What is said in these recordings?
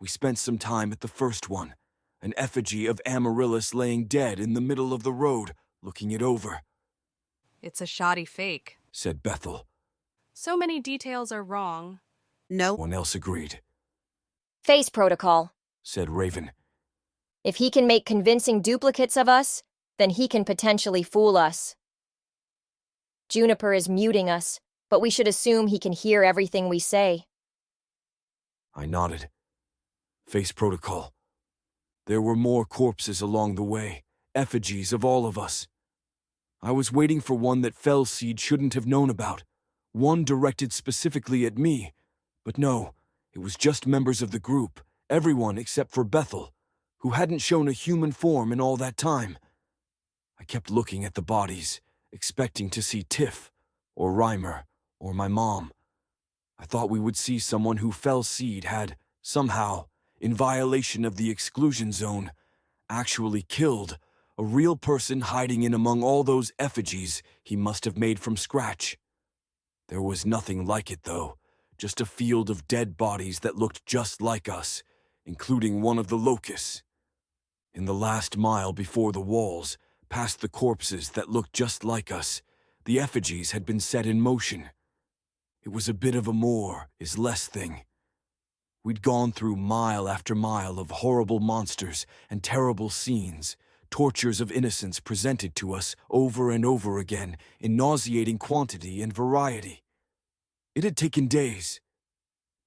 We spent some time at the first one, an effigy of Amaryllis laying dead in the middle of the road, looking it over, It's a shoddy fake. said Bethel. So many details are wrong. No One else agreed, Face protocol. said Raven. If he can make convincing duplicates of us, then he can potentially fool us. Juniper is muting us, but we should assume he can hear everything we say. I nodded. Face protocol. There were more corpses along the way, effigies of all of us. I was waiting for one that Fellseed shouldn't have known about, one directed specifically at me. But no, it was just members of the group, everyone except for Bethel, who hadn't shown a human form in all that time. I kept looking at the bodies, expecting to see Tiff, or Reimer, or my mom. I thought we would see someone who Fellseed had, somehow, in violation of the exclusion zone, actually killed, a real person hiding in among all those effigies he must have made from scratch. There was nothing like it, though, just a field of dead bodies that looked just like us, including one of the locusts. In the last mile before the walls, past the corpses that looked just like us, the effigies had been set in motion. It was a bit of a more is less thing. We'd gone through mile after mile of horrible monsters and terrible scenes, tortures of innocence presented to us over and over again in nauseating quantity and variety. It had taken days.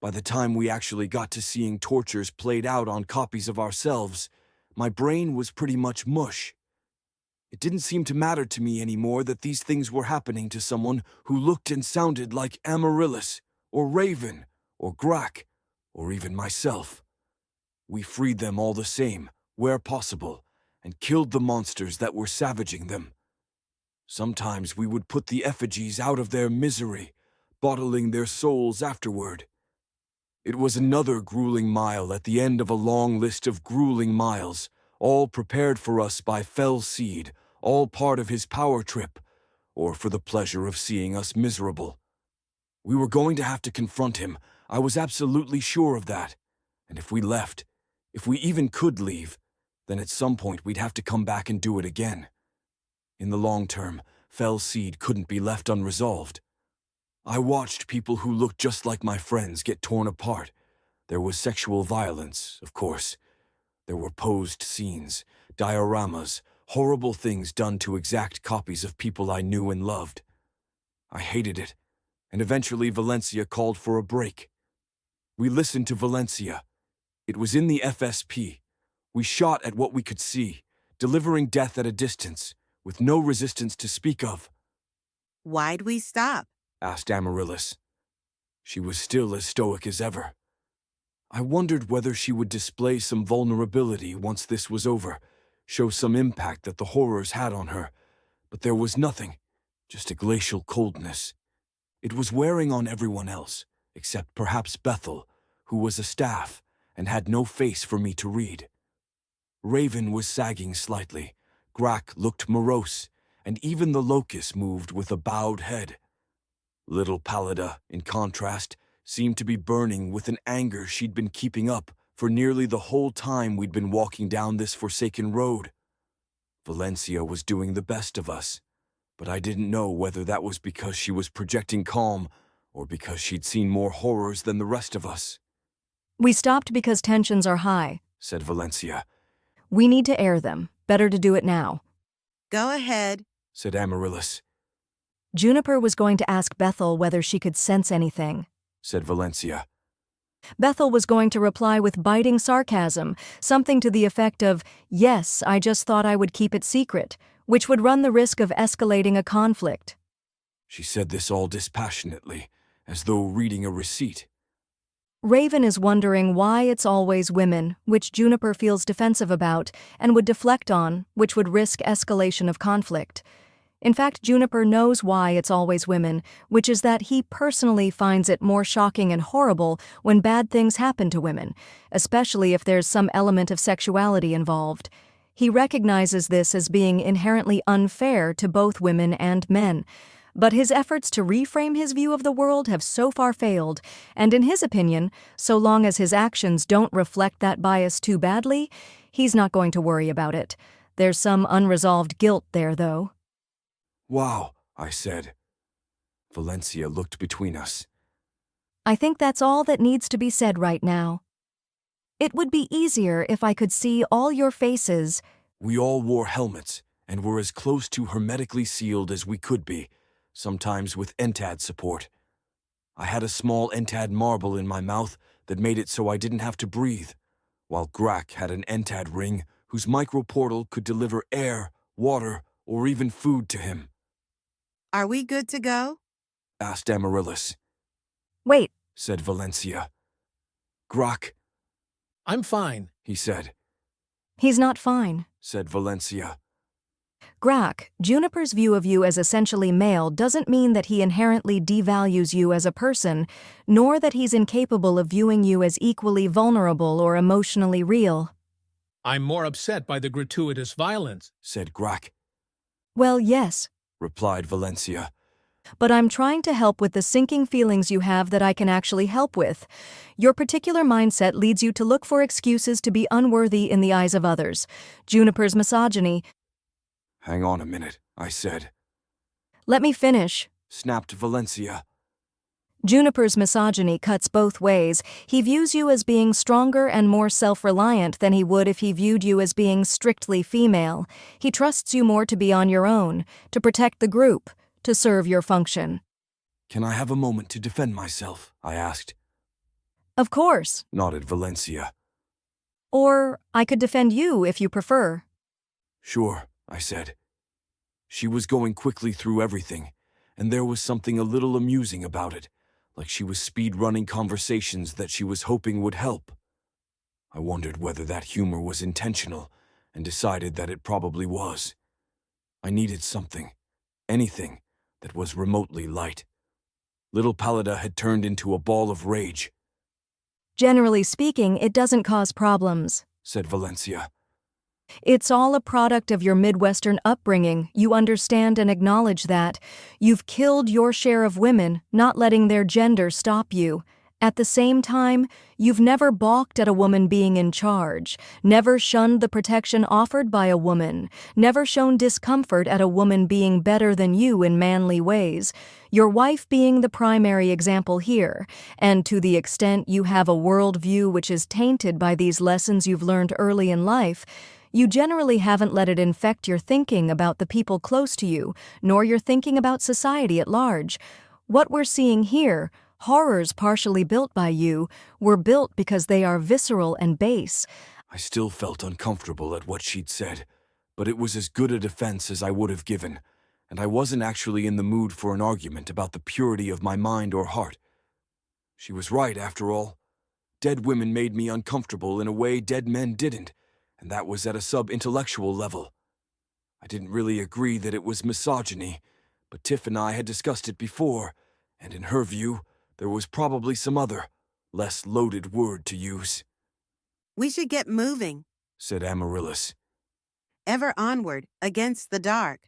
By the time we actually got to seeing tortures played out on copies of ourselves, my brain was pretty much mush. It didn't seem to matter to me anymore that these things were happening to someone who looked and sounded like Amaryllis, or Raven, or Grack, or even myself. We freed them all the same, where possible, and killed the monsters that were savaging them. Sometimes we would put the effigies out of their misery, bottling their souls afterward. It was another grueling mile at the end of a long list of grueling miles, all prepared for us by Fellseed, all part of his power trip, or for the pleasure of seeing us miserable. We were going to have to confront him, I was absolutely sure of that. And if we left, if we even could leave, then at some point we'd have to come back and do it again. In the long term, Fellseed couldn't be left unresolved. I watched people who looked just like my friends get torn apart. There was sexual violence, of course. There were posed scenes, dioramas, horrible things done to exact copies of people I knew and loved. I hated it, and eventually Valencia called for a break. We listened to Valencia. It was in the FSP. We shot at what we could see, delivering death at a distance, with no resistance to speak of. Why'd we stop? Asked Amaryllis. She was still as stoic as ever. I wondered whether she would display some vulnerability once this was over, show some impact that the horrors had on her, but there was nothing, just a glacial coldness. It was wearing on everyone else, except perhaps Bethel, who was a staff and had no face for me to read. Raven was sagging slightly, Grack looked morose, and even the locust moved with a bowed head. Little Pallida, in contrast, seemed to be burning with an anger she'd been keeping up for nearly the whole time we'd been walking down this forsaken road. Valencia was doing the best of us, but I didn't know whether that was because she was projecting calm or because she'd seen more horrors than the rest of us. We stopped because tensions are high, said Valencia. We need to air them. Better to do it now. Go ahead, said Amaryllis. Juniper was going to ask Bethel whether she could sense anything, said Valencia. Bethel was going to reply with biting sarcasm, something to the effect of, "Yes, I just thought I would keep it secret," which would run the risk of escalating a conflict. She said this all dispassionately, as though reading a receipt. Raven is wondering why it's always women, which Juniper feels defensive about, and would deflect on, which would risk escalation of conflict. In fact, Juniper knows why it's always women, which is that he personally finds it more shocking and horrible when bad things happen to women, especially if there's some element of sexuality involved. He recognizes this as being inherently unfair to both women and men. But his efforts to reframe his view of the world have so far failed, and in his opinion, so long as his actions don't reflect that bias too badly, he's not going to worry about it. There's some unresolved guilt there, though. Wow, I said. Valencia looked between us. I think that's all that needs to be said right now. It would be easier if I could see all your faces. We all wore helmets and were as close to hermetically sealed as we could be, sometimes with Entad support. I had a small Entad marble in my mouth that made it so I didn't have to breathe, while Grak had an Entad ring whose microportal could deliver air, water, or even food to him. Are we good to go? Asked Amaryllis. Wait, Said Valencia. Grak, I'm fine. he said. he's not fine. Said Valencia. Grak, Juniper's view of you as essentially male doesn't mean that he inherently devalues you as a person, nor that he's incapable of viewing you as equally vulnerable or emotionally real. I'm more upset by the gratuitous violence. Said Grak. Well, yes, Replied Valencia. but I'm trying to help with the sinking feelings you have that I can actually help with. Your particular mindset leads you to look for excuses to be unworthy in the eyes of others. Juniper's misogyny. Hang on a minute, I said. Let me finish. Snapped Valencia. Juniper's misogyny cuts both ways. He views you as being stronger and more self-reliant than he would if he viewed you as being strictly female. He trusts you more to be on your own, to protect the group, to serve your function. Can I have a moment to defend myself? I asked. Of course. Nodded Valencia. Or I could defend you if you prefer. Sure, I said. She was going quickly through everything, and there was something a little amusing about it, like she was speed-running conversations that she was hoping would help. I wondered whether that humor was intentional, and decided that it probably was. I needed something, anything, that was remotely light. Little Pallida had turned into a ball of rage, Generally speaking, it doesn't cause problems. said Valencia. It's all a product of your Midwestern upbringing. You understand and acknowledge that. You've killed your share of women, not letting their gender stop you. At the same time, you've never balked at a woman being in charge, never shunned the protection offered by a woman, never shown discomfort at a woman being better than you in manly ways, your wife being the primary example here, and to the extent you have a worldview which is tainted by these lessons you've learned early in life, you generally haven't let it infect your thinking about the people close to you, nor your thinking about society at large. What we're seeing here, horrors partially built by you, were built because they are visceral and base. I still felt uncomfortable at what she'd said, but it was as good a defense as I would have given, and I wasn't actually in the mood for an argument about the purity of my mind or heart. She was right, after all. Dead women made me uncomfortable in a way dead men didn't, and that was at a sub-intellectual level. I didn't really agree that it was misogyny, but Tiff and I had discussed it before, and in her view, there was probably some other, less loaded word to use. We should get moving. Said Amaryllis. Ever onward, against the dark.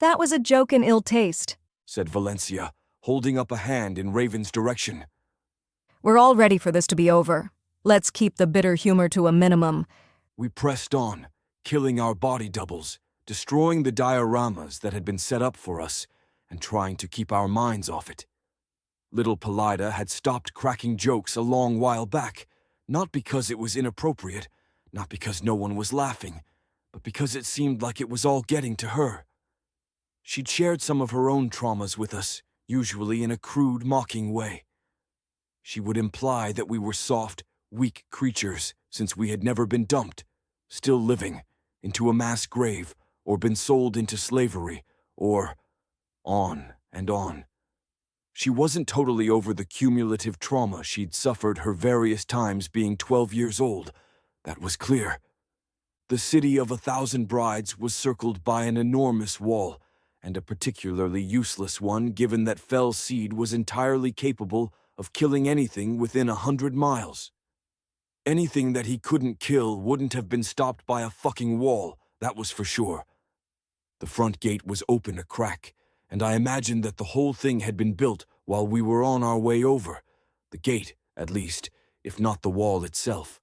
That was a joke in ill taste. Said Valencia, holding up a hand in Raven's direction. We're all ready for this to be over. Let's keep the bitter humor to a minimum. We pressed on, killing our body doubles, destroying the dioramas that had been set up for us, and trying to keep our minds off it. Little Pallida had stopped cracking jokes a long while back, not because it was inappropriate, not because no one was laughing, but because it seemed like it was all getting to her. She'd shared some of her own traumas with us, usually in a crude, mocking way. She would imply that we were soft, weak creatures since we had never been dumped, still living, into a mass grave, or been sold into slavery, or on and on. She wasn't totally over the cumulative trauma she'd suffered her various times being 12 years old. That was clear. The city of 1,000 brides was circled by an enormous wall, and a particularly useless one given that Fell Seed was entirely capable of killing anything within 100 miles. Anything that he couldn't kill wouldn't have been stopped by a fucking wall, that was for sure. The front gate was open a crack, and I imagined that the whole thing had been built while we were on our way over, the gate, at least, if not the wall itself.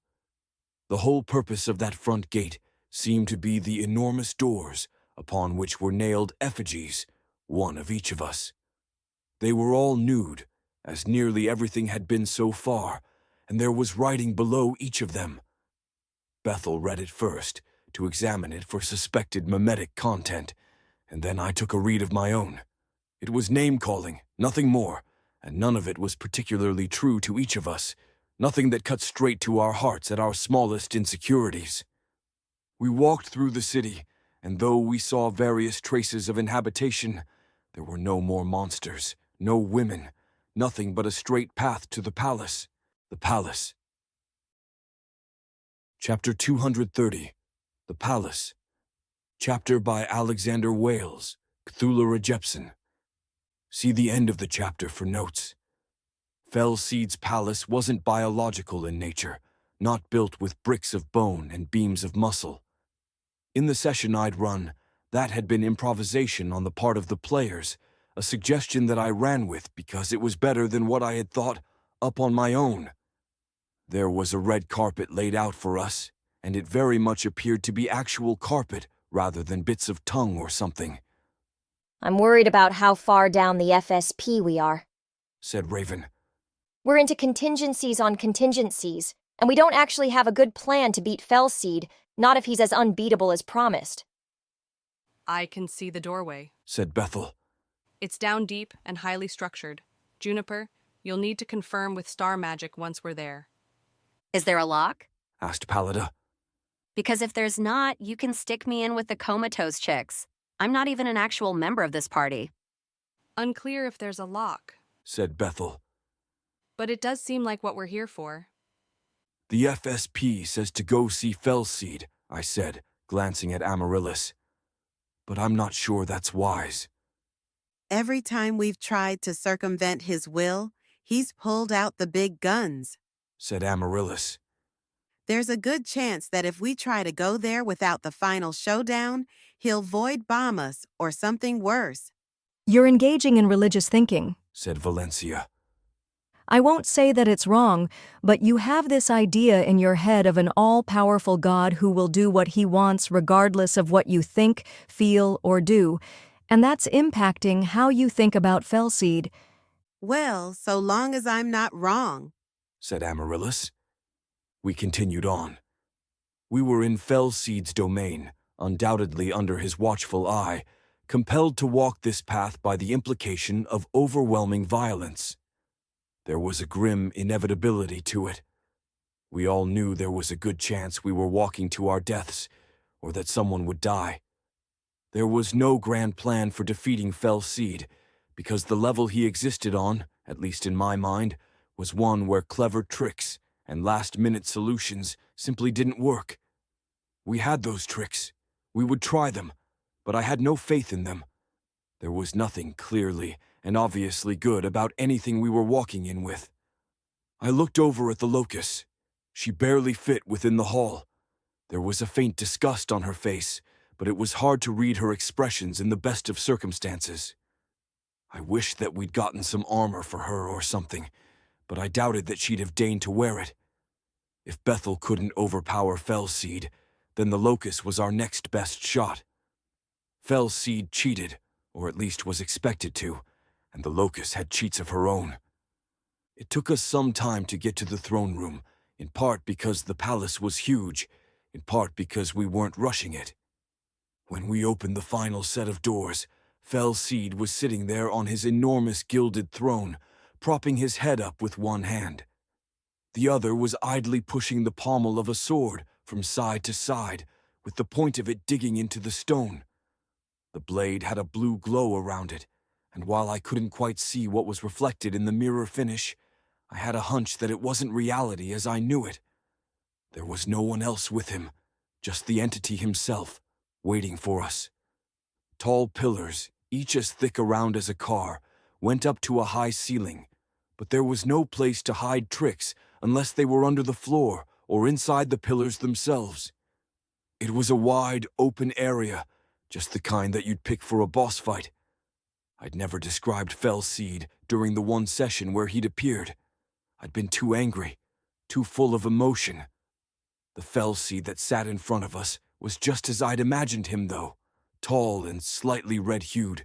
The whole purpose of that front gate seemed to be the enormous doors upon which were nailed effigies, one of each of us. They were all nude, as nearly everything had been so far, and there was writing below each of them. Bethel read it first, to examine it for suspected mimetic content, and then I took a read of my own. It was name-calling, nothing more, and none of it was particularly true to each of us, nothing that cut straight to our hearts at our smallest insecurities. We walked through the city, and though we saw various traces of inhabitation, there were no more monsters, no women, nothing but a straight path to the palace. The palace. Chapter 230. The Palace. Chapter by Alexander Wales, Cthulhu Jepson. See the end of the chapter for notes. Felseed's palace wasn't biological in nature, not built with bricks of bone and beams of muscle. In the session I'd run, that had been improvisation on the part of the players, a suggestion that I ran with because it was better than what I had thought up on my own. There was a red carpet laid out for us, and it very much appeared to be actual carpet rather than bits of tongue or something. I'm worried about how far down the FSP we are, said Raven. We're into contingencies on contingencies, and we don't actually have a good plan to beat Felseed, not if he's as unbeatable as promised. I can see the doorway, said Bethel. It's down deep and highly structured. Juniper, you'll need to confirm with star magic once we're there. Is there a lock? Asked Pallida. Because if there's not, you can stick me in with the comatose chicks. I'm not even an actual member of this party. Unclear if there's a lock, said Bethel. but it does seem like what we're here for. The FSP says to go see Felseed, I said, glancing at Amaryllis. But I'm not sure that's wise. Every time we've tried to circumvent his will, he's pulled out the big guns, said Amaryllis. There's a good chance that if we try to go there without the final showdown, he'll void bomb us or something worse. You're engaging in religious thinking, said Valencia. I won't say that it's wrong, but you have this idea in your head of an all-powerful God who will do what he wants regardless of what you think, feel, or do, and that's impacting how you think about Felseed. Well, so long as I'm not wrong, said Amaryllis. We continued on. We were in Felseed's domain, undoubtedly under his watchful eye, compelled to walk this path by the implication of overwhelming violence. There was a grim inevitability to it. We all knew there was a good chance we were walking to our deaths, or that someone would die. There was no grand plan for defeating Felseed, because the level he existed on, at least in my mind, was one where clever tricks and last-minute solutions simply didn't work. We had those tricks. We would try them, but I had no faith in them. There was nothing clearly and obviously good about anything we were walking in with. I looked over at the locust. She barely fit within the hall. There was a faint disgust on her face, but it was hard to read her expressions in the best of circumstances. I wished that we'd gotten some armor for her or something, but I doubted that she'd have deigned to wear it. If Bethel couldn't overpower Felseed, then the locust was our next best shot. Felseed cheated, or at least was expected to, and the locust had cheats of her own. It took us some time to get to the throne room, in part because the palace was huge, in part because we weren't rushing it. When we opened the final set of doors, Felseed was sitting there on his enormous gilded throne, propping his head up with one hand. The other was idly pushing the pommel of a sword from side to side, with the point of it digging into the stone. The blade had a blue glow around it, and while I couldn't quite see what was reflected in the mirror finish, I had a hunch that it wasn't reality as I knew it. There was no one else with him, just the entity himself, waiting for us. Tall pillars, each as thick around as a car, went up to a high ceiling, but there was no place to hide tricks unless they were under the floor or inside the pillars themselves. It was a wide, open area, just the kind that you'd pick for a boss fight. I'd never described Fell Seed during the one session where he'd appeared. I'd been too angry, too full of emotion. The Fell Seed that sat in front of us was just as I'd imagined him, though. Tall and slightly red-hued,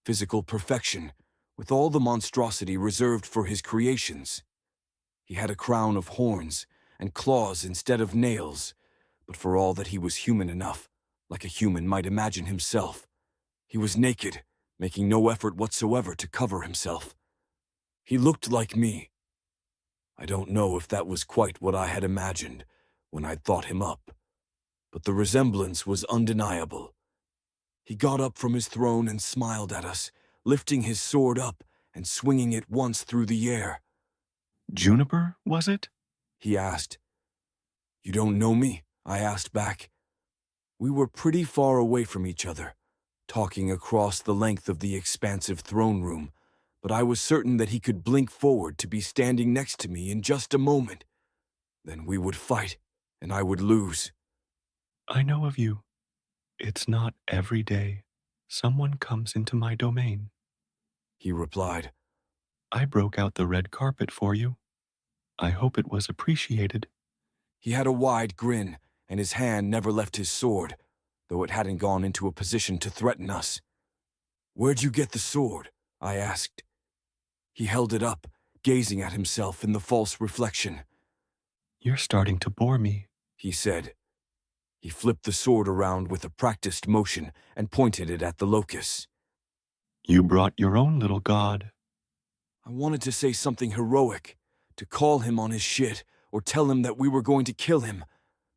physical perfection, with all the monstrosity reserved for his creations. He had a crown of horns and claws instead of nails, but for all that he was human enough, like a human might imagine himself. He was naked, making no effort whatsoever to cover himself. He looked like me. I don't know if that was quite what I had imagined when I'd thought him up, but the resemblance was undeniable. He got up from his throne and smiled at us, lifting his sword up and swinging it once through the air. Juniper, was it? He asked. You don't know me? I asked back. We were pretty far away from each other, talking across the length of the expansive throne room, but I was certain that he could blink forward to be standing next to me in just a moment. Then we would fight, and I would lose. I know of you. It's not every day someone comes into my domain. He replied. I broke out the red carpet for you. I hope it was appreciated. He had a wide grin, and his hand never left his sword, though it hadn't gone into a position to threaten us. Where'd you get the sword? I asked. He held it up, gazing at himself in the false reflection. You're starting to bore me, he said. He flipped the sword around with a practiced motion and pointed it at the locusts. You brought your own little god. I wanted to say something heroic, to call him on his shit, or tell him that we were going to kill him,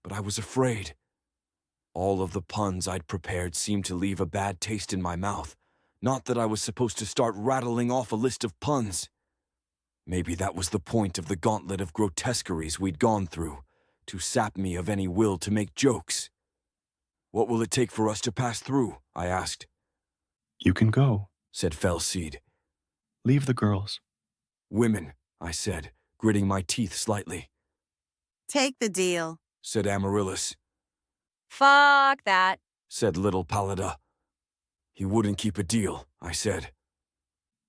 but I was afraid. All of the puns I'd prepared seemed to leave a bad taste in my mouth. Not that I was supposed to start rattling off a list of puns. Maybe that was the point of the gauntlet of grotesqueries we'd gone through, to sap me of any will to make jokes. What will it take for us to pass through? I asked. You can go, said Fellseed. Leave the girls. Women, I said, gritting my teeth slightly. Take the deal, said Amaryllis. Fuck that. Said Little Pallida. He wouldn't keep a deal, I said.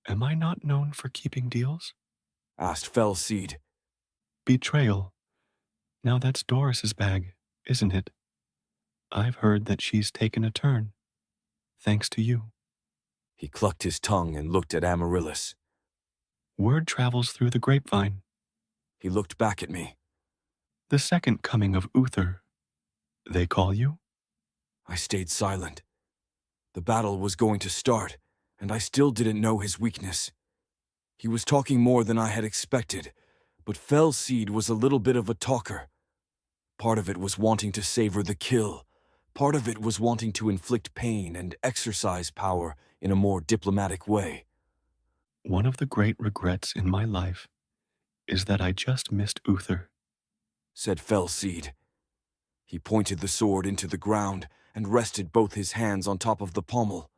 Am I not known for keeping deals? Asked Fellseed. Betrayal. Now that's Doris's bag, isn't it? I've heard that she's taken a turn. Thanks to you. He clucked his tongue and looked at Amaryllis. Word travels through the grapevine. He looked back at me. The second coming of Uther. They call you? I stayed silent. The battle was going to start, and I still didn't know his weakness. He was talking more than I had expected, but Fellseed was a little bit of a talker. Part of it was wanting to savor the kill. Part of it was wanting to inflict pain and exercise power in a more diplomatic way. One of the great regrets in my life is that I just missed Uther, said Fellseed. He pointed the sword into the ground and rested both his hands on top of the pommel.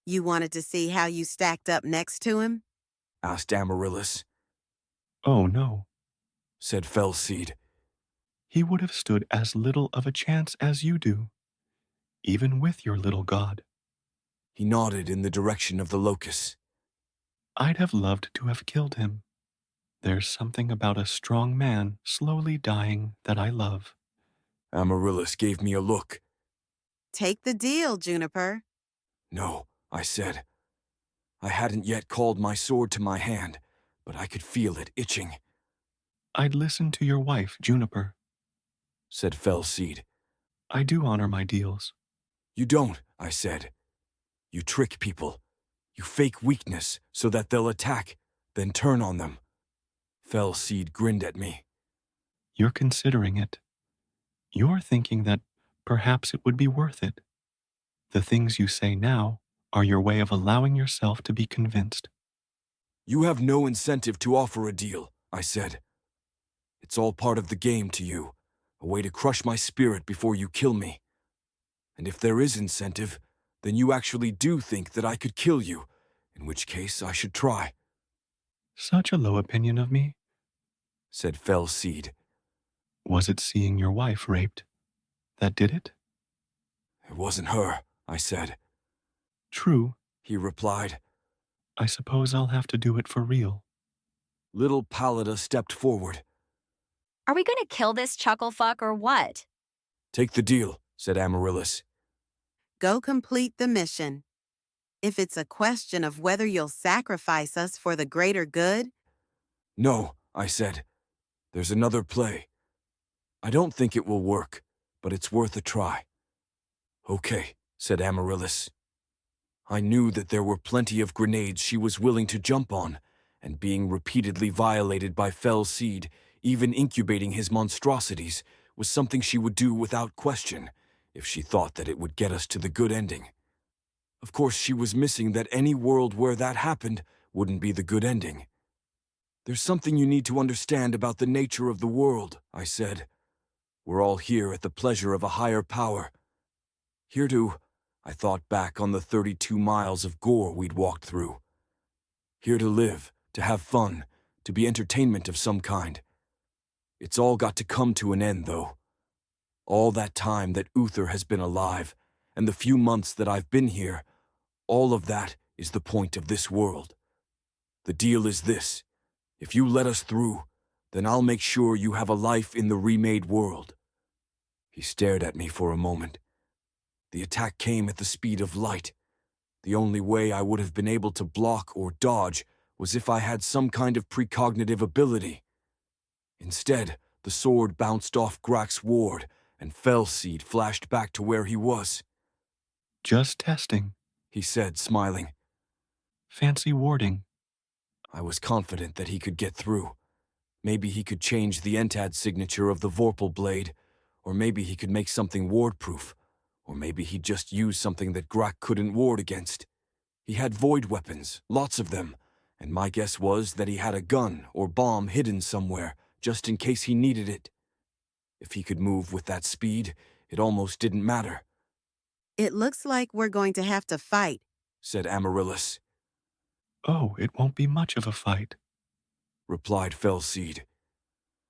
You wanted to see how you stacked up next to him? Asked Amaryllis. Oh no, said Fellseed. He would have stood as little of a chance as you do, even with your little god. He nodded in the direction of the locusts. I'd have loved to have killed him. There's something about a strong man slowly dying that I love. Amaryllis gave me a look. Take the deal, Juniper. No, I said. I hadn't yet called my sword to my hand, but I could feel it itching. I'd listen to your wife, Juniper, said Fellseed. I do honor my deals. You don't, I said. You trick people. You fake weakness so that they'll attack, then turn on them. Fellseed grinned at me. You're considering it. You're thinking that perhaps it would be worth it. The things you say now are your way of allowing yourself to be convinced. You have no incentive to offer a deal, I said. It's all part of the game to you, a way to crush my spirit before you kill me. And if there is incentive, then you actually do think that I could kill you, in which case I should try. Such a low opinion of me, said Fellseed. Was it seeing your wife raped that did it? It wasn't her, I said. True, he replied. I suppose I'll have to do it for real. Little Pallida stepped forward. Are we gonna kill this chuckle fuck or what? Take the deal, said Amaryllis. Go complete the mission. If it's a question of whether you'll sacrifice us for the greater good, No, I said. There's another play. I don't think it will work, but it's worth a try. Okay, said Amaryllis. I knew that there were plenty of grenades she was willing to jump on, and being repeatedly violated by Fell Seed, even incubating his monstrosities, was something she would do without question, if she thought that it would get us to the good ending. Of course, she was missing that any world where that happened wouldn't be the good ending. There's something you need to understand about the nature of the world, I said. We're all here at the pleasure of a higher power. Here to, I thought back on the 32 miles of gore we'd walked through. Here to live, to have fun, to be entertainment of some kind. It's all got to come to an end, though. All that time that Uther has been alive, and the few months that I've been here, all of that is the point of this world. The deal is this. If you let us through, then I'll make sure you have a life in the remade world. He stared at me for a moment. The attack came at the speed of light. The only way I would have been able to block or dodge was if I had some kind of precognitive ability. Instead, the sword bounced off Grak's ward, and Fellseed flashed back to where he was. Just testing. He said, smiling. Fancy warding. I was confident that he could get through. Maybe he could change the Entad signature of the Vorpal blade, or maybe he could make something ward-proof, or maybe he'd just use something that Grak couldn't ward against. He had void weapons, lots of them, and my guess was that he had a gun or bomb hidden somewhere, just in case he needed it. If he could move with that speed, it almost didn't matter. it looks like we're going to have to fight. Said Amaryllis. Oh, it won't be much of a fight. Replied Fellseed.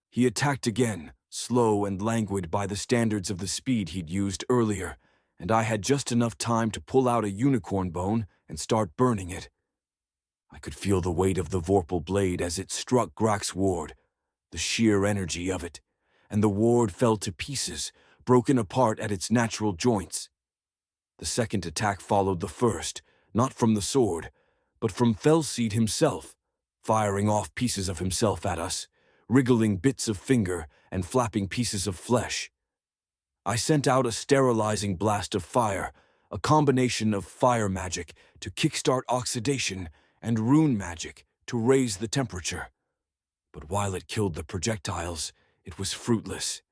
He attacked again, slow and languid by the standards of the speed he'd used earlier, and I had just enough time to pull out a unicorn bone and start burning it. I could feel the weight of the Vorpal blade as it struck Grak's ward, the sheer energy of it, and the ward fell to pieces, broken apart at its natural joints. The second attack followed the first, not from the sword, but from Fellseed himself, firing off pieces of himself at us, wriggling bits of finger and flapping pieces of flesh. I sent out a sterilizing blast of fire, a combination of fire magic to kickstart oxidation and rune magic to raise the temperature. But while it killed the projectiles, it was fruitless.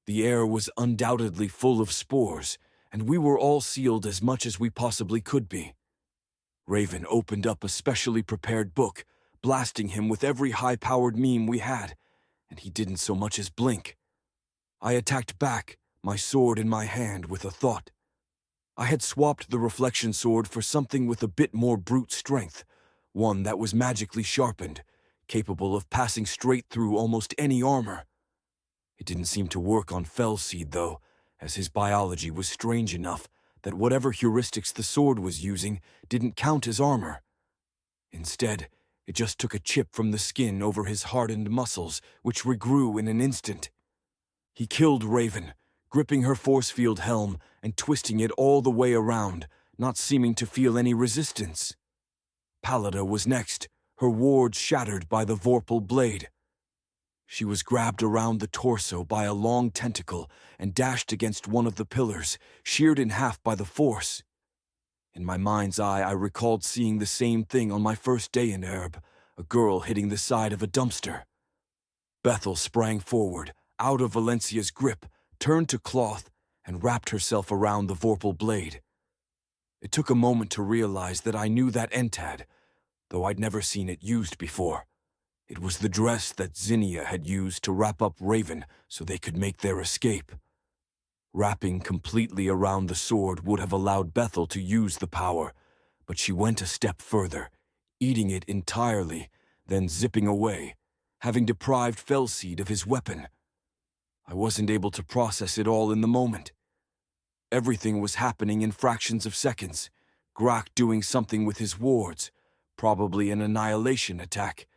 The air was undoubtedly full of spores, and we were all sealed as much as we possibly could be. Raven opened up a specially prepared book, blasting him with every high-powered meme we had, and he didn't so much as blink. I attacked back, my sword in my hand, with a thought. I had swapped the reflection sword for something with a bit more brute strength, one that was magically sharpened, capable of passing straight through almost any armor. It didn't seem to work on Fellseed, though, as his biology was strange enough that whatever heuristics the sword was using didn't count as armor. Instead, it just took a chip from the skin over his hardened muscles, which regrew in an instant. He killed Raven, gripping her force field helm and twisting it all the way around, not seeming to feel any resistance. Pallida was next, her ward shattered by the Vorpal blade. She was grabbed around the torso by a long tentacle and dashed against one of the pillars, sheared in half by the force. In my mind's eye, I recalled seeing the same thing on my first day in Erb, a girl hitting the side of a dumpster. Bethel sprang forward, out of Valencia's grip, turned to cloth, and wrapped herself around the Vorpal blade. It took a moment to realize that I knew that Entad, though I'd never seen it used before. It was the dress that Zinnia had used to wrap up Raven so they could make their escape. Wrapping completely around the sword would have allowed Bethel to use the power, but she went a step further, eating it entirely, then zipping away, having deprived Fellseed of his weapon. I wasn't able to process it all in the moment. Everything was happening in fractions of seconds, Grak doing something with his wards, Probably an annihilation attack.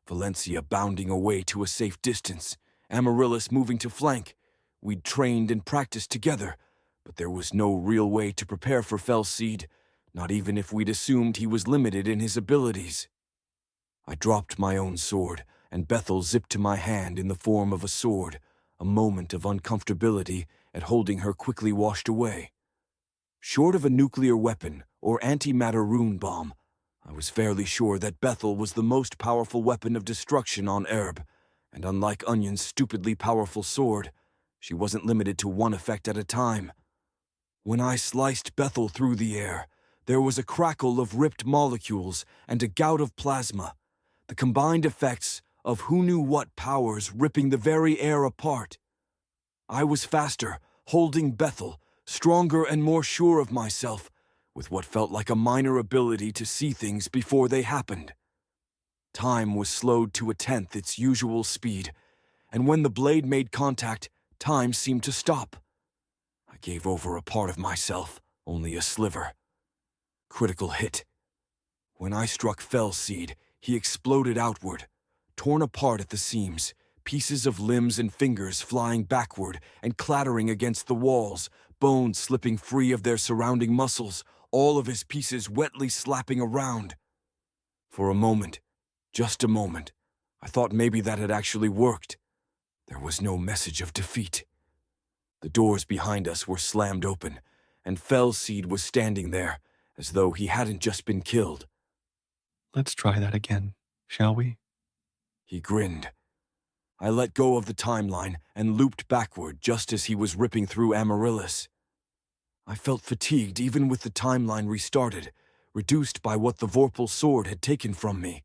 Valencia bounding away to a safe distance, Amaryllis moving to flank. We'd trained and practiced together, but there was no real way to prepare for Felseed, not even if we'd assumed he was limited in his abilities. I dropped my own sword, and Bethel zipped to my hand in the form of a sword, a moment of uncomfortability at holding her quickly washed away. Short of a nuclear weapon or antimatter rune bomb, I was fairly sure that Bethel was the most powerful weapon of destruction on Erb, and unlike Onion's stupidly powerful sword, she wasn't limited to one effect at a time. When I sliced Bethel through the air, there was a crackle of ripped molecules and a gout of plasma, the combined effects of who knew what powers ripping the very air apart. I was faster, holding Bethel, stronger and more sure of myself, with what felt like a minor ability to see things before they happened. Time was slowed to 1/10 its usual speed, and when the blade made contact, time seemed to stop. I gave over a part of myself, only a sliver. Critical hit. When I struck Felseed, he exploded outward, torn apart at the seams, pieces of limbs and fingers flying backward and clattering against the walls, bones slipping free of their surrounding muscles, all of his pieces wetly slapping around. For a moment, just a moment, I thought maybe that had actually worked. There was no message of defeat. The doors behind us were slammed open, and Felseed was standing there, as though he hadn't just been killed. Let's try that again, shall we? He grinned. I let go of the timeline and looped backward just as he was ripping through Amaryllis. I felt fatigued even with the timeline restarted, reduced by what the Vorpal sword had taken from me.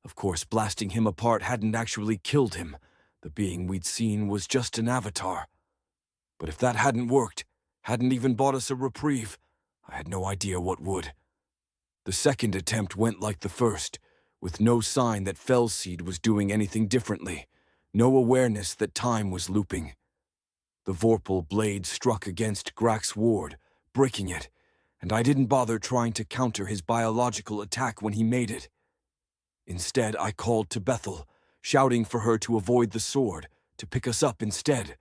Of course, blasting him apart hadn't actually killed him. The being we'd seen was just an avatar. But if that hadn't worked, hadn't even bought us a reprieve, I had no idea what would. The second attempt went like the first, with no sign that Felseed was doing anything differently, no awareness that time was looping. The Vorpal blade struck against Grax's ward, breaking it, and I didn't bother trying to counter his biological attack when he made it. Instead, I called to Bethel, shouting for her to avoid the sword, to pick us up instead.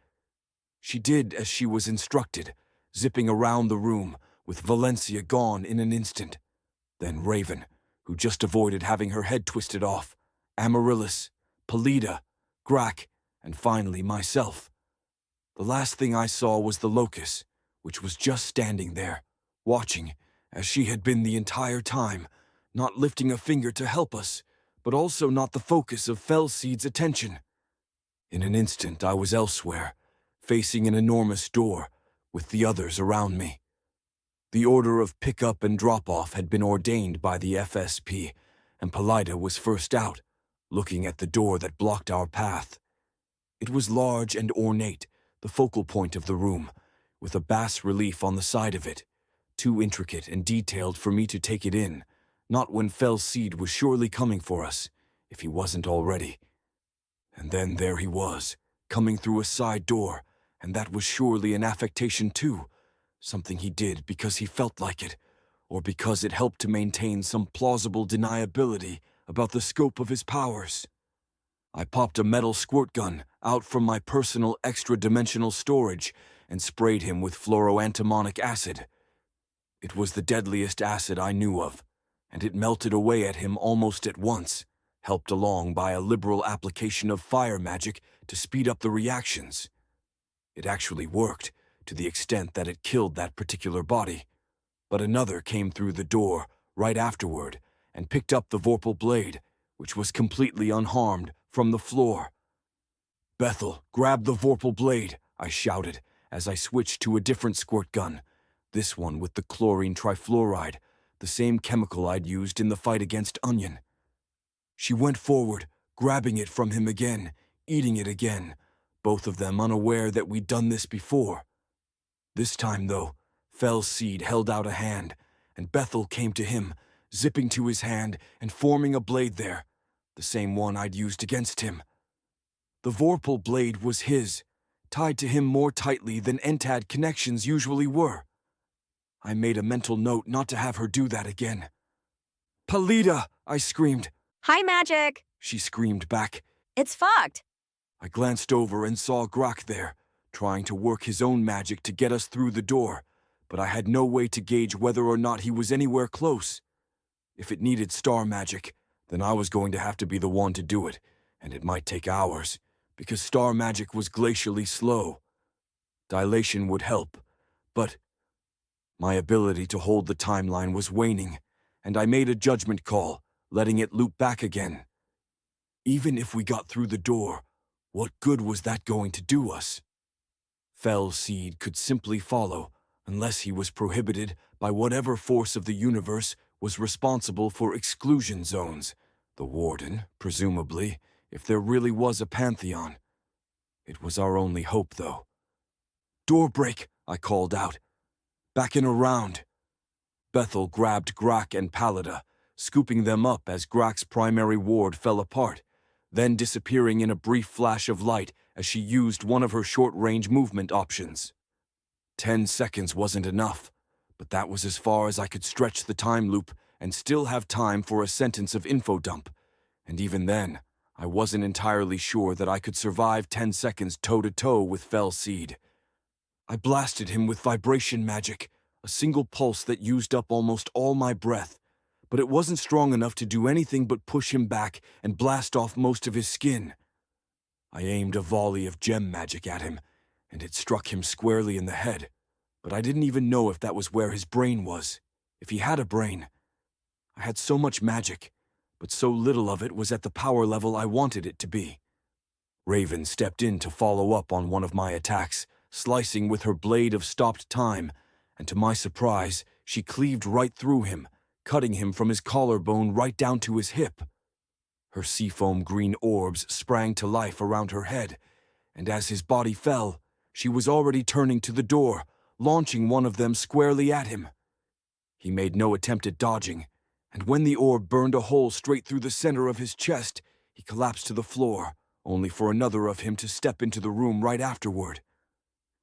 She did as she was instructed, zipping around the room, with Valencia gone in an instant. Then Raven, who just avoided having her head twisted off, Amaryllis, Polita, Grack, and finally myself. The last thing I saw was the Locust, which was just standing there, watching, as she had been the entire time, not lifting a finger to help us, but also not the focus of Felseed's attention. In an instant I was elsewhere, facing an enormous door, with the others around me. The order of pick-up and drop-off had been ordained by the FSP, and Polita was first out, looking at the door that blocked our path. It was large and ornate, the focal point of the room, with a bas-relief on the side of it, too intricate and detailed for me to take it in, not when Felseed was surely coming for us, if he wasn't already. And then there he was, coming through a side door, and that was surely an affectation too, something he did because he felt like it, or because it helped to maintain some plausible deniability about the scope of his powers. I popped a metal squirt gun out from my personal extra-dimensional storage and sprayed him with fluoroantimonic acid. It was the deadliest acid I knew of, and it melted away at him almost at once, helped along by a liberal application of fire magic to speed up the reactions. It actually worked, to the extent that it killed that particular body. But another came through the door right afterward and picked up the Vorpal blade, which was completely unharmed, from the floor. "Bethel, grab the Vorpal blade," I shouted as I switched to a different squirt gun, this one with the chlorine trifluoride, the same chemical I'd used in the fight against Onion. She went forward, grabbing it from him again, eating it again, both of them unaware that we'd done this before. This time, though, Felseed held out a hand, and Bethel came to him, zipping to his hand and forming a blade there, the same one I'd used against him. The Vorpal blade was his, tied to him more tightly than Entad connections usually were. I made a mental note not to have her do that again. Palita! I screamed. Hi, Magic! She screamed back. It's fucked. I glanced over and saw Grak there, trying to work his own magic to get us through the door, but I had no way to gauge whether or not he was anywhere close. If it needed star magic, then I was going to have to be the one to do it, and it might take hours, because star magic was glacially slow. Dilation would help, but my ability to hold the timeline was waning, and I made a judgment call, letting it loop back again. Even if we got through the door, what good was that going to do us? Fell Seed could simply follow, unless he was prohibited by whatever force of the universe was responsible for exclusion zones. The Warden, presumably, if there really was a pantheon. It was our only hope, though. "Door break," I called out. "Backing around." Bethel grabbed Grak and Palida, scooping them up as Grak's primary ward fell apart, then disappearing in a brief flash of light as she used one of her short-range movement options. 10 seconds wasn't enough, but that was as far as I could stretch the time loop and still have time for a sentence of info dump. And even then, I wasn't entirely sure that I could survive 10 seconds toe-to-toe with Fell Seed. I blasted him with vibration magic, a single pulse that used up almost all my breath, but it wasn't strong enough to do anything but push him back and blast off most of his skin. I aimed a volley of gem magic at him, and it struck him squarely in the head, but I didn't even know if that was where his brain was, if he had a brain. I had so much magic, but so little of it was at the power level I wanted it to be. Raven stepped in to follow up on one of my attacks, slicing with her blade of stopped time, and to my surprise, she cleaved right through him, cutting him from his collarbone right down to his hip. Her seafoam green orbs sprang to life around her head, and as his body fell, she was already turning to the door, launching one of them squarely at him. He made no attempt at dodging, and when the orb burned a hole straight through the center of his chest, he collapsed to the floor, only for another of him to step into the room right afterward.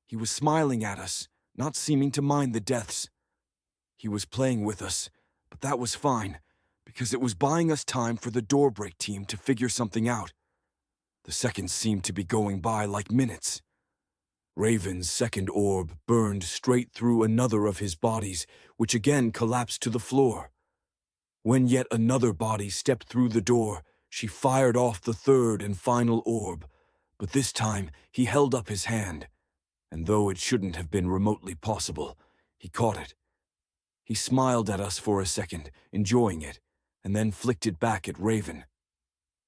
He was smiling at us, not seeming to mind the deaths. He was playing with us, but that was fine, because it was buying us time for the doorbreak team to figure something out. The seconds seemed to be going by like minutes. Raven's second orb burned straight through another of his bodies, which again collapsed to the floor. When yet another body stepped through the door, she fired off the third and final orb, but this time he held up his hand, and though it shouldn't have been remotely possible, he caught it. He smiled at us for a second, enjoying it, and then flicked it back at Raven.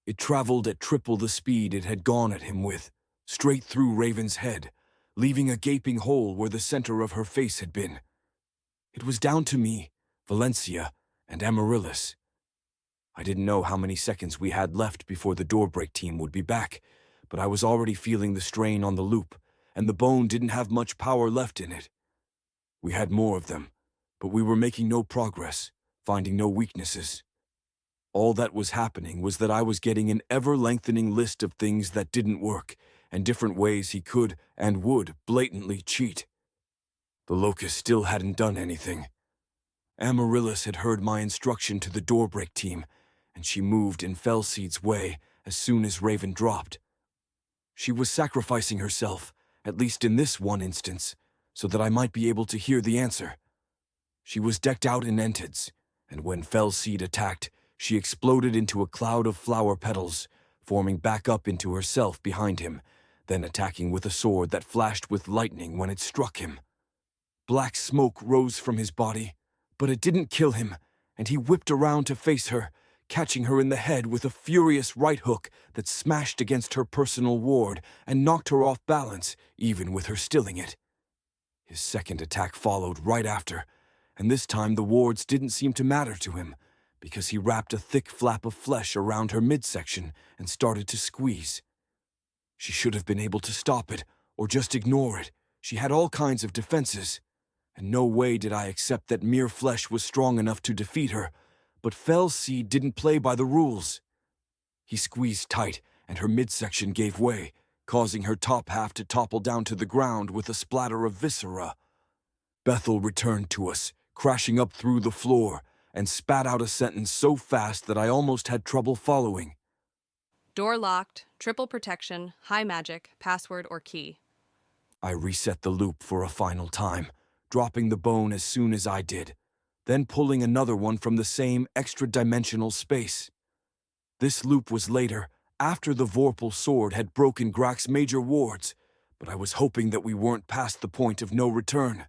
It traveled at triple the speed it had gone at him with, straight through Raven's head, leaving a gaping hole where the center of her face had been. It was down to me, Valencia, and Amaryllis. I didn't know how many seconds we had left before the doorbreak team would be back, but I was already feeling the strain on the loop, and the bone didn't have much power left in it. We had more of them, but we were making no progress, finding no weaknesses. All that was happening was that I was getting an ever-lengthening list of things that didn't work, and different ways he could and would blatantly cheat. The Locust still hadn't done anything. Amaryllis had heard my instruction to the doorbreak team, and she moved in Fellseed's way as soon as Raven dropped. She was sacrificing herself, at least in this one instance, so that I might be able to hear the answer. She was decked out in entids, and when Fellseed attacked, she exploded into a cloud of flower petals, forming back up into herself behind him, then attacking with a sword that flashed with lightning when it struck him. Black smoke rose from his body, but it didn't kill him, and he whipped around to face her, catching her in the head with a furious right hook that smashed against her personal ward and knocked her off balance, even with her stilling it. His second attack followed right after, and this time the wards didn't seem to matter to him, because he wrapped a thick flap of flesh around her midsection and started to squeeze. She should have been able to stop it, or just ignore it. She had all kinds of defenses, and no way did I accept that mere flesh was strong enough to defeat her, but Fellseed didn't play by the rules. He squeezed tight, and her midsection gave way, causing her top half to topple down to the ground with a splatter of viscera. Bethel returned to us, crashing up through the floor, and spat out a sentence so fast that I almost had trouble following. Door locked, triple protection, high magic, password or key. I reset the loop for a final time, dropping the bone as soon as I did, then pulling another one from the same extra-dimensional space. This loop was later, after the Vorpal sword had broken Grak's major wards, but I was hoping that we weren't past the point of no return.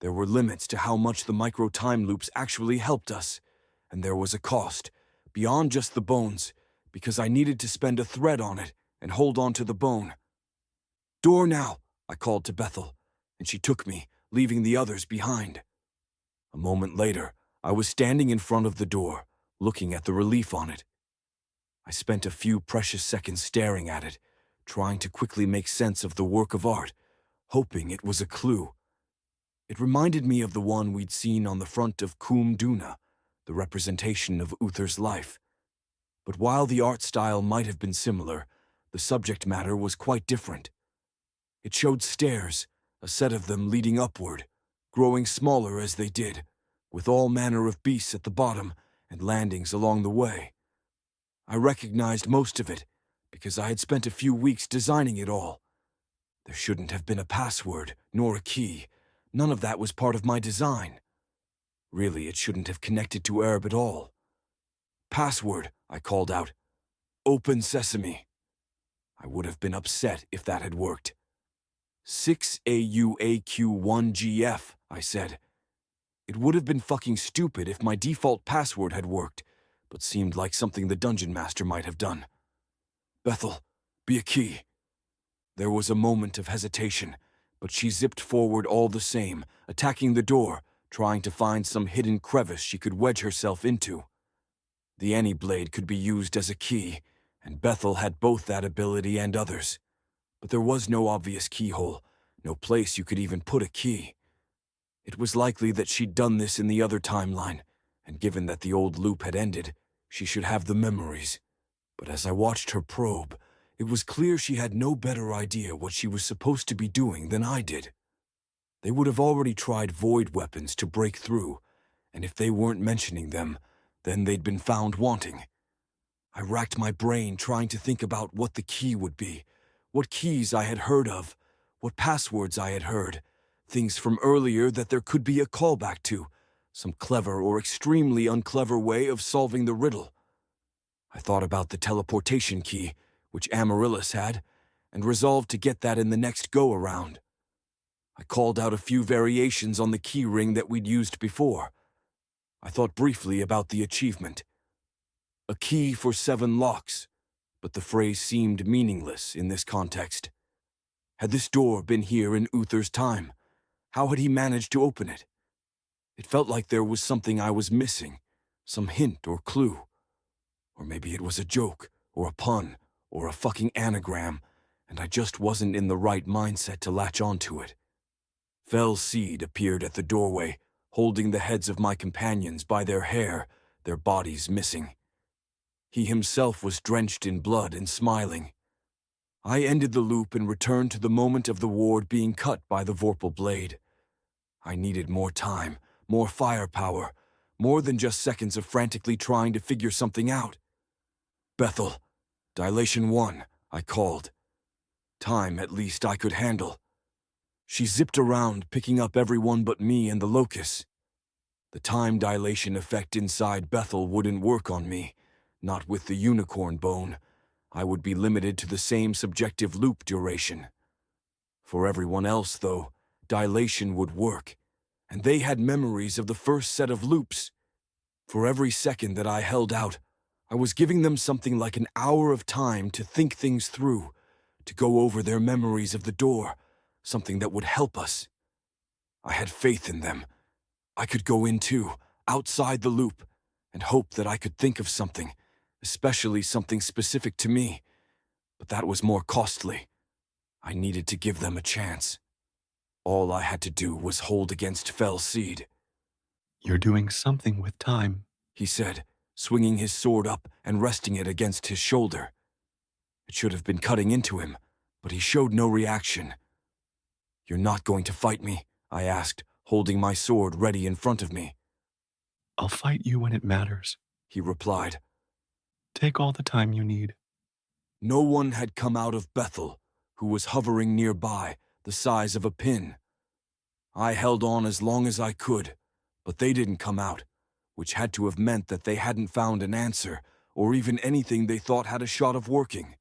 There were limits to how much the micro-time loops actually helped us, and there was a cost, beyond just the bones, because I needed to spend a thread on it and hold on to the bone. "Door now," I called to Bethel, and she took me, leaving the others behind. A moment later, I was standing in front of the door, looking at the relief on it. I spent a few precious seconds staring at it, trying to quickly make sense of the work of art, hoping it was a clue. It reminded me of the one we'd seen on the front of Kum Duna, the representation of Uther's life. But while the art style might have been similar, the subject matter was quite different. It showed stairs, a set of them leading upward, growing smaller as they did, with all manner of beasts at the bottom and landings along the way. I recognized most of it, because I had spent a few weeks designing it all. There shouldn't have been a password, nor a key. None of that was part of my design. Really, it shouldn't have connected to Arab at all. "Password," I called out. "Open sesame." I would have been upset if that had worked. 6AUAQ1GF, I said. It would have been fucking stupid if my default password had worked, but seemed like something the dungeon master might have done. "Bethel, be a key." There was a moment of hesitation, but she zipped forward all the same, attacking the door, trying to find some hidden crevice she could wedge herself into. The Any blade could be used as a key, and Bethel had both that ability and others. But there was no obvious keyhole, no place you could even put a key. It was likely that she'd done this in the other timeline, and given that the old loop had ended, she should have the memories. But as I watched her probe, it was clear she had no better idea what she was supposed to be doing than I did. They would have already tried void weapons to break through, and if they weren't mentioning them, then they'd been found wanting. I racked my brain trying to think about what the key would be, what keys I had heard of, what passwords I had heard, things from earlier that there could be a callback to, some clever or extremely unclever way of solving the riddle. I thought about the teleportation key, which Amaryllis had, and resolved to get that in the next go-around. I called out a few variations on the key ring that we'd used before. I thought briefly about the achievement. A key for 7 locks, but the phrase seemed meaningless in this context. Had this door been here in Uther's time? How had he managed to open it? It felt like there was something I was missing, some hint or clue. Or maybe it was a joke, or a pun, or a fucking anagram, and I just wasn't in the right mindset to latch onto it. Fell Seed appeared at the doorway, holding the heads of my companions by their hair, their bodies missing. He himself was drenched in blood and smiling. I ended the loop and returned to the moment of the ward being cut by the Vorpal blade. I needed more time, more firepower, more than just seconds of frantically trying to figure something out. "Bethel, Dilation 1, I called. Time, at least, I could handle. She zipped around, picking up everyone but me and the locus. The time dilation effect inside Bethel wouldn't work on me, not with the unicorn bone. I would be limited to the same subjective loop duration. For everyone else, though, dilation would work, and they had memories of the first set of loops. For every second that I held out, I was giving them something like an hour of time to think things through, to go over their memories of the door, something that would help us. I had faith in them. I could go in too, outside the loop, and hope that I could think of something, especially something specific to me. But that was more costly. I needed to give them a chance. All I had to do was hold against Fell Seed. "You're doing something with time," he said, swinging his sword up and resting it against his shoulder. It should have been cutting into him, but he showed no reaction. "You're not going to fight me?" I asked, holding my sword ready in front of me. I'll fight you when it matters. he replied. Take all the time you need. No one had come out of Bethel, who was hovering nearby, the size of a pin. I held on as long as I could, but they didn't come out, which had to have meant that they hadn't found an answer, or even anything they thought had a shot of working.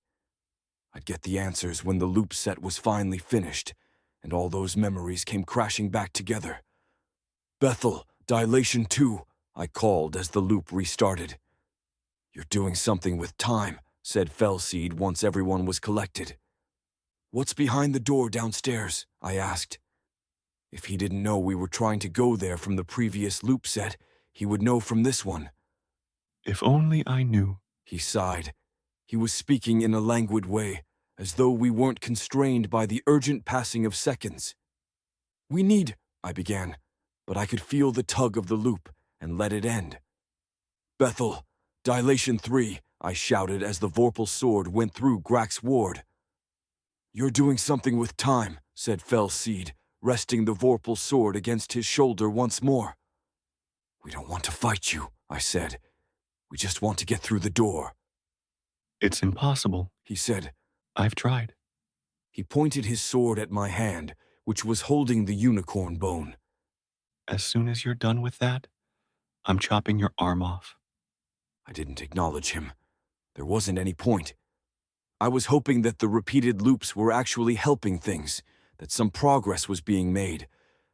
I'd get the answers when the loop set was finally finished, and all those memories came crashing back together. Bethel, Dilation 2, I called as the loop restarted. You're doing something with time, said Fellseed once everyone was collected. What's behind the door downstairs? I asked. If he didn't know we were trying to go there from the previous loop set, he would know from this one. If only I knew. He sighed. He was speaking in a languid way, as though we weren't constrained by the urgent passing of seconds. We need, I began, but I could feel the tug of the loop and let it end. Bethel, Dilation 3, I shouted as the Vorpal sword went through Grack's ward. You're doing something with time, said Fellseed, resting the Vorpal sword against his shoulder once more. We don't want to fight you, I said. We just want to get through the door. It's impossible, He said. I've tried. He pointed his sword at my hand, which was holding the unicorn bone. As soon as you're done with that, I'm chopping your arm off. I didn't acknowledge him. There wasn't any point. I was hoping that the repeated loops were actually helping things, that some progress was being made,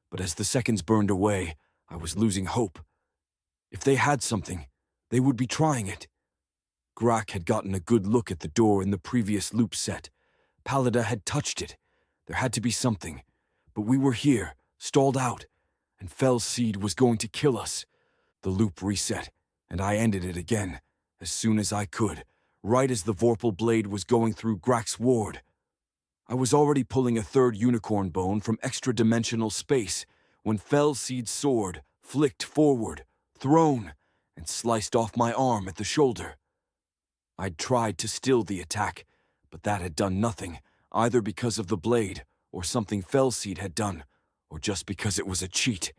but as the seconds burned away, I was losing hope. If they had something, they would be trying it. Grack had gotten a good look at the door in the previous loop set. Pallida had touched it. There had to be something. But we were here, stalled out, and Fellseed was going to kill us. The loop reset, and I ended it again, as soon as I could, right as the Vorpal blade was going through Grack's ward. I was already pulling a third unicorn bone from extra-dimensional space when Fellseed's sword flicked forward, thrown, and sliced off my arm at the shoulder. I'd tried to still the attack, but that had done nothing, either because of the blade, or something Fellseed had done, or just because it was a cheat.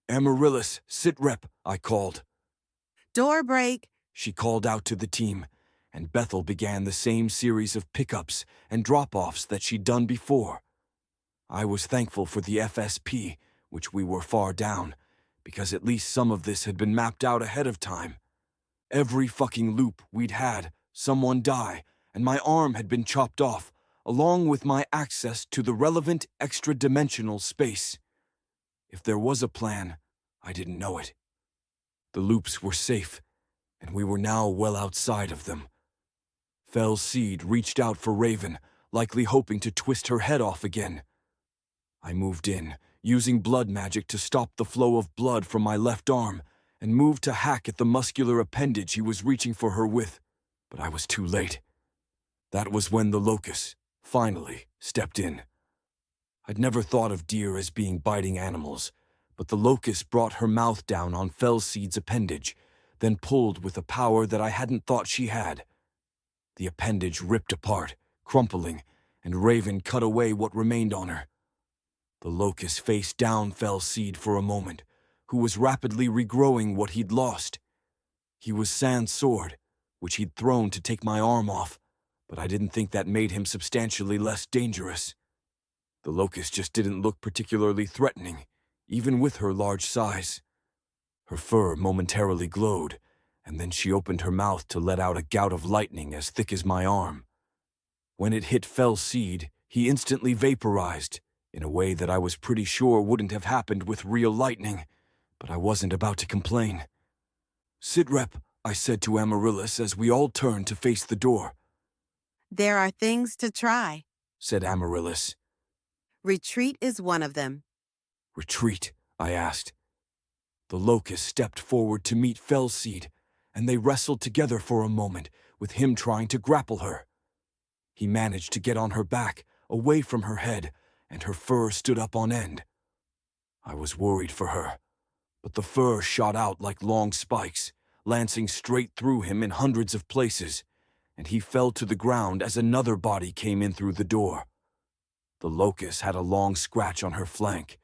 Amaryllis, sit rep, I called. Door break. She called out to the team, and Bethel began the same series of pickups and drop-offs that she'd done before. I was thankful for the FSP, which we were far down, because at least some of this had been mapped out ahead of time. Every fucking loop we'd had, someone die, and my arm had been chopped off, along with my access to the relevant extra-dimensional space. If there was a plan, I didn't know it. The loops were safe, and we were now well outside of them. Fellseed reached out for Raven, likely hoping to twist her head off again. I moved in, using blood magic to stop the flow of blood from my left arm, and moved to hack at the muscular appendage he was reaching for her with, but I was too late. That was when the locust, finally, stepped in. I'd never thought of deer as being biting animals, but the locust brought her mouth down on Fellseed's appendage, then pulled with a power that I hadn't thought she had. The appendage ripped apart, crumpling, and Raven cut away what remained on her. The locust faced down Fellseed for a moment, who was rapidly regrowing what he'd lost. He was Sand's sword, which he'd thrown to take my arm off, but I didn't think that made him substantially less dangerous. The locust just didn't look particularly threatening, even with her large size. Her fur momentarily glowed, and then she opened her mouth to let out a gout of lightning as thick as my arm. When it hit Fellseed, he instantly vaporized, in a way that I was pretty sure wouldn't have happened with real lightning, but I wasn't about to complain. Sit rep, I said to Amaryllis as we all turned to face the door. There are things to try. Said Amaryllis. Retreat is one of them. Retreat, I asked. The locust stepped forward to meet Fellseed, and they wrestled together for a moment, with him trying to grapple her. He managed to get on her back, away from her head, and her fur stood up on end. I was worried for her, but the fur shot out like long spikes, lancing straight through him in hundreds of places, and he fell to the ground as another body came in through the door. The locust had a long scratch on her flank,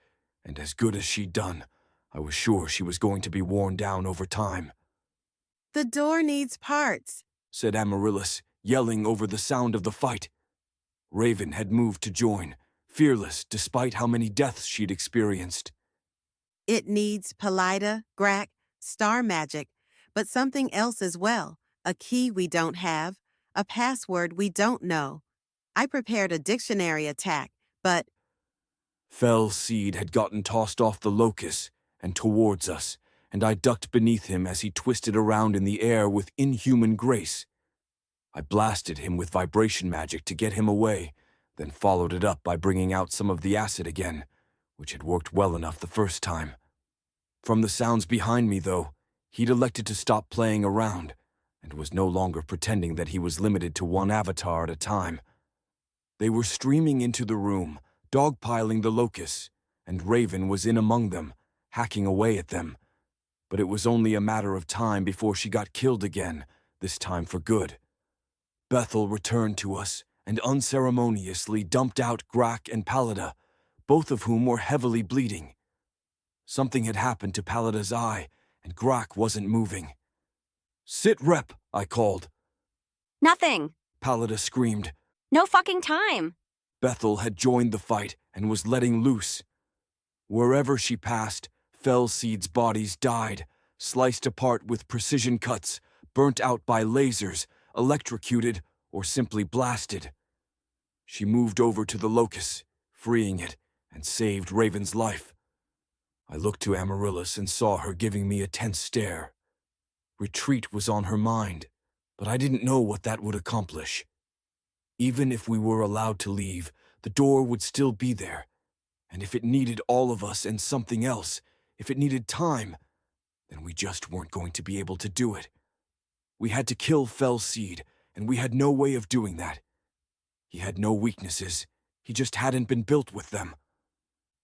and as good as she'd done, I was sure she was going to be worn down over time, The door needs parts. said Amaryllis, yelling over the sound of the fight. Raven had moved to join, fearless despite how many deaths she'd experienced. It needs Polida, Grack, star magic, but something else as well. A key we don't have, a password we don't know. I prepared a dictionary attack, but Fell Seed had gotten tossed off the locus and towards us, and I ducked beneath him as he twisted around in the air with inhuman grace. I blasted him with vibration magic to get him away, then followed it up by bringing out some of the acid again, which had worked well enough the first time. From the sounds behind me, though, he'd elected to stop playing around and was no longer pretending that he was limited to one avatar at a time. They were streaming into the room, dogpiling the locusts, and Raven was in among them, hacking away at them. But it was only a matter of time before she got killed again, this time for good. Bethel returned to us and unceremoniously dumped out Grack and Pallida, both of whom were heavily bleeding. Something had happened to Pallida's eye, and Grack wasn't moving. "Sit rep," I called. Nothing. Pallida screamed. No fucking time. Bethel had joined the fight and was letting loose. Wherever she passed, Fell Seed's bodies died, sliced apart with precision cuts, burnt out by lasers, electrocuted, or simply blasted. She moved over to the locus, freeing it, and saved Raven's life. I looked to Amaryllis and saw her giving me a tense stare. Retreat was on her mind, but I didn't know what that would accomplish. Even if we were allowed to leave, the door would still be there. And if it needed all of us and something else, if it needed time, then we just weren't going to be able to do it. We had to kill Fell Seed, and we had no way of doing that. He had no weaknesses. He just hadn't been built with them.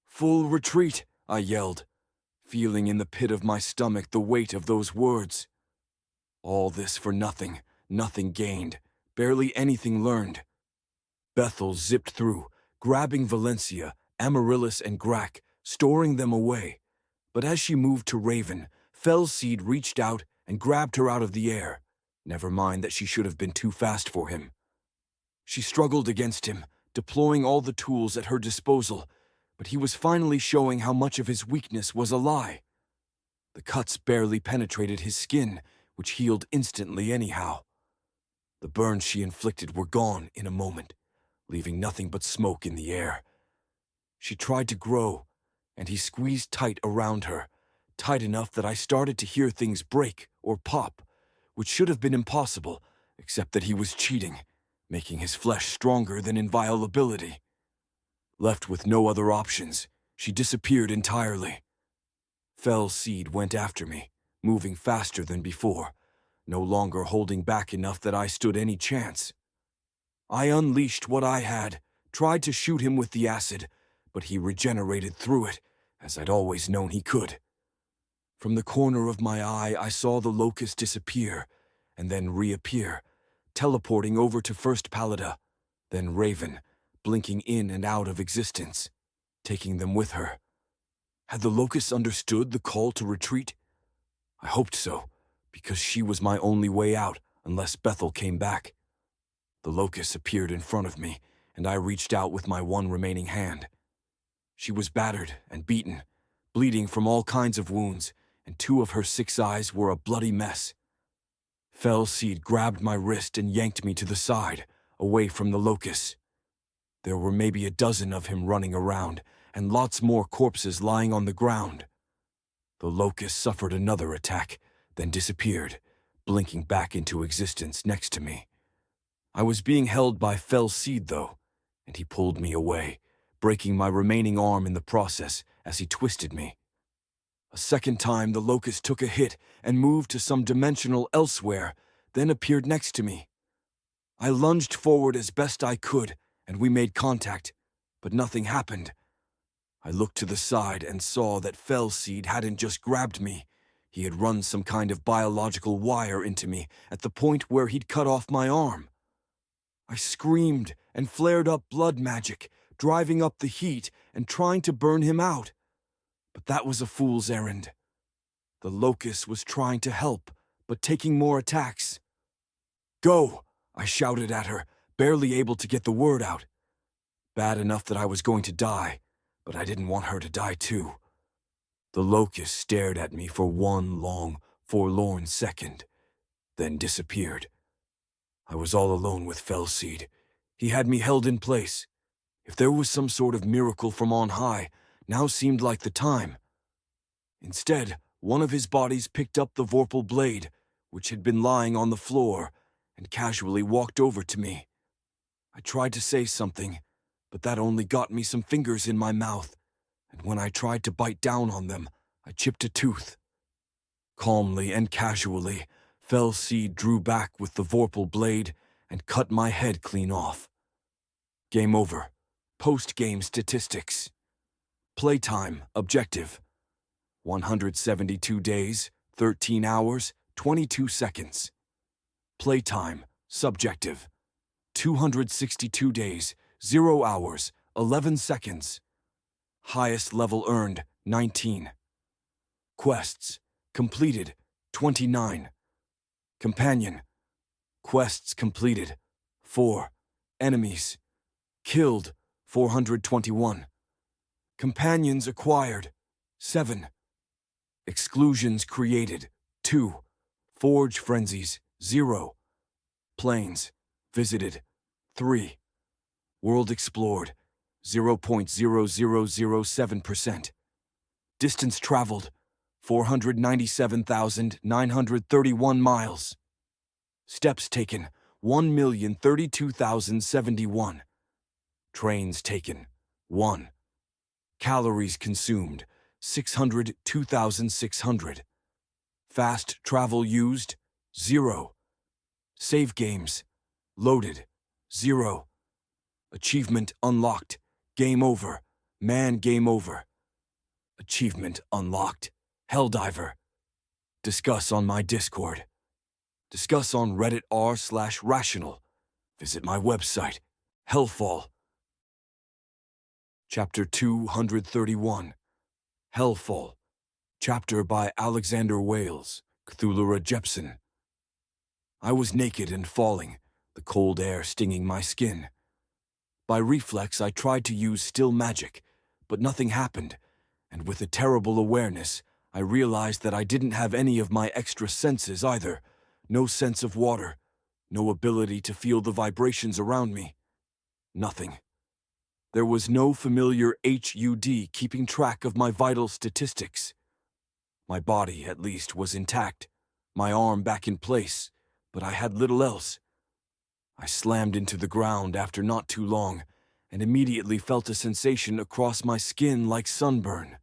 "Full retreat," I yelled, feeling in the pit of my stomach the weight of those words. All this for nothing, nothing gained, barely anything learned. Bethel zipped through, grabbing Valencia, Amaryllis, and Grack, storing them away. But as she moved to Raven, Fell Seed reached out and grabbed her out of the air. Never mind that she should have been too fast for him. She struggled against him, deploying all the tools at her disposal, but he was finally showing how much of his weakness was a lie. The cuts barely penetrated his skin, which healed instantly anyhow. The burns she inflicted were gone in a moment, leaving nothing but smoke in the air. She tried to grow, and he squeezed tight around her, tight enough that I started to hear things break or pop, which should have been impossible, except that he was cheating, making his flesh stronger than inviolability. Left with no other options, she disappeared entirely. Fell Seed went after me, moving faster than before, no longer holding back enough that I stood any chance. I unleashed what I had, tried to shoot him with the acid, but he regenerated through it, as I'd always known he could. From the corner of my eye, I saw the locust disappear, and then reappear, teleporting over to first Pallida, then Raven, blinking in and out of existence, taking them with her. Had the locust understood the call to retreat? I hoped so, because she was my only way out unless Bethel came back. The locust appeared in front of me, and I reached out with my one remaining hand. She was battered and beaten, bleeding from all kinds of wounds, and 2 of her 6 eyes were a bloody mess. Fell Seed grabbed my wrist and yanked me to the side, away from the locust. There were maybe a dozen of him running around, and lots more corpses lying on the ground. The locust suffered another attack, then disappeared, blinking back into existence next to me. I was being held by Fell Seed, though, and he pulled me away, breaking my remaining arm in the process as he twisted me. A second time, the locust took a hit and moved to some dimensional elsewhere, then appeared next to me. I lunged forward as best I could, and we made contact, but nothing happened. I looked to the side and saw that Fell Seed hadn't just grabbed me. He had run some kind of biological wire into me at the point where he'd cut off my arm. I screamed and flared up blood magic, driving up the heat and trying to burn him out. But that was a fool's errand. The locust was trying to help, but taking more attacks. "Go!" I shouted at her, barely able to get the word out. Bad enough that I was going to die, but I didn't want her to die too. The locust stared at me for one long, forlorn second, then disappeared. I was all alone with Fellseed. He had me held in place. If there was some sort of miracle from on high, now seemed like the time. Instead, one of his bodies picked up the Vorpal blade, which had been lying on the floor, and casually walked over to me. I tried to say something, but that only got me some fingers in my mouth, and when I tried to bite down on them, I chipped a tooth. Calmly and casually, Fellseed drew back with the Vorpal blade and cut my head clean off. Game over. Post-game statistics. Playtime objective: 172 days, 13 hours, 22 seconds. Playtime subjective: 262 days, 0 hours, 11 seconds. Highest level earned, 19. Quests completed, 29. Companion. Quests completed, 4. Enemies. Killed, 421. Companions acquired, 7. Exclusions created, 2. Forge frenzies, 0. Planes visited, 3. World explored, 0.0007%. Distance traveled, 497,931 miles. Steps taken, 1,032,071. Trains taken, 1. Calories consumed, 602,600. Fast travel used, 0. Save games, loaded, 0. Achievement unlocked, game over, man game over. Achievement unlocked, Helldiver. Discuss on my Discord. Discuss on Reddit r/rational. Visit my website, Hellfall. Chapter 231. Hellfall. Chapter by Alexander Wales, Cthulhu Jepson. I was naked and falling, the cold air stinging my skin. By reflex, I tried to use still magic, but nothing happened, and with a terrible awareness, I realized that I didn't have any of my extra senses either. No sense of water, no ability to feel the vibrations around me. Nothing. There was no familiar HUD keeping track of my vital statistics. My body, at least, was intact, my arm back in place, but I had little else. I slammed into the ground after not too long, and immediately felt a sensation across my skin like sunburn.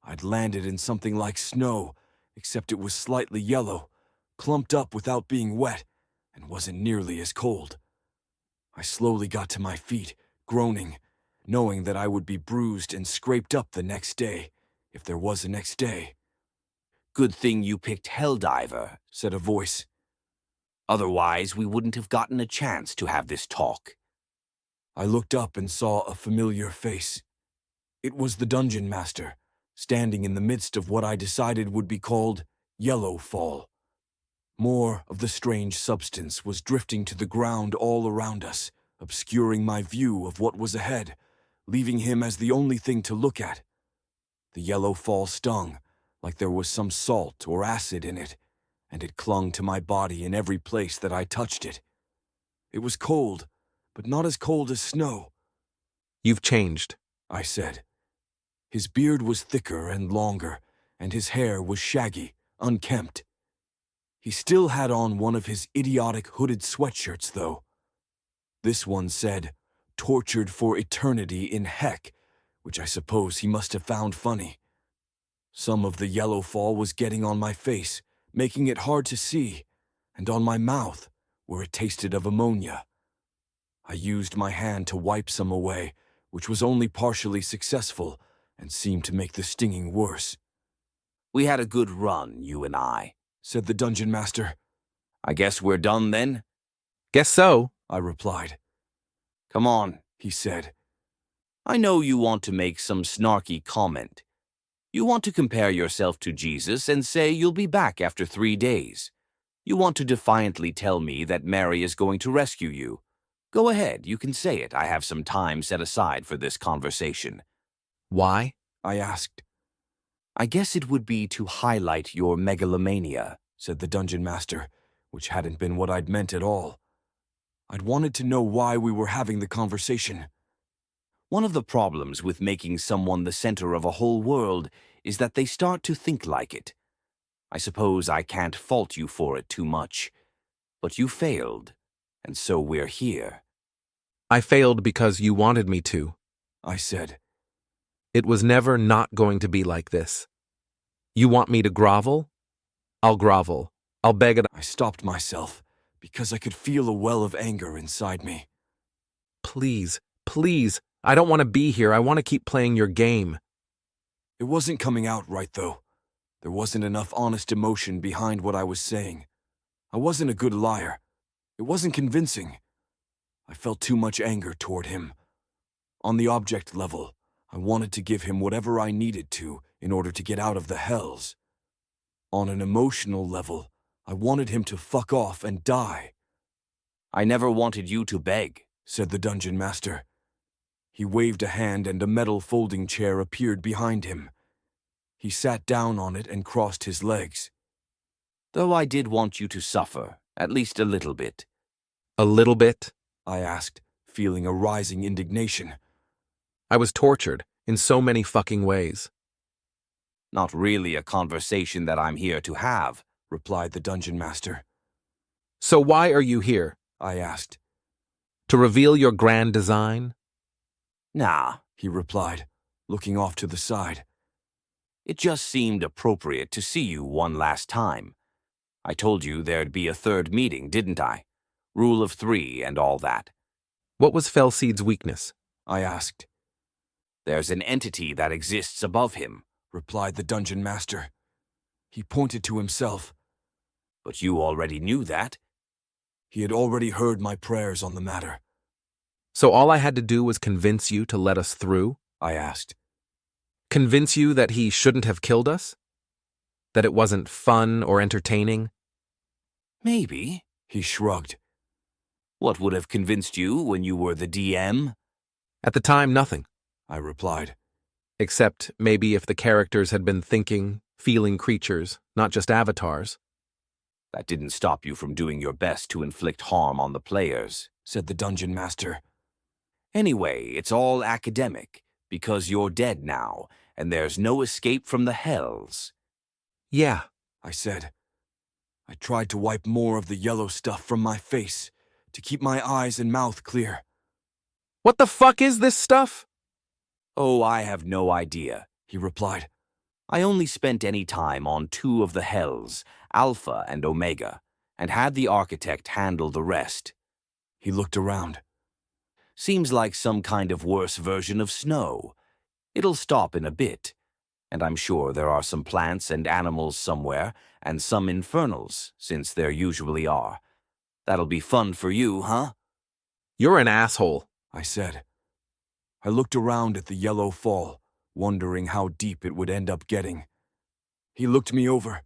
I'd landed in something like snow, except it was slightly yellow, clumped up without being wet, and wasn't nearly as cold. I slowly got to my feet, groaning, knowing that I would be bruised and scraped up the next day, if there was a next day. "Good thing you picked Helldiver," said a voice. "Otherwise, we wouldn't have gotten a chance to have this talk." I looked up and saw a familiar face. It was the dungeon master, standing in the midst of what I decided would be called Yellow Fall. More of the strange substance was drifting to the ground all around us, obscuring my view of what was ahead, leaving him as the only thing to look at. The Yellow Fall stung, like there was some salt or acid in it, and it clung to my body in every place that I touched it. It was cold, but not as cold as snow. "You've changed," I said. His beard was thicker and longer, and his hair was shaggy, unkempt. He still had on one of his idiotic hooded sweatshirts, though. This one said, "Tortured for eternity in heck," which I suppose he must have found funny. Some of the yellow fall was getting on my face, making it hard to see, and on my mouth, where it tasted of ammonia. I used my hand to wipe some away, which was only partially successful, and seemed to make the stinging worse. "We had a good run, you and I," said the dungeon master. "I guess we're done then?" "Guess so," I replied. "Come on," he said. "I know you want to make some snarky comment. You want to compare yourself to Jesus and say you'll be back after 3 days. You want to defiantly tell me that Mary is going to rescue you. Go ahead, you can say it. I have some time set aside for this conversation. Why? I asked. I guess it would be to highlight your megalomania, said the dungeon master, which hadn't been what I'd meant at all. I'd wanted to know why we were having the conversation. One of the problems with making someone the center of a whole world is that they start to think like it. I suppose I can't fault you for it too much, but you failed, and so we're here. I failed because you wanted me to. I said. It was never not going to be like this. You want me to grovel? I'll grovel. I'll beg it. I stopped myself because I could feel a well of anger inside me. Please, please, I don't want to be here. I want to keep playing your game. It wasn't coming out right, though. There wasn't enough honest emotion behind what I was saying. I wasn't a good liar. It wasn't convincing. I felt too much anger toward him. On the object level, I wanted to give him whatever I needed to in order to get out of the hells. On an emotional level, I wanted him to fuck off and die. I never wanted you to beg, said the dungeon master. He waved a hand and a metal folding chair appeared behind him. He sat down on it and crossed his legs. Though I did want you to suffer, at least a little bit. A little bit? I asked, feeling a rising indignation. I was tortured in so many fucking ways. Not really a conversation that I'm here to have, replied the dungeon master. So why are you here? I asked. To reveal your grand design? Nah, he replied, looking off to the side. It just seemed appropriate to see you one last time. I told you there'd be a third meeting, didn't I? Rule of 3 and all that. What was Felseed's weakness? I asked. There's an entity that exists above him, replied the dungeon master. He pointed to himself. But you already knew that. He had already heard my prayers on the matter. So all I had to do was convince you to let us through? I asked. Convince you that he shouldn't have killed us? That it wasn't fun or entertaining? Maybe, he shrugged. What would have convinced you when you were the DM? At the time, nothing, I replied. Except maybe if the characters had been thinking, feeling creatures, not just avatars. That didn't stop you from doing your best to inflict harm on the players, said the dungeon master. Anyway, it's all academic, because you're dead now, and there's no escape from the hells. Yeah, I said. I tried to wipe more of the yellow stuff from my face, to keep my eyes and mouth clear. What the fuck is this stuff? Oh, I have no idea, he replied. I only spent any time on 2 of the hells, Alpha and Omega, and had the architect handle the rest. He looked around. Seems like some kind of worse version of snow. It'll stop in a bit, and I'm sure there are some plants and animals somewhere, and some infernals, since there usually are. That'll be fun for you, huh? You're an asshole, I said. I looked around at the yellow fall, wondering how deep it would end up getting. He looked me over.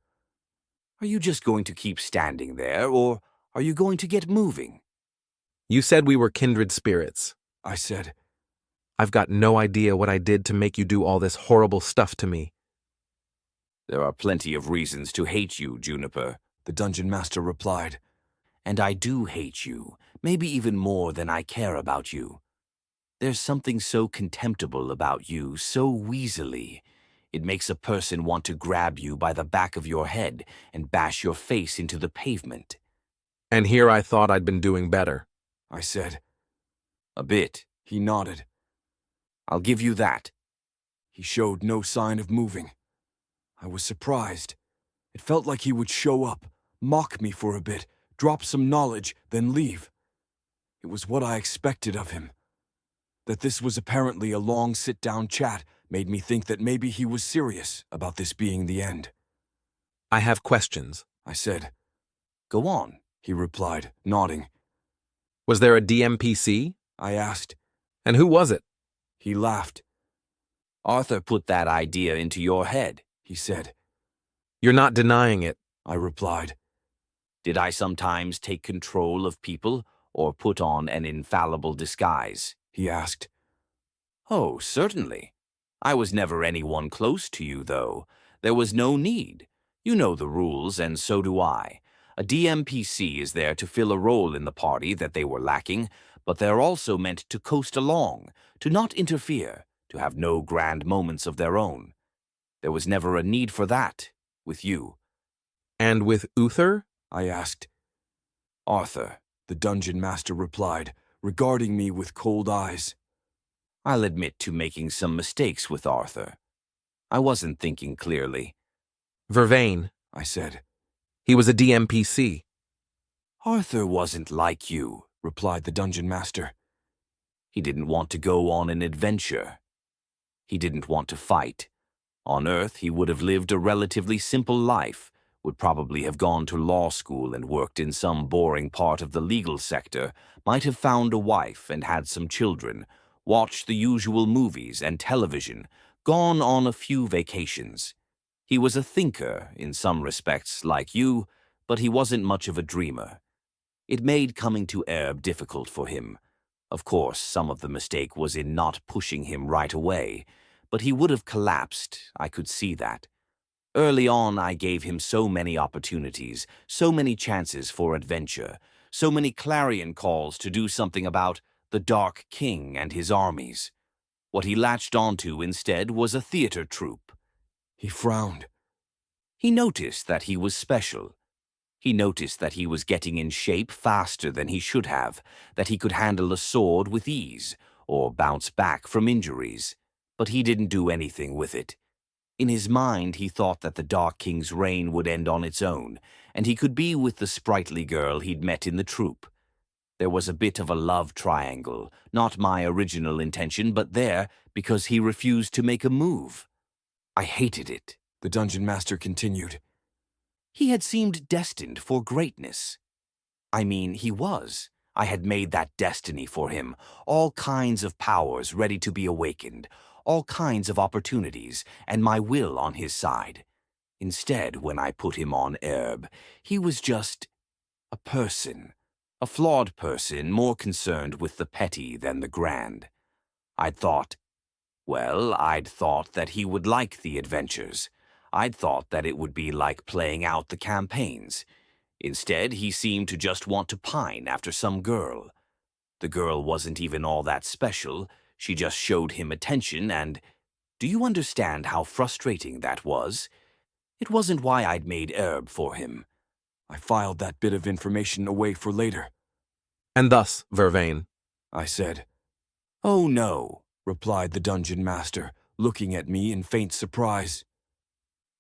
Are you just going to keep standing there, or are you going to get moving? You said we were kindred spirits, I said. I've got no idea what I did to make you do all this horrible stuff to me. There are plenty of reasons to hate you, Juniper, the dungeon master replied. And I do hate you, maybe even more than I care about you. There's something so contemptible about you, so weaselly. It makes a person want to grab you by the back of your head and bash your face into the pavement. And here I thought I'd been doing better, I said. A bit. He nodded. I'll give you that. He showed no sign of moving. I was surprised. It felt like he would show up, mock me for a bit, drop some knowledge, then leave. It was what I expected of him. That this was apparently a long sit-down chat made me think that maybe he was serious about this being the end. I have questions, I said. Go on, he replied, nodding. Was there a DMPC? I asked. And who was it? He laughed. Arthur put that idea into your head, he said. You're not denying it. I replied. Did I sometimes take control of people or put on an infallible disguise? He asked. Oh, certainly. I was never anyone close to you, though. There was no need. You know the rules, and so do I. A DMPC is there to fill a role in the party that they were lacking, but they're also meant to coast along, to not interfere, to have no grand moments of their own. There was never a need for that, with you. And with Uther? I asked. Arthur, the dungeon master replied, regarding me with cold eyes. I'll admit to making some mistakes with Arthur. I wasn't thinking clearly. Vervain, I said. He was a DMPC. Arthur wasn't like you, replied the dungeon master. He didn't want to go on an adventure. He didn't want to fight. On Earth, he would have lived a relatively simple life, would probably have gone to law school and worked in some boring part of the legal sector, might have found a wife and had some children, watched the usual movies and television, gone on a few vacations. He was a thinker, in some respects, like you, but he wasn't much of a dreamer. It made coming to Erb difficult for him. Of course, some of the mistake was in not pushing him right away, but he would have collapsed, I could see that. Early on, I gave him so many opportunities, so many chances for adventure, so many clarion calls to do something about the Dark King and his armies. What he latched onto instead was a theater troupe. He frowned. He noticed that he was special. He noticed that he was getting in shape faster than he should have, that he could handle a sword with ease, or bounce back from injuries. But he didn't do anything with it. In his mind, he thought that the Dark King's reign would end on its own, and he could be with the sprightly girl he'd met in the troupe. There was a bit of a love triangle, not my original intention, but there because he refused to make a move. I hated it, the dungeon master continued. He had seemed destined for greatness. I mean, he was. I had made that destiny for him, all kinds of powers ready to be awakened, all kinds of opportunities, and my will on his side. Instead, when I put him on Erb, he was just a person, a flawed person more concerned with the petty than the grand. I'd thought that he would like the adventures. I'd thought that it would be like playing out the campaigns. Instead, he seemed to just want to pine after some girl. The girl wasn't even all that special. She just showed him attention and... Do you understand how frustrating that was? It wasn't why I'd made Erb for him. I filed that bit of information away for later. And thus, Vervain, I said. Oh no, replied the dungeon master, looking at me in faint surprise.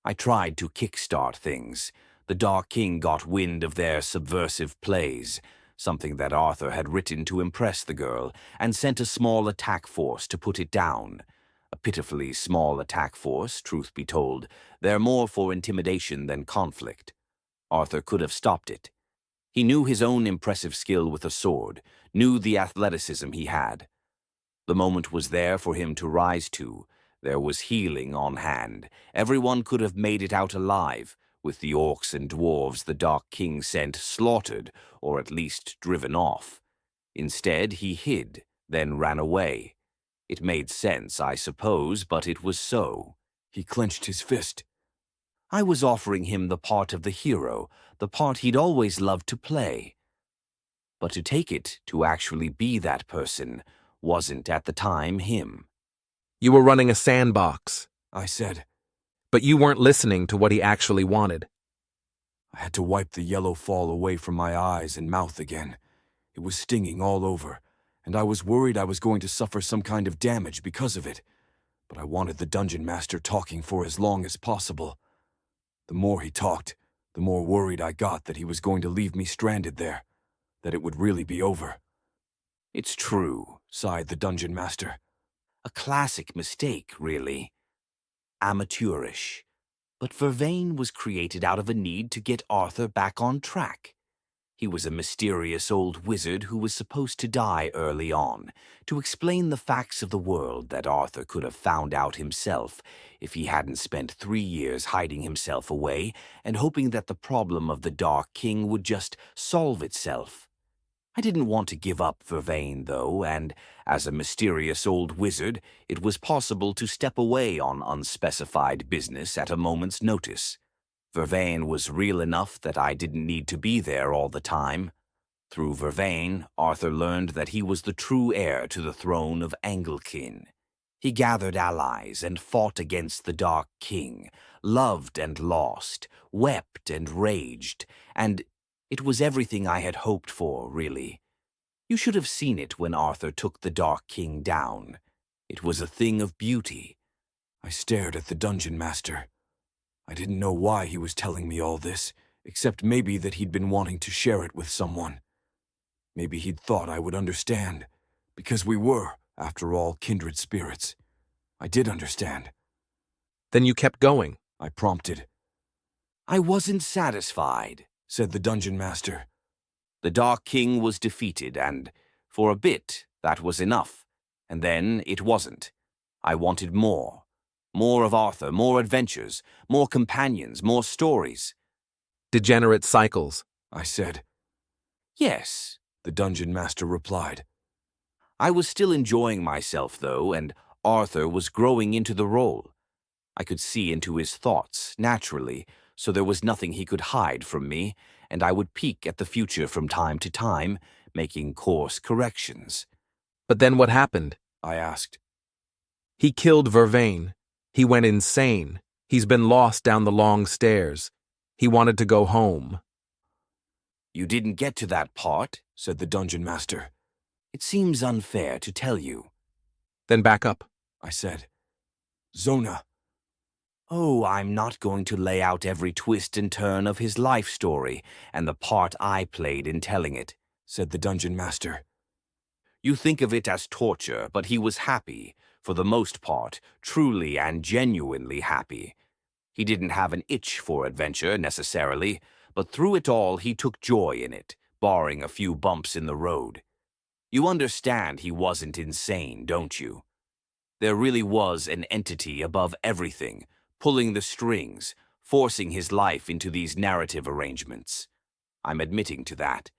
I tried to kickstart things. The Dark King got wind of their subversive plays, something that Arthur had written to impress the girl, and sent a small attack force to put it down. A pitifully small attack force, truth be told. They're more for intimidation than conflict. Arthur could have stopped it. He knew his own impressive skill with a sword, knew the athleticism he had. The moment was there for him to rise to. There was healing on hand. Everyone could have made it out alive, with the orcs and dwarves the Dark King sent slaughtered, or at least driven off. Instead, he hid, then ran away. It made sense, I suppose, but it was so. He clenched his fist. I was offering him the part of the hero, the part he'd always loved to play. But to take it, to actually be that person, wasn't at the time him. You were running a sandbox, I said. But you weren't listening to what he actually wanted. I had to wipe the yellow fall away from my eyes and mouth again. It was stinging all over, and I was worried I was going to suffer some kind of damage because of it. But I wanted the dungeon master talking for as long as possible. The more he talked, the more worried I got that he was going to leave me stranded there, that it would really be over. It's true, sighed the dungeon master. A classic mistake, really. Amateurish. But Vervain was created out of a need to get Arthur back on track. He was a mysterious old wizard who was supposed to die early on, to explain the facts of the world that Arthur could have found out himself if he hadn't spent 3 years hiding himself away and hoping that the problem of the Dark King would just solve itself. I didn't want to give up Vervain, though, and as a mysterious old wizard, it was possible to step away on unspecified business at a moment's notice. Vervain was real enough that I didn't need to be there all the time. Through Vervain, Arthur learned that he was the true heir to the throne of Anglikin. He gathered allies and fought against the Dark King, loved and lost, wept and raged, and it was everything I had hoped for, really. You should have seen it when Arthur took the Dark King down. It was a thing of beauty. I stared at the dungeon master. I didn't know why he was telling me all this, except maybe that he'd been wanting to share it with someone. Maybe he'd thought I would understand, because we were, after all, kindred spirits. I did understand. Then you kept going. I prompted. I wasn't satisfied, said the dungeon master. The Dark King was defeated, and for a bit, that was enough. And then it wasn't. I wanted more. More of Arthur, more adventures, more companions, more stories. Degenerate cycles, I said. Yes, the dungeon master replied. I was still enjoying myself, though, and Arthur was growing into the role. I could see into his thoughts, naturally, so there was nothing he could hide from me, and I would peek at the future from time to time, making course corrections. But then what happened? I asked. He killed Vervain. He went insane. He's been lost down the long stairs. He wanted to go home. You didn't get to that part, said the dungeon master. It seems unfair to tell you. Then back up, I said. Zona. Oh, I'm not going to lay out every twist and turn of his life story and the part I played in telling it, said the dungeon master. You think of it as torture, but he was happy, for the most part, truly and genuinely happy. He didn't have an itch for adventure, necessarily, but through it all he took joy in it, barring a few bumps in the road. You understand he wasn't insane, don't you? There really was an entity above everything, pulling the strings, forcing his life into these narrative arrangements. I'm admitting to that.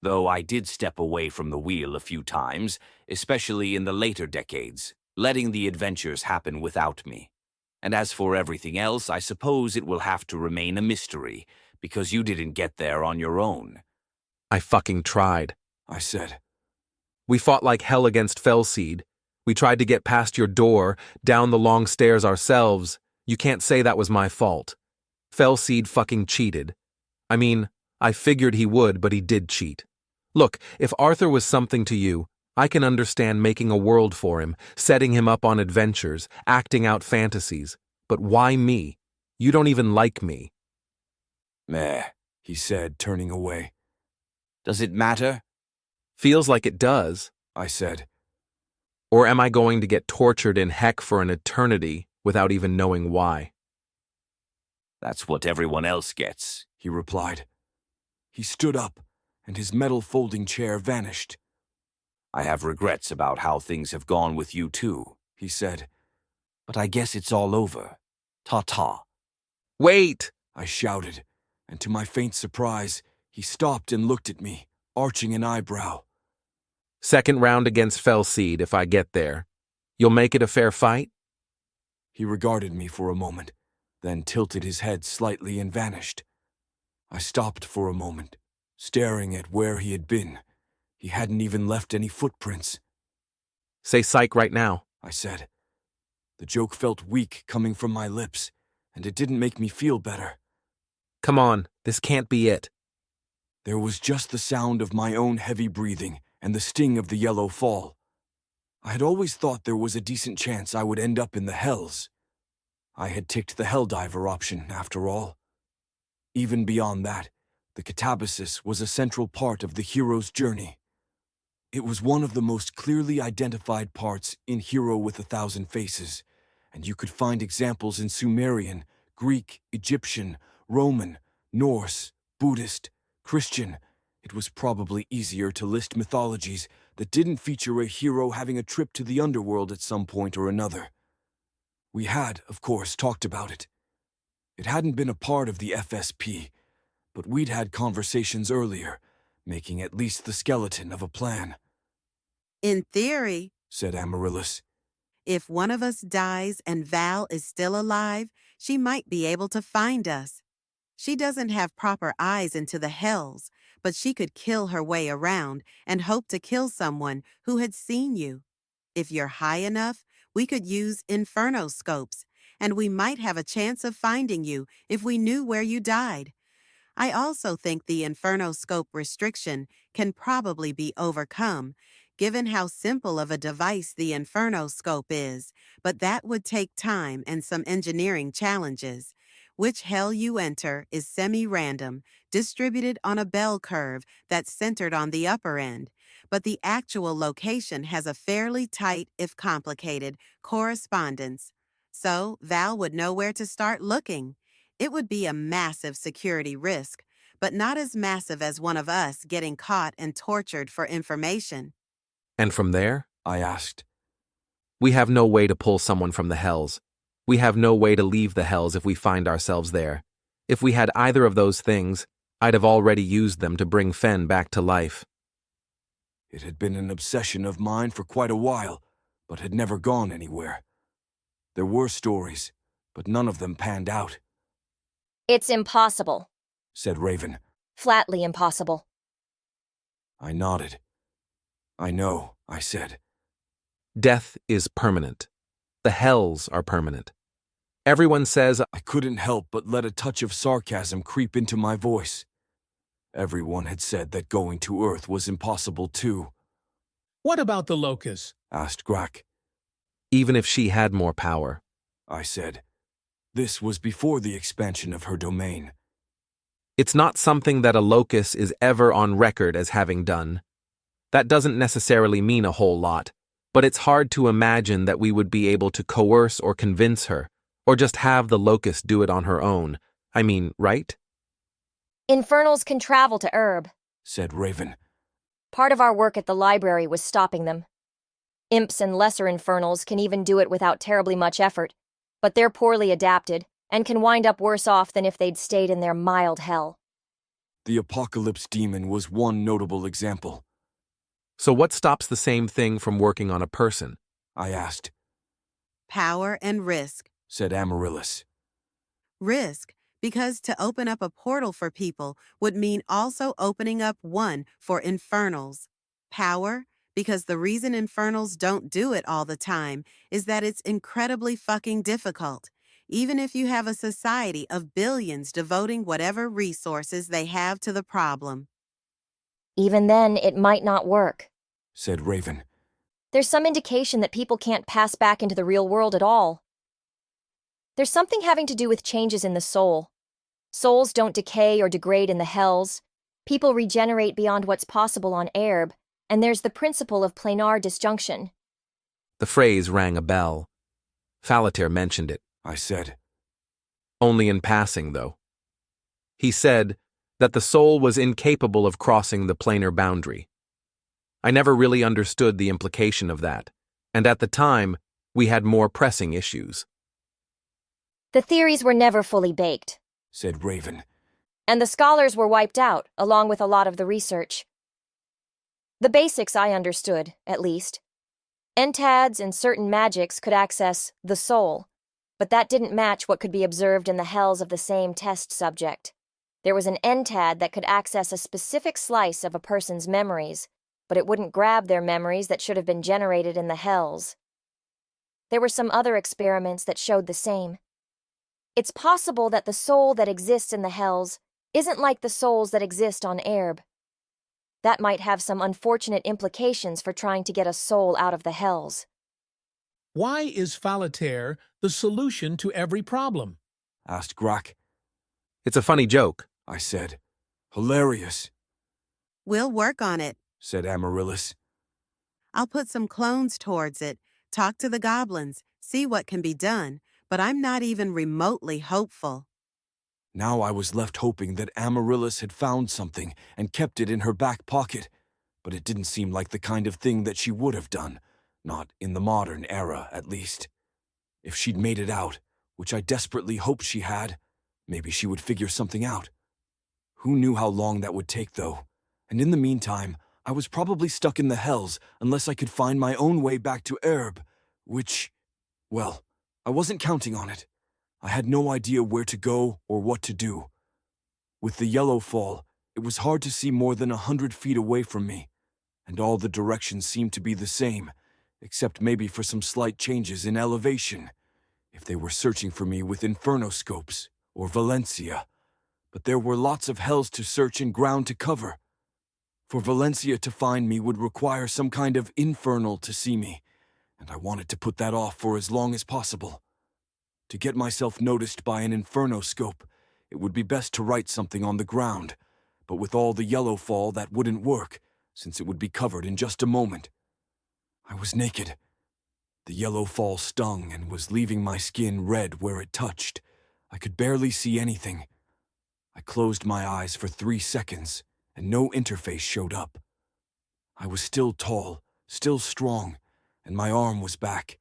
Though I did step away from the wheel a few times, especially in the later decades, letting the adventures happen without me. And as for everything else, I suppose it will have to remain a mystery, because you didn't get there on your own. I fucking tried, I said. We fought like hell against Fellseed. We tried to get past your door, down the long stairs ourselves. You can't say that was my fault. Fellseed fucking cheated. I mean, I figured he would, but he did cheat. Look, if Arthur was something to you, I can understand making a world for him, setting him up on adventures, acting out fantasies. But why me? You don't even like me. Meh, he said, turning away. Does it matter? Feels like it does, I said. Or am I going to get tortured in heck for an eternity without even knowing why? That's what everyone else gets, he replied. He stood up, and his metal folding chair vanished. I have regrets about how things have gone with you too, he said. But I guess it's all over. Ta-ta. Wait! I shouted, and to my faint surprise, he stopped and looked at me, arching an eyebrow. Second round against Fellseed if I get there. You'll make it a fair fight? He regarded me for a moment, then tilted his head slightly and vanished. I stopped for a moment, staring at where he had been. He hadn't even left any footprints. Say psych right now, I said. The joke felt weak coming from my lips, and it didn't make me feel better. Come on, this can't be it. There was just the sound of my own heavy breathing and the sting of the yellow fall. I had always thought there was a decent chance I would end up in the hells. I had ticked the Helldiver option, after all. Even beyond that, the catabasis was a central part of the hero's journey. It was one of the most clearly identified parts in Hero with a Thousand Faces, and you could find examples in Sumerian, Greek, Egyptian, Roman, Norse, Buddhist, Christian, It was probably easier to list mythologies that didn't feature a hero having a trip to the underworld at some point or another. We had, of course, talked about it. It hadn't been a part of the FSP, but we'd had conversations earlier, making at least the skeleton of a plan. In theory, Said Amaryllis. if one of us dies and Val is still alive, she might be able to find us. She doesn't have proper eyes into the hells, but she could kill her way around and hope to kill someone who had seen you. If you're high enough, we could use inferno scopes, and we might have a chance of finding you if we knew where you died. I also think the inferno scope restriction can probably be overcome, given how simple of a device the inferno scope is, but that would take time and some engineering challenges. Which hell you enter is semi-random, distributed on a bell curve that's centered on the upper end, but the actual location has a fairly tight, if complicated, correspondence. So Val would know where to start looking. It would be a massive security risk, but not as massive as one of us getting caught and tortured for information. And from there, I asked. we have no way to pull someone from the hells. We have no way to leave the hells if we find ourselves there. If we had either of those things, I'd have already used them to bring Fen back to life. It had been an obsession of mine for quite a while, but had never gone anywhere. There were stories, but none of them panned out, It's impossible. said Raven. Flatly impossible. I nodded. I know, I said. Death is permanent. The hells are permanent. Everyone says, I couldn't help but let a touch of sarcasm creep into my voice. Everyone had said that going to Earth was impossible too, What about the locust? asked Grak. even if she had more power. I said. This was before the expansion of her domain. It's not something that a locus is ever on record as having done. That doesn't necessarily mean a whole lot, but it's hard to imagine that we would be able to coerce or convince her, or just have the locust do it on her own. I mean, right? Infernals can travel to Herb. Said Raven. Part of our work at the library was stopping them. Imps and lesser infernals can even do it without terribly much effort, but they're poorly adapted and can wind up worse off than if they'd stayed in their mild hell. The Apocalypse Demon was one notable example. So what stops the same thing from working on a person? I asked. Power and risk. Said Amaryllis. Risk, because to open up a portal for people would mean also opening up one for infernals. Power, because the reason infernals don't do it all the time is that it's incredibly fucking difficult, even if you have a society of billions devoting whatever resources they have to the problem. Even then, it might not work. Said Raven. There's some indication that people can't pass back into the real world at all. There's something having to do with changes in the soul. Souls don't decay or degrade in the hells. People regenerate beyond what's possible on Erb, and there's the principle of planar disjunction. The phrase rang a bell. Falatir mentioned it. I said. Only in passing, though. He said that the soul was incapable of crossing the planar boundary. I never really understood the implication of that, and at the time, we had more pressing issues. The theories were never fully baked, Said Raven. and the scholars were wiped out, along with a lot of the research. The basics I understood, at least. Entads and certain magics could access the soul, but that didn't match what could be observed in the hells of the same test subject. There was an Entad that could access a specific slice of a person's memories, but it wouldn't grab their memories that should have been generated in the hells. There were some other experiments that showed the same. It's possible that the soul that exists in the hells isn't like the souls that exist on Erb. That might have some unfortunate implications for trying to get a soul out of the hells. Why is Falatir the solution to every problem? Asked Grak. It's a funny joke. I said. Hilarious, We'll work on it. said Amaryllis. I'll put some clones towards it, talk to the goblins, see what can be done, but I'm not even remotely hopeful. Now I was left hoping that Amaryllis had found something and kept it in her back pocket, but it didn't seem like the kind of thing that she would have done, not in the modern era, at least. If she'd made it out, which I desperately hoped she had, maybe she would figure something out. Who knew how long that would take, though? And in the meantime, I was probably stuck in the hells unless I could find my own way back to Erb, which, well, I wasn't counting on it. I had no idea where to go or what to do. With the yellow fall, it was hard to see more than 100 feet away from me, and all the directions seemed to be the same, except maybe for some slight changes in elevation, if they were searching for me with infernoscopes or Valencia. But there were lots of hells to search and ground to cover. For Valencia to find me would require some kind of infernal to see me, and I wanted to put that off for as long as possible. To get myself noticed by an infernoscope, it would be best to write something on the ground, but with all the yellow fall that wouldn't work, since it would be covered in just a moment. I was naked. The yellow fall stung and was leaving my skin red where it touched. I could barely see anything. I closed my eyes for 3 seconds, and no interface showed up. I was still tall, still strong, and my arm was back,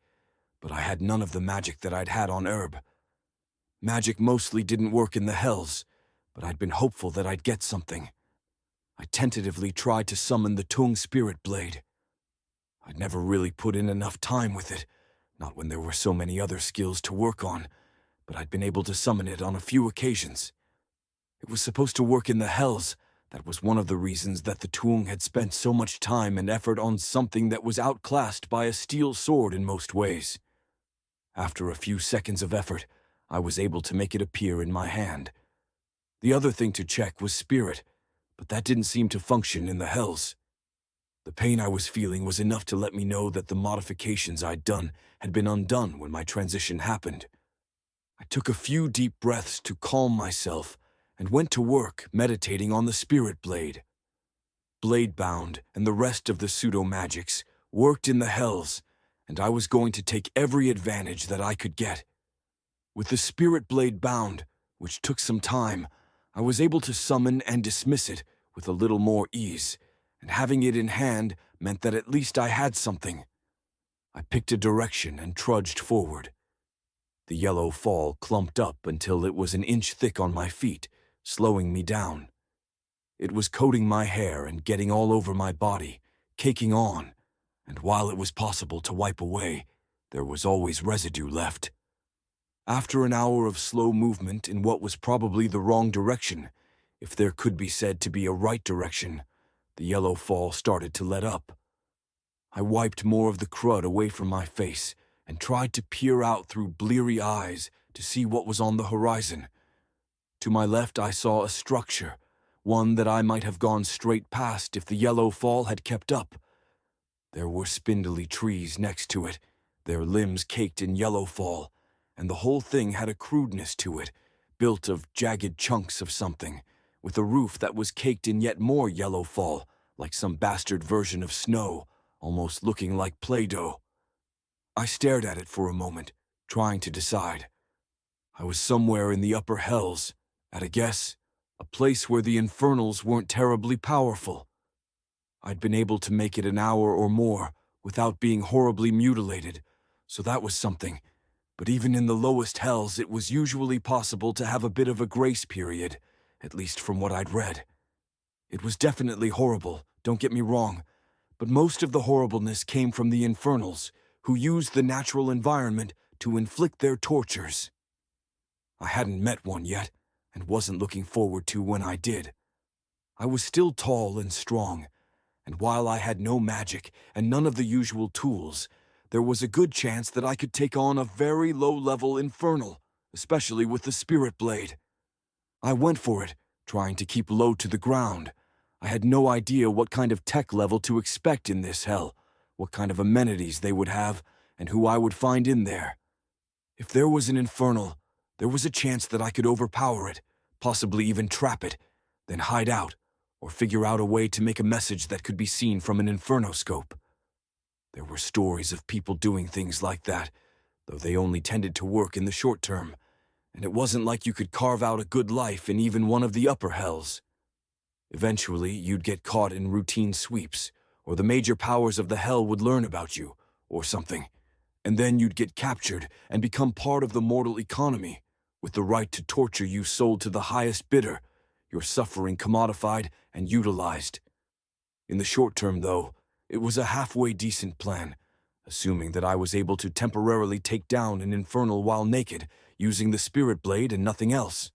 but I had none of the magic that I'd had on Erb. Magic mostly didn't work in the hells, but I'd been hopeful that I'd get something. I tentatively tried to summon the Tung Spirit Blade. I'd never really put in enough time with it, not when there were so many other skills to work on, but I'd been able to summon it on a few occasions. It was supposed to work in the hells. That was one of the reasons that the Tung had spent so much time and effort on something that was outclassed by a steel sword in most ways. After a few seconds of effort, I was able to make it appear in my hand. The other thing to check was spirit, but that didn't seem to function in the hells. The pain I was feeling was enough to let me know that the modifications I'd done had been undone when my transition happened. I took a few deep breaths to calm myself and went to work meditating on the spirit blade. Bladebound and the rest of the pseudo-magics worked in the hells, and I was going to take every advantage that I could get. With the spirit blade bound, which took some time, I was able to summon and dismiss it with a little more ease, and having it in hand meant that at least I had something. I picked a direction and trudged forward. The yellow fall clumped up until it was an inch thick on my feet, slowing me down. It was coating my hair and getting all over my body, caking on, and while it was possible to wipe away, there was always residue left. After an hour of slow movement in what was probably the wrong direction, if there could be said to be a right direction, the yellow fall started to let up. I wiped more of the crud away from my face and tried to peer out through bleary eyes to see what was on the horizon. To my left I saw a structure, one that I might have gone straight past if the yellow fall had kept up. There were spindly trees next to it, their limbs caked in yellow fall, and the whole thing had a crudeness to it, built of jagged chunks of something, with a roof that was caked in yet more yellow fall, like some bastard version of snow, almost looking like Play-Doh. I stared at it for a moment, trying to decide. I was somewhere in the upper hells, at a guess, a place where the infernals weren't terribly powerful. I'd been able to make it an hour or more without being horribly mutilated, so that was something. But even in the lowest hells, it was usually possible to have a bit of a grace period, at least from what I'd read. It was definitely horrible, don't get me wrong, but most of the horribleness came from the infernals, who used the natural environment to inflict their tortures. I hadn't met one yet, and wasn't looking forward to when I did. I was still tall and strong, and while I had no magic and none of the usual tools, there was a good chance that I could take on a very low-level infernal, especially with the spirit blade. I went for it, trying to keep low to the ground. I had no idea what kind of tech level to expect in this hell, what kind of amenities they would have, and who I would find in there. If there was an infernal, there was a chance that I could overpower it, possibly even trap it, then hide out, or figure out a way to make a message that could be seen from an infernoscope. There were stories of people doing things like that, though they only tended to work in the short term, and it wasn't like you could carve out a good life in even one of the upper hells. Eventually, you'd get caught in routine sweeps, or the major powers of the hell would learn about you, or something, and then you'd get captured and become part of the mortal economy, with the right to torture you sold to the highest bidder, your suffering commodified and utilized. In the short term, though, it was a halfway decent plan, assuming that I was able to temporarily take down an infernal while naked, using the spirit blade and nothing else.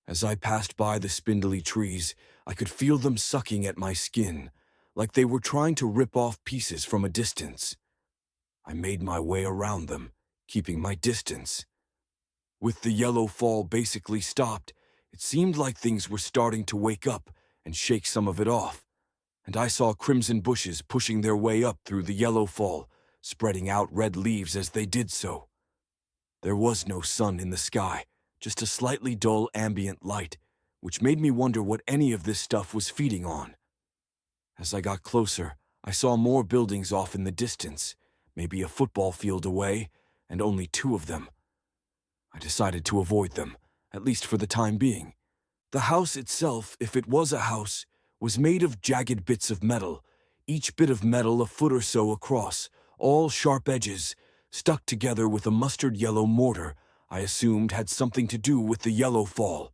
As I passed by the spindly trees, I could feel them sucking at my skin, like they were trying to rip off pieces from a distance. I made my way around them, keeping my distance. With the yellow fall basically stopped, it seemed like things were starting to wake up and shake some of it off, and I saw crimson bushes pushing their way up through the yellow fall, spreading out red leaves as they did so. There was no sun in the sky, just a slightly dull ambient light, which made me wonder what any of this stuff was feeding on. As I got closer, I saw more buildings off in the distance, maybe a football field away, and only 2 of them. I decided to avoid them, at least for the time being. The house itself, if it was a house, was made of jagged bits of metal, each bit of metal a foot or so across, all sharp edges, stuck together with a mustard yellow mortar I assumed had something to do with the yellow fall.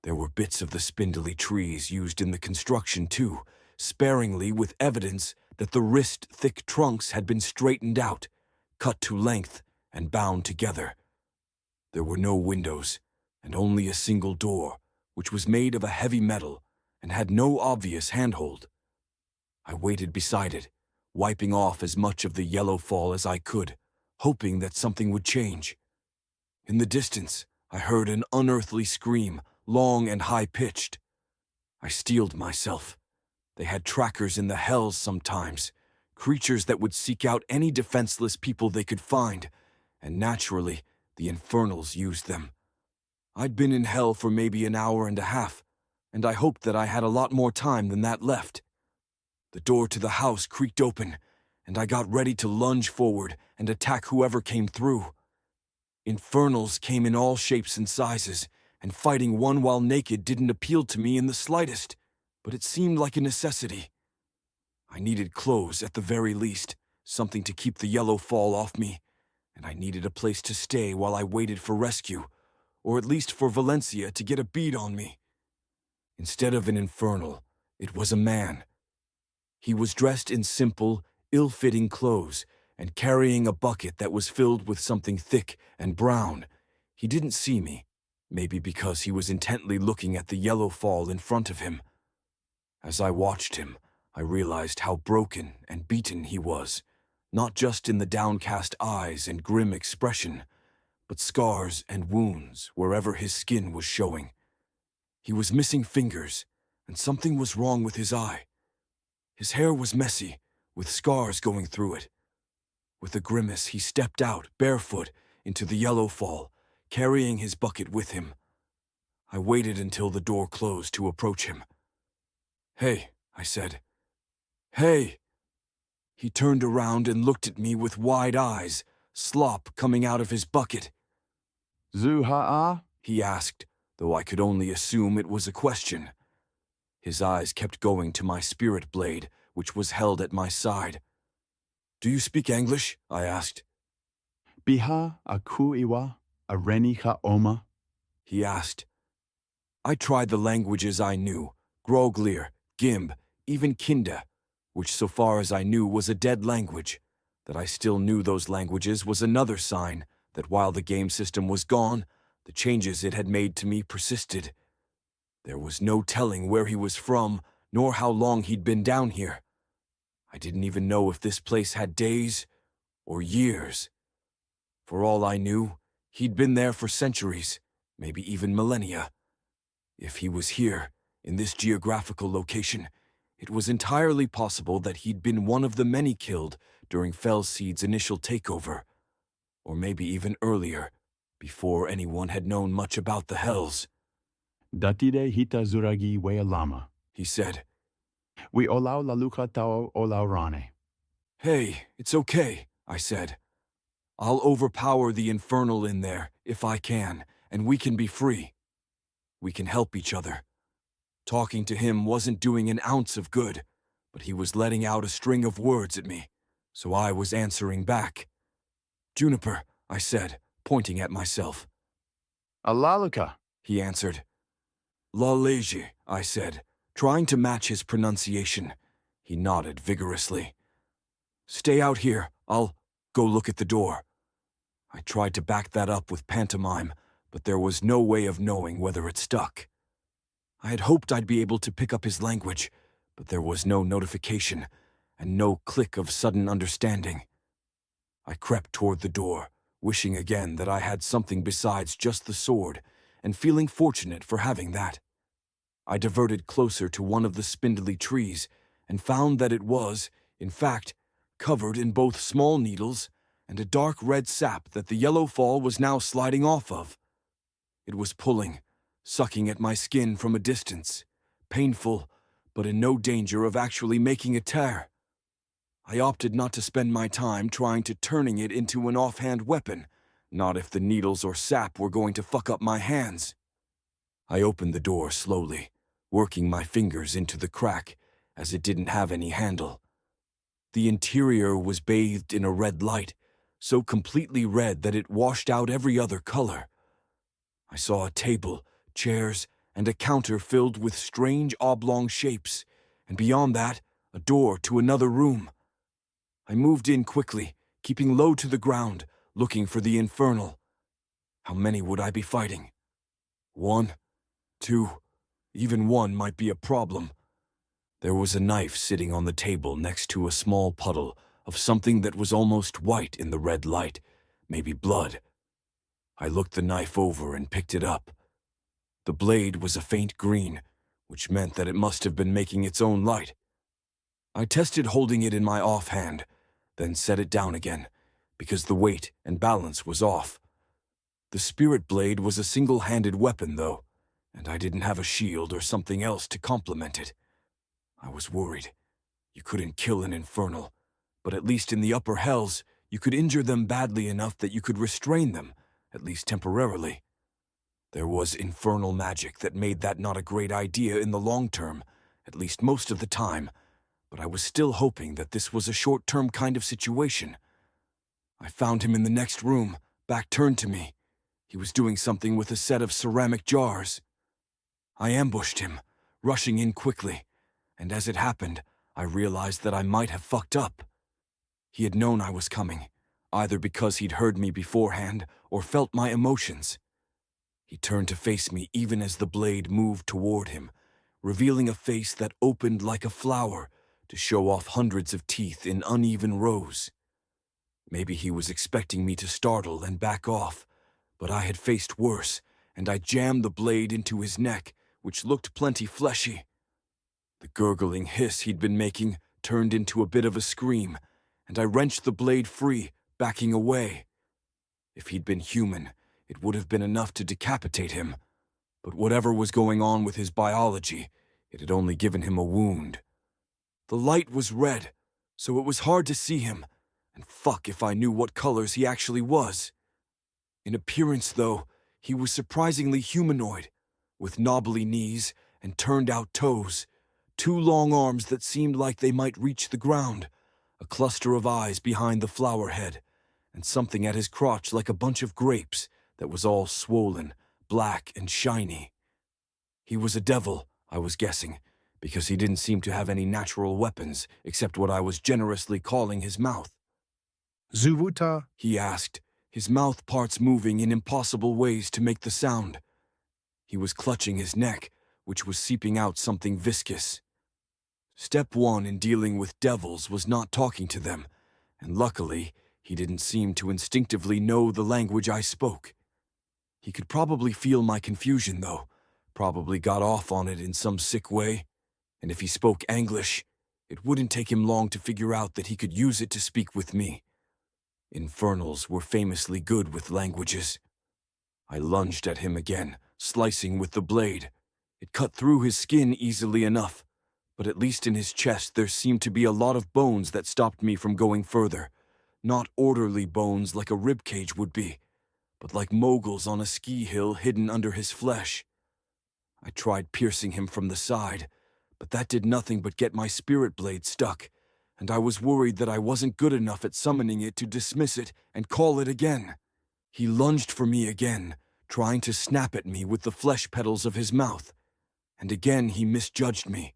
There were bits of the spindly trees used in the construction too, sparingly with evidence that the wrist-thick trunks had been straightened out, cut to length, and bound together. There were no windows, and only a single door, which was made of a heavy metal and had no obvious handhold. I waited beside it, wiping off as much of the yellow fall as I could, hoping that something would change. In the distance, I heard an unearthly scream, long and high-pitched. I steeled myself. They had trackers in the hells sometimes, creatures that would seek out any defenseless people they could find, and naturally, the infernals used them. I'd been in hell for maybe an hour and a half, and I hoped that I had a lot more time than that left. The door to the house creaked open, and I got ready to lunge forward and attack whoever came through. Infernals came in all shapes and sizes, and fighting one while naked didn't appeal to me in the slightest, but it seemed like a necessity. I needed clothes at the very least, something to keep the yellow fall off me, and I needed a place to stay while I waited for rescue, or at least for Valencia to get a bead on me. Instead of an infernal, it was a man. He was dressed in simple, ill-fitting clothes and carrying a bucket that was filled with something thick and brown. He didn't see me, maybe because he was intently looking at the yellow fall in front of him. As I watched him, I realized how broken and beaten he was, not just in the downcast eyes and grim expression, but scars and wounds wherever his skin was showing. He was missing fingers, and something was wrong with his eye. His hair was messy, with scars going through it. With a grimace, he stepped out, barefoot, into the yellow fall, carrying his bucket with him. I waited until the door closed to approach him. "Hey," I said. "Hey!" He turned around and looked at me with wide eyes, slop coming out of his bucket. "Zuha'a?" he asked, though I could only assume it was a question. His eyes kept going to my spirit blade, which was held at my side. "Do you speak English?" I asked. "Biha aku iwa areni oma?" he asked. I tried the languages I knew, Groglir, Gimb, even Kinda, which so far as I knew was a dead language. That I still knew those languages was another sign that while the game system was gone, the changes it had made to me persisted. There was no telling where he was from, nor how long he'd been down here. I didn't even know if this place had days or years. For all I knew, he'd been there for centuries, maybe even millennia. If he was here, in this geographical location, it was entirely possible that he'd been one of the many killed during Felseed's initial takeover, or maybe even earlier, before anyone had known much about the Hells. "Datide hita zuragi wealama," he said. "We olau laluka tao olau rane." "Hey, it's okay," I said. I'll overpower the infernal in there, if I can, and we can be free. We can help each other. Talking to him wasn't doing an ounce of good, but he was letting out a string of words at me, so I was answering back. Juniper, I said, pointing at myself. Alaluka. He answered. La Leige, I said, trying to match his pronunciation. He nodded vigorously. Stay out here, I'll go look at the door. I tried to back that up with pantomime, but there was no way of knowing whether it stuck. I had hoped I'd be able to pick up his language, but there was no notification, and no click of sudden understanding. I crept toward the door, wishing again that I had something besides just the sword, and feeling fortunate for having that. I diverted closer to one of the spindly trees, and found that it was, in fact, covered in both small needles and a dark red sap that the yellow fall was now sliding off of. It was pulling, sucking at my skin from a distance, painful, but in no danger of actually making a tear. I opted not to spend my time trying to turning it into an offhand weapon, not if the needles or sap were going to fuck up my hands. I opened the door slowly, working my fingers into the crack, as it didn't have any handle. The interior was bathed in a red light, so completely red that it washed out every other color. I saw a table, chairs, and a counter filled with strange oblong shapes, and beyond that, a door to another room. I moved in quickly, keeping low to the ground, looking for the infernal. How many would I be fighting? 1, 2, even 1 might be a problem. There was a knife sitting on the table next to a small puddle of something that was almost white in the red light, maybe blood. I looked the knife over and picked it up. The blade was a faint green, which meant that it must have been making its own light. I tested holding it in my offhand, then set it down again, because the weight and balance was off. The spirit blade was a single-handed weapon, though, and I didn't have a shield or something else to complement it. I was worried. You couldn't kill an infernal, but at least in the upper hells, you could injure them badly enough that you could restrain them, at least temporarily. There was infernal magic that made that not a great idea in the long term, at least most of the time, but I was still hoping that this was a short-term kind of situation. I found him in the next room, back turned to me. He was doing something with a set of ceramic jars. I ambushed him, rushing in quickly, and as it happened, I realized that I might have fucked up. He had known I was coming, either because he'd heard me beforehand or felt my emotions. He turned to face me even as the blade moved toward him, revealing a face that opened like a flower to show off hundreds of teeth in uneven rows. Maybe he was expecting me to startle and back off, but I had faced worse, and I jammed the blade into his neck, which looked plenty fleshy. The gurgling hiss he'd been making turned into a bit of a scream, and I wrenched the blade free, backing away. If he'd been human, it would have been enough to decapitate him, but whatever was going on with his biology, it had only given him a wound. The light was red, so it was hard to see him, and fuck if I knew what colors he actually was. In appearance, though, he was surprisingly humanoid, with knobbly knees and turned-out toes, 2 long arms that seemed like they might reach the ground, a cluster of eyes behind the flower head, and something at his crotch like a bunch of grapes that was all swollen, black, and shiny. He was a devil, I was guessing, because he didn't seem to have any natural weapons except what I was generously calling his mouth. Zuvuta, He asked, his mouth parts moving in impossible ways to make the sound. He was clutching his neck, which was seeping out something viscous. Step 1 in dealing with devils was not talking to them, and luckily, he didn't seem to instinctively know the language I spoke. He could probably feel my confusion, though, probably got off on it in some sick way, and if he spoke English, it wouldn't take him long to figure out that he could use it to speak with me. Infernals were famously good with languages. I lunged at him again, slicing with the blade. It cut through his skin easily enough, but at least in his chest there seemed to be a lot of bones that stopped me from going further, not orderly bones like a ribcage would be, but like moguls on a ski hill hidden under his flesh. I tried piercing him from the side, but that did nothing but get my spirit blade stuck, and I was worried that I wasn't good enough at summoning it to dismiss it and call it again. He lunged for me again, trying to snap at me with the flesh petals of his mouth, and again he misjudged me,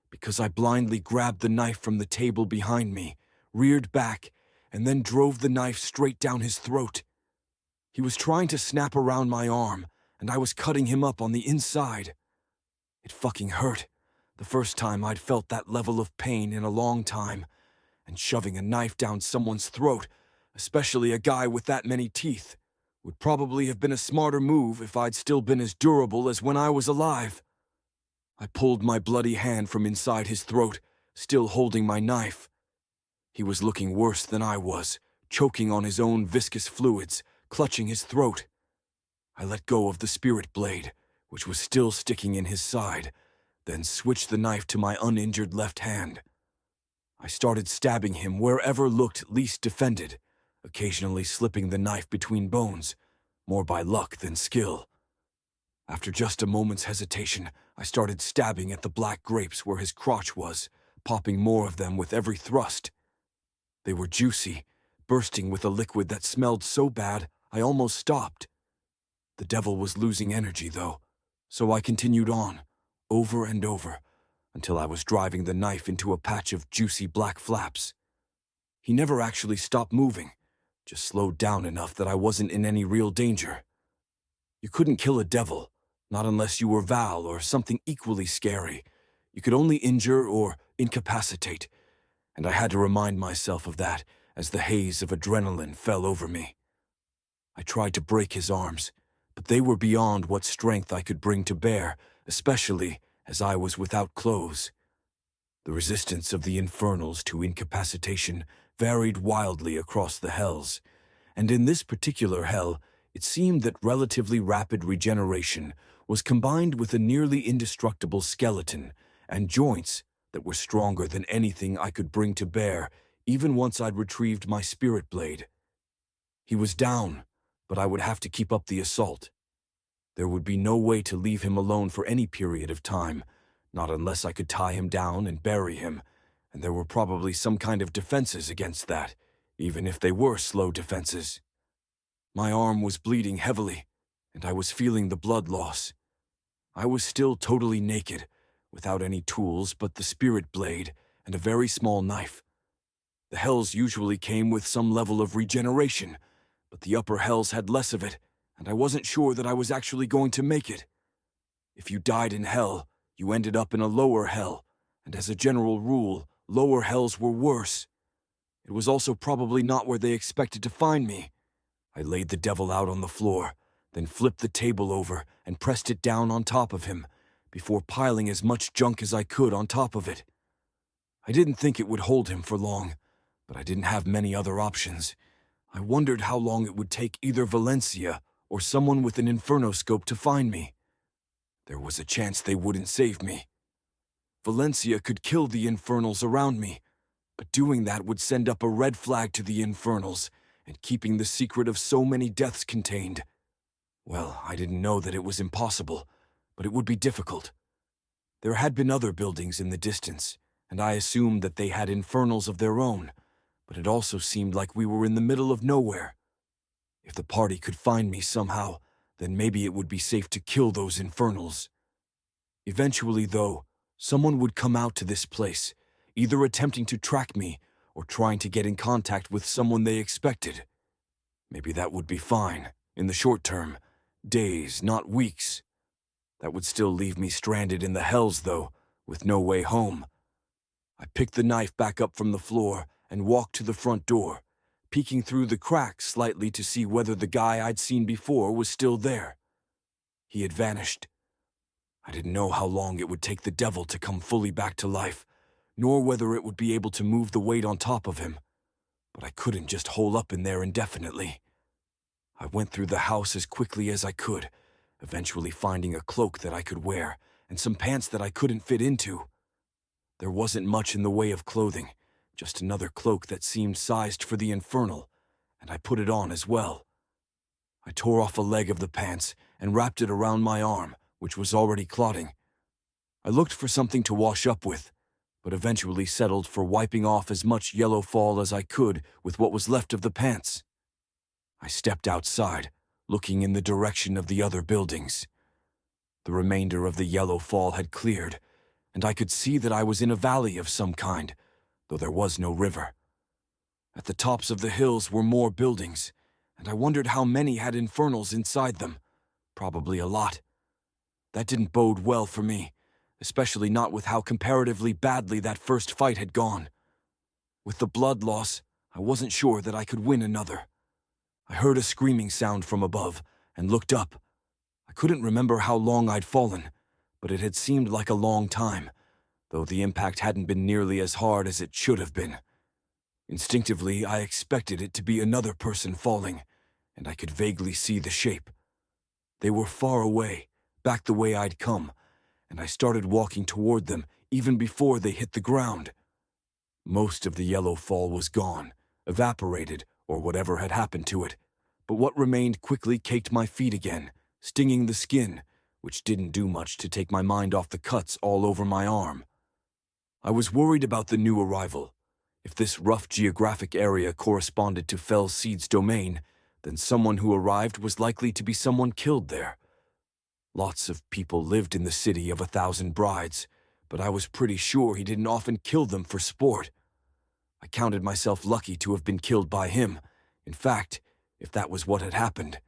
because I blindly grabbed the knife from the table behind me, reared back, and then drove the knife straight down his throat. He was trying to snap around my arm, and I was cutting him up on the inside. It fucking hurt. The first time I'd felt that level of pain in a long time, and shoving a knife down someone's throat, especially a guy with that many teeth, would probably have been a smarter move if I'd still been as durable as when I was alive. I pulled my bloody hand from inside his throat, still holding my knife. He was looking worse than I was, choking on his own viscous fluids, clutching his throat. I let go of the spirit blade, which was still sticking in his side, then switched the knife to my uninjured left hand. I started stabbing him wherever looked least defended, occasionally slipping the knife between bones, more by luck than skill. After just a moment's hesitation, I started stabbing at the black grapes where his crotch was, popping more of them with every thrust. They were juicy, bursting with a liquid that smelled so bad I almost stopped. The devil was losing energy, though, so I continued on, over and over, until I was driving the knife into a patch of juicy black flaps. He never actually stopped moving, just slowed down enough that I wasn't in any real danger. You couldn't kill a devil, not unless you were Val or something equally scary. You could only injure or incapacitate, and I had to remind myself of that as the haze of adrenaline fell over me. I tried to break his arms, but they were beyond what strength I could bring to bear, especially as I was without clothes. The resistance of the infernals to incapacitation varied wildly across the hells, and in this particular hell, it seemed that relatively rapid regeneration was combined with a nearly indestructible skeleton and joints that were stronger than anything I could bring to bear, even once I'd retrieved my spirit blade. He was down, but I would have to keep up the assault. There would be no way to leave him alone for any period of time, not unless I could tie him down and bury him, and there were probably some kind of defenses against that, even if they were slow defenses. My arm was bleeding heavily, and I was feeling the blood loss. I was still totally naked, without any tools but the spirit blade and a very small knife. The hells usually came with some level of regeneration, but the upper hells had less of it, and I wasn't sure that I was actually going to make it. If you died in hell, you ended up in a lower hell, and as a general rule, lower hells were worse. It was also probably not where they expected to find me. I laid the devil out on the floor, then flipped the table over and pressed it down on top of him, before piling as much junk as I could on top of it. I didn't think it would hold him for long, but I didn't have many other options. I wondered how long it would take either Valencia or someone with an infernoscope to find me. There was a chance they wouldn't save me. Valencia could kill the infernals around me, but doing that would send up a red flag to the infernals, and keeping the secret of so many deaths contained. Well, I didn't know that it was impossible, but it would be difficult. There had been other buildings in the distance, and I assumed that they had infernals of their own, but it also seemed like we were in the middle of nowhere. If the party could find me somehow, then maybe it would be safe to kill those infernals. Eventually, though, someone would come out to this place, either attempting to track me or trying to get in contact with someone they expected. Maybe that would be fine, in the short term, days, not weeks. That would still leave me stranded in the hells, though, with no way home. I picked the knife back up from the floor and walked to the front door, peeking through the cracks slightly to see whether the guy I'd seen before was still there. He had vanished. I didn't know how long it would take the devil to come fully back to life, nor whether it would be able to move the weight on top of him, but I couldn't just hole up in there indefinitely. I went through the house as quickly as I could, eventually finding a cloak that I could wear and some pants that I couldn't fit into. There wasn't much in the way of clothing, just another cloak that seemed sized for the infernal, and I put it on as well. I tore off a leg of the pants and wrapped it around my arm, which was already clotting. I looked for something to wash up with, but eventually settled for wiping off as much yellow fall as I could with what was left of the pants. I stepped outside, looking in the direction of the other buildings. The remainder of the yellow fall had cleared, and I could see that I was in a valley of some kind, though there was no river. At the tops of the hills were more buildings, and I wondered how many had infernals inside them. Probably a lot. That didn't bode well for me, especially not with how comparatively badly that first fight had gone. With the blood loss, I wasn't sure that I could win another. I heard a screaming sound from above and looked up. I couldn't remember how long I'd fallen, but it had seemed like a long time, though the impact hadn't been nearly as hard as it should have been. Instinctively, I expected it to be another person falling, and I could vaguely see the shape. They were far away, back the way I'd come, and I started walking toward them even before they hit the ground. Most of the yellow fall was gone, evaporated, or whatever had happened to it, but what remained quickly caked my feet again, stinging the skin, which didn't do much to take my mind off the cuts all over my arm. I was worried about the new arrival. If this rough geographic area corresponded to Fell Seed's domain, then someone who arrived was likely to be someone killed there. Lots of people lived in the city of 1,000 brides, but I was pretty sure he didn't often kill them for sport. I counted myself lucky to have been killed by him. In fact, if that was what had happened.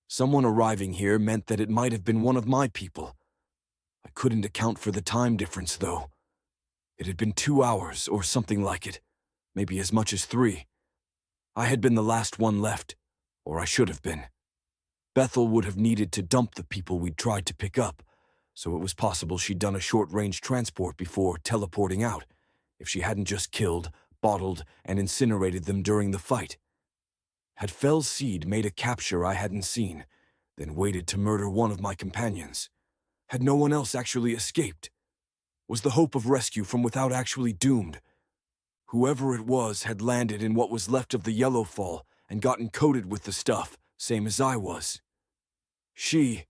Someone arriving here meant that it might have been one of my people. I couldn't account for the time difference, though. It had been 2 hours or something like it, maybe as much as 3. I had been the last one left, or I should have been. Bethel would have needed to dump the people we'd tried to pick up, so it was possible she'd done a short-range transport before teleporting out, if she hadn't just killed, bottled, and incinerated them during the fight. Had Fell Seed made a capture I hadn't seen, then waited to murder one of my companions? Had no one else actually escaped? Was the hope of rescue from without actually doomed? Whoever it was had landed in what was left of the yellow fall and gotten coated with the stuff, same as I was. She,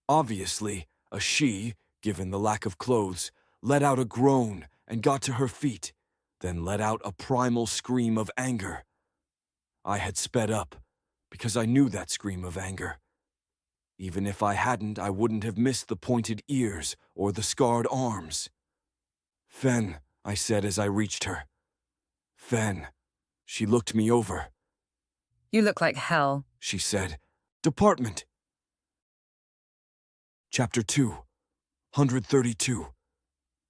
obviously a she, given the lack of clothes, let out a groan and got to her feet, then let out a primal scream of anger. I had sped up, because I knew that scream of anger. Even if I hadn't, I wouldn't have missed the pointed ears or the scarred arms. "Fen," I said as I reached her. "Fen." She looked me over. You look like hell, She said. "Department." Chapter 2, 132.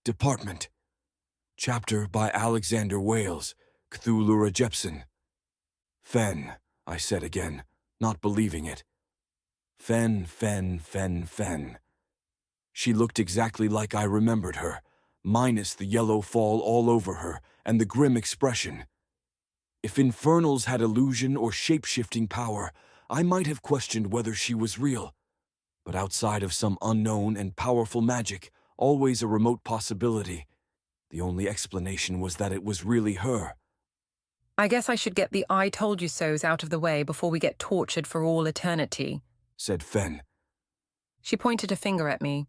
Department. Chapter by Alexander Wales, Cthulhu Jepson. "Fen," I said again, not believing it. Fen, Fen, Fen, Fen. She looked exactly like I remembered her, minus the yellow fall all over her and the grim expression. If infernals had illusion or shape-shifting power, I might have questioned whether she was real. But outside of some unknown and powerful magic, always a remote possibility, the only explanation was that it was really her. I guess I should get the I told you so's out of the way before we get tortured for all eternity, said Fen. She pointed a finger at me.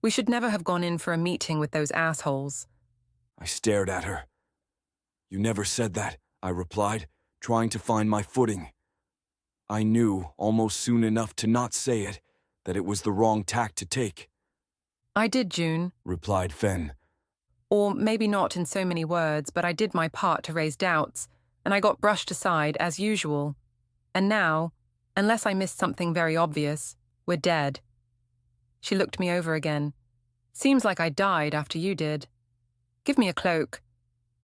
We should never have gone in for a meeting with those assholes. I stared at her. "You never said that," I replied, trying to find my footing. I knew, almost soon enough to not say it, that it was the wrong tack to take. I did, June, replied Fen. Or maybe not in so many words, but I did my part to raise doubts, and I got brushed aside as usual. And now, unless I missed something very obvious, we're dead. She looked me over again. Seems like I died after you did. Give me a cloak.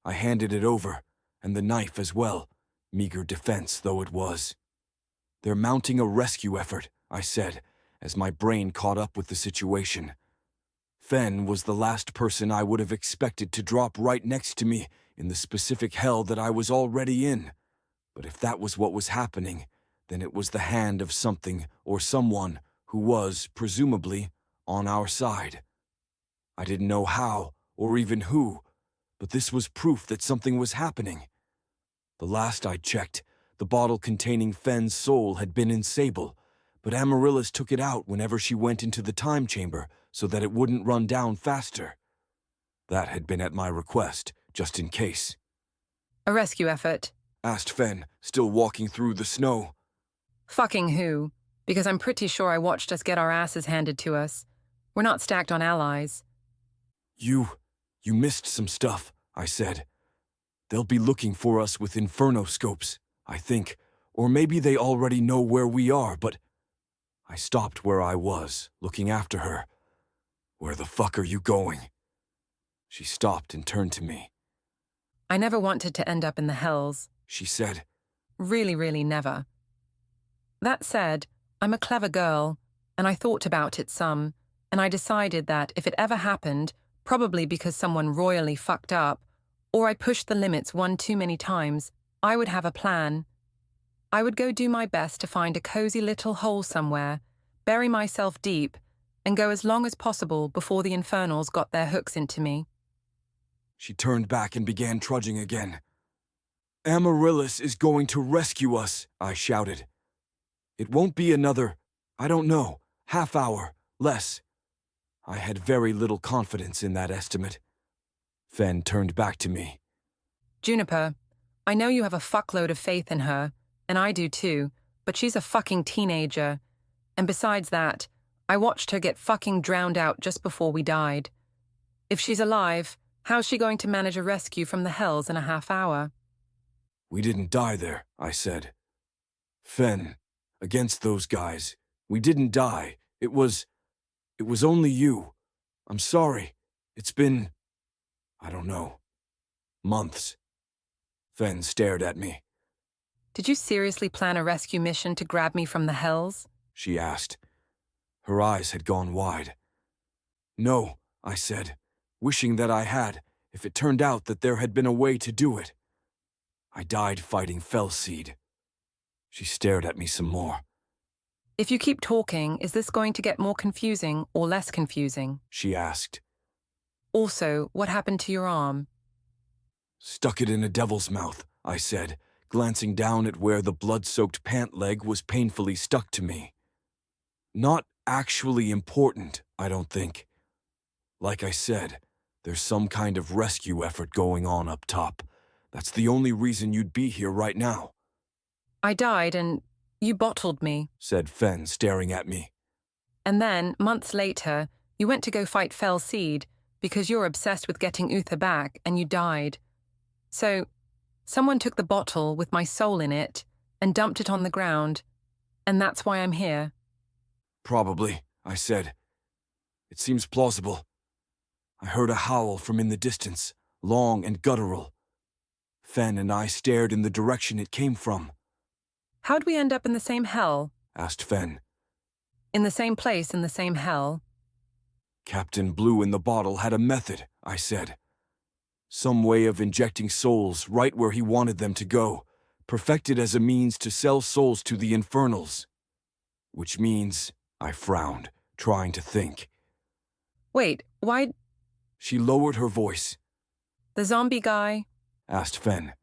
I handed it over, and the knife as well, meager defense though it was. "They're mounting a rescue effort," I said, as my brain caught up with the situation. Fen was the last person I would have expected to drop right next to me in the specific hell that I was already in. But if that was what was happening, then it was the hand of something or someone who was, presumably, on our side. I didn't know how, or even who, but this was proof that something was happening. The last I checked, the bottle containing Fenn's soul had been in Sable, but Amaryllis took it out whenever she went into the time chamber so that it wouldn't run down faster. That had been at my request, just in case. A rescue effort? Asked Fenn, still walking through the snow. Fucking who? Because I'm pretty sure I watched us get our asses handed to us. We're not stacked on allies. You missed some stuff, I said. They'll be looking for us with inferno scopes, I think. Or maybe they already know where we are, but... I stopped where I was, looking after her. Where the fuck are you going? She stopped and turned to me. I never wanted to end up in the hells, she said. Really, really never. That said, I'm a clever girl, and I thought about it some, and I decided that if it ever happened, probably because someone royally fucked up, or I pushed the limits one too many times, I would have a plan. I would go do my best to find a cozy little hole somewhere, bury myself deep, and go as long as possible before the infernals got their hooks into me. She turned back and began trudging again. Amaryllis is going to rescue us, I shouted. It won't be another, I don't know, half hour, less. I had very little confidence in that estimate. Fenn turned back to me. Juniper, I know you have a fuckload of faith in her, and I do too, but she's a fucking teenager. And besides that, I watched her get fucking drowned out just before we died. If she's alive, how's she going to manage a rescue from the hells in a half hour? We didn't die there, I said. Fenn, against those guys, we didn't die. It was only you. I'm sorry. It's been, I don't know, months. Fenn stared at me. Did you seriously plan a rescue mission to grab me from the hells? She asked. Her eyes had gone wide. No, I said, wishing that I had, if it turned out that there had been a way to do it. I died fighting Felseed. She stared at me some more. If you keep talking, is this going to get more confusing or less confusing? She asked. Also, what happened to your arm? Stuck it in a devil's mouth, I said, glancing down at where the blood-soaked pant leg was painfully stuck to me. Not actually important, I don't think. Like I said, there's some kind of rescue effort going on up top. That's the only reason you'd be here right now. I died and you bottled me, said Fenn, staring at me. And then, months later, you went to go fight Felseed because you're obsessed with getting Uther back and you died. So, someone took the bottle with my soul in it and dumped it on the ground, and that's why I'm here. Probably, I said. It seems plausible. I heard a howl from in the distance, long and guttural. Fenn and I stared in the direction it came from. How'd we end up in the same hell? Asked Fenn. In the same place in the same hell? Captain Blue in the bottle had a method, I said. Some way of injecting souls right where he wanted them to go, perfected as a means to sell souls to the infernals. Which means, I frowned, trying to think. Wait, why? She lowered her voice. The zombie guy? Asked Fenn.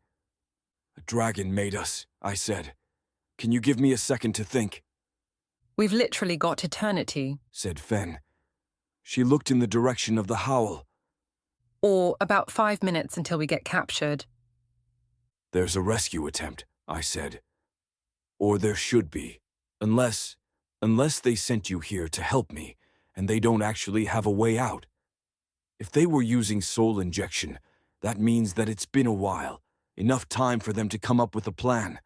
A dragon made us, I said. Can you give me a second to think? We've literally got eternity, said Fenn. She looked in the direction of the howl. Or about 5 minutes until we get captured. There's a rescue attempt, I said. Or there should be. Unless they sent you here to help me, and they don't actually have a way out. If they were using soul injection, that means that it's been a while, enough time for them to come up with a plan.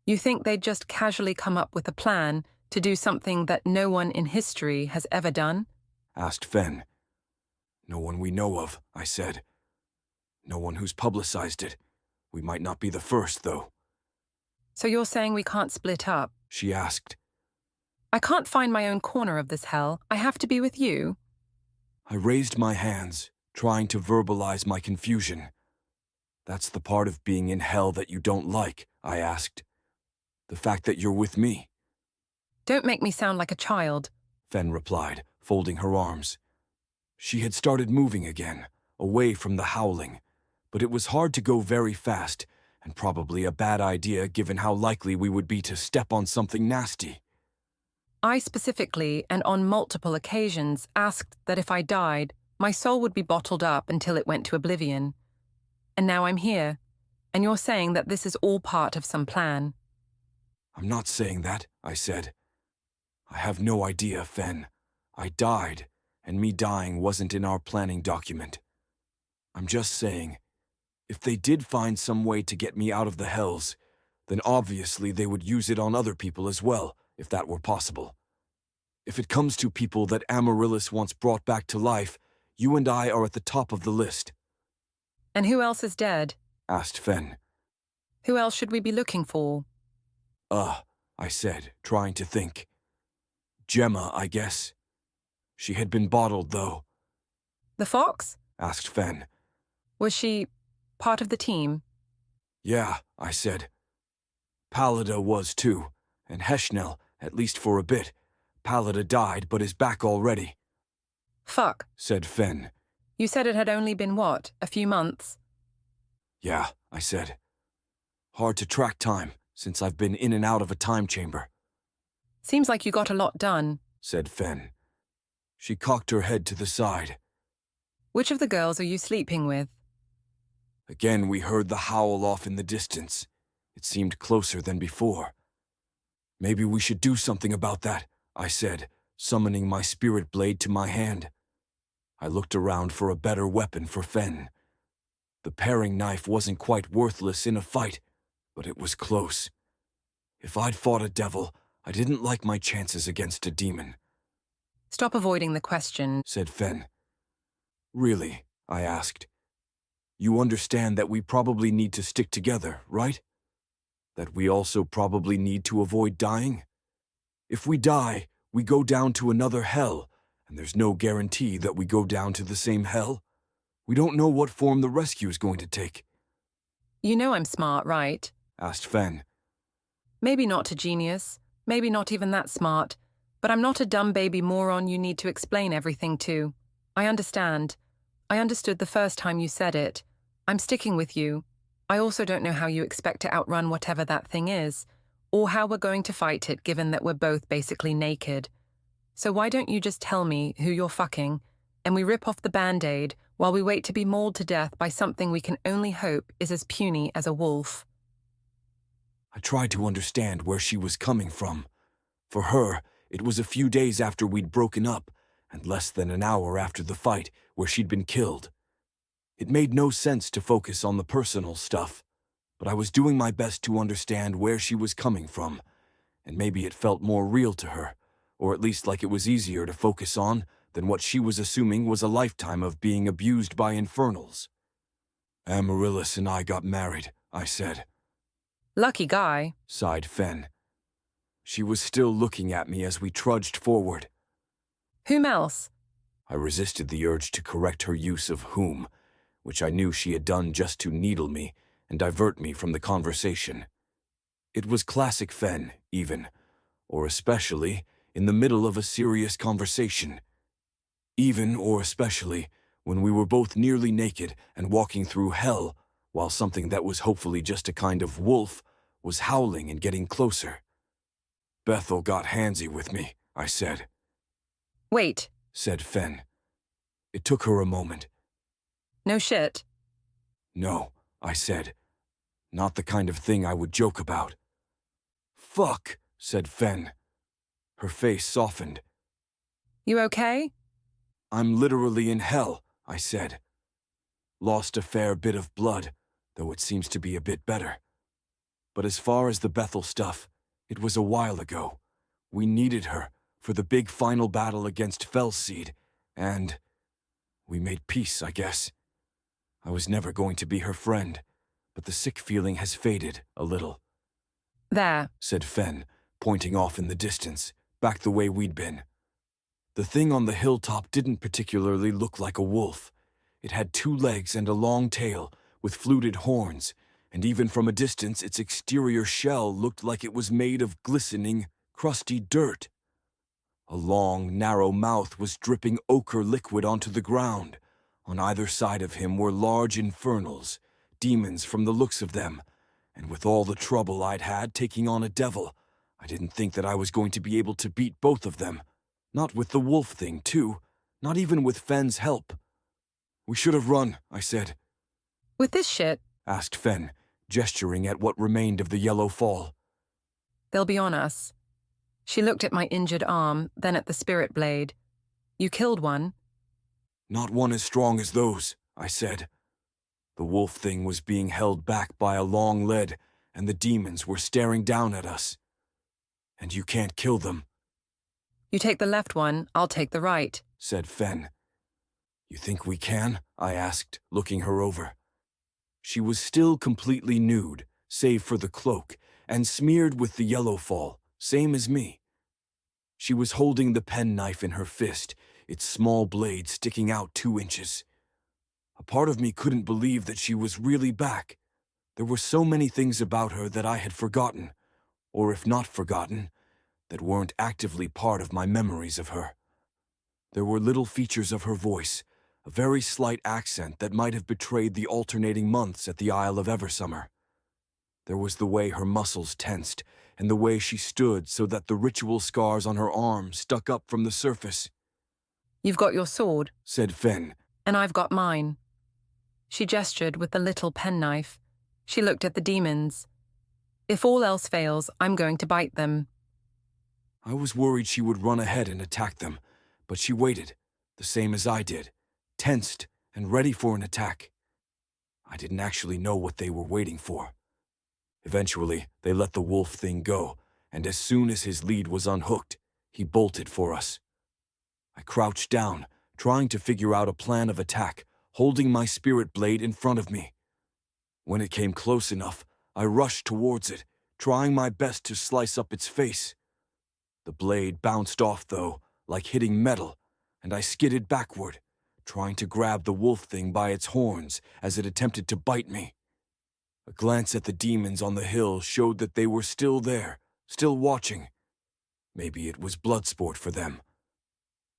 You think they'd just casually come up with a plan to do something that no one in history has ever done? Asked Fenn. No one we know of, I said. No one who's publicized it. We might not be the first, though. So you're saying we can't split up? She asked. I can't find my own corner of this hell. I have to be with you. I raised my hands, trying to verbalize my confusion. That's the part of being in hell that you don't like, I asked. The fact that you're with me. Don't make me sound like a child, Fenn replied, folding her arms. She had started moving again, away from the howling, but it was hard to go very fast, and probably a bad idea given how likely we would be to step on something nasty. I specifically, and on multiple occasions, asked that if I died, my soul would be bottled up until it went to oblivion. And now I'm here, and you're saying that this is all part of some plan. I'm not saying that, I said. I have no idea, Fen. I died, and me dying wasn't in our planning document. I'm just saying, if they did find some way to get me out of the hells, then obviously they would use it on other people as well, if that were possible. If it comes to people that Amaryllis wants brought back to life, you and I are at the top of the list. And who else is dead? Asked Fen. Who else should we be looking for? I said, trying to think. Gemma, I guess. She had been bottled, though. The fox? Asked Fen. Was she part of the team? Yeah, I said. Pallida was too, and Heshnel, at least for a bit. Pallida died, but is back already. Fuck, said Fen. You said it had only been what, a few months? Yeah, I said. Hard to track time, since I've been in and out of a time chamber. Seems like you got a lot done, said Fen. She cocked her head to the side. Which of the girls are you sleeping with? Again, we heard the howl off in the distance. It seemed closer than before. Maybe we should do something about that, I said, summoning my spirit blade to my hand. I looked around for a better weapon for Fen. The paring knife wasn't quite worthless in a fight, but it was close. If I'd fought a devil, I didn't like my chances against a demon. Stop avoiding the question, said Fen. Really? I asked. You understand that we probably need to stick together, right? That we also probably need to avoid dying? If we die, we go down to another hell, and there's no guarantee that we go down to the same hell. We don't know what form the rescue is going to take. You know I'm smart, right? Asked Fen. Maybe not a genius, maybe not even that smart, but I'm not a dumb baby moron you need to explain everything to. I understand. I understood the first time you said it. I'm sticking with you. I also don't know how you expect to outrun whatever that thing is, or how we're going to fight it given that we're both basically naked. So why don't you just tell me who you're fucking, and we rip off the Band-Aid while we wait to be mauled to death by something we can only hope is as puny as a wolf? I tried to understand where she was coming from. For her, it was a few days after we'd broken up, and less than an hour after the fight where she'd been killed. It made no sense to focus on the personal stuff, but I was doing my best to understand where she was coming from, and maybe it felt more real to her, or at least like it was easier to focus on than what she was assuming was a lifetime of being abused by infernals. Amaryllis and I got married, I said. Lucky guy, sighed Fen. She was still looking at me as we trudged forward. Whom else? I resisted the urge to correct her use of whom, which I knew she had done just to needle me and divert me from the conversation. It was classic Fen, even, or especially, in the middle of a serious conversation. Even or especially when we were both nearly naked and walking through hell, while something that was hopefully just a kind of wolf was howling and getting closer. Bethel got handsy with me, I said. Wait, said Fen. It took her a moment. No shit. No, I said. Not the kind of thing I would joke about. Fuck, said Fen. Her face softened. You okay? I'm literally in hell, I said. Lost a fair bit of blood, though it seems to be a bit better. But as far as the Bethel stuff, it was a while ago. We needed her for the big final battle against Felseed, and we made peace, I guess. I was never going to be her friend, but the sick feeling has faded a little. There, said Fen, pointing off in the distance, back the way we'd been. The thing on the hilltop didn't particularly look like a wolf. It had 2 legs and a long tail, with fluted horns, and even from a distance its exterior shell looked like it was made of glistening, crusty dirt. A long, narrow mouth was dripping ochre liquid onto the ground, On either side of him were large infernals, demons from the looks of them, and with all the trouble I'd had taking on a devil, I didn't think that I was going to be able to beat both of them. Not with the wolf thing, too. Not even with Fenn's help. "We should have run," I said. With this shit, Asked Fenn, gesturing at what remained of the yellow fall. they'll be on us. She looked at my injured arm, then at the spirit blade. You killed one? "Not one as strong as those," I said. The wolf thing was being held back by a long lead, and the demons were staring down at us. "And you can't kill them," You take the left one, I'll take the right. said Fenn. "You think we can?" I asked, looking her over. She was still completely nude, save for the cloak, and smeared with the yellow fall, same as me. She was holding the penknife in her fist, its small blade sticking out 2 inches. A part of me couldn't believe that she was really back. There were so many things about her that I had forgotten, or if not forgotten, that weren't actively part of my memories of her. There were little features of her voice, a very slight accent that might have betrayed the alternating months at the Isle of Eversummer. There was the way her muscles tensed, and the way she stood so that the ritual scars on her arm stuck up from the surface. You've got your sword, Said Fenn. and I've got mine. She gestured with the little penknife. She looked at the demons. If all else fails, I'm going to bite them. I was worried she would run ahead and attack them, but she waited, the same as I did, tensed and ready for an attack. I didn't actually know what they were waiting for. Eventually, they let the wolf thing go, and as soon as his lead was unhooked, he bolted for us. I crouched down, trying to figure out a plan of attack, holding my spirit blade in front of me. When it came close enough, I rushed towards it, trying my best to slice up its face. The blade bounced off, though, like hitting metal, and I skidded backward, trying to grab the wolf thing by its horns as it attempted to bite me. A glance at the demons on the hill showed that they were still there, still watching. Maybe it was blood sport for them.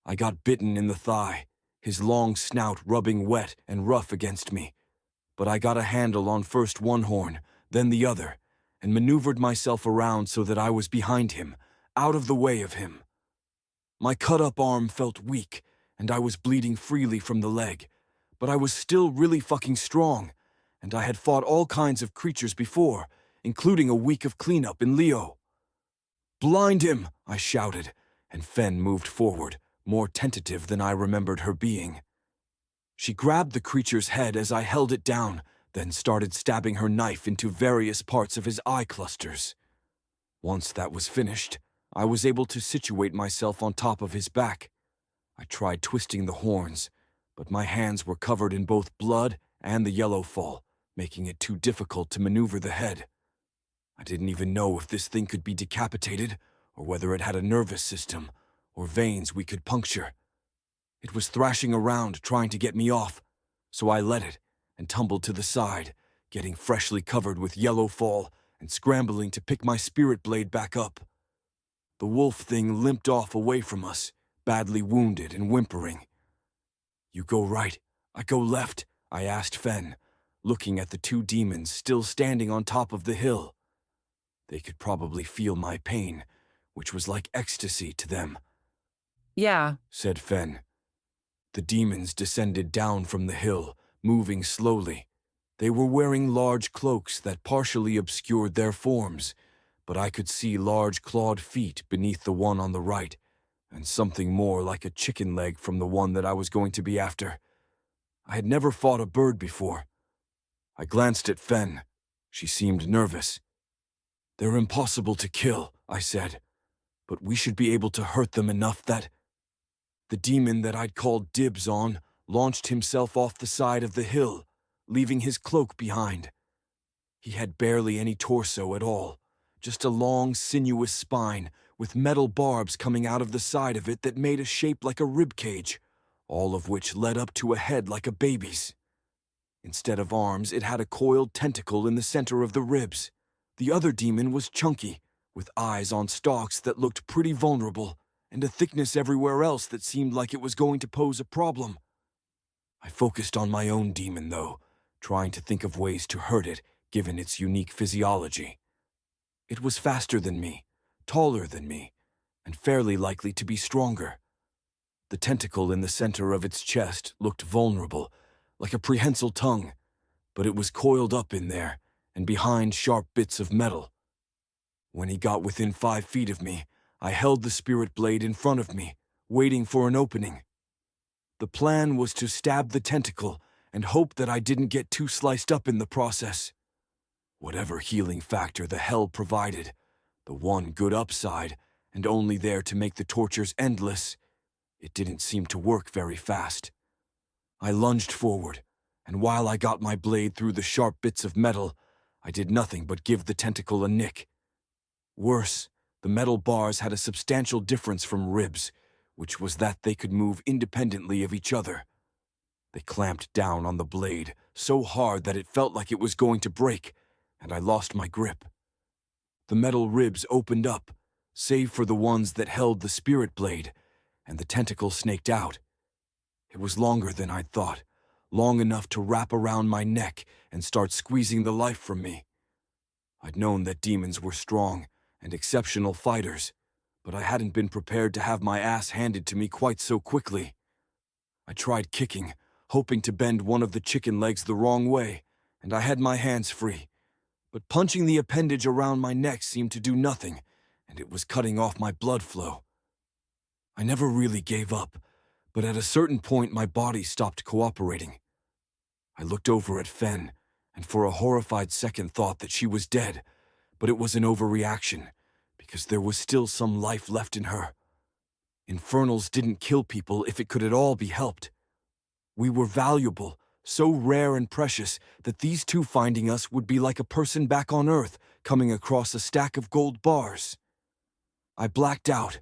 I got bitten in the thigh, his long snout rubbing wet and rough against me, but I got a handle on first one horn, then the other, and maneuvered myself around so that I was behind him, out of the way of him. My cut-up arm felt weak, and I was bleeding freely from the leg, but I was still really fucking strong, and I had fought all kinds of creatures before, including a week of cleanup in Leo. "Blind him!" I shouted, and Fenn moved forward, more tentative than I remembered her being. She grabbed the creature's head as I held it down, then started stabbing her knife into various parts of his eye clusters. Once that was finished, I was able to situate myself on top of his back. I tried twisting the horns, but my hands were covered in both blood and the yellow fall, making it too difficult to maneuver the head. I didn't even know if this thing could be decapitated, or whether it had a nervous system, or veins we could puncture. It was thrashing around trying to get me off, so I let it and tumbled to the side, getting freshly covered with yellow fall and scrambling to pick my spirit blade back up. The wolf thing limped off away from us, badly wounded and whimpering. "You go right, I go left," I asked Fenn, looking at the 2 demons still standing on top of the hill. They could probably feel my pain, which was like ecstasy to them. Yeah, Said Fenn. The demons descended down from the hill, moving slowly. They were wearing large cloaks that partially obscured their forms, but I could see large clawed feet beneath the one on the right, and something more like a chicken leg from the one that I was going to be after. I had never fought a bird before. I glanced at Fenn. She seemed nervous. "They're impossible to kill," I said, "but we should be able to hurt them enough that—" The demon that I'd called dibs on launched himself off the side of the hill, leaving his cloak behind. He had barely any torso at all, just a long, sinuous spine with metal barbs coming out of the side of it that made a shape like a rib cage, all of which led up to a head like a baby's. Instead of arms, it had a coiled tentacle in the center of the ribs. The other demon was chunky, with eyes on stalks that looked pretty vulnerable, and a thickness everywhere else that seemed like it was going to pose a problem. I focused on my own demon, though, trying to think of ways to hurt it, given its unique physiology. It was faster than me, taller than me, and fairly likely to be stronger. The tentacle in the center of its chest looked vulnerable, like a prehensile tongue, but it was coiled up in there and behind sharp bits of metal. When he got within 5 feet of me, I held the spirit blade in front of me, waiting for an opening. The plan was to stab the tentacle and hope that I didn't get too sliced up in the process. Whatever healing factor the hell provided, the one good upside, and only there to make the tortures endless, it didn't seem to work very fast. I lunged forward, and while I got my blade through the sharp bits of metal, I did nothing but give the tentacle a nick. Worse, the metal bars had a substantial difference from ribs, which was that they could move independently of each other. They clamped down on the blade so hard that it felt like it was going to break, and I lost my grip. The metal ribs opened up, save for the ones that held the spirit blade, and the tentacle snaked out. It was longer than I'd thought, long enough to wrap around my neck and start squeezing the life from me. I'd known that demons were strong and exceptional fighters, but I hadn't been prepared to have my ass handed to me quite so quickly. I tried kicking, hoping to bend one of the chicken legs the wrong way, and I had my hands free. But punching the appendage around my neck seemed to do nothing, and it was cutting off my blood flow. I never really gave up, but at a certain point my body stopped cooperating. I looked over at Fen, and for a horrified second thought that she was dead, but it was an overreaction, because there was still some life left in her. Infernals didn't kill people if it could at all be helped. We were valuable, so rare and precious that these two finding us would be like a person back on Earth coming across a stack of gold bars. I blacked out,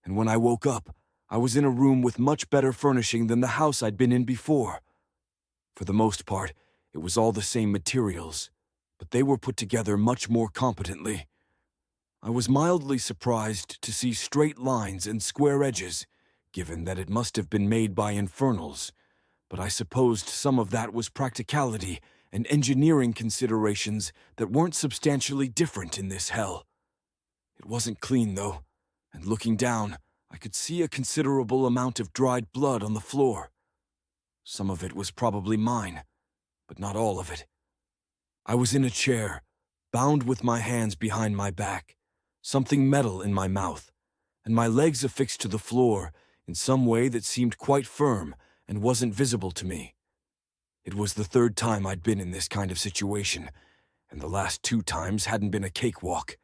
and when I woke up, I was in a room with much better furnishing than the house I'd been in before. For the most part, it was all the same materials, but they were put together much more competently. I was mildly surprised to see straight lines and square edges, given that it must have been made by infernals, but I supposed some of that was practicality and engineering considerations that weren't substantially different in this hell. It wasn't clean, though, and looking down, I could see a considerable amount of dried blood on the floor. Some of it was probably mine, but not all of it. I was in a chair, bound with my hands behind my back, something metal in my mouth, and my legs affixed to the floor in some way that seemed quite firm and wasn't visible to me. It was the 3rd time I'd been in this kind of situation, and the last 2 times hadn't been a cakewalk.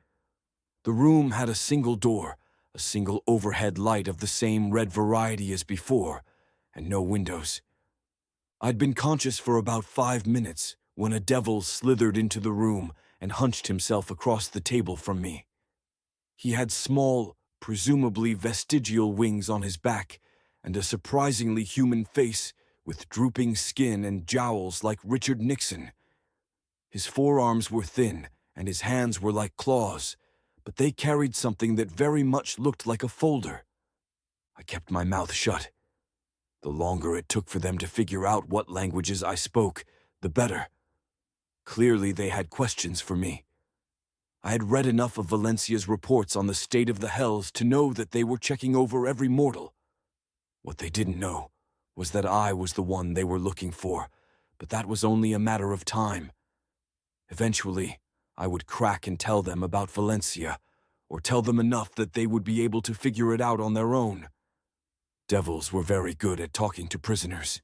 The room had a single door, a single overhead light of the same red variety as before, and no windows. I'd been conscious for about 5 minutes when a devil slithered into the room and hunched himself across the table from me. He had small, presumably vestigial wings on his back, and a surprisingly human face with drooping skin and jowls like Richard Nixon. His forearms were thin, and his hands were like claws, but they carried something that very much looked like a folder. I kept my mouth shut. The longer it took for them to figure out what languages I spoke, the better. Clearly they had questions for me. I had read enough of Valencia's reports on the state of the hells to know that they were checking over every mortal. What they didn't know was that I was the one they were looking for, but that was only a matter of time. Eventually, I would crack and tell them about Valencia, or tell them enough that they would be able to figure it out on their own. Devils were very good at talking to prisoners.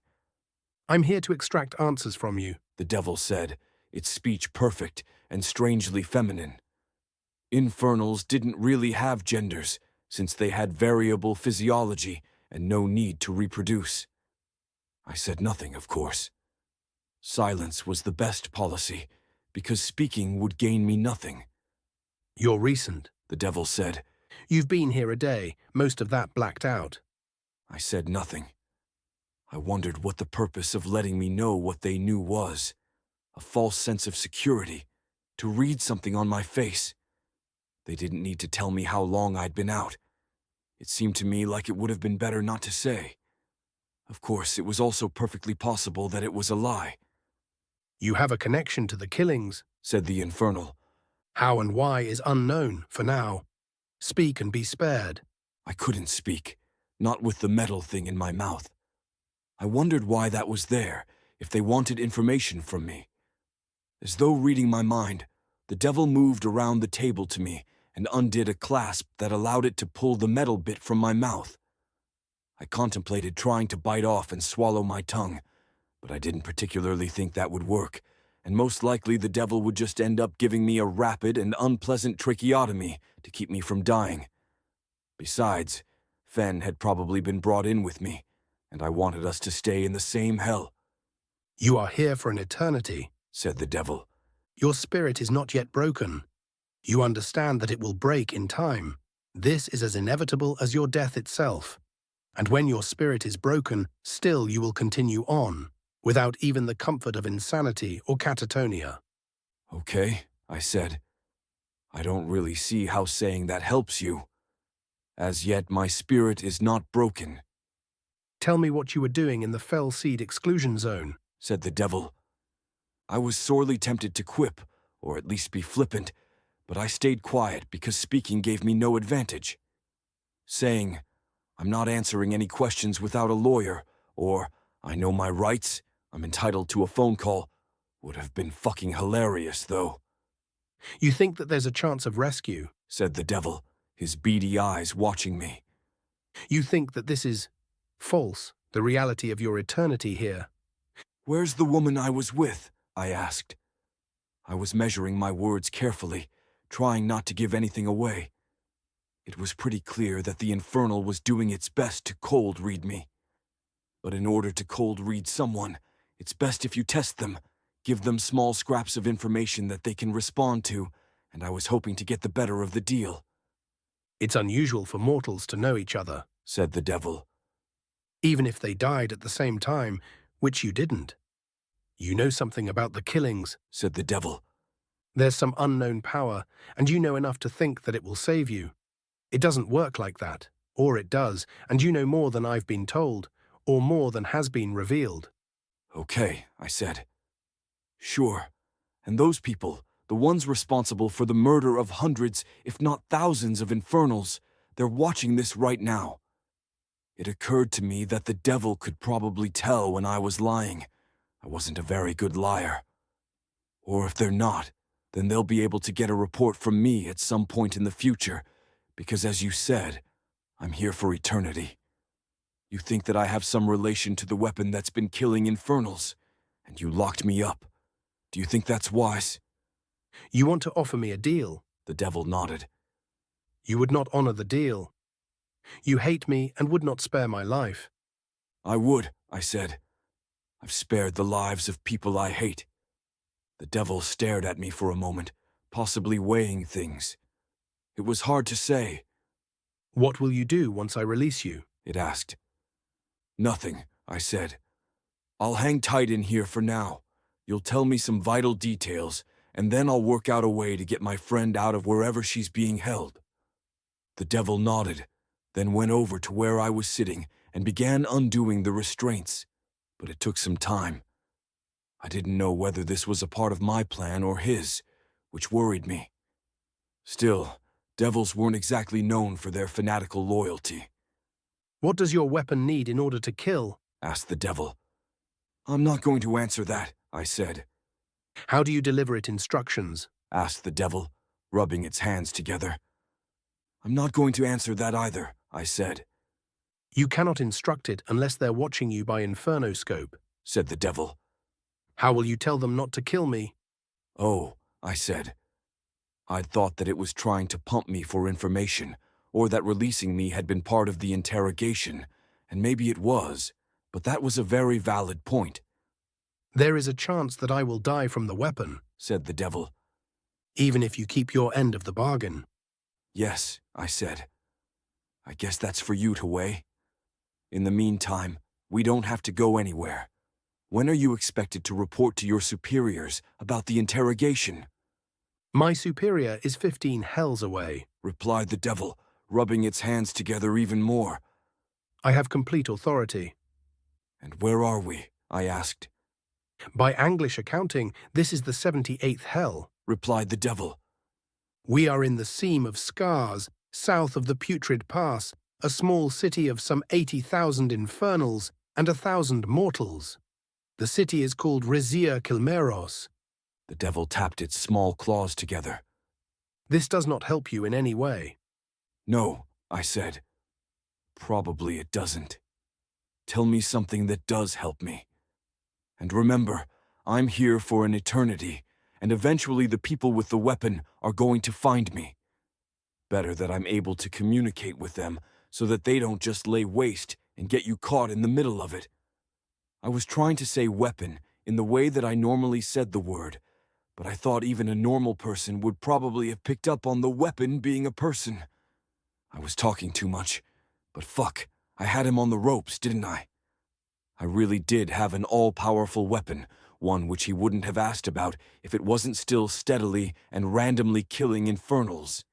I'm here to extract answers from you, the devil said, its speech perfect and strangely feminine. Infernals didn't really have genders, since they had variable physiology and no need to reproduce. I said nothing, of course. Silence was the best policy, because speaking would gain me nothing. You're recent, the devil said. You've been here a day, most of that blacked out. I said nothing. I wondered what the purpose of letting me know what they knew was. A false sense of security, to read something on my face. They didn't need to tell me how long I'd been out. It seemed to me like it would have been better not to say. Of course, it was also perfectly possible that it was a lie, You have a connection to the killings. said the infernal. How and why is unknown for now. Speak and be spared. I couldn't speak, not with the metal thing in my mouth. I wondered why that was there, if they wanted information from me. As though reading my mind, the devil moved around the table to me and undid a clasp that allowed it to pull the metal bit from my mouth. I contemplated trying to bite off and swallow my tongue, but I didn't particularly think that would work, and most likely the devil would just end up giving me a rapid and unpleasant tracheotomy to keep me from dying. Besides, Fen had probably been brought in with me, and I wanted us to stay in the same hell, You are here for an eternity, said the devil. Your spirit is not yet broken. You understand that it will break in time. This is as inevitable as your death itself. And when your spirit is broken, still you will continue on, without even the comfort of insanity or catatonia. Okay, I said. I don't really see how saying that helps you. As yet, my spirit is not broken, Tell me what you were doing in the Fell Seed exclusion zone. said the devil. I was sorely tempted to quip, or at least be flippant, but I stayed quiet because speaking gave me no advantage. Saying, I'm not answering any questions without a lawyer, or I know my rights, I'm entitled to a phone call, would have been fucking hilarious, though, You think that there's a chance of rescue. said the devil, his beady eyes watching me. You think that this is false, the reality of your eternity here. Where's the woman I was with? I asked. I was measuring my words carefully, trying not to give anything away. It was pretty clear that the infernal was doing its best to cold read me. But in order to cold read someone, it's best if you test them, give them small scraps of information that they can respond to, and I was hoping to get the better of the deal, It's unusual for mortals to know each other, said the devil. even if they died at the same time, which you didn't. You know something about the killings. Said the devil. There's some unknown power, and you know enough to think that it will save you. It doesn't work like that, or it does, and you know more than I've been told, or more than has been revealed. Okay, I said. Sure. And those people, the ones responsible for the murder of hundreds, if not thousands of infernals, they're watching this right now. It occurred to me that the devil could probably tell when I was lying. I wasn't a very good liar. Or if they're not, then they'll be able to get a report from me at some point in the future, because as you said, I'm here for eternity. You think that I have some relation to the weapon that's been killing infernals, and you locked me up. Do you think that's wise? You want to offer me a deal. The devil nodded. You would not honor the deal. You hate me and would not spare my life. I would, I said. I've spared the lives of people I hate. The devil stared at me for a moment, possibly weighing things. It was hard to say. What will you do once I release you? It asked. Nothing, I said. I'll hang tight in here for now. You'll tell me some vital details, and then I'll work out a way to get my friend out of wherever she's being held. The devil nodded, then went over to where I was sitting and began undoing the restraints, but it took some time. I didn't know whether this was a part of my plan or his, which worried me. Still, devils weren't exactly known for their fanatical loyalty. What does your weapon need in order to kill? Asked the devil. I'm not going to answer that, I said. How do you deliver it instructions? Asked the devil, rubbing its hands together. I'm not going to answer that either, I said. You cannot instruct it unless they're watching you by infernoscope, said the devil. How will you tell them not to kill me? Oh, I said. I'd thought that it was trying to pump me for information, or that releasing me had been part of the interrogation, and maybe it was, but that was a very valid point. There is a chance that I will die from the weapon, said the devil. Even if you keep your end of the bargain. Yes, I said. I guess that's for you to weigh. In the meantime, we don't have to go anywhere. When are you expected to report to your superiors about the interrogation? My superior is 15 hells away, replied the devil, rubbing its hands together even more. I have complete authority. And where are we? I asked. By Anglish accounting, this is the 78th hell, replied the devil. We are in the seam of Scars, south of the Putrid Pass, a small city of some 80,000 infernals and 1,000 mortals. The city is called Rezia Kilmeros. The devil tapped its small claws together. This does not help you in any way. No, I said. Probably it doesn't. Tell me something that does help me. And remember, I'm here for an eternity, and eventually the people with the weapon are going to find me. Better that I'm able to communicate with them so that they don't just lay waste and get you caught in the middle of it. I was trying to say weapon in the way that I normally said the word, but I thought even a normal person would probably have picked up on the weapon being a person. I was talking too much, but fuck, I had him on the ropes, didn't I? I really did have an all-powerful weapon, one which he wouldn't have asked about if it wasn't still steadily and randomly killing infernals.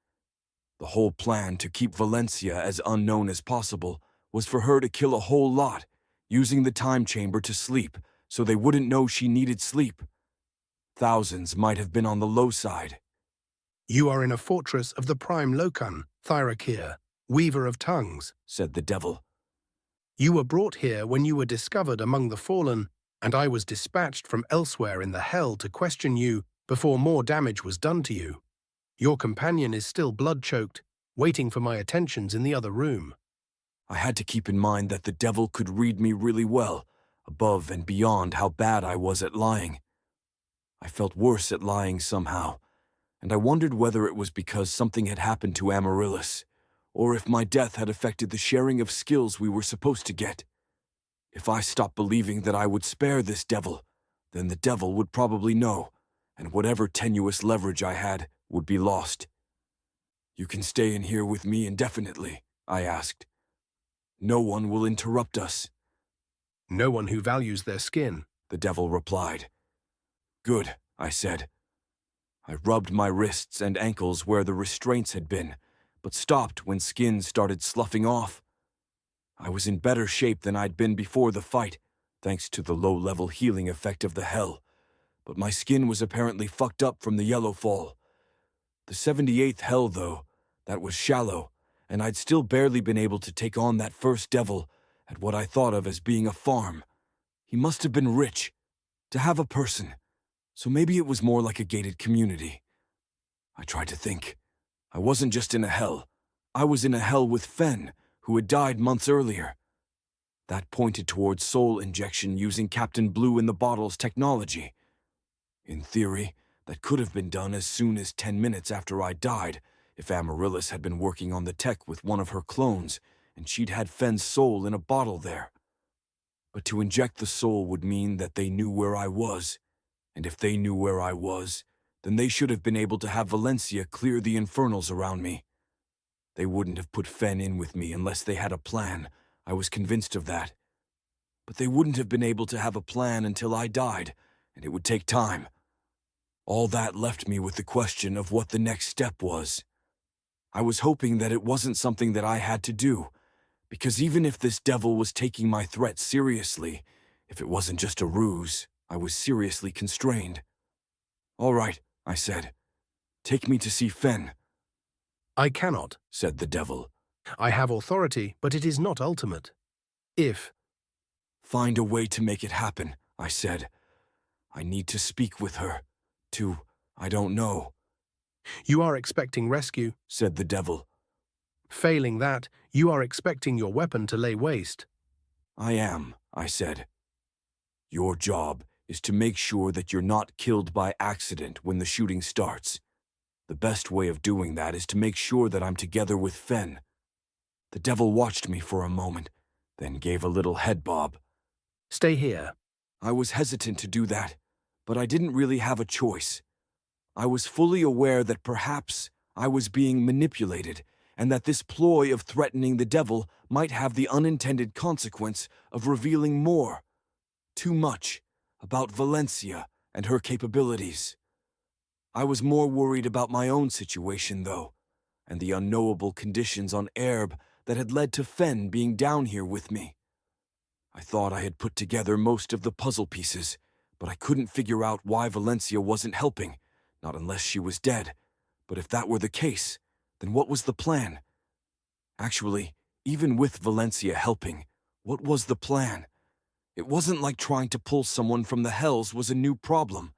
The whole plan to keep Valencia as unknown as possible was for her to kill a whole lot, using the time chamber to sleep so they wouldn't know she needed sleep. Thousands might have been on the low side. You are in a fortress of the prime Lokan, Thyrakir, weaver of tongues, said the devil. You were brought here when you were discovered among the fallen, and I was dispatched from elsewhere in the hell to question you before more damage was done to you. Your companion is still blood-choked, waiting for my attentions in the other room. I had to keep in mind that the devil could read me really well, above and beyond how bad I was at lying. I felt worse at lying somehow, and I wondered whether it was because something had happened to Amaryllis, or if my death had affected the sharing of skills we were supposed to get. If I stopped believing that I would spare this devil, then the devil would probably know, and whatever tenuous leverage I had would be lost. You can stay in here with me indefinitely, I asked. No one will interrupt us. No one who values their skin, the devil replied. Good, I said. I rubbed my wrists and ankles where the restraints had been, but stopped when skin started sloughing off. I was in better shape than I'd been before the fight, thanks to the low-level healing effect of the hell, but my skin was apparently fucked up from the yellow fall. The 78th hell, though, that was shallow, and I'd still barely been able to take on that first devil at what I thought of as being a farm. He must have been rich, to have a person, so maybe it was more like a gated community. I tried to think. I wasn't just in a hell. I was in a hell with Fen, who had died months earlier. That pointed towards soul injection using Captain Blue in the Bottle's technology. In theory, that could have been done as soon as 10 minutes after I died, if Amaryllis had been working on the tech with one of her clones, and she'd had Fen's soul in a bottle there. But to inject the soul would mean that they knew where I was, and if they knew where I was, then they should have been able to have Valencia clear the infernals around me. They wouldn't have put Fen in with me unless they had a plan. I was convinced of that. But they wouldn't have been able to have a plan until I died, and it would take time. All that left me with the question of what the next step was. I was hoping that it wasn't something that I had to do, because even if this devil was taking my threat seriously, if it wasn't just a ruse, I was seriously constrained. All right, I said. Take me to see Fen. I cannot, said the devil. I have authority, but it is not ultimate. If... Find a way to make it happen, I said. I need to speak with her. I don't know. You are expecting rescue, said the devil. Failing that, you are expecting your weapon to lay waste. I am, I said. Your job is to make sure that you're not killed by accident when the shooting starts. The best way of doing that is to make sure that I'm together with Fen. The devil watched me for a moment, then gave a little head bob. Stay here. I was hesitant to do that, but I didn't really have a choice. I was fully aware that perhaps I was being manipulated, and that this ploy of threatening the devil might have the unintended consequence of revealing more, too much, about Valencia and her capabilities. I was more worried about my own situation, though, and the unknowable conditions on Erb that had led to Fen being down here with me. I thought I had put together most of the puzzle pieces, but I couldn't figure out why Valencia wasn't helping, not unless she was dead. But if that were the case, then what was the plan? Actually, even with Valencia helping, what was the plan? It wasn't like trying to pull someone from the hells was a new problem,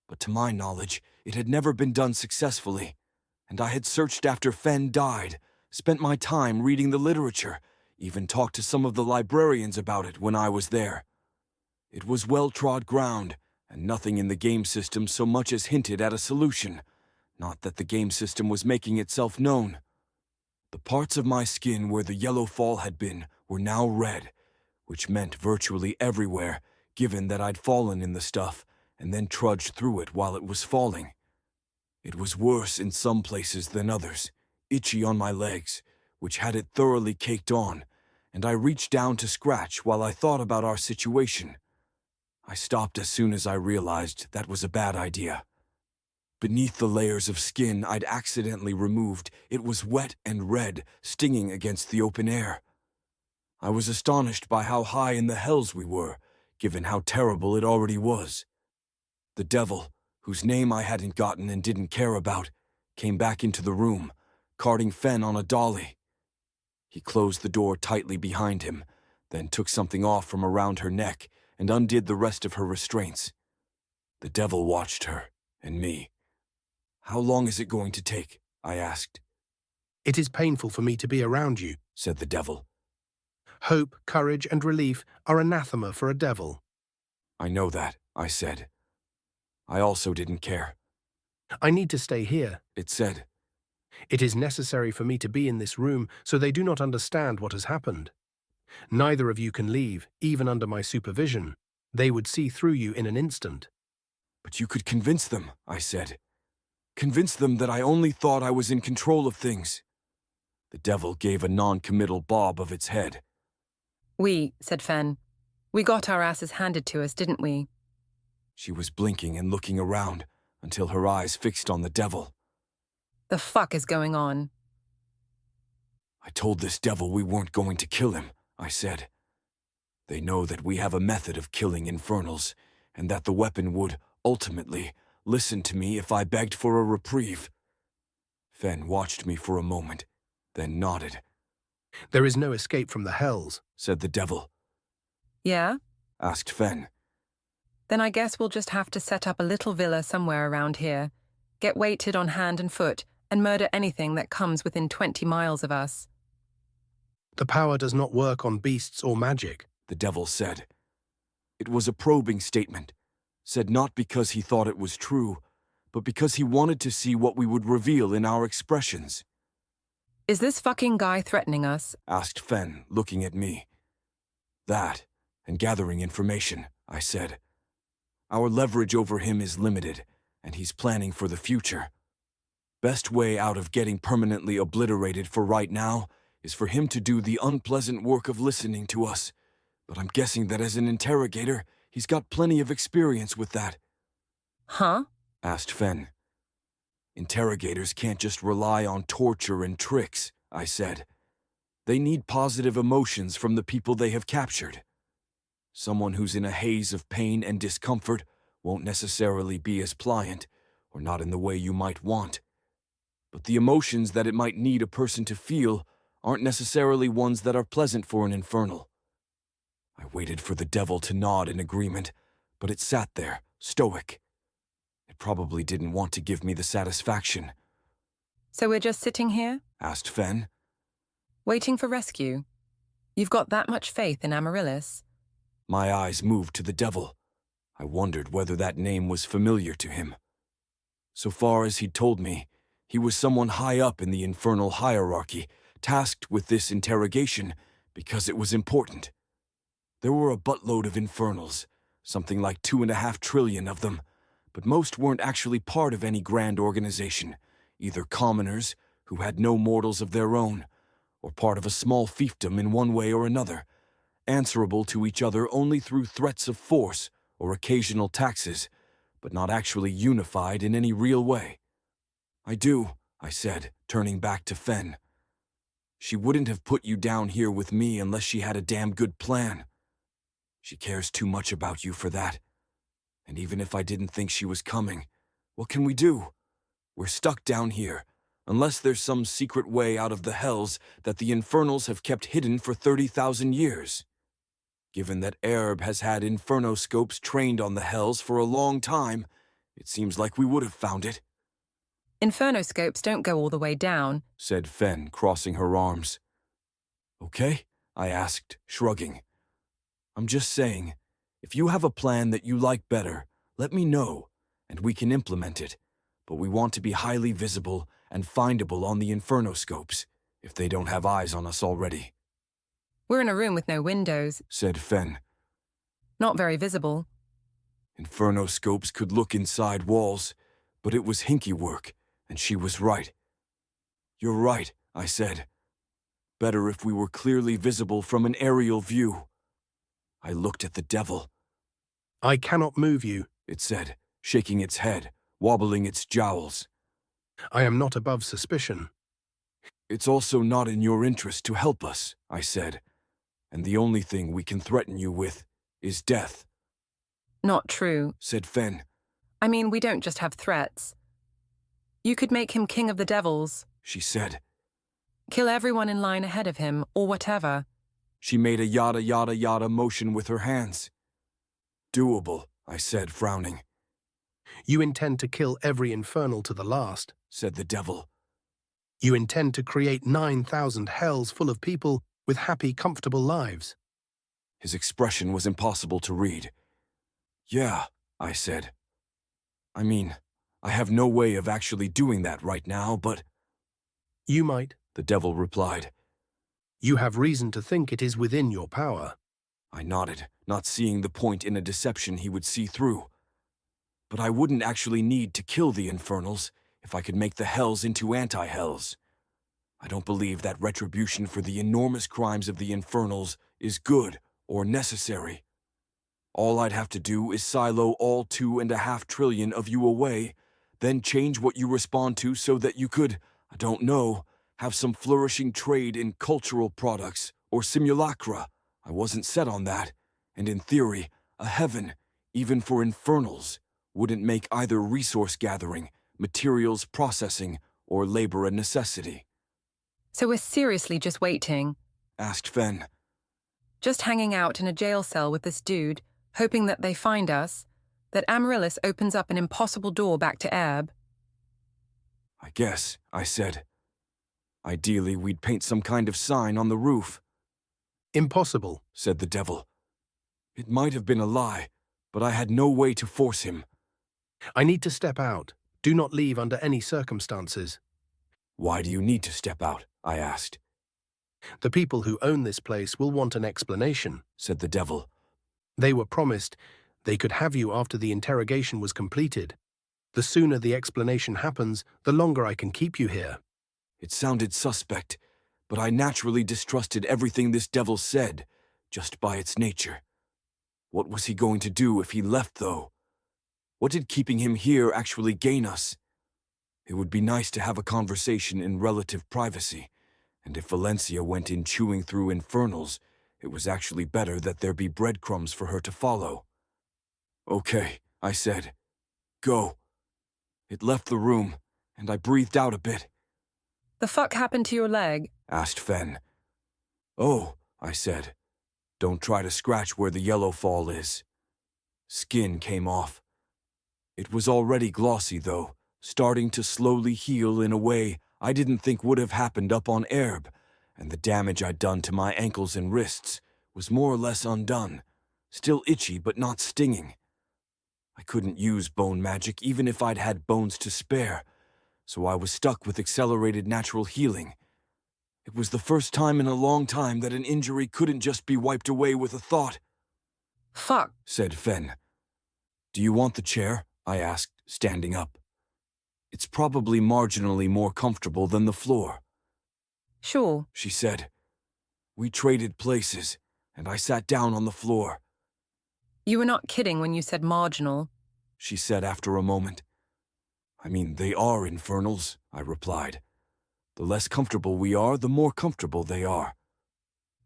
but to my knowledge, it had never been done successfully, and I had searched after Fen died, spent my time reading the literature, even talked to some of the librarians about it when I was there. It was well-trod ground, and nothing in the game system so much as hinted at a solution, not that the game system was making itself known. The parts of my skin where the yellow fall had been were now red, which meant virtually everywhere, given that I'd fallen in the stuff and then trudged through it while it was falling. It was worse in some places than others, itchy on my legs, which had it thoroughly caked on, and I reached down to scratch while I thought about our situation. I stopped as soon as I realized that was a bad idea. Beneath the layers of skin I'd accidentally removed, it was wet and red, stinging against the open air. I was astonished by how high in the hells we were, given how terrible it already was. The devil, whose name I hadn't gotten and didn't care about, came back into the room, carting Fen on a dolly. He closed the door tightly behind him, then took something off from around her neck and undid the rest of her restraints. The devil watched her, and me. "How long is it going to take?" I asked. "It is painful for me to be around you," said the devil. "Hope, courage, and relief are anathema for a devil." "I know that," I said. I also didn't care. "I need to stay here," it said. "It is necessary for me to be in this room so they do not understand what has happened. Neither of you can leave, even under my supervision. They would see through you in an instant." "But you could convince them," I said. "Convince them that I only thought I was in control of things." The devil gave a non-committal bob of its head. "We," said Fen. "We got our asses handed to us, didn't we?" She was blinking and looking around until her eyes fixed on the devil. "The fuck is going on?" "I told this devil we weren't going to kill him," I said. "They know that we have a method of killing infernals, and that the weapon would, ultimately, listen to me if I begged for a reprieve." Fen watched me for a moment, then nodded. "There is no escape from the hells," said the devil. "Yeah?" asked Fen. "Then I guess we'll just have to set up a little villa somewhere around here, get weighted on hand and foot, and murder anything that comes within 20 miles of us." "The power does not work on beasts or magic," the devil said. It was a probing statement, said not because he thought it was true, but because he wanted to see what we would reveal in our expressions. "Is this fucking guy threatening us?" asked Fen, looking at me. "That, and gathering information," I said. "Our leverage over him is limited, and he's planning for the future. Best way out of getting permanently obliterated for right now is for him to do the unpleasant work of listening to us, but I'm guessing that as an interrogator, he's got plenty of experience with that." "Huh?" asked Fen. "Interrogators can't just rely on torture and tricks," I said. "They need positive emotions from the people they have captured. Someone who's in a haze of pain and discomfort won't necessarily be as pliant, or not in the way you might want. But the emotions that it might need a person to feel aren't necessarily ones that are pleasant for an infernal." I waited for the devil to nod in agreement, but it sat there, stoic. It probably didn't want to give me the satisfaction. "So we're just sitting here?" asked Fen. "Waiting for rescue? You've got that much faith in Amaryllis?" My eyes moved to the devil. I wondered whether that name was familiar to him. So far as he'd told me, he was someone high up in the infernal hierarchy, tasked with this interrogation because it was important. There were a buttload of infernals, something like 2.5 trillion of them, but most weren't actually part of any grand organization, either commoners who had no mortals of their own, or part of a small fiefdom in one way or another, answerable to each other only through threats of force or occasional taxes, but not actually unified in any real way. "I do," I said, turning back to Fen. "She wouldn't have put you down here with me unless she had a damn good plan." She cares too much about you for that. And even if I didn't think she was coming, what can we do? We're stuck down here, unless there's some secret way out of the hells that the infernals have kept hidden for 30,000 years. Given that Arab has had infernoscopes trained on the hells for a long time, it seems like we would have found it. Infernoscopes don't go all the way down, said Fen, crossing her arms. Okay, I asked, shrugging. I'm just saying, if you have a plan that you like better, let me know, and we can implement it. But we want to be highly visible and findable on the infernoscopes, if they don't have eyes on us already. We're in a room with no windows, said Fen. Not very visible. Infernoscopes could look inside walls, but it was hinky work, and she was right. You're right, I said. Better if we were clearly visible from an aerial view. I looked at the devil. I cannot move you, it said, shaking its head, wobbling its jowls. I am not above suspicion. It's also not in your interest to help us, I said, and the only thing we can threaten you with is death. Not true, said Fen. I mean, we don't just have threats. You could make him king of the devils, she said. Kill everyone in line ahead of him, or whatever. She made a yada yada yada motion with her hands. Doable, I said, frowning. You intend to kill every infernal to the last, said the devil. You intend to create 9,000 hells full of people with happy, comfortable lives. His expression was impossible to read. Yeah, I said. I mean, I have no way of actually doing that right now, but... You might, the devil replied. You have reason to think it is within your power. I nodded, not seeing the point in a deception he would see through. But I wouldn't actually need to kill the infernals if I could make the hells into anti-hells. I don't believe that retribution for the enormous crimes of the infernals is good or necessary. All I'd have to do is silo all 2.5 trillion of you away, then change what you respond to so that you could, I don't know, have some flourishing trade in cultural products or simulacra. I wasn't set on that, and in theory, a heaven, even for infernals, wouldn't make either resource gathering, materials processing, or labor a necessity. So we're seriously just waiting? Asked Fen. Just hanging out in a jail cell with this dude, hoping that they find us, that Amaryllis opens up an impossible door back to Erb. I guess, I said. Ideally, we'd paint some kind of sign on the roof. Impossible, said the devil. It might have been a lie, but I had no way to force him. I need to step out. Do not leave under any circumstances. Why do you need to step out? I asked. The people who own this place will want an explanation, said the devil. They were promised they could have you after the interrogation was completed. The sooner the explanation happens, the longer I can keep you here. It sounded suspect, but I naturally distrusted everything this devil said, just by its nature. What was he going to do if he left, though? What did keeping him here actually gain us? It would be nice to have a conversation in relative privacy, and if Valencia went in chewing through infernals, it was actually better that there be breadcrumbs for her to follow. Okay, I said. Go. It left the room, and I breathed out a bit. The fuck happened to your leg? Asked Fen. Oh, I said. Don't try to scratch where the yellow fall is. Skin came off. It was already glossy, though, starting to slowly heal in a way I didn't think would have happened up on Erb, and the damage I'd done to my ankles and wrists was more or less undone, still itchy but not stinging. I couldn't use bone magic even if I'd had bones to spare, so I was stuck with accelerated natural healing. It was the first time in a long time that an injury couldn't just be wiped away with a thought. Fuck, said Fen. Do you want the chair? I asked, standing up. It's probably marginally more comfortable than the floor. Sure, she said. We traded places, and I sat down on the floor. You were not kidding when you said marginal, she said after a moment. I mean, they are infernals, I replied. The less comfortable we are, the more comfortable they are.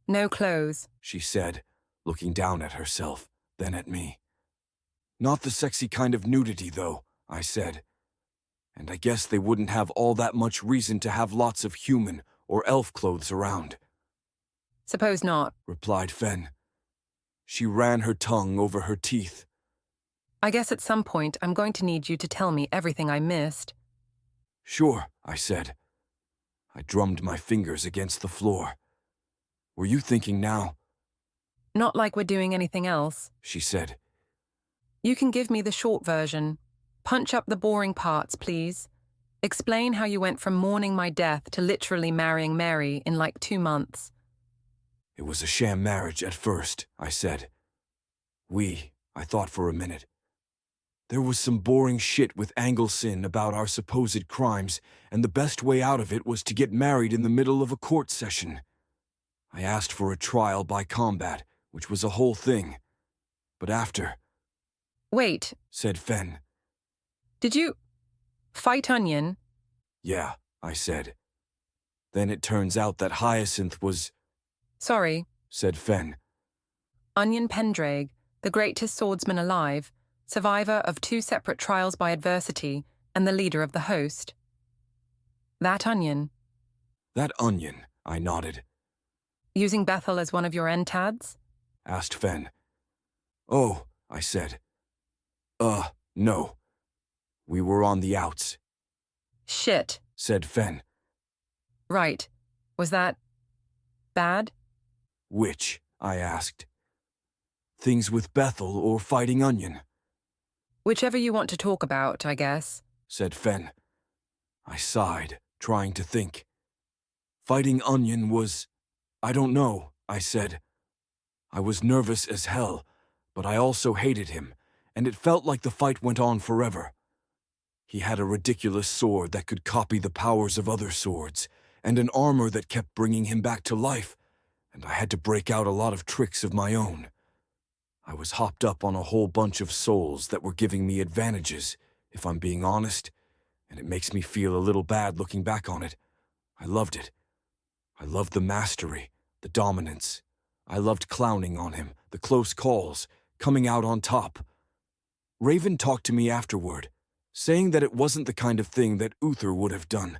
No clothes, she said, looking down at herself, then at me. Not the sexy kind of nudity, though, I said. And I guess they wouldn't have all that much reason to have lots of human or elf clothes around. Suppose not, replied Fen. She ran her tongue over her teeth. I guess at some point I'm going to need you to tell me everything I missed. Sure, I said. I drummed my fingers against the floor. Were you thinking now? Not like we're doing anything else, she said. You can give me the short version. Punch up the boring parts, please. Explain how you went from mourning my death to literally marrying Mary in like 2 months. It was a sham marriage at first, I said. I thought for a minute. There was some boring shit with Angelson about our supposed crimes, and the best way out of it was to get married in the middle of a court session. I asked for a trial by combat, which was a whole thing. But after... Wait, said Fen. Did you fight Onion? Yeah, I said. Then it turns out that Hyacinth was... Sorry, said Fen. Onion Pendraig, the greatest swordsman alive, survivor of 2 separate trials by adversity, and the leader of the host. That Onion. That Onion, I nodded. Using Bethel as one of your entads? Asked Fen. Oh, I said. No. We were on the outs. Shit, said Fen. Right. Was that... bad? Which? I asked. Things with Bethel or fighting Onion? Whichever you want to talk about, I guess, said Fen. I sighed, trying to think. Fighting Onion was... I don't know, I said. I was nervous as hell, but I also hated him, and it felt like the fight went on forever. He had a ridiculous sword that could copy the powers of other swords, and an armor that kept bringing him back to life, and I had to break out a lot of tricks of my own. I was hopped up on a whole bunch of souls that were giving me advantages, if I'm being honest, and it makes me feel a little bad looking back on it. I loved it. I loved the mastery, the dominance. I loved clowning on him, the close calls, coming out on top. Raven talked to me afterward, saying that it wasn't the kind of thing that Uther would have done,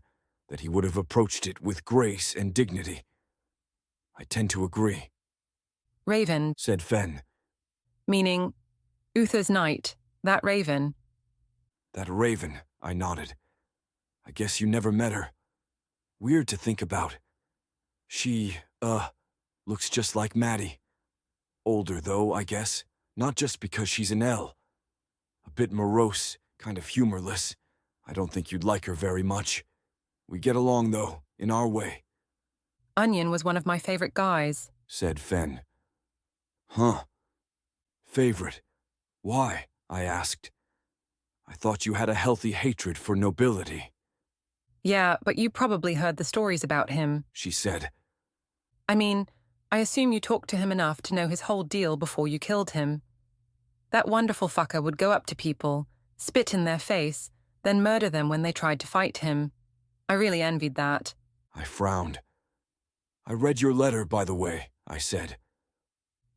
that he would have approached it with grace and dignity. I tend to agree. Raven, said Fen. Meaning, Uther's knight, that Raven. That Raven, I nodded. I guess you never met her. Weird to think about. She, looks just like Maddie. Older, though, I guess. Not just because she's an L. A bit morose, kind of humorless. I don't think you'd like her very much. We get along, though, in our way. Onion was one of my favorite guys, said Fen. Huh. Favorite. Why? I asked. I thought you had a healthy hatred for nobility. Yeah, but you probably heard the stories about him, she said. I mean, I assume you talked to him enough to know his whole deal before you killed him. That wonderful fucker would go up to people, spit in their face, then murder them when they tried to fight him. I really envied that. I frowned. I read your letter, by the way, I said.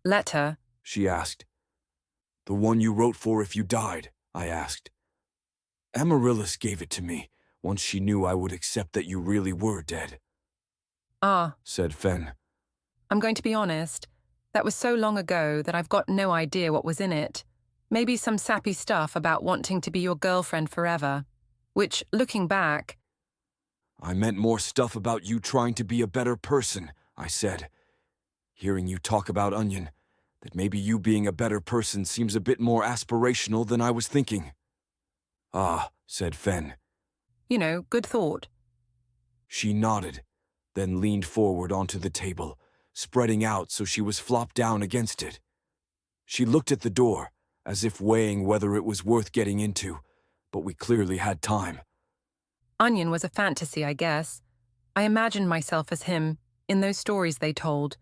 Letter? She asked. The one you wrote for if you died, I asked. Amaryllis gave it to me, once she knew I would accept that you really were dead. Ah, said Fen. I'm going to be honest. That was so long ago that I've got no idea what was in it. Maybe some sappy stuff about wanting to be your girlfriend forever. Which, looking back... I meant more stuff about you trying to be a better person, I said. Hearing you talk about Onion, that maybe you being a better person seems a bit more aspirational than I was thinking. Ah, said Fen. You know, good thought. She nodded, then leaned forward onto the table, spreading out so she was flopped down against it. She looked at the door, as if weighing whether it was worth getting into, but we clearly had time. Onion was a fantasy, I guess. I imagined myself as him, in those stories they told.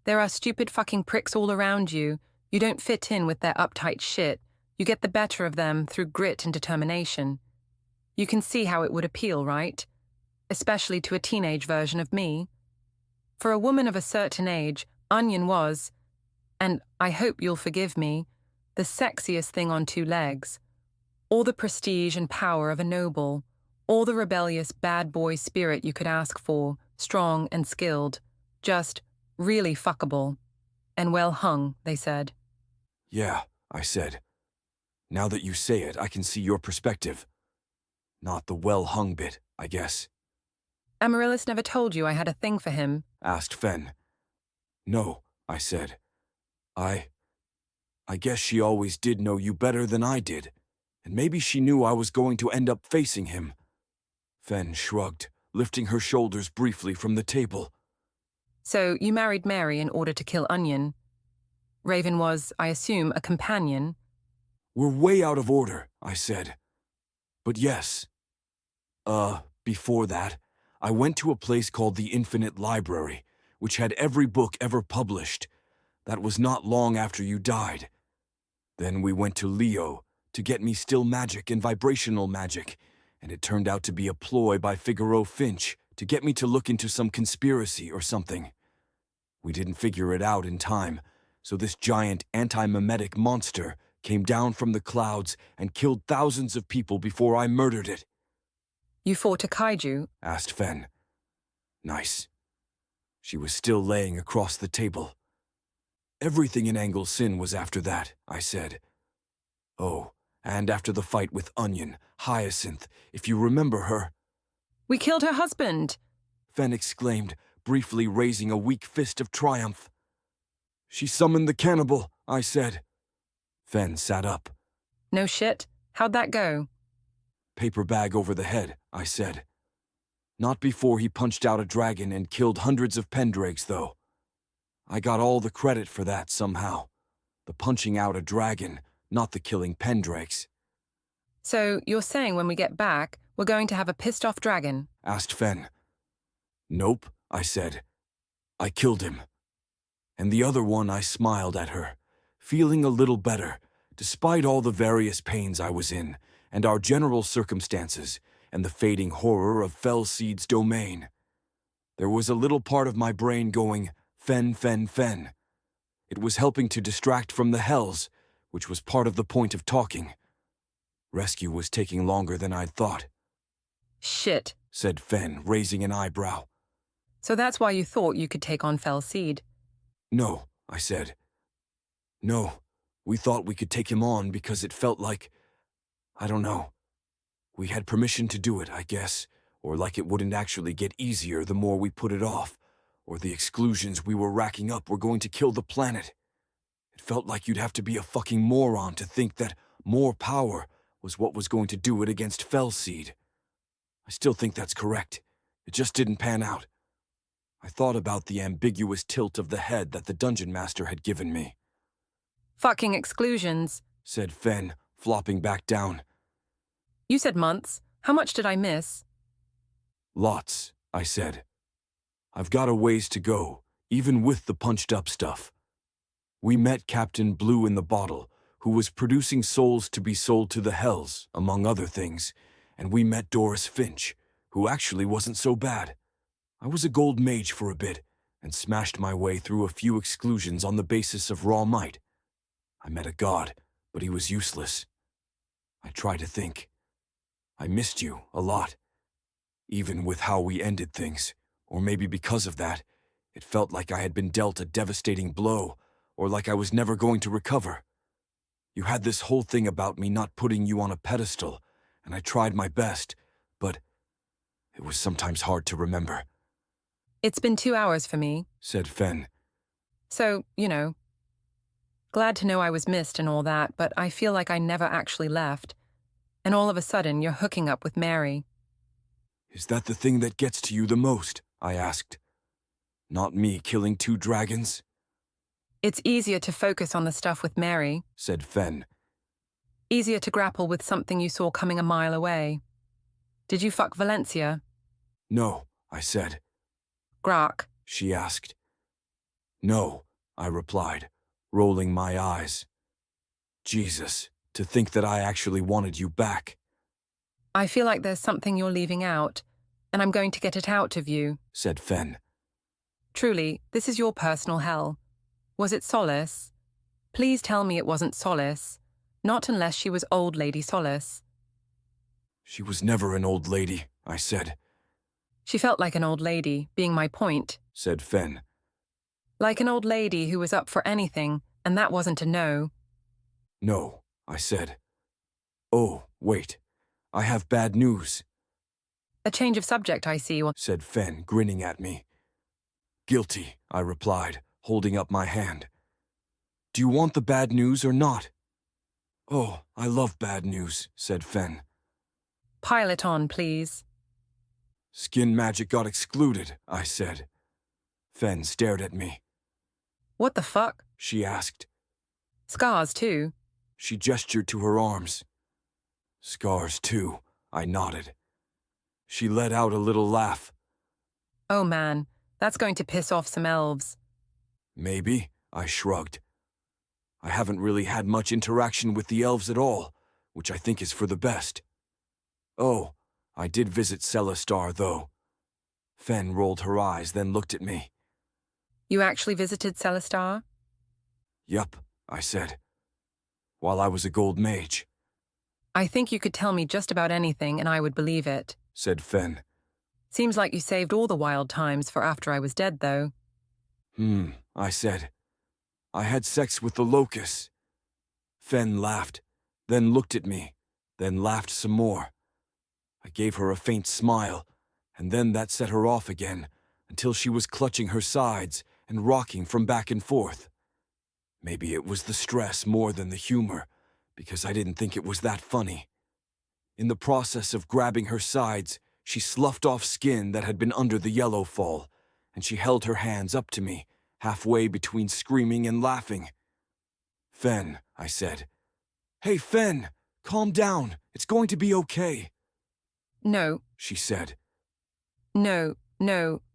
There are stupid fucking pricks all around you. You don't fit in with their uptight shit. You get the better of them through grit and determination. You can see how it would appeal, right? Especially to a teenage version of me. For a woman of a certain age, Onion was... and I hope you'll forgive me, the sexiest thing on two legs. All the prestige and power of a noble, all the rebellious bad boy spirit you could ask for, strong and skilled, just really fuckable. And well hung, they said. Yeah, I said. Now that you say it, I can see your perspective. Not the well-hung bit, I guess. Amaryllis never told you I had a thing for him? Asked Fen. No, I said. I guess she always did know you better than I did, and maybe she knew I was going to end up facing him. Fen shrugged, lifting her shoulders briefly from the table. So you married Mary in order to kill Onion. Raven was, I assume, a companion. We're way out of order, I said. But yes. Before that, I went to a place called the Infinite Library, which had every book ever published. That was not long after you died. Then we went to Leo to get me still magic and vibrational magic, and it turned out to be a ploy by Figaro Finch to get me to look into some conspiracy or something. We didn't figure it out in time, so this giant anti-memetic monster came down from the clouds and killed thousands of people before I murdered it. You fought a kaiju? Asked Fen. Nice. She was still laying across the table. Everything in Angle Sin was after that, I said. Oh, and after the fight with Onion, Hyacinth, if you remember her. We killed her husband! Fen exclaimed, briefly raising a weak fist of triumph. She summoned the cannibal, I said. Fen sat up. No shit. How'd that go? Paper bag over the head, I said. Not before he punched out a dragon and killed hundreds of pendrakes, though. I got all the credit for that somehow. The punching out a dragon, not the killing pendrakes. So you're saying when we get back, we're going to have a pissed-off dragon? Asked Fen. Nope, I said. I killed him. And the other one I smiled at her, feeling a little better, despite all the various pains I was in, and our general circumstances, and the fading horror of Felseed's domain. There was a little part of my brain going, Fen, Fen, Fen. It was helping to distract from the hells, which was part of the point of talking. Rescue was taking longer than I'd thought. Shit, said Fen, raising an eyebrow. So that's why you thought you could take on Felseed? No, I said. No, we thought we could take him on because it felt like, I don't know. We had permission to do it, I guess, or like it wouldn't actually get easier the more we put it off, or the exclusions we were racking up were going to kill the planet. It felt like you'd have to be a fucking moron to think that more power was what was going to do it against Felseed. I still think that's correct. It just didn't pan out. I thought about the ambiguous tilt of the head that the Dungeon Master had given me. Fucking exclusions, said Fen, flopping back down. You said months. How much did I miss? Lots, I said. I've got a ways to go, even with the punched-up stuff. We met Captain Blue in the Bottle, who was producing souls to be sold to the Hells, among other things, and we met Doris Finch, who actually wasn't so bad. I was a gold mage for a bit, and smashed my way through a few exclusions on the basis of raw might. I met a god, but he was useless. I try to think. I missed you a lot. Even with how we ended things, or maybe because of that, it felt like I had been dealt a devastating blow, or like I was never going to recover. You had this whole thing about me not putting you on a pedestal, and I tried my best, but it was sometimes hard to remember. It's been 2 hours for me, said Fen. So, glad to know I was missed and all that, but I feel like I never actually left. And all of a sudden, you're hooking up with Mary. Is that the thing that gets to you the most? I asked. Not me killing 2 dragons? It's easier to focus on the stuff with Mary, said Fen. Easier to grapple with something you saw coming a mile away. Did you fuck Valencia? No, I said. Grok, she asked. No, I replied, rolling my eyes. Jesus, to think that I actually wanted you back. I feel like there's something you're leaving out, and I'm going to get it out of you, said Fen. Truly, this is your personal hell. Was it Solace? Please tell me it wasn't Solace. Not unless she was Old Lady Solace. She was never an old lady, I said. She felt like an old lady, being my point. Said Fen. Like an old lady who was up for anything, and that wasn't a no. No, I said. Oh, wait. I have bad news. A change of subject, I see, said Fen, grinning at me. Guilty, I replied, holding up my hand. Do you want the bad news or not? Oh, I love bad news, said Fen. Pile it on, please. Skin magic got excluded, I said. Fen stared at me. What the fuck? She asked. Scars, too. She gestured to her arms. Scars, too, I nodded. She let out a little laugh. Oh man, that's going to piss off some elves. Maybe, I shrugged. I haven't really had much interaction with the elves at all, which I think is for the best. Oh, I did visit Celestar, though. Fen rolled her eyes, then looked at me. You actually visited Celestar? Yup, I said. While I was a gold mage. I think you could tell me just about anything and I would believe it, said Fen. Seems like you saved all the wild times for after I was dead, though. I said. I had sex with the locusts. Fen laughed, then looked at me, then laughed some more. I gave her a faint smile, and then that set her off again, until she was clutching her sides and rocking from back and forth. Maybe it was the stress more than the humor, because I didn't think it was that funny. In the process of grabbing her sides, she sloughed off skin that had been under the yellow fall, and she held her hands up to me, halfway between screaming and laughing. Fen, I said. Hey, Fen, calm down. It's going to be okay. No, she said. No,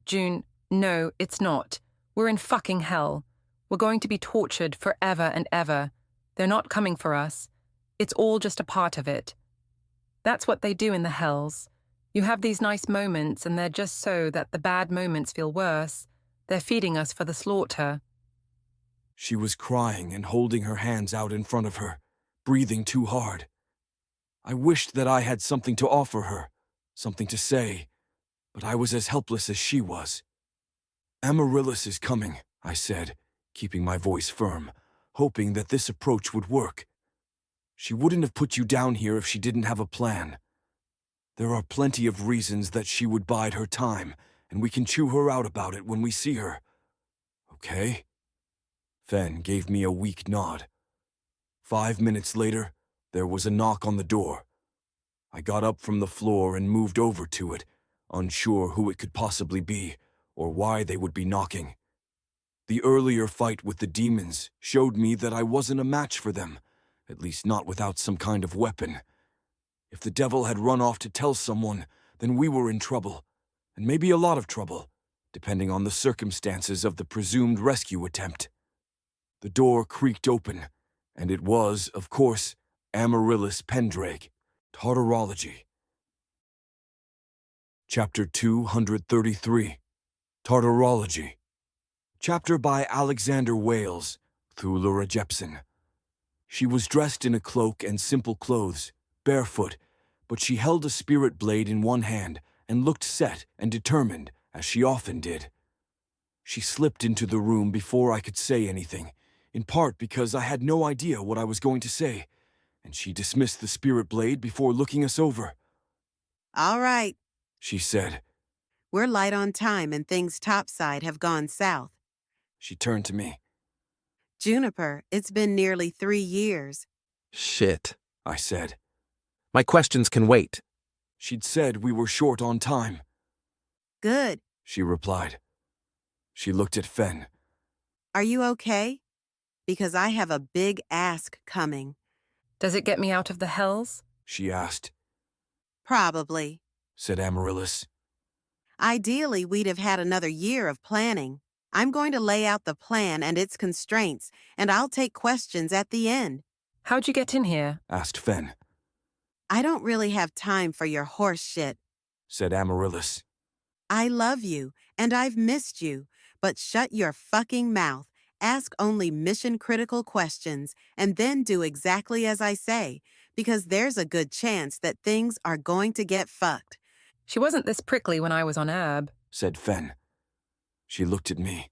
June, no, it's not. We're in fucking hell. We're going to be tortured forever and ever. They're not coming for us. It's all just a part of it. That's what they do in the hells. You have these nice moments and they're just so that the bad moments feel worse. They're feeding us for the slaughter. She was crying and holding her hands out in front of her, breathing too hard. I wished that I had something to offer her, something to say, but I was as helpless as she was. Amaryllis is coming, I said, keeping my voice firm, hoping that this approach would work. She wouldn't have put you down here if she didn't have a plan. There are plenty of reasons that she would bide her time, and we can chew her out about it when we see her. Okay? Fen gave me a weak nod. 5 minutes later, there was a knock on the door. I got up from the floor and moved over to it, unsure who it could possibly be, or why they would be knocking. The earlier fight with the demons showed me that I wasn't a match for them, at least not without some kind of weapon. If the devil had run off to tell someone, then we were in trouble, and maybe a lot of trouble, depending on the circumstances of the presumed rescue attempt. The door creaked open, and it was, of course, Amaryllis Pendraig, Tartarology. Chapter 233, Tartarology. Chapter by Alexander Wales, through Laura Jepson. She was dressed in a cloak and simple clothes, barefoot, but she held a spirit blade in one hand and looked set and determined, as she often did. She slipped into the room before I could say anything, in part because I had no idea what I was going to say, and she dismissed the spirit blade before looking us over. All right, she said. We're light on time and things topside have gone south. She turned to me. Juniper, it's been nearly 3 years. Shit, I said. My questions can wait. She'd said we were short on time. Good, she replied. She looked at Fen. Are you okay? Because I have a big ask coming. Does it get me out of the hells? She asked. Probably, said Amaryllis. Ideally, we'd have had another year of planning. I'm going to lay out the plan and its constraints, and I'll take questions at the end. How'd you get in here? Asked Fen. I don't really have time for your horse shit, said Amaryllis. I love you, and I've missed you, but shut your fucking mouth Ask only mission-critical questions and then do exactly as I say, because there's a good chance that things are going to get fucked. She wasn't this prickly when I was on herb, said Fen. She looked at me.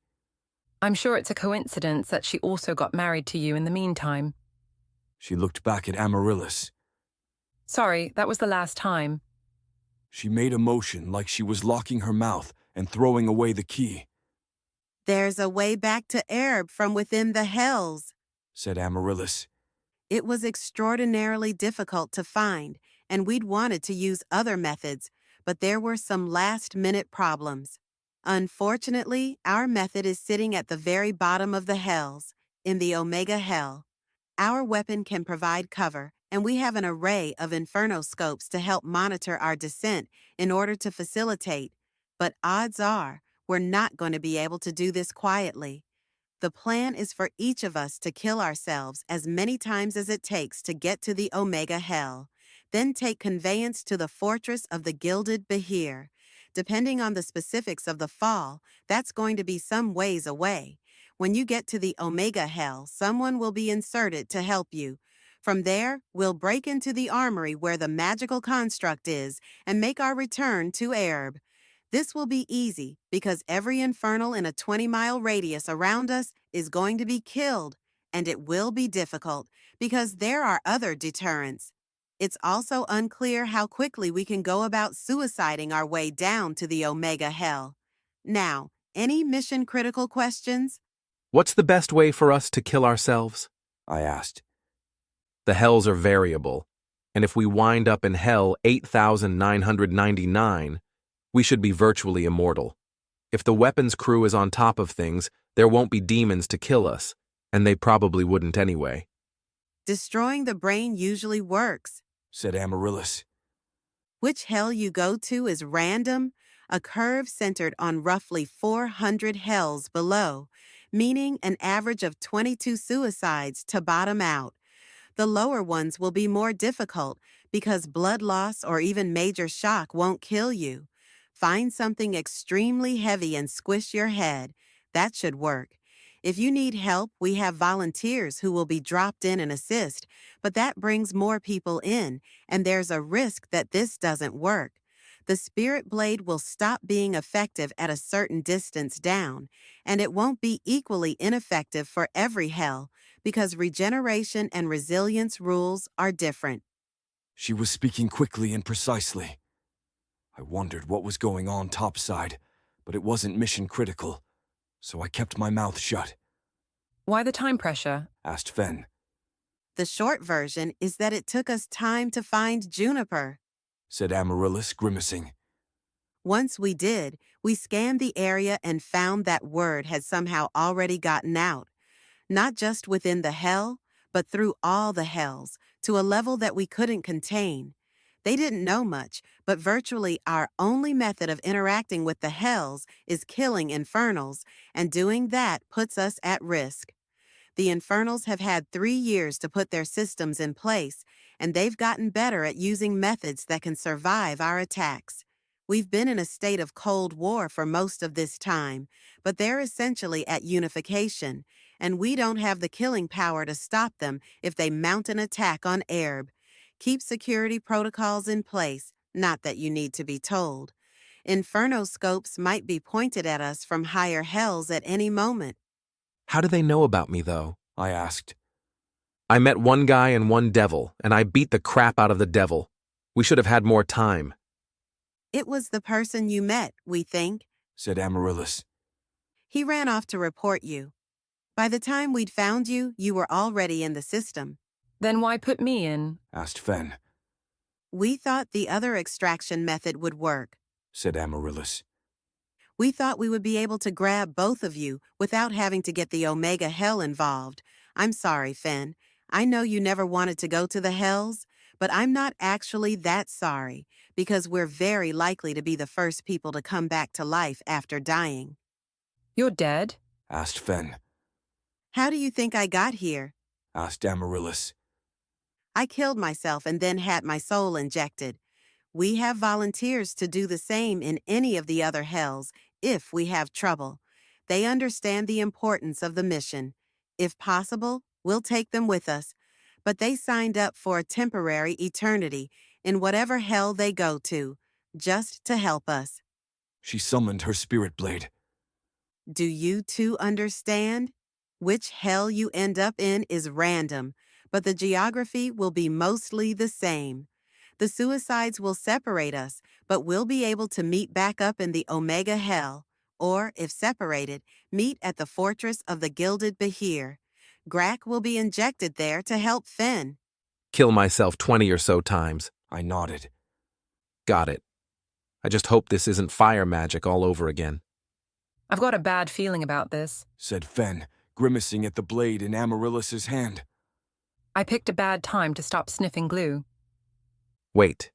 I'm sure it's a coincidence that she also got married to you in the meantime. She looked back at Amaryllis. Sorry, that was the last time. She made a motion like she was locking her mouth and throwing away the key. There's a way back to Erb from within the hells, said Amaryllis. It was extraordinarily difficult to find, and we'd wanted to use other methods, but there were some last-minute problems. Unfortunately, our method is sitting at the very bottom of the hells, in the Omega Hell. Our weapon can provide cover, and we have an array of infernoscopes to help monitor our descent in order to facilitate, but odds are we're not going to be able to do this quietly. The plan is for each of us to kill ourselves as many times as it takes to get to the Omega Hell, then take conveyance to the fortress of the Gilded Behir. Depending on the specifics of the fall, that's going to be some ways away. When you get to the Omega Hell, someone will be inserted to help you. From there, we'll break into the armory where the magical construct is and make our return to Erb. This will be easy because every infernal in a 20-mile radius around us is going to be killed, and it will be difficult because there are other deterrents. It's also unclear how quickly we can go about suiciding our way down to the Omega Hell. Now, any mission-critical questions? What's the best way for us to kill ourselves? I asked. The hells are variable, and if we wind up in hell 8,999, we should be virtually immortal. If the weapons crew is on top of things, there won't be demons to kill us, and they probably wouldn't anyway. Destroying the brain usually works, said Amaryllis. Which hell you go to is random, a curve centered on roughly 400 hells below, meaning an average of 22 suicides to bottom out. The lower ones will be more difficult because blood loss or even major shock won't kill you. Find something extremely heavy and squish your head. That should work. If you need help, we have volunteers who will be dropped in and assist, but that brings more people in, and there's a risk that this doesn't work. The spirit blade will stop being effective at a certain distance down, and it won't be equally ineffective for every hell because regeneration and resilience rules are different. She was speaking quickly and precisely. I wondered what was going on topside, but it wasn't mission critical, so I kept my mouth shut. Why the time pressure? Asked Fen. The short version is that it took us time to find Juniper, said Amaryllis, grimacing. Once we did, we scanned the area and found that word had somehow already gotten out. Not just within the hell, but through all the hells, to a level that we couldn't contain. They didn't know much, but virtually our only method of interacting with the hells is killing infernals, and doing that puts us at risk. The infernals have had 3 years to put their systems in place, and they've gotten better at using methods that can survive our attacks. We've been in a state of Cold War for most of this time, but they're essentially at unification, and we don't have the killing power to stop them if they mount an attack on Erb. Keep security protocols in place, not that you need to be told. Infernoscopes might be pointed at us from higher hells at any moment. How do they know about me, though? I asked. I met one guy and one devil, and I beat the crap out of the devil. We should have had more time. It was the person you met, we think, said Amaryllis. He ran off to report you. By the time we'd found you, you were already in the system. Then why put me in? Asked Fen. We thought the other extraction method would work, said Amaryllis. We thought we would be able to grab both of you without having to get the Omega Hell involved. I'm sorry, Fen. I know you never wanted to go to the hells, but I'm not actually that sorry, because we're very likely to be the first people to come back to life after dying. You're dead? Asked Fen. How do you think I got here? Asked Amaryllis. I killed myself and then had my soul injected. We have volunteers to do the same in any of the other hells if we have trouble. They understand the importance of the mission. If possible, we'll take them with us, but they signed up for a temporary eternity in whatever hell they go to, just to help us. She summoned her spirit blade. Do you two understand? Which hell you end up in is random, but the geography will be mostly the same. The suicides will separate us, but we'll be able to meet back up in the Omega Hell, or, if separated, meet at the fortress of the Gilded Behir. Grack will be injected there to help Finn. Kill myself 20 or so times. I nodded. Got it. I just hope this isn't fire magic all over again. I've got a bad feeling about this, said Fen, grimacing at the blade in Amaryllis's hand. I picked a bad time to stop sniffing glue. Wait.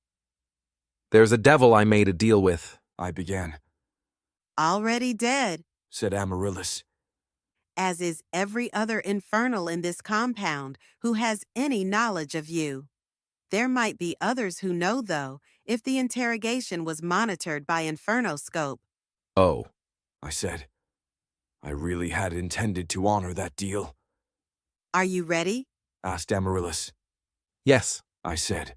There's a devil I made a deal with, I began. Already dead, said Amaryllis. As is every other infernal in this compound who has any knowledge of you. There might be others who know, though, if the interrogation was monitored by Infernoscope. Oh, I said. I really had intended to honor that deal. Are you ready? Asked Amaryllis. Yes, I said.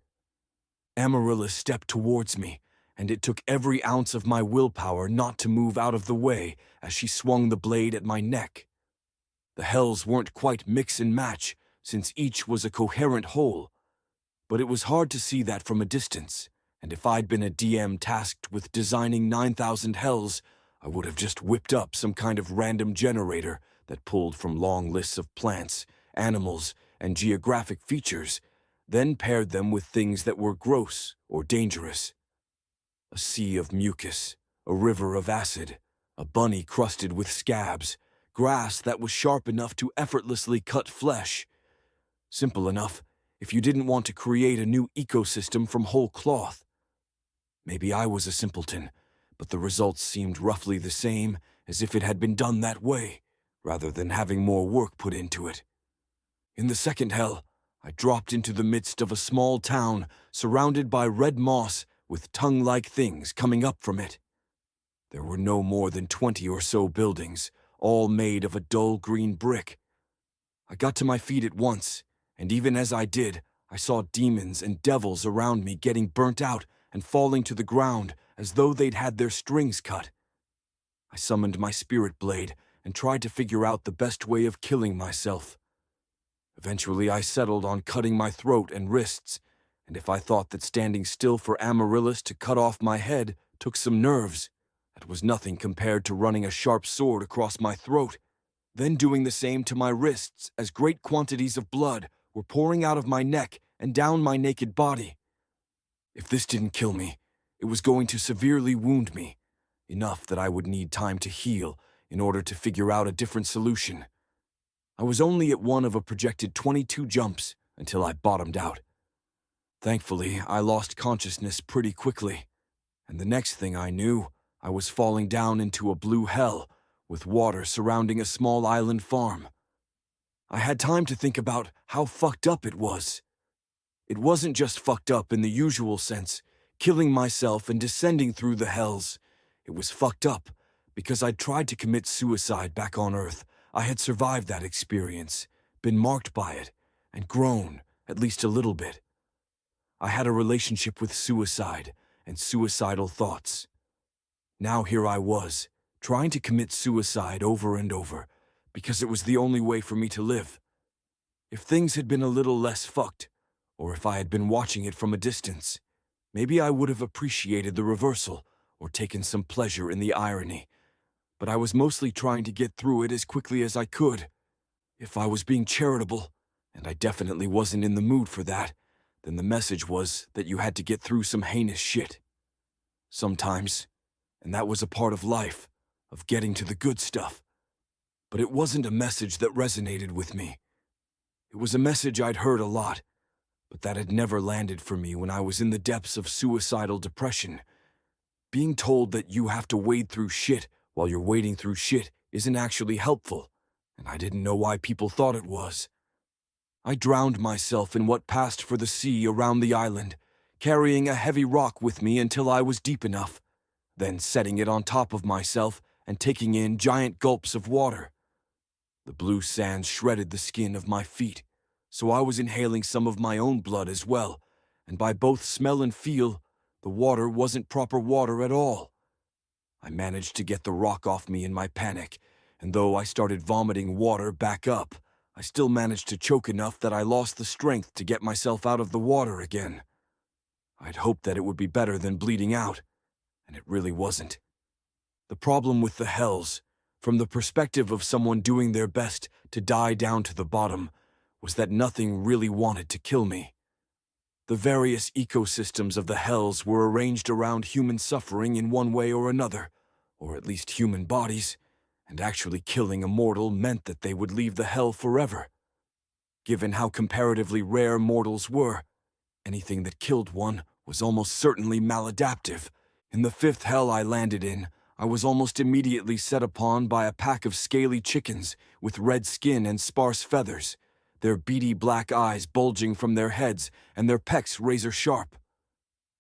Amaryllis stepped towards me, and it took every ounce of my willpower not to move out of the way as she swung the blade at my neck. The hells weren't quite mix and match, since each was a coherent whole, but it was hard to see that from a distance, and if I'd been a DM tasked with designing 9,000 hells, I would have just whipped up some kind of random generator that pulled from long lists of plants, animals, and geographic features, then paired them with things that were gross or dangerous. A sea of mucus, a river of acid, a bunny crusted with scabs, grass that was sharp enough to effortlessly cut flesh. Simple enough if you didn't want to create a new ecosystem from whole cloth. Maybe I was a simpleton, but the results seemed roughly the same as if it had been done that way, rather than having more work put into it. In the second hell, I dropped into the midst of a small town surrounded by red moss with tongue-like things coming up from it. There were no more than 20 or so buildings, all made of a dull green brick. I got to my feet at once, and even as I did, I saw demons and devils around me getting burnt out and falling to the ground as though they'd had their strings cut. I summoned my spirit blade and tried to figure out the best way of killing myself. Eventually, I settled on cutting my throat and wrists, and if I thought that standing still for Amaryllis to cut off my head took some nerves, that was nothing compared to running a sharp sword across my throat, then doing the same to my wrists as great quantities of blood were pouring out of my neck and down my naked body. If this didn't kill me, it was going to severely wound me, enough that I would need time to heal in order to figure out a different solution. I was only at one of a projected 22 jumps until I bottomed out. Thankfully, I lost consciousness pretty quickly, and the next thing I knew, I was falling down into a blue hell with water surrounding a small island farm. I had time to think about how fucked up it was. It wasn't just fucked up in the usual sense, killing myself and descending through the hells. It was fucked up because I'd tried to commit suicide back on Earth. I had survived that experience, been marked by it, and grown, at least a little bit. I had a relationship with suicide and suicidal thoughts. Now here I was, trying to commit suicide over and over, because it was the only way for me to live. If things had been a little less fucked, or if I had been watching it from a distance, maybe I would have appreciated the reversal or taken some pleasure in the irony. But I was mostly trying to get through it as quickly as I could. If I was being charitable, and I definitely wasn't in the mood for that, then the message was that you had to get through some heinous shit. Sometimes, and that was a part of life, of getting to the good stuff. But it wasn't a message that resonated with me. It was a message I'd heard a lot, but that had never landed for me when I was in the depths of suicidal depression. Being told that you have to wade through shit while you're wading through shit isn't actually helpful, and I didn't know why people thought it was. I drowned myself in what passed for the sea around the island, carrying a heavy rock with me until I was deep enough, then setting it on top of myself and taking in giant gulps of water. The blue sand shredded the skin of my feet, so I was inhaling some of my own blood as well, and by both smell and feel, the water wasn't proper water at all. I managed to get the rock off me in my panic, and though I started vomiting water back up, I still managed to choke enough that I lost the strength to get myself out of the water again. I'd hoped that it would be better than bleeding out, and it really wasn't. The problem with the hells, from the perspective of someone doing their best to die down to the bottom, was that nothing really wanted to kill me. The various ecosystems of the hells were arranged around human suffering in one way or another, or at least human bodies, and actually killing a mortal meant that they would leave the hell forever. Given how comparatively rare mortals were, anything that killed one was almost certainly maladaptive. In the fifth hell I landed in, I was almost immediately set upon by a pack of scaly chickens with red skin and sparse feathers, their beady black eyes bulging from their heads and their pecks razor-sharp.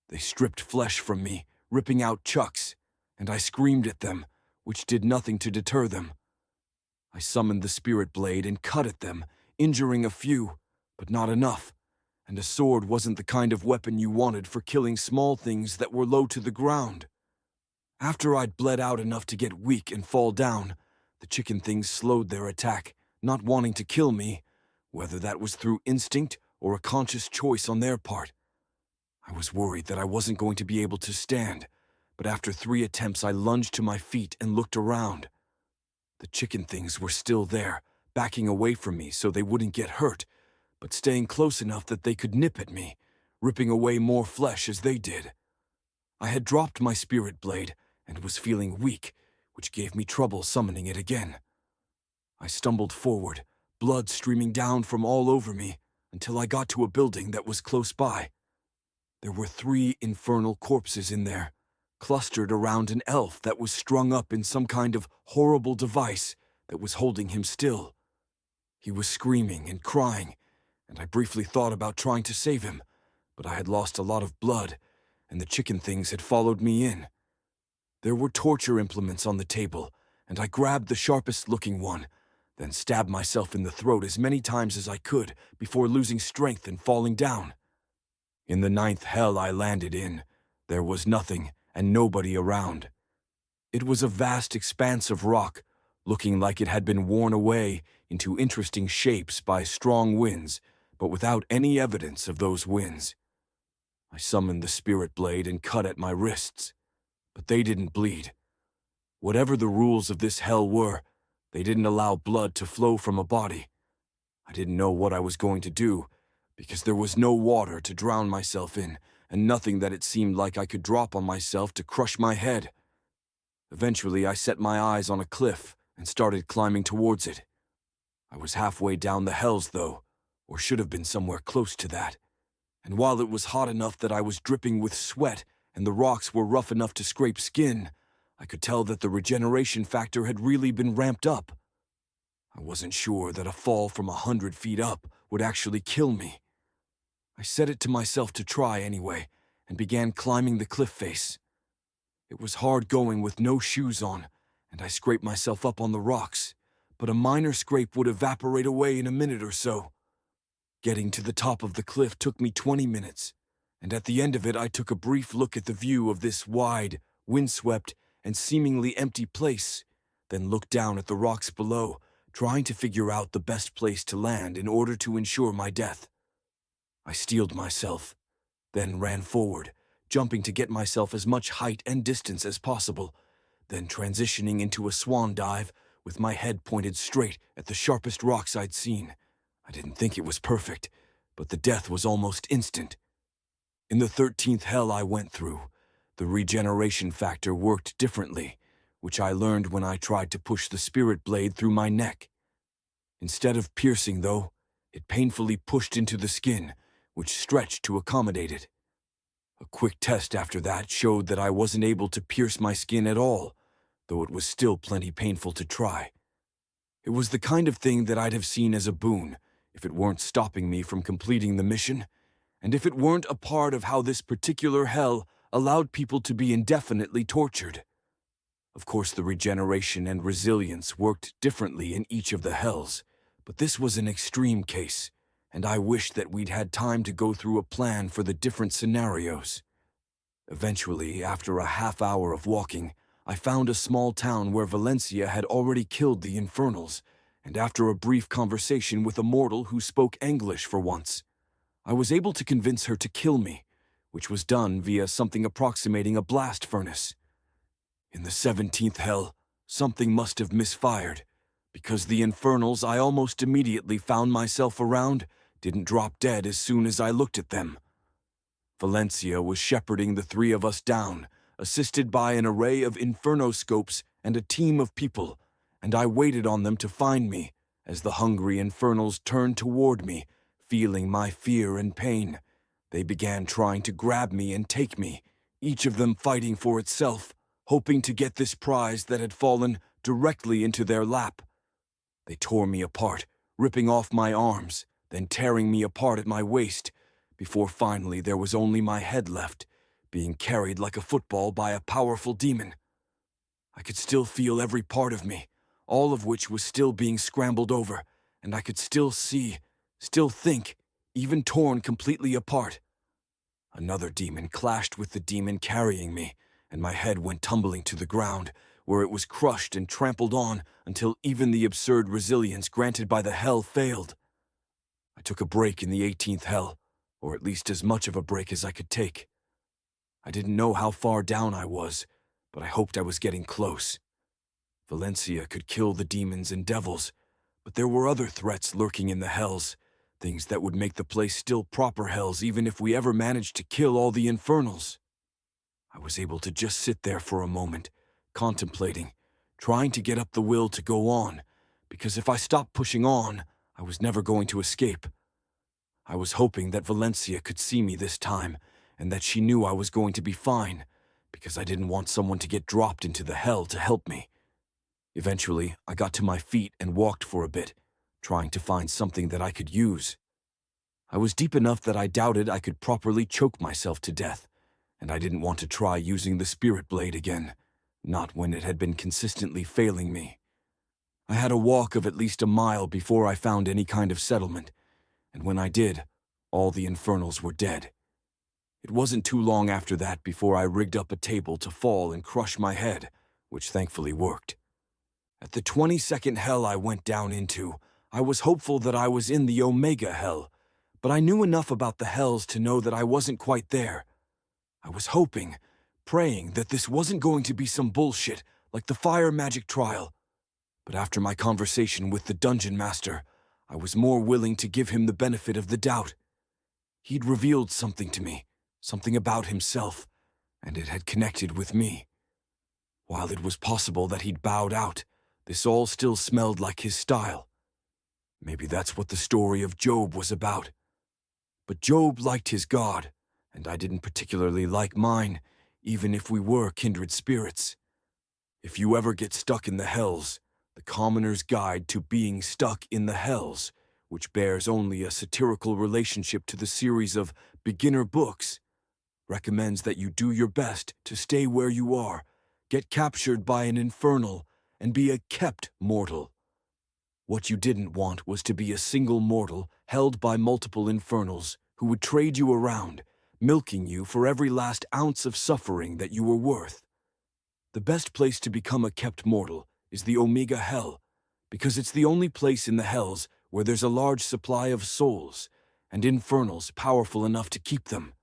They stripped flesh from me, ripping out chunks, and I screamed at them, which did nothing to deter them. I summoned the spirit blade and cut at them, injuring a few, but not enough, and a sword wasn't the kind of weapon you wanted for killing small things that were low to the ground. After I'd bled out enough to get weak and fall down, the chicken things slowed their attack, not wanting to kill me, whether that was through instinct or a conscious choice on their part. I was worried that I wasn't going to be able to stand, but after 3 attempts I lunged to my feet and looked around. The chicken things were still there, backing away from me so they wouldn't get hurt, but staying close enough that they could nip at me, ripping away more flesh as they did. I had dropped my spirit blade and was feeling weak, which gave me trouble summoning it again. I stumbled forward, blood streaming down from all over me, until I got to a building that was close by. There were 3 infernal corpses in there, clustered around an elf that was strung up in some kind of horrible device that was holding him still. He was screaming and crying, and I briefly thought about trying to save him, but I had lost a lot of blood, and the chicken things had followed me in. There were torture implements on the table, and I grabbed the sharpest-looking one, then stabbed myself in the throat as many times as I could before losing strength and falling down. In the 9th hell I landed in, there was nothing and nobody around. It was a vast expanse of rock, looking like it had been worn away into interesting shapes by strong winds, but without any evidence of those winds. I summoned the spirit blade and cut at my wrists, but they didn't bleed. Whatever the rules of this hell were, they didn't allow blood to flow from a body. I didn't know what I was going to do, because there was no water to drown myself in, and nothing that it seemed like I could drop on myself to crush my head. Eventually, I set my eyes on a cliff and started climbing towards it. I was halfway down the hells, though, or should have been somewhere close to that. And while it was hot enough that I was dripping with sweat and the rocks were rough enough to scrape skin, I could tell that the regeneration factor had really been ramped up. I wasn't sure that a fall from 100 feet up would actually kill me. I set it to myself to try anyway, and began climbing the cliff face. It was hard going with no shoes on, and I scraped myself up on the rocks, but a minor scrape would evaporate away in a minute or so. Getting to the top of the cliff took me 20 minutes, and at the end of it I took a brief look at the view of this wide, windswept, and seemingly empty place, then looked down at the rocks below, trying to figure out the best place to land in order to ensure my death. I steeled myself, then ran forward, jumping to get myself as much height and distance as possible, then transitioning into a swan dive with my head pointed straight at the sharpest rocks I'd seen. I didn't think it was perfect, but the death was almost instant. In the 13th hell I went through, the regeneration factor worked differently, which I learned when I tried to push the spirit blade through my neck. Instead of piercing, though, it painfully pushed into the skin, which stretched to accommodate it. A quick test after that showed that I wasn't able to pierce my skin at all, though it was still plenty painful to try. It was the kind of thing that I'd have seen as a boon, if it weren't stopping me from completing the mission, and if it weren't a part of how this particular hell allowed people to be indefinitely tortured. Of course, the regeneration and resilience worked differently in each of the hells, but this was an extreme case, and I wished that we'd had time to go through a plan for the different scenarios. Eventually, after a half hour of walking, I found a small town where Valencia had already killed the Infernals, and after a brief conversation with a mortal who spoke English for once, I was able to convince her to kill me, which was done via something approximating a blast furnace. In the 17th hell, something must have misfired, because the Infernals I almost immediately found myself around didn't drop dead as soon as I looked at them. Valencia was shepherding the three of us down, assisted by an array of infernoscopes and a team of people, and I waited on them to find me as the hungry Infernals turned toward me, feeling my fear and pain. They began trying to grab me and take me, each of them fighting for itself, hoping to get this prize that had fallen directly into their lap. They tore me apart, ripping off my arms, then tearing me apart at my waist, before finally there was only my head left, being carried like a football by a powerful demon. I could still feel every part of me, all of which was still being scrambled over, and I could still see, still think, even torn completely apart. Another demon clashed with the demon carrying me, and my head went tumbling to the ground, where it was crushed and trampled on until even the absurd resilience granted by the hell failed. I took a break in the 18th hell, or at least as much of a break as I could take. I didn't know how far down I was, but I hoped I was getting close. Valencia could kill the demons and devils, but there were other threats lurking in the hells, things that would make the place still proper hells even if we ever managed to kill all the Infernals. I was able to just sit there for a moment, contemplating, trying to get up the will to go on, because if I stopped pushing on, I was never going to escape. I was hoping that Valencia could see me this time, and that she knew I was going to be fine, because I didn't want someone to get dropped into the hell to help me. Eventually, I got to my feet and walked for a bit, trying to find something that I could use. I was deep enough that I doubted I could properly choke myself to death, and I didn't want to try using the spirit blade again, not when it had been consistently failing me. I had a walk of at least a mile before I found any kind of settlement, and when I did, all the Infernals were dead. It wasn't too long after that before I rigged up a table to fall and crush my head, which thankfully worked. At the 22nd hell I went down into, I was hopeful that I was in the Omega hell, but I knew enough about the hells to know that I wasn't quite there. I was hoping, praying that this wasn't going to be some bullshit like the fire magic trial. But after my conversation with the dungeon master, I was more willing to give him the benefit of the doubt. He'd revealed something to me, something about himself, and it had connected with me. While it was possible that he'd bowed out, this all still smelled like his style. Maybe that's what the story of Job was about. But Job liked his God, and I didn't particularly like mine, even if we were kindred spirits. If you ever get stuck in the hells, The Commoner's Guide to Being Stuck in the Hells, which bears only a satirical relationship to the series of beginner books, recommends that you do your best to stay where you are, get captured by an infernal, and be a kept mortal. What you didn't want was to be a single mortal held by multiple infernals who would trade you around, milking you for every last ounce of suffering that you were worth. The best place to become a kept mortal is the Omega Hell, because it's the only place in the hells where there's a large supply of souls and infernals powerful enough to keep them.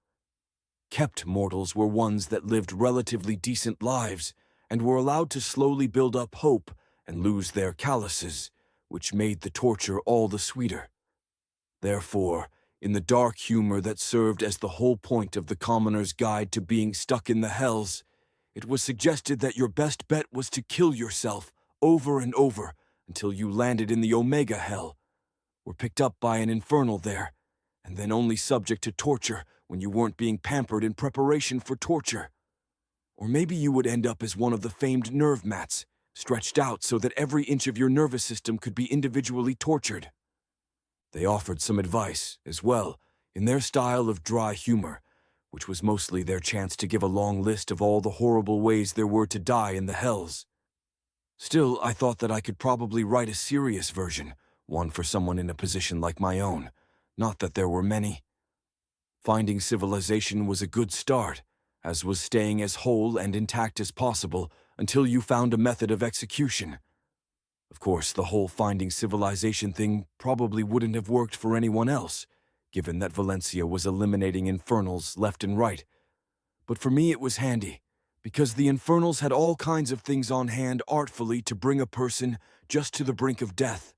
Kept mortals were ones that lived relatively decent lives and were allowed to slowly build up hope and lose their calluses, which made the torture all the sweeter. Therefore, in the dark humor that served as the whole point of the Commoner's Guide to Being Stuck in the Hells, it was suggested that your best bet was to kill yourself over and over until you landed in the Omega Hell, were picked up by an infernal there, and then only subject to torture when you weren't being pampered in preparation for torture. Or maybe you would end up as one of the famed nerve mats, stretched out so that every inch of your nervous system could be individually tortured. They offered some advice, as well, in their style of dry humor, which was mostly their chance to give a long list of all the horrible ways there were to die in the hells. Still, I thought that I could probably write a serious version, one for someone in a position like my own, not that there were many. Finding civilization was a good start, as was staying as whole and intact as possible until you found a method of execution. Of course, the whole finding civilization thing probably wouldn't have worked for anyone else, given that Valencia was eliminating infernals left and right. But for me it was handy, because the infernals had all kinds of things on hand artfully to bring a person just to the brink of death.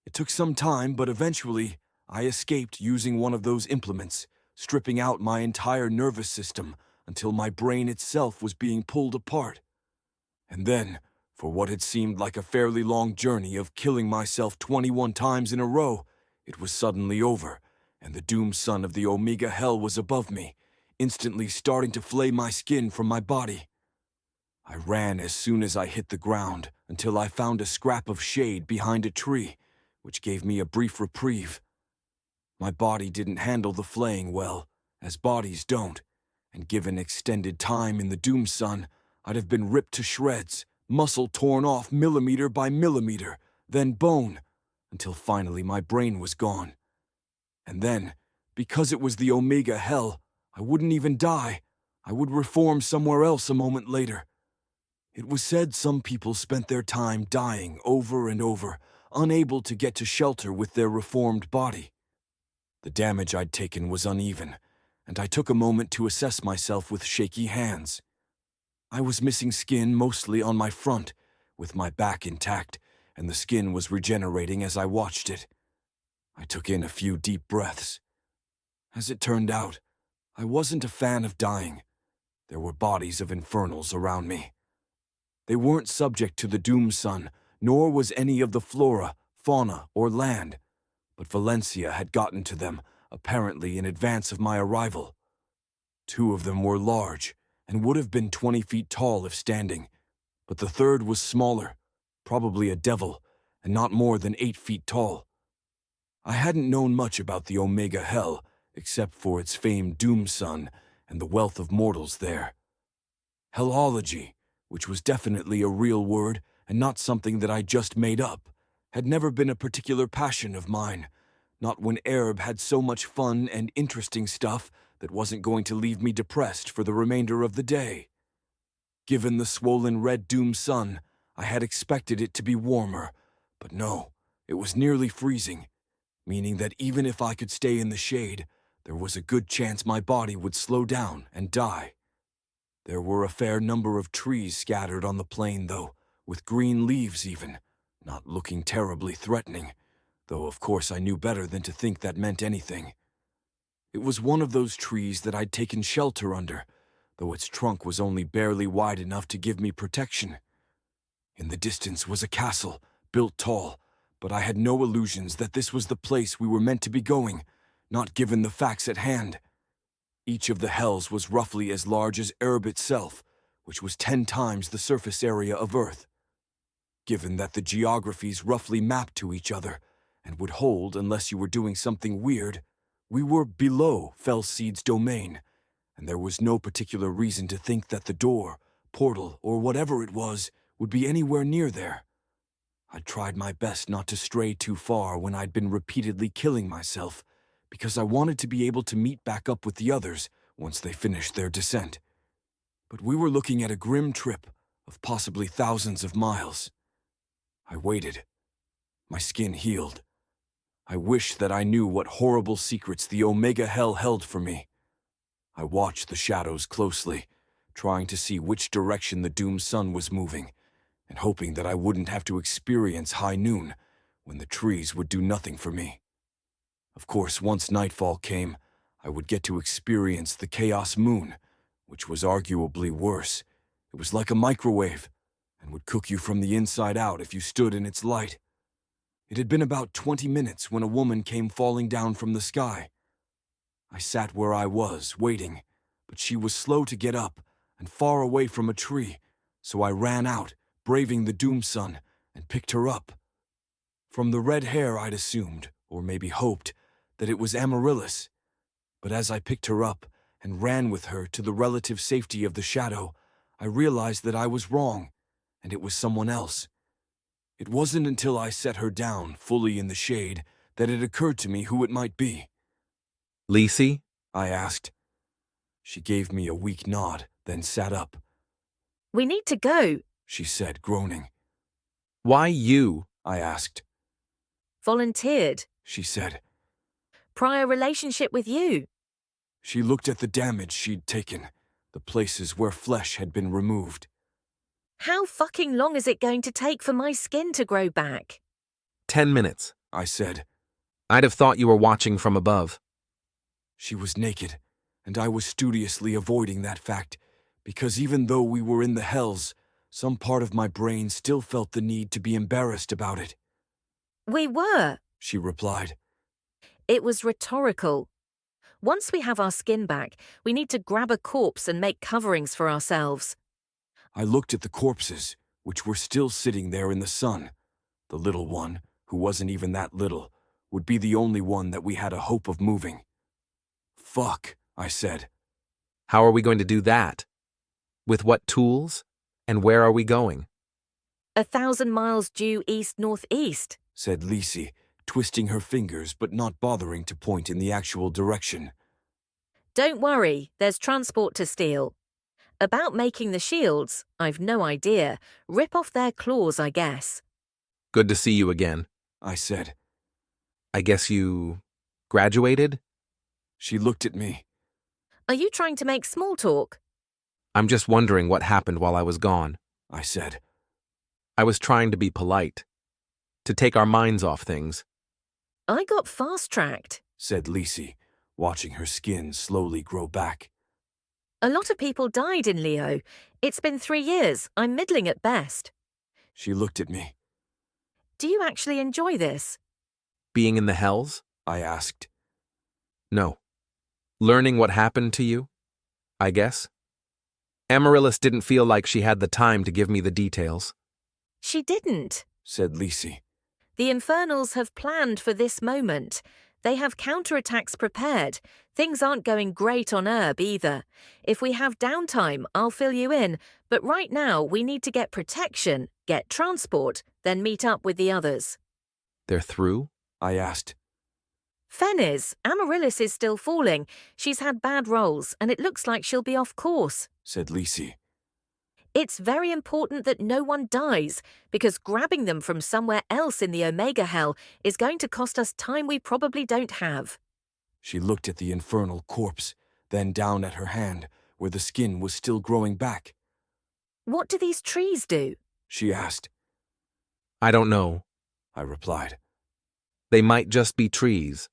It took some time, but eventually I escaped using one of those implements, stripping out my entire nervous system until my brain itself was being pulled apart. And then, for what had seemed like a fairly long journey of killing myself 21 times in a row, it was suddenly over, and the doomed sun of the Omega Hell was above me, instantly starting to flay my skin from my body. I ran as soon as I hit the ground until I found a scrap of shade behind a tree, which gave me a brief reprieve. My body didn't handle the flaying well, as bodies don't, and given extended time in the doom sun, I'd have been ripped to shreds, muscle torn off millimeter by millimeter, then bone, until finally my brain was gone. And then, because it was the Omega Hell, I wouldn't even die. I would reform somewhere else a moment later. It was said some people spent their time dying over and over, unable to get to shelter with their reformed body. The damage I'd taken was uneven, and I took a moment to assess myself with shaky hands. I was missing skin mostly on my front, with my back intact, and the skin was regenerating as I watched it. I took in a few deep breaths. As it turned out, I wasn't a fan of dying. There were bodies of infernals around me. They weren't subject to the doom sun, nor was any of the flora, fauna, or land, but Valencia had gotten to them, apparently in advance of my arrival. 2 of them were large, and would have been 20 feet tall if standing, but the third was smaller, probably a devil, and not more than 8 feet tall. I hadn't known much about the Omega Hell, except for its famed doom sun and the wealth of mortals there. Hellology, which was definitely a real word and not something that I just made up, had never been a particular passion of mine, not when Arab had so much fun and interesting stuff that wasn't going to leave me depressed for the remainder of the day. Given the swollen red doom sun, I had expected it to be warmer, but no, it was nearly freezing, meaning that even if I could stay in the shade, there was a good chance my body would slow down and die. There were a fair number of trees scattered on the plain, though, with green leaves even, not looking terribly threatening, though of course I knew better than to think that meant anything. It was one of those trees that I'd taken shelter under, though its trunk was only barely wide enough to give me protection. In the distance was a castle, built tall, but I had no illusions that this was the place we were meant to be going, not given the facts at hand. Each of the hells was roughly as large as Erb itself, which was 10 times the surface area of Earth. Given that the geographies roughly mapped to each other, and would hold unless you were doing something weird, we were below Felseed's domain, and there was no particular reason to think that the door, portal, or whatever it was, would be anywhere near there. I tried my best not to stray too far when I'd been repeatedly killing myself, because I wanted to be able to meet back up with the others once they finished their descent. But we were looking at a grim trip of possibly thousands of miles. I waited. My skin healed. I wished that I knew what horrible secrets the Omega Hell held for me. I watched the shadows closely, trying to see which direction the doomed sun was moving, and hoping that I wouldn't have to experience high noon, when the trees would do nothing for me. Of course, once nightfall came, I would get to experience the chaos moon, which was arguably worse. It was like a microwave, and would cook you from the inside out if you stood in its light. It had been about 20 minutes when a woman came falling down from the sky. I sat where I was, waiting, but she was slow to get up and far away from a tree, so I ran out, braving the doom sun, and picked her up. From the red hair I'd assumed, or maybe hoped, that it was Amaryllis. But as I picked her up, and ran with her to the relative safety of the shadow, I realized that I was wrong, and it was someone else. It wasn't until I set her down, fully in the shade, that it occurred to me who it might be. Lisi? I asked. She gave me a weak nod, then sat up. We need to go, She said, groaning. Why you? I asked. volunteered. She said. Prior relationship with you. She looked at the damage she'd taken, the places where flesh had been removed. How fucking long is it going to take for my skin to grow back? 10 minutes. I said. I'd have thought you were watching from above. She was naked, and I was studiously avoiding that fact, because even though we were in the hells, some part of my brain still felt the need to be embarrassed about it. We were, She replied. It was rhetorical. Once we have our skin back, we need to grab a corpse and make coverings for ourselves. I looked at the corpses, which were still sitting there in the sun. The little one, who wasn't even that little, would be the only one that we had a hope of moving. Fuck, I said. How are we going to do that? With what tools? And where are we going? 1,000 miles due east-northeast. Said Lisi, twisting her fingers but not bothering to point in the actual direction. Don't worry, there's transport to steal. About making the shields, I've no idea. Rip off their claws, I guess. Good to see you again. I said. I guess you graduated? She looked at me. Are you trying to make small talk? I'm just wondering what happened while I was gone. I said. I was trying to be polite, to take our minds off things. I got fast-tracked. Said Lisi, watching her skin slowly grow back. A lot of people died in Leo. It's been 3 years. I'm middling at best. She looked at me. Do you actually enjoy this? Being in the hells? I asked. No. Learning what happened to you? I guess. Amaryllis didn't feel like she had the time to give me the details. She didn't, said Lisi. The Infernals have planned for this moment. They have counterattacks prepared. Things aren't going great on Herb either. If we have downtime, I'll fill you in. But right now, we need to get protection, get transport, then meet up with the others. They're through? I asked. Fen is. Amaryllis is still falling. She's had bad rolls, and it looks like she'll be off course, said Lisi. It's very important that no one dies, because grabbing them from somewhere else in the Omega Hell is going to cost us time we probably don't have. She looked at the infernal corpse, then down at her hand, where the skin was still growing back. What do these trees do? She asked. I don't know, I replied. They might just be trees.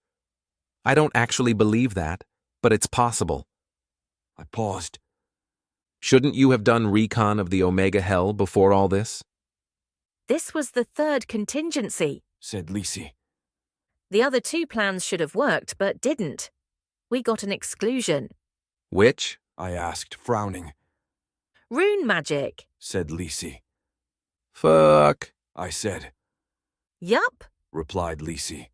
I don't actually believe that, but it's possible. I paused. Shouldn't you have done recon of the Omega Hell before all this? This was the third contingency, said Lisi. The other 2 plans should have worked, but didn't. We got an exclusion. Which? I asked, frowning. Rune magic, said Lisi. Fuck, I said. Yup, replied Lisi.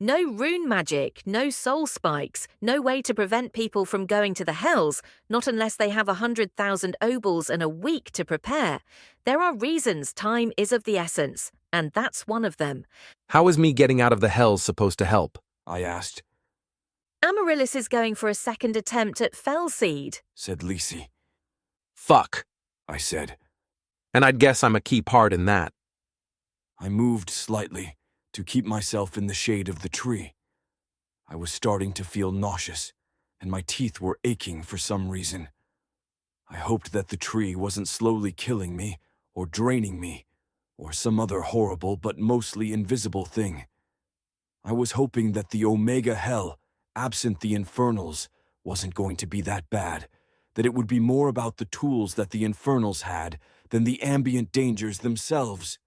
No rune magic, no soul spikes, no way to prevent people from going to the hells, not unless they have 100,000 obols and a week to prepare. There are reasons time is of the essence, and that's one of them. How is me getting out of the hells supposed to help? I asked. Amaryllis is going for a second attempt at Fellseed, said Lisi. Fuck, I said. And I'd guess I'm a key part in that. I moved slightly to keep myself in the shade of the tree. I was starting to feel nauseous, and my teeth were aching for some reason. I hoped that the tree wasn't slowly killing me, or draining me, or some other horrible but mostly invisible thing. I was hoping that the Omega Hell, absent the Infernals, wasn't going to be that bad, that it would be more about the tools that the Infernals had than the ambient dangers themselves.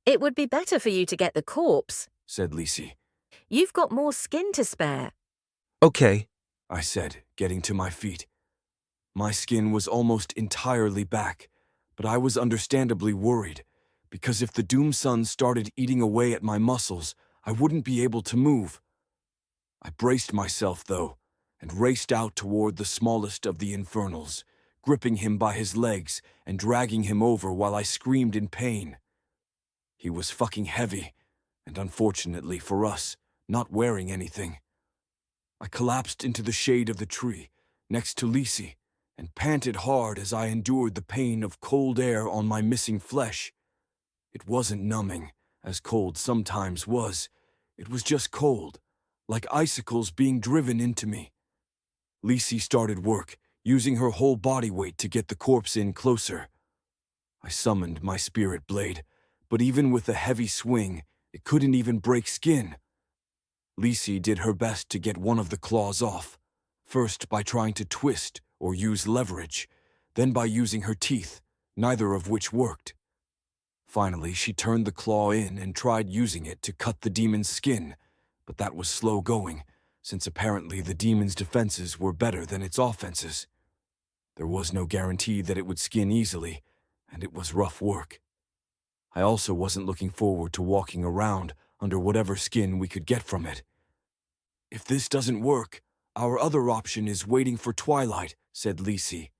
It would be better for you to get the corpse, said Lisi. You've got more skin to spare. Okay, I said, getting to my feet. My skin was almost entirely back, but I was understandably worried, because if the Doom Sun started eating away at my muscles, I wouldn't be able to move. I braced myself, though, and raced out toward the smallest of the infernals, gripping him by his legs and dragging him over while I screamed in pain. He was fucking heavy, and unfortunately for us, not wearing anything. I collapsed into the shade of the tree, next to Lisi, and panted hard as I endured the pain of cold air on my missing flesh. It wasn't numbing, as cold sometimes was. It was just cold, like icicles being driven into me. Lisi started work, using her whole body weight to get the corpse in closer. I summoned my spirit blade, but even with a heavy swing, it couldn't even break skin. Lisi did her best to get one of the claws off, first by trying to twist or use leverage, then by using her teeth, neither of which worked. Finally, she turned the claw in and tried using it to cut the demon's skin, but that was slow going, since apparently the demon's defenses were better than its offenses. There was no guarantee that it would skin easily, and it was rough work. I also wasn't looking forward to walking around under whatever skin we could get from it. "If this doesn't work, our other option is waiting for twilight," said Lisi.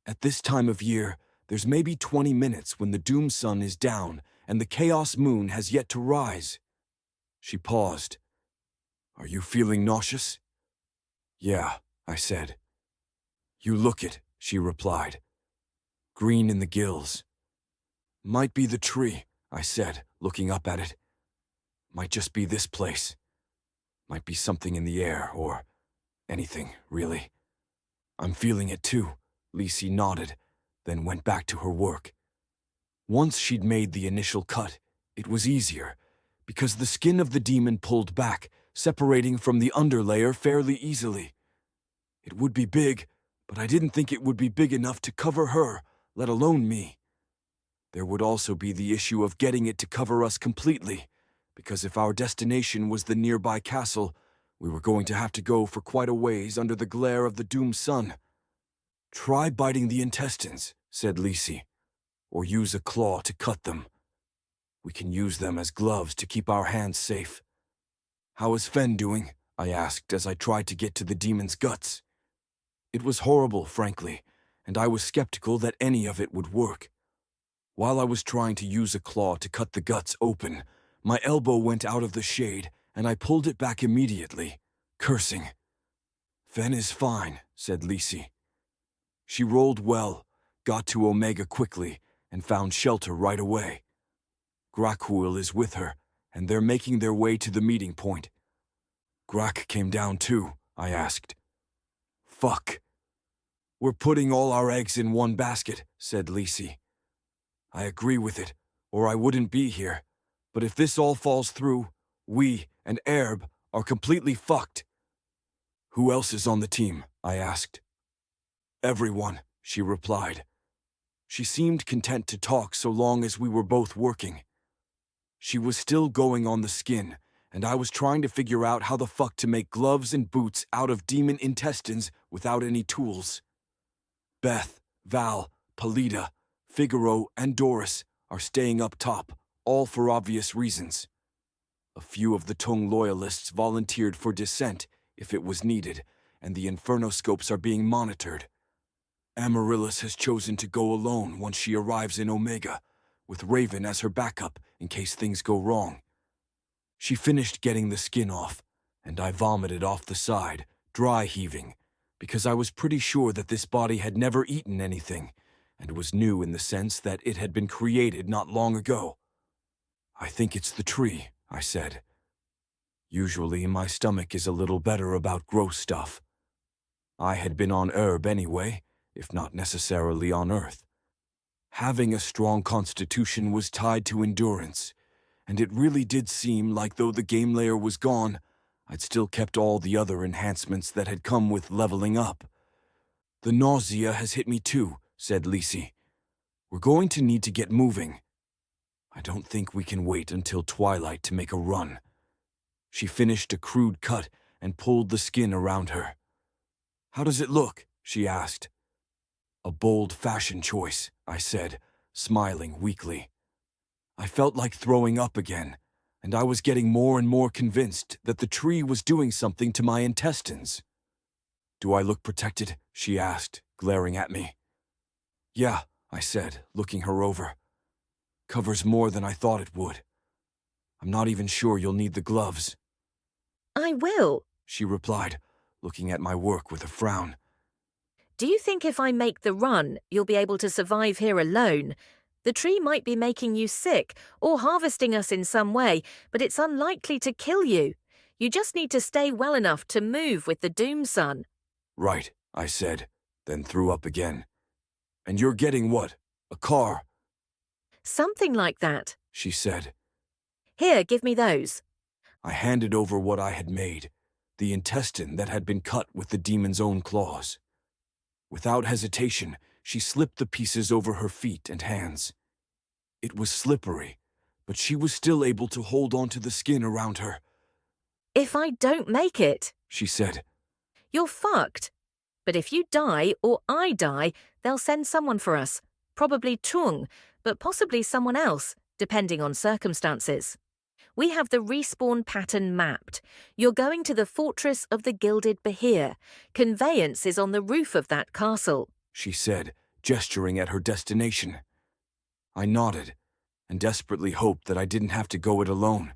"At this time of year, there's maybe 20 minutes when the doom sun is down and the chaos moon has yet to rise." She paused. "Are you feeling nauseous?" "Yeah," I said. "You look it," she replied. "Green in the gills." "Might be the tree," I said, looking up at it. "Might just be this place. Might be something in the air, or anything, really." "I'm feeling it too," Lisi nodded, then went back to her work. Once she'd made the initial cut, it was easier, because the skin of the demon pulled back, separating from the underlayer fairly easily. It would be big, but I didn't think it would be big enough to cover her, let alone me. There would also be the issue of getting it to cover us completely, because if our destination was the nearby castle, we were going to have to go for quite a ways under the glare of the doomed sun. "Try biting the intestines," said Lisi, "or use a claw to cut them. We can use them as gloves to keep our hands safe." "How is Fen doing?" I asked as I tried to get to the demon's guts. It was horrible, frankly, and I was skeptical that any of it would work. While I was trying to use a claw to cut the guts open, my elbow went out of the shade, and I pulled it back immediately, cursing. "Fen is fine," said Lisi. She rolled well, got to Omega quickly, and found shelter right away. Grakuil is with her, and they're making their way to the meeting point. "Grak came down too?" I asked. "Fuck. We're putting all our eggs in one basket," said Lisi. "I agree with it, or I wouldn't be here. But if this all falls through, we and Erb are completely fucked." "Who else is on the team?" I asked. "Everyone," she replied. She seemed content to talk so long as we were both working. She was still going on the skin, and I was trying to figure out how the fuck to make gloves and boots out of demon intestines without any tools. Beth, Val, Polita, Figaro, and Doris are staying up top, all for obvious reasons. A few of the Tung loyalists volunteered for dissent if it was needed, and the infernoscopes are being monitored. Amaryllis has chosen to go alone once she arrives in Omega, with Raven as her backup in case things go wrong. She finished getting the skin off, and I vomited off the side, dry heaving, because I was pretty sure that this body had never eaten anything, and was new in the sense that it had been created not long ago. "I think it's the tree," I said. Usually my stomach is a little better about gross stuff. I had been on Herb anyway, if not necessarily on Earth. Having a strong constitution was tied to endurance, and it really did seem like though the game layer was gone, I'd still kept all the other enhancements that had come with leveling up. "The nausea has hit me too," said Lisi. "We're going to need to get moving. I don't think we can wait until twilight to make a run." She finished a crude cut and pulled the skin around her. "How does it look?" she asked. "A bold fashion choice," I said, smiling weakly. I felt like throwing up again, and I was getting more and more convinced that the tree was doing something to my intestines. Do I look protected? She asked, glaring at me. Yeah, I said, looking her over. Covers more than I thought it would. I'm not even sure you'll need the gloves. I will. She replied, looking at my work with a frown. Do you think if I make the run, you'll be able to survive here alone? The tree might be making you sick or harvesting us in some way, but it's unlikely to kill you. You just need to stay well enough to move with the doom sun. Right, I said, then threw up again. And you're getting what? A car? Something like that, She said. Here, give me those. I handed over what I had made, the intestine that had been cut with the demon's own claws. Without hesitation, she slipped the pieces over her feet and hands. It was slippery, but she was still able to hold onto the skin around her. If I don't make it, She said. You're fucked. But if you die or I die, they'll send someone for us. Probably Chung, but possibly someone else, depending on circumstances. We have the respawn pattern mapped. You're going to the Fortress of the Gilded Behir. Conveyance is on the roof of that castle, She said, gesturing at her destination. I nodded, and desperately hoped that I didn't have to go it alone.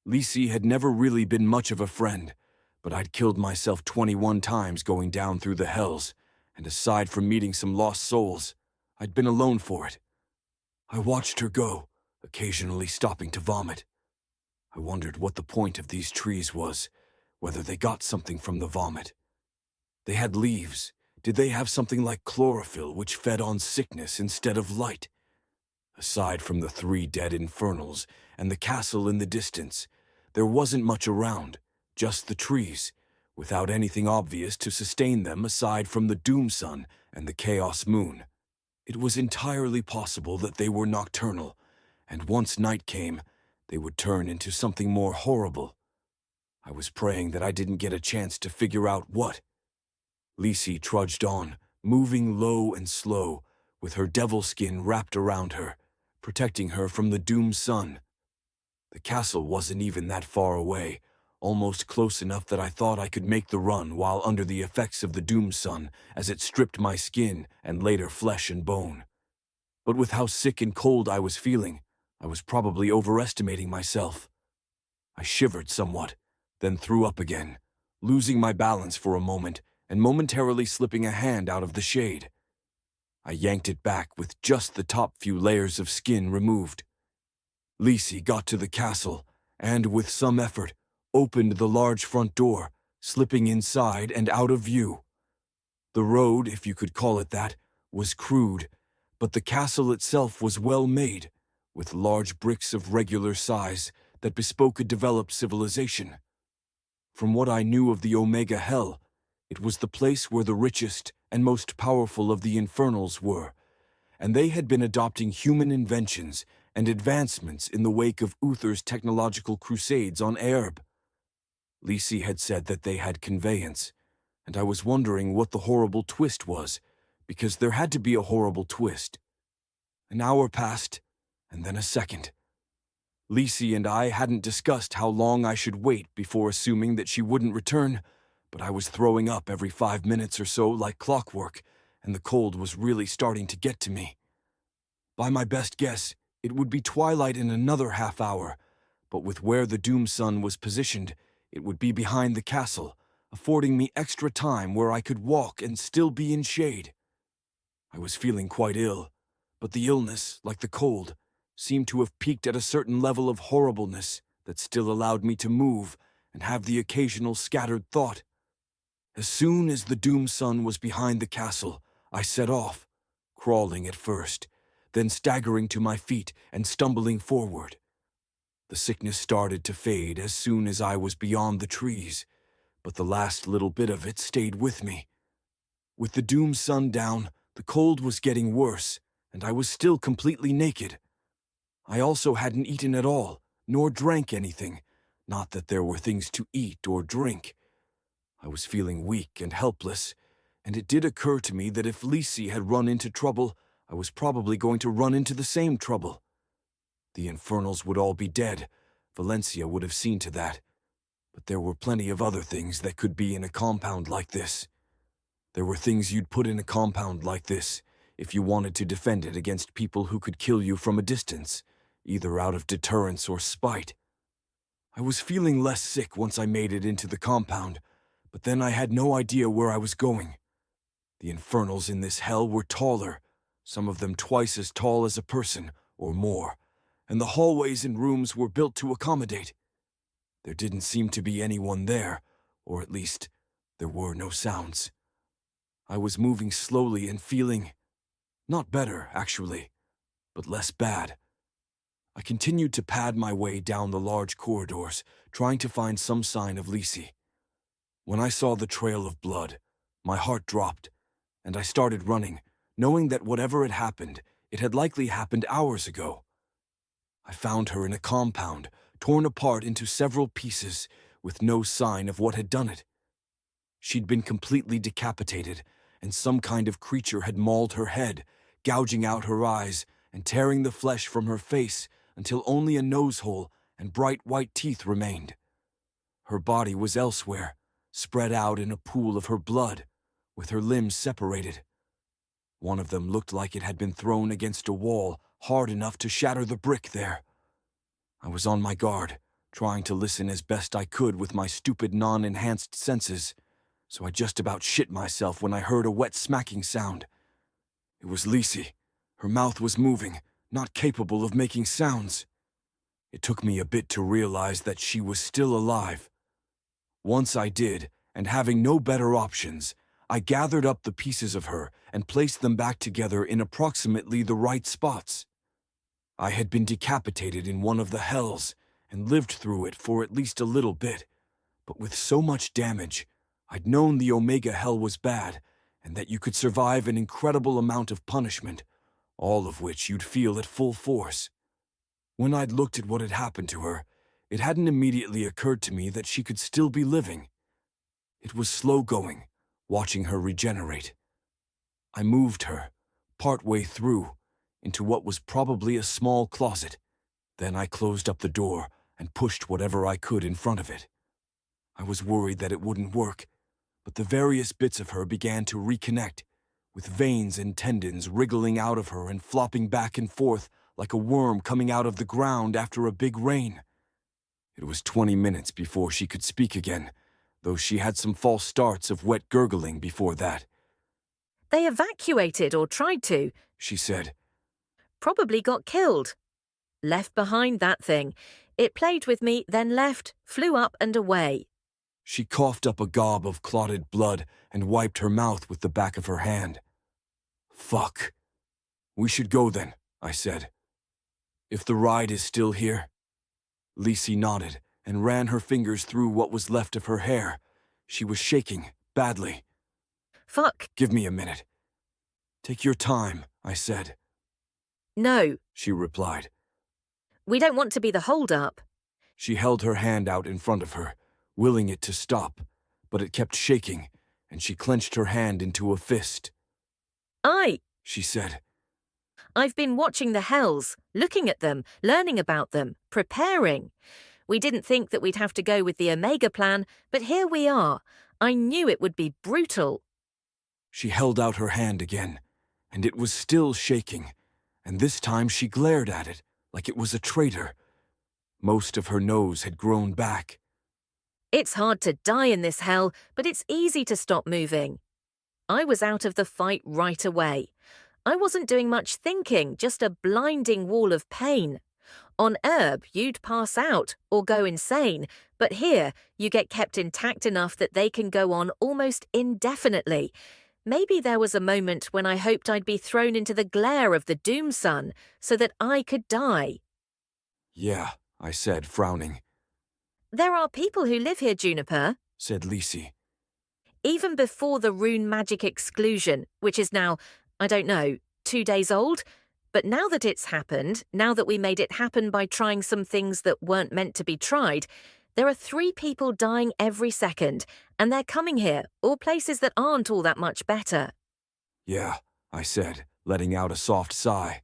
Lisi had never really been much of a friend, but I'd killed myself 21 times going down through the hells, and aside from meeting some lost souls, I'd been alone for it. I watched her go, occasionally stopping to vomit. I wondered what the point of these trees was, whether they got something from the vomit. They had leaves. Did they have something like chlorophyll which fed on sickness instead of light? Aside from the 3 dead infernals and the castle in the distance, there wasn't much around, just the trees, without anything obvious to sustain them aside from the doom sun and the chaos moon. It was entirely possible that they were nocturnal, and once night came, they would turn into something more horrible. I was praying that I didn't get a chance to figure out what. Lisi trudged on, moving low and slow, with her devil skin wrapped around her, protecting her from the doom sun. The castle wasn't even that far away, almost close enough that I thought I could make the run while under the effects of the doom sun as it stripped my skin and later flesh and bone. But with how sick and cold I was feeling, I was probably overestimating myself. I shivered somewhat, then threw up again, losing my balance for a moment and momentarily slipping a hand out of the shade. I yanked it back with just the top few layers of skin removed. Lisi got to the castle and, with some effort, opened the large front door, slipping inside and out of view. The road, if you could call it that, was crude, but the castle itself was well made, with large bricks of regular size that bespoke a developed civilization. From what I knew of the Omega Hell, it was the place where the richest and most powerful of the Infernals were, and they had been adopting human inventions and advancements in the wake of Uther's technological crusades on Aerb. Lisi had said that they had conveyance, and I was wondering what the horrible twist was, because there had to be a horrible twist. An hour passed, and then a second. Lisi and I hadn't discussed how long I should wait before assuming that she wouldn't return, but I was throwing up every 5 minutes or so like clockwork, and the cold was really starting to get to me. By my best guess, it would be twilight in another half hour, but with where the doom sun was positioned, it would be behind the castle, affording me extra time where I could walk and still be in shade. I was feeling quite ill, but the illness, like the cold, seemed to have peaked at a certain level of horribleness that still allowed me to move and have the occasional scattered thought. As soon as the doom sun was behind the castle, I set off, crawling at first, then staggering to my feet and stumbling forward. The sickness started to fade as soon as I was beyond the trees, but the last little bit of it stayed with me. With the doom sun down, the cold was getting worse, and I was still completely naked. I also hadn't eaten at all, nor drank anything, not that there were things to eat or drink. I was feeling weak and helpless, and it did occur to me that if Lisi had run into trouble, I was probably going to run into the same trouble. The Infernals would all be dead. Valencia would have seen to that. But there were plenty of other things that could be in a compound like this. There were things you'd put in a compound like this if you wanted to defend it against people who could kill you from a distance, either out of deterrence or spite. I was feeling less sick once I made it into the compound, but then I had no idea where I was going. The infernals in this hell were taller, some of them twice as tall as a person, or more, and the hallways and rooms were built to accommodate. There didn't seem to be anyone there, or at least, there were no sounds. I was moving slowly and feeling not better, actually, but less bad. I continued to pad my way down the large corridors, trying to find some sign of Lisi. When I saw the trail of blood, my heart dropped, and I started running, knowing that whatever had happened, it had likely happened hours ago. I found her in a compound, torn apart into several pieces, with no sign of what had done it. She'd been completely decapitated, and some kind of creature had mauled her head, gouging out her eyes and tearing the flesh from her face until only a nose hole and bright white teeth remained. Her body was elsewhere, spread out in a pool of her blood, with her limbs separated. One of them looked like it had been thrown against a wall hard enough to shatter the brick there. I was on my guard, trying to listen as best I could with my stupid non-enhanced senses, so I just about shit myself when I heard a wet smacking sound. It was Lisi. Her mouth was moving, not capable of making sounds. It took me a bit to realize that she was still alive. Once I did, and having no better options, I gathered up the pieces of her and placed them back together in approximately the right spots. I had been decapitated in one of the hells and lived through it for at least a little bit, but with so much damage, I'd known the Omega Hell was bad and that you could survive an incredible amount of punishment, all of which you'd feel at full force. When I'd looked at what had happened to her, it hadn't immediately occurred to me that she could still be living. It was slow going, watching her regenerate. I moved her, partway through, into what was probably a small closet. Then I closed up the door and pushed whatever I could in front of it. I was worried that it wouldn't work, but the various bits of her began to reconnect, with veins and tendons wriggling out of her and flopping back and forth like a worm coming out of the ground after a big rain. It was 20 minutes before she could speak again, though she had some false starts of wet gurgling before that. They evacuated or tried to, she said. Probably got killed. Left behind, that thing. It played with me, then left, flew up and away. She coughed up a gob of clotted blood and wiped her mouth with the back of her hand. Fuck. We should go then, I said. If the ride is still here. Lisi nodded and ran her fingers through what was left of her hair. She was shaking, badly. Fuck. Give me a minute. Take your time, I said. No, she replied. We don't want to be the hold-up. She held her hand out in front of her, willing it to stop, but it kept shaking, and she clenched her hand into a fist. She said. I've been watching the hells, looking at them, learning about them, preparing. We didn't think that we'd have to go with the Omega plan, but here we are. I knew it would be brutal. She held out her hand again, and it was still shaking, and this time she glared at it like it was a traitor. Most of her nose had grown back. It's hard to die in this hell, but it's easy to stop moving. I was out of the fight right away. I wasn't doing much thinking, just a blinding wall of pain. On Herb, you'd pass out or go insane, but here you get kept intact enough that they can go on almost indefinitely. Maybe there was a moment when I hoped I'd be thrown into the glare of the doom sun so that I could die. Yeah, I said, frowning. There are people who live here, Juniper, said Lisi. Even before the rune magic exclusion, which is now, I don't know, 2 days old. But now that it's happened, now that we made it happen by trying some things that weren't meant to be tried, there are 3 people dying every second, and they're coming here, or places that aren't all that much better. Yeah, I said, letting out a soft sigh.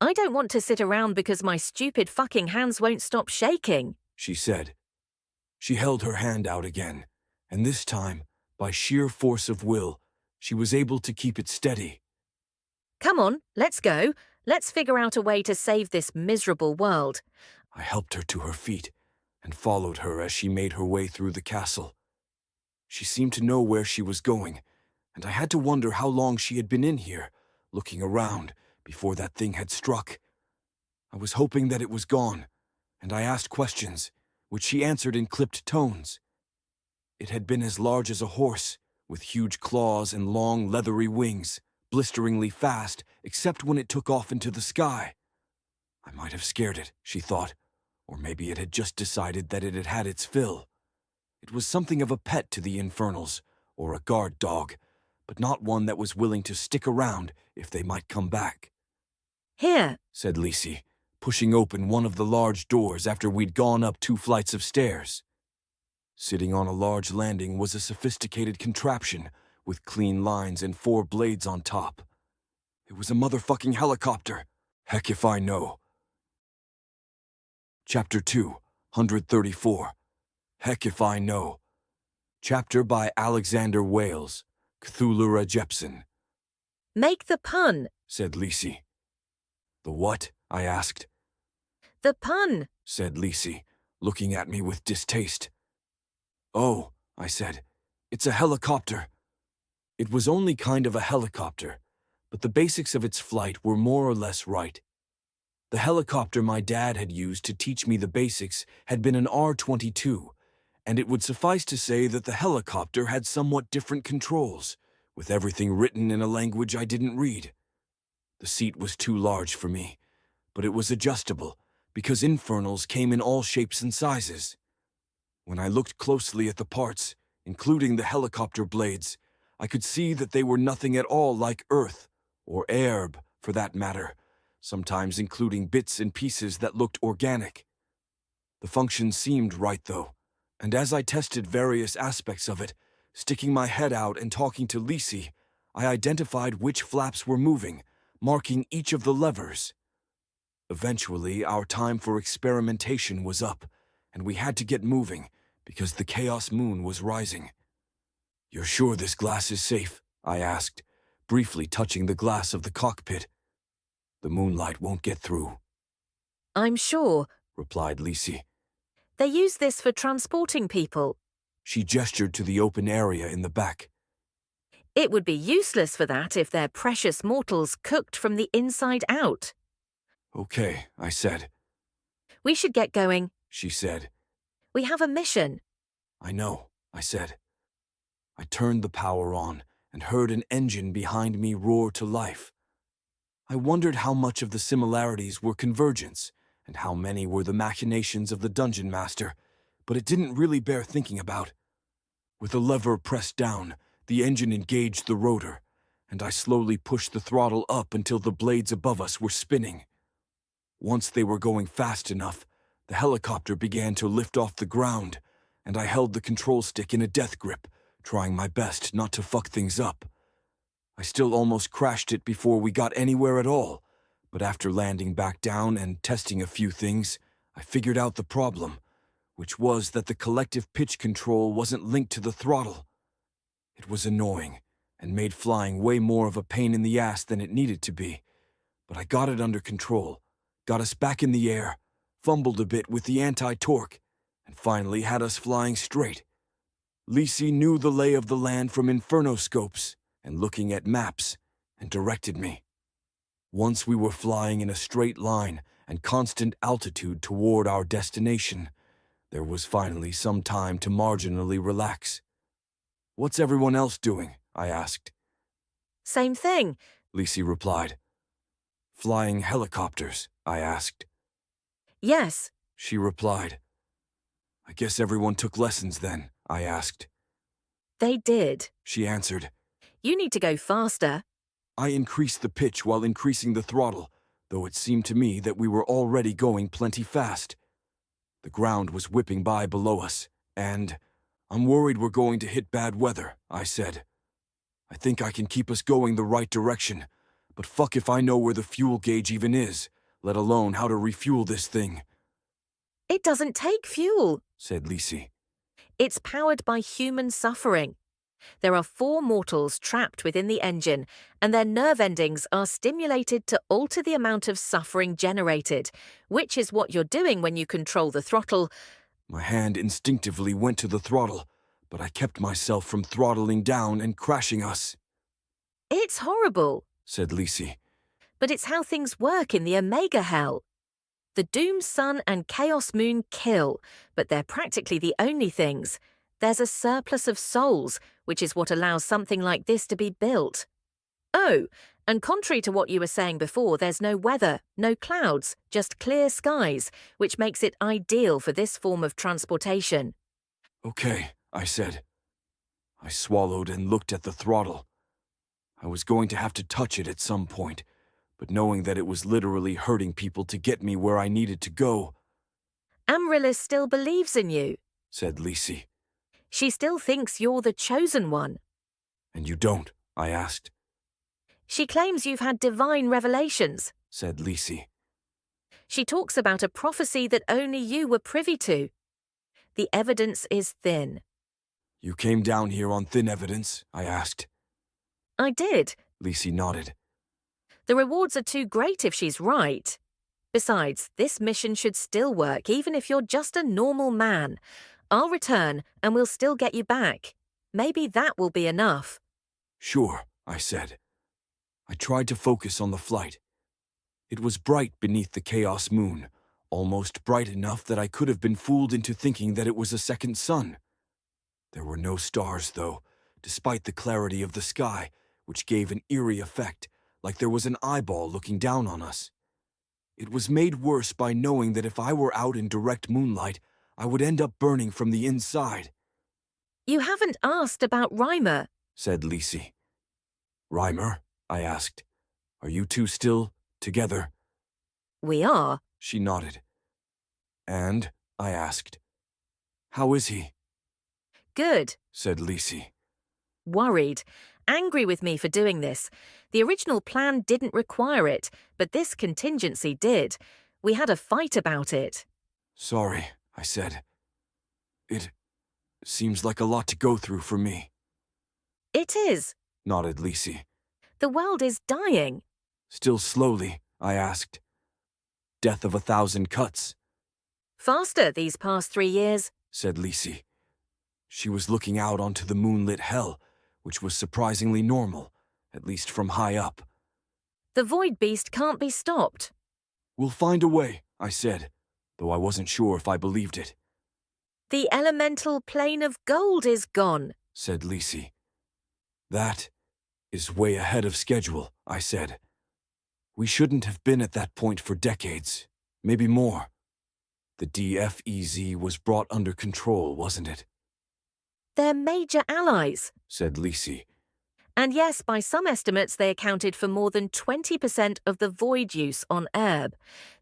I don't want to sit around because my stupid fucking hands won't stop shaking, she said. She held her hand out again, and this time, by sheer force of will, she was able to keep it steady. Come on, let's go. Let's figure out a way to save this miserable world. I helped her to her feet and followed her as she made her way through the castle. She seemed to know where she was going, and I had to wonder how long she had been in here, looking around, before that thing had struck. I was hoping that it was gone, and I asked questions, which she answered in clipped tones. It had been as large as a horse, with huge claws and long, leathery wings, blisteringly fast, except when it took off into the sky. I might have scared it, she thought, or maybe it had just decided that it had had its fill. It was something of a pet to the infernals, or a guard dog, but not one that was willing to stick around if they might come back. Here, said Lisi, pushing open one of the large doors after we'd gone up 2 flights of stairs. Sitting on a large landing was a sophisticated contraption with clean lines and 4 blades on top. It was a motherfucking helicopter. Heck if I know. Chapter 2, 134. Heck if I know. Chapter by Alexander Wales, Cthulhu Jepson. make the pun. Said Lisi. The what? I asked. The pun, Said Lisi, looking at me with distaste. Oh, I said, it's a helicopter. It was only kind of a helicopter, but the basics of its flight were more or less right. The helicopter my dad had used to teach me the basics had been an R-22, and it would suffice to say that the helicopter had somewhat different controls, with everything written in a language I didn't read. The seat was too large for me, but it was adjustable, because infernals came in all shapes and sizes. When I looked closely at the parts, including the helicopter blades, I could see that they were nothing at all like earth, or air, for that matter, sometimes including bits and pieces that looked organic. The function seemed right, though, and as I tested various aspects of it, sticking my head out and talking to Lisi, I identified which flaps were moving, marking each of the levers. Eventually, our time for experimentation was up, and we had to get moving, because the Chaos Moon was rising. "You're sure this glass is safe?" I asked, briefly touching the glass of the cockpit. "The moonlight won't get through," I'm sure. replied Lisi. They use this for transporting people. She gestured to the open area in the back. It would be useless for that if they're precious mortals cooked from the inside out. "Okay," I said. We should get going. She said. We have a mission. "I know," I said. I turned the power on and heard an engine behind me roar to life. I wondered how much of the similarities were convergence and how many were the machinations of the dungeon master, but it didn't really bear thinking about. With a lever pressed down, the engine engaged the rotor, and I slowly pushed the throttle up until the blades above us were spinning. Once they were going fast enough, the helicopter began to lift off the ground, and I held the control stick in a death grip, trying my best not to fuck things up. I still almost crashed it before we got anywhere at all, but after landing back down and testing a few things, I figured out the problem, which was that the collective pitch control wasn't linked to the throttle. It was annoying, and made flying way more of a pain in the ass than it needed to be, but I got it under control, got us back in the air, fumbled a bit with the anti-torque, and finally had us flying straight. Lisi knew the lay of the land from infernoscopes and looking at maps, and directed me. Once we were flying in a straight line and constant altitude toward our destination, there was finally some time to marginally relax. "What's everyone else doing?" I asked. Same thing. Lisi replied. "Flying helicopters?" I asked. Yes. She replied. "I guess everyone took lessons then," I asked. They did. She answered. You need to go faster. I increased the pitch while increasing the throttle, though it seemed to me that we were already going plenty fast. The ground was whipping by below us, and "I'm worried we're going to hit bad weather," I said. "I think I can keep us going the right direction, but fuck if I know where the fuel gauge even is, let alone how to refuel this thing," It doesn't take fuel, said Lisi. It's powered by human suffering. There are 4 mortals trapped within the engine, and their nerve endings are stimulated to alter the amount of suffering generated, which is what you're doing when you control the throttle. My hand instinctively went to the throttle, but I kept myself from throttling down and crashing us, It's horrible, said Lisi. but it's how things work in the Omega Hell. The Doom Sun and Chaos Moon kill, but they're practically the only things. There's a surplus of souls, which is what allows something like this to be built. Oh, and contrary to what you were saying before, there's no weather, no clouds, just clear skies, which makes it ideal for this form of transportation. Okay, I said. I swallowed and looked at the throttle. I was going to have to touch it at some point, but knowing that it was literally hurting people to get me where I needed to go, Amaryllis still believes in you. said Lisi. She still thinks you're the chosen one. And you don't? I asked, She claims you've had divine revelations. said Lisi. She talks about a prophecy that only you were privy to. The evidence is thin. You came down here on thin evidence? I asked. I did. Lisi nodded. The rewards are too great if she's right. Besides, this mission should still work even if you're just a normal man. I'll return and we'll still get you back. Maybe that will be enough. Sure, I said. I tried to focus on the flight. It was bright beneath the Chaos Moon, almost bright enough that I could have been fooled into thinking that it was a second sun. There were no stars, though, despite the clarity of the sky, which gave an eerie effect, like there was an eyeball looking down on us. It was made worse by knowing that if I were out in direct moonlight, I would end up burning from the inside. You haven't asked about Reimer, said Lisi. Reimer? I asked. Are you two still together? We are. She nodded. And? I asked. How is he? Good, said Lisi. Worried. Angry with me for doing this. The original plan didn't require it, but this contingency did. We had a fight about it. Sorry, I said. It seems like a lot to go through for me. It is, Nodded Lisi. The world is dying. Still slowly, I asked. Death of 1,000 cuts, Faster these past 3 years. said Lisi. She was looking out onto the moonlit hell, which was surprisingly normal, at least from high up. The Void Beast can't be stopped. We'll find a way, I said, though I wasn't sure if I believed it, The elemental plane of gold is gone. said Lisi. That is way ahead of schedule, I said. We shouldn't have been at that point for decades, maybe more. The DFEZ was brought under control, wasn't it? They're major allies. Said Lisi. And yes, by some estimates, they accounted for more than 20% of the void use on Erb.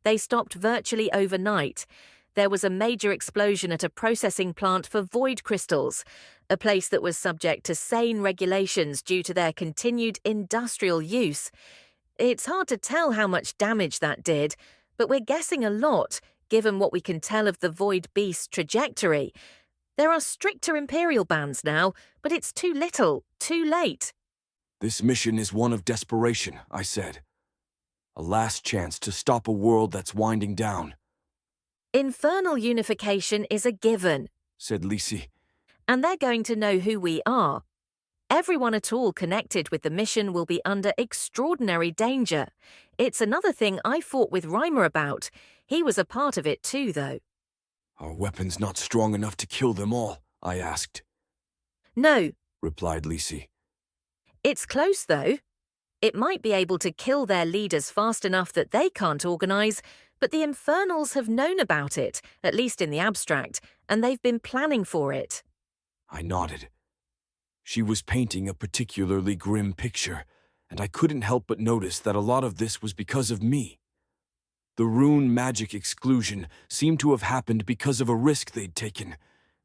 They stopped virtually overnight. There was a major explosion at a processing plant for void crystals, a place that was subject to sane regulations due to their continued industrial use. It's hard to tell how much damage that did, but we're guessing a lot, given what we can tell of the Void Beast's trajectory. There are stricter Imperial bans now, but it's too little, too late. This mission is one of desperation, I said. A last chance to stop a world that's winding down. Infernal unification is a given, said Lisi. and they're going to know who we are. Everyone at all connected with the mission will be under extraordinary danger. It's another thing I fought with Reimer about. He was a part of it too, though. Are weapons not strong enough to kill them all? I asked. No, Replied Lisi. it's close, though. It might be able to kill their leaders fast enough that they can't organize, but the Infernals have known about it, at least in the abstract, and they've been planning for it. I nodded. She was painting a particularly grim picture, and I couldn't help but notice that a lot of this was because of me. The rune magic exclusion seemed to have happened because of a risk they'd taken,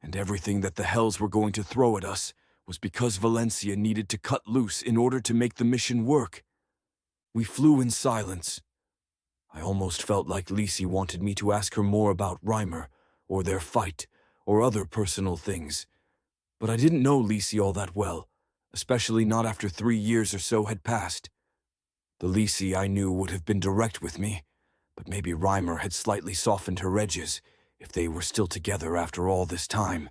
and everything that the Hells were going to throw at us was because Valencia needed to cut loose in order to make the mission work. We flew in silence. I almost felt like Lisi wanted me to ask her more about Reimer, or their fight, or other personal things. But I didn't know Lisi all that well, especially not after 3 years or so had passed. The Lisi I knew would have been direct with me, but maybe Reimer had slightly softened her edges if they were still together after all this time.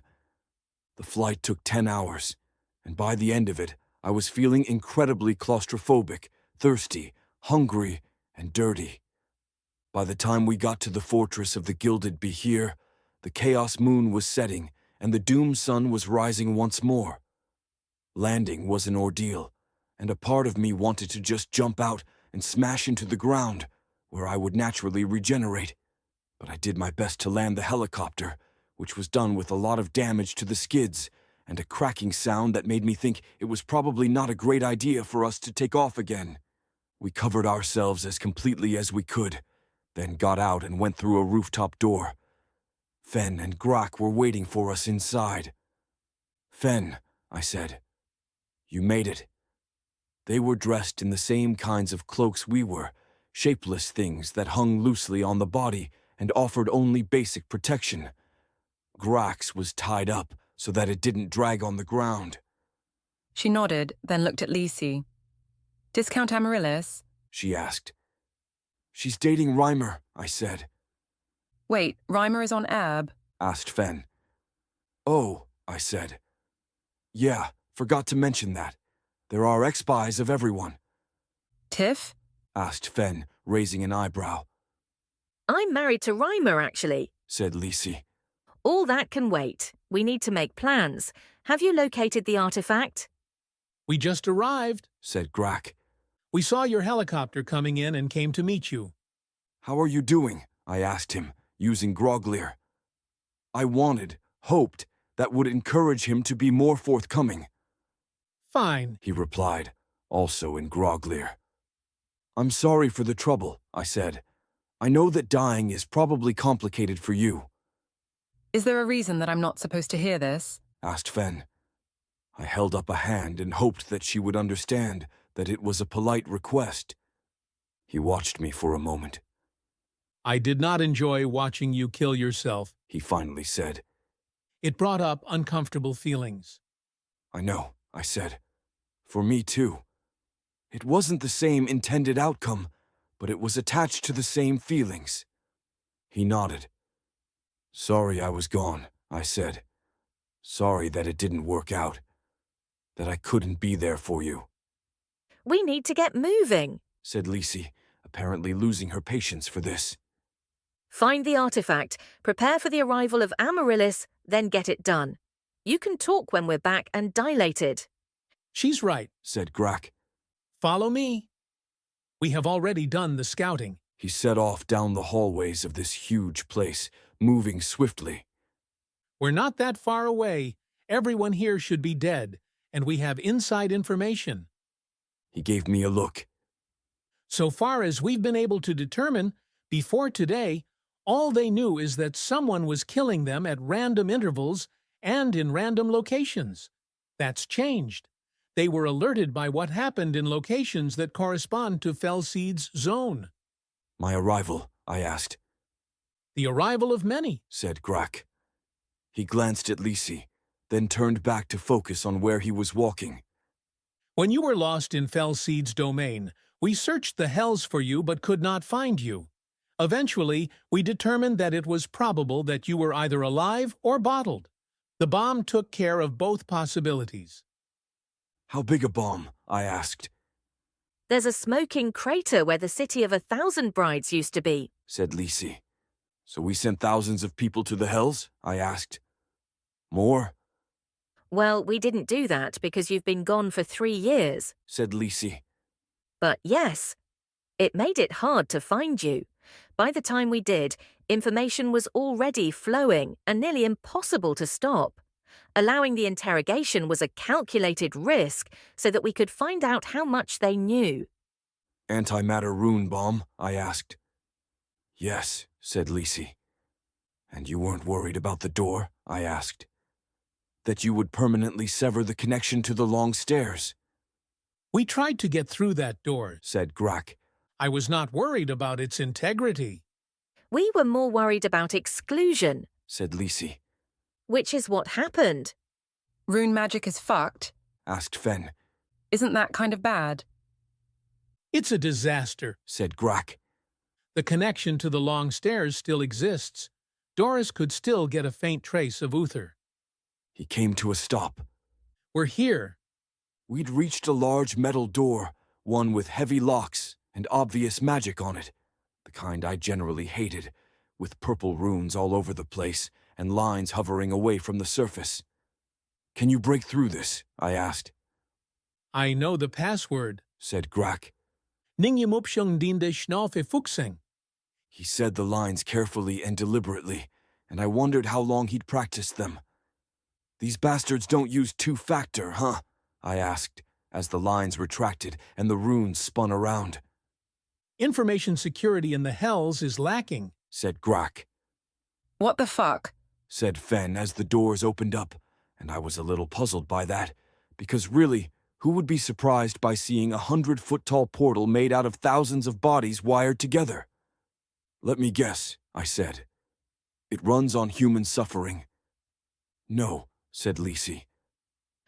The flight took 10 hours, and by the end of it, I was feeling incredibly claustrophobic, thirsty, hungry, and dirty. By the time we got to the fortress of the Gilded Behir, the Chaos Moon was setting and the Doom Sun was rising once more. Landing was an ordeal, and a part of me wanted to just jump out and smash into the ground, where I would naturally regenerate. But I did my best to land the helicopter, which was done with a lot of damage to the skids and a cracking sound that made me think it was probably not a great idea for us to take off again. We covered ourselves as completely as we could, then got out and went through a rooftop door. Fen and Grak were waiting for us inside. "Fen," I said, "you made it." They were dressed in the same kinds of cloaks we were, shapeless things that hung loosely on the body and offered only basic protection. Grak's was tied up so that it didn't drag on the ground. She nodded, then looked at Lisi. Discount Amaryllis? She asked. "She's dating Reimer," I said. Wait, Reimer is on Ab? Asked Fen. "Oh," I said. "Yeah, forgot to mention that. There are ex-spies of everyone." Tiff? Asked Fen, raising an eyebrow. I'm married to Reimer, actually, said Lisi. All that can wait. We need to make plans. Have you located the artifact? We just arrived, said Grak. We saw your helicopter coming in and came to meet you. How are you doing? I asked him, using Groglear. I hoped, that would encourage him to be more forthcoming. Fine, he replied, also in Groglear. I'm sorry for the trouble, I said. I know that dying is probably complicated for you. Is there a reason that I'm not supposed to hear this? Asked Fen. I held up a hand and hoped that she would understand that it was a polite request. He watched me for a moment. I did not enjoy watching you kill yourself, he finally said. It brought up uncomfortable feelings. I know, I said. For me too. It wasn't the same intended outcome, but it was attached to the same feelings. He nodded. Sorry I was gone, I said. Sorry that it didn't work out. That I couldn't be there for you. We need to get moving, said Lisi, apparently losing her patience for this. Find the artifact, prepare for the arrival of Amaryllis, then get it done. You can talk when we're back and dilated. She's right, said Grak. Follow me. We have already done the scouting. He set off down the hallways of this huge place, moving swiftly. We're not that far away. Everyone here should be dead, and we have inside information. He gave me a look. So far as we've been able to determine, before today, all they knew is that someone was killing them at random intervals and in random locations. That's changed. They were alerted by what happened in locations that correspond to Felseed's zone. My arrival, I asked. The arrival of many, said Grak. He glanced at Lisi, then turned back to focus on where he was walking. When you were lost in Felseed's domain, we searched the hells for you but could not find you. Eventually, we determined that it was probable that you were either alive or bottled. The bomb took care of both possibilities. How big a bomb? I asked. There's a smoking crater where the city of 1,000 brides used to be, said Lisi. So we sent thousands of people to the hells? I asked. More? Well, we didn't do that because you've been gone for 3 years, said Lisi. But yes, it made it hard to find you. By the time we did, information was already flowing and nearly impossible to stop. Allowing the interrogation was a calculated risk so that we could find out how much they knew. Antimatter rune bomb? I asked. Yes, said Lisi. And you weren't worried about the door? I asked. That you would permanently sever the connection to the long stairs? We tried to get through that door, said Grak. I was not worried about its integrity. We were more worried about exclusion, said Lisi. Which is what happened. Rune magic is fucked. asked Fen, Isn't that kind of bad? It's a disaster. said Grak. The connection to the long stairs still exists. Doris could still get a faint trace of Uther. He came to a stop. We're here. We'd reached a large metal door, one with heavy locks and obvious magic on it, the kind I generally hated, with purple runes all over the place and lines hovering away from the surface. Can you break through this? I asked. I know the password. Said Grak. Ningyamupshung dinde schnafe fuchsing. He said the lines carefully and deliberately, and I wondered how long he'd practiced them. These bastards don't use two-factor, huh? I asked, as the lines retracted and the runes spun around. Information security in the Hells is lacking, said Grak. What the fuck? Said Fen as the doors opened up, and I was a little puzzled by that, because really, who would be surprised by seeing a 100-foot-tall portal made out of thousands of bodies wired together? Let me guess, I said. It runs on human suffering. No, said Lisi.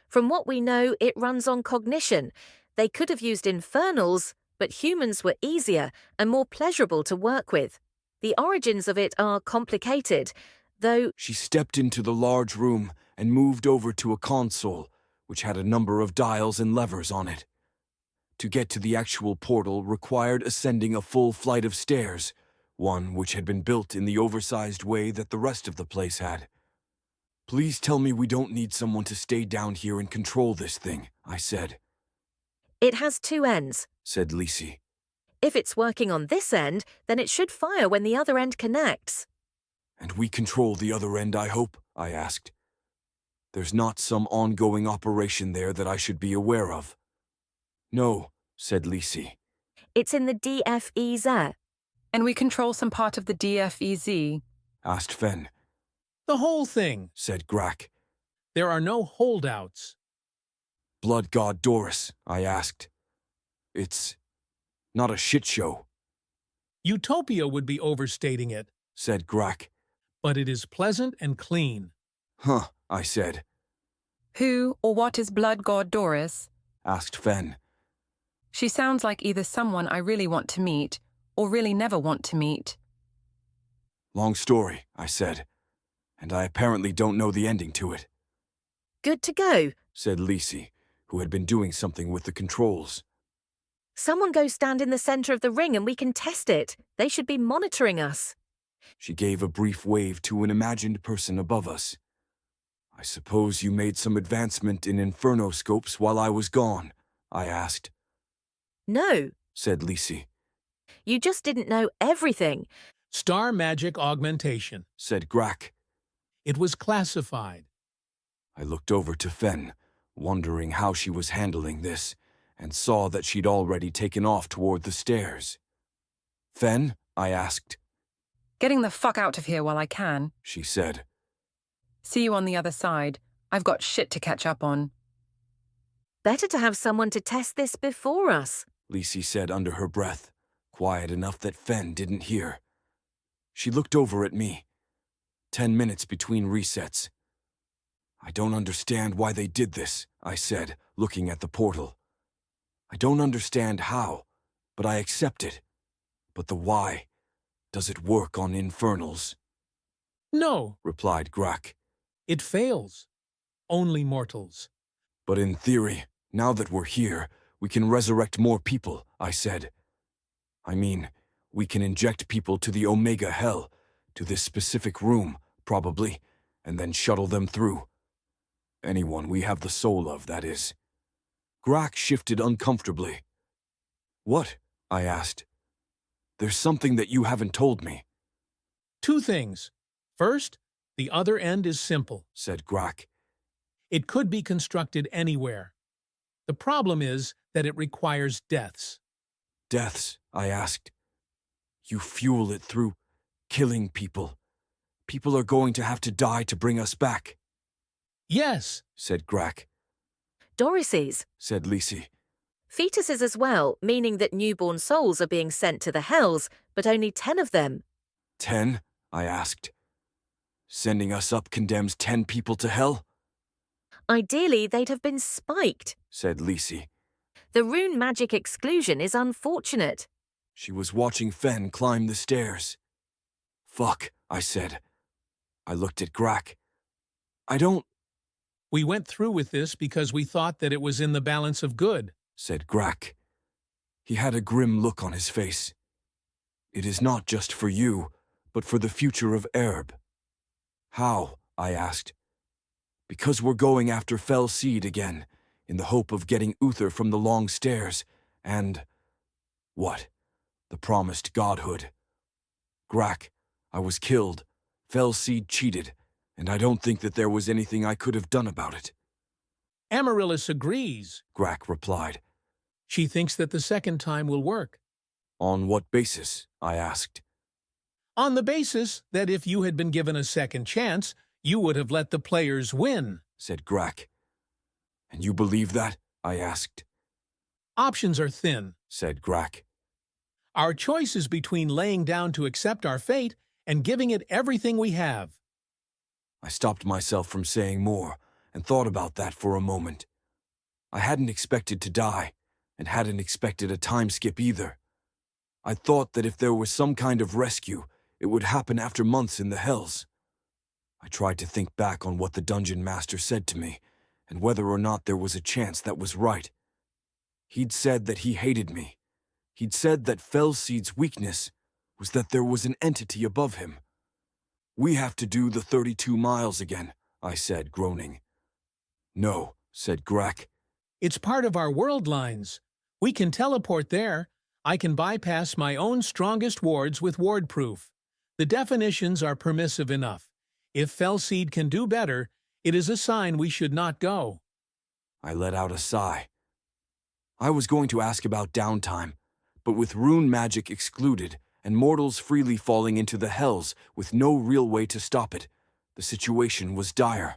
From what we know, it runs on cognition. They could have used infernals, but humans were easier and more pleasurable to work with. The origins of it are complicated, though... She stepped into the large room and moved over to a console, which had a number of dials and levers on it. To get to the actual portal required ascending a full flight of stairs, one which had been built in the oversized way that the rest of the place had. Please tell me we don't need someone to stay down here and control this thing, I said. It has two ends, said Lisi. If it's working on this end, then it should fire when the other end connects. And we control the other end, I hope? I asked. There's not some ongoing operation there that I should be aware of. No, said Lisi. It's in the DFEZ. And we control some part of the DFEZ? Asked Fen. The whole thing, said Grak. There are no holdouts. Blood god Doris, I asked. It's not a shit show. Utopia would be overstating it, said Grak. But it is pleasant and clean. Huh, I said. Who or what is blood god Doris? Asked Fen. She sounds like either someone I really want to meet or really never want to meet. Long story, I said. And I apparently don't know the ending to it. Good to go, said Lisi, who had been doing something with the controls. Someone go stand in the center of the ring and we can test it. They should be monitoring us. She gave a brief wave to an imagined person above us. I suppose you made some advancement in infernoscopes while I was gone, I asked. No, said Lisi. You just didn't know everything. Star magic augmentation, said Grak. It was classified. I looked over to Fen, wondering how she was handling this, and saw that she'd already taken off toward the stairs. Fen? I asked. Getting the fuck out of here while I can, she said. See you on the other side. I've got shit to catch up on. Better to have someone to test this before us, Lisi said under her breath, quiet enough that Fen didn't hear. She looked over at me. 10 minutes between resets. I don't understand why they did this, I said, looking at the portal. I don't understand how, but I accept it. But the why, does it work on infernals? No, replied Grak. It fails. Only mortals. But in theory, now that we're here, we can resurrect more people, I said. I mean, we can inject people to the Omega Hell, to this specific room, probably, and then shuttle them through. Anyone we have the soul of, that is. Grak shifted uncomfortably. What? I asked. There's something that you haven't told me. Two things. First, the other end is simple, said Grak. It could be constructed anywhere. The problem is that it requires deaths. Deaths? I asked. You fuel it through killing people. People are going to have to die to bring us back. Yes, said Grak. Doris's, said Lisi. Fetuses as well, meaning that newborn souls are being sent to the hells, but only 10 of them. 10? I asked. Sending us up condemns 10 people to hell? Ideally, they'd have been spiked. Said Lisi. The rune magic exclusion is unfortunate. She was watching Fen climb the stairs. Fuck, I said. I looked at Grak. I don't, We went through with this because we thought that it was in the balance of good. said Grak. He had a grim look on his face. It is not just for you, but for the future of Erb. How? I asked. Because we're going after Fell Seed again, in the hope of getting Uther from the long stairs, and... what? The promised godhood. Grak, I was killed. Fell Seed cheated, and I don't think that there was anything I could have done about it. Amaryllis agrees. Grak replied. She thinks that the second time will work. On what basis? I asked. On the basis that if you had been given a second chance, you would have let the players win, said Grak. And you believe that? I asked. Options are thin, said Grak. Our choice is between laying down to accept our fate and giving it everything we have. I stopped myself from saying more and thought about that for a moment. I hadn't expected to die, and hadn't expected a time skip either. I thought that if there was some kind of rescue, it would happen after months in the hells. I tried to think back on what the dungeon master said to me, and whether or not there was a chance that was right. He'd said that he hated me. He'd said that Fellseed's weakness was that there was an entity above him. We have to do the 32 miles again, I said, groaning. No, said Grak. It's part of our world lines. We can teleport there. I can bypass my own strongest wards with wardproof. The definitions are permissive enough. If Fellseed can do better, it is a sign we should not go. I let out a sigh. I was going to ask about downtime, but with rune magic excluded and mortals freely falling into the hells with no real way to stop it, the situation was dire.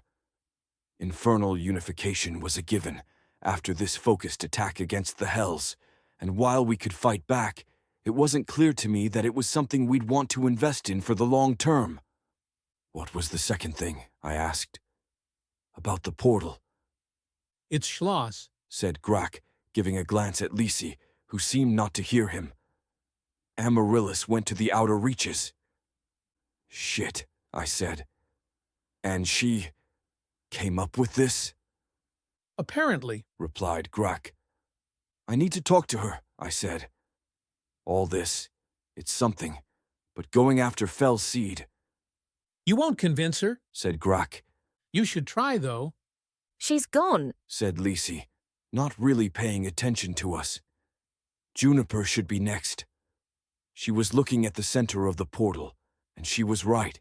Infernal unification was a given after this focused attack against the hells, and while we could fight back, it wasn't clear to me that it was something we'd want to invest in for the long term. What was the second thing? I asked. About the portal. It's Schloss, said Grak, giving a glance at Lisi, who seemed not to hear him. Amaryllis went to the outer reaches. Shit, I said. And she came up with this? Apparently, replied Grak. I need to talk to her, I said. All this, it's something, but going after Fellseed. You won't convince her, said Grak. You should try, though. She's gone, said Lisi, not really paying attention to us. Juniper should be next. She was looking at the center of the portal, and she was right.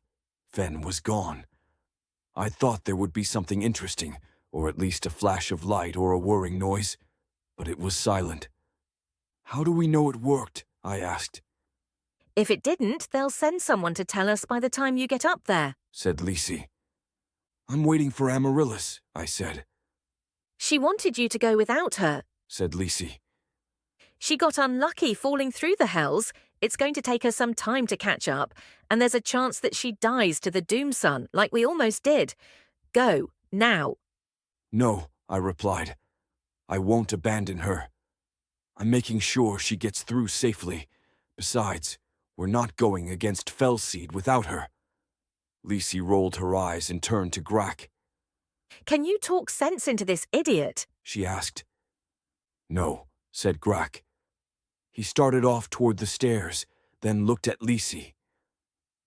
Fen was gone. I thought there would be something interesting, or at least a flash of light or a whirring noise, but it was silent. How do we know it worked? I asked. If it didn't, they'll send someone to tell us by the time you get up there, said Lisi. I'm waiting for Amaryllis, I said. She wanted you to go without her, said Lisi. She got unlucky falling through the hells. It's going to take her some time to catch up, and there's a chance that she dies to the Doom Sun, like we almost did. Go, now. No, I replied. I won't abandon her. I'm making sure she gets through safely. Besides, we're not going against Fellseed without her. Lisi rolled her eyes and turned to Grak. Can you talk sense into this idiot? She asked. No, said Grak. He started off toward the stairs, then looked at Lisi.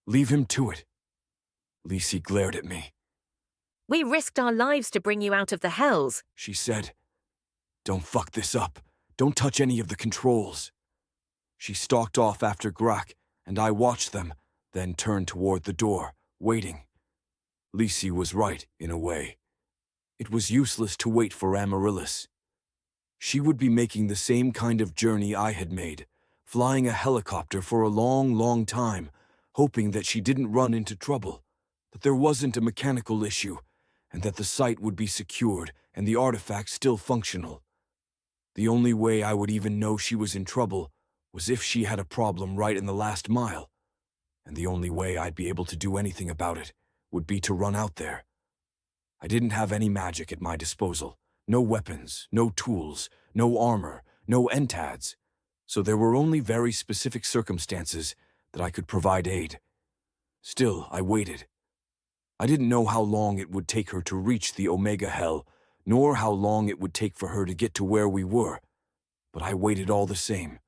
Leave him to it. Lisi glared at me. We risked our lives to bring you out of the hells, she said. Don't fuck this up. Don't touch any of the controls. She stalked off after Grak, and I watched them, then turned toward the door, waiting. Lisi was right, in a way. It was useless to wait for Amaryllis. She would be making the same kind of journey I had made, flying a helicopter for a long, long time, hoping that she didn't run into trouble, that there wasn't a mechanical issue, and that the site would be secured and the artifact still functional. The only way I would even know she was in trouble was if she had a problem right in the last mile, and the only way I'd be able to do anything about it would be to run out there. I didn't have any magic at my disposal. No weapons, no tools, no armor, no entads. So there were only very specific circumstances that I could provide aid. Still, I waited. I didn't know how long it would take her to reach the Omega Hell, nor how long it would take for her to get to where we were, but I waited all the same.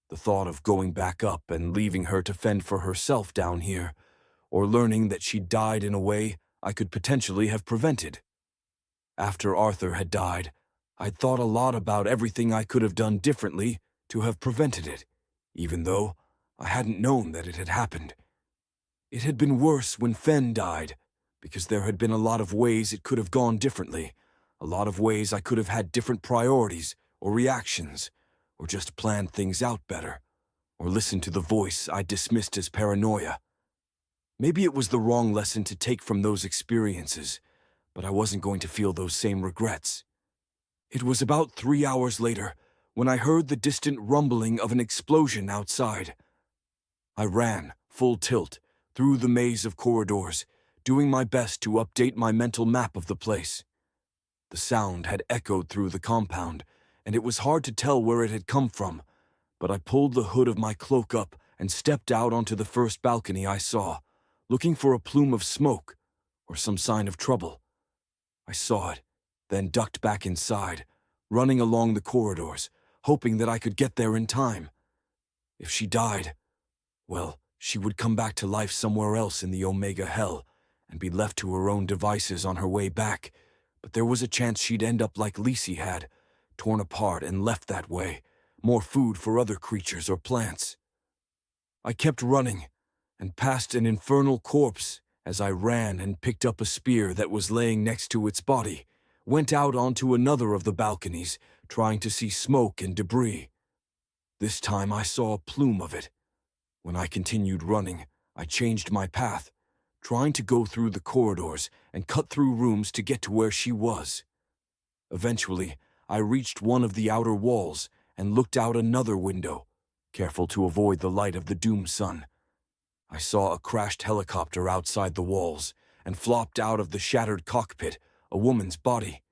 The thought of going back up and leaving her to fend for herself down here, or learning that she died in a way I could potentially have prevented. After Arthur had died, I'd thought a lot about everything I could have done differently to have prevented it, even though I hadn't known that it had happened. It had been worse when Fen died, because there had been a lot of ways it could have gone differently, a lot of ways I could have had different priorities or reactions, or just planned things out better, or listened to the voice I dismissed as paranoia. Maybe it was the wrong lesson to take from those experiences, but I wasn't going to feel those same regrets. It was about 3 hours later when I heard the distant rumbling of an explosion outside. I ran, full tilt, through the maze of corridors, doing my best to update my mental map of the place. The sound had echoed through the compound, and it was hard to tell where it had come from, but I pulled the hood of my cloak up and stepped out onto the first balcony I saw, looking for a plume of smoke or some sign of trouble. I saw it, then ducked back inside, running along the corridors, hoping that I could get there in time. If she died, well, she would come back to life somewhere else in the Omega Hell and be left to her own devices on her way back, but there was a chance she'd end up like Lisi had, torn apart and left that way, more food for other creatures or plants. I kept running, and passed an infernal corpse as I ran and picked up a spear that was laying next to its body, went out onto another of the balconies, trying to see smoke and debris. This time I saw a plume of it. When I continued running, I changed my path, trying to go through the corridors and cut through rooms to get to where she was. Eventually, I reached one of the outer walls and looked out another window, careful to avoid the light of the doomed sun. I saw a crashed helicopter outside the walls, and flopped out of the shattered cockpit a woman's body.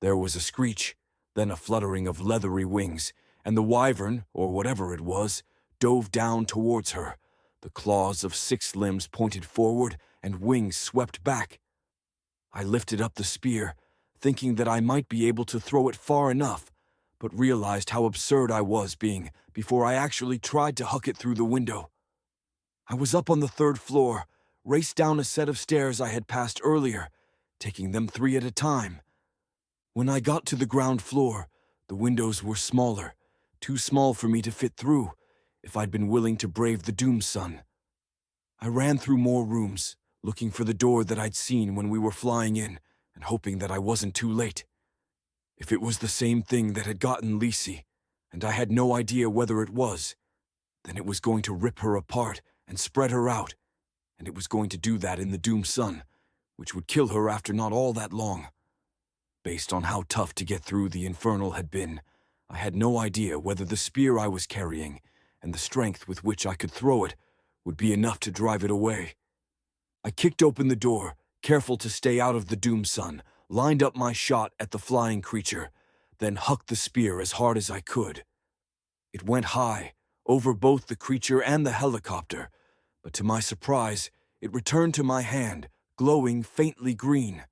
There was a screech, then a fluttering of leathery wings, and the wyvern, or whatever it was, dove down towards her. The claws of 6 limbs pointed forward and wings swept back. I lifted up the spear, thinking that I might be able to throw it far enough, but realized how absurd I was being before I actually tried to huck it through the window. I was up on the 3rd floor, raced down a set of stairs I had passed earlier, taking them 3 at a time. When I got to the ground floor, the windows were smaller, too small for me to fit through if I'd been willing to brave the doom sun. I ran through more rooms, looking for the door that I'd seen when we were flying in, and hoping that I wasn't too late. If it was the same thing that had gotten Lisi, and I had no idea whether it was, then it was going to rip her apart and spread her out, and it was going to do that in the doom sun, which would kill her after not all that long. Based on how tough to get through the infernal had been, I had no idea whether the spear I was carrying and the strength with which I could throw it would be enough to drive it away. I kicked open the door, careful to stay out of the doom sun, lined up my shot at the flying creature, then hucked the spear as hard as I could. It went high, over both the creature and the helicopter, but to my surprise, it returned to my hand, glowing faintly green.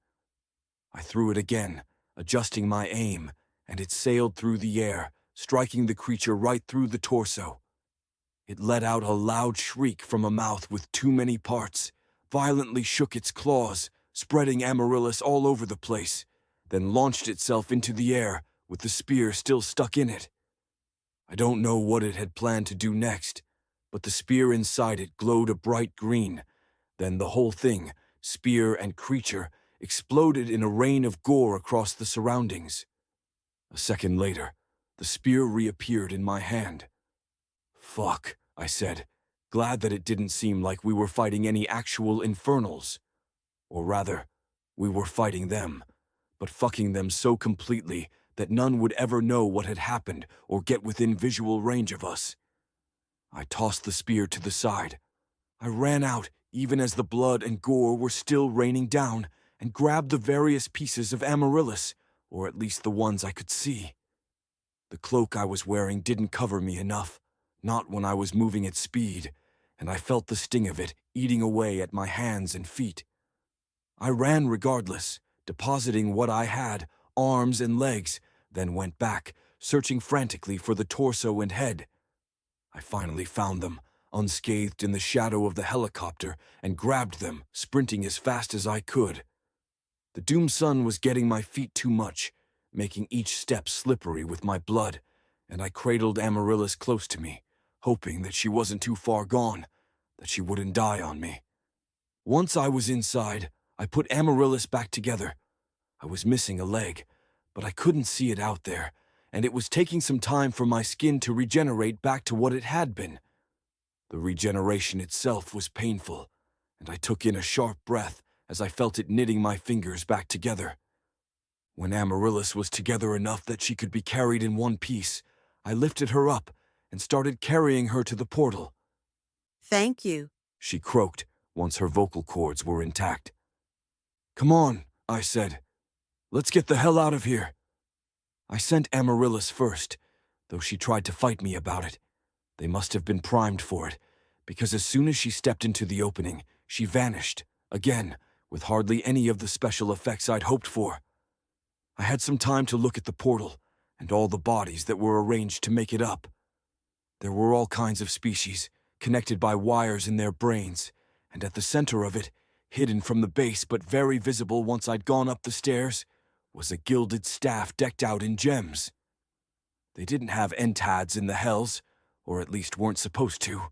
I threw it again, adjusting my aim, and it sailed through the air, striking the creature right through the torso. It let out a loud shriek from a mouth with too many parts, violently shook its claws, spreading amaryllis all over the place, then launched itself into the air with the spear still stuck in it. I don't know what it had planned to do next, but the spear inside it glowed a bright green. Then the whole thing, spear and creature, exploded in a rain of gore across the surroundings. A second later, the spear reappeared in my hand. "Fuck," I said, glad that it didn't seem like we were fighting any actual infernals. Or rather, we were fighting them, but fucking them so completely that none would ever know what had happened or get within visual range of us. I tossed the spear to the side. I ran out, even as the blood and gore were still raining down, and grabbed the various pieces of Amaryllis, or at least the ones I could see. The cloak I was wearing didn't cover me enough, not when I was moving at speed, and I felt the sting of it eating away at my hands and feet. I ran regardless, depositing what I had, arms and legs, then went back, searching frantically for the torso and head. I finally found them, unscathed in the shadow of the helicopter, and grabbed them, sprinting as fast as I could. The doomed sun was getting my feet too much, making each step slippery with my blood, and I cradled Amaryllis close to me, hoping that she wasn't too far gone, that she wouldn't die on me. Once I was inside, I put Amaryllis back together. I was missing a leg, but I couldn't see it out there, and it was taking some time for my skin to regenerate back to what it had been. The regeneration itself was painful, and I took in a sharp breath as I felt it knitting my fingers back together. When Amaryllis was together enough that she could be carried in one piece, I lifted her up and started carrying her to the portal. Thank you, she croaked once her vocal cords were intact. Come on, I said. Let's get the hell out of here. I sent Amaryllis first, though she tried to fight me about it. They must have been primed for it, because as soon as she stepped into the opening, she vanished, again, with hardly any of the special effects I'd hoped for. I had some time to look at the portal, and all the bodies that were arranged to make it up. There were all kinds of species, connected by wires in their brains, and at the center of it, hidden from the base but very visible once I'd gone up the stairs, was a gilded staff decked out in gems. They didn't have entads in the hells, or at least weren't supposed to.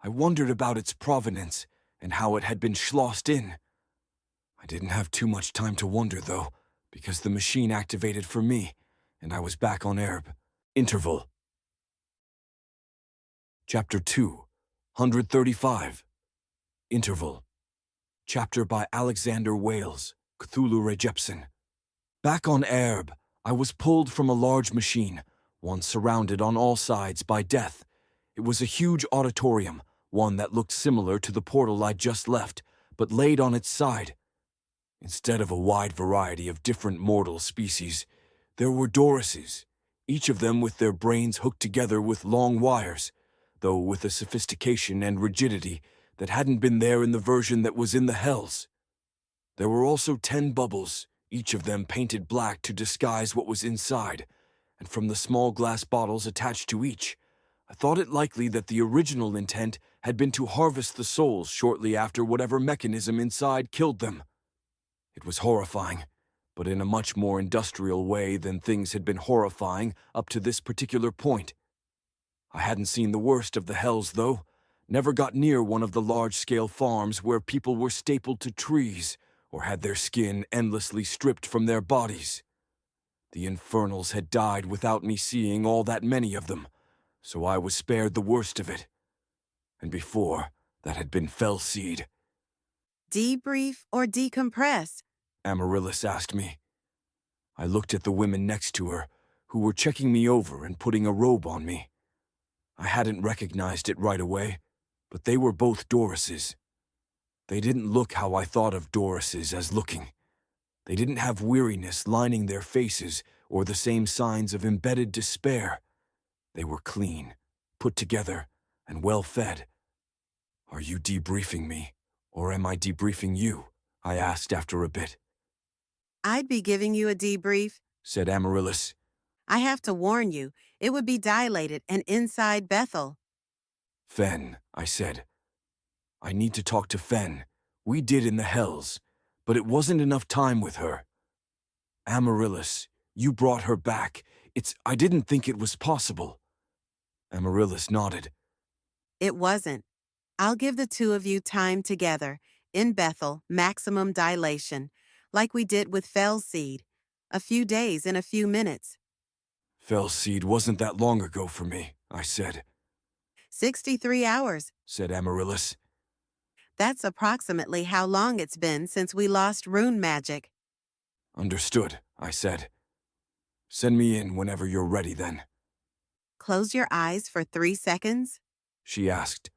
I wondered about its provenance and how it had been schlossed in. I didn't have too much time to wonder, though, because the machine activated for me, and I was back on Erb. Interval. Chapter 2, 135. Interval. Chapter by Alexander Wales, Cthulhu Rejepson. Back on Erb, I was pulled from a large machine, one surrounded on all sides by death. It was a huge auditorium, one that looked similar to the portal I'd just left, but laid on its side. Instead of a wide variety of different mortal species, there were Doruses, each of them with their brains hooked together with long wires, though with a sophistication and rigidity that hadn't been there in the version that was in the hells. There were also 10 bubbles, each of them painted black to disguise what was inside, and from the small glass bottles attached to each, I thought it likely that the original intent had been to harvest the souls shortly after whatever mechanism inside killed them. It was horrifying, but in a much more industrial way than things had been horrifying up to this particular point. I hadn't seen the worst of the hells, though. Never got near one of the large-scale farms where people were stapled to trees or had their skin endlessly stripped from their bodies. The infernals had died without me seeing all that many of them, so I was spared the worst of it. And before, that had been Fellseed. Debrief or decompress? Amaryllis asked me. I looked at the women next to her, who were checking me over and putting a robe on me. I hadn't recognized it right away, but they were both Doruses. They didn't look how I thought of Doruses as looking. They didn't have weariness lining their faces or the same signs of embedded despair. They were clean, put together, and well-fed. Are you debriefing me, or am I debriefing you? I asked after a bit. I'd be giving you a debrief, said Amaryllis. I have to warn you, it would be dilated and inside Bethel. Fen, I said. I need to talk to Fen. We did in the hells, but it wasn't enough time with her. Amaryllis, you brought her back. I didn't think it was possible. Amaryllis nodded. It wasn't. I'll give the two of you time together, in Bethel, maximum dilation, like we did with Fellseed. A few days in a few minutes. Fellseed wasn't that long ago for me, I said. 63 hours, said Amaryllis. That's approximately how long it's been since we lost rune magic. Understood, I said. Send me in whenever you're ready then. Close your eyes for 3 seconds, she asked.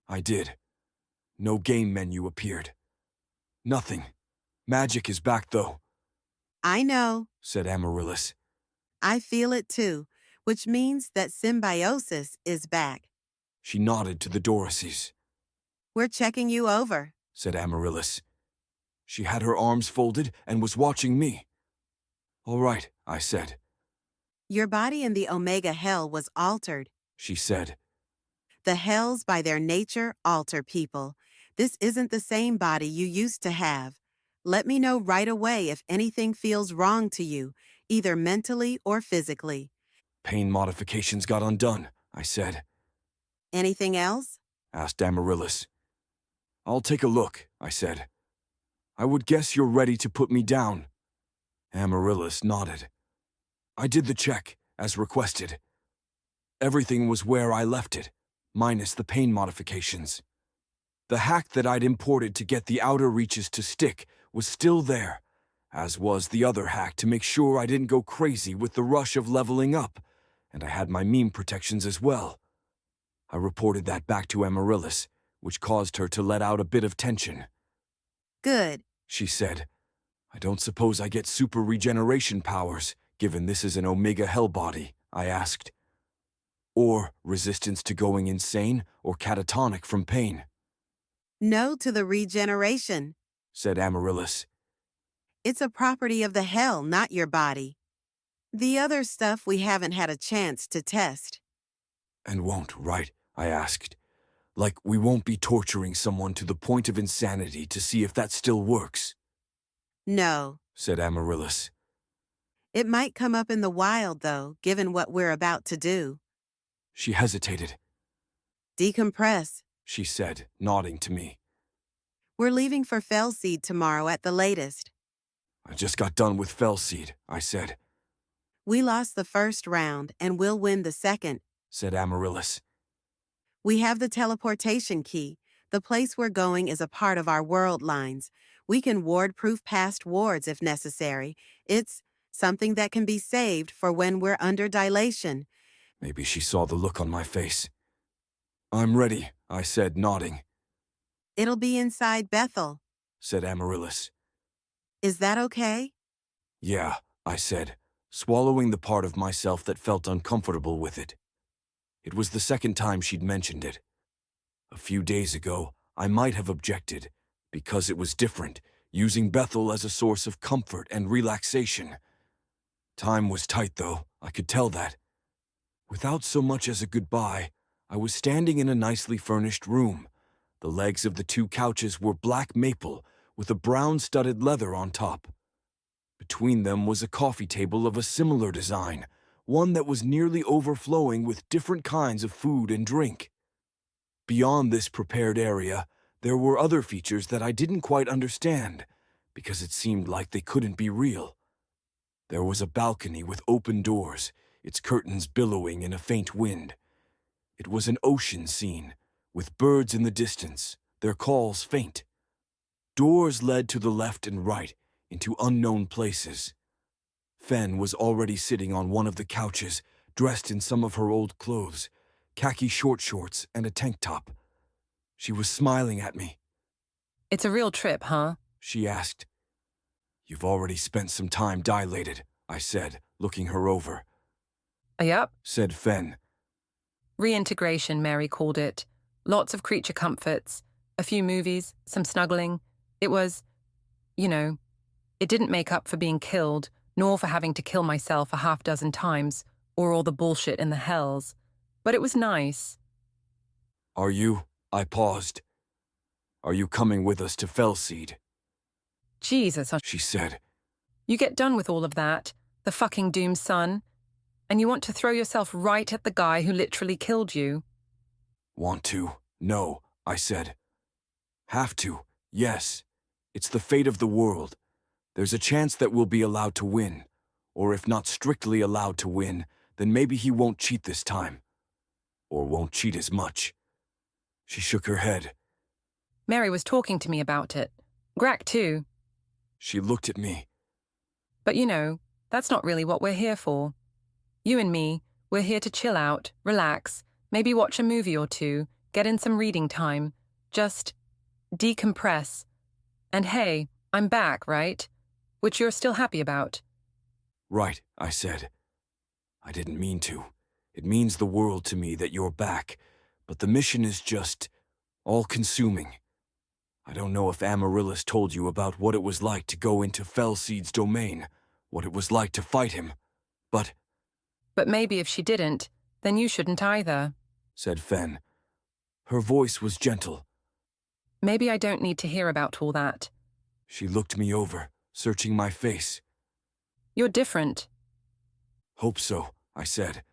I did. No game menu appeared. Nothing. Magic is back, though, I know. said Amaryllis. I feel it too, which means that symbiosis is back. She nodded to the Dorises, We're checking you over. said Amaryllis. She had her arms folded and was watching me. All right, I said. Your body in the Omega Hell was altered. She said. The hells by their nature alter people. This isn't the same body you used to have. Let me know right away if anything feels wrong to you, either mentally or physically. Pain modifications got undone, I said. Anything else? Asked Amaryllis. I'll take a look, I said. I would guess you're ready to put me down. Amaryllis nodded. I did the check, as requested. Everything was where I left it, minus the pain modifications. The hack that I'd imported to get the outer reaches to stick was still there, as was the other hack to make sure I didn't go crazy with the rush of leveling up, and I had my meme protections as well. I reported that back to Amaryllis, which caused her to let out a bit of tension. Good. She said. I don't suppose I get super regeneration powers, given this is an Omega Hell body, I asked. Or resistance to going insane or catatonic from pain. No to the regeneration, said Amaryllis. It's a property of the hell, not your body. The other stuff we haven't had a chance to test. And won't, right? I asked. Like we won't be torturing someone to the point of insanity to see if that still works. No, said Amaryllis. It might come up in the wild, though, given what we're about to do. She hesitated. Decompress, she said, nodding to me. We're leaving for Fellseed tomorrow at the latest. I just got done with Fellseed, I said. We lost the first round, and we'll win the second, said Amaryllis. We have the teleportation key. The place we're going is a part of our world lines. We can ward-proof past wards if necessary. It's something that can be saved for when we're under dilation. Maybe she saw the look on my face. I'm ready, I said, nodding. It'll be inside Bethel, said Amaryllis. Is that okay? Yeah, I said, swallowing the part of myself that felt uncomfortable with it. It was the second time she'd mentioned it. A few days ago, I might have objected, because it was different, using Bethel as a source of comfort and relaxation. Time was tight, though, I could tell that. Without so much as a goodbye, I was standing in a nicely furnished room. The legs of the two couches were black maple, with a brown studded leather on top. Between them was a coffee table of a similar design, one that was nearly overflowing with different kinds of food and drink. Beyond this prepared area, there were other features that I didn't quite understand, because it seemed like they couldn't be real. There was a balcony with open doors, its curtains billowing in a faint wind. It was an ocean scene, with birds in the distance, their calls faint. Doors led to the left and right, into unknown places. Fen was already sitting on one of the couches, dressed in some of her old clothes, khaki short shorts and a tank top. She was smiling at me. It's a real trip, huh? She asked. You've already spent some time dilated, I said, looking her over. Yep, said Fen. Reintegration, Mary called it. Lots of creature comforts, a few movies, some snuggling. It was, it didn't make up for being killed, nor for having to kill myself a half dozen times, or all the bullshit in the hells. But it was nice. Are you? I paused. Are you coming with us to Fellseed? Jesus, she said. You get done with all of that, the fucking doomed son, and you want to throw yourself right at the guy who literally killed you. Want to? No, I said. Have to? Yes. It's the fate of the world. There's a chance that we'll be allowed to win. Or if not strictly allowed to win, then maybe he won't cheat this time. Or won't cheat as much. She shook her head. Mary was talking to me about it. Grack, too. She looked at me. But that's not really what we're here for. You and me, we're here to chill out, relax, maybe watch a movie or two, get in some reading time. Just, decompress. And hey, I'm back, right? Which you're still happy about. Right, I said. I didn't mean to. It means the world to me that you're back, but the mission is just all-consuming. I don't know if Amaryllis told you about what it was like to go into Felseed's domain, what it was like to fight him, but maybe if she didn't, then you shouldn't either, said Fen. Her voice was gentle. Maybe I don't need to hear about all that. She looked me over, searching my face. You're different. Hope so, I said.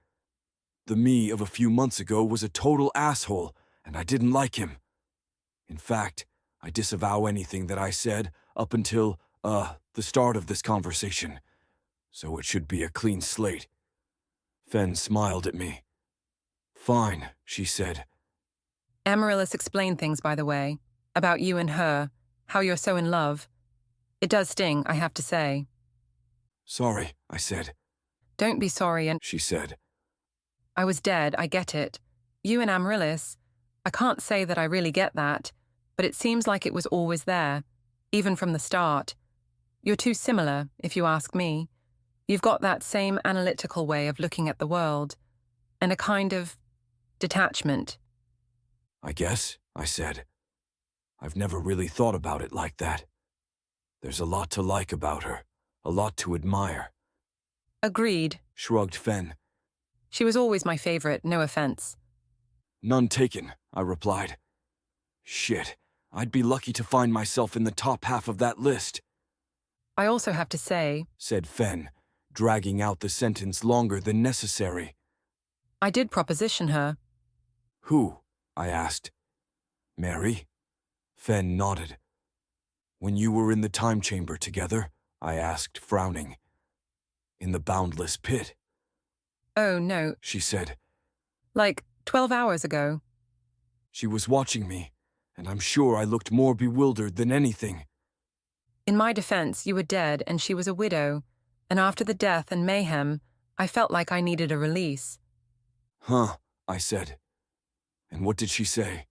The me of a few months ago was a total asshole, and I didn't like him. In fact, I disavow anything that I said up until, the start of this conversation. So it should be a clean slate. Fen smiled at me. Fine, she said. Amaryllis explained things, by the way, about you and her, how you're so in love. It does sting, I have to say. Sorry, I said. Don't be sorry, and she said. I was dead, I get it. You and Amaryllis, I can't say that I really get that, but it seems like it was always there, even from the start. You're too similar, if you ask me. You've got that same analytical way of looking at the world, and a kind of detachment. I guess, I said. I've never really thought about it like that. There's a lot to like about her, a lot to admire. Agreed, shrugged Fen. She was always my favorite, no offense. None taken, I replied. Shit, I'd be lucky to find myself in the top half of that list. I also have to say, said Fen, dragging out the sentence longer than necessary. I did proposition her. Who? I asked. Mary? Fen nodded. When you were in the time chamber together? I asked, frowning. In the boundless pit. Oh, no, she said. Like 12 hours ago. She was watching me, and I'm sure I looked more bewildered than anything. In my defense, you were dead and she was a widow, and after the death and mayhem, I felt like I needed a release. Huh, I said. And what did she say?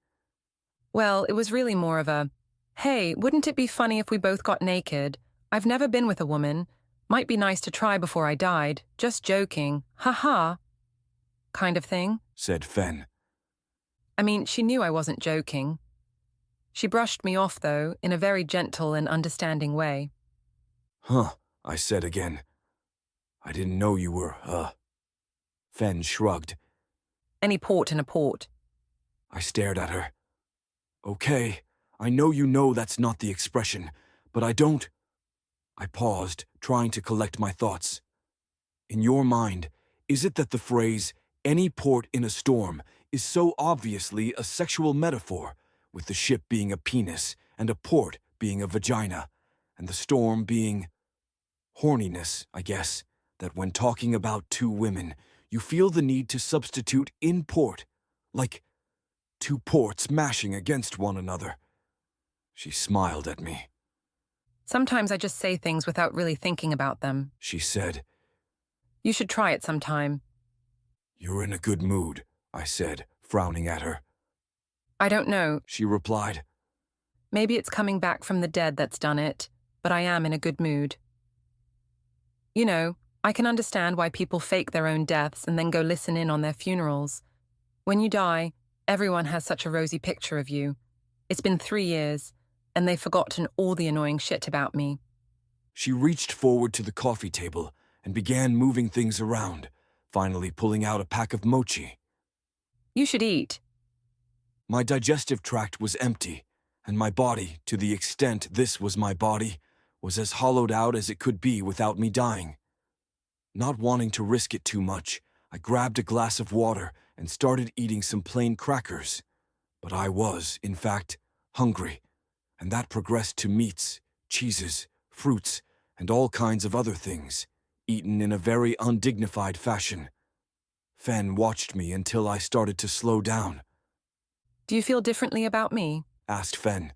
Well, it was really more of a, hey, wouldn't it be funny if we both got naked? I've never been with a woman. Might be nice to try before I died. Just joking. Ha-ha. Kind of thing, said Fen. I mean, she knew I wasn't joking. She brushed me off, though, in a very gentle and understanding way. Huh, I said again. I didn't know you were, Fen shrugged. Any port in a port. I stared at her. Okay, I know you know that's not the expression, but I don't. I paused, trying to collect my thoughts. In your mind, is it that the phrase, any port in a storm, is so obviously a sexual metaphor, with the ship being a penis and a port being a vagina, and the storm being horniness, I guess, that when talking about two women, you feel the need to substitute in port, like two ports mashing against one another? She smiled at me. Sometimes I just say things without really thinking about them, she said. You should try it sometime. You're in a good mood, I said, frowning at her. I don't know, she replied. Maybe it's coming back from the dead that's done it, but I am in a good mood. You know, I can understand why people fake their own deaths and then go listen in on their funerals. When you die, everyone has such a rosy picture of you. It's been 3 years, and they've forgotten all the annoying shit about me. She reached forward to the coffee table and began moving things around, finally pulling out a pack of mochi. You should eat. My digestive tract was empty, and my body, to the extent this was my body, was as hollowed out as it could be without me dying. Not wanting to risk it too much, I grabbed a glass of water and started eating some plain crackers. But I was, in fact, hungry, and that progressed to meats, cheeses, fruits, and all kinds of other things, eaten in a very undignified fashion. Fen watched me until I started to slow down. Do you feel differently about me? Asked Fen.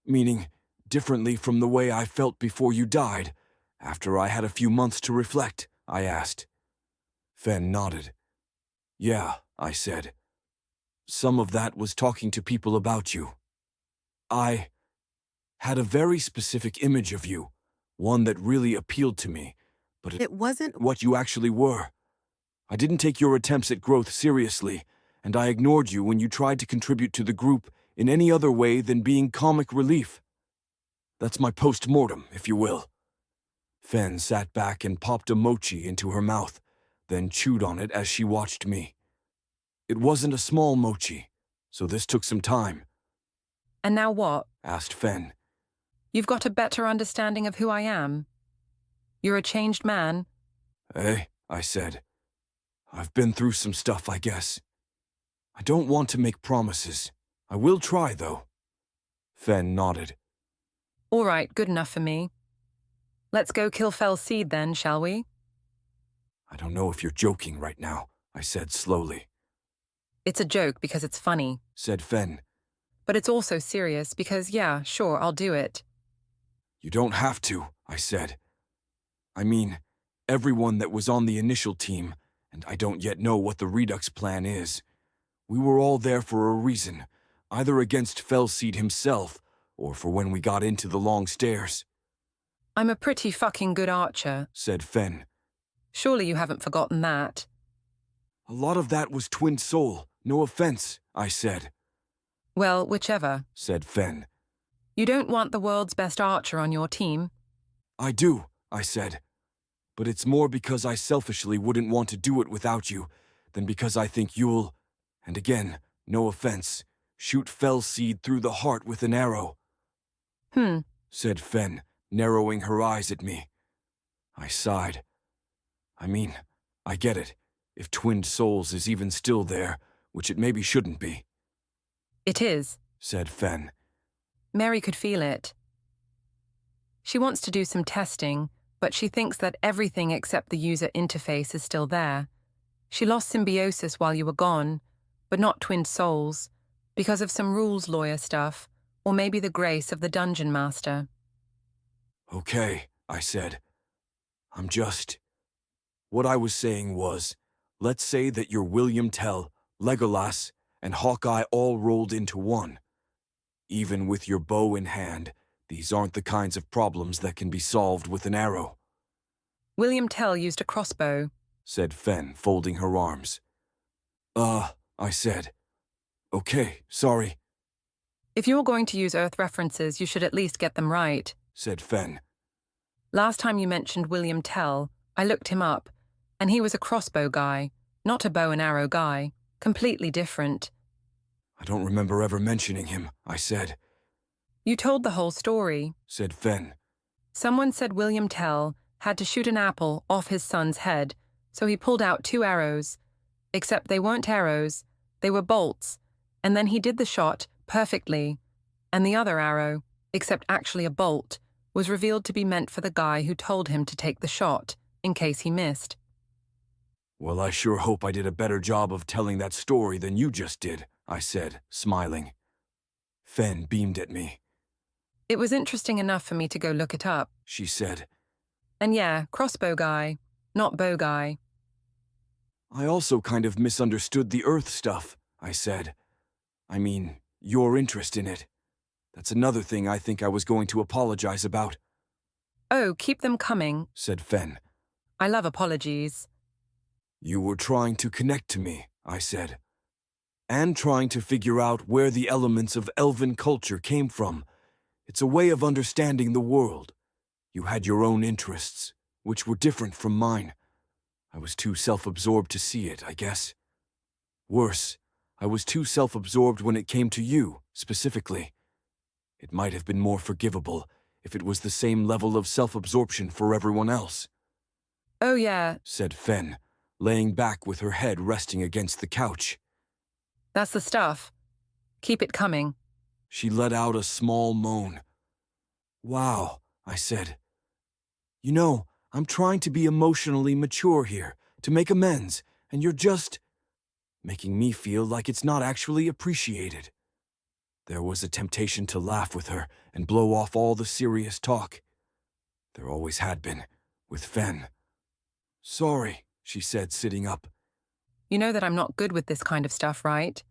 Meaning, differently from the way I felt before you died, after I had a few months to reflect, I asked. Fen nodded. Yeah, I said. Some of that was talking to people about you. I had a very specific image of you, one that really appealed to me, but It wasn't what you actually were. I didn't take your attempts at growth seriously, and I ignored you when you tried to contribute to the group in any other way than being comic relief. That's my post-mortem, if you will. Fen sat back and popped a mochi into her mouth, then chewed on it as she watched me. It wasn't a small mochi, so this took some time. And now what? Asked Fen. You've got a better understanding of who I am? You're a changed man? I said. I've been through some stuff, I guess. I don't want to make promises. I will try, though. Fen nodded. All right, good enough for me. Let's go kill Fell Seed then, shall we? I don't know if you're joking right now, I said slowly. It's a joke because it's funny, said Fen. But it's also serious because, yeah, sure, I'll do it. You don't have to, I said. I mean, everyone that was on the initial team, and I don't yet know what the Redux plan is. We were all there for a reason, either against Fellseed himself, or for when we got into the long stairs. I'm a pretty fucking good archer, said Fen. Surely you haven't forgotten that. A lot of that was Twin Soul, no offense, I said. Well, whichever, said Fen. You don't want the world's best archer on your team? I do, I said. But it's more because I selfishly wouldn't want to do it without you, than because I think you'll, and again, no offense, shoot Fellseed through the heart with an arrow. Said Fen, narrowing her eyes at me. I sighed. I mean, I get it, if Twinned Souls is even still there, which it maybe shouldn't be. It is, said Fen. Mary could feel it. She wants to do some testing, but she thinks that everything except the user interface is still there. She lost symbiosis while you were gone, but not Twinned Souls, because of some rules lawyer stuff, or maybe the grace of the dungeon master. Okay, I said. What I was saying was, let's say that you're William Tell, Legolas, and Hawkeye all rolled into one. Even with your bow in hand, these aren't the kinds of problems that can be solved with an arrow. William Tell used a crossbow, said Fen, folding her arms. I said. Okay, sorry. If you're going to use Earth references, you should at least get them right, said Fen. Last time you mentioned William Tell, I looked him up, and he was a crossbow guy, not a bow and arrow guy, completely different. I don't remember ever mentioning him, I said. You told the whole story, said Fen. Someone said William Tell had to shoot an apple off his son's head, so he pulled out 2 arrows, except they weren't arrows, they were bolts, and then he did the shot perfectly, and the other arrow, except actually a bolt, was revealed to be meant for the guy who told him to take the shot, in case he missed. Well, I sure hope I did a better job of telling that story than you just did, I said, smiling. Fen beamed at me. It was interesting enough for me to go look it up, she said. And yeah, crossbow guy, not bow guy. I also kind of misunderstood the Earth stuff, I said. I mean, your interest in it. That's another thing I think I was going to apologize about. Oh, keep them coming, said Fen. I love apologies. You were trying to connect to me, I said. And trying to figure out where the elements of elven culture came from. It's a way of understanding the world. You had your own interests, which were different from mine. I was too self-absorbed to see it, I guess. Worse, I was too self-absorbed when it came to you, specifically. It might have been more forgivable if it was the same level of self-absorption for everyone else. Oh yeah, said Fen, laying back with her head resting against the couch. That's the stuff. Keep it coming. She let out a small moan. Wow, I said. You know, I'm trying to be emotionally mature here, to make amends, and you're just making me feel like it's not actually appreciated. There was a temptation to laugh with her and blow off all the serious talk. There always had been, with Fen. Sorry, she said, sitting up. You know that I'm not good with this kind of stuff, right?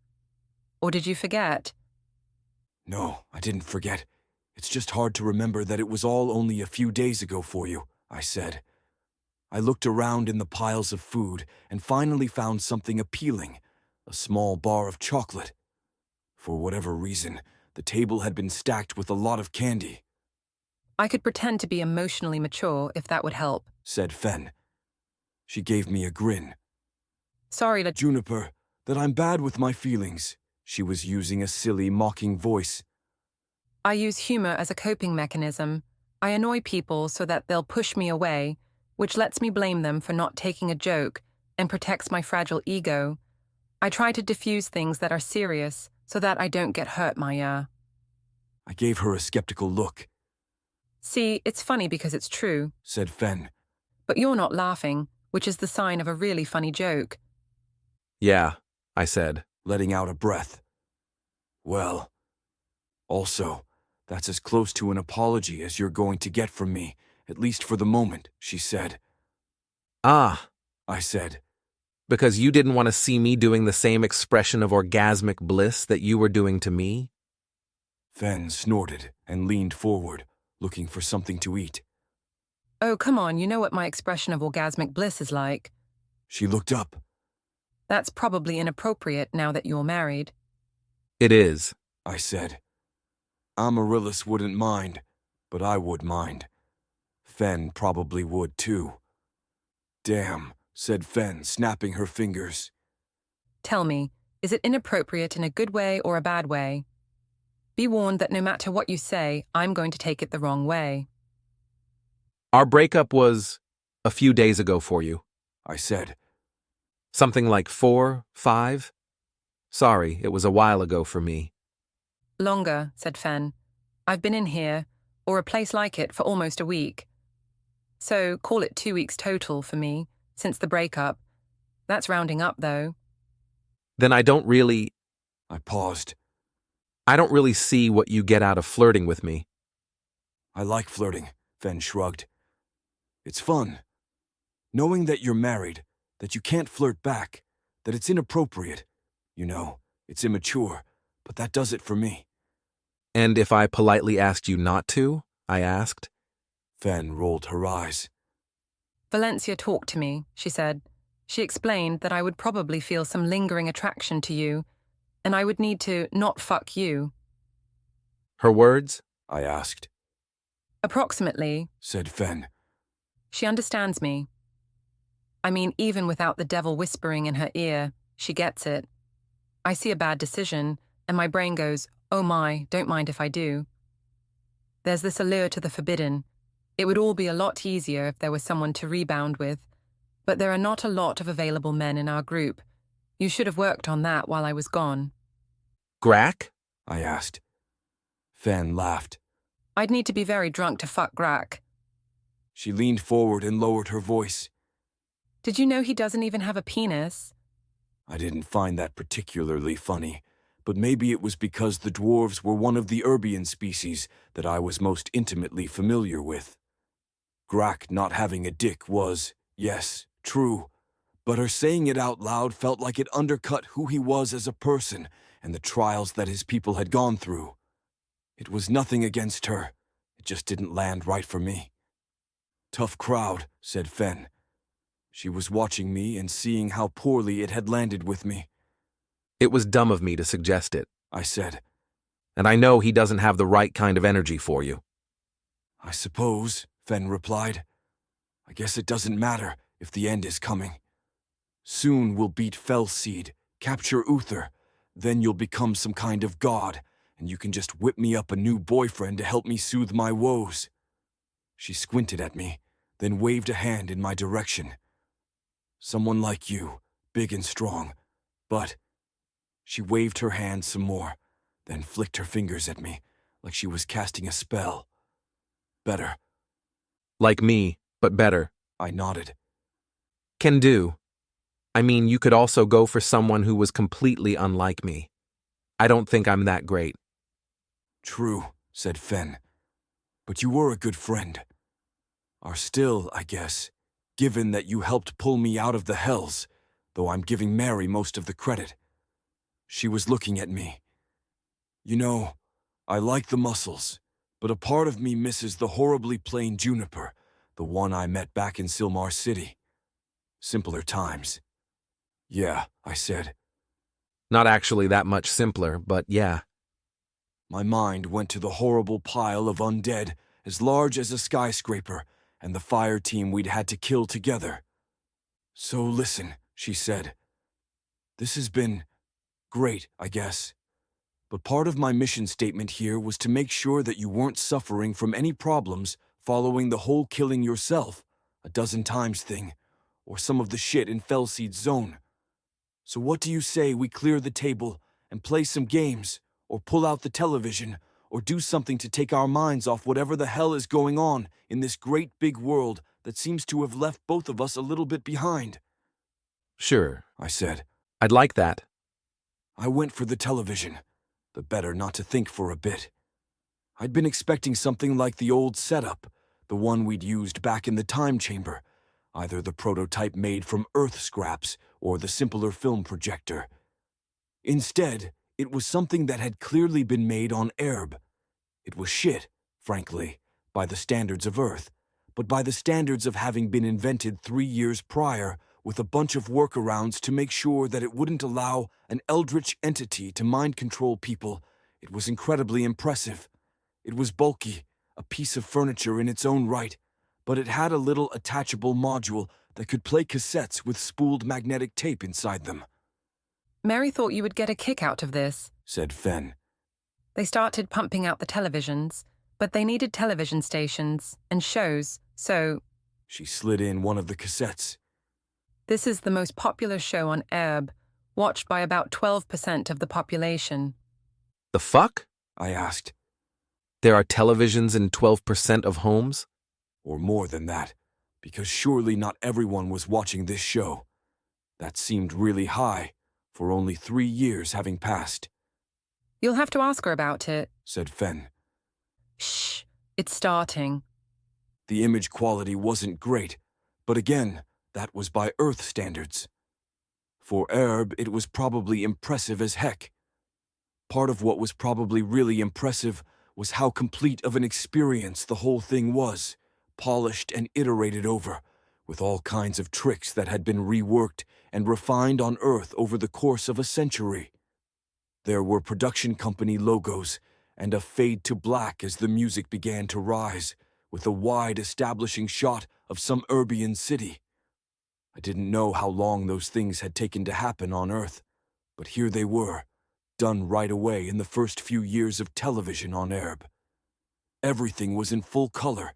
Or did you forget? No, I didn't forget. It's just hard to remember that it was all only a few days ago for you, I said. I looked around in the piles of food and finally found something appealing, a small bar of chocolate. For whatever reason, the table had been stacked with a lot of candy. I could pretend to be emotionally mature if that would help, said Fen. She gave me a grin. Sorry to Juniper, that I'm bad with my feelings. She was using a silly, mocking voice. I use humor as a coping mechanism. I annoy people so that they'll push me away, which lets me blame them for not taking a joke and protects my fragile ego. I try to diffuse things that are serious so that I don't get hurt, Maya. I gave her a skeptical look. See, it's funny because it's true, said Fen. But you're not laughing, which is the sign of a really funny joke. Yeah, I said, letting out a breath. Well, also, that's as close to an apology as you're going to get from me, at least for the moment, she said. Ah, I said. Because you didn't want to see me doing the same expression of orgasmic bliss that you were doing to me? Fen snorted and leaned forward, looking for something to eat. Oh, come on, you know what my expression of orgasmic bliss is like. She looked up. That's probably inappropriate now that you're married. It is, I said. Amaryllis wouldn't mind, but I would mind. Fen probably would too. Damn, said Fen, snapping her fingers. Tell me, is it inappropriate in a good way or a bad way? Be warned that no matter what you say, I'm going to take it the wrong way. Our breakup was a few days ago for you, I said. Something like 4, 5? Sorry, it was a while ago for me. Longer, said Fen. I've been in here, or a place like it, for almost a week. So call it 2 weeks total for me, since the breakup. That's rounding up, though. Then I don't really... I paused. I don't really see what you get out of flirting with me. I like flirting, Fen shrugged. It's fun. Knowing that you're married, that you can't flirt back, that it's inappropriate. You know, it's immature, but that does it for me. And if I politely asked you not to? I asked. Fen rolled her eyes. Valencia talked to me, she said. She explained that I would probably feel some lingering attraction to you, and I would need to not fuck you. Her words? I asked. Approximately, said Fen. She understands me. I mean, even without the devil whispering in her ear, she gets it. I see a bad decision, and my brain goes, oh my, don't mind if I do. There's this allure to the forbidden. It would all be a lot easier if there was someone to rebound with, but there are not a lot of available men in our group. You should have worked on that while I was gone. Grack? I asked. Fen laughed. I'd need to be very drunk to fuck Grack. She leaned forward and lowered her voice. Did you know he doesn't even have a penis? I didn't find that particularly funny, but maybe it was because the dwarves were one of the Urbian species that I was most intimately familiar with. Grack not having a dick was, yes, true, but her saying it out loud felt like it undercut who he was as a person and the trials that his people had gone through. It was nothing against her. It just didn't land right for me. Tough crowd, said Fen. She was watching me and seeing how poorly it had landed with me. It was dumb of me to suggest it, I said. And I know he doesn't have the right kind of energy for you. I suppose, Fen replied. I guess it doesn't matter if the end is coming. Soon we'll beat Felseed, capture Uther, then you'll become some kind of god, and you can just whip me up a new boyfriend to help me soothe my woes. She squinted at me, then waved a hand in my direction. Someone like you, big and strong, but... She waved her hand some more, then flicked her fingers at me, like she was casting a spell. Better. Like me, but better. I nodded. Can do. I mean, you could also go for someone who was completely unlike me. I don't think I'm that great. True, said Fen. But you were a good friend. Are still, I guess, given that you helped pull me out of the hells, though I'm giving Mary most of the credit. She was looking at me. You know, I like the muscles, but a part of me misses the horribly plain Juniper, the one I met back in Silmar City. Simpler times. Yeah, I said. Not actually that much simpler, but yeah. My mind went to the horrible pile of undead, as large as a skyscraper, and the fire team we'd had to kill together. So listen, she said. This has been great, I guess. But part of my mission statement here was to make sure that you weren't suffering from any problems following the whole killing yourself a dozen times thing, or some of the shit in Felseed's zone. So what do you say we clear the table and play some games, or pull out the television, or do something to take our minds off whatever the hell is going on in this great big world that seems to have left both of us a little bit behind? Sure, I said. I'd like that. I went for the television, the better not to think for a bit. I'd been expecting something like the old setup, the one we'd used back in the time chamber, either the prototype made from Earth scraps or the simpler film projector. Instead, it was something that had clearly been made on Erb. It was shit, frankly, by the standards of Earth, but by the standards of having been invented 3 years prior, with a bunch of workarounds to make sure that it wouldn't allow an eldritch entity to mind control people. It was incredibly impressive. It was bulky, a piece of furniture in its own right, but it had a little attachable module that could play cassettes with spooled magnetic tape inside them. Mary thought you would get a kick out of this, said Fen. They started pumping out the televisions, but they needed television stations and shows, so... She slid in one of the cassettes. This is the most popular show on Erb, watched by about 12% of the population. The fuck? I asked. There are televisions in 12% of homes? Or more than that, because surely not everyone was watching this show. That seemed really high, for only 3 years having passed. You'll have to ask her about it, said Fen. Shh, it's starting. The image quality wasn't great, but again, that was by Earth standards. For Erb, it was probably impressive as heck. Part of what was probably really impressive was how complete of an experience the whole thing was, polished and iterated over, with all kinds of tricks that had been reworked and refined on Earth over the course of a century. There were production company logos and a fade to black as the music began to rise, with a wide establishing shot of some Erbian city. I didn't know how long those things had taken to happen on Earth, but here they were, done right away in the first few years of television on Erb. Everything was in full color,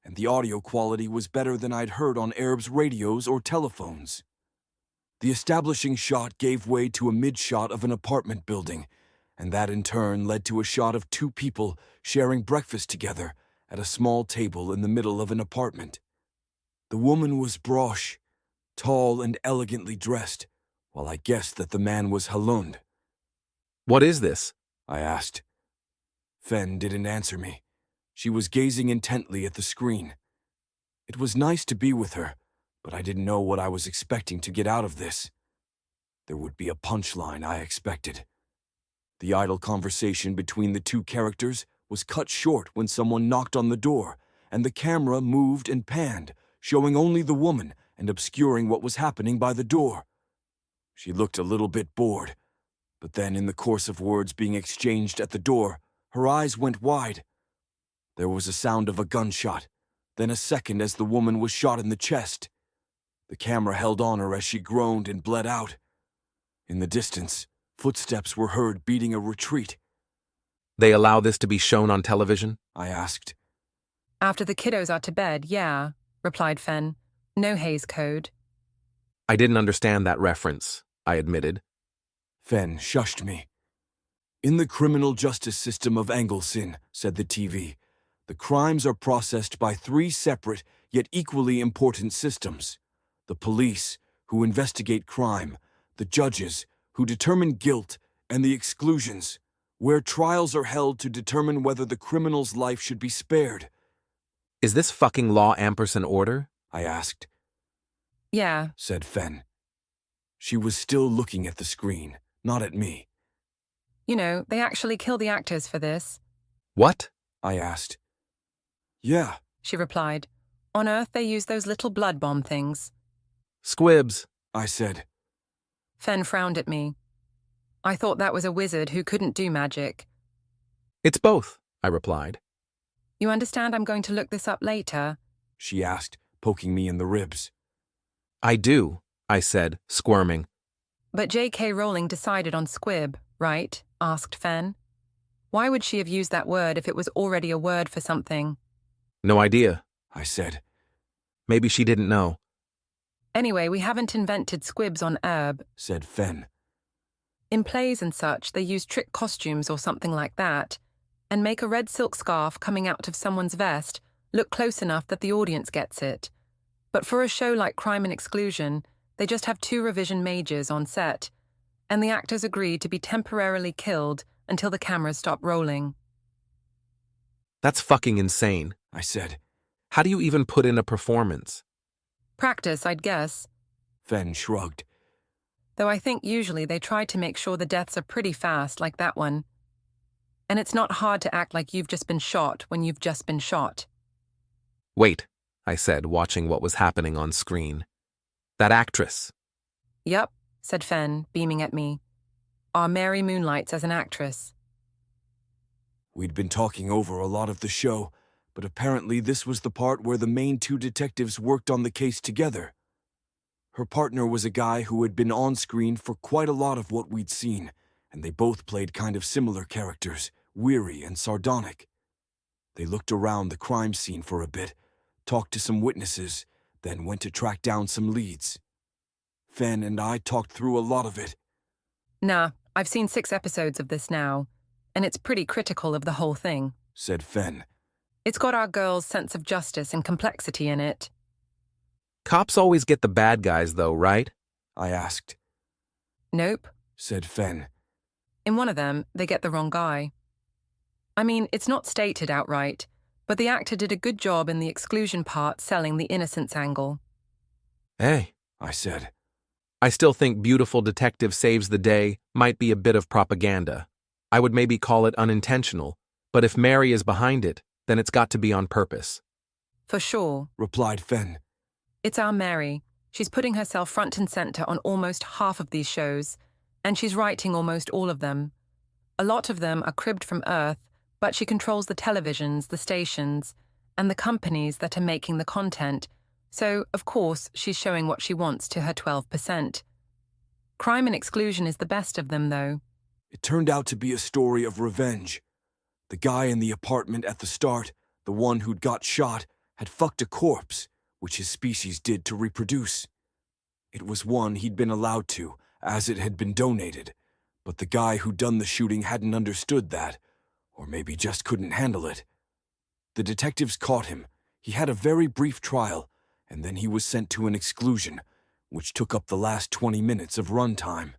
and the audio quality was better than I'd heard on Erb's radios or telephones. The establishing shot gave way to a mid-shot of an apartment building, and that in turn led to a shot of 2 people sharing breakfast together at a small table in the middle of an apartment. The woman was Brosh, tall and elegantly dressed, while I guessed that the man was Halund. What is this? I asked. Fen didn't answer me. She was gazing intently at the screen. It was nice to be with her, but I didn't know what I was expecting to get out of this. There would be a punchline, I expected. The idle conversation between the 2 characters was cut short when someone knocked on the door, and the camera moved and panned, showing only the woman and obscuring what was happening by the door. She looked a little bit bored, but then in the course of words being exchanged at the door, her eyes went wide. There was a sound of a gunshot, then a second as the woman was shot in the chest. The camera held on her as she groaned and bled out. In the distance, footsteps were heard beating a retreat. They allow this to be shown on television? I asked. After the kiddos are to bed, yeah, replied Fen. No Hays Code. I didn't understand that reference, I admitted. Fen shushed me. In the criminal justice system of Angelsin, said the TV, the crimes are processed by 3 separate yet equally important systems. The police, who investigate crime, the judges, who determine guilt, and the exclusions, where trials are held to determine whether the criminal's life should be spared. Is this fucking law ampersand order? I asked. Yeah, said Fen. She was still looking at the screen, not at me. You know, they actually kill the actors for this. What? I asked. Yeah, she replied. On Earth, they use those little blood bomb things. Squibs, I said. Fen frowned at me. I thought that was a wizard who couldn't do magic. It's both, I replied. You understand I'm going to look this up later? She asked, poking me in the ribs. I do, I said, squirming. But J.K. Rowling decided on squib, right? Asked Fen. Why would she have used that word if it was already a word for something? No idea, I said. Maybe she didn't know. Anyway, we haven't invented squibs on Erb, said Fen. In plays and such, they use trick costumes or something like that, and make a red silk scarf coming out of someone's vest look close enough that the audience gets it. But for a show like Crime and Exclusion, they just have 2 revision mages on set, and the actors agree to be temporarily killed until the cameras stop rolling. That's fucking insane, I said. How do you even put in a performance? Practice, I'd guess. Fen shrugged. Though I think usually they try to make sure the deaths are pretty fast, like that one. And it's not hard to act like you've just been shot when you've just been shot. Wait, I said, watching what was happening on screen. That actress. Yup, said Fen, beaming at me. Our Mary moonlights as an actress. We'd been talking over a lot of the show, but apparently this was the part where the main 2 detectives worked on the case together. Her partner was a guy who had been on screen for quite a lot of what we'd seen, and they both played kind of similar characters, weary and sardonic. They looked around the crime scene for a bit, talked to some witnesses, then went to track down some leads. Fen and I talked through a lot of it. Nah, I've seen 6 episodes of this now, and it's pretty critical of the whole thing, said Fen. It's got our girl's sense of justice and complexity in it. Cops always get the bad guys, though, right? I asked. Nope, said Fen. In one of them, they get the wrong guy. I mean, it's not stated outright, but the actor did a good job in the exclusion part selling the innocence angle. Hey, I said. I still think Beautiful Detective Saves the Day might be a bit of propaganda. I would maybe call it unintentional, but if Mary is behind it, then it's got to be on purpose. For sure, replied Fen. It's our Mary. She's putting herself front and center on almost half of these shows, and she's writing almost all of them. A lot of them are cribbed from Earth, but she controls the televisions, the stations, and the companies that are making the content, so, of course, she's showing what she wants to her 12%. Crime and Exclusion is the best of them, though. It turned out to be a story of revenge. The guy in the apartment at the start, the one who'd got shot, had fucked a corpse, which his species did to reproduce. It was one he'd been allowed to, as it had been donated, but the guy who'd done the shooting hadn't understood that, or maybe just couldn't handle it. The detectives caught him. He had a very brief trial, and then he was sent to an exclusion, which took up the last 20 minutes of runtime.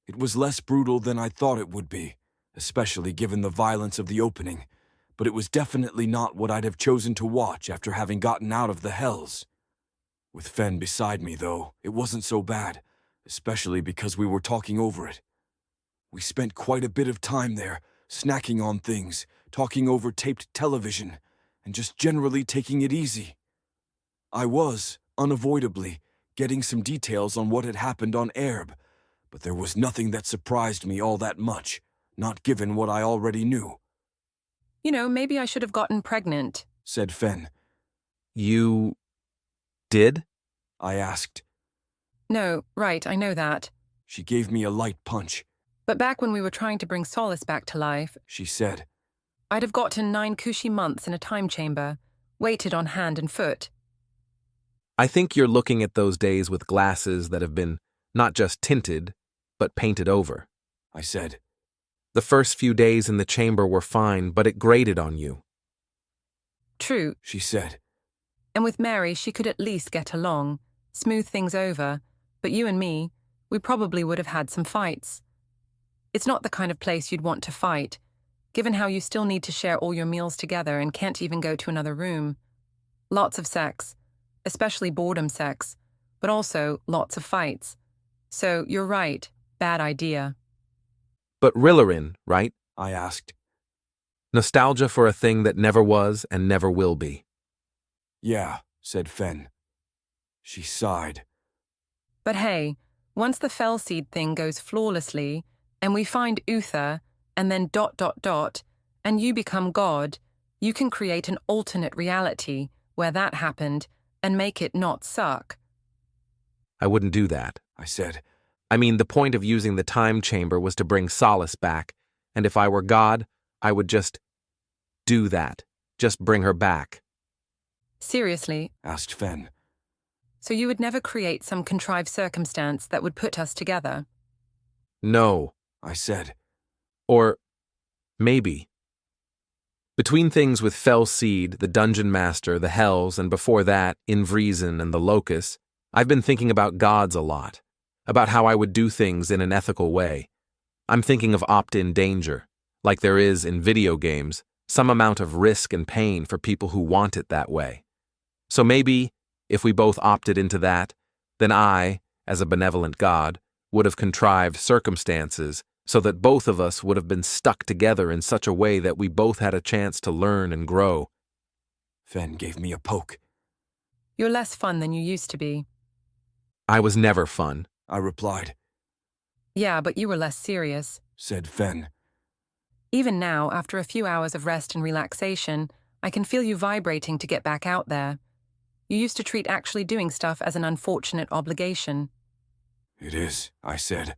It was less brutal than I thought it would be, especially given the violence of the opening, but it was definitely not what I'd have chosen to watch after having gotten out of the hells. With Fen beside me, though, it wasn't so bad, especially because we were talking over it. We spent quite a bit of time there, snacking on things, talking over taped television, and just generally taking it easy. I was, unavoidably, getting some details on what had happened on Erb, but there was nothing that surprised me all that much, not given what I already knew. You know, maybe I should have gotten pregnant, said Fen. You did? I asked. No, right, I know that. She gave me a light punch. But back when we were trying to bring Solace back to life, she said, I'd have gotten 9 cushy months in a time chamber, waited on hand and foot. I think you're looking at those days with glasses that have been not just tinted, but painted over, I said. The first few days in the chamber were fine, but it grated on you. True, she said. And with Mary, she could at least get along, smooth things over, but you and me, we probably would have had some fights. It's not the kind of place you'd want to fight, given how you still need to share all your meals together and can't even go to another room. Lots of sex, especially boredom sex, but also lots of fights. So you're right, bad idea. But Rillarin, right? I asked. Nostalgia for a thing that never was and never will be. Yeah, said Fen. She sighed. But hey, once the Fellseed thing goes flawlessly, and we find Uther, and then ... and you become God, you can create an alternate reality where that happened and make it not suck. I wouldn't do that, I said. I mean, the point of using the time chamber was to bring solace back, and if I were God, I would just do that. Just bring her back. Seriously? Asked Fen. So you would never create some contrived circumstance that would put us together? No, I said. Or maybe. Between things with Fellseed, the Dungeon Master, the Hells, and before that, Invreason and the Locust, I've been thinking about gods a lot, about how I would do things in an ethical way. I'm thinking of opt-in danger, like there is in video games, some amount of risk and pain for people who want it that way. So maybe, if we both opted into that, then I, as a benevolent god, would have contrived circumstances so that both of us would have been stuck together in such a way that we both had a chance to learn and grow. Fen gave me a poke. You're less fun than you used to be. I was never fun, I replied. Yeah, but you were less serious, said Fen. Even now, after a few hours of rest and relaxation, I can feel you vibrating to get back out there. You used to treat actually doing stuff as an unfortunate obligation. It is, I said.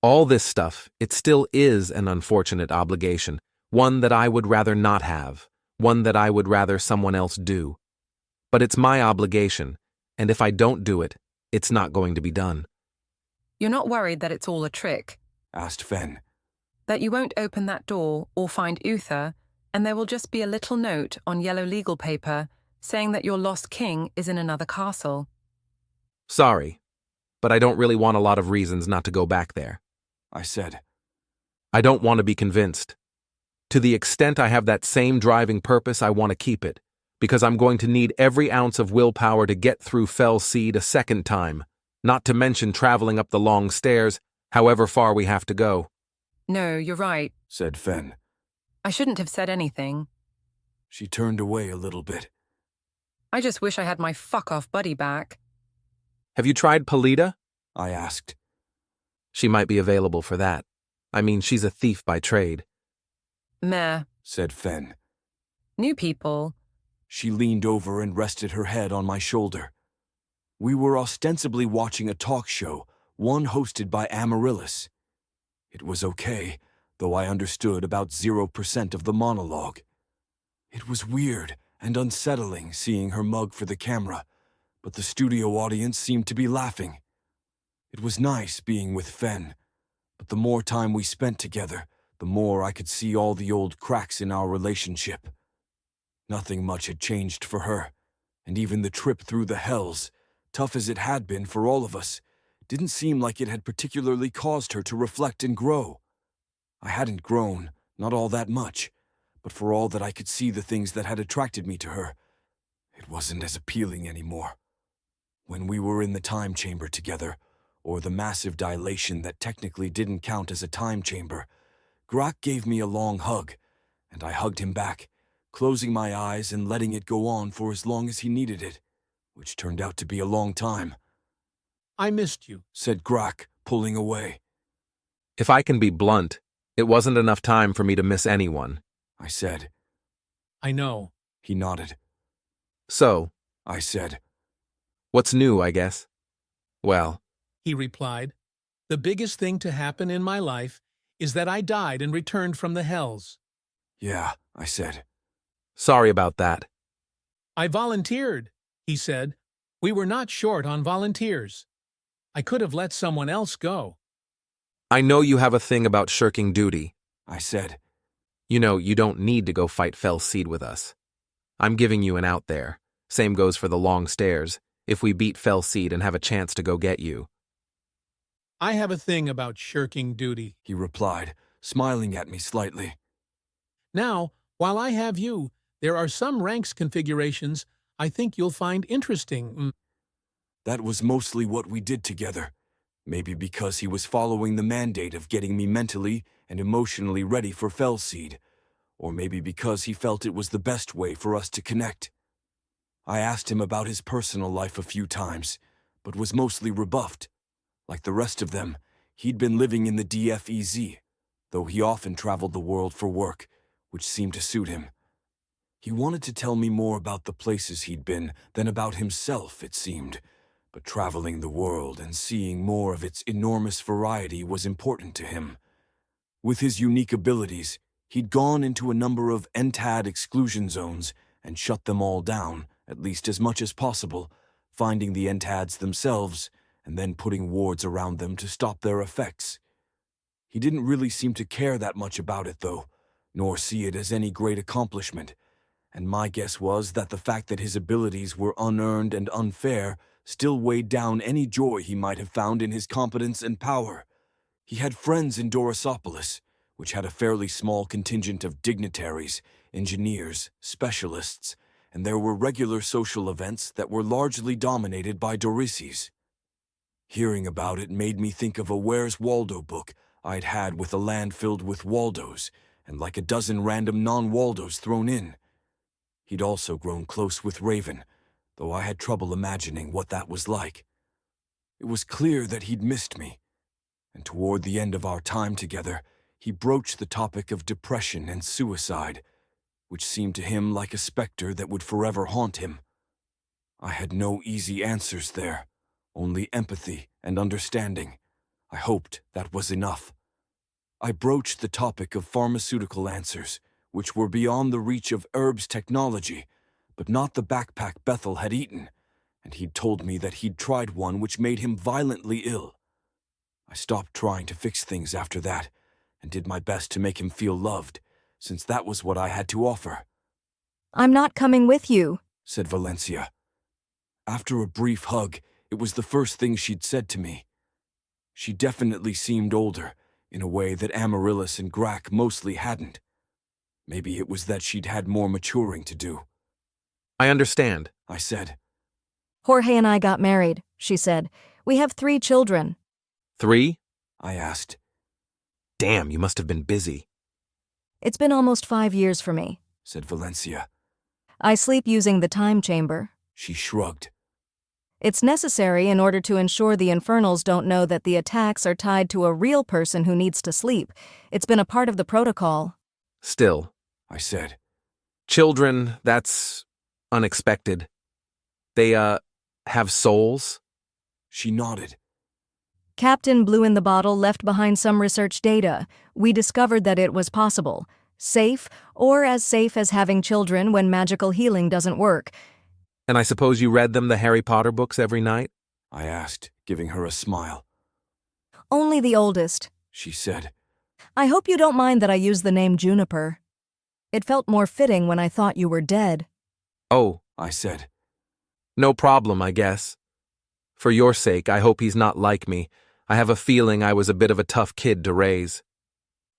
All this stuff, it still is an unfortunate obligation, one that I would rather not have, one that I would rather someone else do. But it's my obligation, and if I don't do it, it's not going to be done. You're not worried that it's all a trick? Asked Fen. That you won't open that door or find Uther, and there will just be a little note on yellow legal paper saying that your lost king is in another castle. Sorry, but I don't really want a lot of reasons not to go back there. I said. I don't want to be convinced. To the extent I have that same driving purpose, I want to keep it, because I'm going to need every ounce of willpower to get through Fellseed a second time, not to mention traveling up the long stairs, however far we have to go. No, you're right, said Fen. I shouldn't have said anything. She turned away a little bit. I just wish I had my fuck-off buddy back. Have you tried Polita? I asked. She might be available for that. I mean, she's a thief by trade. Meh, said Fen. New people. She leaned over and rested her head on my shoulder. We were ostensibly watching a talk show, one hosted by Amaryllis. It was okay, though I understood about 0% of the monologue. It was weird and unsettling seeing her mug for the camera, but the studio audience seemed to be laughing. It was nice being with Fen, but the more time we spent together, the more I could see all the old cracks in our relationship. Nothing much had changed for her, and even the trip through the Hells, tough as it had been for all of us, didn't seem like it had particularly caused her to reflect and grow. I hadn't grown, not all that much, but for all that I could see the things that had attracted me to her, it wasn't as appealing anymore. When we were in the time chamber together, or the massive dilation that technically didn't count as a time chamber, Grok gave me a long hug, and I hugged him back, closing my eyes and letting it go on for as long as he needed it, which turned out to be a long time. I missed you, said Grok, pulling away. If I can be blunt, it wasn't enough time for me to miss anyone, I said. I know. He nodded. So, I said. What's new, I guess? Well, he replied, the biggest thing to happen in my life is that I died and returned from the Hells. Yeah, I said. Sorry about that. I volunteered, he said. We were not short on volunteers. I could have let someone else go. I know you have a thing about shirking duty, I said. You know, you don't need to go fight Fellseed with us. I'm giving you an out there. Same goes for the long stairs, if we beat Fellseed and have a chance to go get you. I have a thing about shirking duty, he replied, smiling at me slightly. Now, while I have you, there are some ranks configurations I think you'll find interesting. That was mostly what we did together. Maybe because he was following the mandate of getting me mentally and emotionally ready for Fellseed, or maybe because he felt it was the best way for us to connect. I asked him about his personal life a few times, but was mostly rebuffed. Like the rest of them, he'd been living in the DFEZ, though he often traveled the world for work, which seemed to suit him. He wanted to tell me more about the places he'd been than about himself, it seemed, but traveling the world and seeing more of its enormous variety was important to him. With his unique abilities, he'd gone into a number of NTAD exclusion zones and shut them all down, at least as much as possible, finding the NTADs themselves and then putting wards around them to stop their effects. He didn't really seem to care that much about it, though, nor see it as any great accomplishment, and my guess was that the fact that his abilities were unearned and unfair still weighed down any joy he might have found in his competence and power. He had friends in Dorisopolis, which had a fairly small contingent of dignitaries, engineers, specialists, and there were regular social events that were largely dominated by Dorices. Hearing about it made me think of a Where's Waldo book I'd had with a land filled with Waldos, and like a dozen random non-Waldos thrown in. He'd also grown close with Raven, though I had trouble imagining what that was like. It was clear that he'd missed me, and toward the end of our time together, he broached the topic of depression and suicide, which seemed to him like a specter that would forever haunt him. I had no easy answers there, only empathy and understanding. I hoped that was enough. I broached the topic of pharmaceutical answers, which were beyond the reach of Herb's technology, but not the backpack Bethel had eaten, and he'd told me that he'd tried one which made him violently ill. I stopped trying to fix things after that, and did my best to make him feel loved, since that was what I had to offer. "I'm not coming with you," said Valencia. After a brief hug, it was the first thing she'd said to me. She definitely seemed older, in a way that Amaryllis and Grack mostly hadn't. Maybe it was that she'd had more maturing to do. I understand, I said. "Jorge and I got married," she said. "We have 3 children." 3? I asked. Damn, you must have been busy. "It's been almost 5 years for me," said Valencia. "I sleep using the time chamber." She shrugged. "It's necessary in order to ensure the Infernals don't know that the attacks are tied to a real person who needs to sleep. It's been a part of the protocol." Still, I said. Children, that's unexpected. They, have souls? She nodded. "Captain Blue in the Bottle left behind some research data. We discovered that it was possible. Safe, or as safe as having children when magical healing doesn't work." And I suppose you read them the Harry Potter books every night? I asked, giving her a smile. "Only the oldest," she said. "I hope you don't mind that I use the name Juniper. It felt more fitting when I thought you were dead." Oh, I said. No problem, I guess. For your sake, I hope he's not like me. I have a feeling I was a bit of a tough kid to raise.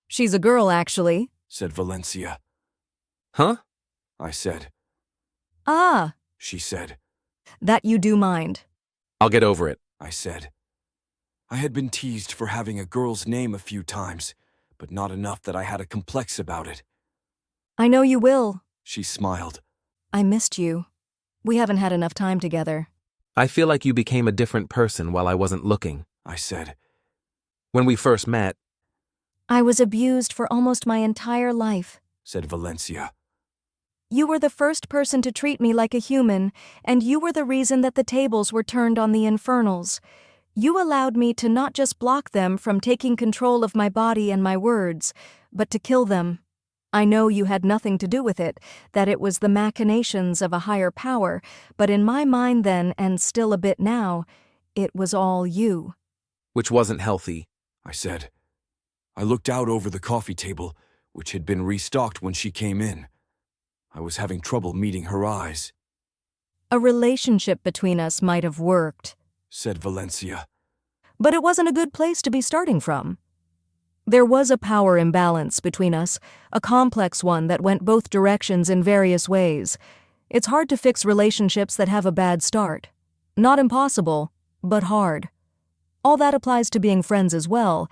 "She's a girl, actually," said Valencia. Huh? I said. "Ah," she said. "that you do mind." I'll get over it, I said. I had been teased for having a girl's name a few times, but not enough that I had a complex about it. "I know you will." She smiled. "I missed you. We haven't had enough time together." I feel like you became a different person while I wasn't looking, I said. When we first met, "I was abused for almost my entire life," said Valencia. "You were the first person to treat me like a human, and you were the reason that the tables were turned on the Infernals. You allowed me to not just block them from taking control of my body and my words, but to kill them. I know you had nothing to do with it, that it was the machinations of a higher power, but in my mind then, and still a bit now, it was all you." which wasn't healthy. I said. I looked out over the coffee table, which had been restocked when she came in. I was having trouble meeting her eyes. "A relationship between us might have worked," said Valencia. "but it wasn't a good place to be starting from. There was a power imbalance between us, a complex one that went both directions in various ways. It's hard to fix relationships that have a bad start. Not impossible, but hard. All that applies to being friends as well,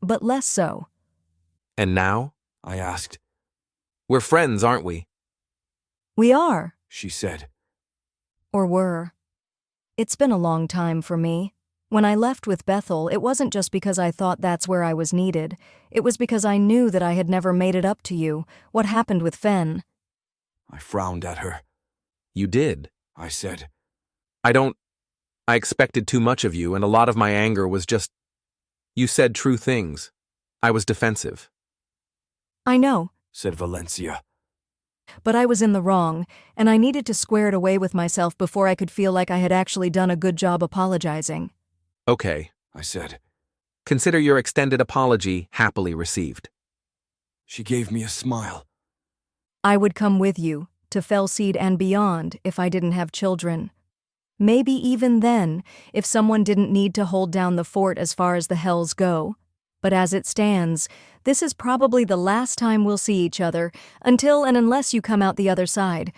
but less so." And now? I asked. We're friends, aren't we? We are, she said. or were. It's been a long time for me. When I left with Bethel, it wasn't just because I thought that's where I was needed. It was because I knew that I had never made it up to you. What happened with Fen? I frowned at her. You did. I said. I expected too much of you, and a lot of my anger was just... You said true things. I was defensive. I know, said Valencia. but I was in the wrong, and I needed to square it away with myself before I could feel like I had actually done a good job apologizing. Okay, I said. consider your extended apology happily received. She gave me a smile. I would come with you, to Fellseed and beyond, if I didn't have children. Maybe even then, if someone didn't need to hold down the fort as far as the hells go. But as it stands, this is probably the last time we'll see each other, until and unless you come out the other side.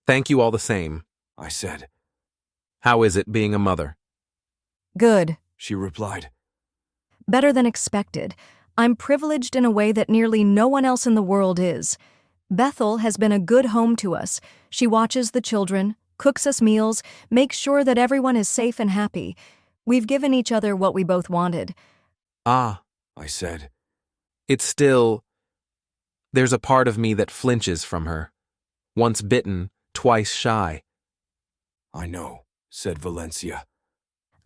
Thank you all the same, I said. How is it being a mother? Good. She replied. Better than expected. I'm privileged in a way that nearly no one else in the world is. Bethel has been a good home to us. She watches the children, cooks us meals, makes sure that everyone is safe and happy. We've given each other what we both wanted. Ah, I said. it's still... There's a part of me that flinches from her. Once bitten, twice shy. I know, said Valencia.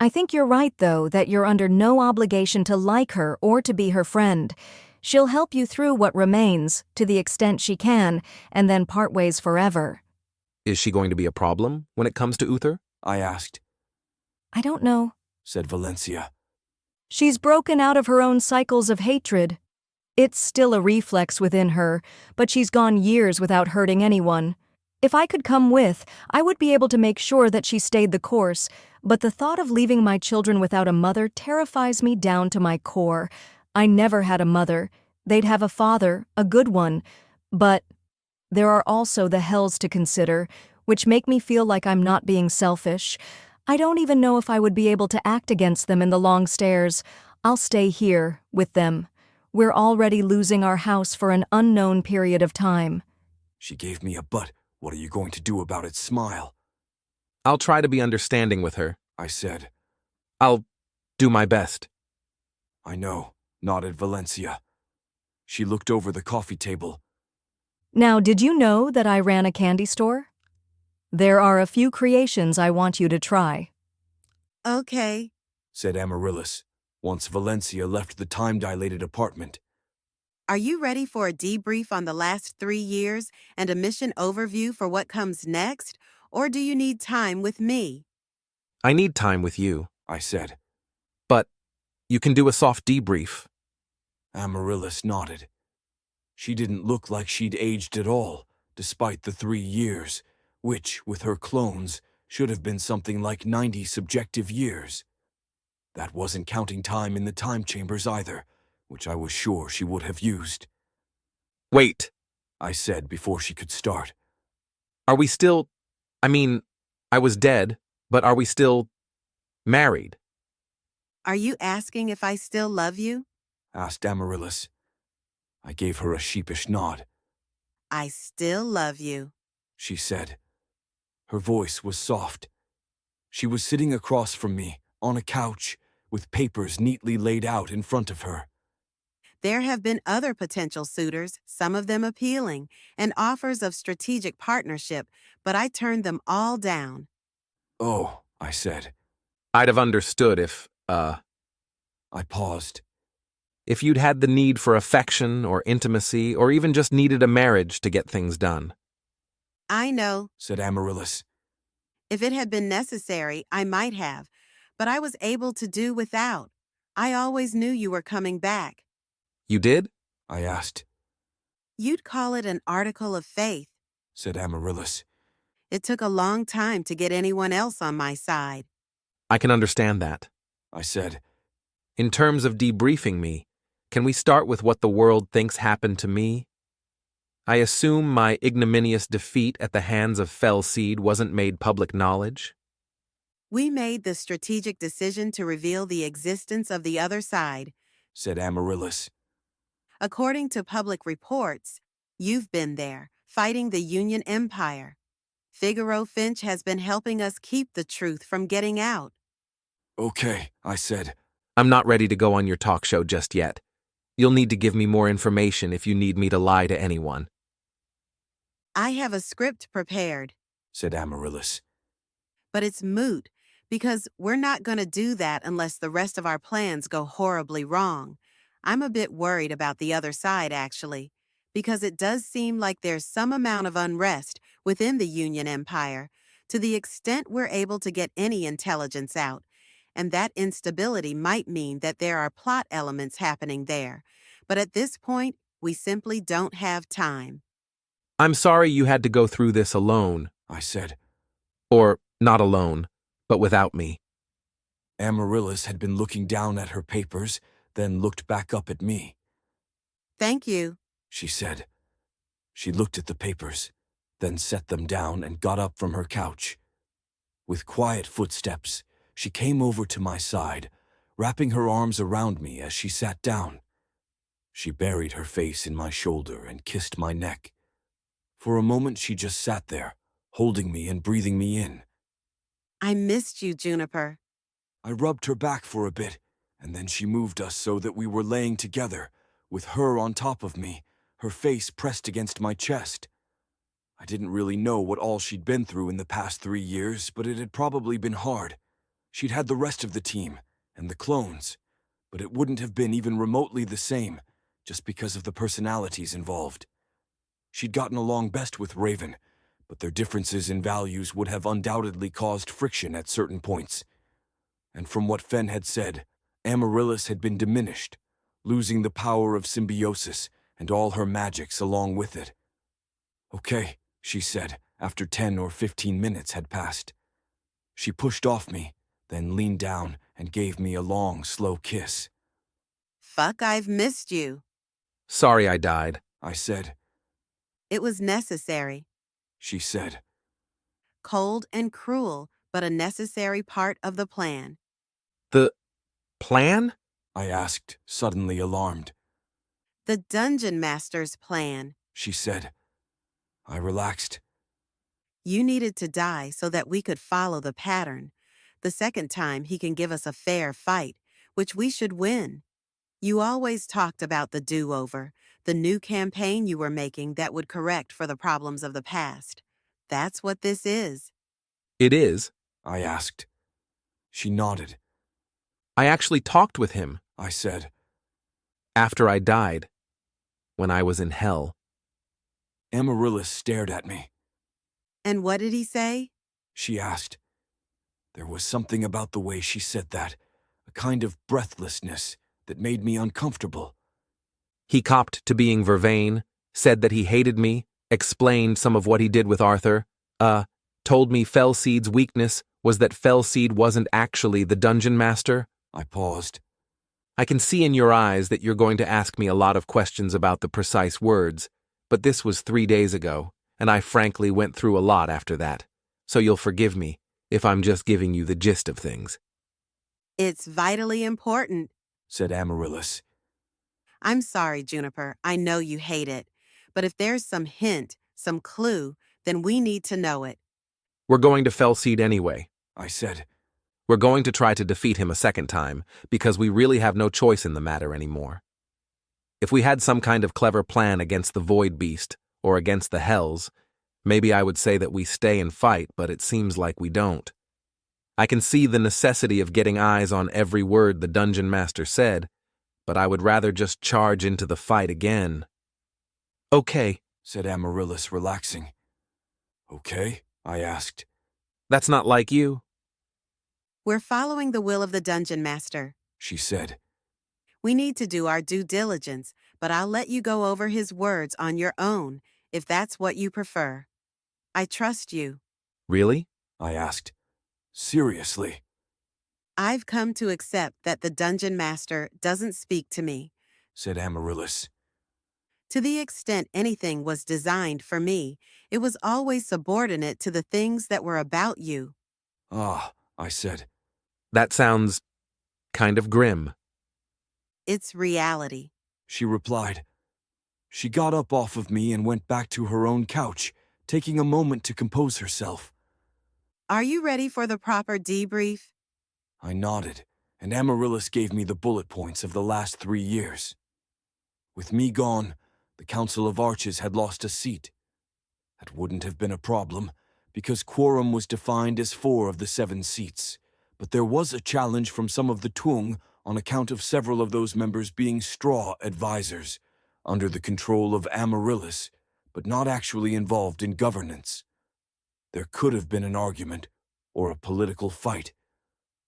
I think you're right, though, that you're under no obligation to like her or to be her friend. She'll help you through what remains, to the extent she can, and then part ways forever. Is she going to be a problem when it comes to Uther? I asked, I don't know. said Valencia. She's broken out of her own cycles of hatred. It's still a reflex within her, but she's gone years without hurting anyone. If I could come with, I would be able to make sure that she stayed the course, but the thought of leaving my children without a mother terrifies me down to my core. I never had a mother. They'd have a father, a good one. But there are also the hells to consider, which make me feel like I'm not being selfish. I don't even know if I would be able to act against them in the long stairs. I'll stay here, with them. We're already losing our house for an unknown period of time. She gave me a "but what are you going to do about it" smile. I'll try to be understanding with her, I said. I'll do my best. I know, nodded Valencia. She looked over the coffee table. Now, did you know that I ran a candy store? There are a few creations I want you to try. Okay. Said Amaryllis, once Valencia left the time-dilated apartment. Are you ready for a debrief on the last 3 years and a mission overview for what comes next? Or do you need time with me? I need time with you, I said. but you can do a soft debrief. Amaryllis nodded. She didn't look like she'd aged at all, despite the 3 years, which, with her clones, should have been something like 90 subjective years. That wasn't counting time in the time chambers either, which I was sure she would have used. Wait, I said before she could start. are we still... I was dead, but are we still... married? Are you asking if I still love you? Asked Amaryllis. I gave her a sheepish nod. I still love you, She said. Her voice was soft. She was sitting across from me, on a couch, with papers neatly laid out in front of her. There have been other potential suitors, some of them appealing, and offers of strategic partnership, but I turned them all down. Oh, I said. I'd have understood if, I paused. if you'd had the need for affection or intimacy or even just needed a marriage to get things done. I know, Said Amaryllis. if it had been necessary, I might have, but I was able to do without. I always knew you were coming back. You did? I asked. You'd call it an article of faith. Said Amaryllis. It took a long time to get anyone else on my side. I can understand that. I said. In terms of debriefing me, can we start with what the world thinks happened to me? I assume my ignominious defeat at the hands of Fellseed wasn't made public knowledge? We made the strategic decision to reveal the existence of the other side. Said Amaryllis. According to public reports, You've been there, fighting the Union Empire. Figaro Finch has been helping us keep the truth from getting out. Okay, I said. I'm not ready to go on your talk show just yet. You'll need to give me more information if you need me to lie to anyone. I have a script prepared, said Amaryllis. but it's moot because we're not going to do that unless the rest of our plans go horribly wrong. I'm a bit worried about the other side, actually, because it does seem like there's some amount of unrest within the Union Empire to the extent we're able to get any intelligence out, and that instability might mean that there are plot elements happening there. But at this point, we simply don't have time. I'm sorry you had to go through this alone, I said. Or not alone, but without me. Amaryllis had been looking down at her papers, then looked back up at me. Thank you, she said. She looked at the papers, then set them down and got up from her couch. With quiet footsteps, she came over to my side, wrapping her arms around me as she sat down. She buried her face in my shoulder and kissed my neck. For a moment she just sat there, holding me and breathing me in. I missed you, Juniper. I rubbed her back for a bit, and then she moved us so that we were laying together, with her on top of me, her face pressed against my chest. I didn't really know what all she'd been through in the past 3 years, but it had probably been hard. She'd had the rest of the team, and the clones, but it wouldn't have been even remotely the same, just because of the personalities involved. She'd gotten along best with Raven, but their differences in values would have undoubtedly caused friction at certain points. And from what Fen had said, Amaryllis had been diminished, losing the power of symbiosis and all her magics along with it. Okay, she said, after 10 or 15 minutes had passed. She pushed off me, then leaned down and gave me a long, slow kiss. Fuck, I've missed you. Sorry I died, I said. It was necessary, she said. Cold and cruel, but a necessary part of the plan. The plan? I asked, suddenly alarmed. The Dungeon Master's plan, she said. I relaxed. You needed to die so that we could follow the pattern. The second time he can give us a fair fight, which we should win. You always talked about the do-over, the new campaign you were making that would correct for the problems of the past. That's what this is. It is? I asked. She nodded. I actually talked with him, I said. After I died, when I was in hell. Amaryllis stared at me. And what did he say? She asked. There was something about the way she said that, a kind of breathlessness that made me uncomfortable. He copped to being vervain, said that he hated me, explained some of what he did with Arthur, told me Fellseed's weakness was that Fellseed wasn't actually the Dungeon Master. I paused. I can see in your eyes that you're going to ask me a lot of questions about the precise words, but this was 3 days ago, and I frankly went through a lot after that, so you'll forgive me if I'm just giving you the gist of things. It's vitally important, said Amaryllis. I'm sorry, Juniper. I know you hate it. But if there's some hint, some clue, then we need to know it. We're going to Fellseed anyway, I said. We're going to try to defeat him a second time, because we really have no choice in the matter anymore. If we had some kind of clever plan against the Void Beast, or against the Hells, maybe I would say that we stay and fight, but it seems like we don't. I can see the necessity of getting eyes on every word the Dungeon Master said, but I would rather just charge into the fight again. Okay, said Amaryllis, relaxing. Okay, I asked. That's not like you. We're following the will of the Dungeon Master, she said. We need to do our due diligence, but I'll let you go over his words on your own, if that's what you prefer. I trust you. Really? I asked. Seriously? I've come to accept that the Dungeon Master doesn't speak to me, said Amaryllis. To the extent anything was designed for me, it was always subordinate to the things that were about you. Ah, I said. That sounds kind of grim. It's reality, she replied. She got up off of me and went back to her own couch, taking a moment to compose herself. Are you ready for the proper debrief? I nodded, and Amaryllis gave me the bullet points of the last 3 years. With me gone, the Council of Arches had lost a seat. That wouldn't have been a problem, because quorum was defined as 4 of the 7 seats, but there was a challenge from some of the Tuong on account of several of those members being straw advisors, under the control of Amaryllis, but not actually involved in governance. There could have been an argument, or a political fight,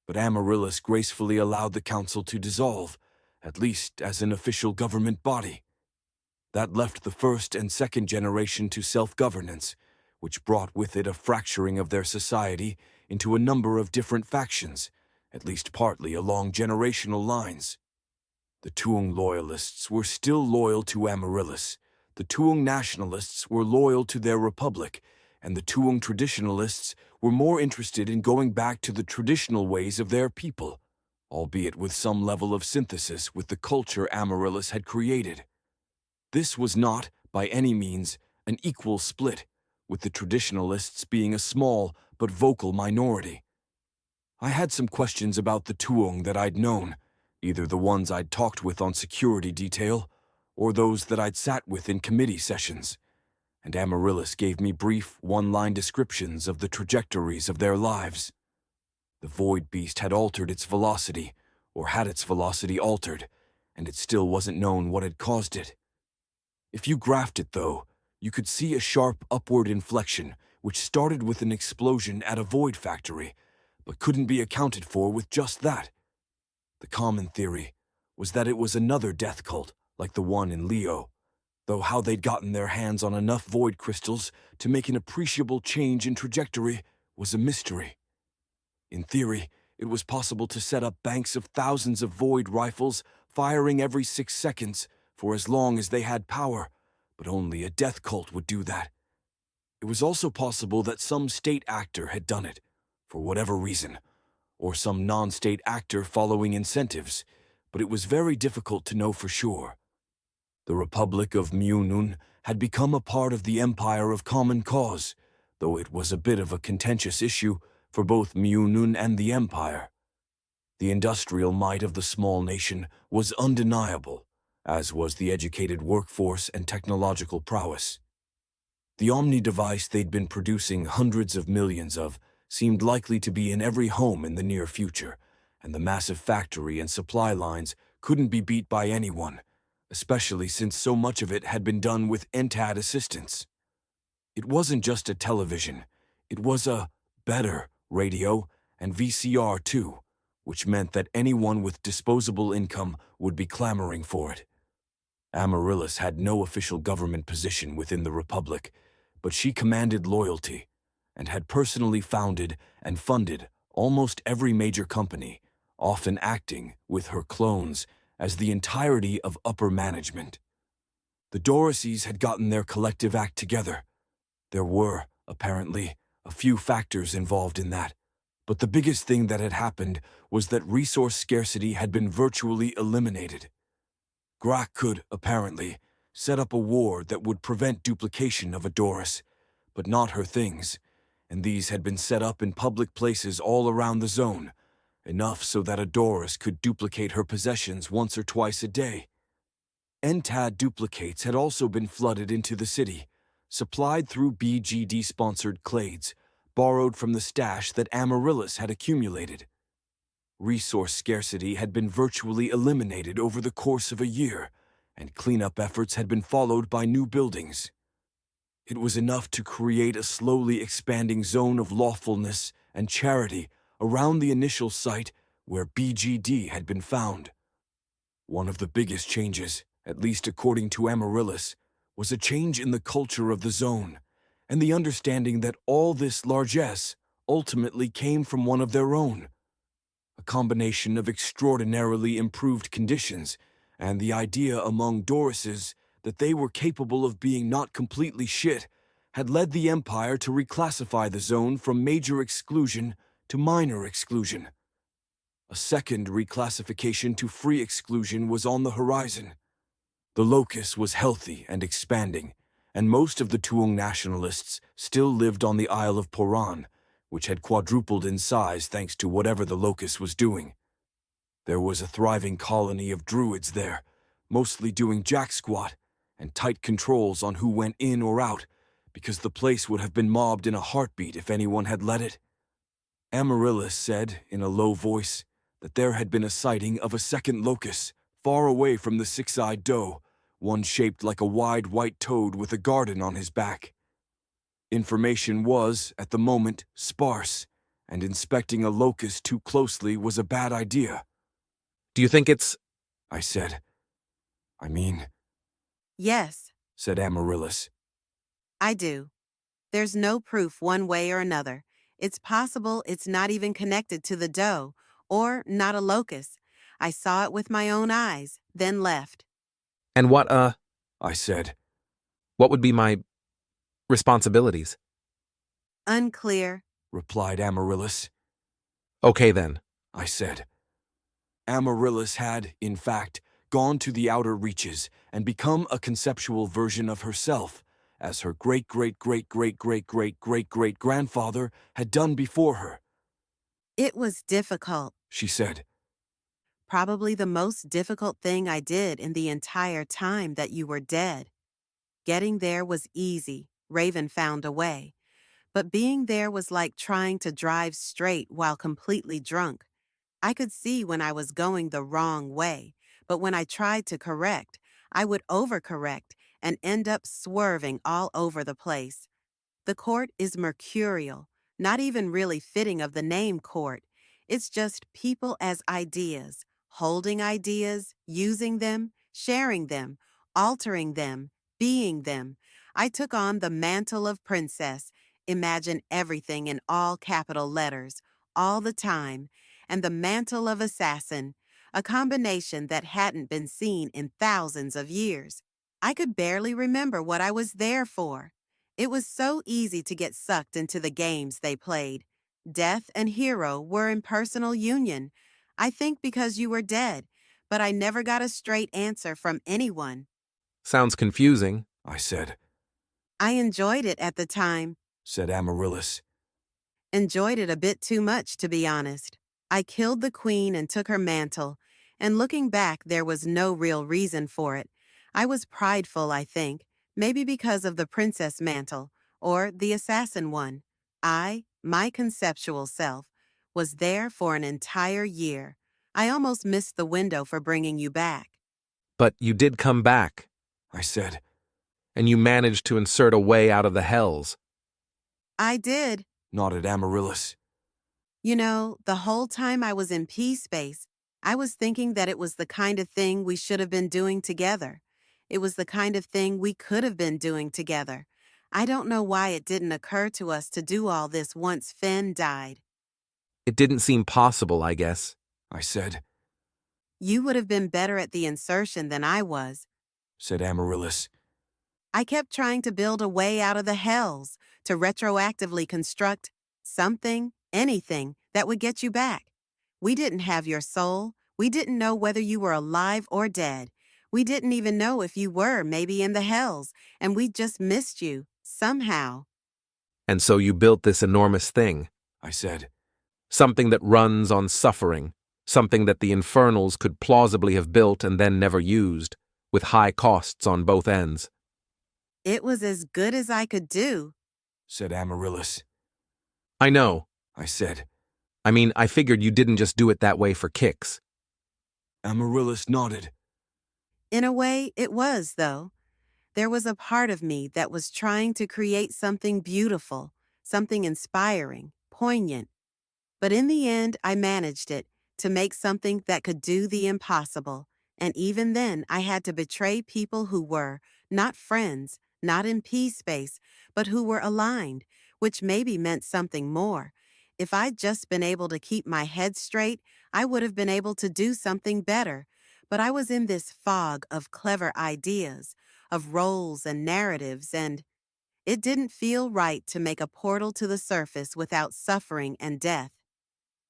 but Amaryllis gracefully allowed the council to dissolve, at least as an official government body. That left the first and second generation to self-governance, which brought with it a fracturing of their society into a number of different factions, at least partly along generational lines. The Tuong loyalists were still loyal to Amaryllis, the Tuong nationalists were loyal to their republic, and the Tuong traditionalists were more interested in going back to the traditional ways of their people, albeit with some level of synthesis with the culture Amaryllis had created. This was not, by any means, an equal split, with the traditionalists being a small but vocal minority. I had some questions about the Tuong that I'd known, either the ones I'd talked with on security detail, or those that I'd sat with in committee sessions, and Amaryllis gave me brief, one-line descriptions of the trajectories of their lives. The Void Beast had altered its velocity, or had its velocity altered, and it still wasn't known what had caused it. If you graphed it, though, you could see a sharp upward inflection which started with an explosion at a void factory, but couldn't be accounted for with just that. The common theory was that it was another death cult, like the one in Leo, though how they'd gotten their hands on enough void crystals to make an appreciable change in trajectory was a mystery. In theory, it was possible to set up banks of thousands of void rifles firing every 6 seconds for as long as they had power, but only a death cult would do that. It was also possible that some state actor had done it, for whatever reason, or some non-state actor following incentives, but it was very difficult to know for sure. The Republic of Myunun had become a part of the Empire of Common Cause, though it was a bit of a contentious issue for both Myunun and the Empire. The industrial might of the small nation was undeniable, as was the educated workforce and technological prowess. The Omni device they'd been producing hundreds of millions of seemed likely to be in every home in the near future, and the massive factory and supply lines couldn't be beat by anyone, especially since so much of it had been done with Entad assistance. It wasn't just a television, it was a better radio and VCR too, which meant that anyone with disposable income would be clamoring for it. Amaryllis had no official government position within the Republic, but she commanded loyalty, and had personally founded and funded almost every major company, often acting, with her clones, as the entirety of upper management. The Dorises had gotten their collective act together. There were, apparently, a few factors involved in that, but the biggest thing that had happened was that resource scarcity had been virtually eliminated. Grak could, apparently, set up a war that would prevent duplication of a Doris, but not her things, and these had been set up in public places all around the zone, enough so that a Doris could duplicate her possessions once or twice a day. Entad duplicates had also been flooded into the city, supplied through BGD-sponsored clades, borrowed from the stash that Amaryllis had accumulated. Resource scarcity had been virtually eliminated over the course of a year, and cleanup efforts had been followed by new buildings. It was enough to create a slowly expanding zone of lawfulness and charity around the initial site where BGD had been found. One of the biggest changes, at least according to Amaryllis, was a change in the culture of the zone, and the understanding that all this largesse ultimately came from one of their own. A combination of extraordinarily improved conditions and the idea among Dorises that they were capable of being not completely shit had led the Empire to reclassify the zone from major exclusion to minor exclusion. A second reclassification to free exclusion was on the horizon. The locus was healthy and expanding, and most of the Tuong nationalists still lived on the Isle of Poran, which had quadrupled in size thanks to whatever the locus was doing. There was a thriving colony of druids there, mostly doing jack squat, and tight controls on who went in or out, because the place would have been mobbed in a heartbeat if anyone had let it. Amaryllis said, in a low voice, that there had been a sighting of a second locus, far away from the six-eyed doe, one shaped like a wide white toad with a garden on his back. Information was, at the moment, sparse, and inspecting a locus too closely was a bad idea. Do you think it's... I said. I mean... Yes, said Amaryllis. I do. There's no proof one way or another. It's possible it's not even connected to the doe, or not a locust. I saw it with my own eyes, then left. And what, I said. What would be my responsibilities? Unclear, replied Amaryllis. Okay then, I said. Amaryllis had, in fact, gone to the outer reaches and become a conceptual version of herself, as her great-great-great-great-great-great-great-grandfather had done before her. It was difficult. She said. Probably the most difficult thing I did in the entire time that you were dead. Getting there was easy. Raven found a way. But being there was like trying to drive straight while completely drunk. I could see when I was going the wrong way, but when I tried to correct, I would overcorrect and end up swerving all over the place. The court is mercurial, not even really fitting of the name court. It's just people as ideas, holding ideas, using them, sharing them, altering them, being them. I took on the mantle of princess, imagine everything in all capital letters, all the time, and the mantle of assassin, a combination that hadn't been seen in thousands of years. I could barely remember what I was there for. It was so easy to get sucked into the games they played. Death and hero were in personal union. I think because you were dead, but I never got a straight answer from anyone. sounds confusing. I said. I enjoyed it at the time. Said Amaryllis. Enjoyed it a bit too much, to be honest. I killed the queen and took her mantle, and looking back, there was no real reason for it. I was prideful, I think, maybe because of the princess mantle, or the assassin one. My conceptual self, was there for an entire year. I almost missed the window for bringing you back. But you did come back, I said. and you managed to insert a way out of the hells. I did. Nodded Amaryllis. You know, the whole time I was in P-Space, I was thinking that it was the kind of thing we should have been doing together. It was the kind of thing we could have been doing together. I don't know why it didn't occur to us to do all this once Finn died. It didn't seem possible, I guess. I said. You would have been better at the insertion than I was. Said Amaryllis. I kept trying to build a way out of the hells, to retroactively construct something, anything, that would get you back. We didn't have your soul. We didn't know whether you were alive or dead. We didn't even know if you were maybe in the hells, and we just missed you, somehow. And so you built this enormous thing. I said. Something that runs on suffering. Something that the Infernals could plausibly have built and then never used, with high costs on both ends. It was as good as I could do, Said Amaryllis. I know. I said. I mean, I figured you didn't just do it that way for kicks. Amaryllis nodded. In a way, it was, though. There was a part of me that was trying to create something beautiful, something inspiring, poignant. But in the end, I managed it, to make something that could do the impossible. And even then, I had to betray people who were not friends, not in P-Space, but who were aligned, which maybe meant something more. If I'd just been able to keep my head straight, I would have been able to do something better. But I was in this fog of clever ideas, of roles and narratives, and it didn't feel right to make a portal to the surface without suffering and death.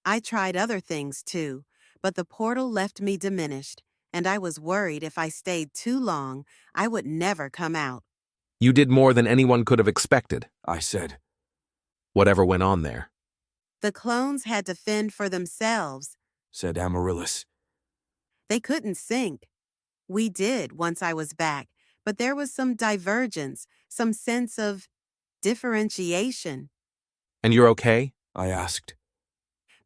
I tried other things too, but the portal left me diminished, and I was worried if I stayed too long, I would never come out. You did more than anyone could have expected, I said. whatever went on there. The clones had to fend for themselves. Said Amaryllis. They couldn't sync. We did once I was back, but there was some divergence, some sense of differentiation. And you're okay? I asked.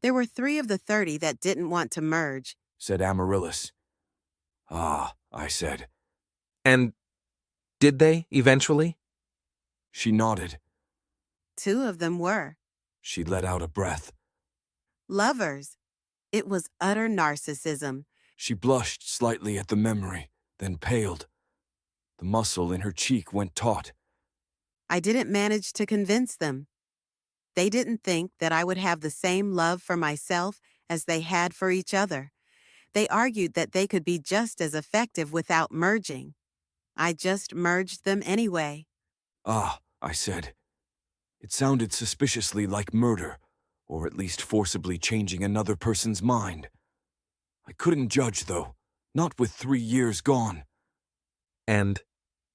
There were 3 of the 30 that didn't want to merge. Said Amaryllis. Ah, I said. And did they, eventually? She nodded. 2 of them were. She let out a breath. Lovers. It was utter narcissism. She blushed slightly at the memory, then paled. The muscle in her cheek went taut. I didn't manage to convince them. They didn't think that I would have the same love for myself as they had for each other. They argued that they could be just as effective without merging. I just merged them anyway. Ah, I said. It sounded suspiciously like murder, or at least forcibly changing another person's mind. I couldn't judge, though, not with 3 years gone. And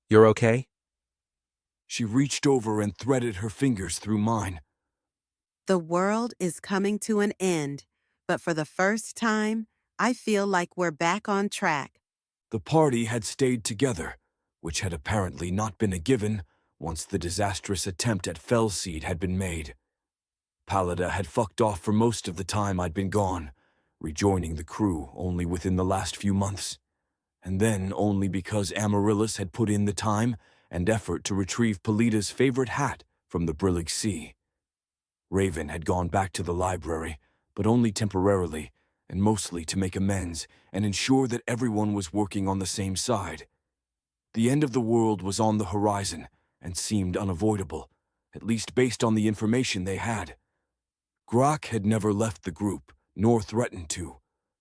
you're okay? She reached over and threaded her fingers through mine. The world is coming to an end, but for the first time, I feel like we're back on track. The party had stayed together, which had apparently not been a given once the disastrous attempt at Fellseed had been made. Pallida had fucked off for most of the time I'd been gone, rejoining the crew only within the last few months, and then only because Amaryllis had put in the time and effort to retrieve Pallida's favorite hat from the Brillig Sea. Raven had gone back to the library, but only temporarily, and mostly to make amends and ensure that everyone was working on the same side. The end of the world was on the horizon and seemed unavoidable, at least based on the information they had. Grok had never left the group, nor threatened to,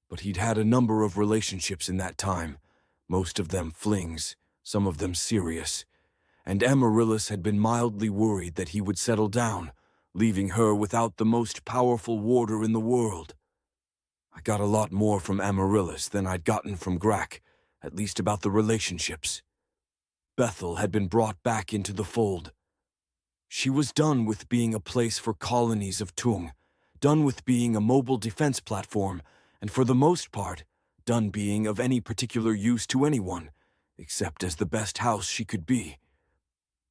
but he'd had a number of relationships in that time, most of them flings, some of them serious, and Amaryllis had been mildly worried that he would settle down, leaving her without the most powerful warder in the world. I got a lot more from Amaryllis than I'd gotten from Grak, at least about the relationships. Bethel had been brought back into the fold. She was done with being a place for colonies of Tung, done with being a mobile defense platform, and for the most part, done being of any particular use to anyone, except as the best house she could be.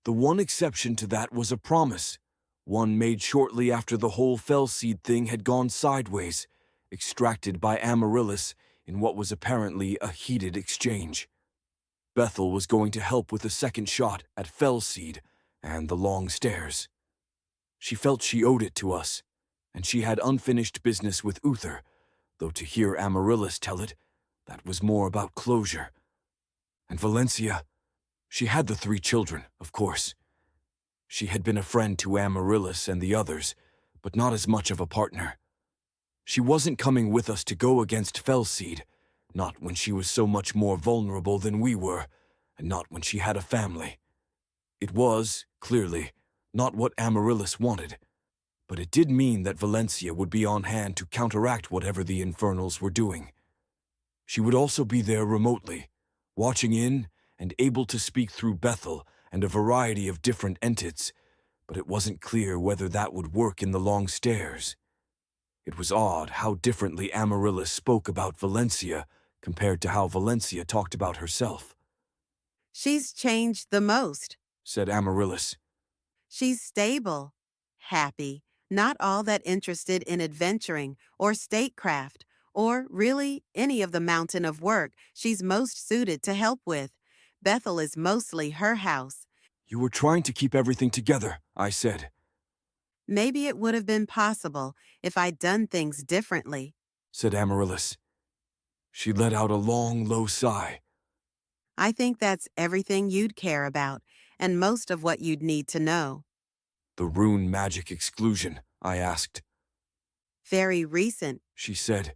The one exception to that was a promise, one made shortly after the whole Fellseed thing had gone sideways, extracted by Amaryllis in what was apparently a heated exchange. Bethel was going to help with a second shot at Fellseed and the long stairs. She felt she owed it to us, and she had unfinished business with Uther, though to hear Amaryllis tell it, that was more about closure. And Valencia, she had the 3 children, of course. She had been a friend to Amaryllis and the others, but not as much of a partner. She wasn't coming with us to go against Fellseed, not when she was so much more vulnerable than we were, and not when she had a family. It was, clearly, not what Amaryllis wanted, but it did mean that Valencia would be on hand to counteract whatever the Infernals were doing. She would also be there remotely, watching in and able to speak through Bethel and a variety of different entities, but it wasn't clear whether that would work in the long stairs. It was odd how differently Amaryllis spoke about Valencia compared to how Valencia talked about herself. She's changed the most, said Amaryllis. She's stable, happy, not all that interested in adventuring or statecraft, or really any of the mountain of work she's most suited to help with. Bethel is mostly her house. You were trying to keep everything together, I said. Maybe it would have been possible if I'd done things differently, said Amaryllis. She let out a long, low sigh. I think that's everything you'd care about, and most of what you'd need to know. The rune magic exclusion, I asked. Very recent, she said.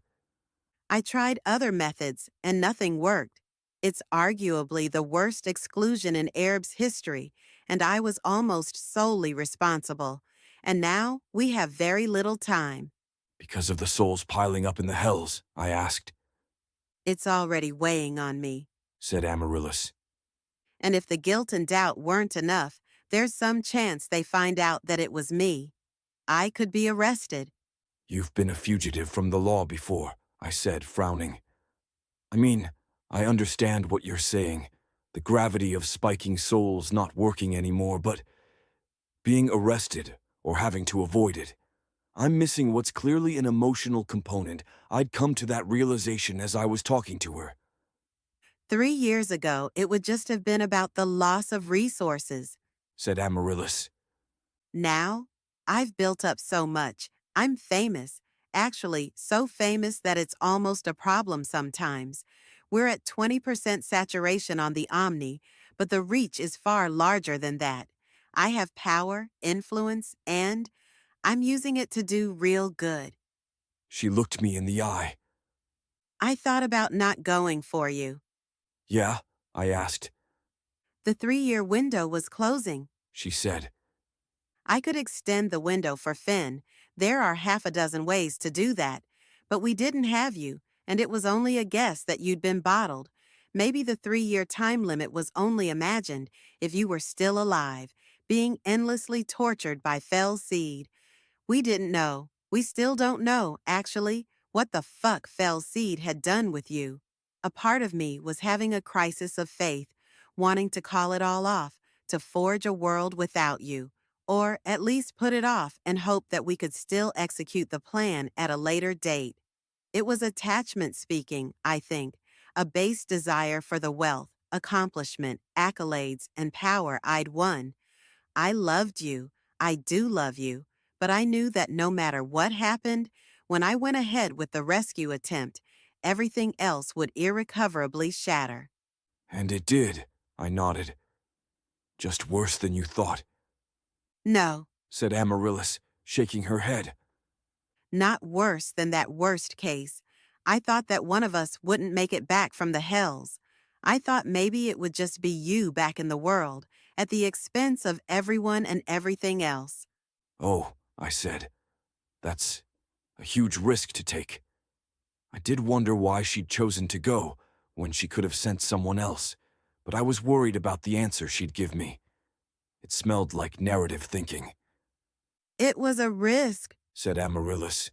I tried other methods, and nothing worked. It's arguably the worst exclusion in Ereb's history, and I was almost solely responsible. And now we have very little time. Because of the souls piling up in the hells, I asked. It's already weighing on me. said Amaryllis. And if the guilt and doubt weren't enough, there's some chance they find out that it was me. I could be arrested. You've been a fugitive from the law before, I said, frowning. I mean, I understand what you're saying, the gravity of spiking souls not working anymore, but being arrested or having to avoid it, I'm missing what's clearly an emotional component. I'd come to that realization as I was talking to her. 3 years ago, it would just have been about the loss of resources. Said Amaryllis. Now, I've built up so much. I'm famous. Actually, so famous that it's almost a problem sometimes. We're at 20% saturation on the Omni, but the reach is far larger than that. I have power, influence, and I'm using it to do real good. She looked me in the eye. I thought about not going for you. Yeah? I asked. The 3-year window was closing. She said. I could extend the window for Finn. There are half a dozen ways to do that. But we didn't have you, and it was only a guess that you'd been bottled. Maybe the 3-year time limit was only imagined if you were still alive, being endlessly tortured by Fell Seed. We didn't know. We still don't know, actually, what the fuck Fell Seed had done with you. A part of me was having a crisis of faith, wanting to call it all off, to forge a world without you. Or at least put it off and hope that we could still execute the plan at a later date. It was attachment speaking, I think, a base desire for the wealth, accomplishment, accolades, and power I'd won. I loved you, I do love you, but I knew that no matter what happened, when I went ahead with the rescue attempt, everything else would irrecoverably shatter. And it did, I nodded. Just worse than you thought. No, Said Amaryllis, shaking her head. Not worse than that worst case. I thought that one of us wouldn't make it back from the hells. I thought maybe it would just be you back in the world, at the expense of everyone and everything else. Oh, I said. That's a huge risk to take. I did wonder why she'd chosen to go when she could have sent someone else, but I was worried about the answer she'd give me. It smelled like narrative thinking. It was a risk, Said Amaryllis.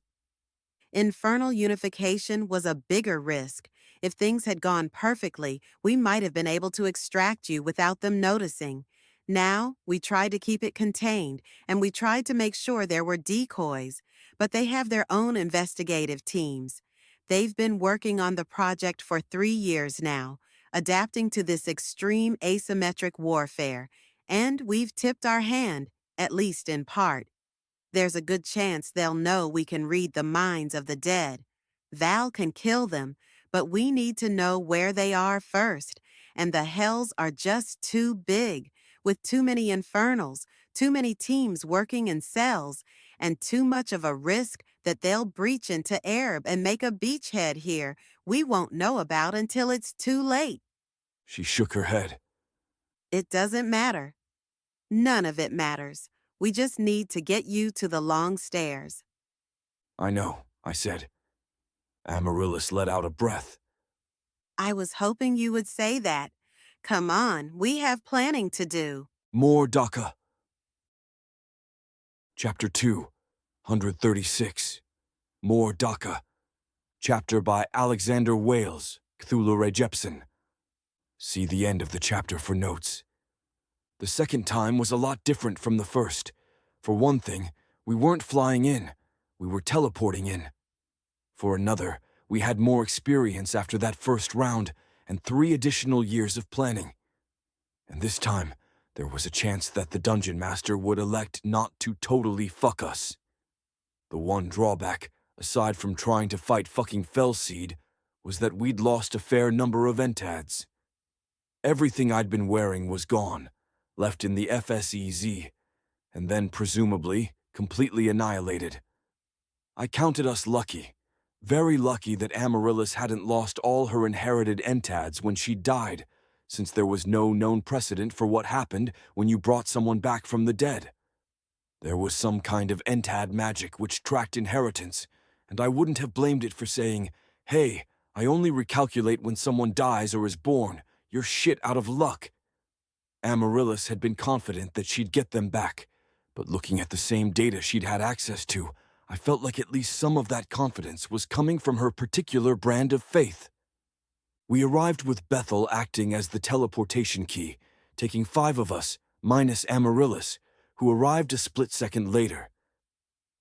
Infernal unification was a bigger risk. If things had gone perfectly, we might have been able to extract you without them noticing. Now, we tried to keep it contained, and we tried to make sure there were decoys, but they have their own investigative teams. They've been working on the project for 3 years now, adapting to this extreme asymmetric warfare, and we've tipped our hand, at least in part. There's a good chance they'll know we can read the minds of the dead. Val can kill them, but we need to know where they are first, and the hells are just too big, with too many infernals, too many teams working in cells, and too much of a risk that they'll breach into Arab and make a beachhead here we won't know about until it's too late. She shook her head. It doesn't matter. None of it matters. We just need to get you to the long stairs. I know, I said. Amaryllis let out a breath. I was hoping you would say that. Come on, we have planning to do. More DACA. Chapter 2, 136. More DACA. Chapter by Alexander Wales, Cthulhu Ray Jepson. See the end of the chapter for notes. The second time was a lot different from the first. For one thing, we weren't flying in, we were teleporting in. For another, we had more experience after that first round and 3 additional years of planning. And this time, there was a chance that the Dungeon Master would elect not to totally fuck us. The one drawback, aside from trying to fight fucking Fellseed, was that we'd lost a fair number of entads. Everything I'd been wearing was gone, left in the FSEZ, and then presumably completely annihilated. I counted us lucky, very lucky that Amaryllis hadn't lost all her inherited entads when she died, since there was no known precedent for what happened when you brought someone back from the dead. There was some kind of entad magic which tracked inheritance, and I wouldn't have blamed it for saying, "Hey, I only recalculate when someone dies or is born. You're shit out of luck. Amaryllis had been confident that she'd get them back, but looking at the same data she'd had access to, I felt like at least some of that confidence was coming from her particular brand of faith. We arrived with Bethel acting as the teleportation key, taking 5 of us, minus Amaryllis, who arrived a split second later.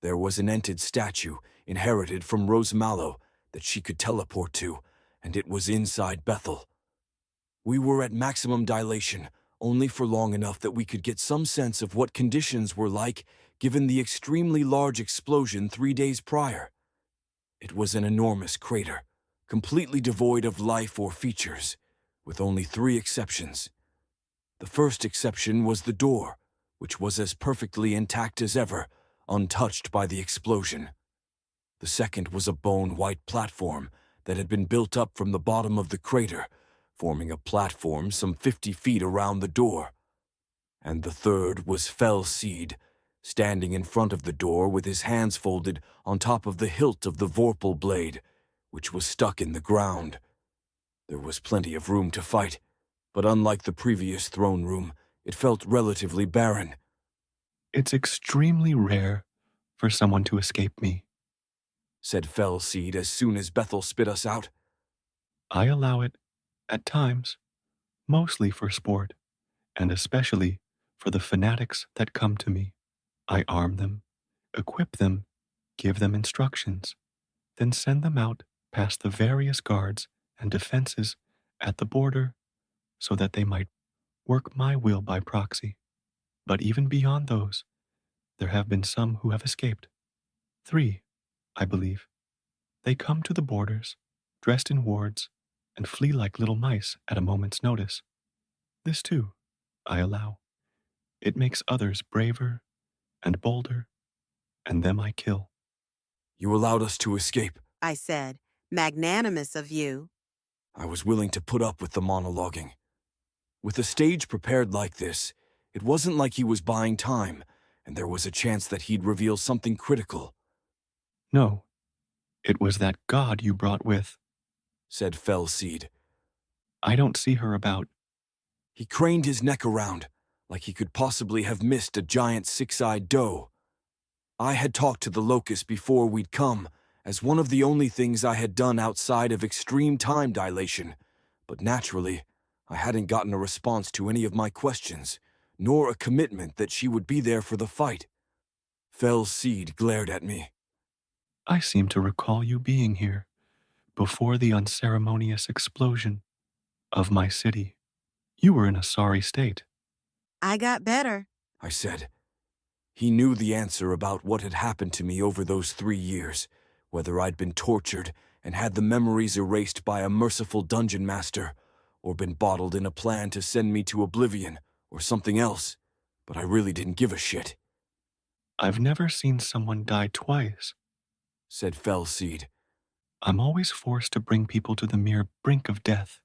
There was an ented statue, inherited from Rose Mallow, that she could teleport to, and it was inside Bethel. We were at maximum dilation, only for long enough that we could get some sense of what conditions were like given the extremely large explosion 3 days prior. It was an enormous crater, completely devoid of life or features, with only 3 exceptions. The first exception was the door, which was as perfectly intact as ever, untouched by the explosion. The second was a bone-white platform that had been built up from the bottom of the crater, forming a platform some 50 feet around the door. And the third was Fell Seed, standing in front of the door with his hands folded on top of the hilt of the Vorpal blade, which was stuck in the ground. There was plenty of room to fight, but unlike the previous throne room, it felt relatively barren. It's extremely rare for someone to escape me, said Fell Seed as soon as Bethel spit us out. I allow it, at times, mostly for sport, and especially for the fanatics that come to me. I arm them, equip them, give them instructions, then send them out past the various guards and defenses at the border so that they might work my will by proxy. But even beyond those, there have been some who have escaped. 3, I believe. They come to the borders, dressed in wards, and flee like little mice at a moment's notice. This, too, I allow. It makes others braver and bolder, and them I kill. You allowed us to escape, I said. Magnanimous of you. I was willing to put up with the monologuing. With a stage prepared like this, it wasn't like he was buying time, and there was a chance that he'd reveal something critical. No, it was that god you brought with, said Fell Seed. I don't see her about. He craned his neck around, like he could possibly have missed a giant 6-eyed doe. I had talked to the Locust before we'd come, as one of the only things I had done outside of extreme time dilation, but naturally, I hadn't gotten a response to any of my questions, nor a commitment that she would be there for the fight. Fell Seed glared at me. I seem to recall you being here, before the unceremonious explosion of my city. You were in a sorry state. I got better, I said. He knew the answer about what had happened to me over those 3 years, whether I'd been tortured and had the memories erased by a merciful dungeon master, or been bottled in a plan to send me to oblivion, or something else, but I really didn't give a shit. I've never seen someone die twice, said Fell Seed. I'm always forced to bring people to the mere brink of death,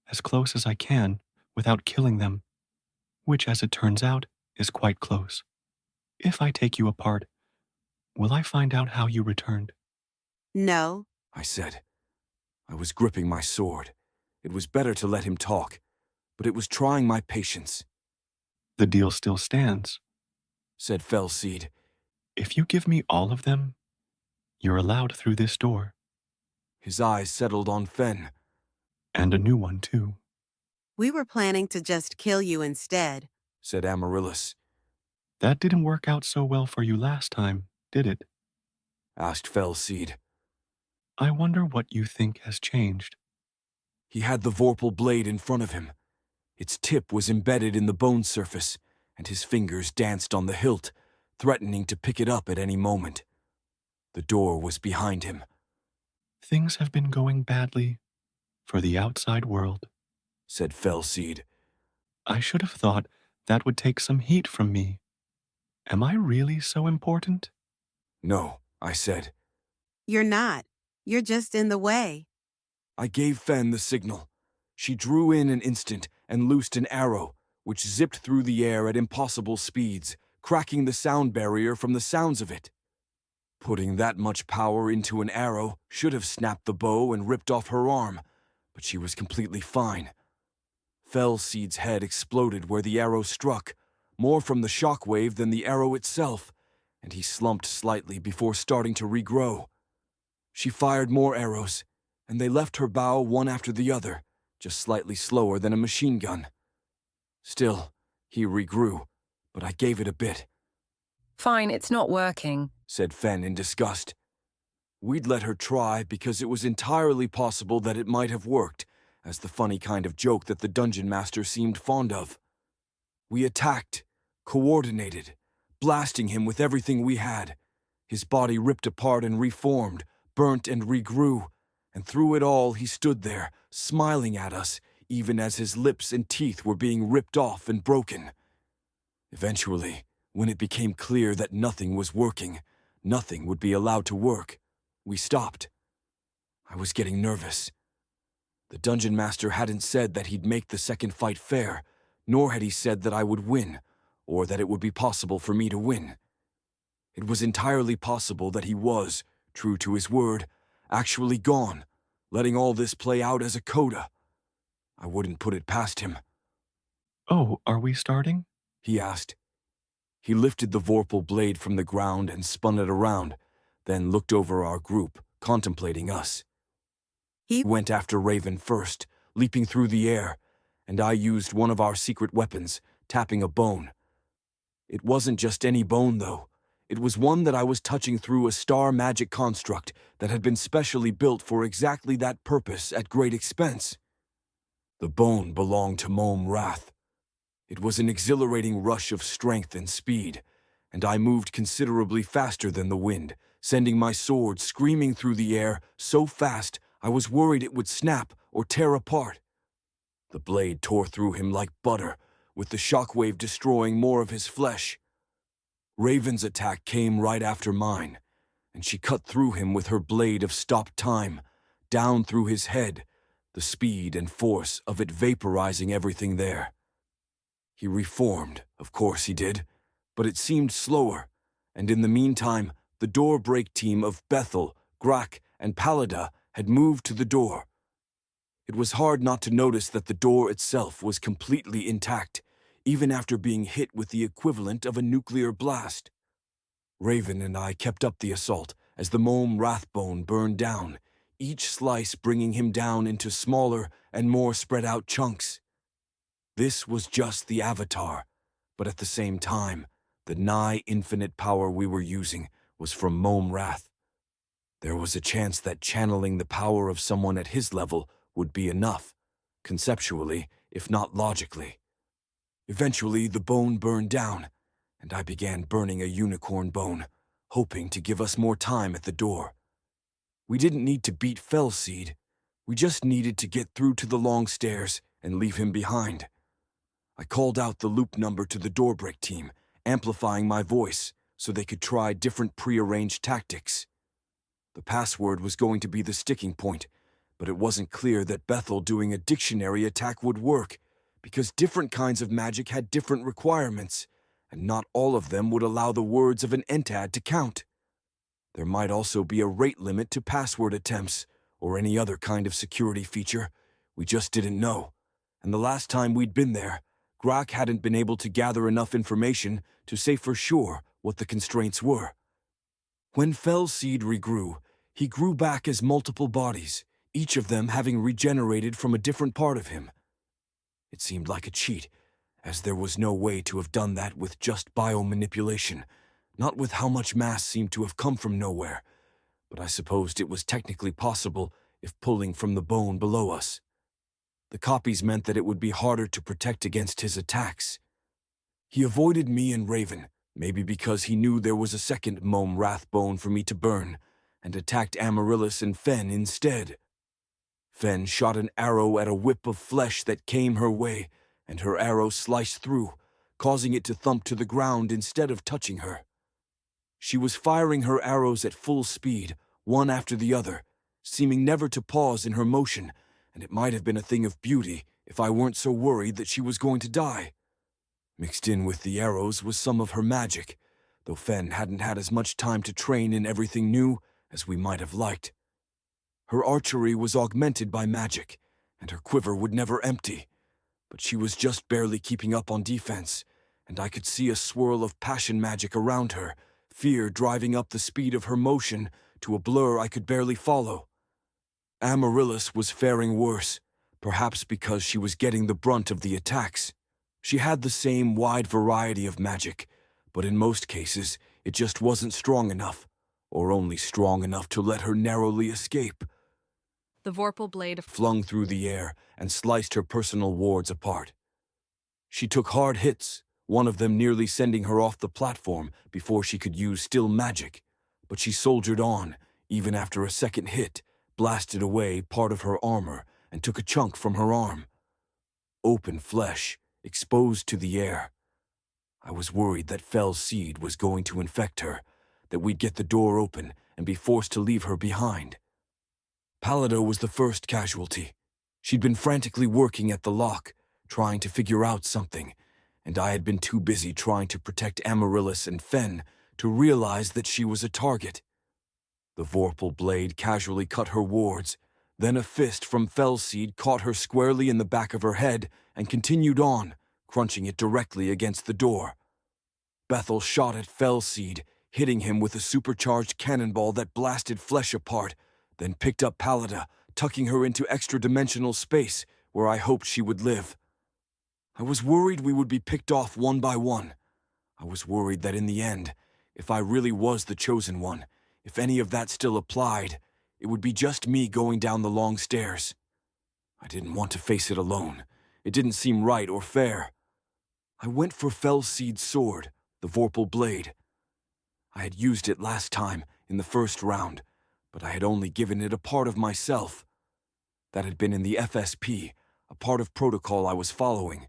as close as I can without killing them, which, as it turns out, is quite close. If I take you apart, will I find out how you returned? No, I said. I was gripping my sword. It was better to let him talk, but it was trying my patience. The deal still stands, said Fell Seed. If you give me all of them, you're allowed through this door. His eyes settled on Fen. And a new one, too. We were planning to just kill you instead, said Amaryllis. That didn't work out so well for you last time, did it? Asked Fell Seed. I wonder what you think has changed. He had the Vorpal blade in front of him. Its tip was embedded in the bone surface, and his fingers danced on the hilt, threatening to pick it up at any moment. The door was behind him. Things have been going badly for the outside world, said Fell Seed. I should have thought that would take some heat from me. Am I really so important? No, I said. You're not. You're just in the way. I gave Fen the signal. She drew in an instant and loosed an arrow, which zipped through the air at impossible speeds, cracking the sound barrier from the sounds of it. Putting that much power into an arrow should have snapped the bow and ripped off her arm, but she was completely fine. Fellseed's head exploded where the arrow struck, more from the shockwave than the arrow itself, and he slumped slightly before starting to regrow. She fired more arrows, and they left her bow one after the other, just slightly slower than a machine gun. Still, he regrew, but I gave it a bit. Fine, it's not working, said Fen in disgust. We'd let her try because it was entirely possible that it might have worked, as the funny kind of joke that the dungeon master seemed fond of. We attacked, coordinated, blasting him with everything we had. His body ripped apart and reformed, burnt and regrew, and through it all he stood there, smiling at us, even as his lips and teeth were being ripped off and broken. Eventually, when it became clear that nothing was working, nothing would be allowed to work, we stopped. I was getting nervous. The dungeon master hadn't said that he'd make the second fight fair, nor had he said that I would win, or that it would be possible for me to win. It was entirely possible that he was, true to his word, actually gone, letting all this play out as a coda. I wouldn't put it past him. "Oh, are we starting?" he asked. He lifted the Vorpal blade from the ground and spun it around, then looked over our group, contemplating us. He went after Raven first, leaping through the air, and I used one of our secret weapons, tapping a bone. It wasn't just any bone, though. It was one that I was touching through a star magic construct that had been specially built for exactly that purpose at great expense. The bone belonged to Mome Rath. It was an exhilarating rush of strength and speed, and I moved considerably faster than the wind, sending my sword screaming through the air so fast I was worried it would snap or tear apart. The blade tore through him like butter, with the shockwave destroying more of his flesh. Raven's attack came right after mine, and she cut through him with her blade of stopped time, down through his head, the speed and force of it vaporizing everything there. He reformed, of course he did, but it seemed slower, and in the meantime, the door break team of Bethel, Grak, and Palada had moved to the door. It was hard not to notice that the door itself was completely intact, even after being hit with the equivalent of a nuclear blast. Raven and I kept up the assault as the Mome Rathbone burned down, each slice bringing him down into smaller and more spread out chunks. This was just the avatar, but at the same time, the nigh infinite power we were using was from Mome Rath. There was a chance that channeling the power of someone at his level would be enough, conceptually, if not logically. Eventually, the bone burned down, and I began burning a unicorn bone, hoping to give us more time at the door. We didn't need to beat Fellseed. We just needed to get through to the long stairs and leave him behind. I called out the loop number to the doorbreak team, amplifying my voice so they could try different prearranged tactics. The password was going to be the sticking point, but it wasn't clear that Bethel doing a dictionary attack would work, because different kinds of magic had different requirements, and not all of them would allow the words of an entad to count. There might also be a rate limit to password attempts, or any other kind of security feature. We just didn't know, and the last time we'd been there, Grak hadn't been able to gather enough information to say for sure what the constraints were. When Fellseed regrew, he grew back as multiple bodies, each of them having regenerated from a different part of him. It seemed like a cheat, as there was no way to have done that with just biomanipulation, not with how much mass seemed to have come from nowhere, but I supposed it was technically possible if pulling from the bone below us. The copies meant that it would be harder to protect against his attacks. He avoided me and Raven, maybe because he knew there was a second Mome Rath bone for me to burn, and attacked Amaryllis and Fen instead. Fen shot an arrow at a whip of flesh that came her way, and her arrow sliced through, causing it to thump to the ground instead of touching her. She was firing her arrows at full speed, one after the other, seeming never to pause in her motion, and it might have been a thing of beauty if I weren't so worried that she was going to die. Mixed in with the arrows was some of her magic, though Fen hadn't had as much time to train in everything new as we might have liked. Her archery was augmented by magic, and her quiver would never empty, but she was just barely keeping up on defense, and I could see a swirl of passion magic around her, fear driving up the speed of her motion to a blur I could barely follow. Amaryllis was faring worse, perhaps because she was getting the brunt of the attacks. She had the same wide variety of magic, but in most cases it just wasn't strong enough, or only strong enough to let her narrowly escape. The Vorpal blade Flung through the air and sliced her personal wards apart. She took hard hits, one of them nearly sending her off the platform before she could use still magic, but she soldiered on, even after a second hit blasted away part of her armor and took a chunk from her arm. Open flesh, exposed to the air. I was worried that Fell's seed was going to infect her, that we'd get the door open and be forced to leave her behind. Pallida was the first casualty. She'd been frantically working at the lock, trying to figure out something, and I had been too busy trying to protect Amaryllis and Fen to realize that she was a target. The Vorpal blade casually cut her wards, then a fist from Fellseed caught her squarely in the back of her head and continued on, crunching it directly against the door. Bethel shot at Fellseed, hitting him with a supercharged cannonball that blasted flesh apart, then picked up Pallida, tucking her into extra-dimensional space where I hoped she would live. I was worried we would be picked off one by one. I was worried that in the end, if I really was the chosen one, if any of that still applied, it would be just me going down the long stairs. I didn't want to face it alone. It didn't seem right or fair. I went for Fellseed's sword, the Vorpal blade. I had used it last time, in the first round, but I had only given it a part of myself. That had been in the FSP, a part of protocol I was following,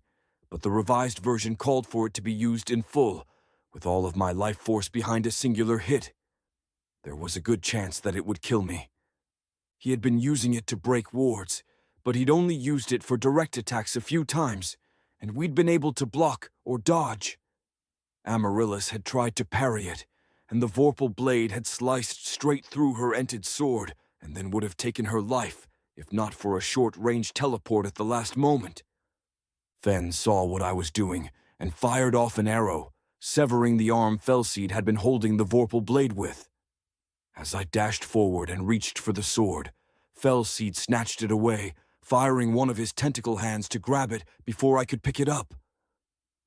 but the revised version called for it to be used in full, with all of my life force behind a singular hit. There was a good chance that it would kill me. He had been using it to break wards, but he'd only used it for direct attacks a few times, and we'd been able to block or dodge. Amaryllis had tried to parry it, and the Vorpal blade had sliced straight through her ented sword, and then would have taken her life, if not for a short-range teleport at the last moment. Fen saw what I was doing, and fired off an arrow, severing the arm Fellseed had been holding the Vorpal blade with. As I dashed forward and reached for the sword, Fellseed snatched it away, firing one of his tentacle hands to grab it before I could pick it up.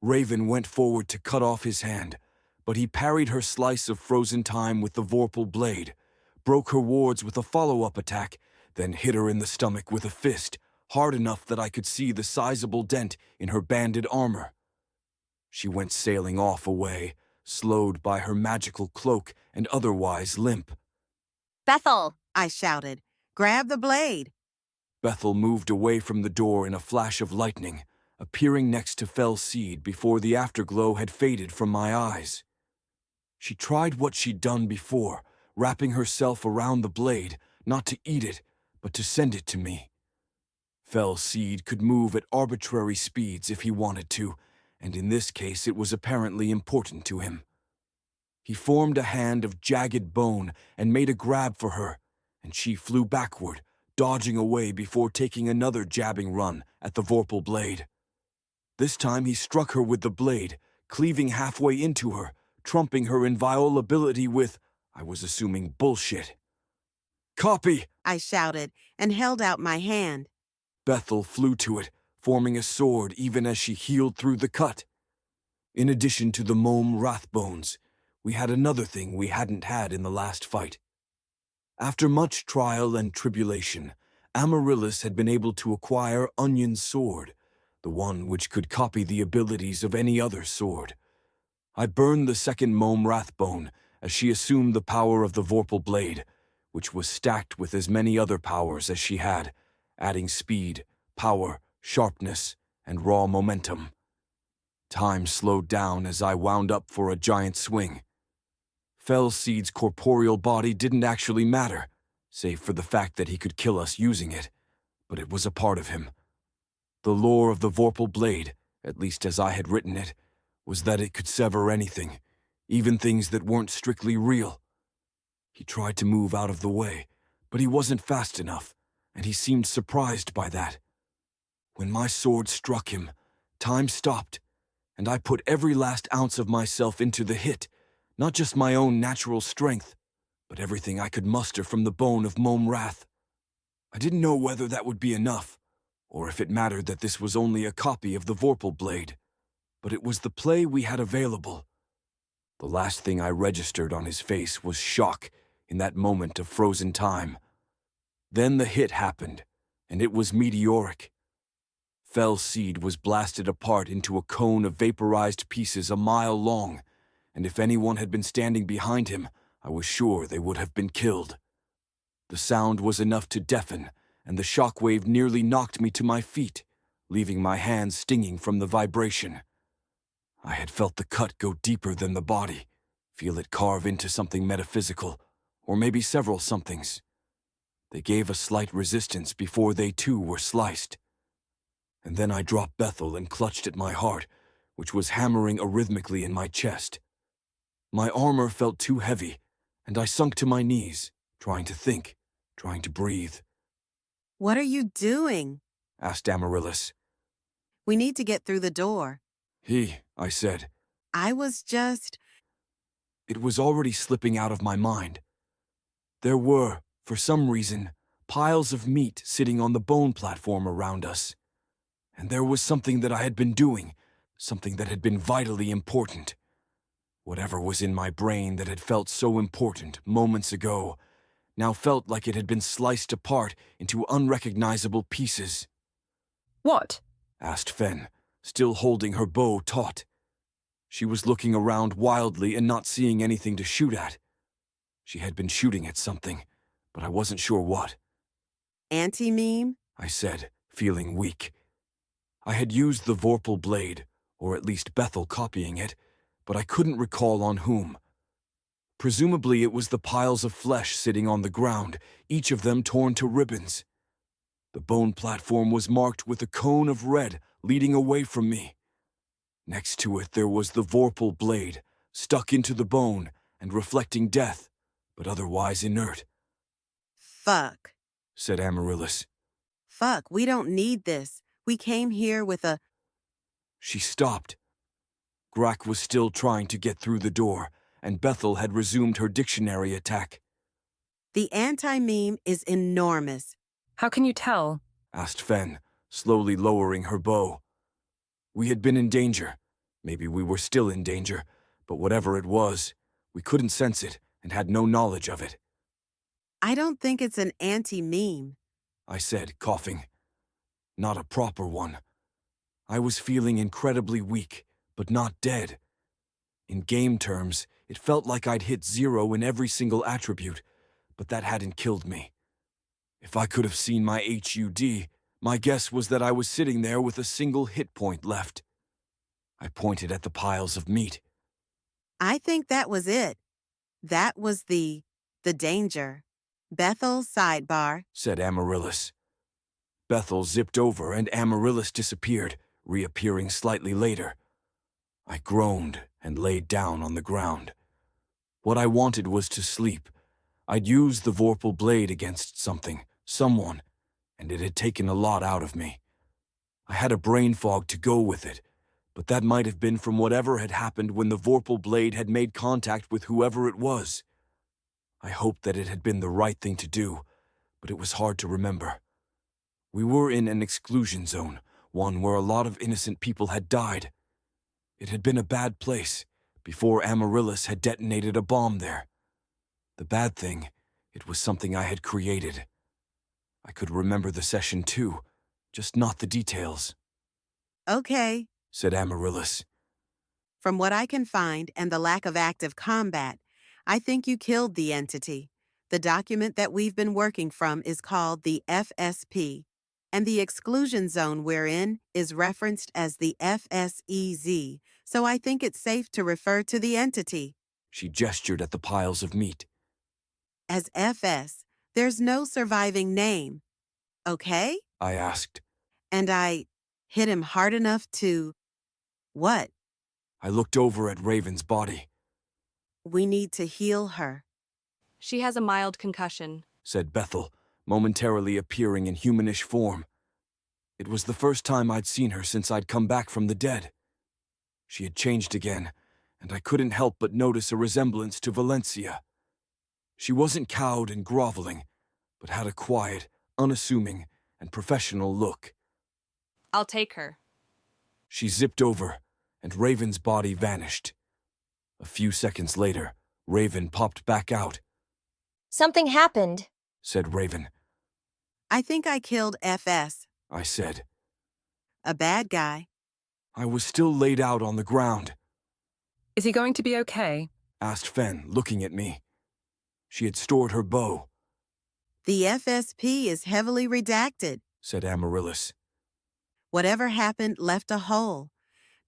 Raven went forward to cut off his hand, but he parried her slice of frozen time with the Vorpal blade, broke her wards with a follow-up attack, then hit her in the stomach with a fist, hard enough that I could see the sizable dent in her banded armor. She went sailing off away, slowed by her magical cloak and otherwise limp. Bethel! I shouted. Grab the blade. Bethel moved away from the door in a flash of lightning, appearing next to Fellseed before the afterglow had faded from my eyes. She tried what she'd done before, wrapping herself around the blade, not to eat it, but to send it to me. Fellseed could move at arbitrary speeds if he wanted to, and in this case it was apparently important to him. He formed a hand of jagged bone and made a grab for her, and she flew backward, dodging away before taking another jabbing run at the Vorpal blade. This time he struck her with the blade, cleaving halfway into her, trumping her inviolability with, I was assuming, bullshit. Copy! I shouted and held out my hand. Bethel flew to it, forming a sword even as she healed through the cut. In addition to the Mome Wrathbones, we had another thing we hadn't had in the last fight. After much trial and tribulation, Amaryllis had been able to acquire Onion's sword, the one which could copy the abilities of any other sword. I burned the second Mome Wrathbone as she assumed the power of the Vorpal blade, which was stacked with as many other powers as she had, adding speed, power, sharpness, and raw momentum. Time slowed down as I wound up for a giant swing. Fellseed's corporeal body didn't actually matter, save for the fact that he could kill us using it, but it was a part of him. The lore of the Vorpal blade, at least as I had written it, was that it could sever anything, even things that weren't strictly real. He tried to move out of the way, but he wasn't fast enough, and he seemed surprised by that. When my sword struck him, time stopped, and I put every last ounce of myself into the hit, not just my own natural strength, but everything I could muster from the bone of Mom Wrath. I didn't know whether that would be enough, or if it mattered that this was only a copy of the Vorpal blade, but it was the play we had available. The last thing I registered on his face was shock in that moment of frozen time. Then the hit happened, and it was meteoric. Fell Seed was blasted apart into a cone of vaporized pieces a mile long, and if anyone had been standing behind him, I was sure they would have been killed. The sound was enough to deafen, and the shockwave nearly knocked me to my feet, leaving my hands stinging from the vibration. I had felt the cut go deeper than the body, feel it carve into something metaphysical, or maybe several somethings. They gave a slight resistance before they too were sliced. And then I dropped Bethel and clutched at my heart, which was hammering arrhythmically in my chest. My armor felt too heavy, and I sunk to my knees, trying to think, trying to breathe. What are you doing? Asked Amaryllis. We need to get through the door. I said. I was just... It was already slipping out of my mind. There were, for some reason, piles of meat sitting on the bone platform around us. And there was something that I had been doing, something that had been vitally important. Whatever was in my brain that had felt so important moments ago now felt like it had been sliced apart into unrecognizable pieces. What? Asked Fen, still holding her bow taut. She was looking around wildly and not seeing anything to shoot at. She had been shooting at something, but I wasn't sure what. Anti-meme? I said, feeling weak. I had used the Vorpal blade, or at least Bethel copying it, but I couldn't recall on whom. Presumably it was the piles of flesh sitting on the ground, each of them torn to ribbons. The bone platform was marked with a cone of red leading away from me. Next to it there was the Vorpal blade, stuck into the bone and reflecting death, but otherwise inert. Fuck, said Amaryllis. Fuck, we don't need this. We came here with a... She stopped. Grak was still trying to get through the door, and Bethel had resumed her dictionary attack. The anti-meme is enormous. How can you tell? Asked Fen, slowly lowering her bow. We had been in danger. Maybe we were still in danger, but whatever it was, we couldn't sense it and had no knowledge of it. I don't think it's an anti-meme, I said, coughing. Not a proper one. I was feeling incredibly weak, but not dead. In game terms, it felt like I'd hit 0 in every single attribute, but that hadn't killed me. If I could have seen my HUD, my guess was that I was sitting there with a single hit point left. I pointed at the piles of meat. I think that was it. That was the danger. Bethel sidebar, said Amaryllis. Bethel zipped over and Amaryllis disappeared, reappearing slightly later. I groaned and laid down on the ground. What I wanted was to sleep. I'd used the Vorpal blade against something, someone, and it had taken a lot out of me. I had a brain fog to go with it, but that might have been from whatever had happened when the Vorpal blade had made contact with whoever it was. I hoped that it had been the right thing to do, but it was hard to remember. We were in an exclusion zone, one where a lot of innocent people had died. It had been a bad place, before Amaryllis had detonated a bomb there. The bad thing, it was something I had created. I could remember the session too, just not the details. Okay, said Amaryllis. From what I can find and the lack of active combat, I think you killed the entity. The document that we've been working from is called the FSP, and the exclusion zone we're in is referenced as the FSEZ, so I think it's safe to refer to the entity. She gestured at the piles of meat. As FS, there's no surviving name. Okay? I asked. And I hit him hard enough to... What? I looked over at Raven's body. We need to heal her. She has a mild concussion, said Bethel, momentarily appearing in humanish form. It was the first time I'd seen her since I'd come back from the dead. She had changed again, and I couldn't help but notice a resemblance to Valencia. She wasn't cowed and groveling, but had a quiet, unassuming, and professional look. I'll take her. She zipped over, and Raven's body vanished. A few seconds later, Raven popped back out, Something happened. said Raven. I think I killed FS. I said. A bad guy. I was still laid out on the ground, Is he going to be okay? asked Fen, looking at me. She had stored her bow, The FSP is heavily redacted. said Amaryllis. Whatever happened left a hole.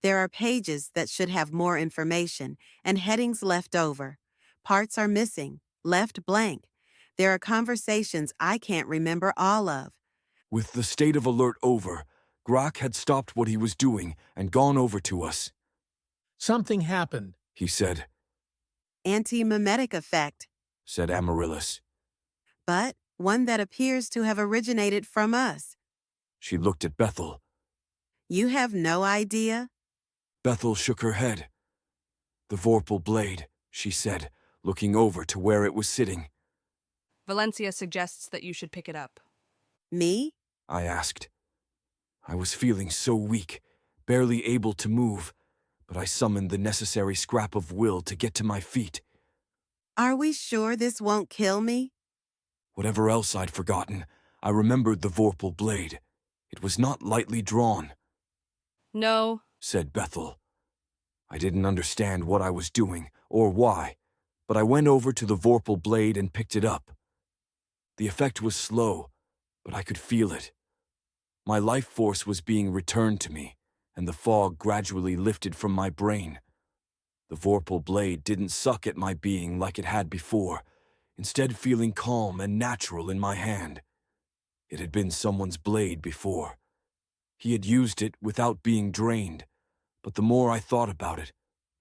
There are pages that should have more information and headings left over. Parts are missing, left blank. There are conversations I can't remember all of. With the state of alert over, Grok had stopped what he was doing and gone over to us. Something happened. He said, Anti-mimetic effect, said Amaryllis. but one that appears to have originated from us. She looked at Bethel. You have no idea? Bethel shook her head. The Vorpal blade, she said, looking over to where it was sitting. Valencia suggests that you should pick it up. Me? I asked. I was feeling so weak, barely able to move, but I summoned the necessary scrap of will to get to my feet. Are we sure this won't kill me? Whatever else I'd forgotten, I remembered the Vorpal blade. It was not lightly drawn, No, said Bethel. I didn't understand what I was doing or why, but I went over to the Vorpal blade and picked it up. The effect was slow, but I could feel it. My life force was being returned to me, and the fog gradually lifted from my brain. The Vorpal blade didn't suck at my being like it had before, instead feeling calm and natural in my hand. It had been someone's blade before. He had used it without being drained, but the more I thought about it,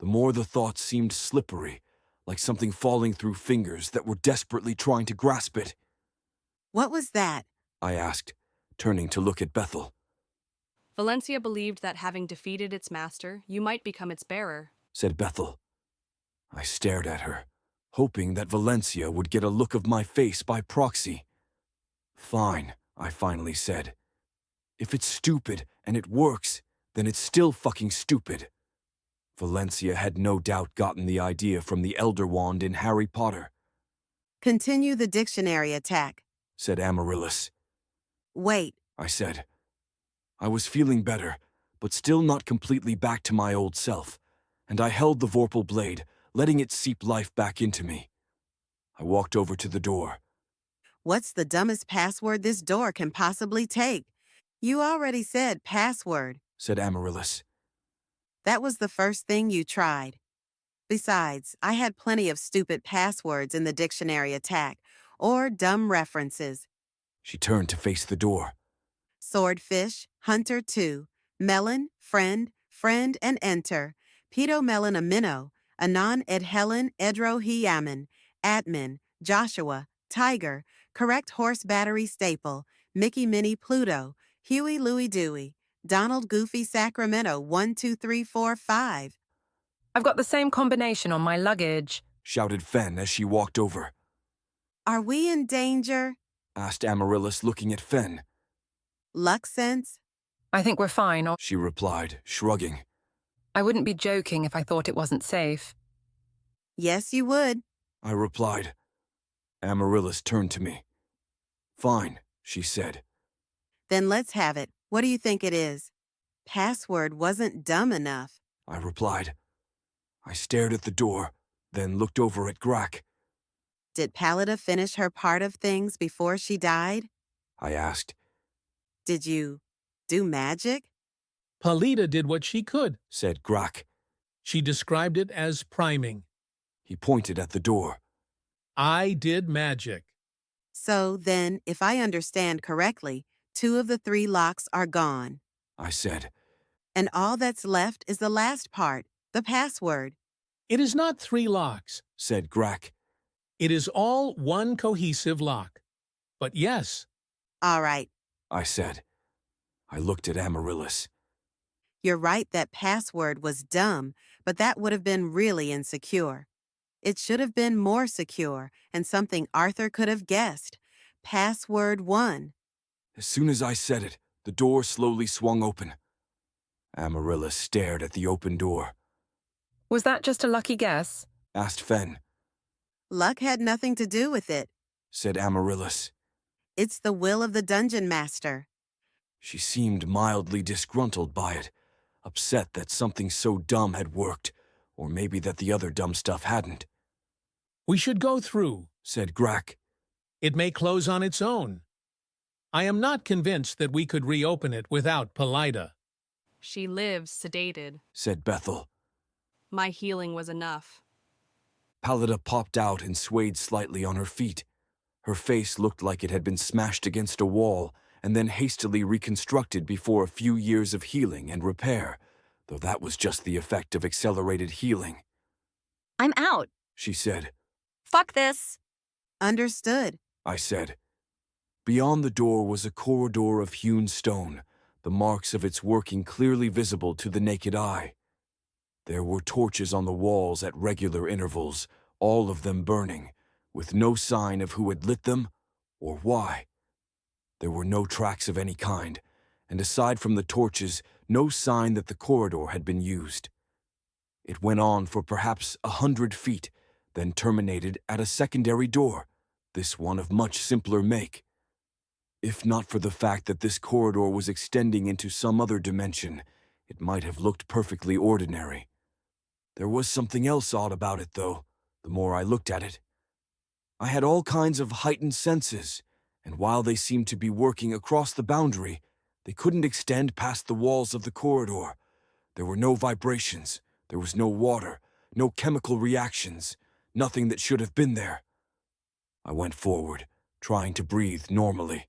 the more the thoughts seemed slippery, like something falling through fingers that were desperately trying to grasp it. What was that? I asked, turning to look at Bethel. Valencia believed that having defeated its master, you might become its bearer, said Bethel. I stared at her, hoping that Valencia would get a look of my face by proxy. Fine, I finally said. If it's stupid and it works, then it's still fucking stupid. Valencia had no doubt gotten the idea from the Elder Wand in Harry Potter, Continue the dictionary attack. said Amaryllis. Wait, I said. I was feeling better, but still not completely back to my old self, and I held the Vorpal blade, letting it seep life back into me. I walked over to the door. what's the dumbest password this door can possibly take? You already said password. Said Amaryllis. That was the first thing you tried. Besides, I had plenty of stupid passwords in the dictionary attack, or dumb references. She turned to face the door. Swordfish, Hunter 2, Melon, Friend, and Enter, Pedo Melon Amino, Anon Ed Helen Edro Hiamin, Admin, Joshua, Tiger, Correct Horse Battery Staple, Mickey Minnie Pluto, Huey Louie Dewey, Donald Goofy Sacramento 12345. I've got the same combination on my luggage. Shouted Fen as she walked over. Are we in danger? Asked Amaryllis, looking at Fen. Luck sense? I think we're fine, or She replied, shrugging. I wouldn't be joking if I thought it wasn't safe. Yes, you would. I replied. Amaryllis turned to me. Fine, she said. Then let's have it. What do you think it is? Password wasn't dumb enough. I replied. I stared at the door, then looked over at Grak. Did Pallida finish her part of things before she died? I asked. Did you do magic? Palita did what she could. Said Grak. She described it as priming. He pointed at the door. I did magic. So then, if I understand correctly, 2 of the 3 locks are gone. I said. And all that's left is the last part, the password. It is not 3 locks. said Grack. It is all one cohesive lock. But yes, All right. I said. I looked at Amaryllis. You're right that password was dumb, but that would have been really insecure. It should have been more secure and something Arthur could have guessed. Password 1. As soon as I said it, the door slowly swung open. Amaryllis stared at the open door. Was that just a lucky guess? Asked Fen. Luck had nothing to do with it. Said Amaryllis. It's the will of the dungeon master. She seemed mildly disgruntled by it, upset that something so dumb had worked, or maybe that the other dumb stuff hadn't. we should go through. Said Grack. It may close on its own. I am not convinced that we could reopen it without Pelida. She lives sedated. Said Bethel. My healing was enough. Pallida popped out and swayed slightly on her feet. Her face looked like it had been smashed against a wall and then hastily reconstructed before a few years of healing and repair, though that was just the effect of accelerated healing. I'm out. She said. Fuck this. Understood. I said. Beyond the door was a corridor of hewn stone, the marks of its working clearly visible to the naked eye. There were torches on the walls at regular intervals, all of them burning, with no sign of who had lit them or why. There were no tracks of any kind, and aside from the torches, no sign that the corridor had been used. It went on for perhaps 100 feet, then terminated at a secondary door, this one of much simpler make. If not for the fact that this corridor was extending into some other dimension, it might have looked perfectly ordinary. There was something else odd about it, though, the more I looked at it. I had all kinds of heightened senses, and while they seemed to be working across the boundary, they couldn't extend past the walls of the corridor. There were no vibrations, there was no water, no chemical reactions, nothing that should have been there. I went forward, trying to breathe normally.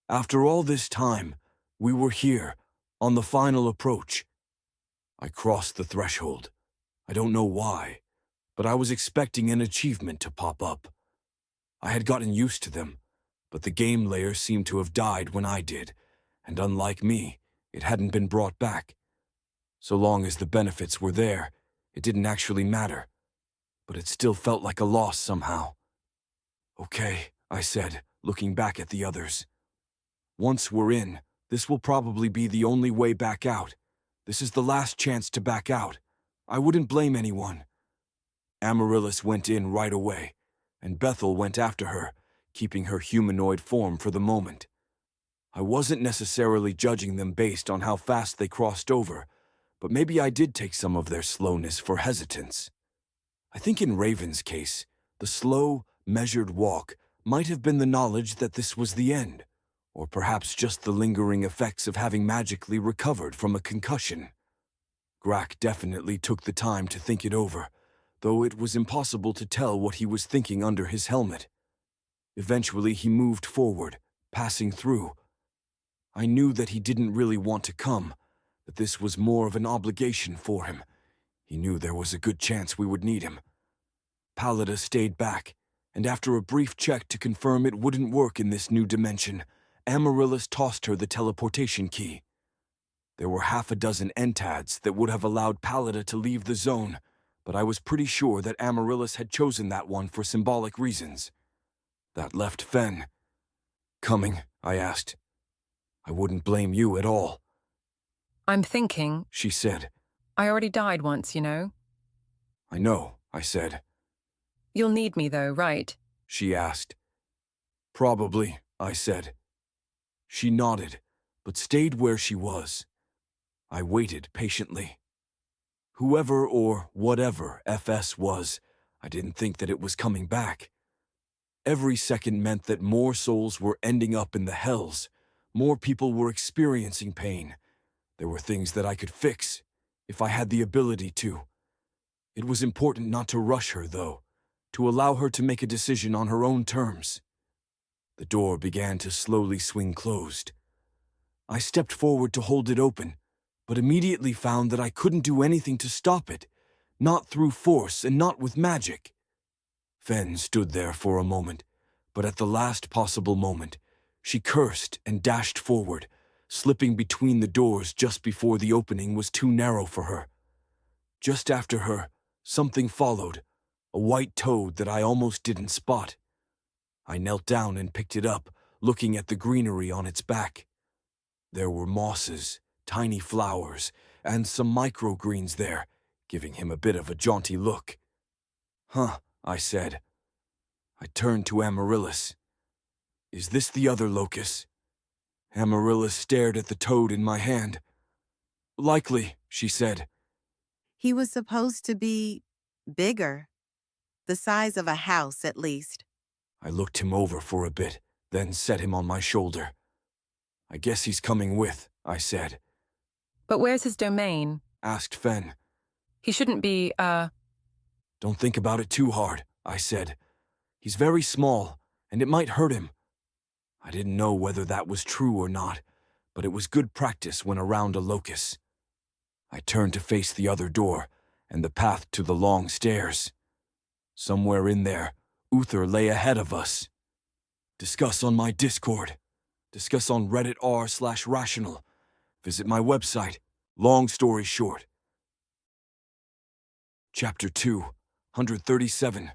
After all this time, we were here, on the final approach. I crossed the threshold. I don't know why, but I was expecting an achievement to pop up. I had gotten used to them, but the game layer seemed to have died when I did, and unlike me, it hadn't been brought back. So long as the benefits were there, it didn't actually matter, but it still felt like a loss somehow. Okay, I said, looking back at the others. Once we're in, this will probably be the only way back out. This is the last chance to back out. I wouldn't blame anyone. Amaryllis went in right away, and Bethel went after her, keeping her humanoid form for the moment. I wasn't necessarily judging them based on how fast they crossed over, but maybe I did take some of their slowness for hesitance. I think in Raven's case, the slow, measured walk might have been the knowledge that this was the end, or perhaps just the lingering effects of having magically recovered from a concussion. Grack definitely took the time to think it over, though it was impossible to tell what he was thinking under his helmet. Eventually he moved forward, passing through. I knew that he didn't really want to come, that this was more of an obligation for him. He knew there was a good chance we would need him. Pallida stayed back, and after a brief check to confirm it wouldn't work in this new dimension, Amaryllis tossed her the teleportation key. There were half a dozen entads that would have allowed Pallida to leave the zone, but I was pretty sure that Amaryllis had chosen that one for symbolic reasons. That left Fen. Coming, I asked. I wouldn't blame you at all. I'm thinking, She said. I already died once, you know. I know, I said. You'll need me though, right? She asked. Probably, I said. She nodded, but stayed where she was. I waited patiently. Whoever or whatever FS was, I didn't think that it was coming back. Every second meant that more souls were ending up in the hells, more people were experiencing pain. There were things that I could fix, if I had the ability to. It was important not to rush her, though, to allow her to make a decision on her own terms. The door began to slowly swing closed. I stepped forward to hold it open, but immediately found that I couldn't do anything to stop it. not through force and not with magic. Fen stood there for a moment, but at the last possible moment, she cursed and dashed forward, slipping between the doors just before the opening was too narrow for her. Just after her, something followed, a white toad that I almost didn't spot. I knelt down and picked it up, looking at the greenery on its back. There were mosses, tiny flowers, and some microgreens there, giving him a bit of a jaunty look. "Huh," I said. I turned to Amaryllis. "Is this the other locust?" Amaryllis stared at the toad in my hand. "Likely," she said. He was supposed to be bigger. The size of a house, at least. I looked him over for a bit, then set him on my shoulder. "I guess he's coming with," I said. But where's his domain? Asked Fen. He shouldn't be, Don't think about it too hard, I said. He's very small, and it might hurt him. I didn't know whether that was true or not, but it was good practice when around a locust. I turned to face the other door and the path to the long stairs. Somewhere in there, Uther lay ahead of us. Discuss on my Discord. Discuss on Reddit r/rational. Visit my website. Long story short. Chapter 2, 137.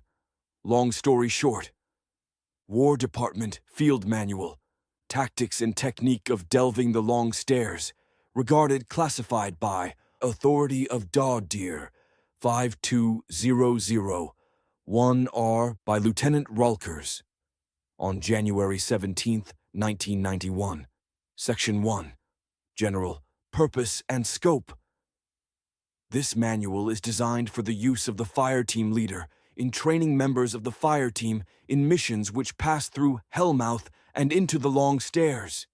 Long story short. War Department Field Manual. Tactics and Technique of Delving the Long Stairs. Regarded classified by Authority of Dawdeer 5200 1R by Lieutenant Rulkers. On January 17th, 1991. Section 1. General Purpose and Scope. This manual is designed for the use of the fire team leader in training members of the fire team in missions which pass through Hellmouth and into the long stairs.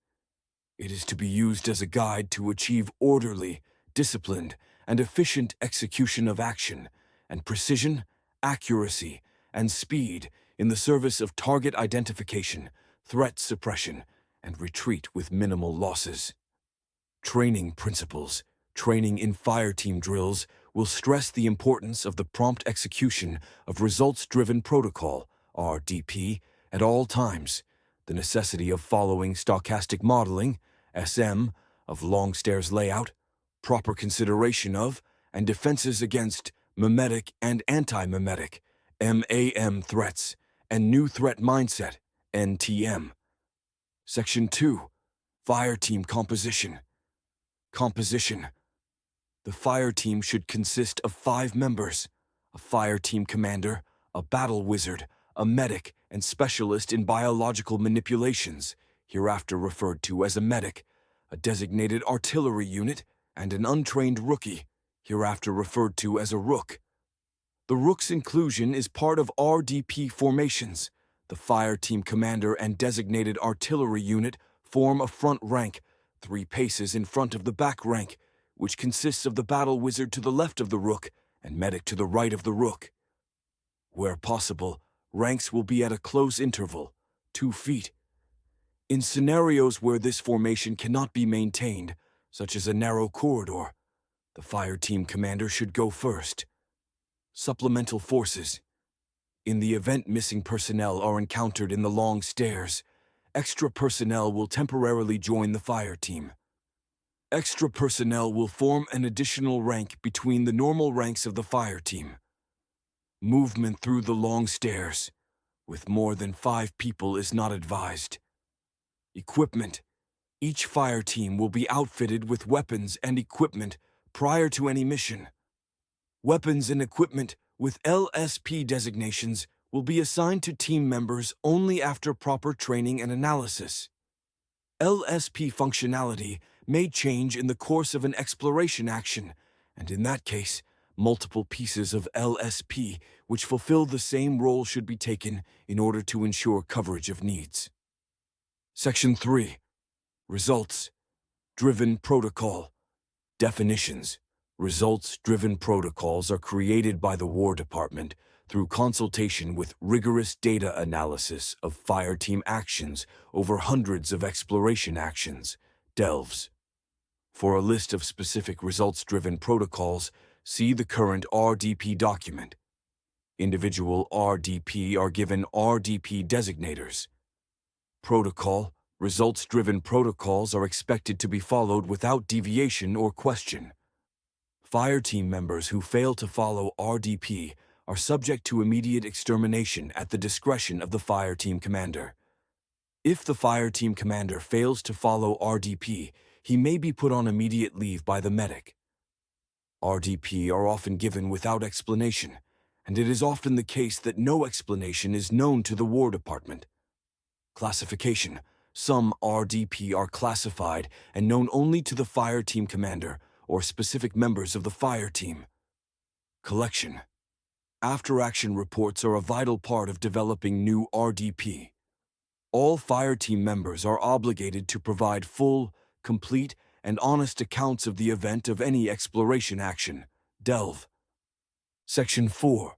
It is to be used as a guide to achieve orderly, disciplined, and efficient execution of action, and precision, accuracy, and speed in the service of target identification, threat suppression, and retreat with minimal losses. Training principles, training in fire team drills will stress the importance of the prompt execution of results-driven protocol, RDP, at all times, the necessity of following stochastic modeling, SM, of long stairs layout, proper consideration of, and defenses against mimetic and anti-mimetic, MAM threats, and new threat mindset, NTM. Section 2. Fire team composition. Composition. The fire team should consist of 5 members, a fire team commander, a battle wizard, a medic, and specialist in biological manipulations, hereafter referred to as a medic, a designated artillery unit, and an untrained rookie, hereafter referred to as a rook. The rook's inclusion is part of RDP formations. The fire team commander and designated artillery unit form a front rank, 3 paces in front of the back rank, which consists of the battle wizard to the left of the rook and medic to the right of the rook. Where possible, ranks will be at a close interval, 2 feet. In scenarios where this formation cannot be maintained, such as a narrow corridor, the fire team commander should go first. Supplemental forces. In the event missing personnel are encountered in the long stairs, extra personnel will temporarily join the fire team. Extra personnel will form an additional rank between the normal ranks of the fire team. Movement through the long stairs with more than 5 people is not advised. Equipment. Each fire team will be outfitted with weapons and equipment prior to any mission. Weapons and equipment with LSP designations will be assigned to team members only after proper training and analysis. LSP functionality may change in the course of an exploration action, and in that case, multiple pieces of LSP which fulfill the same role should be taken in order to ensure coverage of needs. Section 3. Results. Driven protocol. Definitions. Results-driven protocols are created by the War Department through consultation with rigorous data analysis of fire team actions over hundreds of exploration actions, delves. For a list of specific results-driven protocols, see the current RDP document. Individual RDP are given RDP designators. Protocol, results-driven protocols are expected to be followed without deviation or question. Fire team members who fail to follow RDP are subject to immediate extermination at the discretion of the fire team commander. If the fire team commander fails to follow RDP, he may be put on immediate leave by the medic. RDP are often given without explanation, and it is often the case that no explanation is known to the War Department. Classification. Some RDP are classified and known only to the fire team commander or specific members of the fire team. Collection. After-action reports are a vital part of developing new RDP. All fire team members are obligated to provide full, complete, and honest accounts of the event of any exploration action. Delve. Section 4.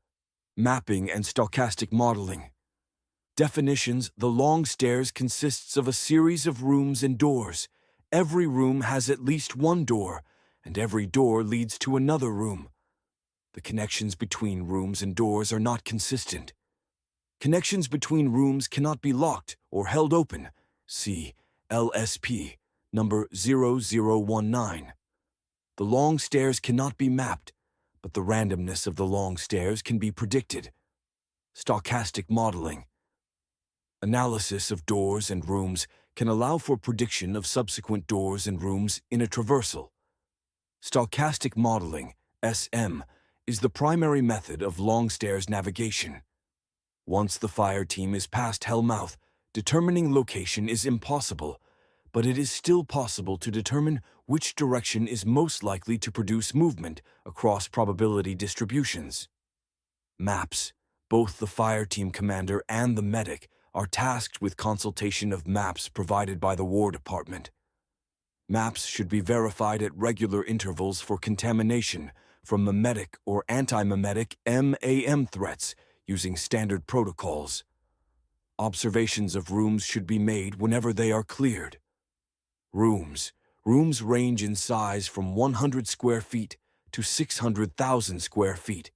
Mapping and stochastic modeling. Definitions. The long stairs consists of a series of rooms and doors. Every room has at least one door, and every door leads to another room. The connections between rooms and doors are not consistent. Connections between rooms cannot be locked or held open. See LSP number 0019. The long stairs cannot be mapped, but the randomness of the long stairs can be predicted. Stochastic modeling. Analysis of doors and rooms can allow for prediction of subsequent doors and rooms in a traversal. Stochastic modeling, SM, is the primary method of long stairs navigation. Once the fire team is past Hellmouth, determining location is impossible, but it is still possible to determine which direction is most likely to produce movement across probability distributions. Maps. Both the fire team commander and the medic are tasked with consultation of maps provided by the War Department. Maps should be verified at regular intervals for contamination from memetic or anti-memetic MAM threats using standard protocols. Observations of rooms should be made whenever they are cleared. Rooms. Rooms range in size from 100 square feet to 600,000 square feet.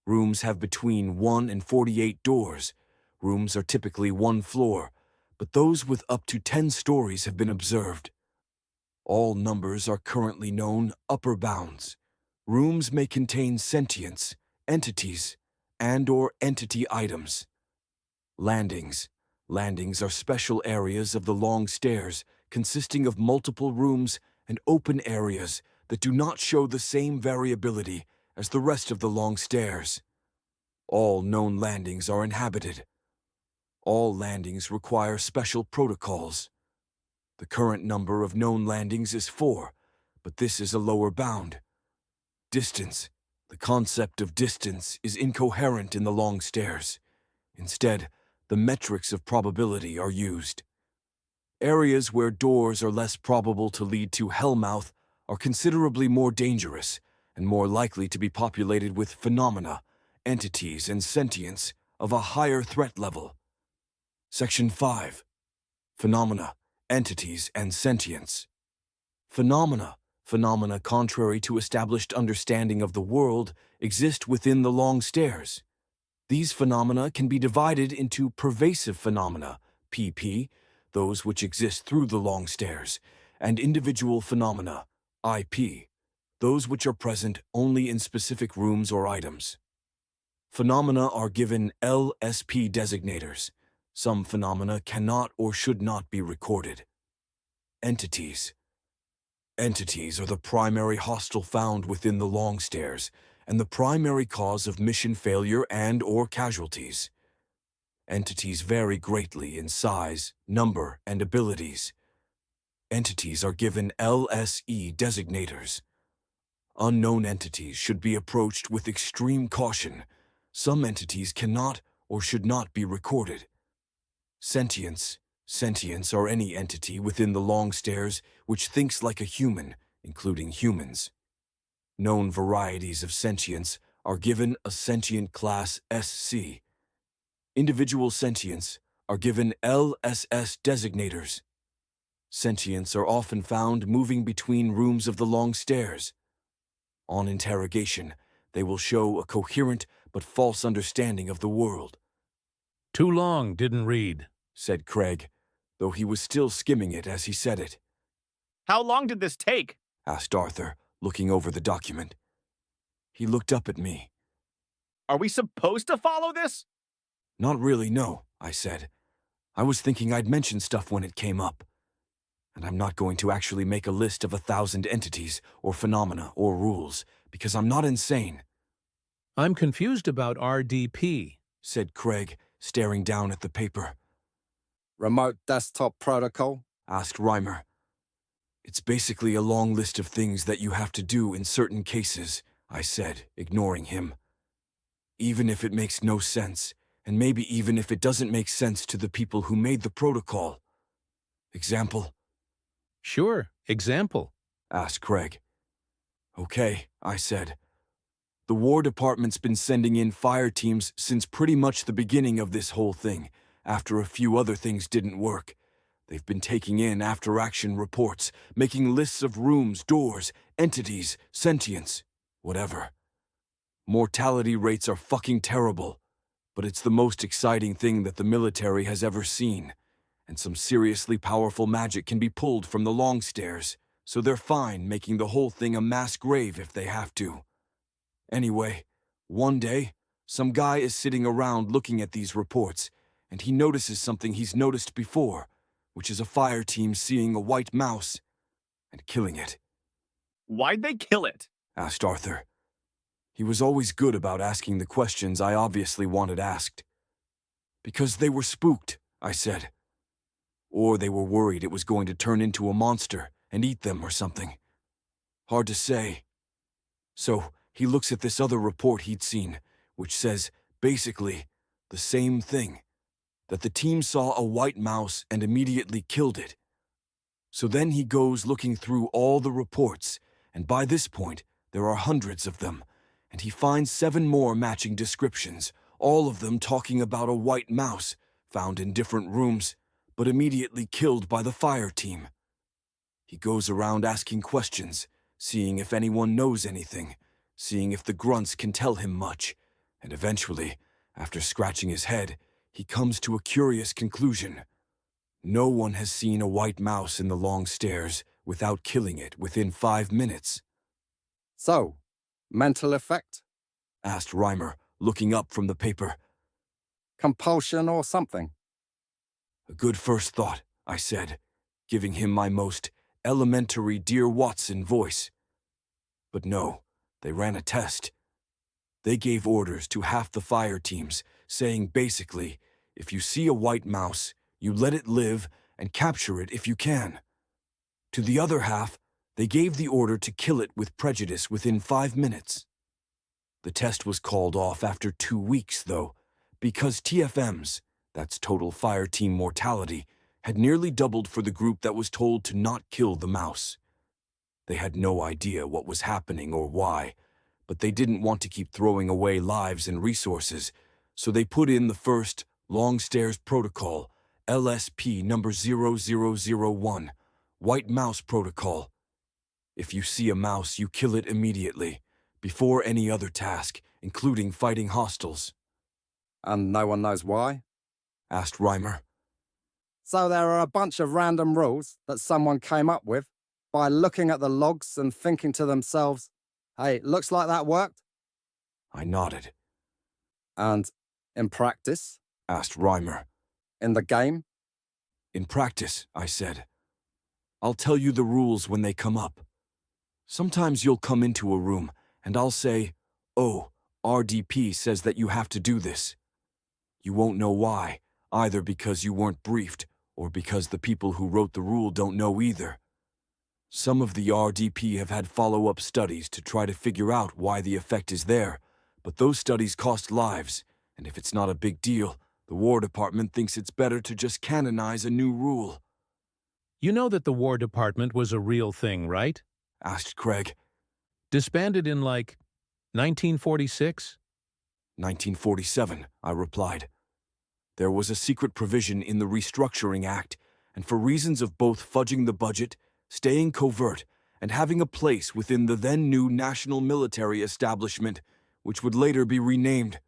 Rooms have between 1 and 48 doors. Rooms are typically one floor, but those with up to 10 stories have been observed. All numbers are currently known upper bounds. Rooms may contain sentience, entities, and/or entity items. Landings. Landings are special areas of the long stairs consisting of multiple rooms and open areas that do not show the same variability as the rest of the long stairs. All known landings are inhabited. All landings require special protocols. The current number of known landings is 4, but this is a lower bound. Distance. The concept of distance is incoherent in the long stairs. Instead, the metrics of probability are used. Areas where doors are less probable to lead to Hellmouth are considerably more dangerous and more likely to be populated with phenomena, entities, and sentience of a higher threat level. Section 5. Phenomena, entities, and sentience. Phenomena contrary to established understanding of the world, exist within the long stairs. These phenomena can be divided into pervasive phenomena, PP, those which exist through the long stairs, and individual phenomena, IP, those which are present only in specific rooms or items. Phenomena are given LSP designators. Some phenomena cannot or should not be recorded. Entities. Entities are the primary hostile found within the long stairs and the primary cause of mission failure and/or casualties. Entities vary greatly in size, number, and abilities. Entities are given LSE designators. Unknown entities should be approached with extreme caution. Some entities cannot or should not be recorded. Sentience. Sentience are any entity within the long stairs which thinks like a human, including humans. Known varieties of sentience are given a sentient class SC. Individual sentience are given LSS designators. Sentients are often found moving between rooms of the long stairs. On interrogation, they will show a coherent but false understanding of the world, Too long, didn't read. said Craig, though he was still skimming it as he said it. How long did this take? Asked Arthur, looking over the document. He looked up at me. Are we supposed to follow this? Not really, no, I said. I was thinking I'd mention stuff when it came up. And I'm not going to actually make a list of 1,000 entities or phenomena or rules, because I'm not insane, I'm confused about RDP. said Craig, staring down at the paper. Remote desktop protocol? Asked Reimer. It's basically a long list of things that you have to do in certain cases, I said, ignoring him. Even if it makes no sense, and maybe even if it doesn't make sense to the people who made the protocol. Example? Sure, example. Asked Craig. Okay, I said. The War Department's been sending in fire teams since pretty much the beginning of this whole thing, after a few other things didn't work. They've been taking in after-action reports, making lists of rooms, doors, entities, sentience, whatever. Mortality rates are fucking terrible, but it's the most exciting thing that the military has ever seen, and some seriously powerful magic can be pulled from the long stairs, so they're fine making the whole thing a mass grave if they have to. Anyway, one day, some guy is sitting around looking at these reports, and he notices something he's noticed before, which is a fire team seeing a white mouse and killing it. Why'd they kill it? Asked Arthur. He was always good about asking the questions I obviously wanted asked. Because they were spooked, I said. Or they were worried it was going to turn into a monster and eat them or something. Hard to say. So he looks at this other report he'd seen, which says, basically, the same thing. That the team saw a white mouse and immediately killed it. So then he goes looking through all the reports, and by this point, there are hundreds of them, and he finds 7 more matching descriptions, all of them talking about a white mouse, found in different rooms, but immediately killed by the fire team. He goes around asking questions, seeing if anyone knows anything, seeing if the grunts can tell him much, and eventually, after scratching his head, he comes to a curious conclusion. No one has seen a white mouse in the long stairs without killing it within 5 minutes. So, mental effect? Asked Reimer, looking up from the paper. Compulsion or something? A good first thought, I said, giving him my most elementary Dear Watson voice. But no, they ran a test. They gave orders to half the fire teams, saying basically, if you see a white mouse, you let it live and capture it if you can. To the other half, they gave the order to kill it with prejudice within 5 minutes. The test was called off after 2 weeks, though, because TFMs, that's total fire team mortality, had nearly doubled for the group that was told to not kill the mouse. They had no idea what was happening or why, but they didn't want to keep throwing away lives and resources, so they put in the first Long Stairs Protocol, LSP number 0001, White Mouse Protocol. If you see a mouse, you kill it immediately, before any other task, including fighting hostiles. And no one knows why? Asked Reimer. So there are a bunch of random rules that someone came up with by looking at the logs and thinking to themselves, hey, looks like that worked? I nodded. And in practice? Asked Reimer. In the game? In practice, I said. I'll tell you the rules when they come up. Sometimes you'll come into a room, and I'll say, oh, RDP says that you have to do this. You won't know why, either because you weren't briefed, or because the people who wrote the rule don't know either. Some of the RDP have had follow-up studies to try to figure out why the effect is there, but those studies cost lives, and if it's not a big deal, the War Department thinks it's better to just canonize a new rule. You know that the War Department was a real thing, right? Asked Craig. Disbanded in, 1946? 1947, I replied. There was a secret provision in the Restructuring Act, and for reasons of both fudging the budget, staying covert, and having a place within the then new national military establishment, which would later be renamed.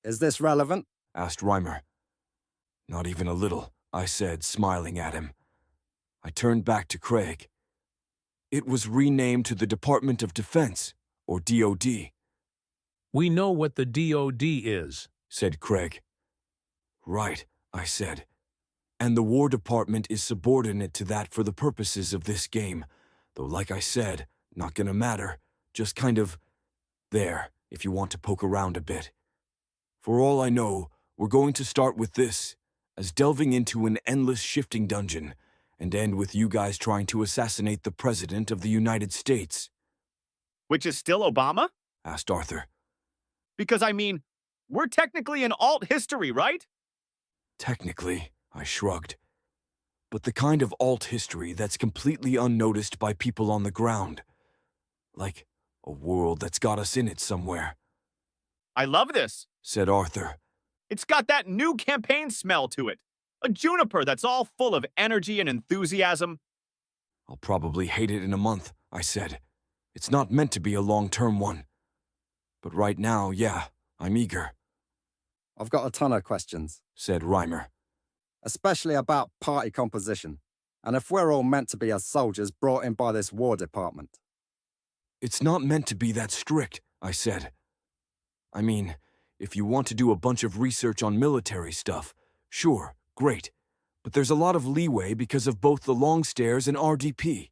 Is this relevant? Asked Reimer. Not even a little, I said, smiling at him. I turned back to Craig. It was renamed to the Department of Defense, or DoD. We know what the DoD is, said Craig. Right, I said. And the War Department is subordinate to that for the purposes of this game, though like I said, not gonna matter, just kind of there, if you want to poke around a bit. For all I know, we're going to start with this, as delving into an endless shifting dungeon, and end with you guys trying to assassinate the President of the United States. Which is still Obama? Asked Arthur. Because, I mean, we're technically in alt history, right? Technically, I shrugged. But the kind of alt history that's completely unnoticed by people on the ground. Like a world that's got us in it somewhere. I love this, said Arthur. It's got that new campaign smell to it. A juniper that's all full of energy and enthusiasm. I'll probably hate it in a month, I said. It's not meant to be a long-term one. But right now, yeah, I'm eager. I've got a ton of questions, said Reimer. Especially about party composition, and if we're all meant to be as soldiers brought in by this War Department. It's not meant to be that strict, I said. I mean, if you want to do a bunch of research on military stuff, sure, great. But there's a lot of leeway because of both the long stairs and RDP.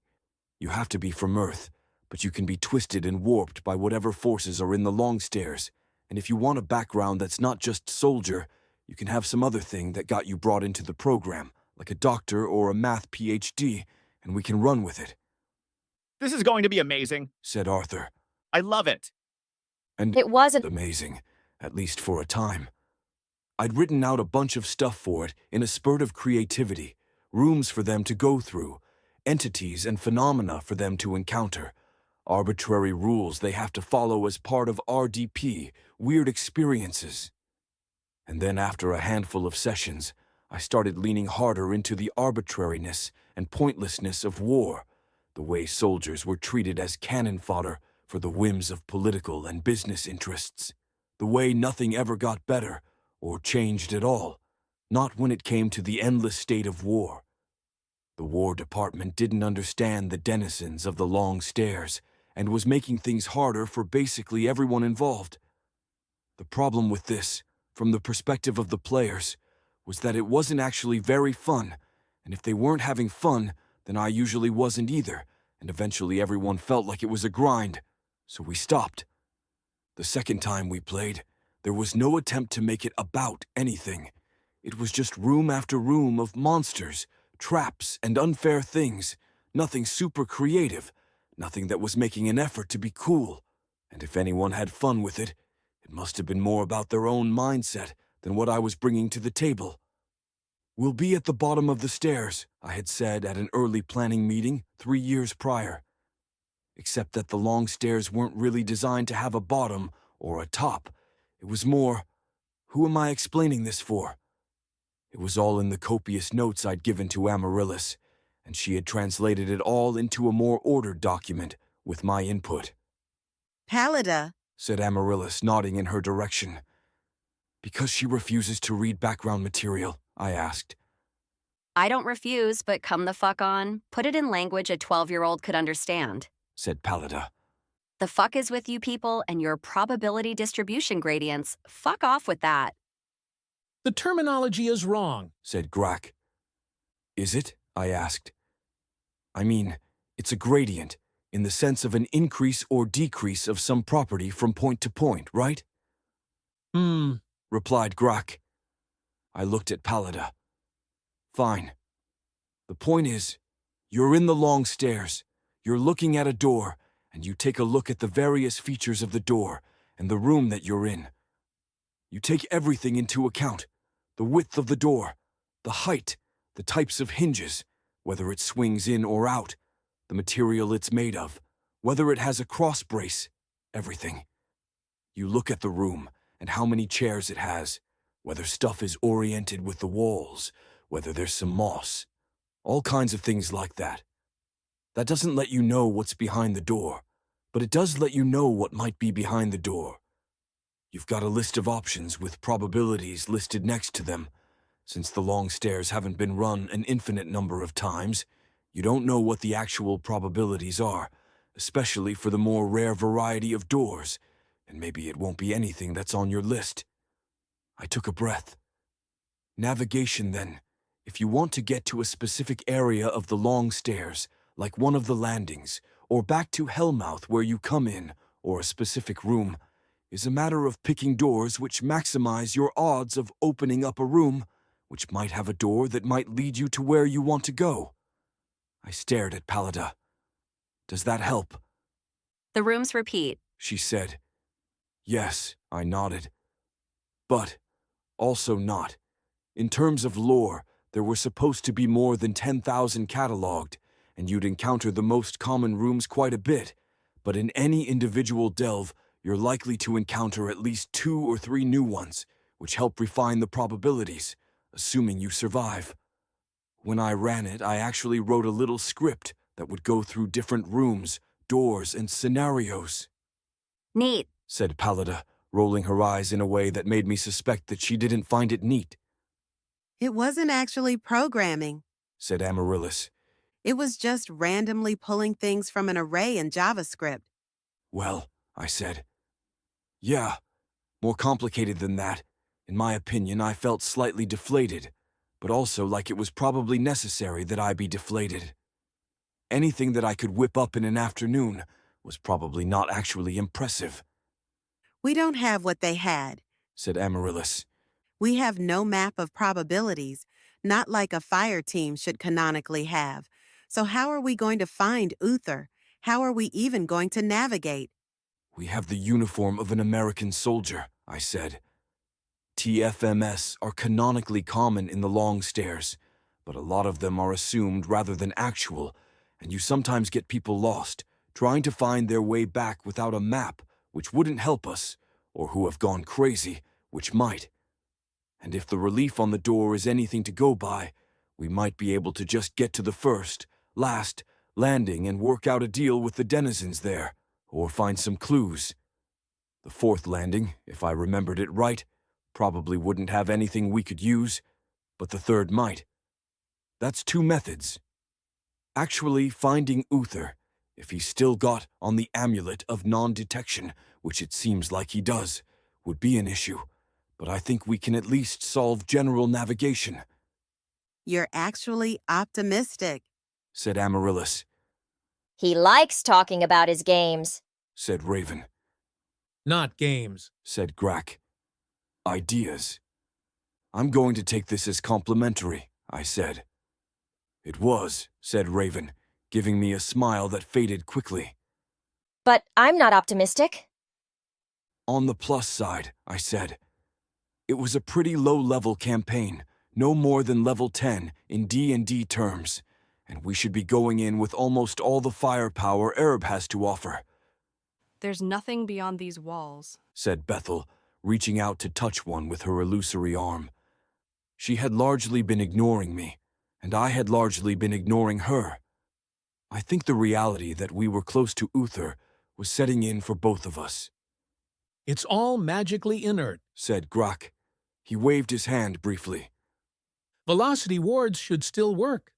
You have to be from Earth, but you can be twisted and warped by whatever forces are in the long stairs. And if you want a background that's not just soldier, you can have some other thing that got you brought into the program, like a doctor or a math PhD, and we can run with it. This is going to be amazing, said Arthur. I love it. And it wasn't amazing, at least for a time. I'd written out a bunch of stuff for it in a spurt of creativity, rooms for them to go through, entities and phenomena for them to encounter, arbitrary rules they have to follow as part of RDP, weird experiences. And then after a handful of sessions, I started leaning harder into the arbitrariness and pointlessness of war, the way soldiers were treated as cannon fodder for the whims of political and business interests, the way nothing ever got better or changed at all, not when it came to the endless state of war. The War Department didn't understand the denizens of the long stairs and was making things harder for basically everyone involved. The problem with this, from the perspective of the players, was that it wasn't actually very fun, and if they weren't having fun, then I usually wasn't either, and eventually everyone felt like it was a grind, so we stopped. The second time we played, there was no attempt to make it about anything. It was just room after room of monsters, traps, and unfair things, nothing super creative, nothing that was making an effort to be cool. And if anyone had fun with it, it must have been more about their own mindset than what I was bringing to the table. We'll be at the bottom of the stairs, I had said at an early planning meeting 3 years prior. Except that the long stairs weren't really designed to have a bottom or a top. It was more, who am I explaining this for? It was all in the copious notes I'd given to Amaryllis, and she had translated it all into a more ordered document with my input. Pallida, said Amaryllis, nodding in her direction. Because she refuses to read background material, I asked. I don't refuse, but come the fuck on. Put it in language a 12-year-old could understand, said Pallida. The fuck is with you people and your probability distribution gradients. Fuck off with that. The terminology is wrong, said Grack. Is it? I asked. I mean, it's a gradient, in the sense of an increase or decrease of some property from point to point, right? Replied Grack. I looked at Pallida. Fine. The point is, you're in the long stairs, you're looking at a door, and you take a look at the various features of the door and the room that you're in. You take everything into account, the width of the door, the height, the types of hinges, whether it swings in or out, the material it's made of, whether it has a cross brace, everything. You look at the room and how many chairs it has, whether stuff is oriented with the walls, whether there's some moss, all kinds of things like that. That doesn't let you know what's behind the door, but it does let you know what might be behind the door. You've got a list of options with probabilities listed next to them. Since the long stairs haven't been run an infinite number of times, you don't know what the actual probabilities are, especially for the more rare variety of doors, and maybe it won't be anything that's on your list. I took a breath. Navigation, then. If you want to get to a specific area of the long stairs, like one of the landings, or back to Hellmouth where you come in, or a specific room, is a matter of picking doors which maximize your odds of opening up a room, which might have a door that might lead you to where you want to go. I stared at Pallida. Does that help? The rooms repeat. She said. Yes, I nodded. But also not. In terms of lore, there were supposed to be more than 10,000 cataloged, and you'd encounter the most common rooms quite a bit, but in any individual delve, you're likely to encounter at least 2 or 3 new ones, which help refine the probabilities, assuming you survive. When I ran it, I actually wrote a little script that would go through different rooms, doors, and scenarios. Neat, said Pallida, rolling her eyes in a way that made me suspect that she didn't find it neat. It wasn't actually programming, said Amaryllis. It was just randomly pulling things from an array in JavaScript. Well, I said. Yeah, more complicated than that. In my opinion, I felt slightly deflated, but also like it was probably necessary that I be deflated. Anything that I could whip up in an afternoon was probably not actually impressive. We don't have what they had, said Amaryllis. We have no map of probabilities, not like a fire team should canonically have. So how are we going to find Uther? How are we even going to navigate? We have the uniform of an American soldier, I said. TFMS are canonically common in the long stairs, but a lot of them are assumed rather than actual, and you sometimes get people lost, trying to find their way back without a map, which wouldn't help us, or who have gone crazy, which might. And if the relief on the door is anything to go by, we might be able to just get to the first, last, landing and work out a deal with the denizens there, or find some clues. The fourth landing, if I remembered it right, probably wouldn't have anything we could use, but the third might. That's 2 methods. Actually finding Uther, if he's still got on the amulet of non-detection, which it seems like he does, would be an issue, but I think we can at least solve general navigation. You're actually optimistic, said Amaryllis. He likes talking about his games, said Raven. Not games, said Grack. Ideas. I'm going to take this as complimentary, I said. It was, said Raven, giving me a smile that faded quickly. But I'm not optimistic. On the plus side, I said. It was a pretty low-level campaign, no more than level 10 in D&D terms, and we should be going in with almost all the firepower Arab has to offer. There's nothing beyond these walls, said Bethel, reaching out to touch one with her illusory arm. She had largely been ignoring me, and I had largely been ignoring her. I think the reality that we were close to Uther was setting in for both of us. It's all magically inert, said Grack. He waved his hand briefly. Velocity wards should still work.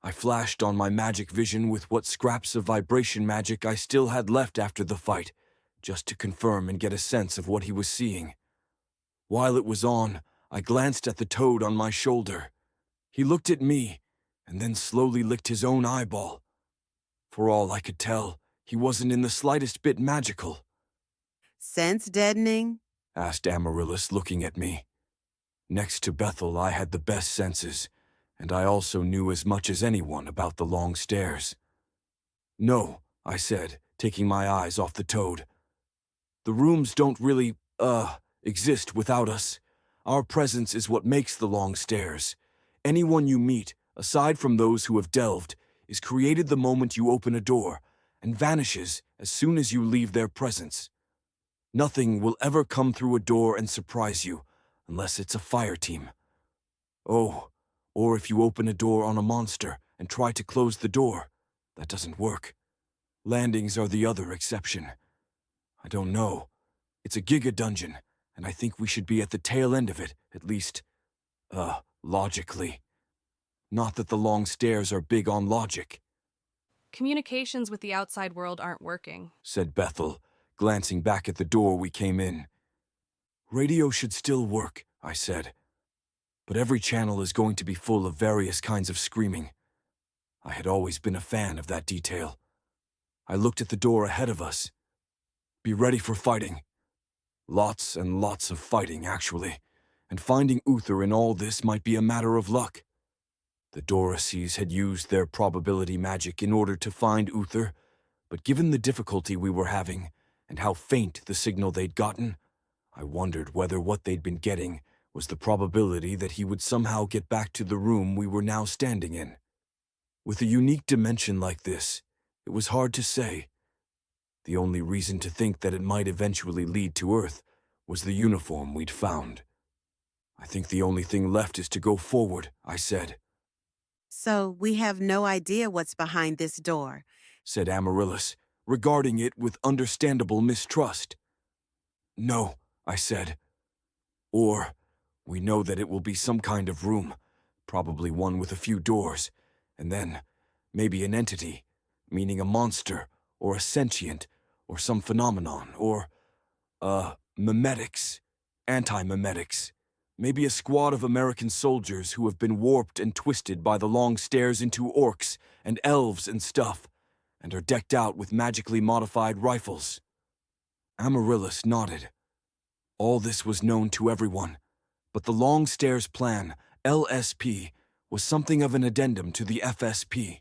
I flashed on my magic vision with what scraps of vibration magic I still had left after the fight, just to confirm and get a sense of what he was seeing. While it was on, I glanced at the toad on my shoulder. He looked at me, and then slowly licked his own eyeball. For all I could tell, he wasn't in the slightest bit magical. Sense deadening? Asked Amaryllis, looking at me. Next to Bethel, I had the best senses, and I also knew as much as anyone about the long stairs. No, I said, taking my eyes off the toad. The rooms don't really, exist without us. Our presence is what makes the long stairs. Anyone you meet, aside from those who have delved, is created the moment you open a door, and vanishes as soon as you leave their presence. Nothing will ever come through a door and surprise you, unless it's a fire team. Oh, or if you open a door on a monster and try to close the door. That doesn't work. Landings are the other exception. I don't know. It's a giga dungeon, and I think we should be at the tail end of it, at least, logically. Not that the long stairs are big on logic, Communications with the outside world aren't working. said Bethel, glancing back at the door we came in. Radio should still work, I said. But every channel is going to be full of various kinds of screaming. I had always been a fan of that detail. I looked at the door ahead of us. Be ready for fighting. Lots and lots of fighting, actually. And finding Uther in all this might be a matter of luck. The Doraces had used their probability magic in order to find Uther, but given the difficulty we were having, and how faint the signal they'd gotten, I wondered whether what they'd been getting was the probability that he would somehow get back to the room we were now standing in. With a unique dimension like this, it was hard to say. The only reason to think that it might eventually lead to Earth was the uniform we'd found. I think the only thing left is to go forward, I said. So we have no idea what's behind this door, said Amaryllis, regarding it with understandable mistrust. No, I said. Or, we know that it will be some kind of room, probably one with a few doors, and then, maybe an entity, meaning a monster, or a sentient, or some phenomenon, or, memetics, anti-memetics. Maybe a squad of American soldiers who have been warped and twisted by the long stairs into orcs and elves and stuff, and are decked out with magically modified rifles. Amaryllis nodded. All this was known to everyone, but the long stairs plan, LSP, was something of an addendum to the FSP.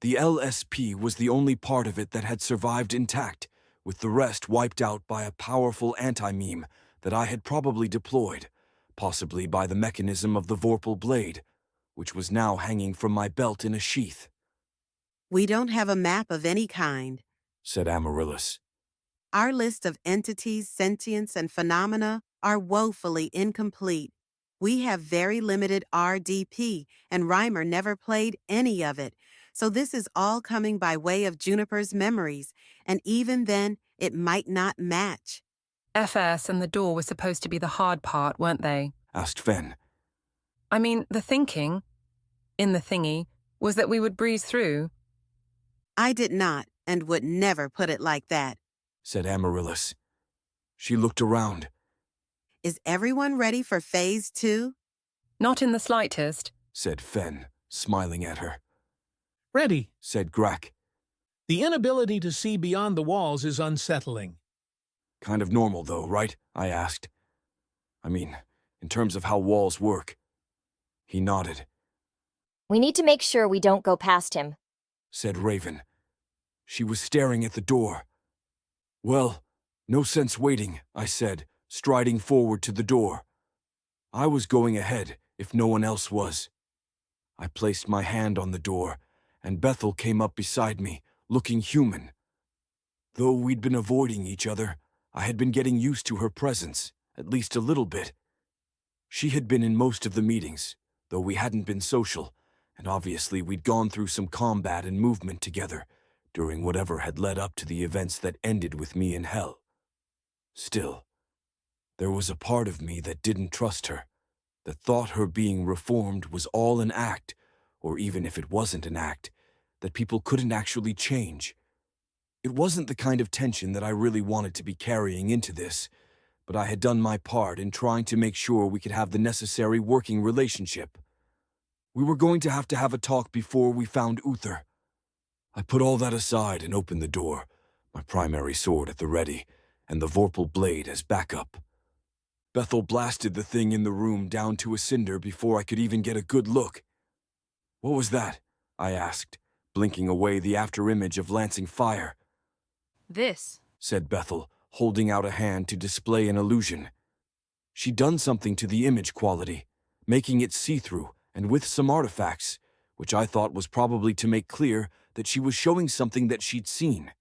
The LSP was the only part of it that had survived intact, with the rest wiped out by a powerful anti-meme that I had probably deployed, possibly by the mechanism of the Vorpal blade, which was now hanging from my belt in a sheath. We don't have a map of any kind, said Amaryllis. Our list of entities, sentience, and phenomena are woefully incomplete. We have very limited RDP, and Reimer never played any of it, so this is all coming by way of Juniper's memories, and even then, it might not match. FS and the door were supposed to be the hard part, weren't they? Asked Fen. I mean, the thinking, in the thingy, was that we would breeze through. I did not, and would never put it like that, said Amaryllis. She looked around. Is everyone ready for Phase 2? Not in the slightest, said Fen, smiling at her. Ready, said Grack. The inability to see beyond the walls is unsettling. Kind of normal, though, right? I asked. I mean, in terms of how walls work. He nodded. We need to make sure we don't go past him, said Raven. She was staring at the door. Well, no sense waiting, I said, striding forward to the door. I was going ahead, if no one else was. I placed my hand on the door, and Bethel came up beside me, looking human. Though we'd been avoiding each other, I had been getting used to her presence, at least a little bit. She had been in most of the meetings, though we hadn't been social, and obviously we'd gone through some combat and movement together during whatever had led up to the events that ended with me in hell. Still, there was a part of me that didn't trust her, that thought her being reformed was all an act, or even if it wasn't an act, that people couldn't actually change. It wasn't the kind of tension that I really wanted to be carrying into this, but I had done my part in trying to make sure we could have the necessary working relationship. We were going to have a talk before we found Uther. I put all that aside and opened the door, my primary sword at the ready, and the Vorpal blade as backup. Bethel blasted the thing in the room down to a cinder before I could even get a good look. What was that? I asked, blinking away the afterimage of lancing fire. This, said Bethel, holding out a hand to display an illusion. She'd done something to the image quality, making it see-through and with some artifacts, which I thought was probably to make clear that she was showing something that she'd seen.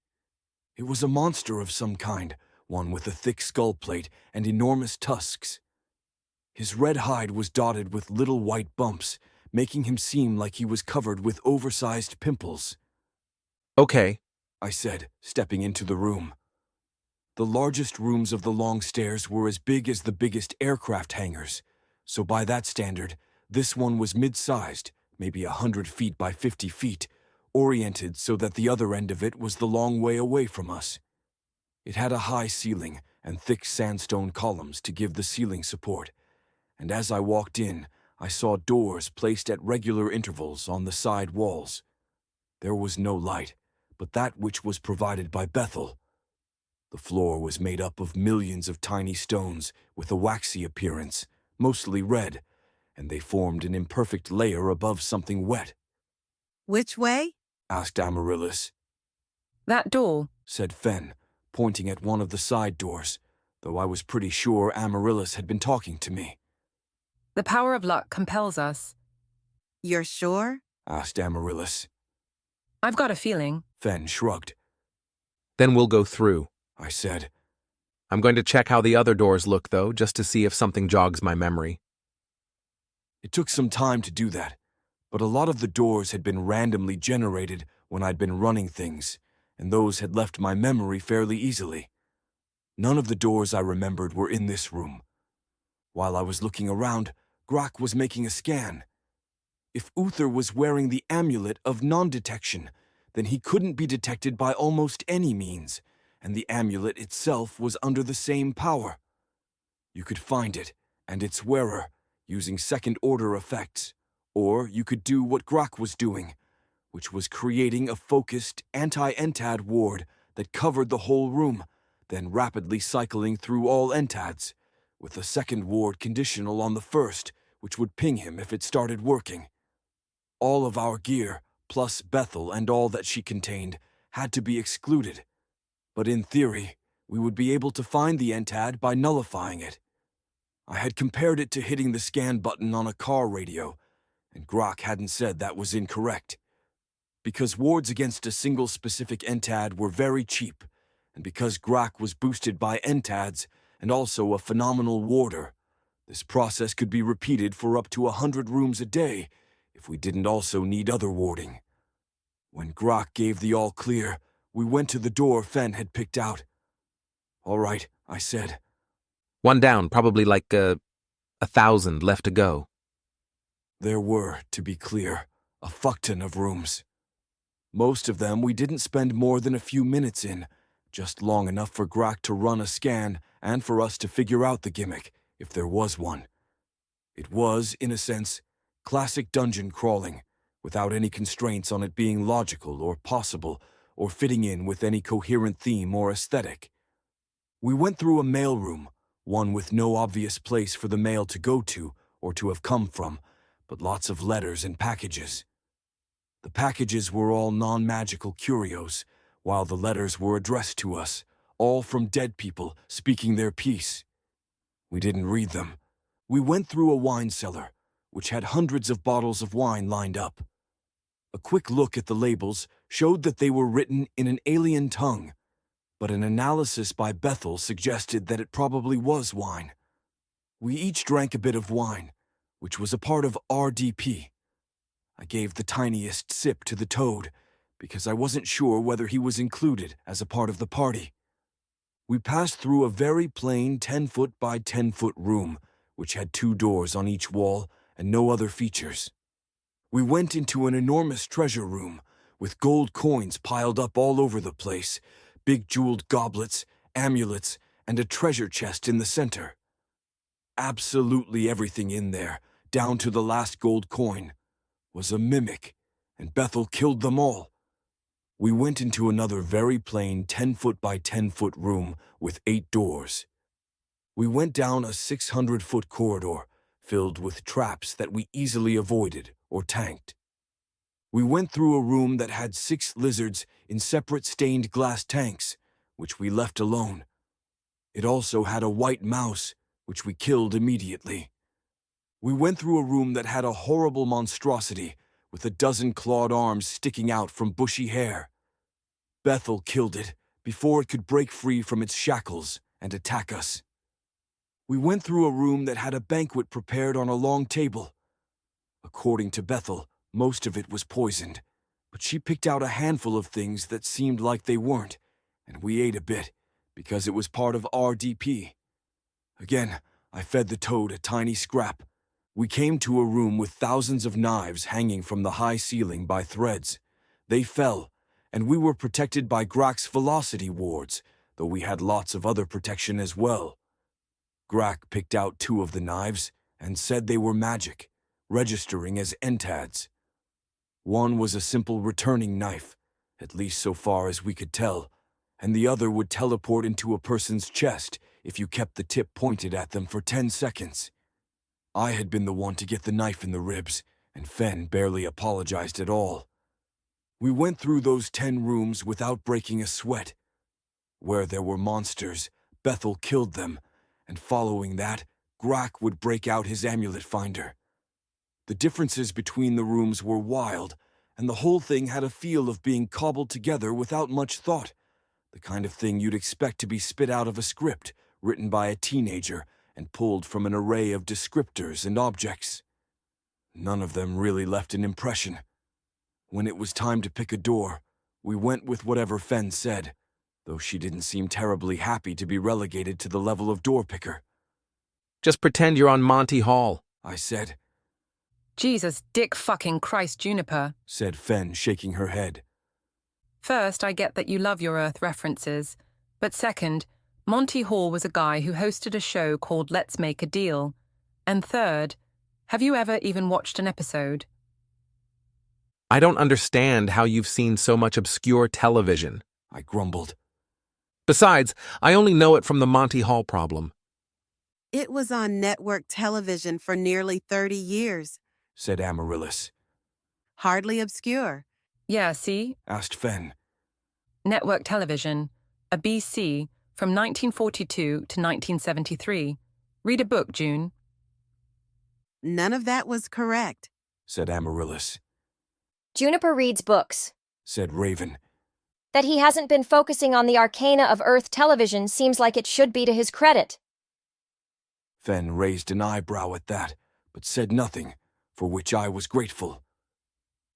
It was a monster of some kind, one with a thick skull plate and enormous tusks. His red hide was dotted with little white bumps, making him seem like he was covered with oversized pimples. Okay. I said, stepping into the room. The largest rooms of the long stairs were as big as the biggest aircraft hangars, so by that standard, this one was mid-sized, maybe 100 feet by 50 feet, oriented so that the other end of it was the long way away from us. It had a high ceiling and thick sandstone columns to give the ceiling support, and as I walked in, I saw doors placed at regular intervals on the side walls. There was no light, but that which was provided by Bethel. The floor was made up of millions of tiny stones with a waxy appearance, mostly red, and they formed an imperfect layer above something wet. Which way? Asked Amaryllis. That door, Said Fen, pointing at one of the side doors, though I was pretty sure Amaryllis had been talking to me. the power of luck compels us. You're sure? Asked Amaryllis. I've got a feeling. Fen shrugged. Then we'll go through. I said. I'm going to check how the other doors look, though, just to see if something jogs my memory. It took some time to do that, but a lot of the doors had been randomly generated when I'd been running things, and those had left my memory fairly easily. None of the doors I remembered were in this room. While I was looking around, Grak was making a scan. If Uther was wearing the amulet of non-detection, then he couldn't be detected by almost any means, and the amulet itself was under the same power. You could find it, and its wearer, using second-order effects, or you could do what Grak was doing, which was creating a focused anti-Entad ward that covered the whole room, then rapidly cycling through all Entads, with the second ward conditional on the first, which would ping him if it started working. All of our gear, plus Bethel and all that she contained, had to be excluded. But in theory, we would be able to find the Entad by nullifying it. I had compared it to hitting the scan button on a car radio, and Grak hadn't said that was incorrect. Because wards against a single specific Entad were very cheap, and because Grak was boosted by Entads and also a phenomenal warder, this process could be repeated for up to 100 rooms a day if we didn't also need other warding. When Grak gave the all-clear, we went to the door Fen had picked out. All right, I said. One down, probably like 1,000 left to go. There were, to be clear, a fuckton of rooms. Most of them we didn't spend more than a few minutes in, just long enough for Grak to run a scan and for us to figure out the gimmick, if there was one. It was, in a sense, classic dungeon crawling, without any constraints on it being logical or possible or fitting in with any coherent theme or aesthetic. We went through a mailroom, one with no obvious place for the mail to go to or to have come from, but lots of letters and packages. The packages were all non-magical curios, while the letters were addressed to us, all from dead people speaking their piece. We didn't read them. We went through a wine cellar, which had hundreds of bottles of wine lined up. A quick look at the labels showed that they were written in an alien tongue, but an analysis by Bethel suggested that it probably was wine. We each drank a bit of wine, which was a part of RDP. I gave the tiniest sip to the toad, because I wasn't sure whether he was included as a part of the party. We passed through a very plain 10-foot by 10-foot room, which had 2 doors on each wall and no other features. We went into an enormous treasure room, with gold coins piled up all over the place, big jeweled goblets, amulets, and a treasure chest in the center. Absolutely everything in there, down to the last gold coin, was a mimic, and Bethel killed them all. We went into another very plain 10-foot by 10-foot room with 8 doors. We went down a 600-foot corridor filled with traps that we easily avoided or tanked. We went through a room that had 6 lizards in separate stained glass tanks, which we left alone. It also had a white mouse, which we killed immediately. We went through a room that had a horrible monstrosity with a dozen clawed arms sticking out from bushy hair. Bethel killed it before it could break free from its shackles and attack us. We went through a room that had a banquet prepared on a long table. According to Bethel, most of it was poisoned, but she picked out a handful of things that seemed like they weren't, and we ate a bit, because it was part of RDP. Again, I fed the toad a tiny scrap. We came to a room with thousands of knives hanging from the high ceiling by threads. They fell, and we were protected by Grak's velocity wards, though we had lots of other protection as well. Grak picked out 2 of the knives and said they were magic, registering as entads. One was a simple returning knife, at least so far as we could tell, and the other would teleport into a person's chest if you kept the tip pointed at them for 10 seconds. I had been the one to get the knife in the ribs, and Fen barely apologized at all. We went through those 10 rooms without breaking a sweat. Where there were monsters, Bethel killed them, and following that, Grak would break out his amulet finder. The differences between the rooms were wild, and the whole thing had a feel of being cobbled together without much thought, the kind of thing you'd expect to be spit out of a script written by a teenager and pulled from an array of descriptors and objects. None of them really left an impression. When it was time to pick a door, we went with whatever Fen said, though she didn't seem terribly happy to be relegated to the level of door picker. Just pretend you're on Monty Hall, I said. Jesus dick fucking Christ, Juniper, said Fen, shaking her head. First, I get that you love your Earth references. But second, Monty Hall was a guy who hosted a show called Let's Make a Deal. And third, have you ever even watched an episode? I don't understand how you've seen so much obscure television, I grumbled. Besides, I only know it from the Monty Hall problem. It was on network television for nearly 30 years, said Amaryllis. Hardly obscure. Yeah, see? Asked Fen. Network television, a BC from 1942 to 1973. Read a book, June. None of that was correct, said Amaryllis. Juniper reads books. Said Raven. That he hasn't been focusing on the arcana of Earth television seems like it should be to his credit. Fen raised an eyebrow at that, but said nothing, for which I was grateful.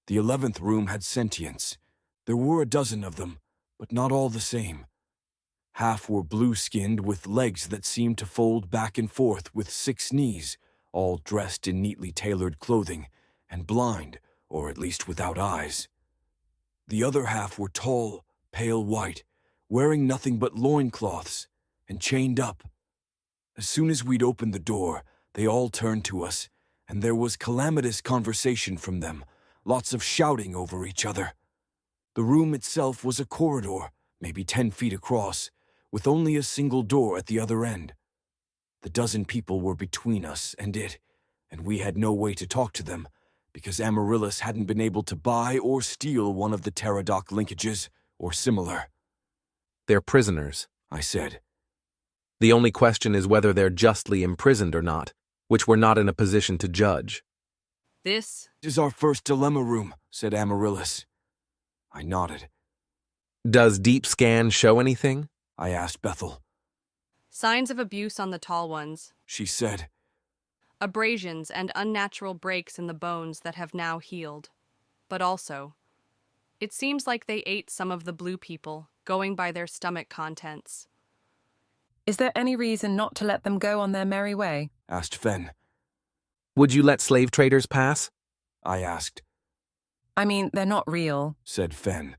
The 11th room had sentience. There were a dozen of them, but not all the same. Half were blue-skinned with legs that seemed to fold back and forth with 6 knees, all dressed in neatly tailored clothing, and blind, or at least without eyes. The other half were tall, pale white, wearing nothing but loincloths, and chained up. As soon as we'd opened the door, they all turned to us, and there was calamitous conversation from them, lots of shouting over each other. The room itself was a corridor, maybe 10 feet across, with only a single door at the other end. The dozen people were between us and it, and we had no way to talk to them, because Amaryllis hadn't been able to buy or steal one of the pterodoc linkages, or similar. They're prisoners, I said. The only question is whether they're justly imprisoned or not, which we're not in a position to judge. This is our first dilemma room, said Amaryllis. I nodded. Does Deep Scan show anything? I asked Bethel. signs of abuse on the tall ones. She said. Abrasions and unnatural breaks in the bones that have now healed. But also, it seems like they ate some of the blue people, going by their stomach contents. Is there any reason not to let them go on their merry way? Asked Fen. Would you let slave traders pass? I asked. I mean, they're not real, said Fen.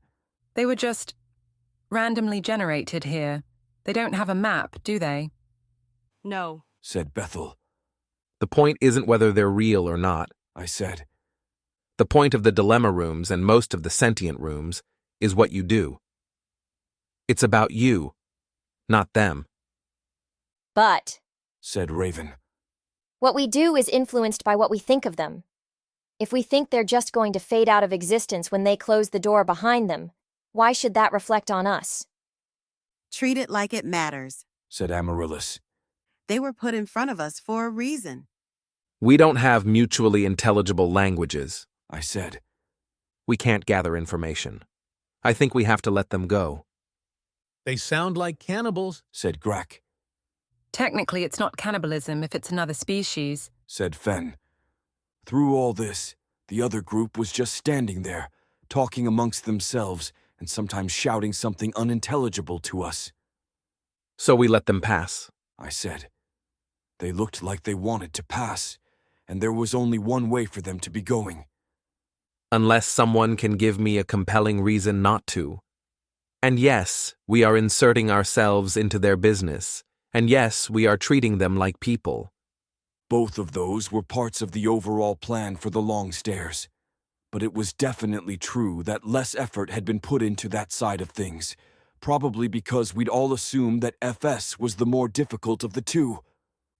They were just randomly generated here. They don't have a map, do they? No, said Bethel. The point isn't whether they're real or not, I said. The point of the dilemma rooms and most of the sentient rooms is what you do. It's about you, not them. But, said Raven, what we do is influenced by what we think of them. If we think they're just going to fade out of existence when they close the door behind them, why should that reflect on us? Treat it like it matters, said Amaryllis. They were put in front of us for a reason. We don't have mutually intelligible languages, I said. We can't gather information. I think we have to let them go. They sound like cannibals, said Grak. Technically, it's not cannibalism if it's another species, said Fen. Through all this, the other group was just standing there, talking amongst themselves and sometimes shouting something unintelligible to us. So we let them pass. I said. They looked like they wanted to pass, and there was only one way for them to be going. Unless someone can give me a compelling reason not to. And yes, we are inserting ourselves into their business. And yes, we are treating them like people. Both of those were parts of the overall plan for the long stairs. But it was definitely true that less effort had been put into that side of things, probably because we'd all assumed that FS was the more difficult of the two.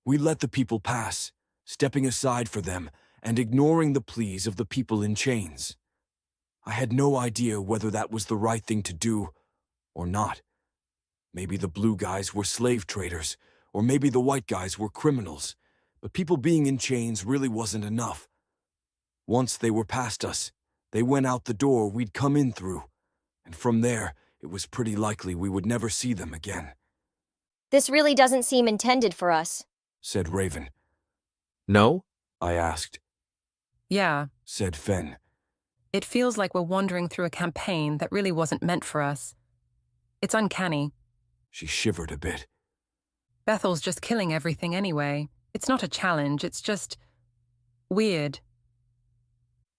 We let the people pass, stepping aside for them and ignoring the pleas of the people in chains. I had no idea whether that was the right thing to do or not. Maybe the blue guys were slave traders, or maybe the white guys were criminals, but people being in chains really wasn't enough. Once they were past us, they went out the door we'd come in through, and from there, it was pretty likely we would never see them again. This really doesn't seem intended for us, said Raven. No? I asked. Yeah. Said Fen. It feels like we're wandering through a campaign that really wasn't meant for us. It's uncanny. She shivered a bit. Bethel's just killing everything anyway. It's not a challenge, it's just weird.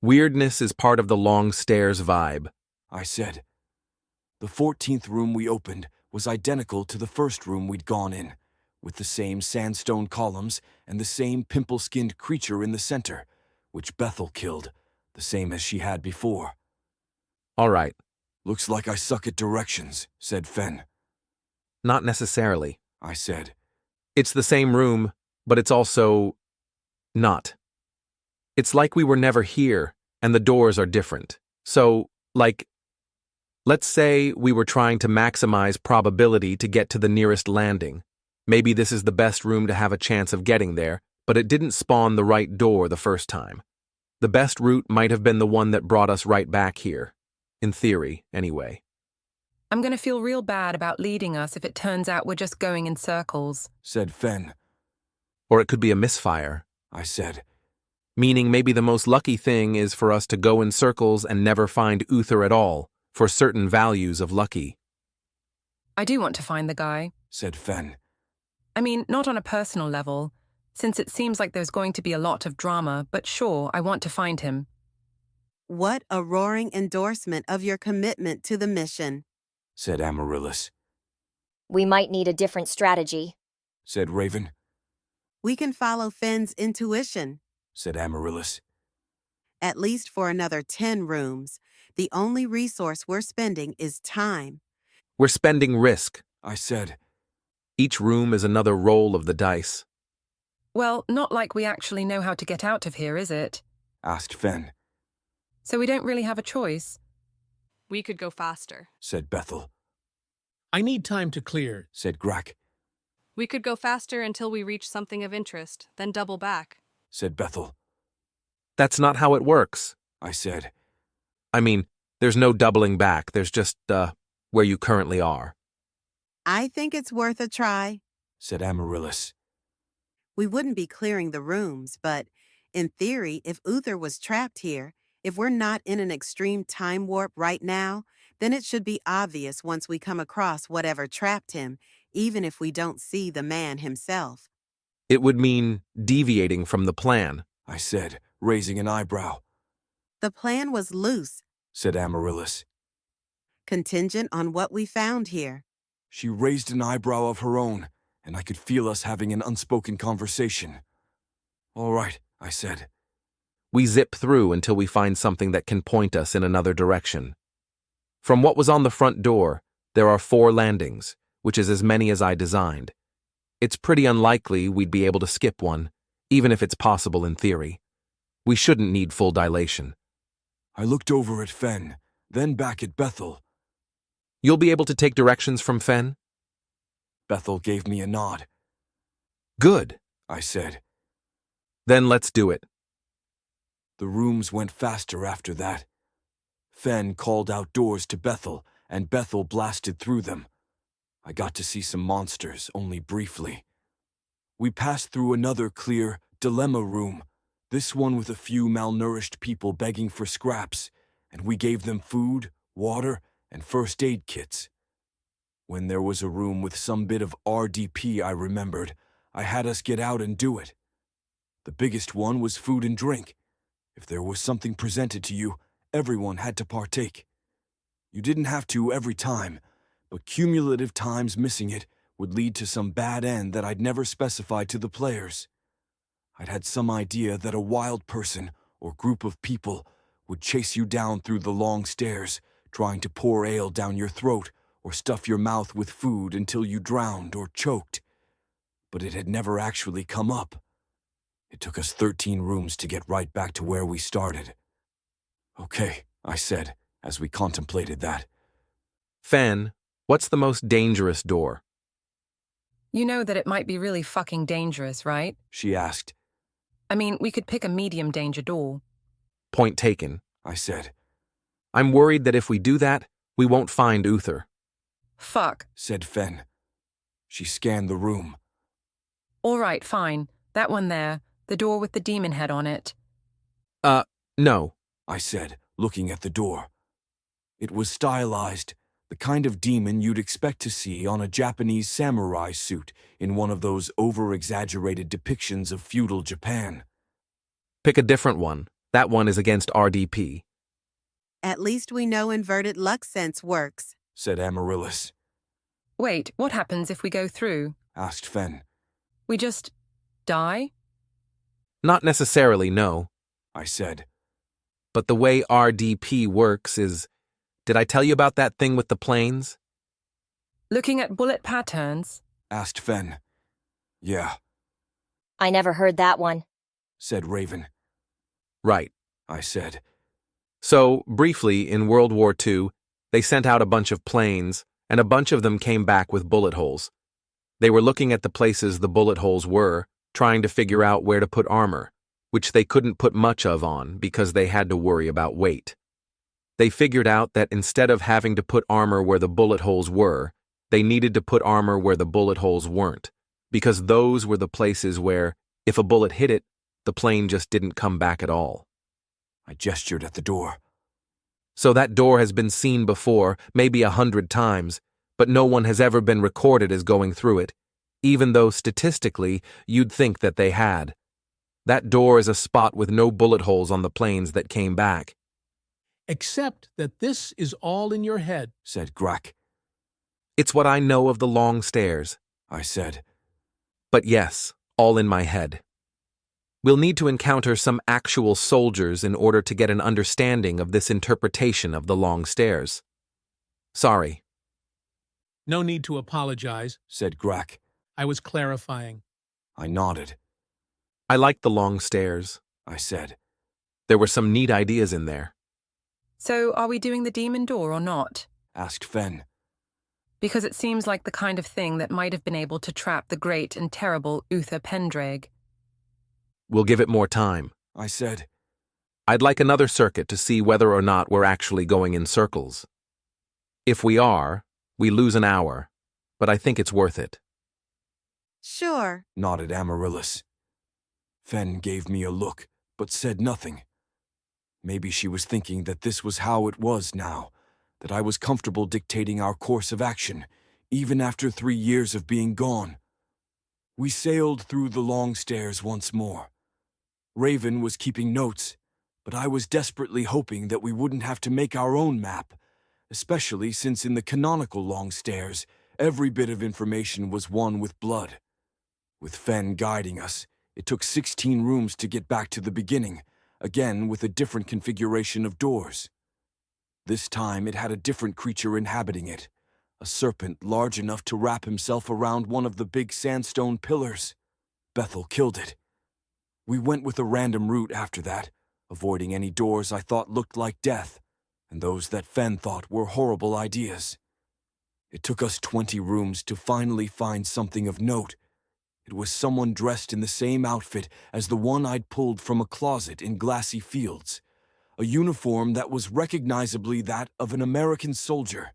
Weirdness is part of the long stairs vibe, I said. The 14th room we opened was identical to the first room we'd gone in, with the same sandstone columns and the same pimple-skinned creature in the center, which Bethel killed, the same as she had before. All right. Looks like I suck at directions, said Fen. Not necessarily, I said. It's the same room, but it's also not. It's like we were never here, and the doors are different. So, let's say we were trying to maximize probability to get to the nearest landing. Maybe this is the best room to have a chance of getting there, but it didn't spawn the right door the first time. The best route might have been the one that brought us right back here. In theory, anyway. I'm going to feel real bad about leading us if it turns out we're just going in circles, said Fen. Or it could be a misfire, I said. Meaning maybe the most lucky thing is for us to go in circles and never find Uther at all, for certain values of lucky. I do want to find the guy, said Fen. I mean, not on a personal level, since it seems like there's going to be a lot of drama, but sure, I want to find him. What a roaring endorsement of your commitment to the mission, said Amaryllis. We might need a different strategy, said Raven. We can follow Fen's intuition, said Amaryllis. At least for another 10 rooms. The only resource we're spending is time. We're spending risk, I said. Each room is another roll of the dice. Well, not like we actually know how to get out of here, is it? Asked Fen. So we don't really have a choice. We could go faster, said Bethel. I need time to clear, said Grack. We could go faster until we reach something of interest, then double back, said Bethel. That's not how it works, I said. I mean, there's no doubling back, there's just, where you currently are. I think it's worth a try, said Amaryllis. We wouldn't be clearing the rooms, but in theory, if Uther was trapped here, if we're not in an extreme time warp right now, then it should be obvious once we come across whatever trapped him, even if we don't see the man himself. It would mean deviating from the plan, I said, raising an eyebrow. The plan was loose, said Amaryllis. Contingent on what we found here. She raised an eyebrow of her own, and I could feel us having an unspoken conversation. All right, I said. We zip through until we find something that can point us in another direction. From what was on the front door, there are 4 landings, which is as many as I designed. It's pretty unlikely we'd be able to skip one, even if it's possible in theory. We shouldn't need full dilation. I looked over at Fen, then back at Bethel. You'll be able to take directions from Fen? Bethel gave me a nod. Good, I said. Then let's do it. The rooms went faster after that. Fen called outdoors to Bethel, and Bethel blasted through them. I got to see some monsters, only briefly. We passed through another clear dilemma room, this one with a few malnourished people begging for scraps, and we gave them food, water, and first aid kits. When there was a room with some bit of RDP I remembered, I had us get out and do it. The biggest one was food and drink. If there was something presented to you, everyone had to partake. You didn't have to every time, but cumulative times missing it would lead to some bad end that I'd never specified to the players. I'd had some idea that a wild person or group of people would chase you down through the long stairs, trying to pour ale down your throat or stuff your mouth with food until you drowned or choked. But it had never actually come up. It took us 13 rooms to get right back to where we started. Okay, I said, as we contemplated that. Fen, what's the most dangerous door? You know that it might be really fucking dangerous, right? She asked. I mean, we could pick a medium danger door. Point taken, I said. I'm worried that if we do that, we won't find Uther. Fuck, said Fen. She scanned the room. All right, fine. That one there, the door with the demon head on it. No, I said, looking at the door. It was stylized, the kind of demon you'd expect to see on a Japanese samurai suit in one of those over-exaggerated depictions of feudal Japan. Pick a different one. That one is against RDP. At least we know inverted luck sense works, said Amaryllis. Wait, what happens if we go through? Asked Fen. We just die? Not necessarily, no. I said. But the way RDP works is... Did I tell you about that thing with the planes? Looking at bullet patterns? Asked Fen. Yeah, I never heard that one. said Raven. Right, I said. So, briefly, in World War II, they sent out a bunch of planes, and a bunch of them came back with bullet holes. They were looking at the places the bullet holes were, trying to figure out where to put armor, which they couldn't put much of on because they had to worry about weight. They figured out that instead of having to put armor where the bullet holes were, they needed to put armor where the bullet holes weren't, because those were the places where, if a bullet hit it, the plane just didn't come back at all. I gestured at the door. So that door has been seen before, maybe 100 times, but no one has ever been recorded as going through it, even though statistically you'd think that they had. That door is a spot with no bullet holes on the planes that came back. Except that this is all in your head, said Grack. It's what I know of the long stairs, I said. But yes, all in my head. We'll need to encounter some actual soldiers in order to get an understanding of this interpretation of the long stairs. Sorry. No need to apologize, said Grack. I was clarifying. I nodded. I liked the long stairs, I said. There were some neat ideas in there. So, are we doing the demon door or not? Asked Fen. Because it seems like the kind of thing that might have been able to trap the great and terrible Uther Pendraig. We'll give it more time, I said. I'd like another circuit to see whether or not we're actually going in circles. If we are, we lose an hour, but I think it's worth it. Sure, nodded Amaryllis. Fen gave me a look, but said nothing. Maybe she was thinking that this was how it was now, that I was comfortable dictating our course of action, even after 3 years of being gone. We sailed through the long stairs once more. Raven was keeping notes, but I was desperately hoping that we wouldn't have to make our own map, especially since in the canonical long stairs, every bit of information was won with blood. With Fen guiding us, it took 16 rooms to get back to the beginning, again with a different configuration of doors. This time it had a different creature inhabiting it, a serpent large enough to wrap himself around one of the big sandstone pillars. Bethel killed it. We went with a random route after that, avoiding any doors I thought looked like death, and those that Fen thought were horrible ideas. It took us 20 rooms to finally find something of note. It was someone dressed in the same outfit as the one I'd pulled from a closet in Glassy Fields, a uniform that was recognizably that of an American soldier.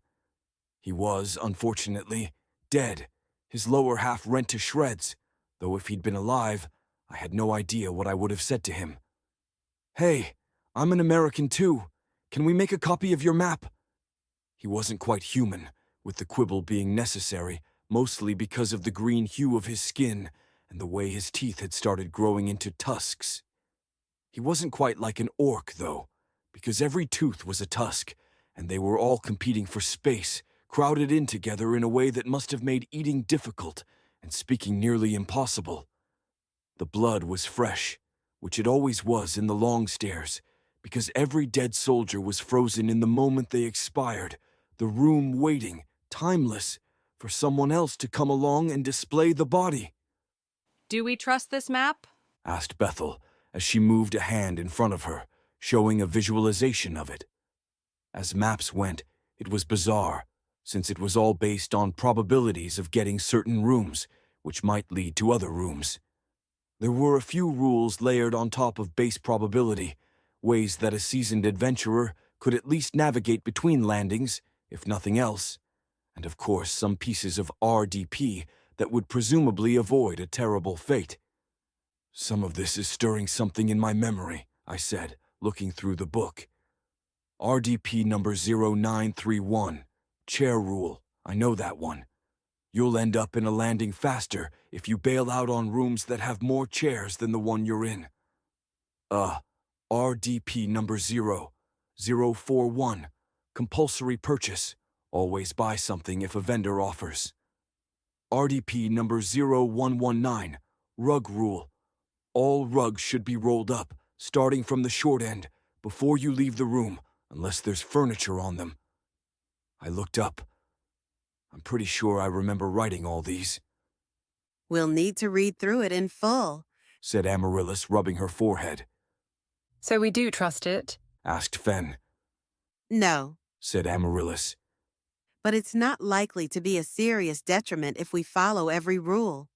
He was, unfortunately, dead, his lower half rent to shreds, though if he'd been alive, I had no idea what I would have said to him. "Hey, I'm an American too. Can we make a copy of your map? He wasn't quite human, with the quibble being necessary, mostly because of the green hue of his skin and the way his teeth had started growing into tusks. He wasn't quite like an orc, though, because every tooth was a tusk, and they were all competing for space, crowded in together in a way that must have made eating difficult and speaking nearly impossible. The blood was fresh, which it always was in the long stairs, because every dead soldier was frozen in the moment they expired, the room waiting, timeless, for someone else to come along and display the body. Do we trust this map? Asked Bethel, as she moved a hand in front of her, showing a visualization of it. As maps went, it was bizarre, since it was all based on probabilities of getting certain rooms, which might lead to other rooms. There were a few rules layered on top of base probability, ways that a seasoned adventurer could at least navigate between landings, if nothing else, and of course some pieces of RDP that would presumably avoid a terrible fate. Some of this is stirring something in my memory, I said, looking through the book. RDP number 0931, chair rule, I know that one. You'll end up in a landing faster if you bail out on rooms that have more chairs than the one you're in. RDP number 0041, compulsory purchase, always buy something if a vendor offers. RDP number 0119, rug rule. All rugs should be rolled up, starting from the short end, before you leave the room, unless there's furniture on them. I looked up. I'm pretty sure I remember writing all these. We'll need to read through it in full, said Amaryllis, rubbing her forehead. So we do trust it? Asked Fen. No, said Amaryllis. but it's not likely to be a serious detriment if we follow every rule.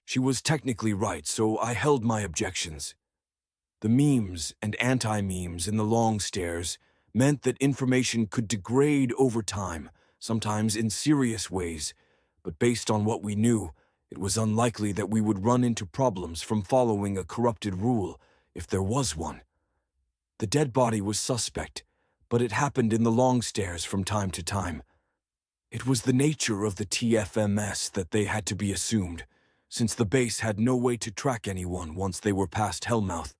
She was technically right, so I held my objections. The memes and anti-memes in the long stairs meant that information could degrade over time, sometimes in serious ways, but based on what we knew, it was unlikely that we would run into problems from following a corrupted rule, if there was one. The dead body was suspect, but it happened in the long stairs from time to time. It was the nature of the TFMS that they had to be assumed, since the base had no way to track anyone once they were past Hellmouth.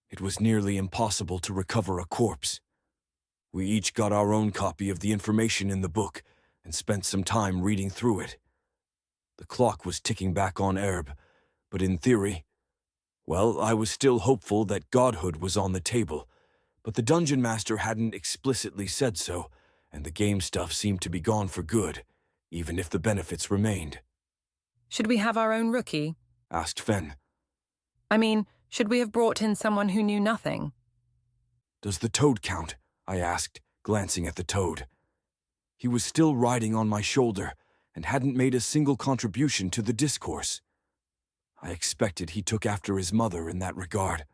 It was nearly impossible to recover a corpse. We each got our own copy of the information in the book and spent some time reading through it. The clock was ticking back on Erb, but in theory, well, I was still hopeful that godhood was on the table, but the dungeon master hadn't explicitly said so, and the game stuff seemed to be gone for good, even if the benefits remained. Should we have our own rookie? Asked Fen. I mean, should we have brought in someone who knew nothing? Does the toad count? I asked, glancing at the toad. He was still riding on my shoulder and hadn't made a single contribution to the discourse. I expected he took after his mother in that regard.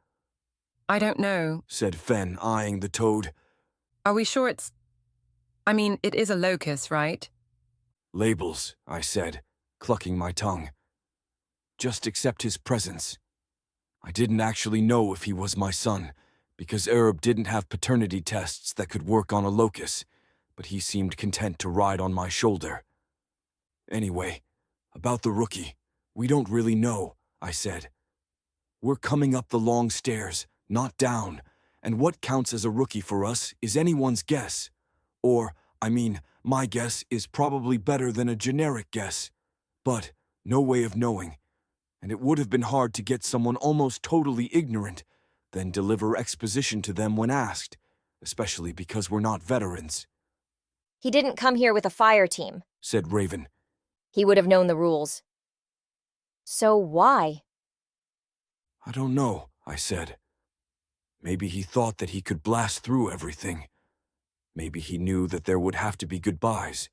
I don't know, said Fen, eyeing the toad. Are we sure it's... I mean, it is a locus, right? Labels, I said, clucking my tongue. Just accept his presence. I didn't actually know if he was my son, because Erb didn't have paternity tests that could work on a locus, but he seemed content to ride on my shoulder. Anyway, about the rookie, we don't really know, I said. We're coming up the long stairs, not down, and what counts as a rookie for us is anyone's guess. Or, my guess is probably better than a generic guess, but no way of knowing, and it would have been hard to get someone almost totally ignorant, then deliver exposition to them when asked, especially because we're not veterans. He didn't come here with a fire team, said Raven. He would have known the rules. So why? I don't know, I said. Maybe he thought that he could blast through everything. Maybe he knew that there would have to be goodbyes.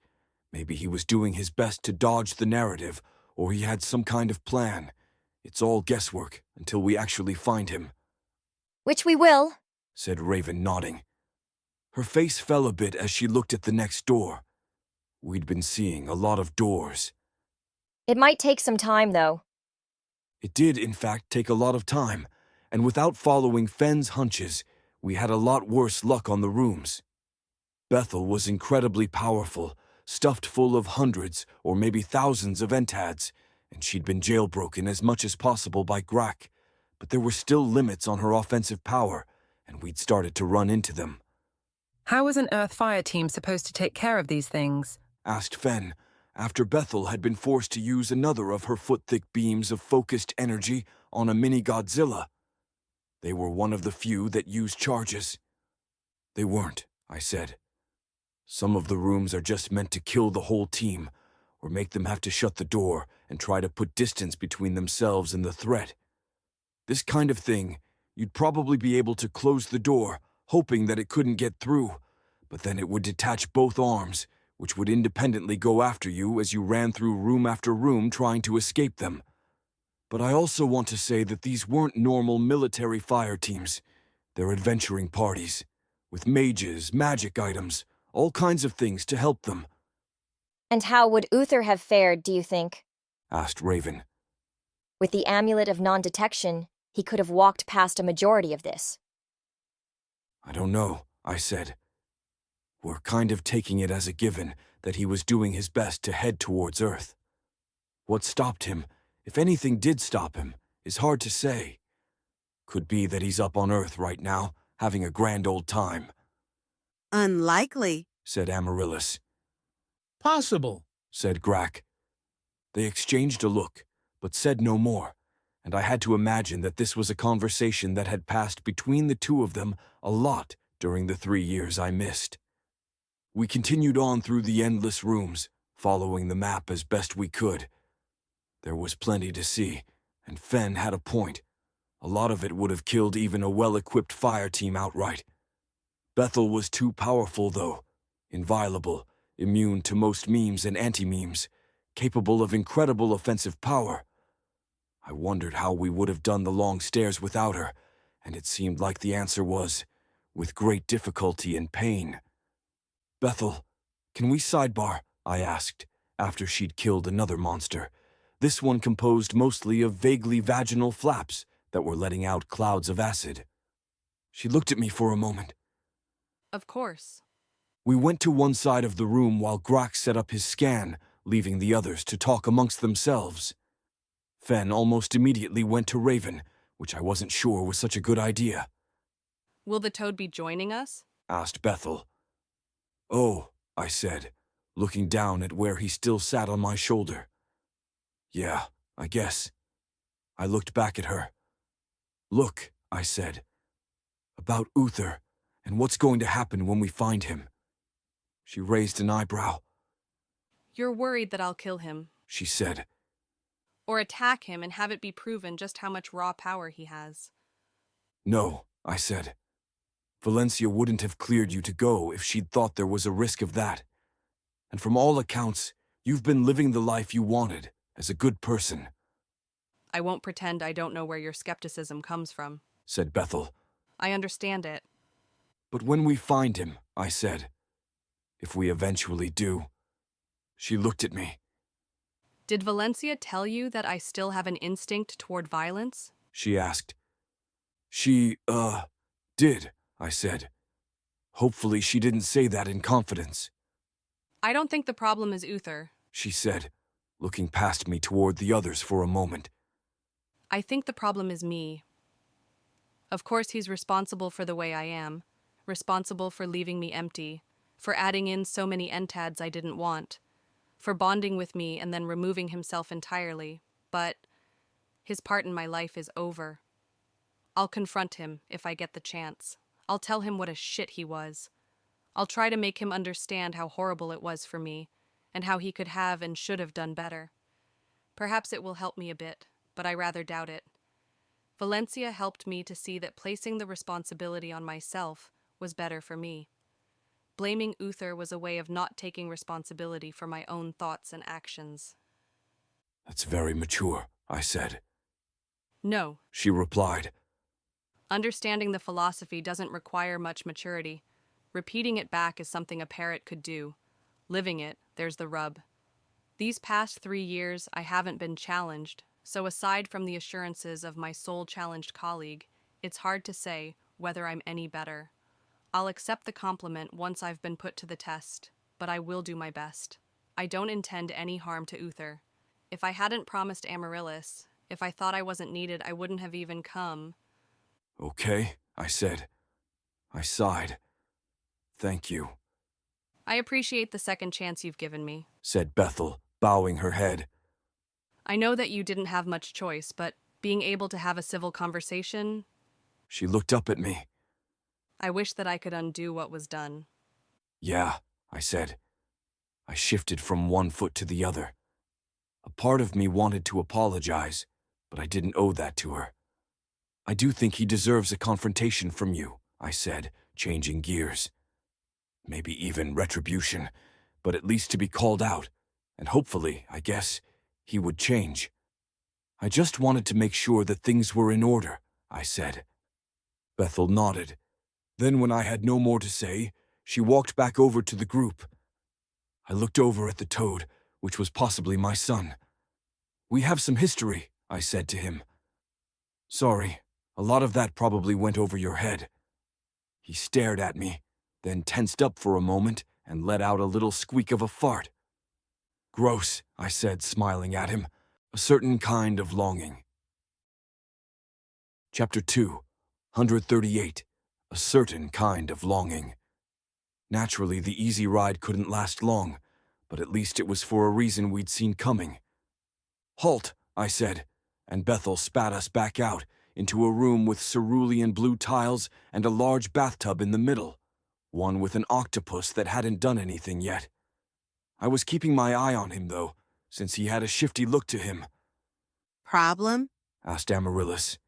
Maybe he was doing his best to dodge the narrative, or he had some kind of plan. It's all guesswork until we actually find him. Which we will, said Raven, nodding. Her face fell a bit as she looked at the next door. We'd been seeing a lot of doors. It might take some time, though. It did, in fact, take a lot of time, and without following Fen's hunches, we had a lot worse luck on the rooms. Bethel was incredibly powerful, stuffed full of hundreds or maybe thousands of entads, and she'd been jailbroken as much as possible by Grak, but there were still limits on her offensive power, and we'd started to run into them. How was an Earth Fire team supposed to take care of these things? Asked Fen, after Bethel had been forced to use another of her foot-thick beams of focused energy on a mini-Godzilla. They were one of the few that used charges. They weren't, I said. Some of the rooms are just meant to kill the whole team, or make them have to shut the door and try to put distance between themselves and the threat. This kind of thing, you'd probably be able to close the door, hoping that it couldn't get through, but then it would detach both arms, which would independently go after you as you ran through room after room trying to escape them. But I also want to say that these weren't normal military fire teams. They're adventuring parties, with mages, magic items, all kinds of things to help them. And how would Uther have fared, do you think? Asked Raven. With the amulet of non-detection, he could have walked past a majority of this. I don't know, I said. We're kind of taking it as a given that he was doing his best to head towards Earth. What stopped him, if anything did stop him, is hard to say. Could be that he's up on Earth right now, having a grand old time. Unlikely, said Amaryllis. Possible, said Grak. They exchanged a look, but said no more, and I had to imagine that this was a conversation that had passed between the two of them a lot during the 3 years I missed. We continued on through the endless rooms, following the map as best we could. There was plenty to see, and Fen had a point. A lot of it would have killed even a well-equipped fire team outright. Bethel was too powerful, though. Inviolable, immune to most memes and anti-memes, capable of incredible offensive power. I wondered how we would have done the long stairs without her, and it seemed like the answer was, with great difficulty and pain. Bethel, can we sidebar? I asked, after she'd killed another monster. This one composed mostly of vaguely vaginal flaps that were letting out clouds of acid. She looked at me for a moment. Of course. We went to one side of the room while Grak set up his scan, leaving the others to talk amongst themselves. Fen almost immediately went to Raven, which I wasn't sure was such a good idea. Will the toad be joining us? Asked Bethel. Oh, I said, looking down at where he still sat on my shoulder. Yeah, I guess. I looked back at her. Look, I said. About Uther, and what's going to happen when we find him. She raised an eyebrow. You're worried that I'll kill him. She said. Or attack him and have it be proven just how much raw power he has. No, I said. Valencia wouldn't have cleared you to go if she'd thought there was a risk of that. And from all accounts, you've been living the life you wanted, as a good person. I won't pretend I don't know where your skepticism comes from, said Bethel. I understand it. But when we find him, I said, if we eventually do. She looked at me. Did Valencia tell you that I still have an instinct toward violence? She asked. She, did, I said. Hopefully she didn't say that in confidence. I don't think the problem is Uther, she said, looking past me toward the others for a moment. I think the problem is me. Of course he's responsible for the way I am, responsible for leaving me empty, for adding in so many entads I didn't want, for bonding with me and then removing himself entirely, but his part in my life is over. I'll confront him if I get the chance. I'll tell him what a shit he was. I'll try to make him understand how horrible it was for me, and how he could have and should have done better. Perhaps it will help me a bit, but I rather doubt it. Valencia helped me to see that placing the responsibility on myself was better for me. Blaming Uther was a way of not taking responsibility for my own thoughts and actions. That's very mature, I said. No, she replied. Understanding the philosophy doesn't require much maturity. Repeating it back is something a parrot could do. Living it, there's the rub. These past 3 years, I haven't been challenged, so aside from the assurances of my soul-challenged colleague, it's hard to say whether I'm any better. I'll accept the compliment once I've been put to the test, but I will do my best. I don't intend any harm to Uther. If I hadn't promised Amaryllis, if I thought I wasn't needed, I wouldn't have even come. Okay, I said. I sighed. Thank you, I appreciate the second chance you've given me. said Bethel, bowing her head. I know that you didn't have much choice, but being able to have a civil conversation, She looked up at me. I wish that I could undo what was done. Yeah, I said. I shifted from one foot to the other. A part of me wanted to apologize, but I didn't owe that to her. I do think he deserves a confrontation from you, I said, changing gears. Maybe even retribution, but at least to be called out, and hopefully, I guess, he would change. I just wanted to make sure that things were in order, I said. Bethel nodded. Then when I had no more to say, she walked back over to the group. I looked over at the toad, which was possibly my son. We have some history, I said to him. Sorry, a lot of that probably went over your head. He stared at me, then tensed up for a moment and let out a little squeak of a fart. Gross, I said, smiling at him. A certain kind of longing. Chapter 2, 138. A certain kind of longing. Naturally, the easy ride couldn't last long, but at least it was for a reason we'd seen coming. Halt, I said, and Bethel spat us back out into a room with cerulean blue tiles and a large bathtub in the middle, one with an octopus that hadn't done anything yet. I was keeping my eye on him, though, since he had a shifty look to him. Problem? Asked Amaryllis.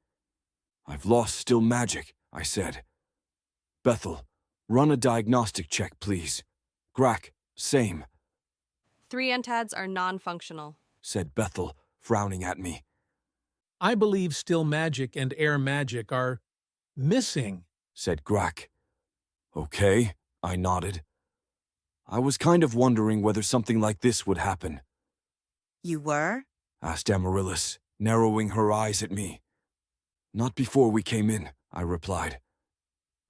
I've lost still magic, I said. Bethel, run a diagnostic check, please. Grack, same, 3 entads are non-functional. said Bethel, frowning at me. I believe still magic and air magic are missing, said Grack. Okay, I nodded. I was kind of wondering whether something like this would happen, You were? asked Amaryllis, narrowing her eyes at me. Not before we came in, I replied.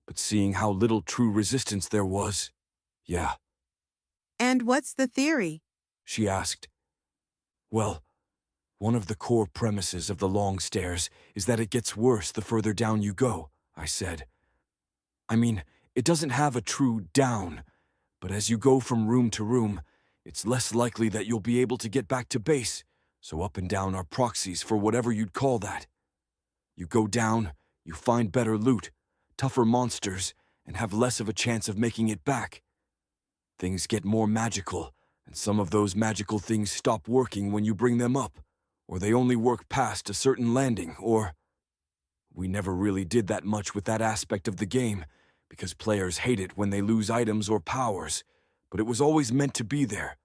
But seeing how little true resistance there was, yeah, And what's the theory? she asked. Well, one of the core premises of the long stairs is that it gets worse the further down you go, I said. I mean, it doesn't have a true down, but as you go from room to room, it's less likely that you'll be able to get back to base, so up and down are proxies for whatever you'd call that. You go down, you find better loot, tougher monsters, and have less of a chance of making it back. Things get more magical, and some of those magical things stop working when you bring them up, or they only work past a certain landing, or... We never really did that much with that aspect of the game, because players hate it when they lose items or powers, but it was always meant to be there,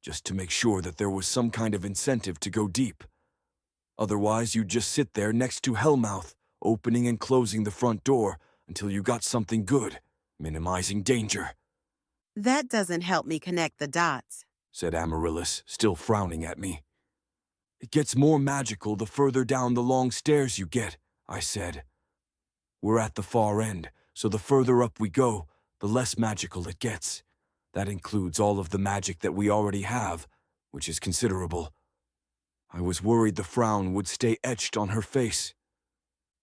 just to make sure that there was some kind of incentive to go deep. Otherwise, you'd just sit there next to Hellmouth, opening and closing the front door until you got something good, minimizing danger. That doesn't help me connect the dots, said Amaryllis, still frowning at me. It gets more magical the further down the long stairs you get, I said. We're at the far end, so the further up we go, the less magical it gets. That includes all of the magic that we already have, which is considerable. I was worried the frown would stay etched on her face.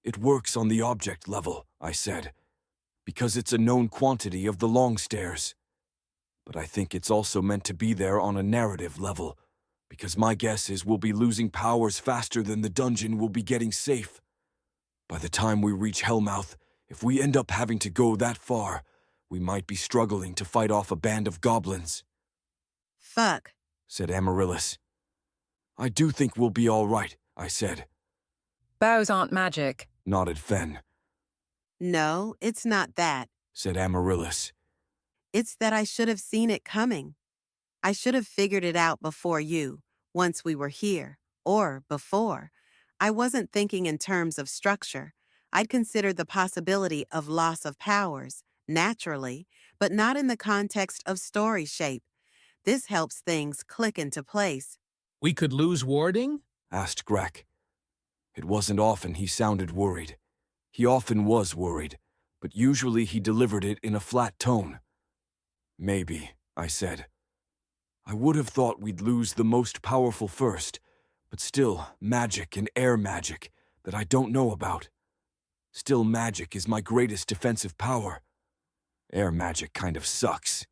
It works on the object level, I said, because it's a known quantity of the long stairs. But I think it's also meant to be there on a narrative level, because my guess is we'll be losing powers faster than the dungeon will be getting safe. By the time we reach Hellmouth, if we end up having to go that far, we might be struggling to fight off a band of goblins. Fuck, said Amaryllis. I do think we'll be all right, I said. Bows aren't magic, Nodded Fen, No, it's not that. said Amaryllis. It's that I should have seen it coming. I should have figured it out before you, once we were here, or before. I wasn't thinking in terms of structure. I'd considered the possibility of loss of powers, naturally, but not in the context of story shape. This helps things click into place. We could lose warding? Asked Grack. It wasn't often he sounded worried. He often was worried, but usually he delivered it in a flat tone. Maybe, I said. I would have thought we'd lose the most powerful first, but still magic and air magic that I don't know about. Still, magic is my greatest defensive power. Air magic kind of sucks,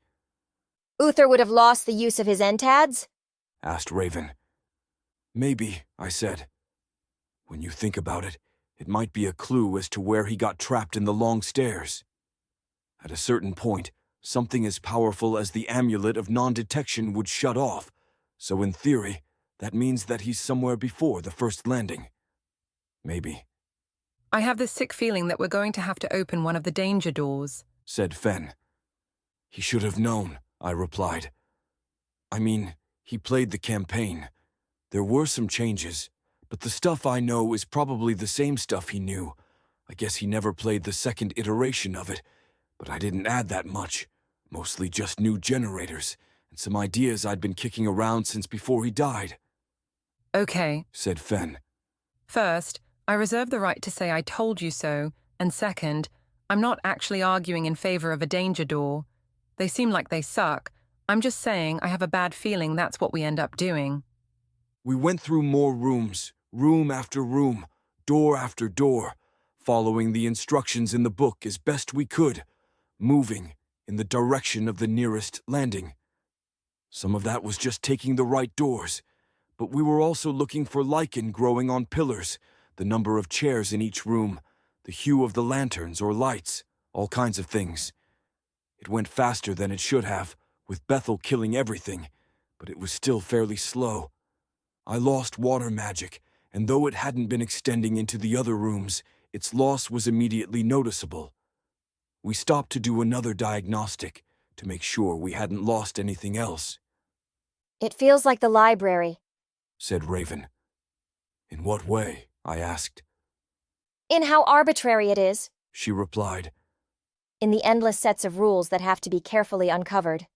Uther would have lost the use of his entads? asked Raven. Maybe, I said. When you think about it, it might be a clue as to where he got trapped in the long stairs. At a certain point, something as powerful as the amulet of non-detection would shut off, so in theory, that means that he's somewhere before the first landing. Maybe, I have this sick feeling that we're going to have to open one of the danger doors, said Fen. He should have known, I replied. I mean, he played the campaign. There were some changes, but the stuff I know is probably the same stuff he knew. I guess he never played the second iteration of it, but I didn't add that much. Mostly just new generators, and some ideas I'd been kicking around since before he died. Okay, Said Fen. First, I reserve the right to say I told you so, and second, I'm not actually arguing in favor of a danger door. They seem like they suck. I'm just saying I have a bad feeling that's what we end up doing. We went through more rooms, room after room, door after door, following the instructions in the book as best we could, moving in the direction of the nearest landing. Some of that was just taking the right doors, but we were also looking for lichen growing on pillars, the number of chairs in each room, the hue of the lanterns or lights, all kinds of things. It went faster than it should have, with Bethel killing everything, but it was still fairly slow. I lost water magic, and though it hadn't been extending into the other rooms, its loss was immediately noticeable. We stopped to do another diagnostic, to make sure we hadn't lost anything else. It feels like the library, Said Raven. In what way? I asked. in how arbitrary it is, She replied. in the endless sets of rules that have to be carefully uncovered.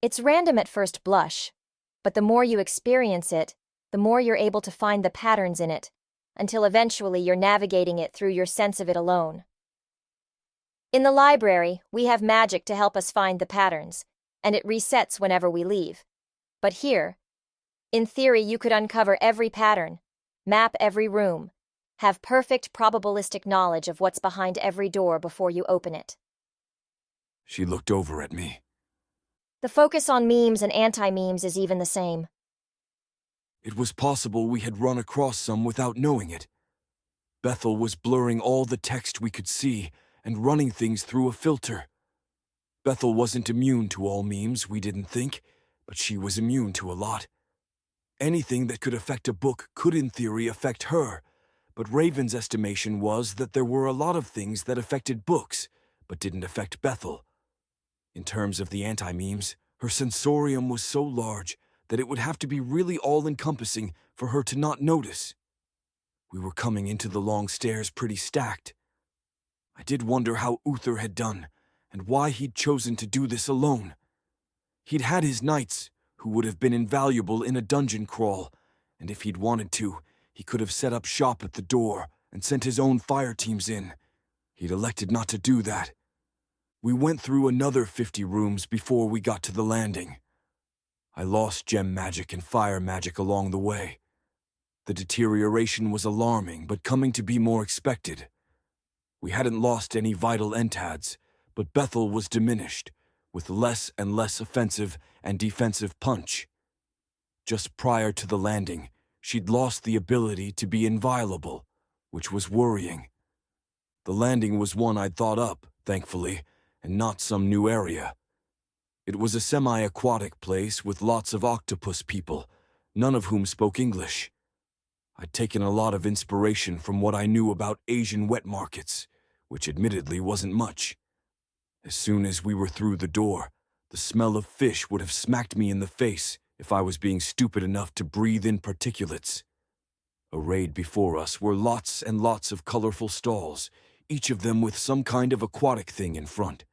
It's random at first blush, but the more you experience it, the more you're able to find the patterns in it, until eventually you're navigating it through your sense of it alone. In the library, we have magic to help us find the patterns, and it resets whenever we leave. But here, in theory, you could uncover every pattern, map every room, have perfect probabilistic knowledge of what's behind every door before you open it. She looked over at me. The focus on memes and anti-memes is even the same. It was possible we had run across some without knowing it. Bethel was blurring all the text we could see and running things through a filter. Bethel wasn't immune to all memes, we didn't think, but she was immune to a lot. Anything that could affect a book could in theory affect her, but Raven's estimation was that there were a lot of things that affected books, but didn't affect Bethel. In terms of the anti-memes, her sensorium was so large that it would have to be really all-encompassing for her to not notice. We were coming into the long stairs pretty stacked. I did wonder how Uther had done, and why he'd chosen to do this alone. He'd had his knights, who would have been invaluable in a dungeon crawl, and if he'd wanted to, he could have set up shop at the door and sent his own fire teams in. He'd elected not to do that. We went through another 50 rooms before we got to the landing. I lost gem magic and fire magic along the way. The deterioration was alarming, but coming to be more expected. We hadn't lost any vital entads, but Bethel was diminished, with less and less offensive and defensive punch. Just prior to the landing, she'd lost the ability to be inviolable, which was worrying. The landing was one I'd thought up, thankfully, and not some new area. It was a semi-aquatic place with lots of octopus people, none of whom spoke English. I'd taken a lot of inspiration from what I knew about Asian wet markets, which admittedly wasn't much. As soon as we were through the door, the smell of fish would have smacked me in the face if I was being stupid enough to breathe in particulates. Arrayed before us were lots and lots of colorful stalls, each of them with some kind of aquatic thing in front.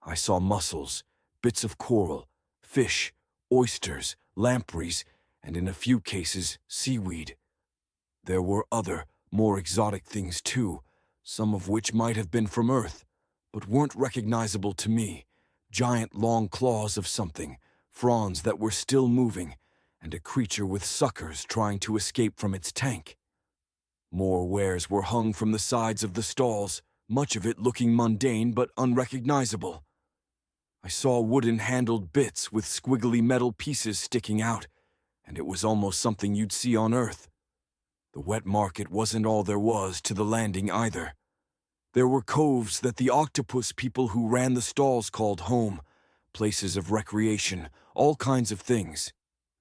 I saw mussels, bits of coral, fish, oysters, lampreys, and in a few cases, seaweed. There were other, more exotic things too, some of which might have been from Earth, but weren't recognizable to me. Giant long claws of something, fronds that were still moving, and a creature with suckers trying to escape from its tank. More wares were hung from the sides of the stalls, much of it looking mundane but unrecognizable. I saw wooden-handled bits with squiggly metal pieces sticking out, and it was almost something you'd see on Earth. The wet market wasn't all there was to the landing either. There were coves that the octopus people who ran the stalls called home, places of recreation, all kinds of things.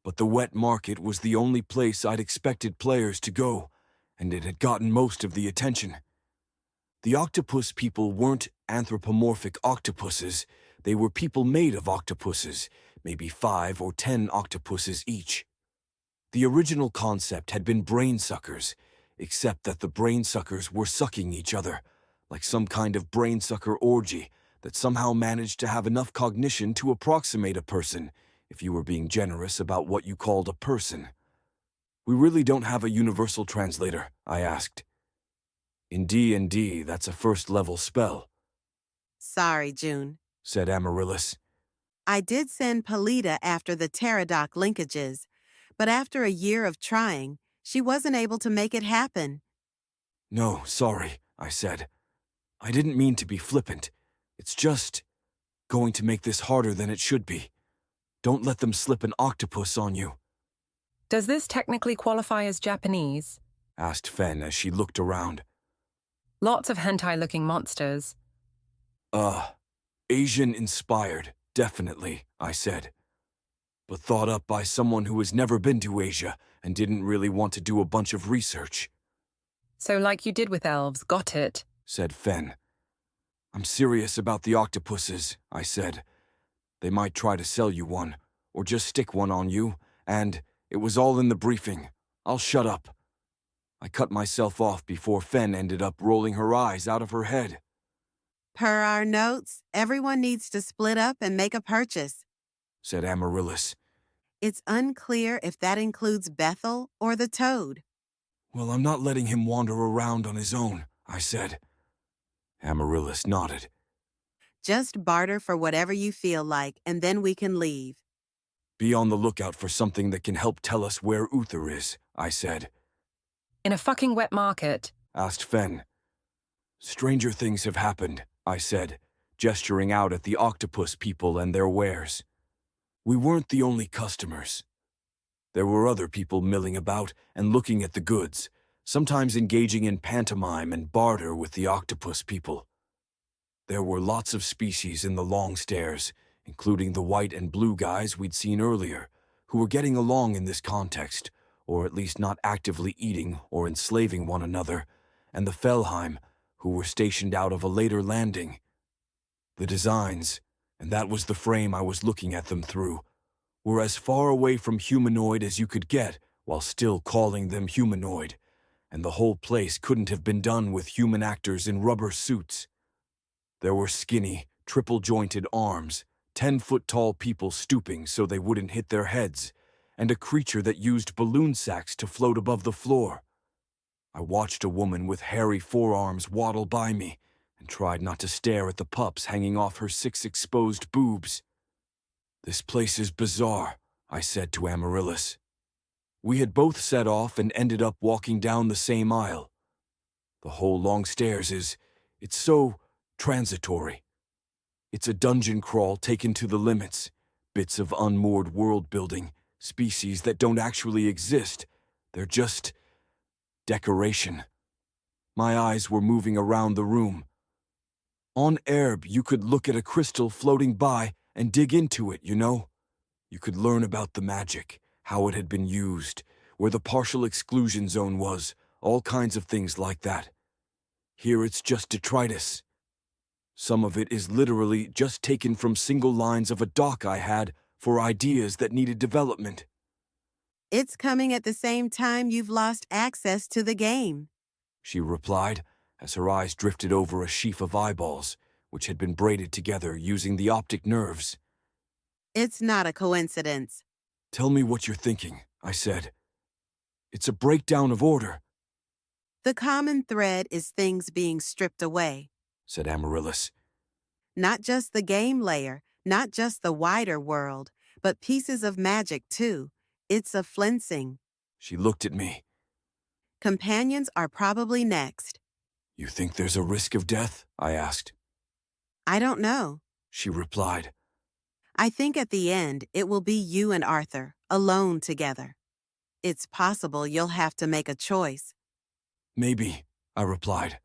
But the wet market was the only place I'd expected players to go, and it had gotten most of the attention. The octopus people weren't anthropomorphic octopuses. They were people made of octopuses, maybe 5 or 10 octopuses each. The original concept had been brain suckers, except that the brain suckers were sucking each other, like some kind of brain sucker orgy that somehow managed to have enough cognition to approximate a person, if you were being generous about what you called a person. We really don't have a universal translator, I asked. In D&D, that's a first-level spell, Sorry, June, said Amaryllis. I did send Polita after the pterodoc linkages, but after a year of trying, she wasn't able to make it happen. No, sorry, I said. I didn't mean to be flippant. It's just going to make this harder than it should be. Don't let them slip an octopus on you, Does this technically qualify as Japanese? asked Fen as she looked around. Lots of hentai-looking monsters. Asian-inspired, definitely, I said. But thought up by someone who has never been to Asia and didn't really want to do a bunch of research, So like you did with elves, got it. said Fen. I'm serious about the octopuses, I said. They might try to sell you one, or just stick one on you, and it was all in the briefing. I'll shut up. I cut myself off before Fen ended up rolling her eyes out of her head. Per our notes, everyone needs to split up and make a purchase. Said Amaryllis. It's unclear if that includes Bethel or the Toad. Well, I'm not letting him wander around on his own, I said. Amaryllis nodded. Just barter for whatever you feel like, and then we can leave. Be on the lookout for something that can help tell us where Uther is, I said. In a fucking wet market. Asked Fen. Stranger things have happened, I said, gesturing out at the octopus people and their wares. We weren't the only customers. There were other people milling about and looking at the goods, sometimes engaging in pantomime and barter with the octopus people. There were lots of species in the long stairs, including the white and blue guys we'd seen earlier, who were getting along in this context, or at least not actively eating or enslaving one another, and the Felheim, who were stationed out of a later landing. The designs, and that was the frame I was looking at them through, were as far away from humanoid as you could get while still calling them humanoid, and the whole place couldn't have been done with human actors in rubber suits. There were skinny, triple-jointed arms, 10-foot-tall people stooping so they wouldn't hit their heads, and a creature that used balloon sacks to float above the floor. I watched a woman with hairy forearms waddle by me and tried not to stare at the pups hanging off her 6 exposed boobs. This place is bizarre, I said to Amaryllis. We had both set off and ended up walking down the same aisle. The whole long stairs it's so transitory. It's a dungeon crawl taken to the limits, bits of unmoored world building, species that don't actually exist. They're just decoration. My eyes were moving around the room. On Erb, you could look at a crystal floating by and dig into it, you know? You could learn about the magic, how it had been used, where the partial exclusion zone was, all kinds of things like that. Here it's just detritus. Some of it is literally just taken from single lines of a doc I had for ideas that needed development. It's coming at the same time you've lost access to the game, she replied, as her eyes drifted over a sheaf of eyeballs, which had been braided together using the optic nerves. It's not a coincidence. Tell me what you're thinking, I said. It's a breakdown of order. The common thread is things being stripped away. said Amaryllis. Not just the game layer, not just the wider world, but pieces of magic too. It's a flensing. She looked at me. Companions are probably next. You think there's a risk of death? I asked. I don't know. She replied. I think at the end it will be you and Arthur, alone together. It's possible you'll have to make a choice. Maybe, I replied.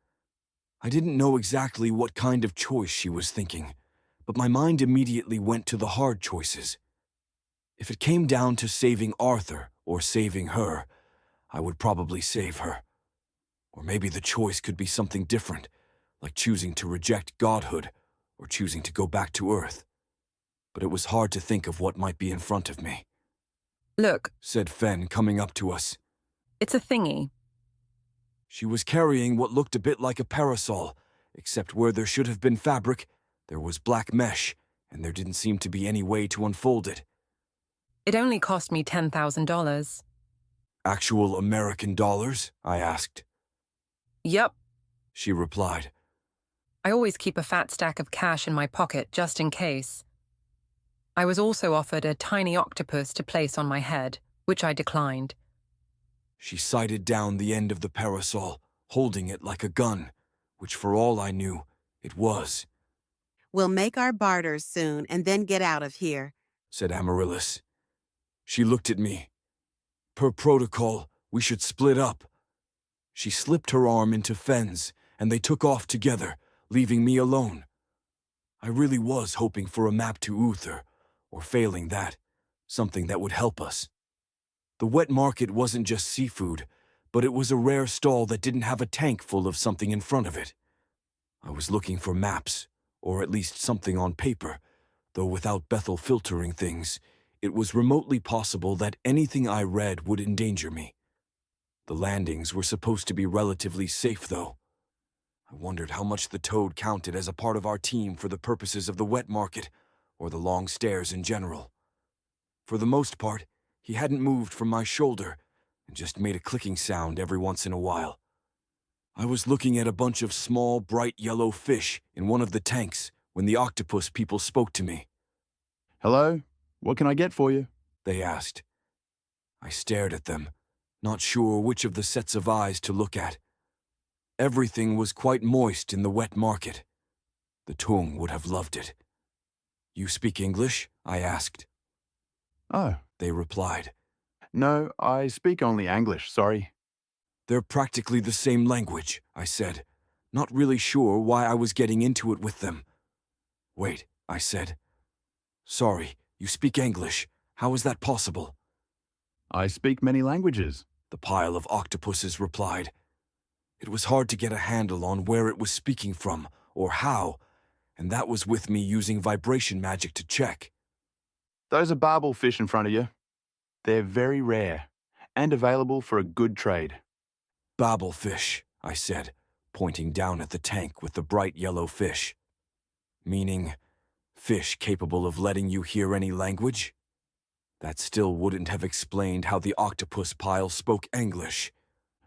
I didn't know exactly what kind of choice she was thinking, but my mind immediately went to the hard choices. If it came down to saving Arthur or saving her, I would probably save her. Or maybe the choice could be something different, like choosing to reject godhood or choosing to go back to Earth. But it was hard to think of what might be in front of me. Look, Said Fen, coming up to us. it's a thingy. She was carrying what looked a bit like a parasol, except where there should have been fabric, there was black mesh, and there didn't seem to be any way to unfold it. It only cost me $10,000. Actual American dollars? I asked. Yup. She replied. I always keep a fat stack of cash in my pocket just in case. I was also offered a tiny octopus to place on my head, which I declined. She sighted down the end of the parasol, holding it like a gun, which for all I knew, it was, We'll make our barters soon and then get out of here. said Amaryllis. She looked at me. Per protocol, we should split up. She slipped her arm into Fen's, and they took off together, leaving me alone. I really was hoping for a map to Uther, or failing that, something that would help us. The wet market wasn't just seafood, but it was a rare stall that didn't have a tank full of something in front of it. I was looking for maps, or at least something on paper, though without Bethel filtering things, it was remotely possible that anything I read would endanger me. The landings were supposed to be relatively safe, though. I wondered how much the toad counted as a part of our team for the purposes of the wet market, or the long stairs in general. For the most part, he hadn't moved from my shoulder and just made a clicking sound every once in a while. I was looking at a bunch of small, bright yellow fish in one of the tanks when the octopus people spoke to me. Hello? What can I get for you? They asked. I stared at them, not sure which of the sets of eyes to look at. Everything was quite moist in the wet market. The Tung would have loved it. You speak English? I asked. Oh, They replied. no, I speak only English, sorry. They're practically the same language, I said, not really sure why I was getting into it with them. Wait, I said. Sorry, you speak English. How is that possible? I speak many languages. The pile of octopuses replied. It was hard to get a handle on where it was speaking from, or how, and that was with me using vibration magic to check. Those are barbel fish in front of you. They're very rare, and available for a good trade. Babelfish, I said, pointing down at the tank with the bright yellow fish. Meaning, fish capable of letting you hear any language? That still wouldn't have explained how the octopus pile spoke English.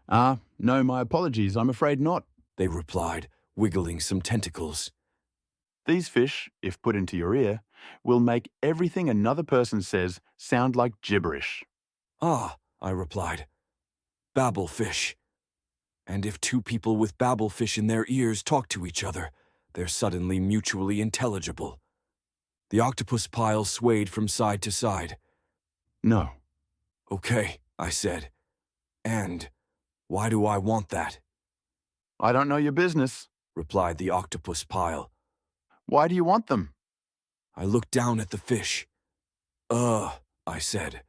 No, my apologies, I'm afraid not. They replied, wiggling some tentacles. These fish, if put into your ear, will make everything another person says sound like gibberish. Ah, I replied. Babelfish. And if two people with babelfish in their ears talk to each other, they're suddenly mutually intelligible. The octopus pile swayed from side to side. No. Okay, I said. And why do I want that? I don't know your business, replied the octopus pile. Why do you want them? I looked down at the fish. I said.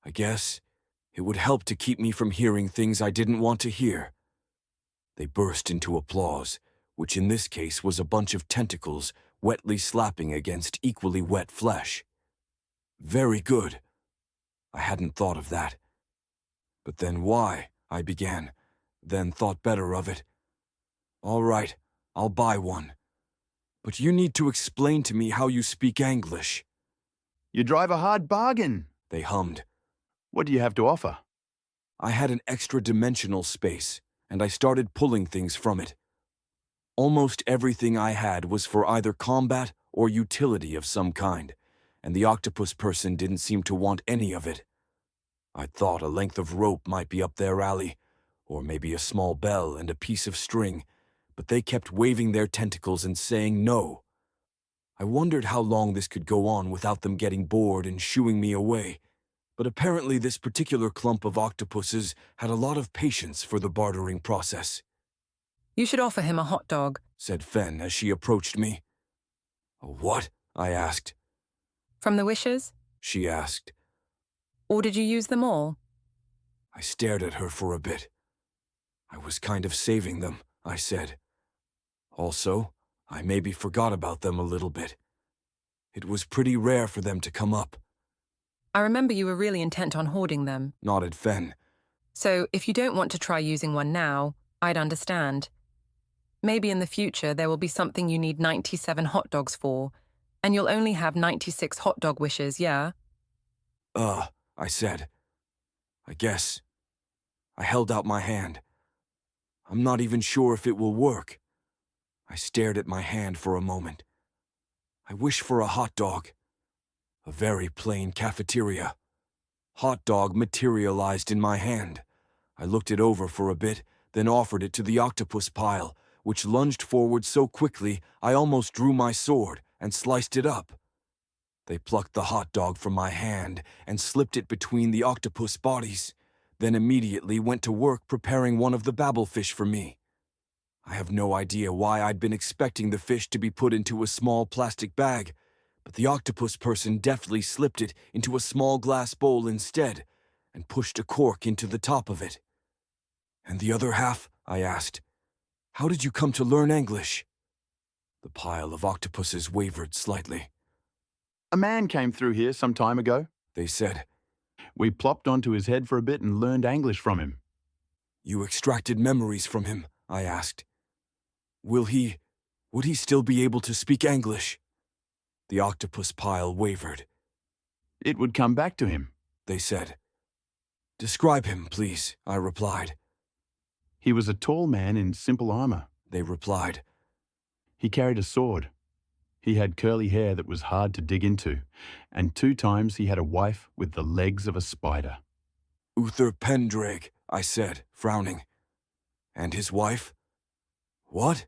I guess it would help to keep me from hearing things I didn't want to hear. They burst into applause, which in this case was a bunch of tentacles wetly slapping against equally wet flesh. Very good. I hadn't thought of that. But then why? I began, then thought better of it. All right, I'll buy one. But you need to explain to me how you speak English. You drive a hard bargain, They hummed. What do you have to offer? I had an extra dimensional space, and I started pulling things from it. Almost everything I had was for either combat or utility of some kind, and the octopus person didn't seem to want any of it. I thought a length of rope might be up their alley, or maybe a small bell and a piece of string, but they kept waving their tentacles and saying no. I wondered how long this could go on without them getting bored and shooing me away, but apparently this particular clump of octopuses had a lot of patience for the bartering process. You should offer him a hot dog, said Fen as she approached me. A what? I asked. From the wishes? She asked. Or did you use them all? I stared at her for a bit. I was kind of saving them, I said. Also, I maybe forgot about them a little bit. It was pretty rare for them to come up. I remember you were really intent on hoarding them, nodded Fen. So if you don't want to try using one now, I'd understand. Maybe in the future there will be something you need 97 hot dogs for, and you'll only have 96 hot dog wishes, yeah? I said. I guess. I held out my hand. I'm not even sure if it will work. I stared at my hand for a moment. I wish for a hot dog. A very plain cafeteria. Hot dog materialized in my hand. I looked it over for a bit, then offered it to the octopus pile, which lunged forward so quickly I almost drew my sword and sliced it up. They plucked the hot dog from my hand and slipped it between the octopus bodies, then immediately went to work preparing one of the babblefish for me. I have no idea why I'd been expecting the fish to be put into a small plastic bag, but the octopus person deftly slipped it into a small glass bowl instead and pushed a cork into the top of it. And the other half? I asked. How did you come to learn English? The pile of octopuses wavered slightly. A man came through here some time ago, they said. We plopped onto his head for a bit and learned English from him. You extracted memories from him? I asked. Would he still be able to speak English? The octopus pile wavered. It would come back to him, they said. Describe him, please, I replied. He was a tall man in simple armor, they replied. He carried a sword. He had curly hair that was hard to dig into, and 2 times he had a wife with the legs of a spider. Uther Pendraig, I said, frowning. And his wife? What?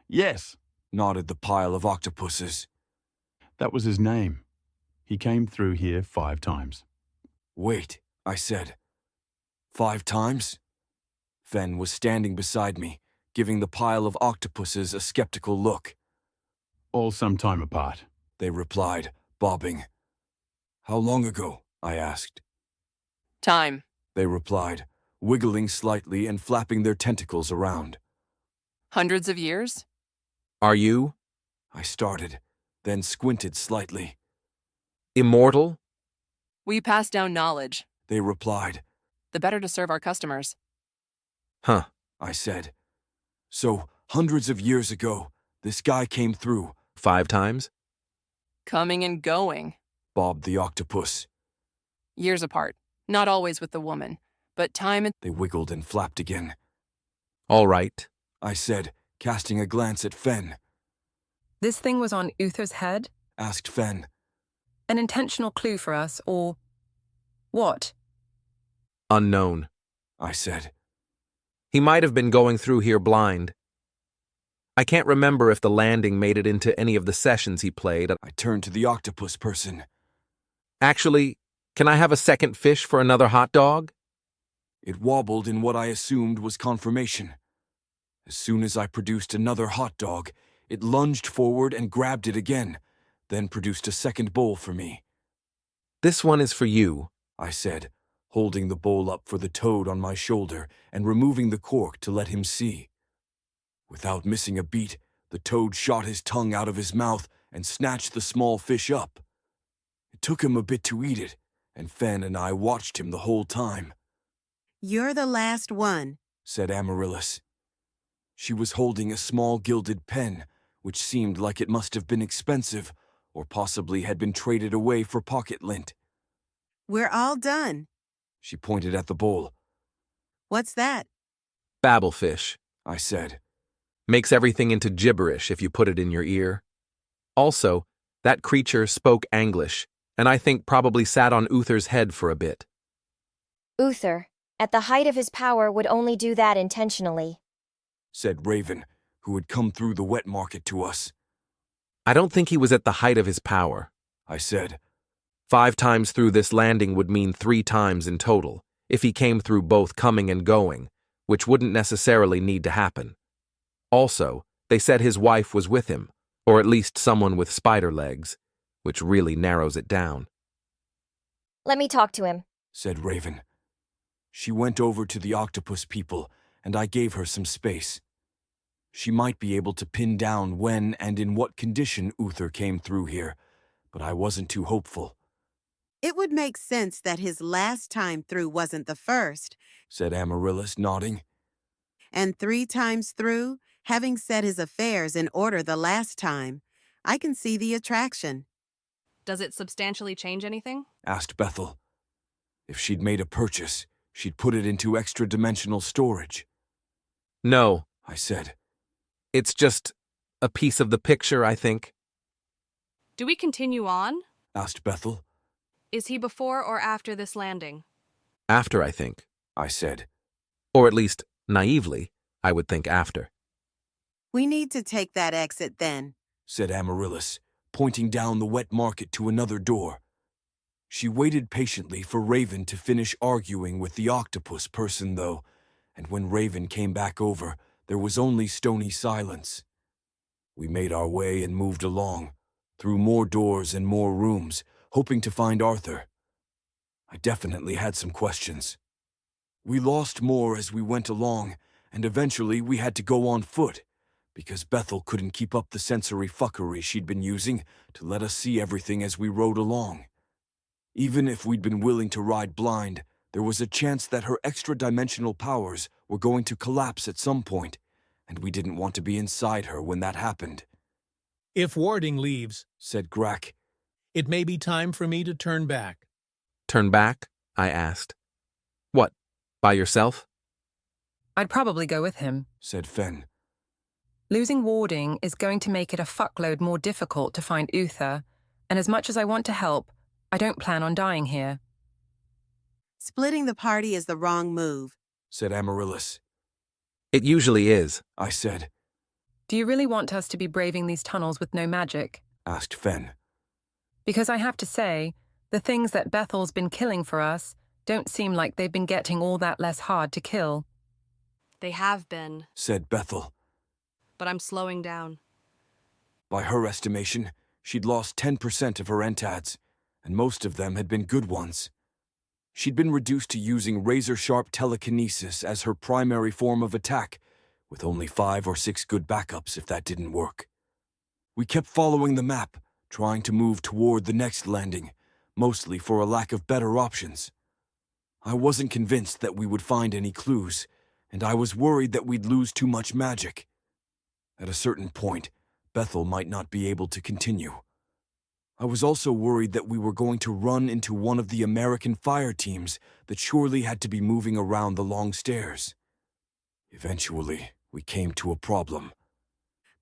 Yes, nodded the pile of octopuses. That was his name. He came through here 5 times. Wait, I said. 5 times? Fen was standing beside me, giving the pile of octopuses a skeptical look. All some time apart, they replied, bobbing. How long ago? I asked. Time, they replied, wiggling slightly and flapping their tentacles around. hundreds of years? Are you? I started, then squinted slightly. Immortal? We pass down knowledge. They replied. The better to serve our customers. Huh, I said. So, hundreds of years ago, this guy came through. 5 times? Coming and going. Bobbed the octopus. Years apart. Not always with the woman, but time and... They wiggled and flapped again. All right, I said, casting a glance at Fen. This thing was on Uther's head? Asked Fen. An intentional clue for us, or... what? Unknown, I said. He might have been going through here blind. I can't remember if the landing made it into any of the sessions he played. I turned to the octopus person. Actually, can I have a second fish for another hot dog? It wobbled in what I assumed was confirmation. As soon as I produced another hot dog, it lunged forward and grabbed it again, then produced a second bowl for me. This one is for you, I said, holding the bowl up for the toad on my shoulder and removing the cork to let him see. Without missing a beat, the toad shot his tongue out of his mouth and snatched the small fish up. It took him a bit to eat it, and Fen and I watched him the whole time. You're the last one, said Amaryllis. She was holding a small gilded pen, which seemed like it must have been expensive, or possibly had been traded away for pocket lint. We're all done. She pointed at the bowl. What's that? Babblefish, I said. makes everything into gibberish if you put it in your ear. Also, that creature spoke English, and I think probably sat on Uther's head for a bit. Uther, at the height of his power, would only do that intentionally, said Raven, who had come through the wet market to us. I don't think he was at the height of his power, I said. 5 times through this landing would mean 3 times in total, if he came through both coming and going, which wouldn't necessarily need to happen. Also, they said his wife was with him, or at least someone with spider legs, which really narrows it down. Let me talk to him, said Raven. She went over to the octopus people, and I gave her some space. She might be able to pin down when and in what condition Uther came through here, but I wasn't too hopeful. It would make sense that his last time through wasn't the first, said Amaryllis, nodding. And 3 times through, having set his affairs in order the last time, I can see the attraction. Does it substantially change anything? Asked Bethel. If she'd made a purchase, she'd put it into extra-dimensional storage. No, I said. It's just a piece of the picture, I think. Do we continue on? Asked Bethel. Is he before or after this landing? After, I think. I said. Or at least, naively, I would think after. We need to take that exit then, said Amaryllis, pointing down the wet market to another door. She waited patiently for Raven to finish arguing with the octopus person, though, and when Raven came back over, there was only stony silence. We made our way and moved along, through more doors and more rooms, hoping to find Arthur. I definitely had some questions. We lost more as we went along, and eventually we had to go on foot, because Bethel couldn't keep up the sensory fuckery she'd been using to let us see everything as we rode along. Even if we'd been willing to ride blind, there was a chance that her extra-dimensional powers were going to collapse at some point, and we didn't want to be inside her when that happened. If Warding leaves, said Grack, it may be time for me to turn back. Turn back? I asked. What, by yourself? I'd probably go with him, said Fen. Losing Warding is going to make it a fuckload more difficult to find Uther, and as much as I want to help, I don't plan on dying here. Splitting the party is the wrong move, said Amaryllis. It usually is, I said. Do you really want us to be braving these tunnels with no magic? Asked Fen. Because I have to say, the things that Bethel's been killing for us don't seem like they've been getting all that less hard to kill. They have been, said Bethel. But I'm slowing down. By her estimation, she'd lost 10% of her entads, and most of them had been good ones. She'd been reduced to using razor-sharp telekinesis as her primary form of attack, with only 5 or 6 good backups if that didn't work. We kept following the map, trying to move toward the next landing, mostly for a lack of better options. I wasn't convinced that we would find any clues, and I was worried that we'd lose too much magic. At a certain point, Bethel might not be able to continue. I was also worried that we were going to run into one of the American fire teams that surely had to be moving around the long stairs. Eventually, we came to a problem.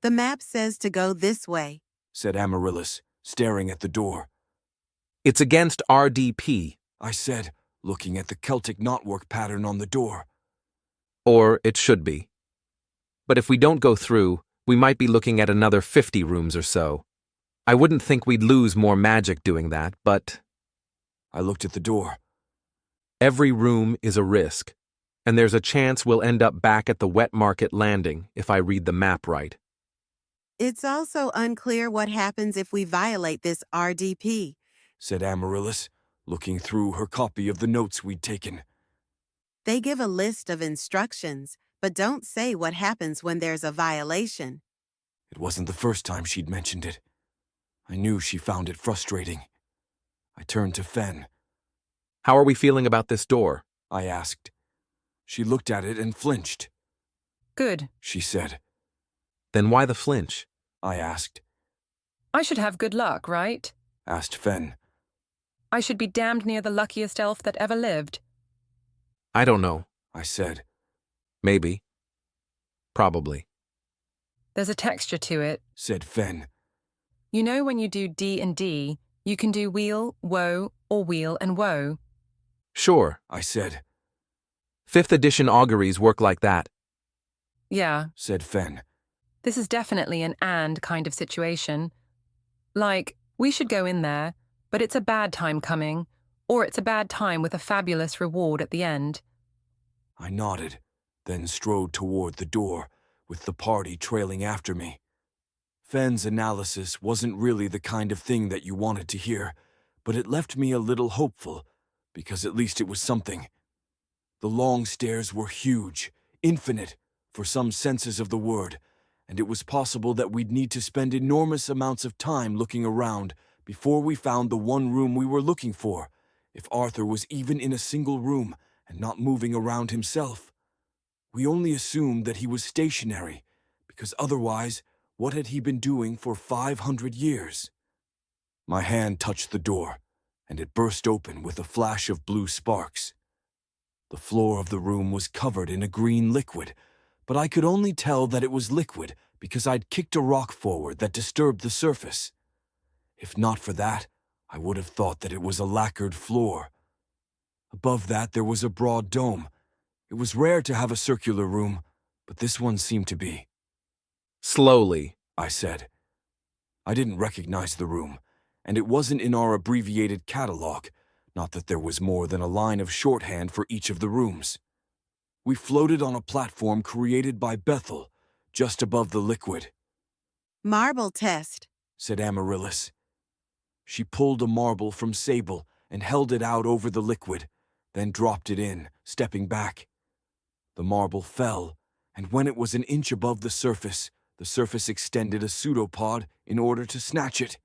The map says to go this way, said Amaryllis, staring at the door. It's against RDP, I said, looking at the Celtic knotwork pattern on the door. Or it should be. But if we don't go through, we might be looking at another 50 rooms or so. I wouldn't think we'd lose more magic doing that, but... I looked at the door. Every room is a risk, and there's a chance we'll end up back at the wet market landing if I read the map right. It's also unclear what happens if we violate this RDP, said Amaryllis, looking through her copy of the notes we'd taken. They give a list of instructions, but don't say what happens when there's a violation. It wasn't the first time she'd mentioned it. I knew she found it frustrating. I turned to Fen. How are we feeling about this door? I asked. She looked at it and flinched. Good, she said. Then why the flinch? I asked. I should have good luck, right? Asked Fen. I should be damned near the luckiest elf that ever lived. I don't know, I said. Maybe. Probably. There's a texture to it, said Fen. You know when you do D and D, you can do wheel, woe, or wheel and woe. Sure, I said. 5th edition auguries work like that. Yeah, said Fen. This is definitely an and kind of situation. Like, we should go in there, but it's a bad time coming, or it's a bad time with a fabulous reward at the end. I nodded, then strode toward the door, with the party trailing after me. Fen's analysis wasn't really the kind of thing that you wanted to hear, but it left me a little hopeful, because at least it was something. The long stairs were huge, infinite, for some senses of the word, and it was possible that we'd need to spend enormous amounts of time looking around before we found the one room we were looking for, if Arthur was even in a single room and not moving around himself. We only assumed that he was stationary, because otherwise, what had he been doing for 500 years? My hand touched the door, and it burst open with a flash of blue sparks. The floor of the room was covered in a green liquid, but I could only tell that it was liquid because I'd kicked a rock forward that disturbed the surface. If not for that, I would have thought that it was a lacquered floor. Above that, there was a broad dome. It was rare to have a circular room, but this one seemed to be. Slowly, I said. I didn't recognize the room, and it wasn't in our abbreviated catalog, not that there was more than a line of shorthand for each of the rooms. We floated on a platform created by Bethel, just above the liquid. Marble test, said Amaryllis. She pulled a marble from Sable and held it out over the liquid, then dropped it in, stepping back. The marble fell, and when it was an inch above the surface extended a pseudopod in order to snatch it.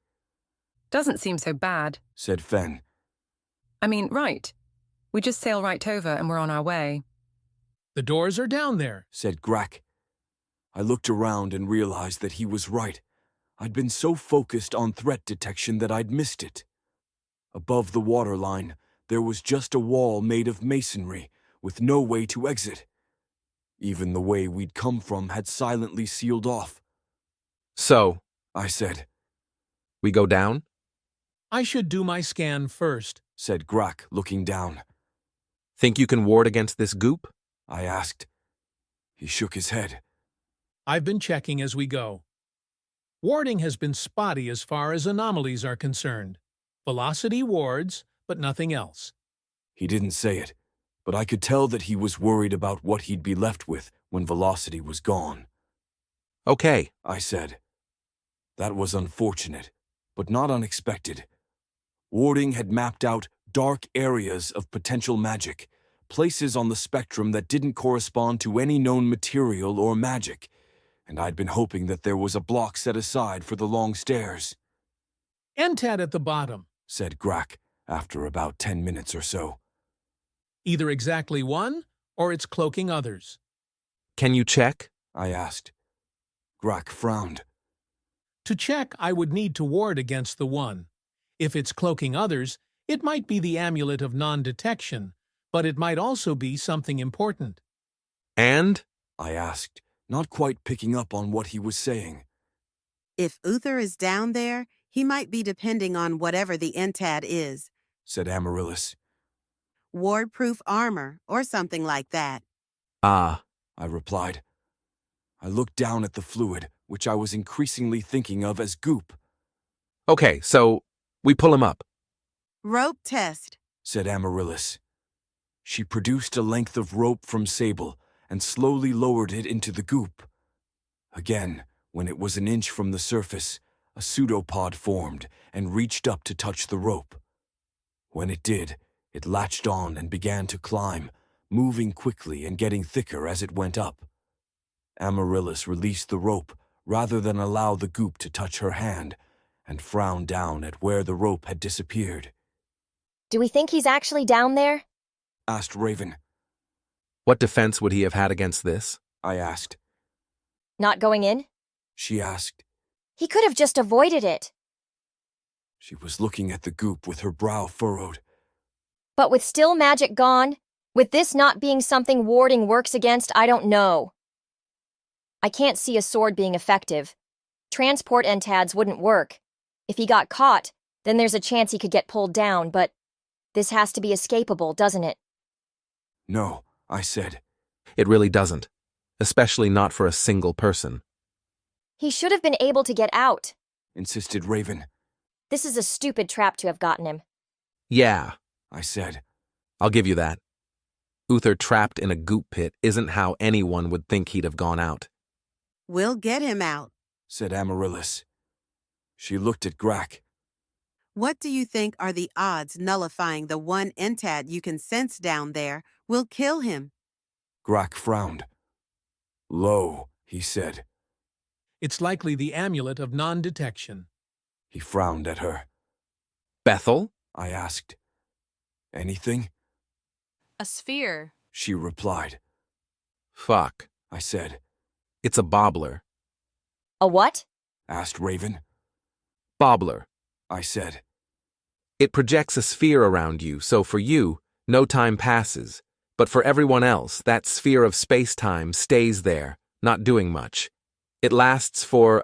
Doesn't seem so bad, said Fen. I mean, right. We just sail right over and we're on our way. The doors are down there, said Grack. I looked around and realized that he was right. I'd been so focused on threat detection that I'd missed it. Above the waterline, there was just a wall made of masonry, with no way to exit. Even the way we'd come from had silently sealed off. So, I said. We go down? I should do my scan first, said Grack, looking down. Think you can ward against this goop? I asked. He shook his head. I've been checking as we go. Warding has been spotty as far as anomalies are concerned. Velocity wards, but nothing else. He didn't say it, but I could tell that he was worried about what he'd be left with when Velocity was gone. Okay, I said. That was unfortunate, but not unexpected. Warding had mapped out dark areas of potential magic, places on the spectrum that didn't correspond to any known material or magic, and I'd been hoping that there was a block set aside for the long stairs. Entad at the bottom, said Grack, after about 10 minutes or so. Either exactly one, or it's cloaking others. Can you check? I asked. Grack frowned. To check, I would need to ward against the one. If it's cloaking others, it might be the amulet of non-detection, but it might also be something important. And? I asked, not quite picking up on what he was saying. If Uther is down there, he might be depending on whatever the Entad is, said Amaryllis. Ward-proof armor, or something like that. Ah, I replied. I looked down at the fluid, which I was increasingly thinking of as goop. Okay, so we pull him up. Rope test, said Amaryllis. She produced a length of rope from Sable and slowly lowered it into the goop. Again, when it was an inch from the surface, a pseudopod formed and reached up to touch the rope. When it did, it latched on and began to climb, moving quickly and getting thicker as it went up. Amaryllis released the rope rather than allow the goop to touch her hand, and frowned down at where the rope had disappeared. Do we think he's actually down there? Asked Raven. What defense would he have had against this? I asked. Not going in? She asked. He could have just avoided it. She was looking at the goop with her brow furrowed. But with still magic gone, with this not being something warding works against, I don't know. I can't see a sword being effective. Transport entads wouldn't work. If he got caught, then there's a chance he could get pulled down, but this has to be escapable, doesn't it? No, I said. It really doesn't, especially not for a single person. He should have been able to get out, insisted Raven. This is a stupid trap to have gotten him. Yeah, I said. I'll give you that. Uther trapped in a goop pit isn't how anyone would think he'd have gone out. We'll get him out, said Amaryllis. She looked at Grack. What do you think are the odds nullifying the one entad you can sense down there will kill him? Grack frowned. Low, he said. It's likely the amulet of non-detection. He frowned at her. Bethel? I asked. Anything? A sphere. She replied. Fuck, I said. It's a bobbler. A what? Asked Raven. Bobbler, I said. It projects a sphere around you, so for you, no time passes. But for everyone else, that sphere of space-time stays there, not doing much. It lasts for,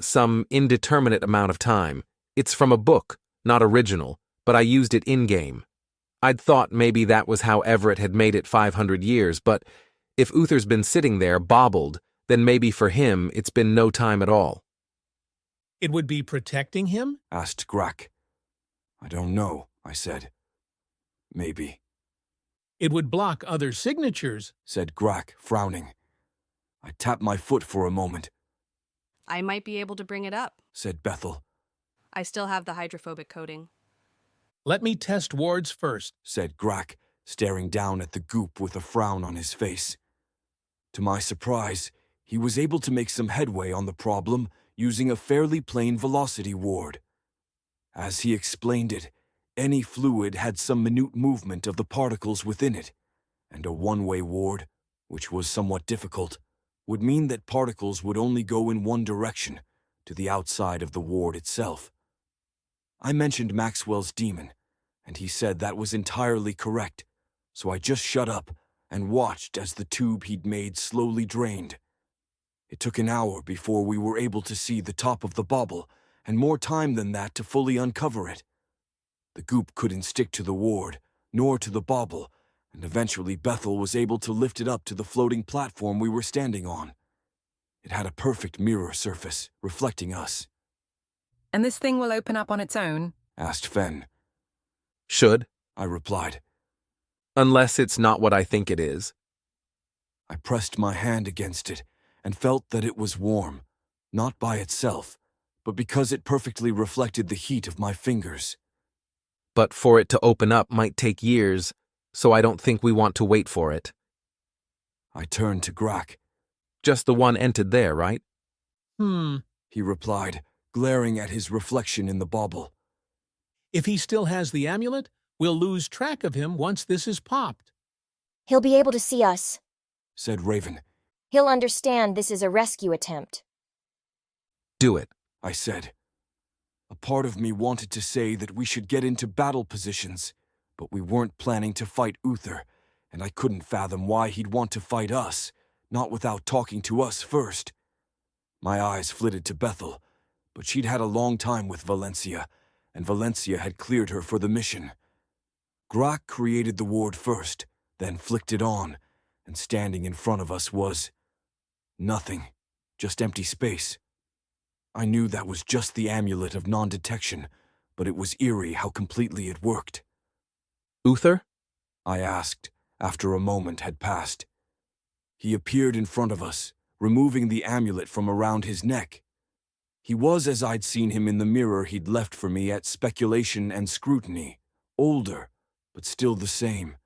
some indeterminate amount of time. It's from a book, not original, but I used it in-game. I'd thought maybe that was how Everett had made it 500 years, but if Uther's been sitting there, bobbled, then maybe for him it's been no time at all. It would be protecting him? Asked Grack. I don't know, I said. Maybe. It would block other signatures, said Grack, frowning. I tapped my foot for a moment. I might be able to bring it up, said Bethel. I still have the hydrophobic coating. Let me test wards first, said Grack, staring down at the goop with a frown on his face. To my surprise, he was able to make some headway on the problem using a fairly plain velocity ward. As he explained it, any fluid had some minute movement of the particles within it, and a one-way ward, which was somewhat difficult, would mean that particles would only go in one direction, to the outside of the ward itself. I mentioned Maxwell's demon, and he said that was entirely correct, so I just shut up and watched as the tube he'd made slowly drained. It took an hour before we were able to see the top of the bauble, and more time than that to fully uncover it. The goop couldn't stick to the ward, nor to the bauble, and eventually Bethel was able to lift it up to the floating platform we were standing on. It had a perfect mirror surface, reflecting us. And this thing will open up on its own? Asked Fen. Should, I replied. Unless it's not what I think it is. I pressed my hand against it and felt that it was warm, not by itself, but because it perfectly reflected the heat of my fingers. But for it to open up might take years, so I don't think we want to wait for it. I turned to Grack. Just the one entered there, right? He replied, glaring at his reflection in the bauble. If he still has the amulet, we'll lose track of him once this is popped. He'll be able to see us, said Raven. He'll understand this is a rescue attempt. Do it, I said. A part of me wanted to say that we should get into battle positions, but we weren't planning to fight Uther, and I couldn't fathom why he'd want to fight us, not without talking to us first. My eyes flitted to Bethel, but she'd had a long time with Valencia, and Valencia had cleared her for the mission. Grack created the ward first, then flicked it on, and standing in front of us was nothing, just empty space. I knew that was just the amulet of non-detection, but it was eerie how completely it worked. Uther? I asked, after a moment had passed. He appeared in front of us, removing the amulet from around his neck. He was as I'd seen him in the mirror he'd left for me at Speculation and Scrutiny, older, but still the same.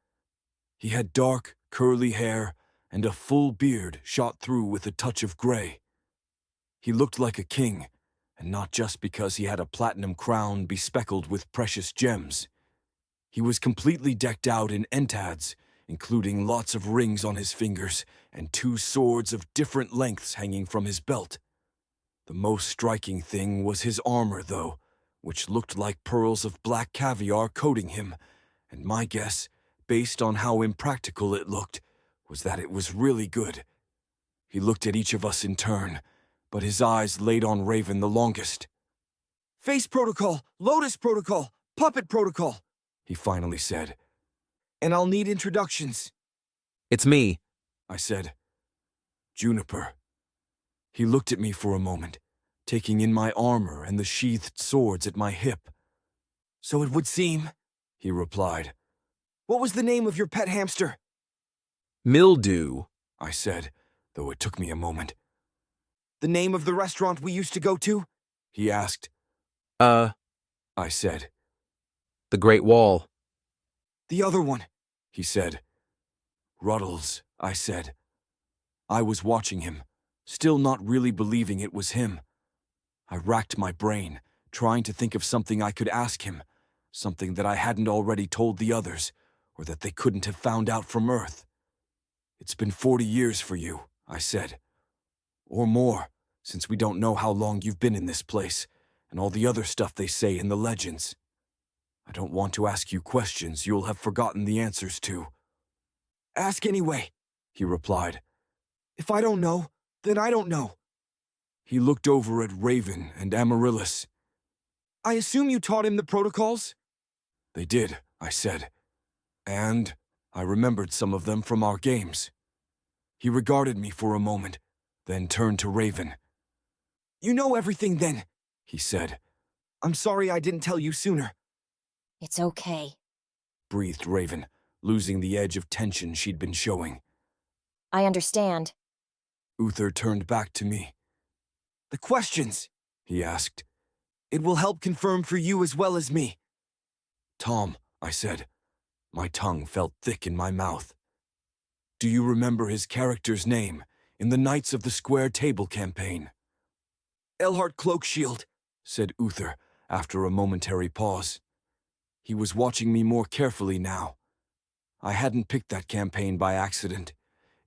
He had dark, curly hair and a full beard shot through with a touch of gray. He looked like a king, and not just because he had a platinum crown bespeckled with precious gems. He was completely decked out in entads, including lots of rings on his fingers and 2 swords of different lengths hanging from his belt. The most striking thing was his armor, though, which looked like pearls of black caviar coating him, and my guess, based on how impractical it looked, was that it was really good. He looked at each of us in turn, but his eyes laid on Raven the longest. Face protocol, Lotus protocol, puppet protocol, he finally said. And I'll need introductions. It's me, I said. Juniper. He looked at me for a moment, taking in my armor and the sheathed swords at my hip. So it would seem, he replied. What was the name of your pet hamster? Mildew, I said, though it took me a moment. The name of the restaurant we used to go to? He asked. I said. The Great Wall. The other one, he said. Ruddles, I said. I was watching him, still not really believing it was him. I racked my brain, trying to think of something I could ask him, something that I hadn't already told the others, or that they couldn't have found out from Earth. It's been 40 years for you, I said. Or more, since we don't know how long you've been in this place, and all the other stuff they say in the legends. I don't want to ask you questions you'll have forgotten the answers to. Ask anyway, he replied. If I don't know, then I don't know. He looked over at Raven and Amaryllis. I assume you taught him the protocols? They did, I said. And I remembered some of them from our games. He regarded me for a moment, then turned to Raven. You know everything then, he said. I'm sorry I didn't tell you sooner. It's okay, Breathed Raven, losing the edge of tension she'd been showing. I understand. Uther turned back to me. The questions, he asked. It will help confirm for you as well as me. Tom, I said. My tongue felt thick in my mouth. Do you remember his character's name in the Knights of the Square Table campaign? Elhart Cloakshield, said Uther after a momentary pause. He was watching me more carefully now. I hadn't picked that campaign by accident.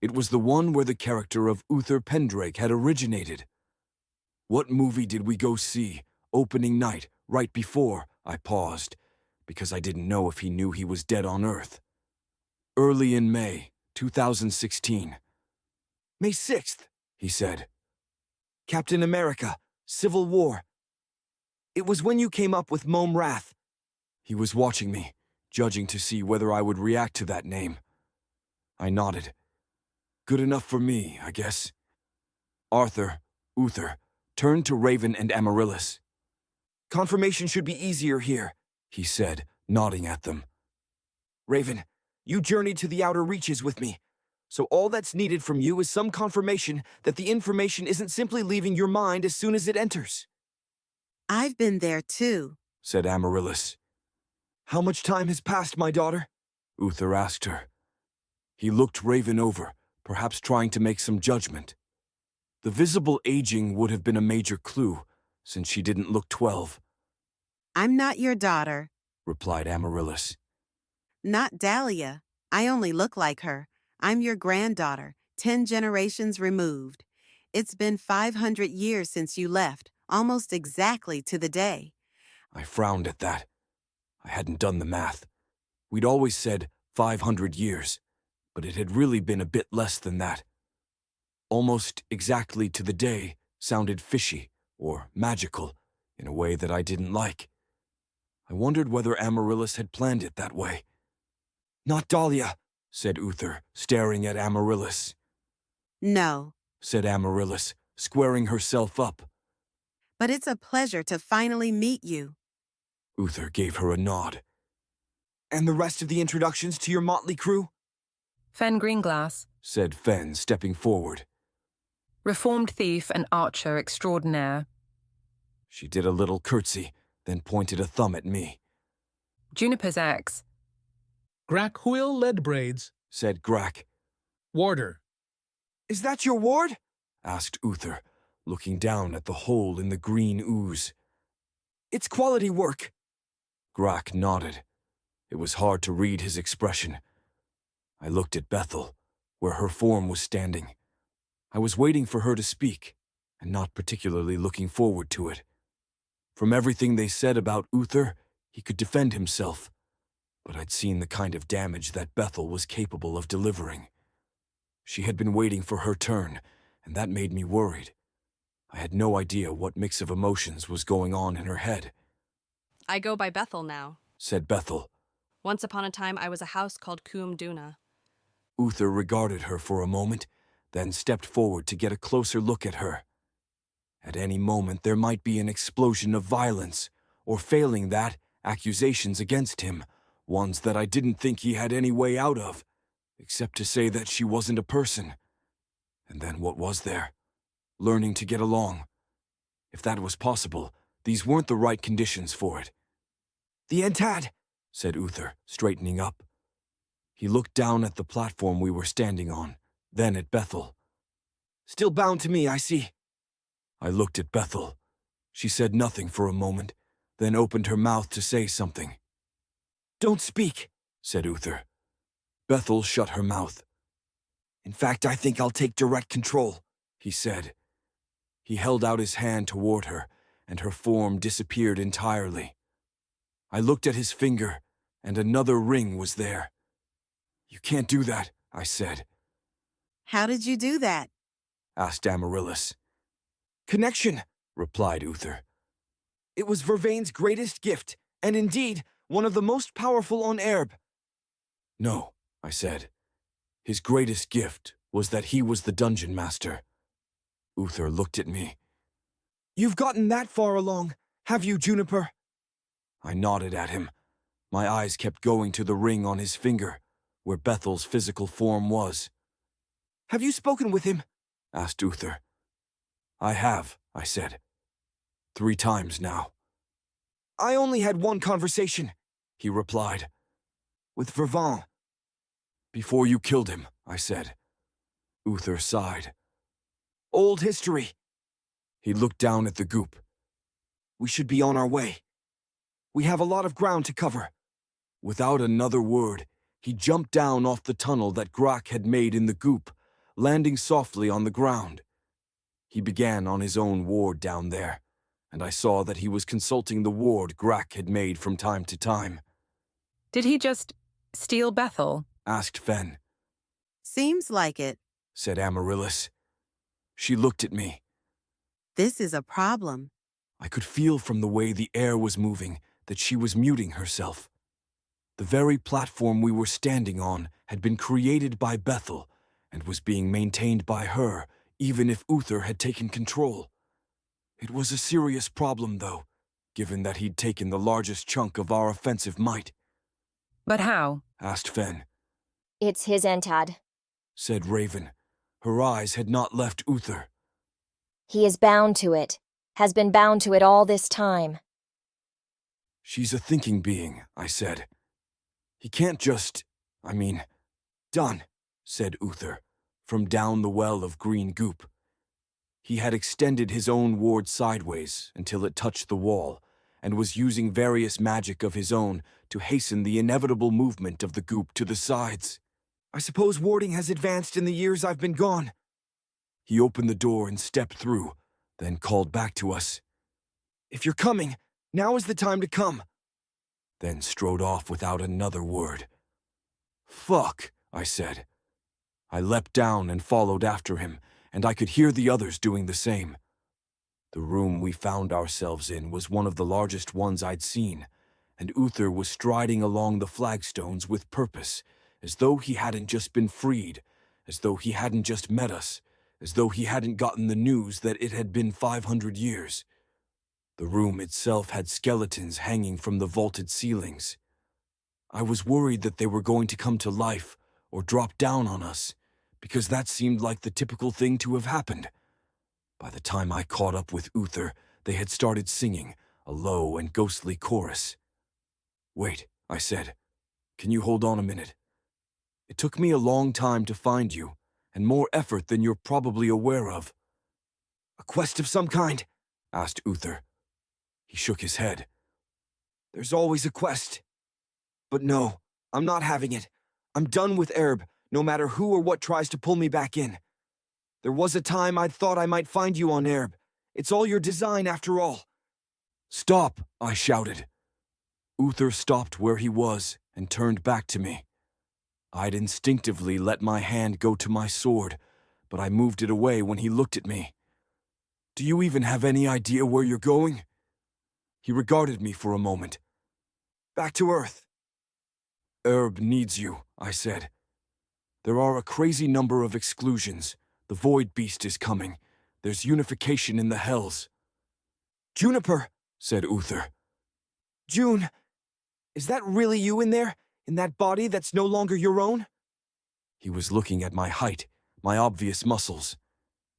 It was the one where the character of Uther Pendrake had originated. What movie did we go see, opening night, right before? I paused, because I didn't know if he knew he was dead on Earth. Early in May, 2016. May 6th, he said. Captain America, Civil War. It was when you came up with Mome Rath. He was watching me, judging to see whether I would react to that name. I nodded. Good enough for me, I guess. Uther, turned to Raven and Amaryllis. Confirmation should be easier here, he said, nodding at them. Raven, you journeyed to the outer reaches with me, so all that's needed from you is some confirmation that the information isn't simply leaving your mind as soon as it enters. I've been there too, said Amaryllis. How much time has passed, my daughter? Uther asked her. He looked Raven over, perhaps trying to make some judgment. The visible aging would have been a major clue, since she didn't look 12. I'm not your daughter, replied Amaryllis. Not Dahlia. I only look like her. I'm your granddaughter, 10 generations removed. It's been 500 years since you left, almost exactly to the day. I frowned at that. I hadn't done the math. We'd always said 500 years, but it had really been a bit less than that. Almost exactly to the day sounded fishy or magical in a way that I didn't like. I wondered whether Amaryllis had planned it that way. Not Dahlia, said Uther, staring at Amaryllis. No, said Amaryllis, squaring herself up. But it's a pleasure to finally meet you. Uther gave her a nod. And the rest of the introductions to your motley crew? Fen Greenglass, said Fen, stepping forward. Reformed thief and archer extraordinaire. She did a little curtsy, then pointed a thumb at me. Juniper's ex. Grackhuil Leadbraids, said Grack. Warder. Is that your ward? asked Uther, looking down at the hole in the green ooze. It's quality work. Grack nodded. It was hard to read his expression. I looked at Bethel, where her form was standing. I was waiting for her to speak, and not particularly looking forward to it. From everything they said about Uther, he could defend himself, but I'd seen the kind of damage that Bethel was capable of delivering. She had been waiting for her turn, and that made me worried. I had no idea what mix of emotions was going on in her head. I go by Bethel now, said Bethel. Once upon a time I was a house called Coombe Duna. Uther regarded her for a moment, then stepped forward to get a closer look at her. At any moment there might be an explosion of violence, or failing that, accusations against him, ones that I didn't think he had any way out of, except to say that she wasn't a person. And then what was there? Learning to get along. If that was possible, these weren't the right conditions for it. "The Entad," said Uther, straightening up. He looked down at the platform we were standing on, then at Bethel. "Still bound to me, I see." I looked at Bethel. She said nothing for a moment, then opened her mouth to say something. "Don't speak," said Uther. Bethel shut her mouth. "In fact, I think I'll take direct control," he said. He held out his hand toward her, and her form disappeared entirely. I looked at his finger, and another ring was there. "You can't do that," I said. How did you do that? asked Amaryllis. "Connection," replied Uther. "It was Vervain's greatest gift, and indeed, one of the most powerful on Erb." "No," I said. "His greatest gift was that he was the dungeon master." Uther looked at me. "You've gotten that far along, have you, Juniper?" I nodded at him. My eyes kept going to the ring on his finger, where Bethel's physical form was. "Have you spoken with him?" asked Uther. "I have," I said. 3 times now. "I only had one conversation," he replied. "With Vervain." "Before you killed him," I said. Uther sighed. "Old history." He looked down at the goop. "We should be on our way. We have a lot of ground to cover." Without another word, he jumped down off the tunnel that Grak had made in the goop, landing softly on the ground. He began on his own ward down there, and I saw that he was consulting the ward Grak had made from time to time. Did he just steal Bethel? asked Fen. Seems like it. Said Amaryllis. She looked at me. This is a problem. I could feel from the way the air was moving that she was muting herself. The very platform we were standing on had been created by Bethel and was being maintained by her, even if Uther had taken control. It was a serious problem, though, given that he'd taken the largest chunk of our offensive might. But how? Asked Fen. It's his Entad. Said Raven. Her eyes had not left Uther. He is bound to it, has been bound to it all this time. She's a thinking being, I said. He can't just, done, said Uther, from down the well of green goop. He had extended his own ward sideways until it touched the wall, and was using various magic of his own to hasten the inevitable movement of the goop to the sides. I suppose warding has advanced in the years I've been gone. He opened the door and stepped through, then called back to us. If you're coming, now is the time to come. Then strode off without another word. Fuck, I said. I leapt down and followed after him, and I could hear the others doing the same. The room we found ourselves in was one of the largest ones I'd seen, and Uther was striding along the flagstones with purpose, as though he hadn't just been freed, as though he hadn't just met us, as though he hadn't gotten the news that it had been 500 years. The room itself had skeletons hanging from the vaulted ceilings. I was worried that they were going to come to life or drop down on us, because that seemed like the typical thing to have happened. By the time I caught up with Uther, they had started singing, a low and ghostly chorus. Wait, I said. Can you hold on a minute? It took me a long time to find you, and more effort than you're probably aware of. A quest of some kind? Asked Uther. He shook his head. There's always a quest. But no, I'm not having it. I'm done with Erb, no matter who or what tries to pull me back in. There was a time I'd thought I might find you on Erb. It's all your design after all. Stop, I shouted. Uther stopped where he was and turned back to me. I'd instinctively let my hand go to my sword, but I moved it away when he looked at me. Do you even have any idea where you're going? He regarded me for a moment. Back to Earth. Herb needs you, I said. There are a crazy number of exclusions. The Void Beast is coming. There's unification in the Hells. Juniper, said Uther. June, is that really you in there? In that body that's no longer your own? He was looking at my height, my obvious muscles,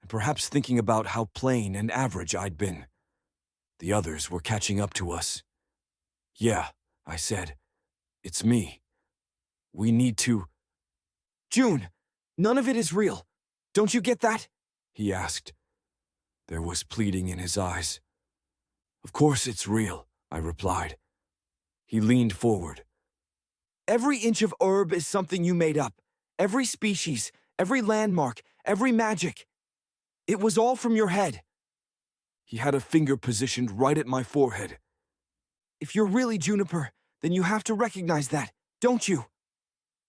and perhaps thinking about how plain and average I'd been. The others were catching up to us. Yeah, I said. It's me. We need to... June, none of it is real. Don't you get that? He asked. There was pleading in his eyes. Of course it's real, I replied. He leaned forward. Every inch of herb is something you made up. Every species, every landmark, every magic. It was all from your head. He had a finger positioned right at my forehead. If you're really Juniper, then you have to recognize that, don't you?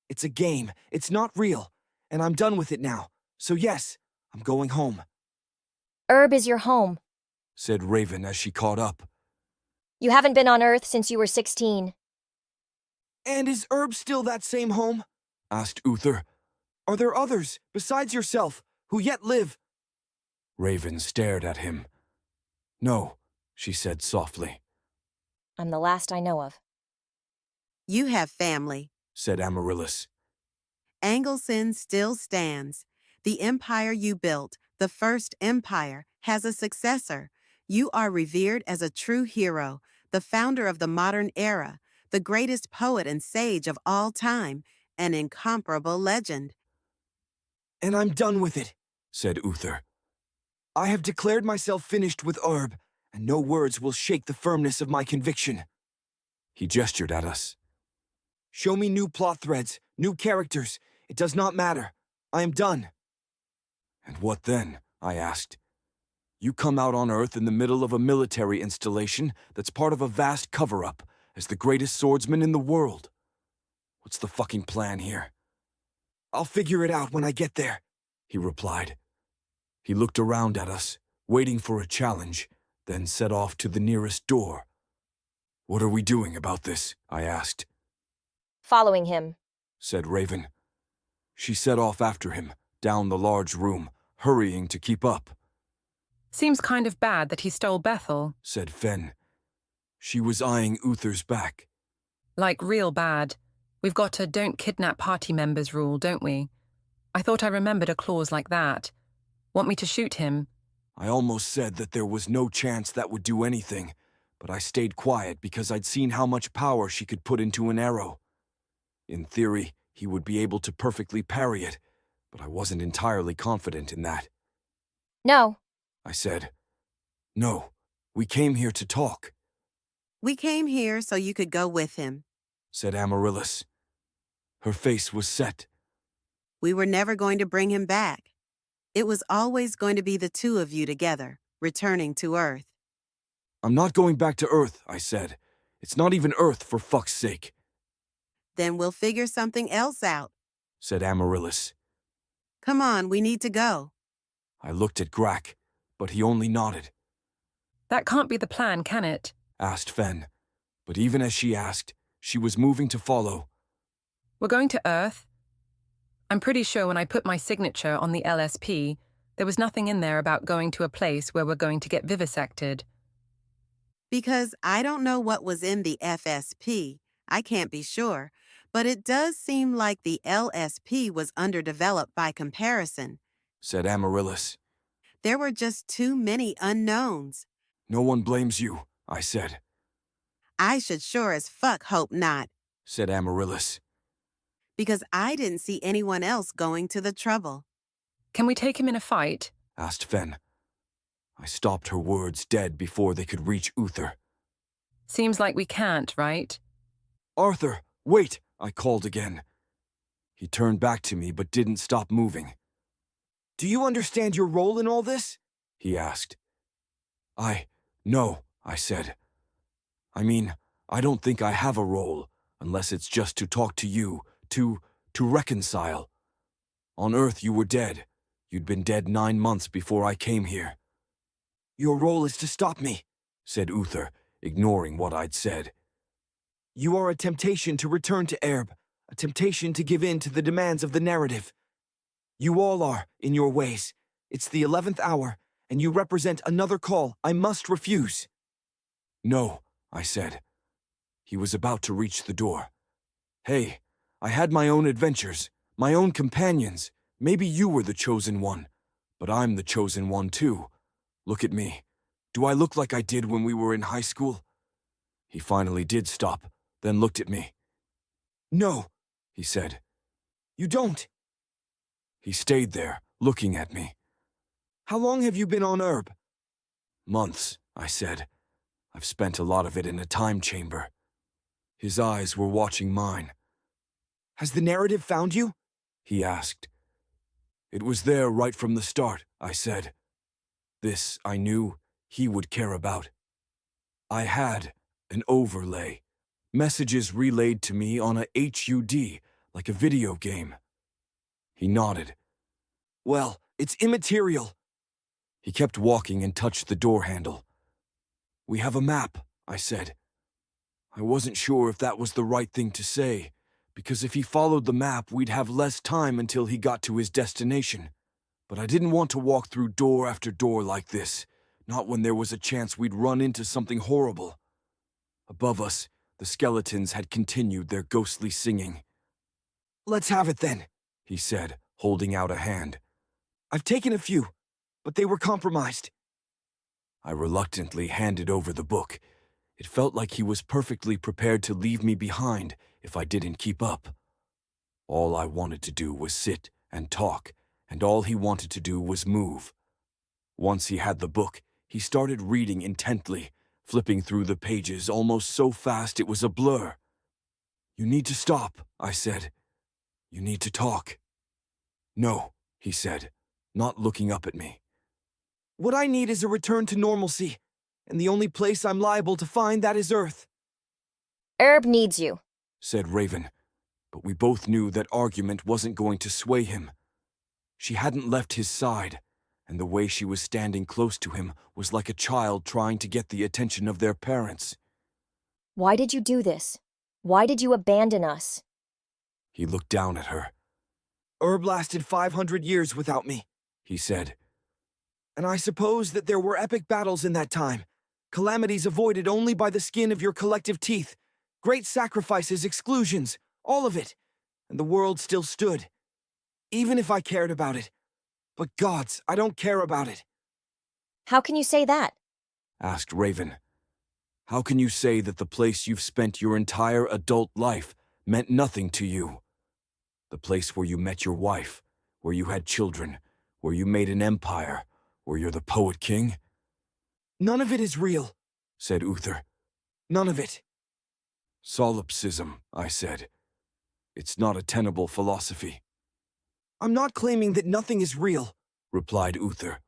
It's a game, it's not real, and I'm done with it now. So yes, I'm going home. Herb is your home, said Raven as she caught up. You haven't been on Earth since you were 16. And is Herb still that same home? Asked Uther. Are there others, besides yourself, who yet live? Raven stared at him. No, she said softly. I'm the last I know of. You have family, said Amaryllis. Angelson still stands. The empire you built, the first empire, has a successor. You are revered as a true hero, the founder of the modern era, the greatest poet and sage of all time, an incomparable legend. And I'm done with it, said Uther. I have declared myself finished with Herb, and no words will shake the firmness of my conviction. He gestured at us. Show me new plot threads, new characters. It does not matter. I am done. And what then? I asked. You come out on Earth in the middle of a military installation that's part of a vast cover-up as the greatest swordsman in the world. What's the fucking plan here? I'll figure it out when I get there, he replied. He looked around at us, waiting for a challenge, then set off to the nearest door. What are we doing about this? I asked. Following him, said Raven. She set off after him, down the large room, hurrying to keep up. Seems kind of bad that he stole Bethel, said Fen. She was eyeing Uther's back. Like real bad. We've got a don't kidnap party members rule, don't we? I thought I remembered a clause like that. Want me to shoot him? I almost said that there was no chance that would do anything, but I stayed quiet because I'd seen how much power she could put into an arrow. In theory, he would be able to perfectly parry it, but I wasn't entirely confident in that. No, I said. No, we came here to talk. We came here so you could go with him, said Amaryllis. Her face was set. We were never going to bring him back. It was always going to be the two of you together, returning to Earth. I'm not going back to Earth, I said. It's not even Earth, for fuck's sake. Then we'll figure something else out, said Amaryllis. Come on, we need to go. I looked at Grack, but he only nodded. That can't be the plan, can it? Asked Fen. But even as she asked, she was moving to follow. We're going to Earth? I'm pretty sure when I put my signature on the LSP, there was nothing in there about going to a place where we're going to get vivisected. Because I don't know what was in the FSP, I can't be sure, but it does seem like the LSP was underdeveloped by comparison, said Amaryllis. There were just too many unknowns. No one blames you, I said. I should sure as fuck hope not, said Amaryllis. Because I didn't see anyone else going to the trouble. Can we take him in a fight? Asked Fen. I stopped her words dead before they could reach Uther. Seems like we can't, right? Arthur, wait, I called again. He turned back to me but didn't stop moving. Do you understand your role in all this? He asked. No, I said. I mean, I don't think I have a role, unless it's just to talk to you, to reconcile. On Earth you were dead. You'd been dead 9 months before I came here. Your role is to stop me, said Uther, ignoring what I'd said. You are a temptation to return to Erb, a temptation to give in to the demands of the narrative. You all are, in your ways. It's the 11th hour, and you represent another call I must refuse. No, I said. He was about to reach the door. Hey, I had my own adventures, my own companions. Maybe you were the chosen one, but I'm the chosen one too. Look at me. Do I look like I did when we were in high school? He finally did stop, then looked at me. No, he said. You don't. He stayed there, looking at me. How long have you been on Erb? Months, I said. I've spent a lot of it in a time chamber. His eyes were watching mine. Has the narrative found you? He asked. It was there right from the start, I said. This, I knew, he would care about. I had an overlay. Messages relayed to me on a HUD, like a video game. He nodded. Well, it's immaterial. He kept walking and touched the door handle. We have a map, I said. I wasn't sure if that was the right thing to say, because if he followed the map, we'd have less time until he got to his destination. But I didn't want to walk through door after door like this, not when there was a chance we'd run into something horrible. Above us, the skeletons had continued their ghostly singing. Let's have it then, he said, holding out a hand. I've taken a few, but they were compromised. I reluctantly handed over the book. It felt like he was perfectly prepared to leave me behind if I didn't keep up. All I wanted to do was sit and talk, and all he wanted to do was move. Once he had the book, he started reading intently, flipping through the pages almost so fast it was a blur. You need to stop, I said. You need to talk. No, he said, not looking up at me. What I need is a return to normalcy, and the only place I'm liable to find that is Earth. Erb needs you, said Raven, but we both knew that argument wasn't going to sway him. She hadn't left his side, and the way she was standing close to him was like a child trying to get the attention of their parents. Why did you do this? Why did you abandon us? He looked down at her. Erb lasted 500 years without me, he said. And I suppose that there were epic battles in that time, calamities avoided only by the skin of your collective teeth, great sacrifices, exclusions, all of it, and the world still stood. Even if I cared about it. But gods, I don't care about it. How can you say that? Asked Raven. How can you say that the place you've spent your entire adult life meant nothing to you? The place where you met your wife, where you had children, where you made an empire, where you're the poet king? None of it is real, said Uther. None of it. Solipsism, I said. It's not a tenable philosophy. I'm not claiming that nothing is real, replied Uther.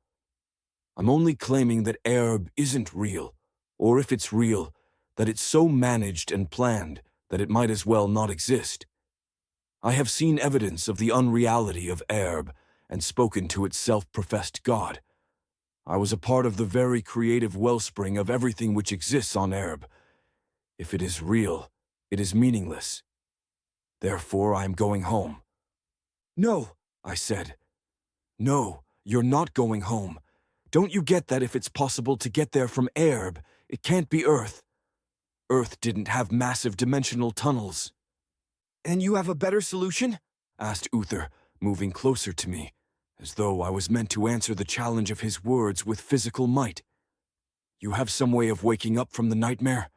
I'm only claiming that Erb isn't real, or if it's real, that it's so managed and planned that it might as well not exist. I have seen evidence of the unreality of Erb and spoken to its self-professed god. I was a part of the very creative wellspring of everything which exists on Erb. If it is real, it is meaningless. Therefore, I am going home. No, I said. No, you're not going home. Don't you get that if it's possible to get there from Erb, it can't be Earth? Earth didn't have massive dimensional tunnels. And you have a better solution? Asked Uther, moving closer to me, as though I was meant to answer the challenge of his words with physical might. You have some way of waking up from the nightmare?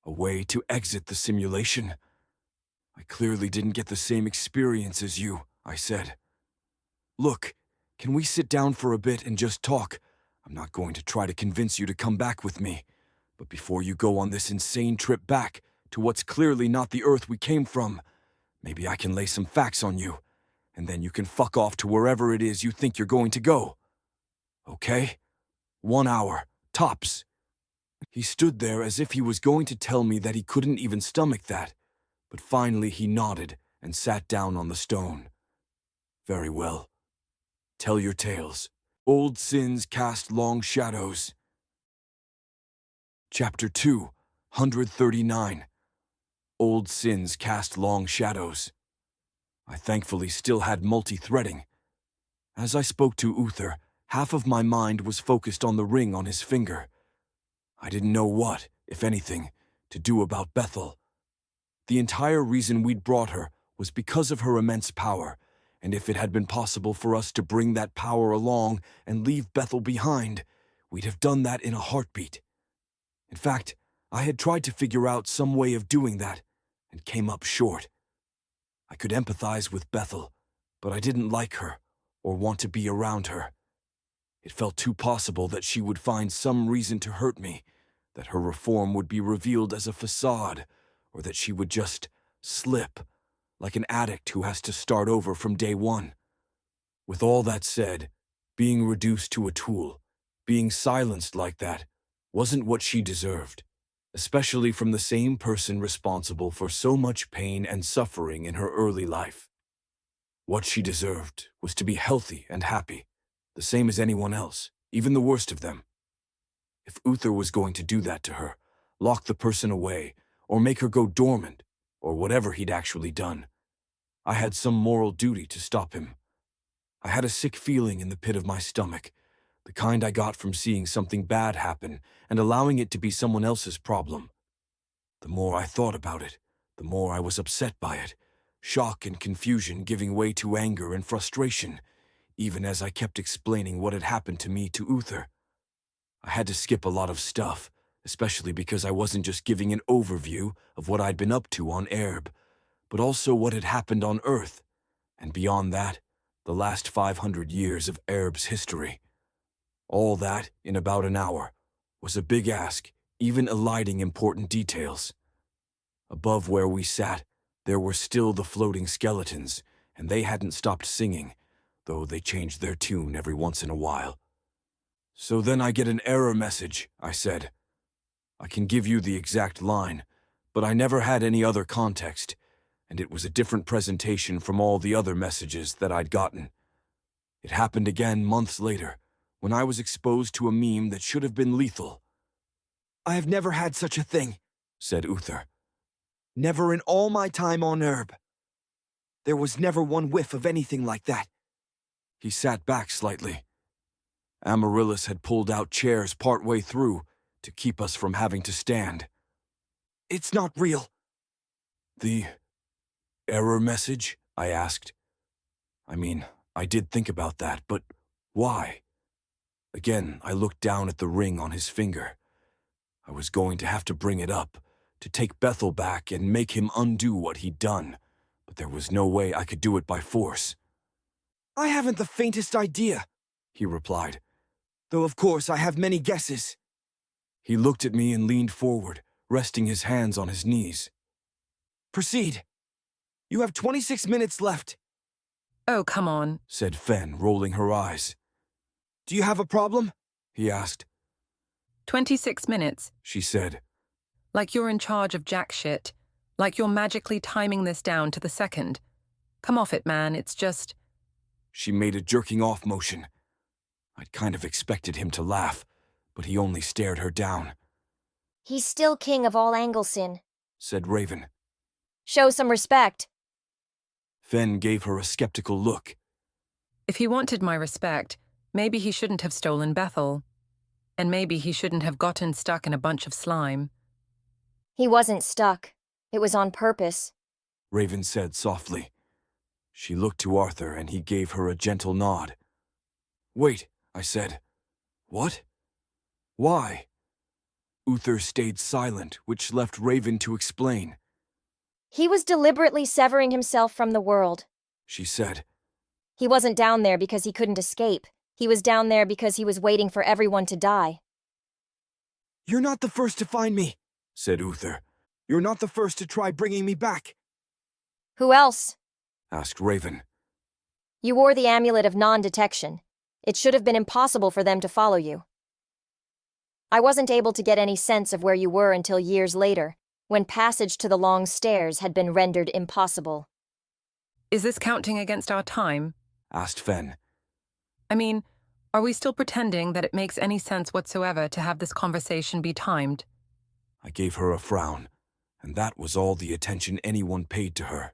A way to exit the simulation? I clearly didn't get the same experience as you, I said. Look, can we sit down for a bit and just talk? I'm not going to try to convince you to come back with me. But before you go on this insane trip back to what's clearly not the Earth we came from, maybe I can lay some facts on you, and then you can fuck off to wherever it is you think you're going to go. Okay? 1 hour, tops. He stood there as if he was going to tell me that he couldn't even stomach that, but finally he nodded and sat down on the stone. Very well. Tell your tales. Old sins cast long shadows. Chapter 2, 139. Old sins cast long shadows. I thankfully still had multi-threading. As I spoke to Uther, half of my mind was focused on the ring on his finger. I didn't know what, if anything, to do about Bethel. The entire reason we'd brought her was because of her immense power, and if it had been possible for us to bring that power along and leave Bethel behind, we'd have done that in a heartbeat. In fact, I had tried to figure out some way of doing that, and came up short. I could empathize with Bethel, but I didn't like her, or want to be around her. It felt too possible that she would find some reason to hurt me, that her reform would be revealed as a facade, or that she would just slip, like an addict who has to start over from day one. With all that said, being reduced to a tool, being silenced like that, wasn't what she deserved, especially from the same person responsible for so much pain and suffering in her early life. What she deserved was to be healthy and happy, the same as anyone else, even the worst of them. If Uther was going to do that to her, lock the person away, or make her go dormant, or whatever he'd actually done, I had some moral duty to stop him. I had a sick feeling in the pit of my stomach, the kind I got from seeing something bad happen and allowing it to be someone else's problem. The more I thought about it, the more I was upset by it, shock and confusion giving way to anger and frustration, even as I kept explaining what had happened to me to Uther. I had to skip a lot of stuff, especially because I wasn't just giving an overview of what I'd been up to on Erb, but also what had happened on Earth, and beyond that, the last 500 years of Erb's history. All that, in about an hour, was a big ask, even eliding important details. Above where we sat, there were still the floating skeletons, and they hadn't stopped singing, though they changed their tune every once in a while. So then I get an error message, I said. I can give you the exact line, but I never had any other context, and it was a different presentation from all the other messages that I'd gotten. It happened again months later, when I was exposed to a meme that should have been lethal. I have never had such a thing, said Uther. Never in all my time on Erb. There was never one whiff of anything like that. He sat back slightly. Amaryllis had pulled out chairs partway through to keep us from having to stand. It's not real. The error message? I asked. I mean, I did think about that, but why? Again, I looked down at the ring on his finger. I was going to have to bring it up, to take Bethel back and make him undo what he'd done, but there was no way I could do it by force. I haven't the faintest idea, he replied, though of course I have many guesses. He looked at me and leaned forward, resting his hands on his knees. Proceed. You have 26 minutes left. Oh, come on, said Fen, rolling her eyes. Do you have a problem? He asked. 26 minutes, she said. Like you're in charge of jack shit. Like you're magically timing this down to the second. Come off it, man, it's just... She made a jerking off motion. I'd kind of expected him to laugh, but he only stared her down. He's still king of all Anglesyn, said Raven. Show some respect. Fen gave her a skeptical look. If he wanted my respect, maybe he shouldn't have stolen Bethel. And maybe he shouldn't have gotten stuck in a bunch of slime. He wasn't stuck. It was on purpose, Raven said softly. She looked to Arthur and he gave her a gentle nod. Wait, I said. What? Why? Uther stayed silent, which left Raven to explain. He was deliberately severing himself from the world, she said. He wasn't down there because he couldn't escape. He was down there because he was waiting for everyone to die. You're not the first to find me, said Uther. You're not the first to try bringing me back. Who else? Asked Raven. You wore the amulet of non-detection. It should have been impossible for them to follow you. I wasn't able to get any sense of where you were until years later, when passage to the long stairs had been rendered impossible. Is this counting against our time? Asked Fen. I mean, are we still pretending that it makes any sense whatsoever to have this conversation be timed? I gave her a frown, and that was all the attention anyone paid to her.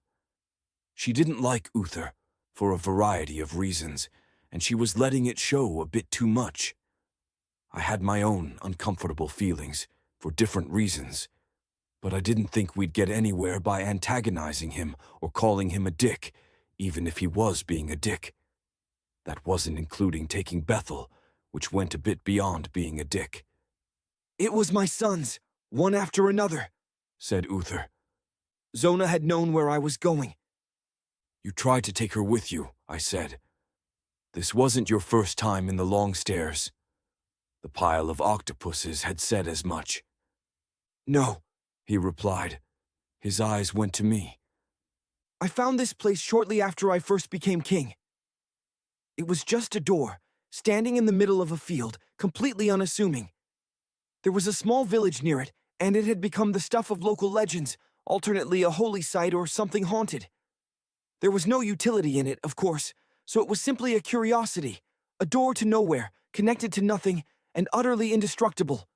She didn't like Uther, for a variety of reasons, and she was letting it show a bit too much. I had my own uncomfortable feelings, for different reasons, but I didn't think we'd get anywhere by antagonizing him or calling him a dick, even if he was being a dick. That wasn't including taking Bethel, which went a bit beyond being a dick. "It was my sons, one after another," said Uther. "Zona had known where I was going." "You tried to take her with you," I said. "This wasn't your first time in the long stairs." The pile of octopuses had said as much. "No," he replied. His eyes went to me. "I found this place shortly after I first became king. It was just a door, standing in the middle of a field, completely unassuming. There was a small village near it, and it had become the stuff of local legends, alternately a holy site or something haunted. There was no utility in it, of course, so it was simply a curiosity, a door to nowhere, connected to nothing, and utterly indestructible."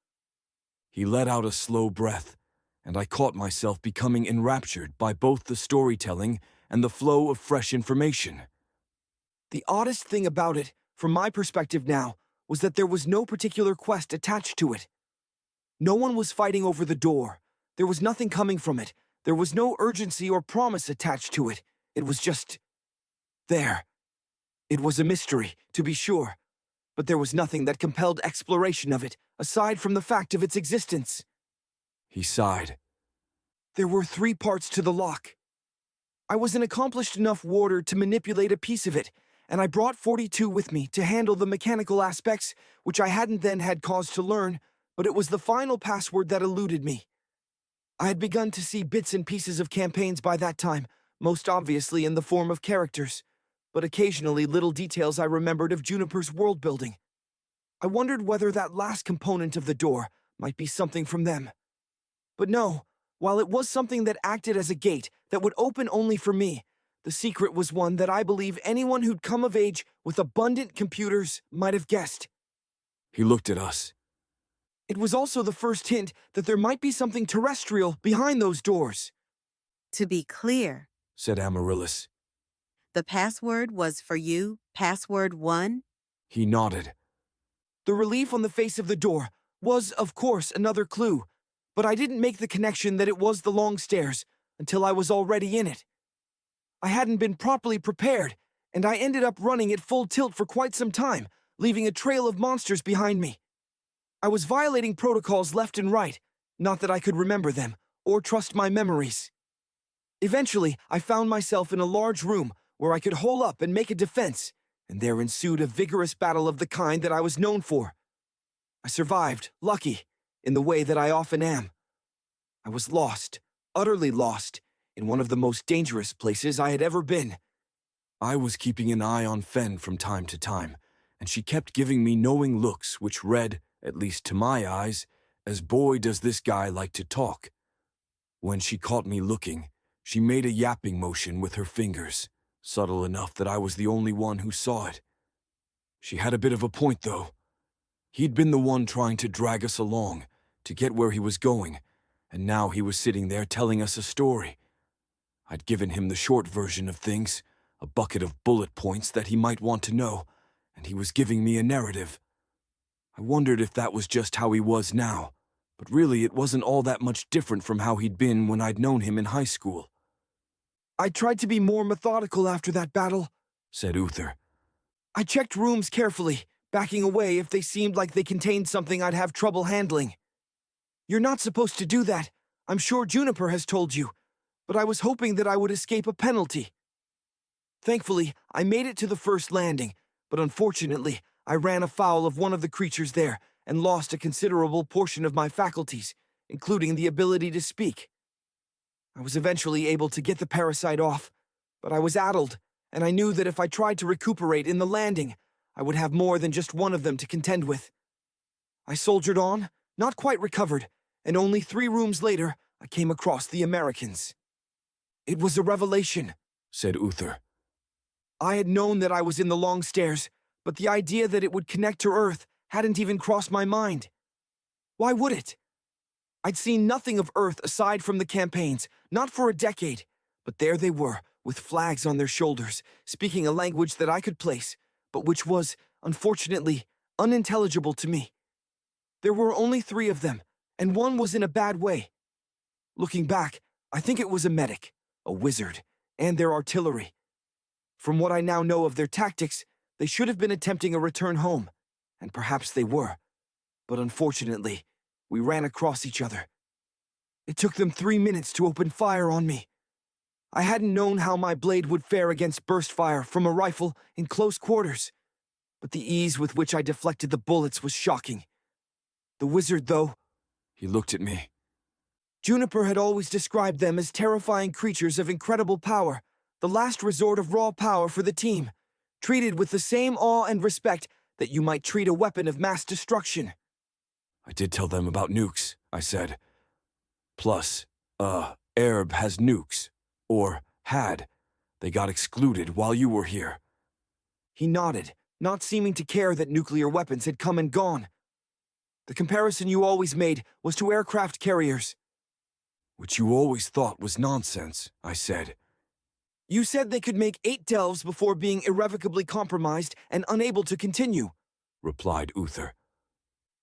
He let out a slow breath, and I caught myself becoming enraptured by both the storytelling and the flow of fresh information. The oddest thing about it, from my perspective now, was that there was no particular quest attached to it. No one was fighting over the door. There was nothing coming from it. There was no urgency or promise attached to it. It was just there. It was a mystery, to be sure, but there was nothing that compelled exploration of it, aside from the fact of its existence. He sighed. "There were 3 parts to the lock. I was an accomplished enough warder to manipulate a piece of it, and I brought 42 with me to handle the mechanical aspects, which I hadn't then had cause to learn, but it was the final password that eluded me. I had begun to see bits and pieces of campaigns by that time, most obviously in the form of characters, but occasionally little details I remembered of Juniper's world building. I wondered whether that last component of the door might be something from them. But no, while it was something that acted as a gate that would open only for me, the secret was one that I believe anyone who'd come of age with abundant computers might have guessed." He looked at us. "It was also the first hint that there might be something terrestrial behind those doors." To be clear, said Amaryllis. the password was for you, password 1? He nodded. "The relief on the face of the door was, of course, another clue, but I didn't make the connection that it was the long stairs until I was already in it. I hadn't been properly prepared, and I ended up running at full tilt for quite some time, leaving a trail of monsters behind me. I was violating protocols left and right, not that I could remember them, or trust my memories. Eventually, I found myself in a large room where I could hole up and make a defense, and there ensued a vigorous battle of the kind that I was known for. I survived, lucky, in the way that I often am. I was lost, utterly lost, in one of the most dangerous places I had ever been. I was keeping an eye on Fen from time to time, and she kept giving me knowing looks which read, at least to my eyes, as boy does this guy like to talk. When she caught me looking, she made a yapping motion with her fingers, subtle enough that I was the only one who saw it. She had a bit of a point, though. He'd been the one trying to drag us along, to get where he was going, and now he was sitting there telling us a story. I'd given him the short version of things, a bucket of bullet points that he might want to know, and he was giving me a narrative. I wondered if that was just how he was now, but really it wasn't all that much different from how he'd been when I'd known him in high school. "I tried to be more methodical after that battle," said Uther. "I checked rooms carefully, backing away if they seemed like they contained something I'd have trouble handling. You're not supposed to do that. I'm sure Juniper has told you, but I was hoping that I would escape a penalty. Thankfully, I made it to the first landing, but unfortunately, I ran afoul of one of the creatures there and lost a considerable portion of my faculties, including the ability to speak. I was eventually able to get the parasite off, but I was addled, and I knew that if I tried to recuperate in the landing, I would have more than just one of them to contend with. I soldiered on, not quite recovered, and only 3 rooms later, I came across the Americans." "It was a revelation," said Uther. "I had known that I was in the long stairs, but the idea that it would connect to Earth hadn't even crossed my mind. Why would it? I'd seen nothing of Earth aside from the campaigns, not for a decade, but there they were, with flags on their shoulders, speaking a language that I could place, but which was, unfortunately, unintelligible to me. There were only 3 of them, and one was in a bad way. Looking back, I think it was a medic, a wizard, and their artillery. From what I now know of their tactics, they should have been attempting a return home, and perhaps they were. But unfortunately, we ran across each other. It took them 3 minutes to open fire on me. I hadn't known how my blade would fare against burst fire from a rifle in close quarters, but the ease with which I deflected the bullets was shocking. The wizard, though, he looked at me. Juniper had always described them as terrifying creatures of incredible power, the last resort of raw power for the team, treated with the same awe and respect that you might treat a weapon of mass destruction. I did tell them about nukes, I said. Plus, Arab has nukes. Or had. They got excluded while you were here. He nodded, not seeming to care that nuclear weapons had come and gone. The comparison you always made was to aircraft carriers. Which you always thought was nonsense, I said. You said they could make 8 delves before being irrevocably compromised and unable to continue, replied Uther.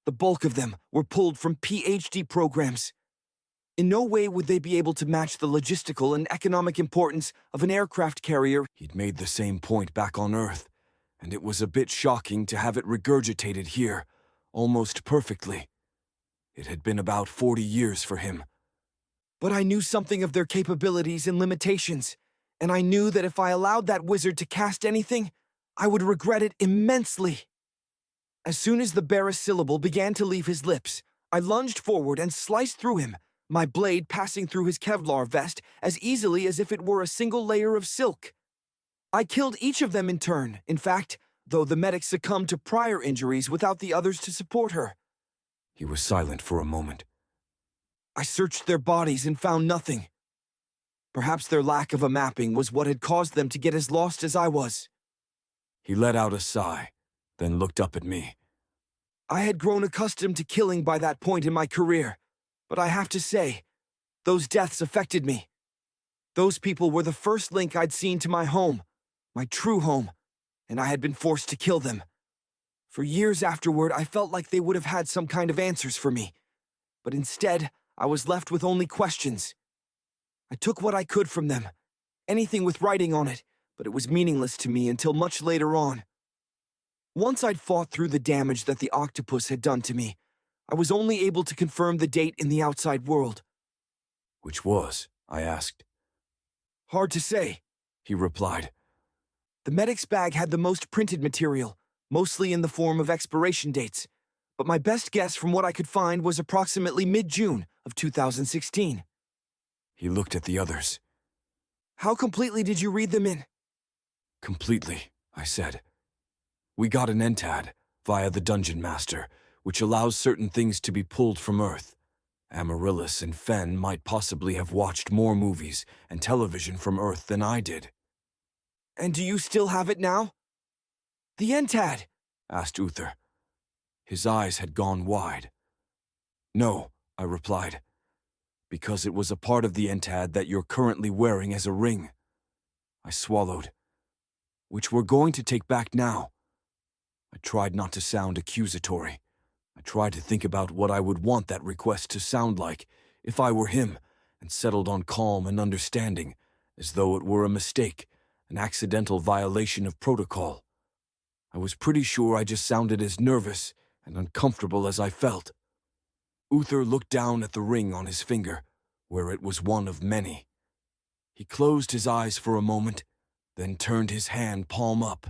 The bulk of them were pulled from PhD programs. In no way would they be able to match the logistical and economic importance of an aircraft carrier. He'd made the same point back on Earth, and it was a bit shocking to have it regurgitated here, almost perfectly. It had been about 40 years for him. But I knew something of their capabilities and limitations, and I knew that if I allowed that wizard to cast anything, I would regret it immensely. As soon as the barest syllable began to leave his lips, I lunged forward and sliced through him, my blade passing through his Kevlar vest as easily as if it were a single layer of silk. I killed each of them in turn, in fact, though the medic succumbed to prior injuries without the others to support her. He was silent for a moment. I searched their bodies and found nothing. Perhaps their lack of a mapping was what had caused them to get as lost as I was. He let out a sigh, then looked up at me. I had grown accustomed to killing by that point in my career. But I have to say, those deaths affected me. Those people were the first link I'd seen to my home, my true home, and I had been forced to kill them. For years afterward, I felt like they would have had some kind of answers for me. But instead, I was left with only questions. I took what I could from them, anything with writing on it, but it was meaningless to me until much later on. Once I'd fought through the damage that the octopus had done to me, I was only able to confirm the date in the outside world. Which was? I asked. Hard to say, he replied. The medic's bag had the most printed material, mostly in the form of expiration dates, but my best guess from what I could find was approximately mid-June of 2016. He looked at the others. How completely did you read them in? Completely, I said. We got an entad via the Dungeon Master, which allows certain things to be pulled from Earth. Amaryllis and Fen might possibly have watched more movies and television from Earth than I did. And do you still have it now? The entad, asked Uther. His eyes had gone wide. No, I replied, because it was a part of the entad that you're currently wearing as a ring. I swallowed. Which we're going to take back now. I tried not to sound accusatory. I tried to think about what I would want that request to sound like if I were him, and settled on calm and understanding, as though it were a mistake, an accidental violation of protocol. I was pretty sure I just sounded as nervous and uncomfortable as I felt. Uther looked down at the ring on his finger, where it was one of many. He closed his eyes for a moment, then turned his hand palm up.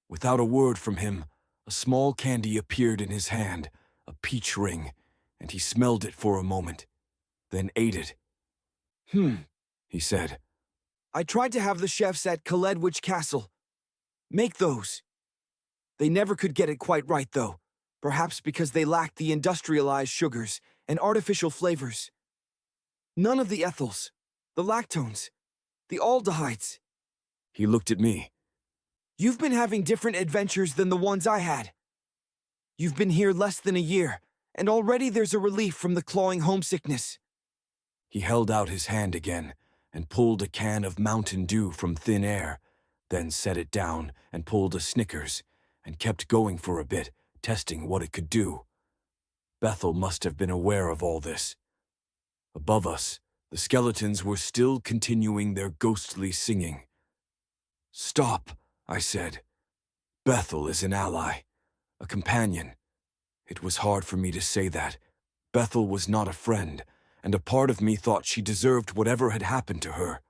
Without a word from him, a small candy appeared in his hand, a peach ring, and he smelled it for a moment, then ate it. He said. I tried to have the chefs at Kaledwich Castle make those. They never could get it quite right, though, perhaps because they lacked the industrialized sugars and artificial flavors. None of the ethyls, the lactones, the aldehydes. He looked at me. You've been having different adventures than the ones I had. You've been here less than a year, and already there's a relief from the clawing homesickness." He held out his hand again and pulled a can of Mountain Dew from thin air, then set it down and pulled a Snickers, and kept going for a bit, testing what it could do. Bethel must have been aware of all this. Above us, the skeletons were still continuing their ghostly singing. "Stop," I said. "Bethel is an ally, a companion." It was hard for me to say that. Bethel was not a friend, and a part of me thought she deserved whatever had happened to her.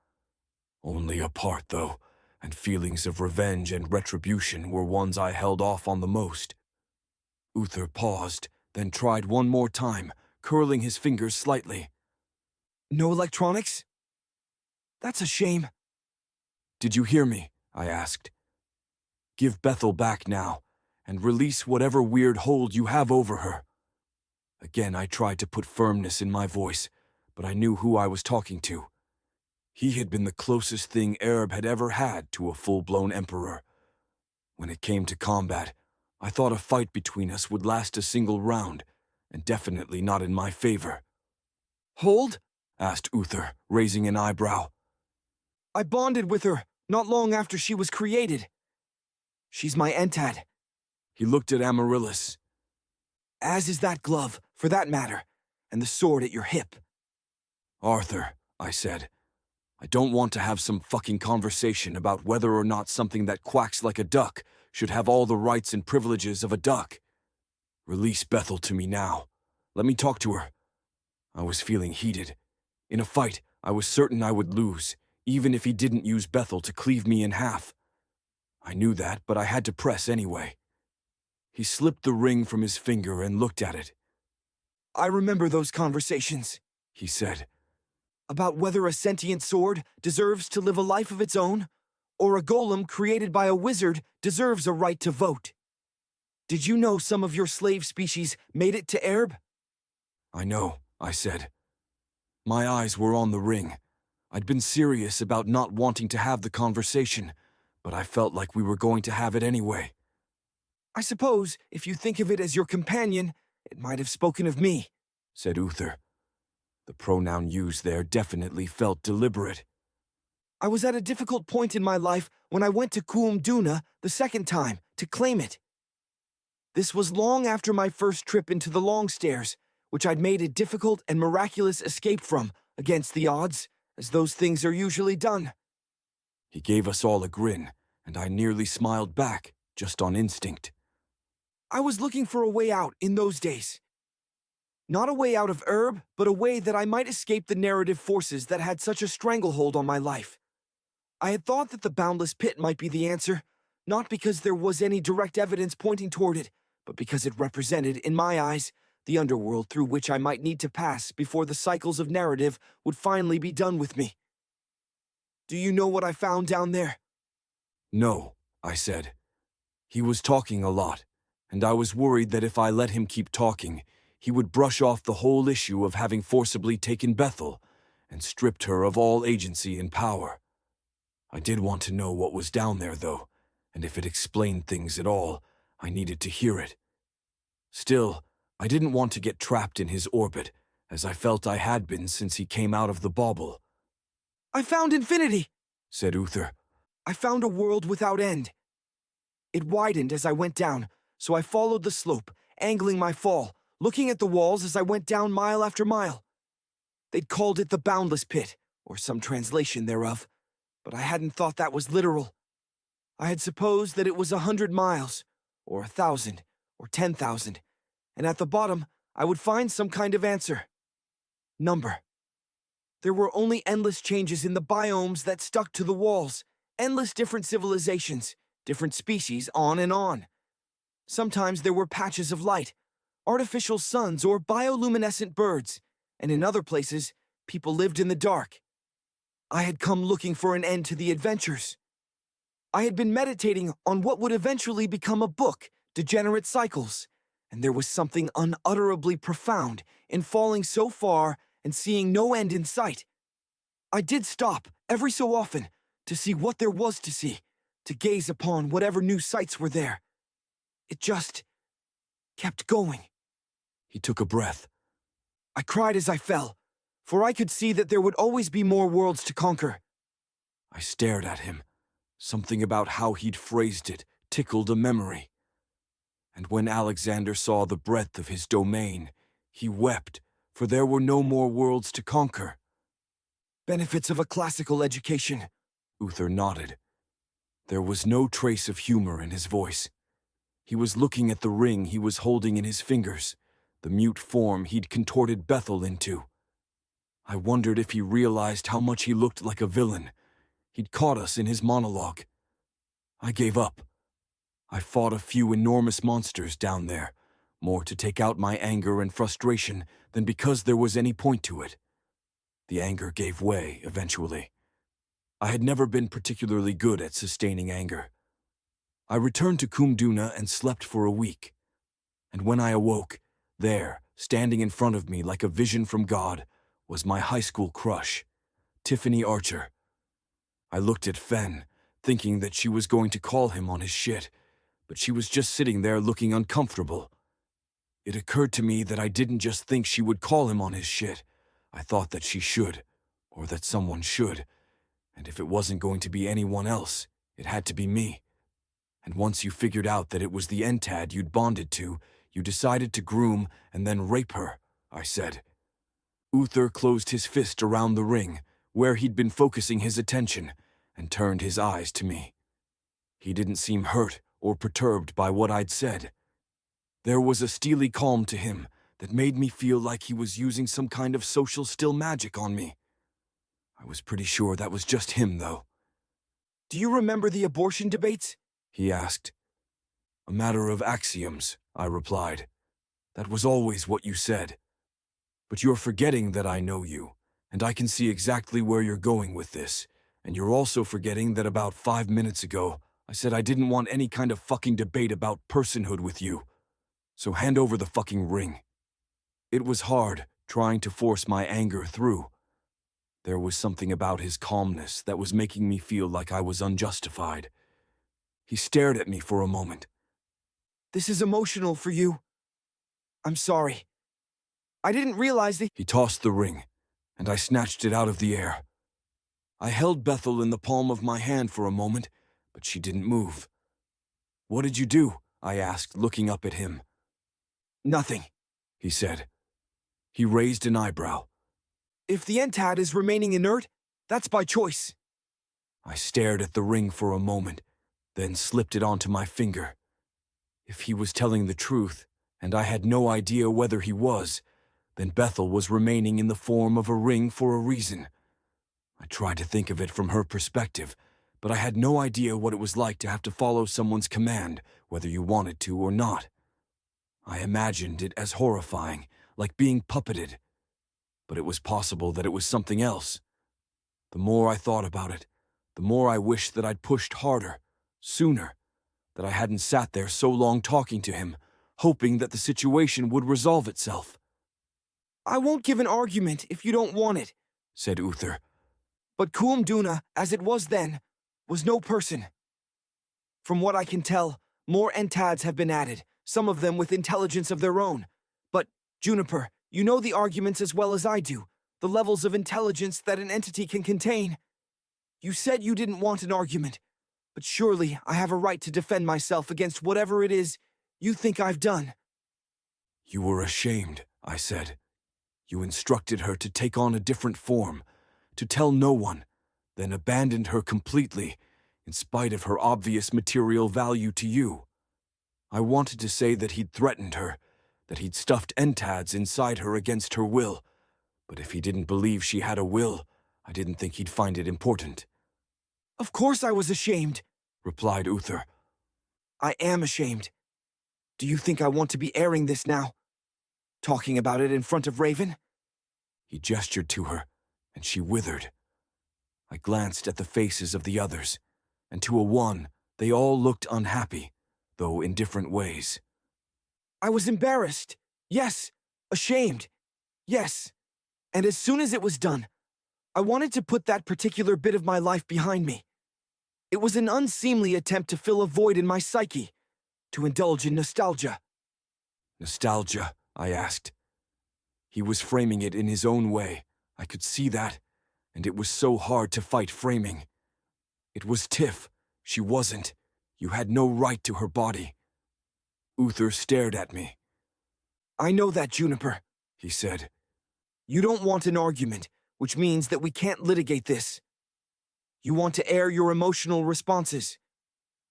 Only a part, though, and feelings of revenge and retribution were ones I held off on the most. Uther paused, then tried one more time, curling his fingers slightly. "No electronics? That's a shame." "Did you hear me?" I asked. "Give Bethel back now, and release whatever weird hold you have over her." Again I tried to put firmness in my voice, but I knew who I was talking to. He had been the closest thing Arab had ever had to a full-blown emperor. When it came to combat, I thought a fight between us would last a single round, and definitely not in my favor. "Hold?" asked Uther, raising an eyebrow. "I bonded with her not long after she was created. She's my Entad." He looked at Amaryllis. "As is that glove, for that matter, and the sword at your hip." "Arthur," I said, "I don't want to have some fucking conversation about whether or not something that quacks like a duck should have all the rights and privileges of a duck. Release Bethel to me now. Let me talk to her." I was feeling heated. In a fight, I was certain I would lose, even if he didn't use Bethel to cleave me in half. I knew that, but I had to press anyway. He slipped the ring from his finger and looked at it. "I remember those conversations," he said, "about whether a sentient sword deserves to live a life of its own, or a golem created by a wizard deserves a right to vote. Did you know some of your slave species made it to Erb?" "I know," I said. My eyes were on the ring. I'd been serious about not wanting to have the conversation, but I felt like we were going to have it anyway. "I suppose, if you think of it as your companion, it might have spoken of me," said Uther. The pronoun used there definitely felt deliberate. "I was at a difficult point in my life when I went to Kuum Duna the second time to claim it. This was long after my first trip into the Long Stairs, which I'd made a difficult and miraculous escape from, against the odds, as those things are usually done." He gave us all a grin, and I nearly smiled back, just on instinct. "I was looking for a way out in those days. Not a way out of Erb, but a way that I might escape the narrative forces that had such a stranglehold on my life. I had thought that the Boundless Pit might be the answer, not because there was any direct evidence pointing toward it, but because it represented, in my eyes, the underworld through which I might need to pass before the cycles of narrative would finally be done with me. Do you know what I found down there?" "No," I said. He was talking a lot, and I was worried that if I let him keep talking, he would brush off the whole issue of having forcibly taken Bethel and stripped her of all agency and power. I did want to know what was down there, though, and if it explained things at all, I needed to hear it. Still, I didn't want to get trapped in his orbit, as I felt I had been since he came out of the bauble. "I found infinity," said Uther. "I found a world without end. It widened as I went down, so I followed the slope, angling my fall, looking at the walls as I went down mile after mile. They'd called it the Boundless Pit, or some translation thereof, but I hadn't thought that was literal. I had supposed that it was 100 miles, or 1,000, or 10,000, and at the bottom I would find some kind of answer. Number. There were only endless changes in the biomes that stuck to the walls, endless different civilizations, different species, on and on. Sometimes there were patches of light, artificial suns or bioluminescent birds, and in other places, people lived in the dark. I had come looking for an end to the adventures. I had been meditating on what would eventually become a book, Degenerate Cycles, and there was something unutterably profound in falling so far and seeing no end in sight. I did stop, every so often, to see what there was to see, to gaze upon whatever new sights were there. It just kept going. He took a breath. I cried as I fell, for I could see that there would always be more worlds to conquer. I stared at him. Something about how he'd phrased it tickled a memory. And when Alexander saw the breadth of his domain, he wept, for there were no more worlds to conquer. Benefits of a classical education, Uther nodded. There was no trace of humor in his voice. He was looking at the ring he was holding in his fingers, the mute form he'd contorted Bethel into. I wondered if he realized how much he looked like a villain. He'd caught us in his monologue. I gave up. I fought a few enormous monsters down there, more to take out my anger and frustration than because there was any point to it. The anger gave way eventually. I had never been particularly good at sustaining anger. I returned to Kumduna and slept for a week. And when I awoke, there, standing in front of me like a vision from God, was my high school crush, Tiffany Archer. I looked at Fen, thinking that she was going to call him on his shit, but she was just sitting there looking uncomfortable. It occurred to me that I didn't just think she would call him on his shit. I thought that she should, or that someone should, and if it wasn't going to be anyone else, it had to be me. And once you figured out that it was the Entad you'd bonded to, you decided to groom and then rape her, I said. Uther closed his fist around the ring, where he'd been focusing his attention, and turned his eyes to me. He didn't seem hurt or perturbed by what I'd said. There was a steely calm to him that made me feel like he was using some kind of social still magic on me. I was pretty sure that was just him, though. "Do you remember the abortion debates?" he asked. "A matter of axioms," I replied. "That was always what you said. But you're forgetting that I know you, and I can see exactly where you're going with this, and you're also forgetting that about 5 minutes ago, I said I didn't want any kind of fucking debate about personhood with you. So hand over the fucking ring." It was hard, trying to force my anger through. There was something about his calmness that was making me feel like I was unjustified. He stared at me for a moment. "This is emotional for you. I'm sorry. I didn't realize that—" He tossed the ring, and I snatched it out of the air. I held Bethel in the palm of my hand for a moment, but she didn't move. "What did you do?" I asked, looking up at him. "Nothing," he said. He raised an eyebrow. "If the Entad is remaining inert, that's by choice." I stared at the ring for a moment, then slipped it onto my finger. If he was telling the truth, and I had no idea whether he was, then Bethel was remaining in the form of a ring for a reason. I tried to think of it from her perspective, but I had no idea what it was like to have to follow someone's command, whether you wanted to or not. I imagined it as horrifying, like being puppeted. But it was possible that it was something else. The more I thought about it, the more I wished that I'd pushed harder, sooner, that I hadn't sat there so long talking to him, hoping that the situation would resolve itself. "I won't give an argument if you don't want it," said Uther. "But Kuumduna, as it was then, was no person. From what I can tell, more Entads have been added, some of them with intelligence of their own. But, Juniper, you know the arguments as well as I do, the levels of intelligence that an entity can contain. You said you didn't want an argument, but surely I have a right to defend myself against whatever it is you think I've done." "You were ashamed," I said. "You instructed her to take on a different form, to tell no one, then abandoned her completely, in spite of her obvious material value to you. I wanted to say that he'd threatened her, that he'd stuffed Entads inside her against her will, but if he didn't believe she had a will, I didn't think he'd find it important." "Of course I was ashamed," replied Uther. "I am ashamed. Do you think I want to be airing this now? Talking about it in front of Raven?" He gestured to her, and she withered. I glanced at the faces of the others, and to a one, they all looked unhappy, though in different ways. "I was embarrassed. Yes. Ashamed. Yes. And as soon as it was done, I wanted to put that particular bit of my life behind me. It was an unseemly attempt to fill a void in my psyche, to indulge in nostalgia. Nostalgia, I asked. He was framing it in his own way. I could see that, and it was so hard to fight framing. It was Tiff. She wasn't. You had no right to her body. Uther stared at me. I know that, Juniper, he said. You don't want an argument, which means that we can't litigate this. You want to air your emotional responses.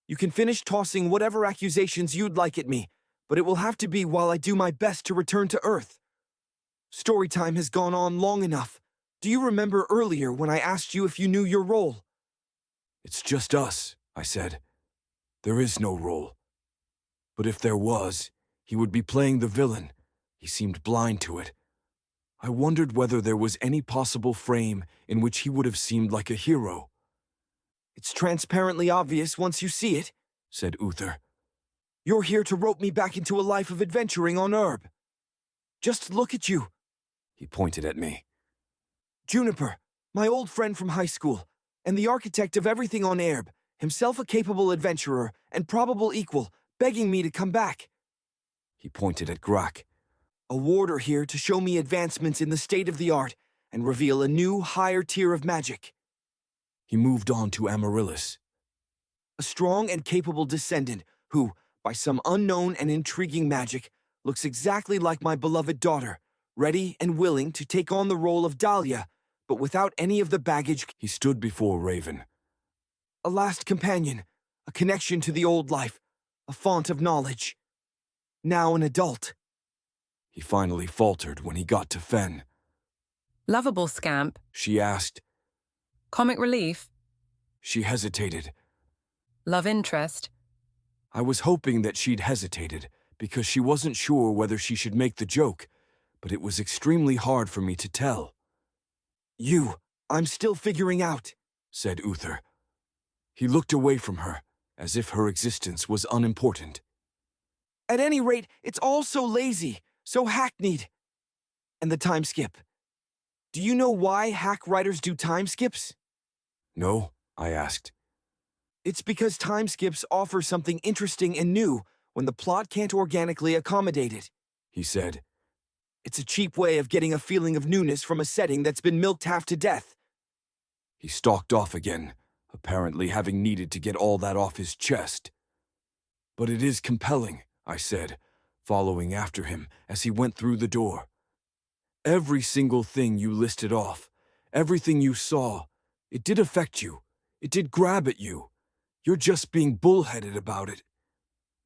You can finish tossing whatever accusations you'd like at me, but it will have to be while I do my best to return to Earth. Story time has gone on long enough. Do you remember earlier when I asked you if you knew your role? It's just us, I said. There is no role. But if there was, he would be playing the villain. He seemed blind to it. I wondered whether there was any possible frame in which he would have seemed like a hero. It's transparently obvious once you see it, said Uther. You're here to rope me back into a life of adventuring on Herb. Just look at you. He pointed at me. Juniper, my old friend from high school, and the architect of everything on Erb, himself a capable adventurer and probable equal, begging me to come back. He pointed at Grak. A warder here to show me advancements in the state of the art and reveal a new, higher tier of magic. He moved on to Amaryllis. A strong and capable descendant who, by some unknown and intriguing magic, looks exactly like my beloved daughter, ready and willing to take on the role of Dahlia, but without any of the baggage. He stood before Raven. A last companion, a connection to the old life, a font of knowledge. Now an adult. He finally faltered when he got to Fen. Lovable scamp? She asked. Comic relief? She hesitated. Love interest? I was hoping that she'd hesitated, because she wasn't sure whether she should make the joke, but it was extremely hard for me to tell. I'm still figuring out, said Uther. He looked away from her, as if her existence was unimportant. At any rate, it's all so lazy, so hackneyed. And the time skip. Do you know why hack writers do time skips? No, I asked. It's because time skips offer something interesting and new when the plot can't organically accommodate it, he said. It's a cheap way of getting a feeling of newness from a setting that's been milked half to death. He stalked off again, apparently having needed to get all that off his chest. But it is compelling, I said, following after him as he went through the door. Every single thing you listed off, everything you saw, it did affect you. It did grab at you. You're just being bullheaded about it.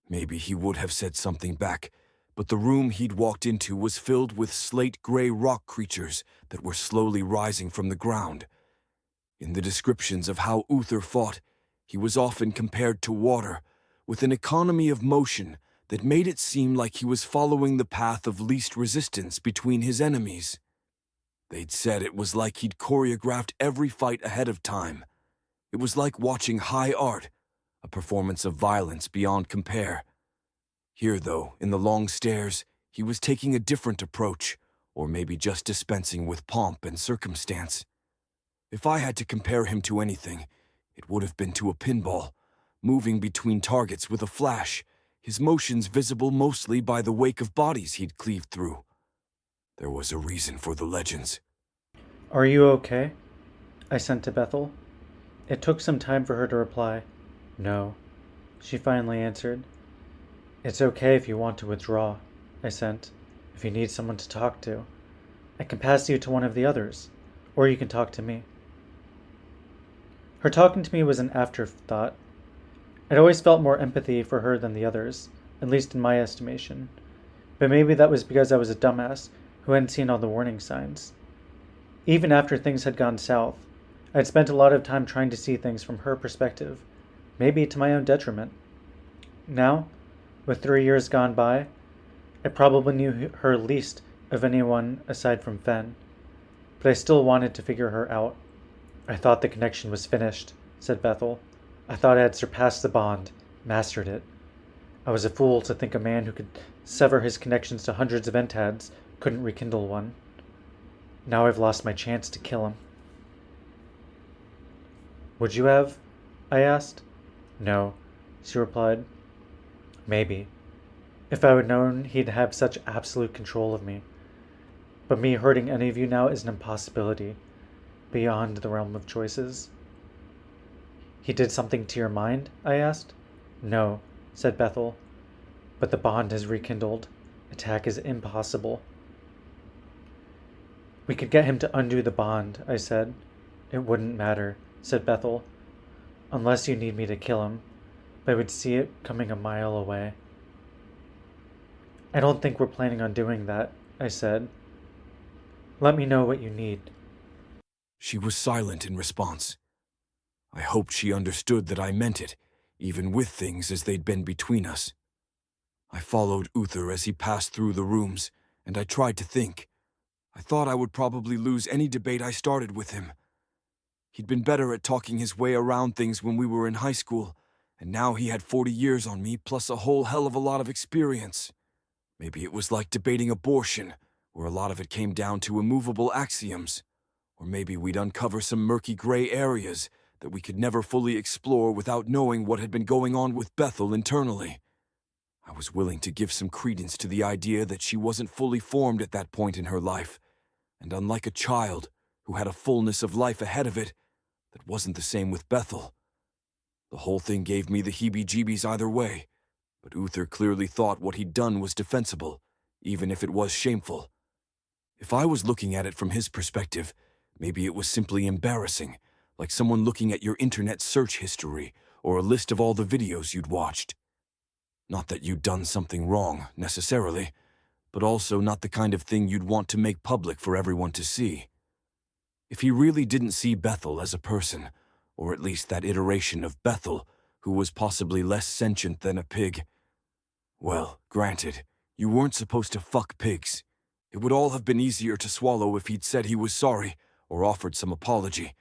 Maybe he would have said something back, but the room he'd walked into was filled with slate-gray rock creatures that were slowly rising from the ground. In the descriptions of how Uther fought, he was often compared to water, with an economy of motion that made it seem like he was following the path of least resistance between his enemies. They'd said it was like he'd choreographed every fight ahead of time. It was like watching high art, a performance of violence beyond compare. Here, though, in the long stairs, he was taking a different approach, or maybe just dispensing with pomp and circumstance. If I had to compare him to anything, it would have been to a pinball, moving between targets with a flash, his motions visible mostly by the wake of bodies he'd cleaved through. There was a reason for the legends. Are you okay? I sent to Bethel. It took some time for her to reply. No. She finally answered. It's okay if you want to withdraw, I sent, if you need someone to talk to. I can pass you to one of the others, or you can talk to me. Her talking to me was an afterthought. I'd always felt more empathy for her than the others, at least in my estimation. But maybe that was because I was a dumbass who hadn't seen all the warning signs. Even after things had gone south, I'd spent a lot of time trying to see things from her perspective, maybe to my own detriment. Now, with 3 years gone by, I probably knew her least of anyone aside from Fen, but I still wanted to figure her out. I thought the connection was finished, said Bethel. I thought I had surpassed the bond, mastered it. I was a fool to think a man who could sever his connections to hundreds of entads couldn't rekindle one. Now I've lost my chance to kill him. Would you have? I asked. No, she replied. Maybe. If I had known he'd have such absolute control of me. But me hurting any of you now is an impossibility, beyond the realm of choices. He did something to your mind? I asked. No, said Bethel. But the bond has rekindled. Attack is impossible. We could get him to undo the bond, I said. It wouldn't matter, said Bethel. Unless you need me to kill him. But I would see it coming a mile away. I don't think we're planning on doing that, I said. Let me know what you need. She was silent in response. I hoped she understood that I meant it, even with things as they'd been between us. I followed Uther as he passed through the rooms, and I tried to think. I thought I would probably lose any debate I started with him. He'd been better at talking his way around things when we were in high school, and now he had 40 years on me plus a whole hell of a lot of experience. Maybe it was like debating abortion, where a lot of it came down to immovable axioms. Or maybe we'd uncover some murky gray areas that we could never fully explore without knowing what had been going on with Bethel internally. I was willing to give some credence to the idea that she wasn't fully formed at that point in her life, and unlike a child who had a fullness of life ahead of it, that wasn't the same with Bethel. The whole thing gave me the heebie-jeebies either way, but Uther clearly thought what he'd done was defensible, even if it was shameful. If I was looking at it from his perspective, maybe it was simply embarrassing, like someone looking at your internet search history or a list of all the videos you'd watched. Not that you'd done something wrong, necessarily, but also not the kind of thing you'd want to make public for everyone to see. If he really didn't see Bethel as a person, or at least that iteration of Bethel, who was possibly less sentient than a pig, well, granted, you weren't supposed to fuck pigs. It would all have been easier to swallow if he'd said he was sorry, or offered some apology,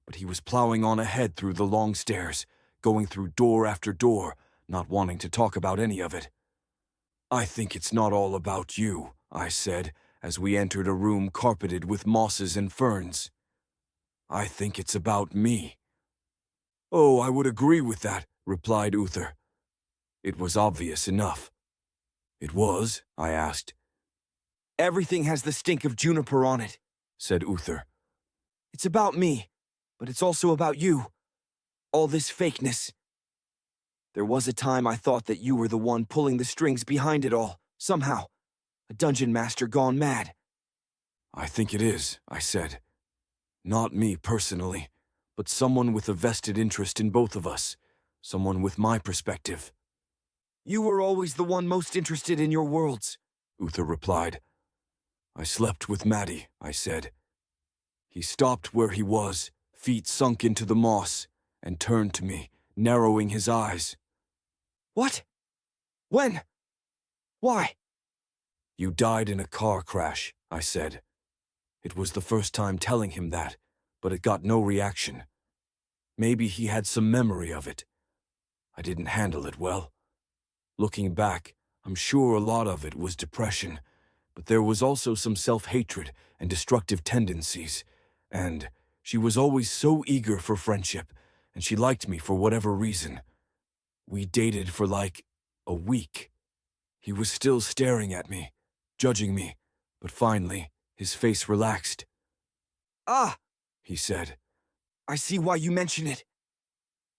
but he was plowing on ahead through the long stairs, going through door after door, not wanting to talk about any of it. I think it's not all about you, I said, as we entered a room carpeted with mosses and ferns. I think it's about me. Oh, I would agree with that, replied Uther. It was obvious enough. It was? I asked. Everything has the stink of juniper on it, said Uther. It's about me, but it's also about you. All this fakeness. There was a time I thought that you were the one pulling the strings behind it all, somehow. A dungeon master gone mad. I think it is, I said. Not me personally, but someone with a vested interest in both of us. Someone with my perspective. You were always the one most interested in your worlds, Uther replied. I slept with Maddie, I said. He stopped where he was, feet sunk into the moss, and turned to me, narrowing his eyes. What? When? Why? You died in a car crash, I said. It was the first time telling him that, but it got no reaction. Maybe he had some memory of it. I didn't handle it well. Looking back, I'm sure a lot of it was depression, but there was also some self-hatred and destructive tendencies, and she was always so eager for friendship, and she liked me for whatever reason. We dated for like a week. He was still staring at me, judging me, but finally, his face relaxed. Ah, he said. I see why you mention it.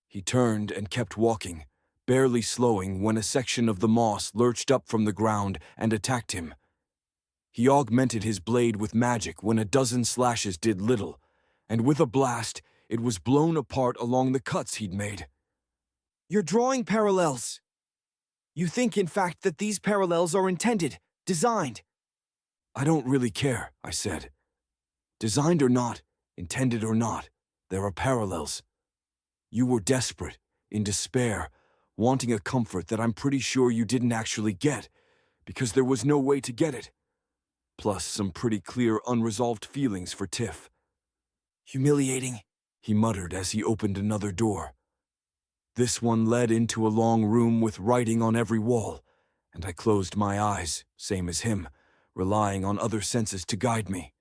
He turned and kept walking, barely slowing when a section of the moss lurched up from the ground and attacked him. He augmented his blade with magic when a dozen slashes did little, and with a blast, it was blown apart along the cuts he'd made. You're drawing parallels. You think, in fact, that these parallels are intended, designed. I don't really care, I said. Designed or not, intended or not, there are parallels. You were desperate, in despair, wanting a comfort that I'm pretty sure you didn't actually get, because there was no way to get it. Plus some pretty clear unresolved feelings for Tiff. Humiliating, he muttered as he opened another door. This one led into a long room with writing on every wall, and I closed my eyes, same as him, relying on other senses to guide me.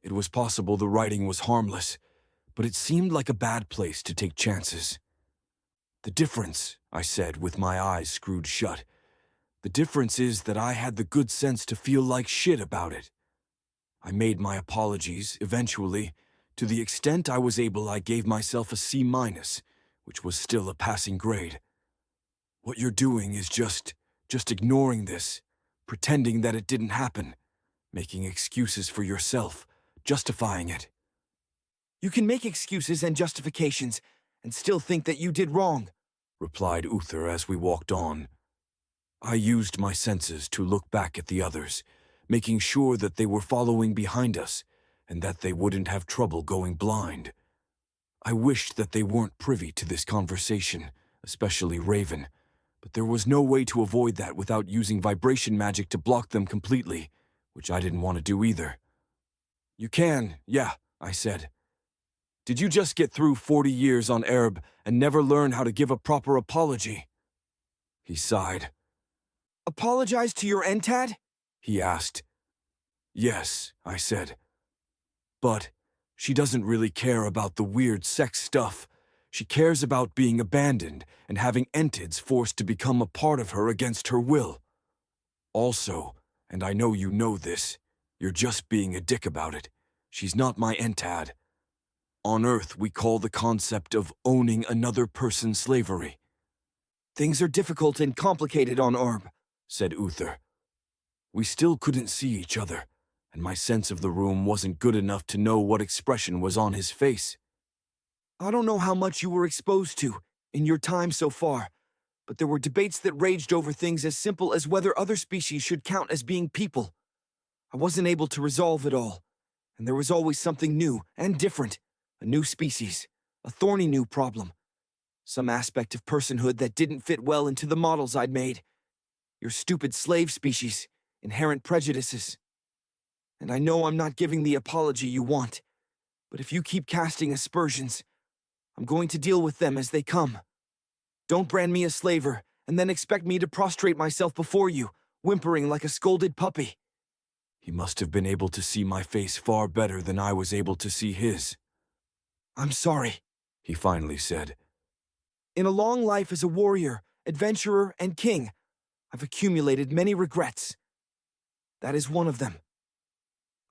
It was possible the writing was harmless, but it seemed like a bad place to take chances. The difference, I said with my eyes screwed shut, the difference is that I had the good sense to feel like shit about it. I made my apologies, eventually. To the extent I was able, I gave myself a C-, which was still a passing grade. What you're doing is just ignoring this, pretending that it didn't happen, making excuses for yourself, justifying it. You can make excuses and justifications and still think that you did wrong, replied Uther as we walked on. I used my senses to look back at the others, making sure that they were following behind us and that they wouldn't have trouble going blind. I wished that they weren't privy to this conversation, especially Raven, but there was no way to avoid that without using vibration magic to block them completely, which I didn't want to do either. You can, yeah, I said. Did you just get through 40 years on Erb and never learn how to give a proper apology? He sighed. Apologize to your Entad? He asked. Yes, I said. But she doesn't really care about the weird sex stuff. She cares about being abandoned and having Entids forced to become a part of her against her will. Also, and I know you know this, you're just being a dick about it. She's not my Entad. On Earth, we call the concept of owning another person's slavery. Things are difficult and complicated on Erb, said Uther. We still couldn't see each other, and my sense of the room wasn't good enough to know what expression was on his face. I don't know how much you were exposed to in your time so far, but there were debates that raged over things as simple as whether other species should count as being people. I wasn't able to resolve it all, and there was always something new and different, a new species, a thorny new problem, some aspect of personhood that didn't fit well into the models I'd made. Your stupid slave species, inherent prejudices. And I know I'm not giving the apology you want, but if you keep casting aspersions, I'm going to deal with them as they come. Don't brand me a slaver and then expect me to prostrate myself before you, whimpering like a scolded puppy. He must have been able to see my face far better than I was able to see his. I'm sorry, he finally said. In a long life as a warrior, adventurer, and king, I've accumulated many regrets. That is one of them.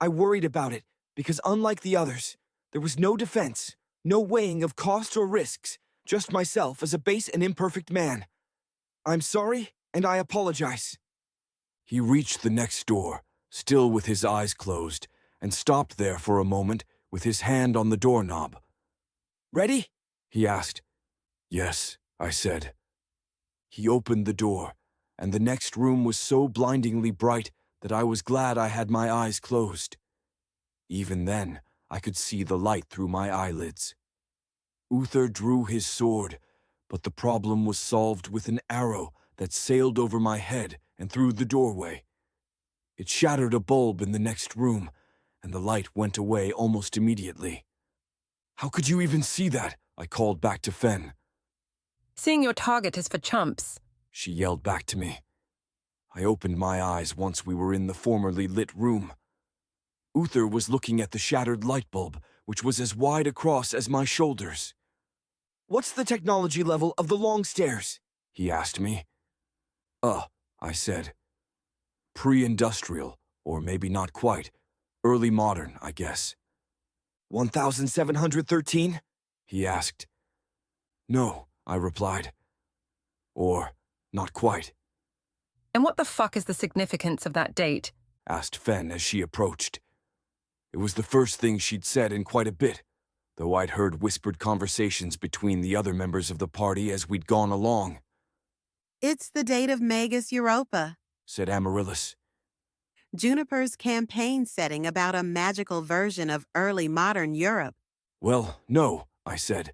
I worried about it because, unlike the others, there was no defense, no weighing of costs or risks, just myself as a base and imperfect man. I'm sorry, and I apologize. He reached the next door, still with his eyes closed, and stopped there for a moment with his hand on the doorknob. Ready? He asked. Yes, I said. He opened the door, and the next room was so blindingly bright that I was glad I had my eyes closed. Even then, I could see the light through my eyelids. Uther drew his sword, but the problem was solved with an arrow that sailed over my head and through the doorway. It shattered a bulb in the next room, and the light went away almost immediately. How could you even see that? I called back to Fen. Seeing your target is for chumps, she yelled back to me. I opened my eyes once we were in the formerly lit room. Uther was looking at the shattered light bulb, which was as wide across as my shoulders. What's the technology level of the long stairs? He asked me. I said. Pre-industrial, or maybe not quite. Early modern, I guess. 1713? He asked. No, I replied. Or, not quite. And what the fuck is the significance of that date? Asked Fen as she approached. It was the first thing she'd said in quite a bit, though I'd heard whispered conversations between the other members of the party as we'd gone along. It's the date of Magus Europa, said Amaryllis. Juniper's campaign setting about a magical version of early modern Europe. Well, no, I said.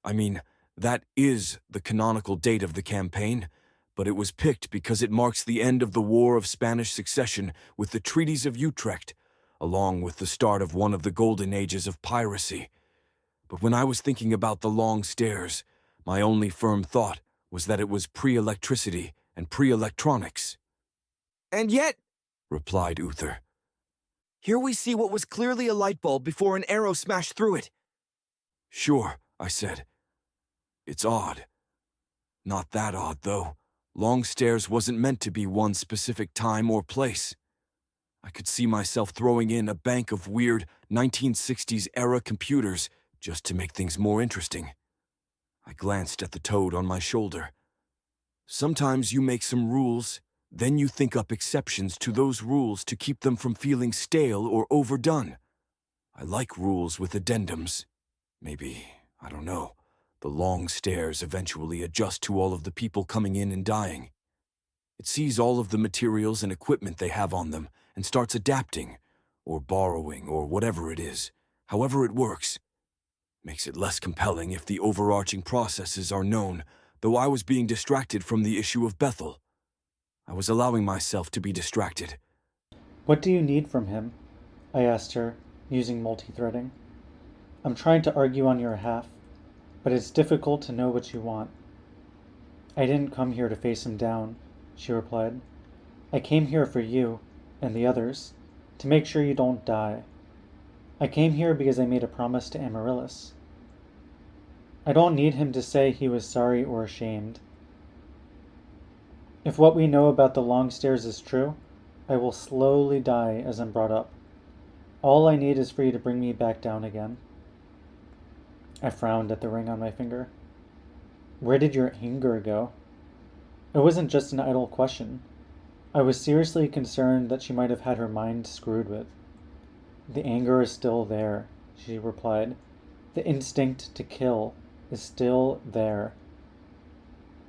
I mean, that is the canonical date of the campaign, but it was picked because it marks the end of the War of Spanish Succession with the Treaties of Utrecht, along with the start of one of the golden ages of piracy. But when I was thinking about the long stairs, my only firm thought was that it was pre-electricity and pre-electronics. And yet, replied Uther, here we see what was clearly a light bulb before an arrow smashed through it. Sure, I said. It's odd. Not that odd, though. Long stairs wasn't meant to be one specific time or place. I could see myself throwing in a bank of weird 1960s-era computers just to make things more interesting. I glanced at the toad on my shoulder. Sometimes you make some rules, then you think up exceptions to those rules to keep them from feeling stale or overdone. I like rules with addendums. Maybe, I don't know, the long stairs eventually adjust to all of the people coming in and dying. It sees all of the materials and equipment they have on them and starts adapting, or borrowing, or whatever it is, however it works. Makes it less compelling if the overarching processes are known, though I was being distracted from the issue of Bethel. I was allowing myself to be distracted. What do you need from him? I asked her, using multi-threading. I'm trying to argue on your behalf, but it's difficult to know what you want. I didn't come here to face him down, she replied. I came here for you, and the others, to make sure you don't die. I came here because I made a promise to Amaryllis. I don't need him to say he was sorry or ashamed. If what we know about the long stairs is true, I will slowly die as I'm brought up. All I need is for you to bring me back down again. I frowned at the ring on my finger. Where did your anger go? It wasn't just an idle question. I was seriously concerned that she might have had her mind screwed with. The anger is still there, she replied. The instinct to kill is still there.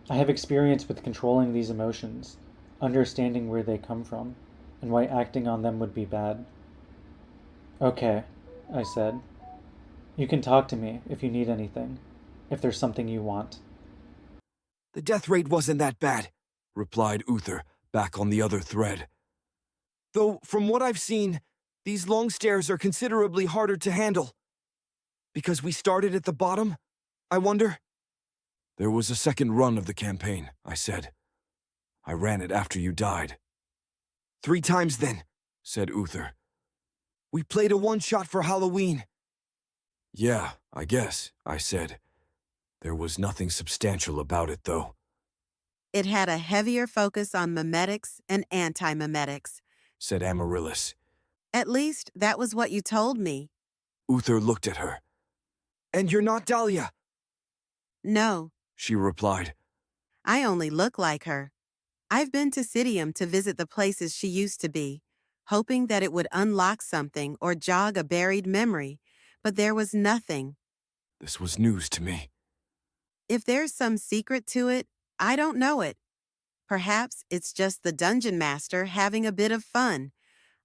I have experience with controlling these emotions, understanding where they come from, and why acting on them would be bad. Okay, I said. You can talk to me if you need anything, if there's something you want. The death rate wasn't that bad, replied Uther, back on the other thread. Though, from what I've seen, these long stairs are considerably harder to handle. Because we started at the bottom, I wonder? There was a second run of the campaign, I said. I ran it after you died. 3 times then, said Uther. We played a one-shot for Halloween. Yeah, I guess, I said. There was nothing substantial about it, though. It had a heavier focus on memetics and anti-memetics, said Amaryllis. At least, that was what you told me. Uther looked at her. And you're not Dahlia? No, she replied. I only look like her. I've been to Sidium to visit the places she used to be, hoping that it would unlock something or jog a buried memory, but there was nothing. This was news to me. If there's some secret to it, I don't know it. Perhaps it's just the dungeon master having a bit of fun.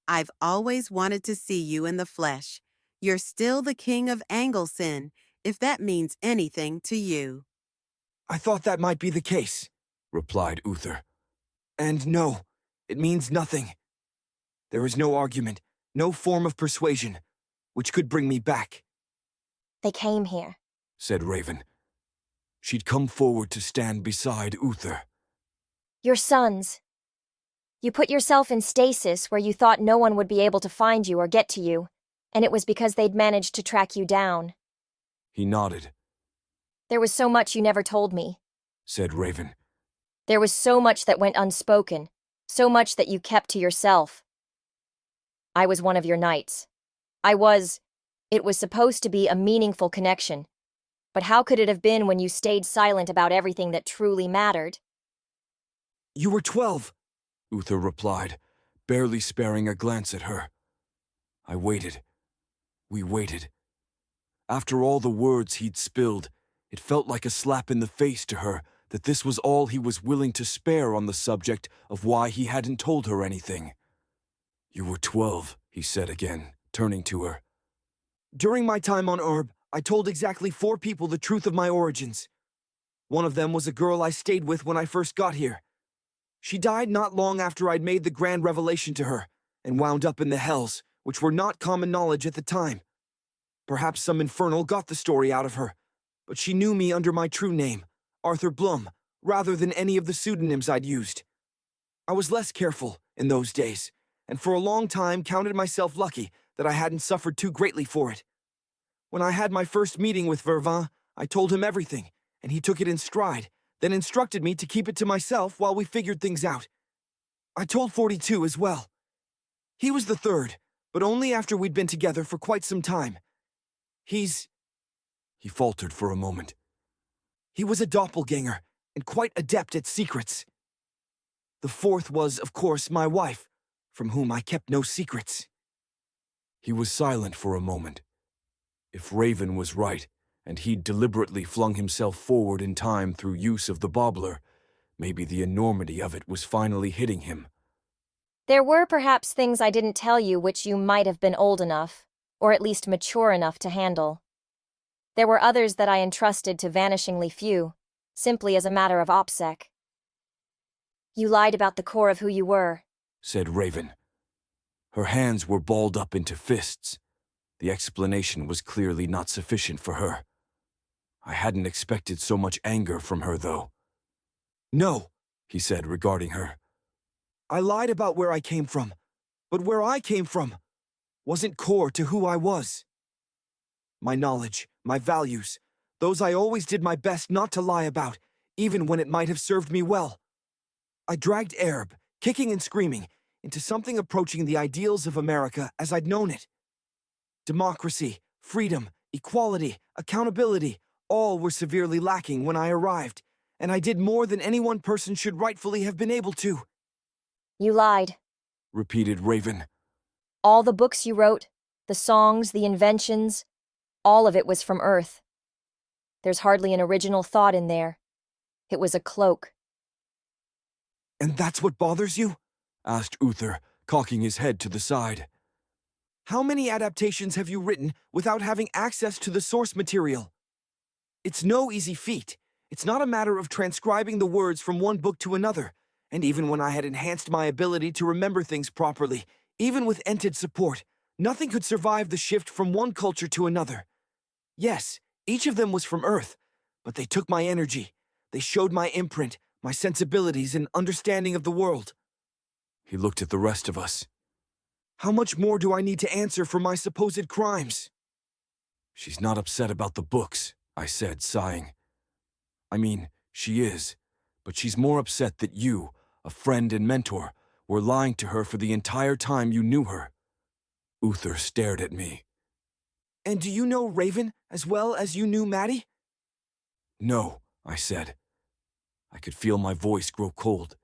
I've always wanted to see you in the flesh. You're still the king of Anglesyn, if that means anything to you. I thought that might be the case, replied Uther. And no, it means nothing. There is no argument, no form of persuasion, which could bring me back. They came here, said Raven. She'd come forward to stand beside Uther. Your sons. You put yourself in stasis where you thought no one would be able to find you or get to you, and it was because they'd managed to track you down. He nodded. There was so much you never told me, said Raven. There was so much that went unspoken, so much that you kept to yourself. I was one of your knights. It was supposed to be a meaningful connection. But how could it have been when you stayed silent about everything that truly mattered? You were 12, Uther replied, barely sparing a glance at her. I waited. We waited. After all the words he'd spilled, it felt like a slap in the face to her that this was all he was willing to spare on the subject of why he hadn't told her anything. You were 12, he said again, turning to her. During my time on Herb, I told exactly 4 people the truth of my origins. One of them was a girl I stayed with when I first got here. She died not long after I'd made the grand revelation to her, and wound up in the hells, which were not common knowledge at the time. Perhaps some infernal got the story out of her, but she knew me under my true name, Arthur Blum, rather than any of the pseudonyms I'd used. I was less careful in those days, and for a long time counted myself lucky that I hadn't suffered too greatly for it. When I had my first meeting with Vervin, I told him everything, and he took it in stride, then instructed me to keep it to myself while we figured things out. I told 42 as well. He was the third, but only after we'd been together for quite some time. He faltered for a moment. He was a doppelganger, and quite adept at secrets. The fourth was, of course, my wife, from whom I kept no secrets. He was silent for a moment. If Raven was right, and he'd deliberately flung himself forward in time through use of the bobbler, maybe the enormity of it was finally hitting him. There were perhaps things I didn't tell you which you might have been old enough, or at least mature enough to handle. There were others that I entrusted to vanishingly few, simply as a matter of OPSEC. You lied about the core of who you were, said Raven. Her hands were balled up into fists. The explanation was clearly not sufficient for her. I hadn't expected so much anger from her, though. No, he said, regarding her. I lied about where I came from, but where I came from wasn't core to who I was. My knowledge, my values, those I always did my best not to lie about, even when it might have served me well. I dragged Arab, kicking and screaming, into something approaching the ideals of America as I'd known it. Democracy, freedom, equality, accountability, all were severely lacking when I arrived, and I did more than any one person should rightfully have been able to. You lied, repeated Raven. All the books you wrote, the songs, the inventions, all of it was from Earth. There's hardly an original thought in there. It was a cloak. And that's what bothers you? Asked Uther, cocking his head to the side. How many adaptations have you written without having access to the source material? It's no easy feat. It's not a matter of transcribing the words from one book to another, and even when I had enhanced my ability to remember things properly, even with Entid support, nothing could survive the shift from one culture to another. Yes, each of them was from Earth, but they took my energy. They showed my imprint, my sensibilities and understanding of the world. He looked at the rest of us. How much more do I need to answer for my supposed crimes? She's not upset about the books, I said, sighing. I mean, she is, but she's more upset that you, a friend and mentor, were lying to her for the entire time you knew her. Uther stared at me. And do you know Raven as well as you knew Maddie? No, I said. I could feel my voice grow cold.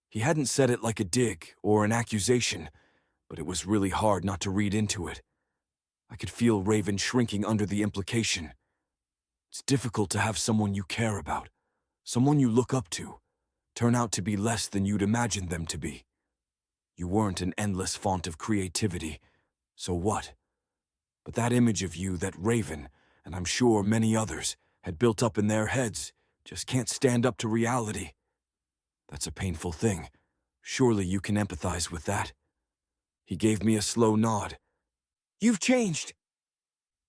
He hadn't said it like a dig or an accusation, but it was really hard not to read into it. I could feel Raven shrinking under the implication. It's difficult to have someone you care about, someone you look up to, turn out to be less than you'd imagined them to be. You weren't an endless font of creativity, so what? But that image of you that Raven, and I'm sure many others, had built up in their heads just can't stand up to reality. That's a painful thing. Surely you can empathize with that. He gave me a slow nod. You've changed.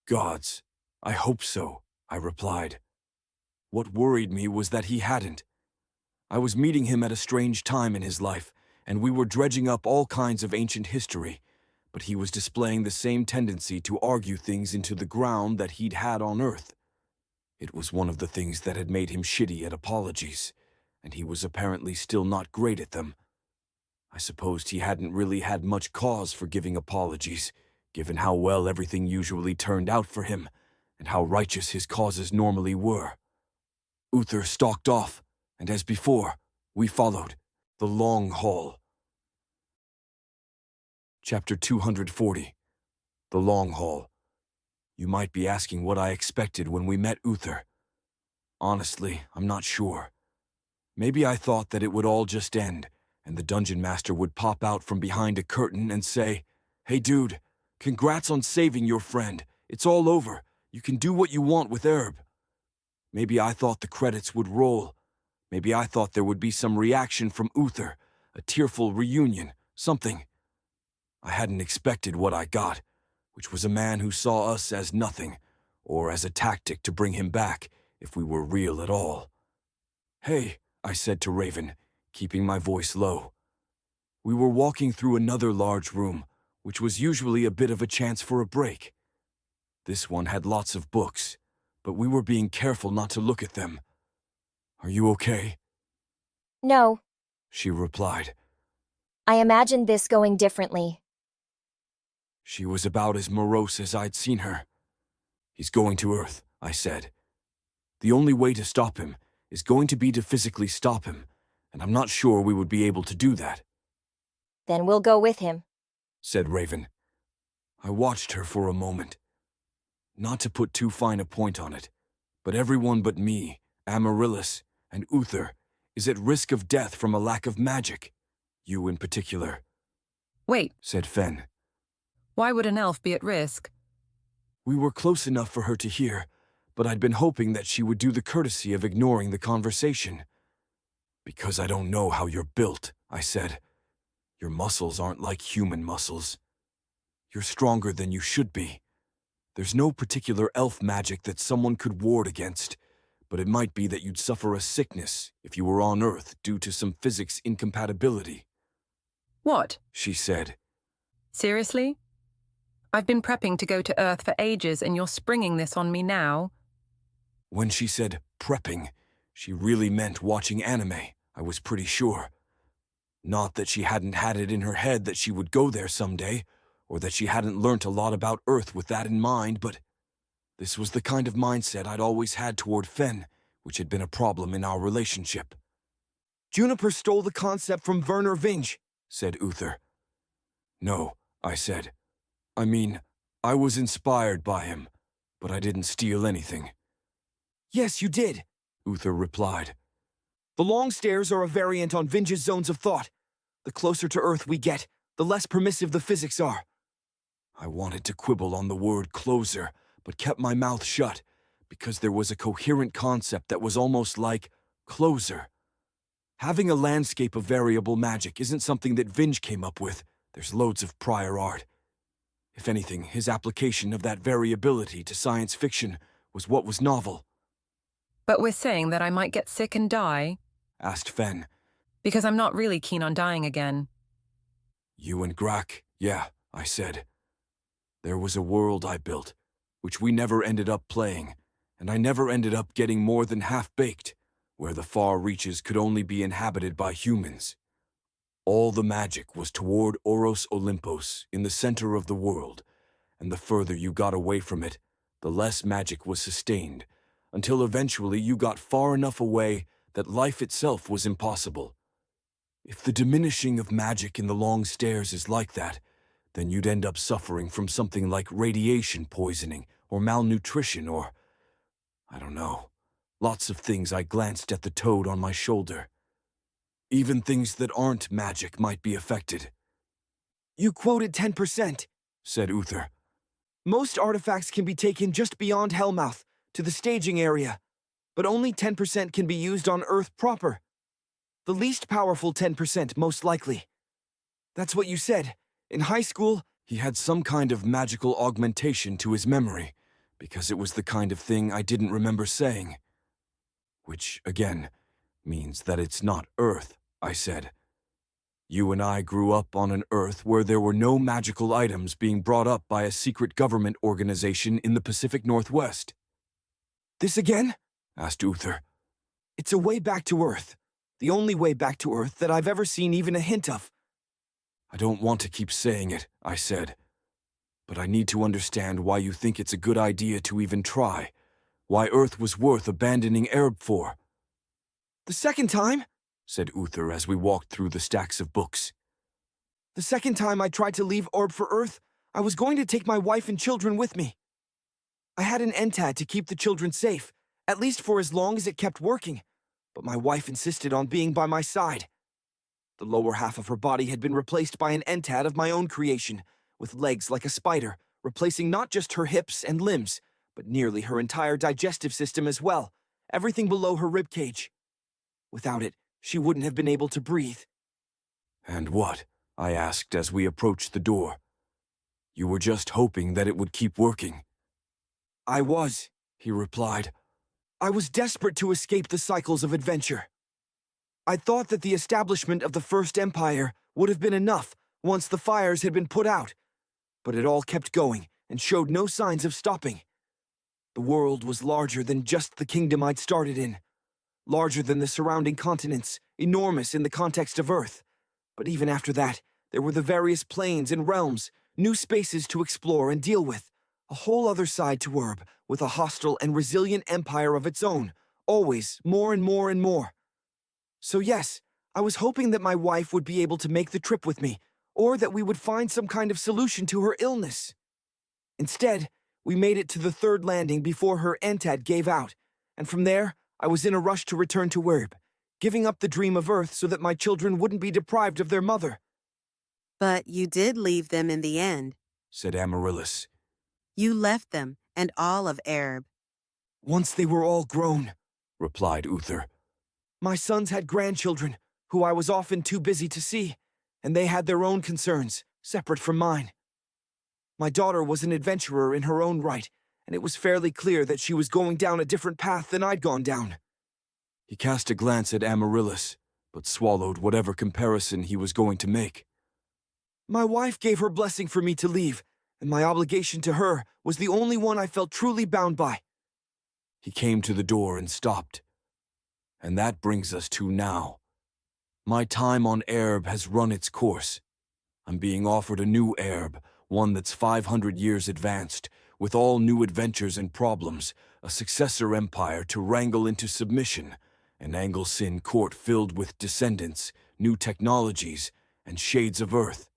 Gods, I hope so, I replied. What worried me was that he hadn't. I was meeting him at a strange time in his life, and we were dredging up all kinds of ancient history, but he was displaying the same tendency to argue things into the ground that he'd had on Earth. It was one of the things that had made him shitty at apologies, and he was apparently still not great at them. I supposed he hadn't really had much cause for giving apologies, given how well everything usually turned out for him, and how righteous his causes normally were. Uther stalked off, and as before, we followed, the long haul. Chapter 240. The Long Haul. You might be asking what I expected when we met Uther. Honestly, I'm not sure. Maybe I thought that it would all just end, and the dungeon master would pop out from behind a curtain and say, "Hey dude, congrats on saving your friend. It's all over. You can do what you want with Herb." Maybe I thought the credits would roll. Maybe I thought there would be some reaction from Uther, a tearful reunion, something. I hadn't expected what I got, which was a man who saw us as nothing, or as a tactic to bring him back, if we were real at all. "Hey," I said to Raven, keeping my voice low. We were walking through another large room, which was usually a bit of a chance for a break. This one had lots of books, but we were being careful not to look at them. Are you okay? No, She replied. I imagined this going differently. She was about as morose as I'd seen her. He's going to Earth, I said. The only way to stop him is going to be to physically stop him, and I'm not sure we would be able to do that. Then we'll go with him, said Raven. I watched her for a moment. Not to put too fine a point on it, but everyone but me, Amaryllis, and Uther is at risk of death from a lack of magic. You in particular. Wait, said Fen. Why would an elf be at risk? We were close enough for her to hear, but I'd been hoping that she would do the courtesy of ignoring the conversation. Because I don't know how you're built, I said. Your muscles aren't like human muscles. You're stronger than you should be. There's no particular elf magic that someone could ward against, but it might be that you'd suffer a sickness if you were on Earth due to some physics incompatibility. What? She said. Seriously? I've been prepping to go to Earth for ages and you're springing this on me now? When she said prepping, she really meant watching anime, I was pretty sure. Not that she hadn't had it in her head that she would go there someday, or that she hadn't learnt a lot about Earth with that in mind, but this was the kind of mindset I'd always had toward Fen, which had been a problem in our relationship. Juniper stole the concept from Werner Vinge, said Uther. No, I said. I mean, I was inspired by him, but I didn't steal anything. Yes, you did, Uther replied. The long stairs are a variant on Vinge's zones of thought. The closer to Earth we get, the less permissive the physics are. I wanted to quibble on the word closer, but kept my mouth shut, because there was a coherent concept that was almost like closer. Having a landscape of variable magic isn't something that Vinge came up with. There's loads of prior art. If anything, his application of that variability to science fiction was what was novel. But we're saying that I might get sick and die? Asked Fen. Because I'm not really keen on dying again. You and Grak, yeah, I said. There was a world I built, which we never ended up playing, and I never ended up getting more than half-baked, where the far reaches could only be inhabited by humans. All the magic was toward Oros Olympos, in the center of the world, and the further you got away from it, the less magic was sustained, until eventually you got far enough away that life itself was impossible. If the diminishing of magic in the long stairs is like that, then you'd end up suffering from something like radiation poisoning or malnutrition or, I don't know, lots of things. I glanced at the toad on my shoulder. Even things that aren't magic might be affected. You quoted 10%, said Uther. Most artifacts can be taken just beyond Hellmouth, to the staging area, but only 10% can be used on Earth proper. The least powerful 10%, most likely. That's what you said. In high school, he had some kind of magical augmentation to his memory, because it was the kind of thing I didn't remember saying. Which, again, means that it's not Earth, I said. You and I grew up on an Earth where there were no magical items being brought up by a secret government organization in the Pacific Northwest. This again? Asked Uther. It's a way back to Earth. The only way back to Earth that I've ever seen even a hint of. I don't want to keep saying it, I said. But I need to understand why you think it's a good idea to even try. Why Earth was worth abandoning Erb for. The second time, said Uther as we walked through the stacks of books. The second time I tried to leave Orb for Earth, I was going to take my wife and children with me. I had an entad to keep the children safe, at least for as long as it kept working, but my wife insisted on being by my side. The lower half of her body had been replaced by an entad of my own creation, with legs like a spider, replacing not just her hips and limbs, but nearly her entire digestive system as well, everything below her ribcage. Without it, she wouldn't have been able to breathe. And what? I asked as we approached the door. You were just hoping that it would keep working. I was, he replied. I was desperate to escape the cycles of adventure. I thought that the establishment of the First Empire would have been enough once the fires had been put out, but it all kept going and showed no signs of stopping. The world was larger than just the kingdom I'd started in, larger than the surrounding continents, enormous in the context of Earth. But even after that, there were the various planes and realms, new spaces to explore and deal with. A whole other side to Erb, with a hostile and resilient empire of its own, always more and more and more. So yes, I was hoping that my wife would be able to make the trip with me, or that we would find some kind of solution to her illness. Instead, we made it to the third landing before her entad gave out, and from there, I was in a rush to return to Werb, giving up the dream of Earth so that my children wouldn't be deprived of their mother. But you did leave them in the end, said Amaryllis. You left them, and all of Erb. Once they were all grown, replied Uther. My sons had grandchildren, who I was often too busy to see, and they had their own concerns, separate from mine. My daughter was an adventurer in her own right, and it was fairly clear that she was going down a different path than I'd gone down. He cast a glance at Amaryllis, but swallowed whatever comparison he was going to make. My wife gave her blessing for me to leave, and my obligation to her was the only one I felt truly bound by. He came to the door and stopped. And that brings us to now. My time on Erb has run its course. I'm being offered a new Erb, one that's 500 years advanced, with all new adventures and problems, a successor empire to wrangle into submission, an Anglesyn court filled with descendants, new technologies, and shades of Earth.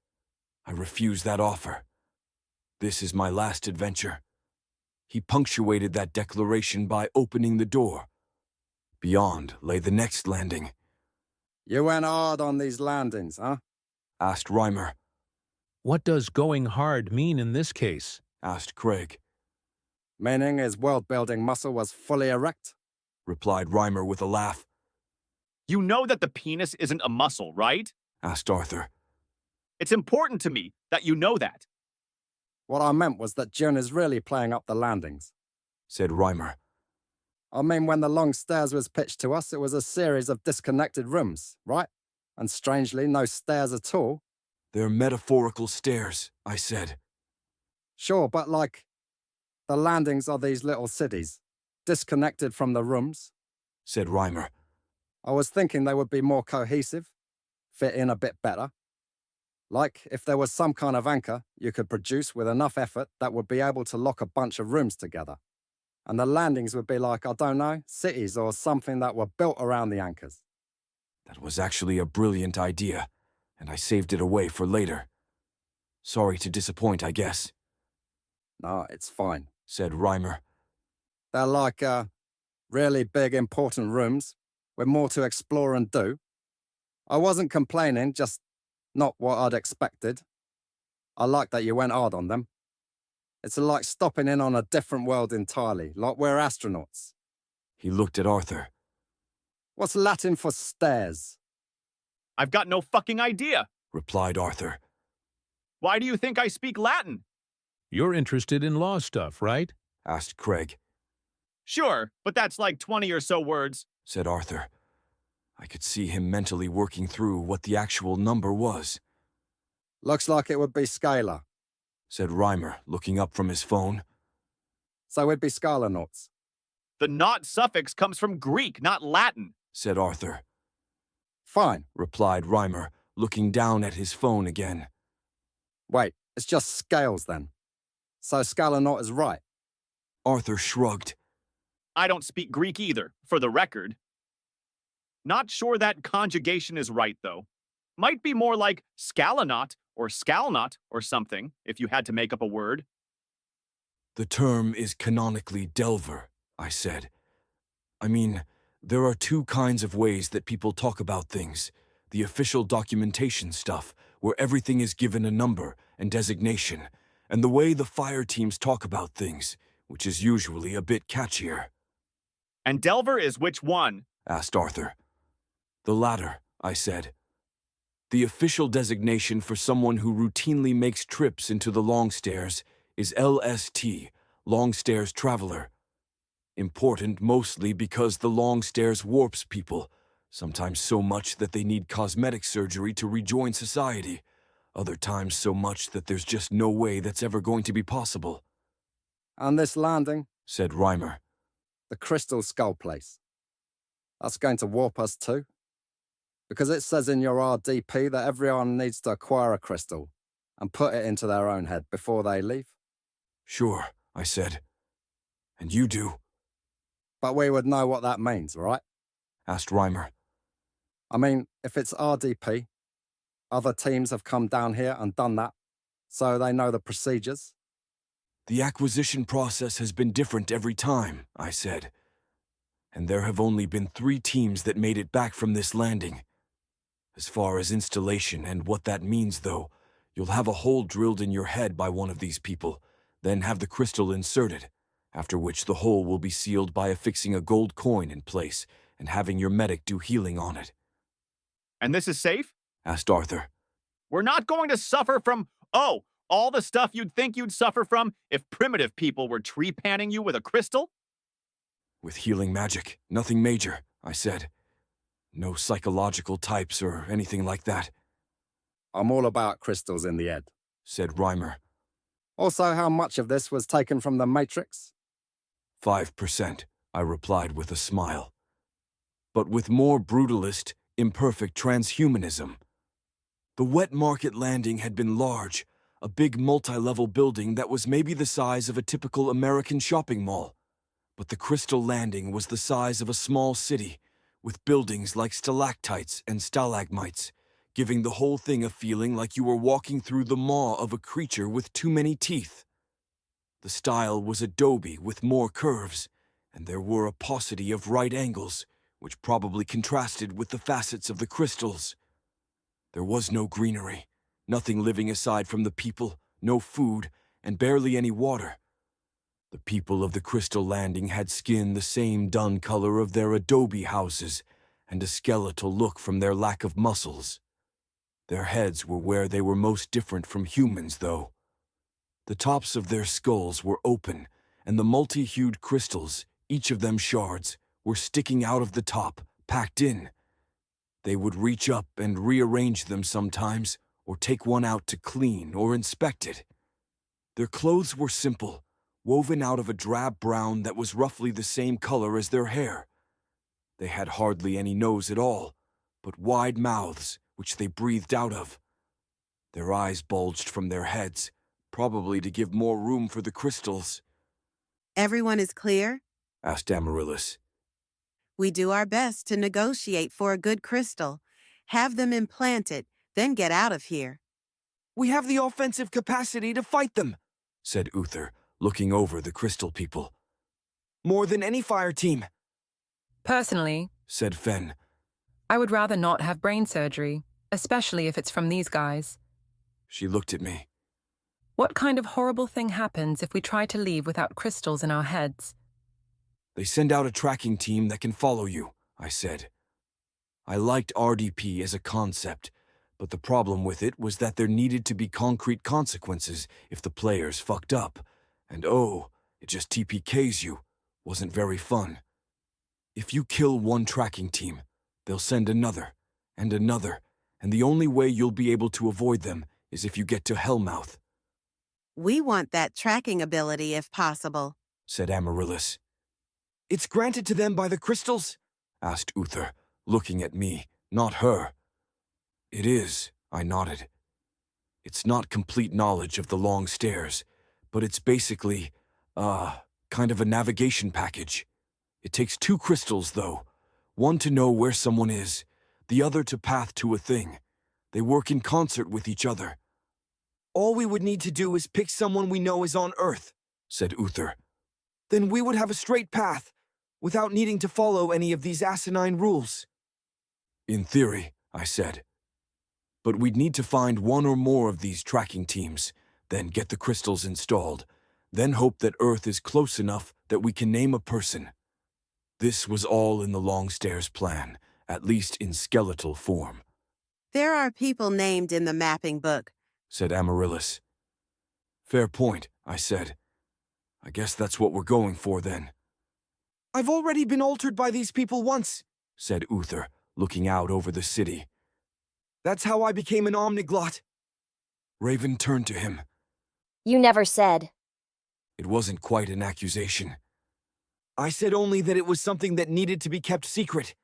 I refuse that offer. This is my last adventure. He punctuated that declaration by opening the door. Beyond lay the next landing. You went hard on these landings, huh? Asked Reimer. What does going hard mean in this case? Asked Craig. Meaning his world-building muscle was fully erect? Replied Reimer with a laugh. You know that the penis isn't a muscle, right? Asked Arthur. It's important to me that you know that. What I meant was that June is really playing up the landings, said Reimer. I mean, when the long stairs was pitched to us, it was a series of disconnected rooms, right? And strangely, no stairs at all. They're metaphorical stairs, I said. Sure, but like, the landings are these little cities, disconnected from the rooms, said Reimer. I was thinking they would be more cohesive, fit in a bit better. Like, if there was some kind of anchor you could produce with enough effort that would be able to lock a bunch of rooms together. And the landings would be like, I don't know, cities or something that were built around the anchors. That was actually a brilliant idea, and I saved it away for later. Sorry to disappoint, I guess. No, it's fine, said Reimer. They're like, really big, important rooms with more to explore and do. I wasn't complaining, just not what I'd expected. I like that you went hard on them. It's like stopping in on a different world entirely, like we're astronauts. He looked at Arthur. What's Latin for stairs? I've got no fucking idea, replied Arthur. Why do you think I speak Latin? You're interested in law stuff, right? Asked Craig. Sure, but that's like 20 or so words, said Arthur. I could see him mentally working through what the actual number was. Looks like it would be scalar, said Reimer, looking up from his phone. So we'd be scalanauts. The not suffix comes from Greek, not Latin, said Arthur. Fine, replied Reimer, looking down at his phone again. Wait, it's just scales then. So scalanaut is right. Arthur shrugged. I don't speak Greek either, for the record. Not sure that conjugation is right, though. Might be more like scalanaut or scalnot or something, if you had to make up a word. The term is canonically Delver, I said. I mean, there are two kinds of ways that people talk about things. The official documentation stuff, where everything is given a number and designation, and the way the fire teams talk about things, which is usually a bit catchier. And Delver is which one? Asked Arthur. The latter, I said. The official designation for someone who routinely makes trips into the Longstairs is LST, Longstairs Traveler. Important mostly because the Longstairs warps people, sometimes so much that they need cosmetic surgery to rejoin society, other times so much that there's just no way that's ever going to be possible. And this landing, said Reimer. The Crystal Skull place. That's going to warp us too? Because it says in your RDP that everyone needs to acquire a crystal and put it into their own head before they leave. Sure, I said. And you do? But we would know what that means, right? Asked Reimer. I mean, if it's RDP, other teams have come down here and done that, so they know the procedures. The acquisition process has been different every time, I said. And there have only been 3 teams that made it back from this landing. As far as installation and what that means, though, you'll have a hole drilled in your head by one of these people, then have the crystal inserted, after which the hole will be sealed by affixing a gold coin in place and having your medic do healing on it. And this is safe? Asked Arthur. We're not going to suffer from, all the stuff you'd think you'd suffer from if primitive people were tree-panning you with a crystal? With healing magic, nothing major, I said. No psychological types or anything like that. I'm all about crystals in the head, said Reimer. Also, how much of this was taken from the Matrix? 5%, I replied with a smile. But with more brutalist, imperfect transhumanism. The wet market landing had been large, a big multi-level building that was maybe the size of a typical American shopping mall. But the crystal landing was the size of a small city, with buildings like stalactites and stalagmites, giving the whole thing a feeling like you were walking through the maw of a creature with too many teeth. The style was adobe with more curves, and there were a paucity of right angles, which probably contrasted with the facets of the crystals. There was no greenery, nothing living aside from the people, no food, and barely any water. The people of the crystal landing had skin the same dun color of their adobe houses, and a skeletal look from their lack of muscles. Their heads were where they were most different from humans, though. The tops of their skulls were open, and the multi-hued crystals, each of them shards, were sticking out of the top, packed in. They would reach up and rearrange them sometimes, or take one out to clean or inspect it. Their clothes were simple, woven out of a drab brown that was roughly the same color as their hair. They had hardly any nose at all, but wide mouths, which they breathed out of. Their eyes bulged from their heads, probably to give more room for the crystals. Everyone is clear? Asked Amaryllis. We do our best to negotiate for a good crystal, have them implanted, then get out of here. We have the offensive capacity to fight them, said Uther, looking over the crystal people. More than any fire team. Personally, said Fen, I would rather not have brain surgery, especially if it's from these guys. She looked at me. What kind of horrible thing happens if we try to leave without crystals in our heads? They send out a tracking team that can follow you, I said. I liked RDP as a concept, but the problem with it was that there needed to be concrete consequences if the players fucked up. And it just TPKs you. Wasn't very fun. If you kill one tracking team, they'll send another, and the only way you'll be able to avoid them is if you get to Hellmouth. We want that tracking ability if possible, said Amaryllis. It's granted to them by the crystals? Asked Uther, looking at me, not her. It is, I nodded. It's not complete knowledge of the long stairs, but it's basically, kind of a navigation package. It takes 2 crystals, though. One to know where someone is, the other to path to a thing. They work in concert with each other. All we would need to do is pick someone we know is on Earth, said Uther. Then we would have a straight path, without needing to follow any of these asinine rules. In theory, I said. But we'd need to find one or more of these tracking teams, then get the crystals installed, then hope that Earth is close enough that we can name a person. This was all in the Longstairs plan, at least in skeletal form. There are people named in the mapping book, said Amaryllis. Fair point, I said. I guess that's what we're going for then. I've already been altered by these people once, said Uther, looking out over the city. That's how I became an omniglot. Raven turned to him. You never said. It wasn't quite an accusation. I said only that it was something that needed to be kept secret,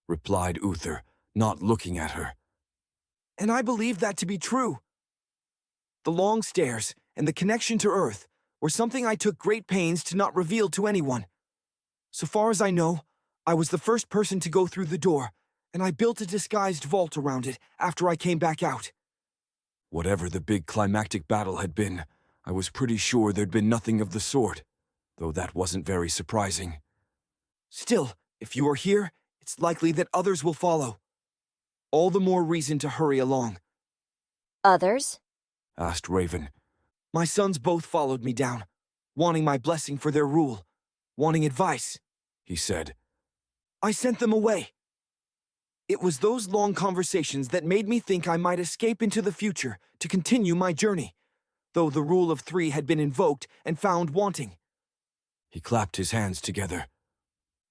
replied Uther, not looking at her. And I believe that to be true. The long stairs and the connection to Earth were something I took great pains to not reveal to anyone. So far as I know, I was the first person to go through the door, and I built a disguised vault around it after I came back out. Whatever the big climactic battle had been, I was pretty sure there'd been nothing of the sort, though that wasn't very surprising. Still, if you are here, it's likely that others will follow. All the more reason to hurry along. Others? Asked Raven. My sons both followed me down, wanting my blessing for their rule, wanting advice, he said. I sent them away. It was those long conversations that made me think I might escape into the future to continue my journey, though the rule of 3 had been invoked and found wanting. He clapped his hands together.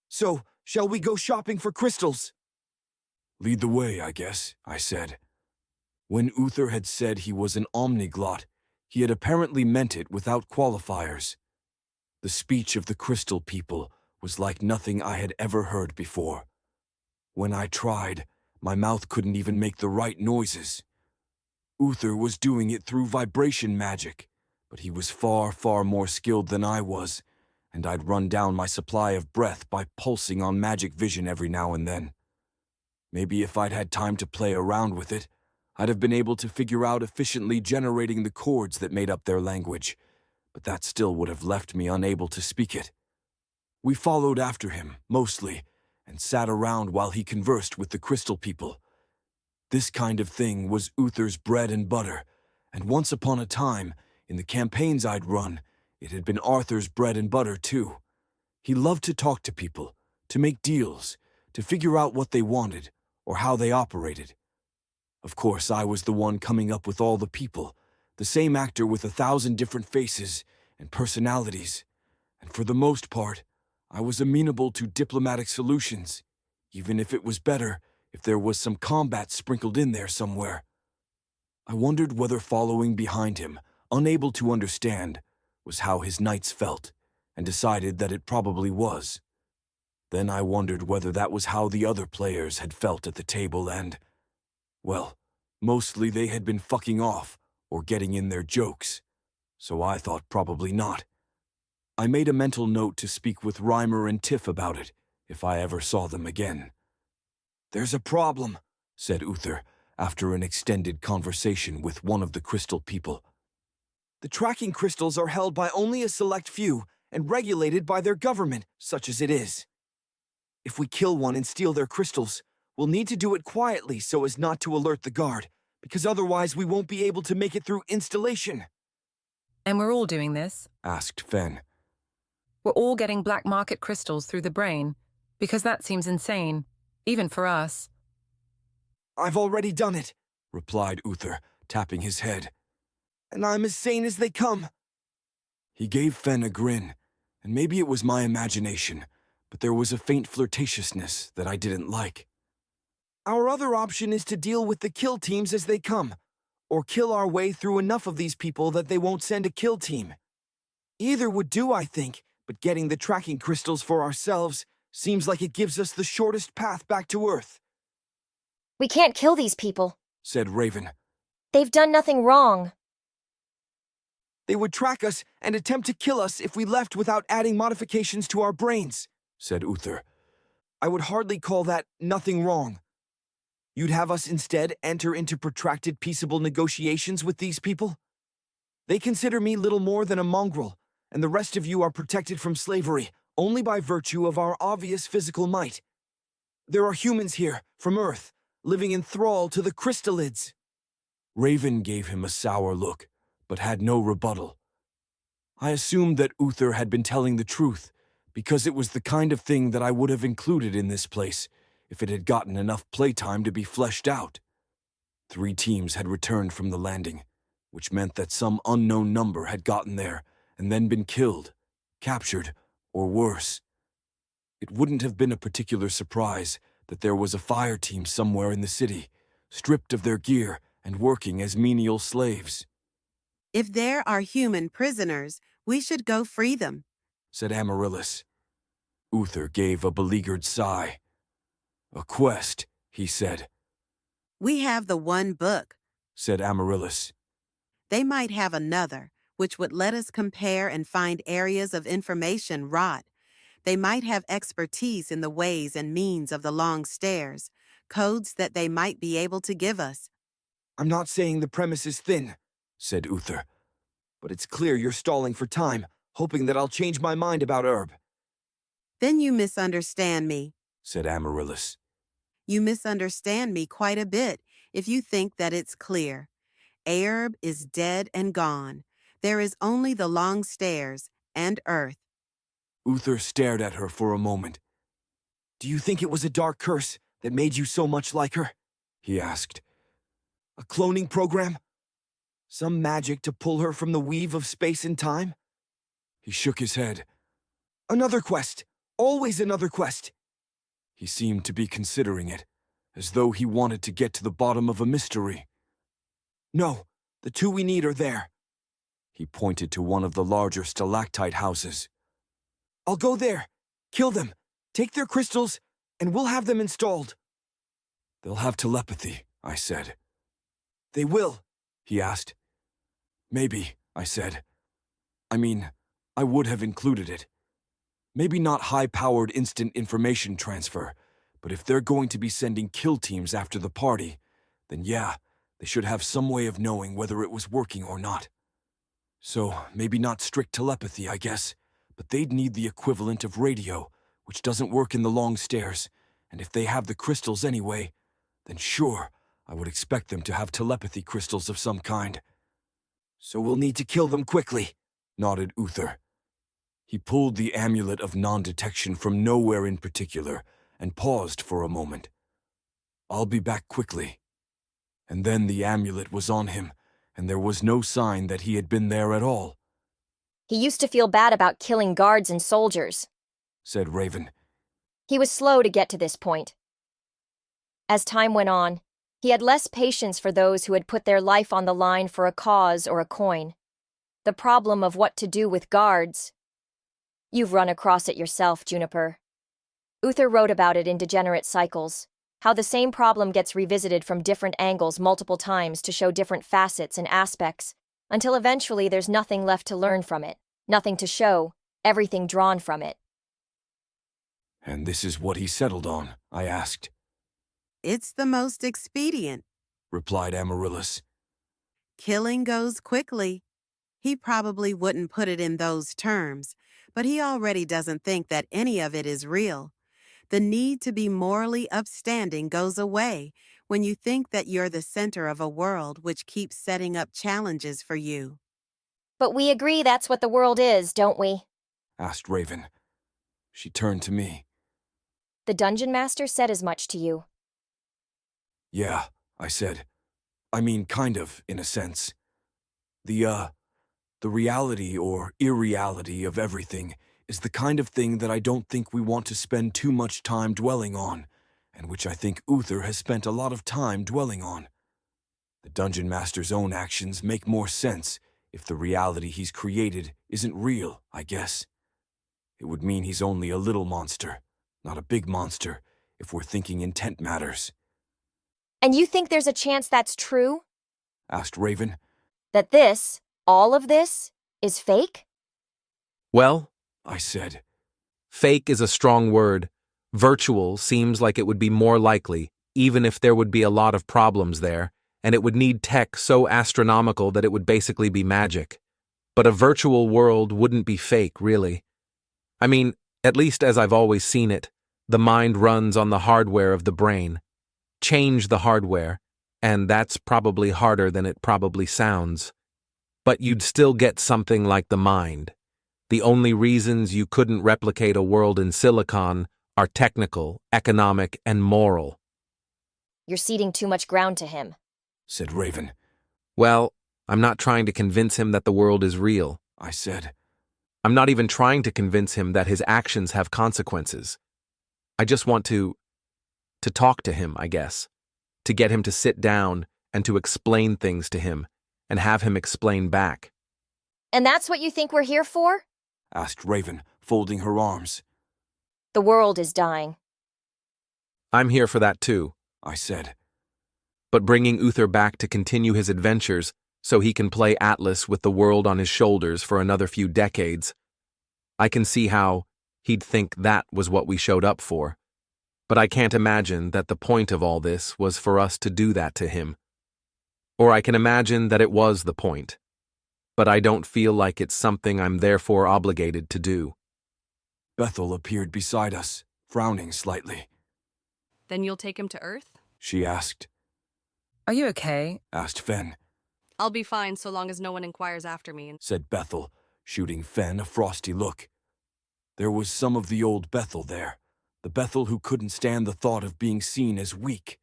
So, shall we go shopping for crystals? Lead the way, I guess, I said. When Uther had said he was an omniglot, he had apparently meant it without qualifiers. The speech of the crystal people was like nothing I had ever heard before. When I tried, my mouth couldn't even make the right noises. Uther was doing it through vibration magic, but he was far, far more skilled than I was, and I'd run down my supply of breath by pulsing on magic vision every now and then. Maybe if I'd had time to play around with it, I'd have been able to figure out efficiently generating the chords that made up their language, but that still would have left me unable to speak it. We followed after him, mostly, and sat around while he conversed with the crystal people. This kind of thing was Uther's bread and butter, and once upon a time, in the campaigns I'd run, it had been Arthur's bread and butter too. He loved to talk to people, to make deals, to figure out what they wanted, or how they operated. Of course, I was the one coming up with all the people, the same actor with 1,000 different faces and personalities, and for the most part, I was amenable to diplomatic solutions, even if it was better if there was some combat sprinkled in there somewhere. I wondered whether following behind him, unable to understand, was how his knights felt, and decided that it probably was. Then I wondered whether that was how the other players had felt at the table and, well, mostly they had been fucking off or getting in their jokes, so I thought probably not. I made a mental note to speak with Reimer and Tiff about it, if I ever saw them again. There's a problem, said Uther, after an extended conversation with one of the crystal people. The tracking crystals are held by only a select few and regulated by their government, such as it is. If we kill one and steal their crystals, we'll need to do it quietly so as not to alert the guard, because otherwise we won't be able to make it through installation. And we're all doing this? Asked Fen. We're all getting black market crystals through the brain, because that seems insane, even for us. I've already done it, replied Uther, tapping his head. And I'm as sane as they come. He gave Fen a grin, and maybe it was my imagination, but there was a faint flirtatiousness that I didn't like. Our other option is to deal with the kill teams as they come, or kill our way through enough of these people that they won't send a kill team. Either would do, I think, but getting the tracking crystals for ourselves seems like it gives us the shortest path back to Earth. We can't kill these people, said Raven. They've done nothing wrong. They would track us and attempt to kill us if we left without adding modifications to our brains, said Uther. I would hardly call that nothing wrong. You'd have us instead enter into protracted peaceable negotiations with these people? They consider me little more than a mongrel, and the rest of you are protected from slavery only by virtue of our obvious physical might. There are humans here, from Earth, living in thrall to the crystallids. Raven gave him a sour look, but had no rebuttal. I assumed that Uther had been telling the truth, because it was the kind of thing that I would have included in this place if it had gotten enough playtime to be fleshed out. 3 teams had returned from the landing, which meant that some unknown number had gotten there and then been killed, captured, or worse. It wouldn't have been a particular surprise that there was a fire team somewhere in the city, stripped of their gear and working as menial slaves. If there are human prisoners, we should go free them, said Amaryllis. Uther gave a beleaguered sigh. A quest, he said. We have the one book, said Amaryllis. They might have another, which would let us compare and find areas of information rot. They might have expertise in the ways and means of the long stairs, codes that they might be able to give us. I'm not saying the premise is thin, said Uther. But it's clear you're stalling for time, hoping that I'll change my mind about Herb. Then you misunderstand me, said Amaryllis. You misunderstand me quite a bit if you think that it's clear. Aerb is dead and gone. There is only the long stairs and Earth. Uther stared at her for a moment. Do you think it was a dark curse that made you so much like her? He asked. A cloning program? Some magic to pull her from the weave of space and time? He shook his head. Another quest! Always another quest! He seemed to be considering it, as though he wanted to get to the bottom of a mystery. No, the two we need are there. He pointed to one of the larger stalactite houses. I'll go there, kill them, take their crystals, and we'll have them installed. They'll have telepathy, I said. They will, he asked. Maybe, I said. I mean, I would have included it. Maybe not high-powered instant information transfer, but if they're going to be sending kill teams after the party, then yeah, they should have some way of knowing whether it was working or not. So, maybe not strict telepathy, I guess, but they'd need the equivalent of radio, which doesn't work in the long stairs, and if they have the crystals anyway, then sure, I would expect them to have telepathy crystals of some kind. So we'll need to kill them quickly, nodded Uther. He pulled the amulet of non-detection from nowhere in particular and paused for a moment. I'll be back quickly. And then the amulet was on him, and there was no sign that he had been there at all. He used to feel bad about killing guards and soldiers, said Raven. He was slow to get to this point. As time went on, he had less patience for those who had put their life on the line for a cause or a coin. The problem of what to do with guards. You've run across it yourself, Juniper. Uther wrote about it in Degenerate Cycles, how the same problem gets revisited from different angles multiple times to show different facets and aspects, until eventually there's nothing left to learn from it, nothing to show, everything drawn from it. And this is what he settled on, I asked. It's the most expedient, replied Amaryllis. Killing goes quickly. He probably wouldn't put it in those terms, but he already doesn't think that any of it is real. The need to be morally upstanding goes away when you think that you're the center of a world which keeps setting up challenges for you. But we agree that's what the world is, don't we? Asked Raven. She turned to me. The Dungeon Master said as much to you. Yeah, I said. I mean, kind of, in a sense. The reality or irreality of everything is the kind of thing that I don't think we want to spend too much time dwelling on, and which I think Uther has spent a lot of time dwelling on. The Dungeon Master's own actions make more sense if the reality he's created isn't real, I guess. It would mean he's only a little monster, not a big monster, if we're thinking intent matters. And you think there's a chance that's true? Asked Raven. That this, all of this, is fake? Well, I said. Fake is a strong word. Virtual seems like it would be more likely, even if there would be a lot of problems there, and it would need tech so astronomical that it would basically be magic. But a virtual world wouldn't be fake, really. I mean, at least as I've always seen it, the mind runs on the hardware of the brain. Change the hardware, and that's probably harder than it probably sounds. But you'd still get something like the mind. The only reasons you couldn't replicate a world in silicon are technical, economic, and moral. You're ceding too much ground to him, said Raven. Well, I'm not trying to convince him that the world is real, I said. I'm not even trying to convince him that his actions have consequences. I just want to talk to him, I guess. To get him to sit down and to explain things to him, and have him explain back. And that's what you think we're here for? Asked Raven, folding her arms. The world is dying. I'm here for that too, I said. but bringing Uther back to continue his adventures so he can play Atlas with the world on his shoulders for another few decades, I can see how he'd think that was what we showed up for. But I can't imagine that the point of all this was for us to do that to him. Or I can imagine that it was the point. But I don't feel like it's something I'm therefore obligated to do. Bethel appeared beside us, frowning slightly. Then you'll take him to Earth? She asked. Are you okay? Asked Fen. I'll be fine so long as no one inquires after me. Said Bethel, shooting Fen a frosty look. There was some of the old Bethel there, the Bethel who couldn't stand the thought of being seen as weak.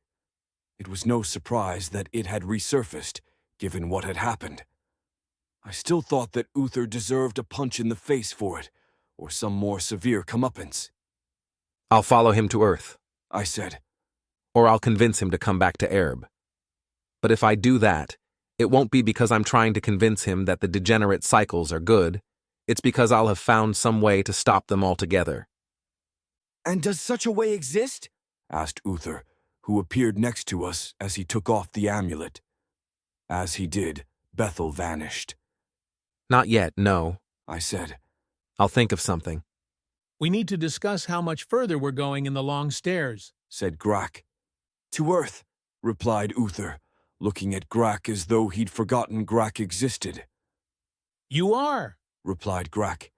It was no surprise that it had resurfaced, given what had happened. I still thought that Uther deserved a punch in the face for it, or some more severe comeuppance. I'll follow him to Earth, I said. Or I'll convince him to come back to Erb. But if I do that, it won't be because I'm trying to convince him that the degenerate cycles are good. It's because I'll have found some way to stop them altogether. And does such a way exist? Asked Uther, who appeared next to us as he took off the amulet. As he did, Bethel vanished. Not yet, no, I said. I'll think of something. We need to discuss how much further we're going in the long stairs, said Grak. To Earth, replied Uther, looking at Grak as though he'd forgotten Grak existed. You are, replied Grak.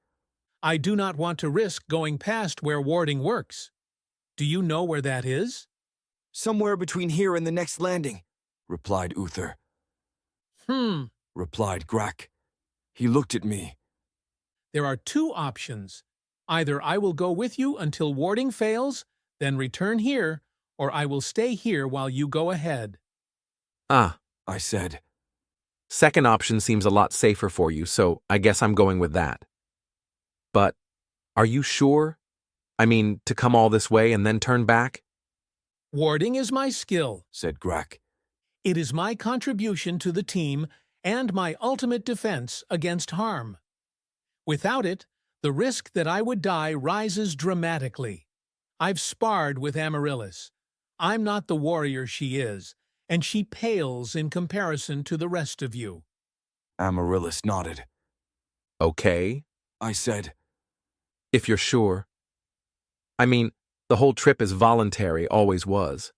I do not want to risk going past where warding works. Do you know where that is? Somewhere between here and the next landing, replied Uther. Replied Grak. He looked at me. There are two options. Either I will go with you until warding fails, then return here, or I will stay here while you go ahead. Ah, I said. Second option seems a lot safer for you, so I guess I'm going with that. But, are you sure? I mean, to come all this way and then turn back? Warding is my skill, said Grak. It is my contribution to the team and my ultimate defense against harm. Without it, the risk that I would die rises dramatically. I've sparred with Amaryllis. I'm not the warrior she is, and she pales in comparison to the rest of you. Amaryllis nodded. Okay, I said. If you're sure. I mean, the whole trip is voluntary, always was.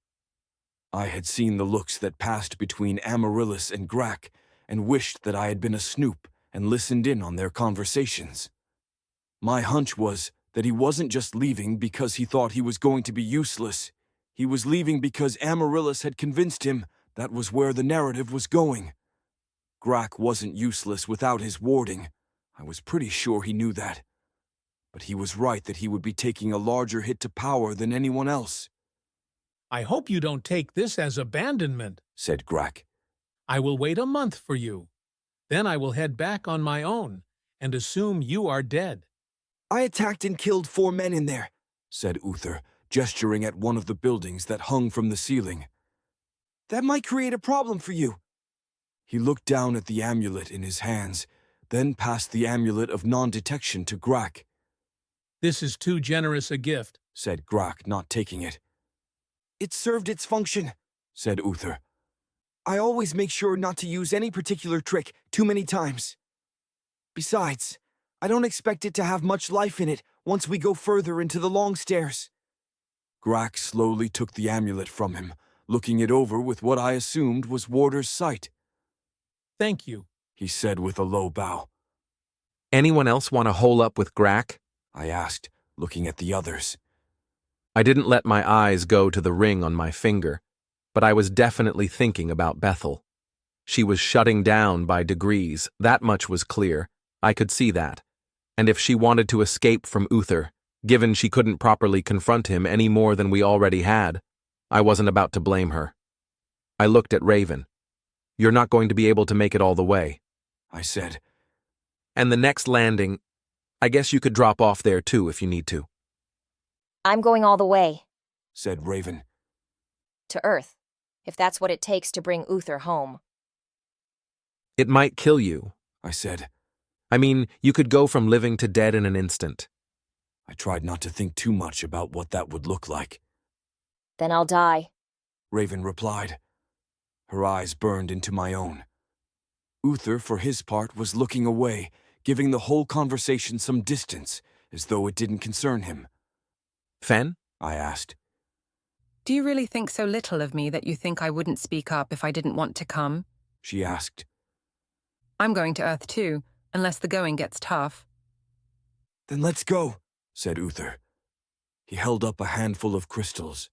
I had seen the looks that passed between Amaryllis and Grak, and wished that I had been a snoop and listened in on their conversations. My hunch was that he wasn't just leaving because he thought he was going to be useless. He was leaving because Amaryllis had convinced him that was where the narrative was going. Grak wasn't useless without his warding. I was pretty sure he knew that. But he was right that he would be taking a larger hit to power than anyone else. I hope you don't take this as abandonment, said Grak. I will wait a month for you. Then I will head back on my own and assume you are dead. I attacked and killed 4 men in there, said Uther, gesturing at one of the buildings that hung from the ceiling. That might create a problem for you. He looked down at the amulet in his hands, then passed the amulet of non-detection to Grak. This is too generous a gift, said Grak, not taking it. It served its function, said Uther. I always make sure not to use any particular trick too many times. Besides, I don't expect it to have much life in it once we go further into the long stairs. Grak slowly took the amulet from him, looking it over with what I assumed was Warder's sight. Thank you, he said with a low bow. Anyone else want to hole up with Grak? I asked, looking at the others. I didn't let my eyes go to the ring on my finger, but I was definitely thinking about Bethel. She was shutting down by degrees, that much was clear. I could see that. And if she wanted to escape from Uther, given she couldn't properly confront him any more than we already had, I wasn't about to blame her. I looked at Raven. You're not going to be able to make it all the way, I said. And the next landing, I guess you could drop off there too if you need to. I'm going all the way, said Raven. To Earth, if that's what it takes to bring Uther home. It might kill you, I said. I mean, you could go from living to dead in an instant. I tried not to think too much about what that would look like. Then I'll die. Raven replied. Her eyes burned into my own. Uther, for his part, was looking away, giving the whole conversation some distance, as though it didn't concern him. Fen? I asked. Do you really think so little of me that you think I wouldn't speak up if I didn't want to come? She asked. I'm going to Earth too, unless the going gets tough. Then let's go, said Uther. He held up a handful of crystals.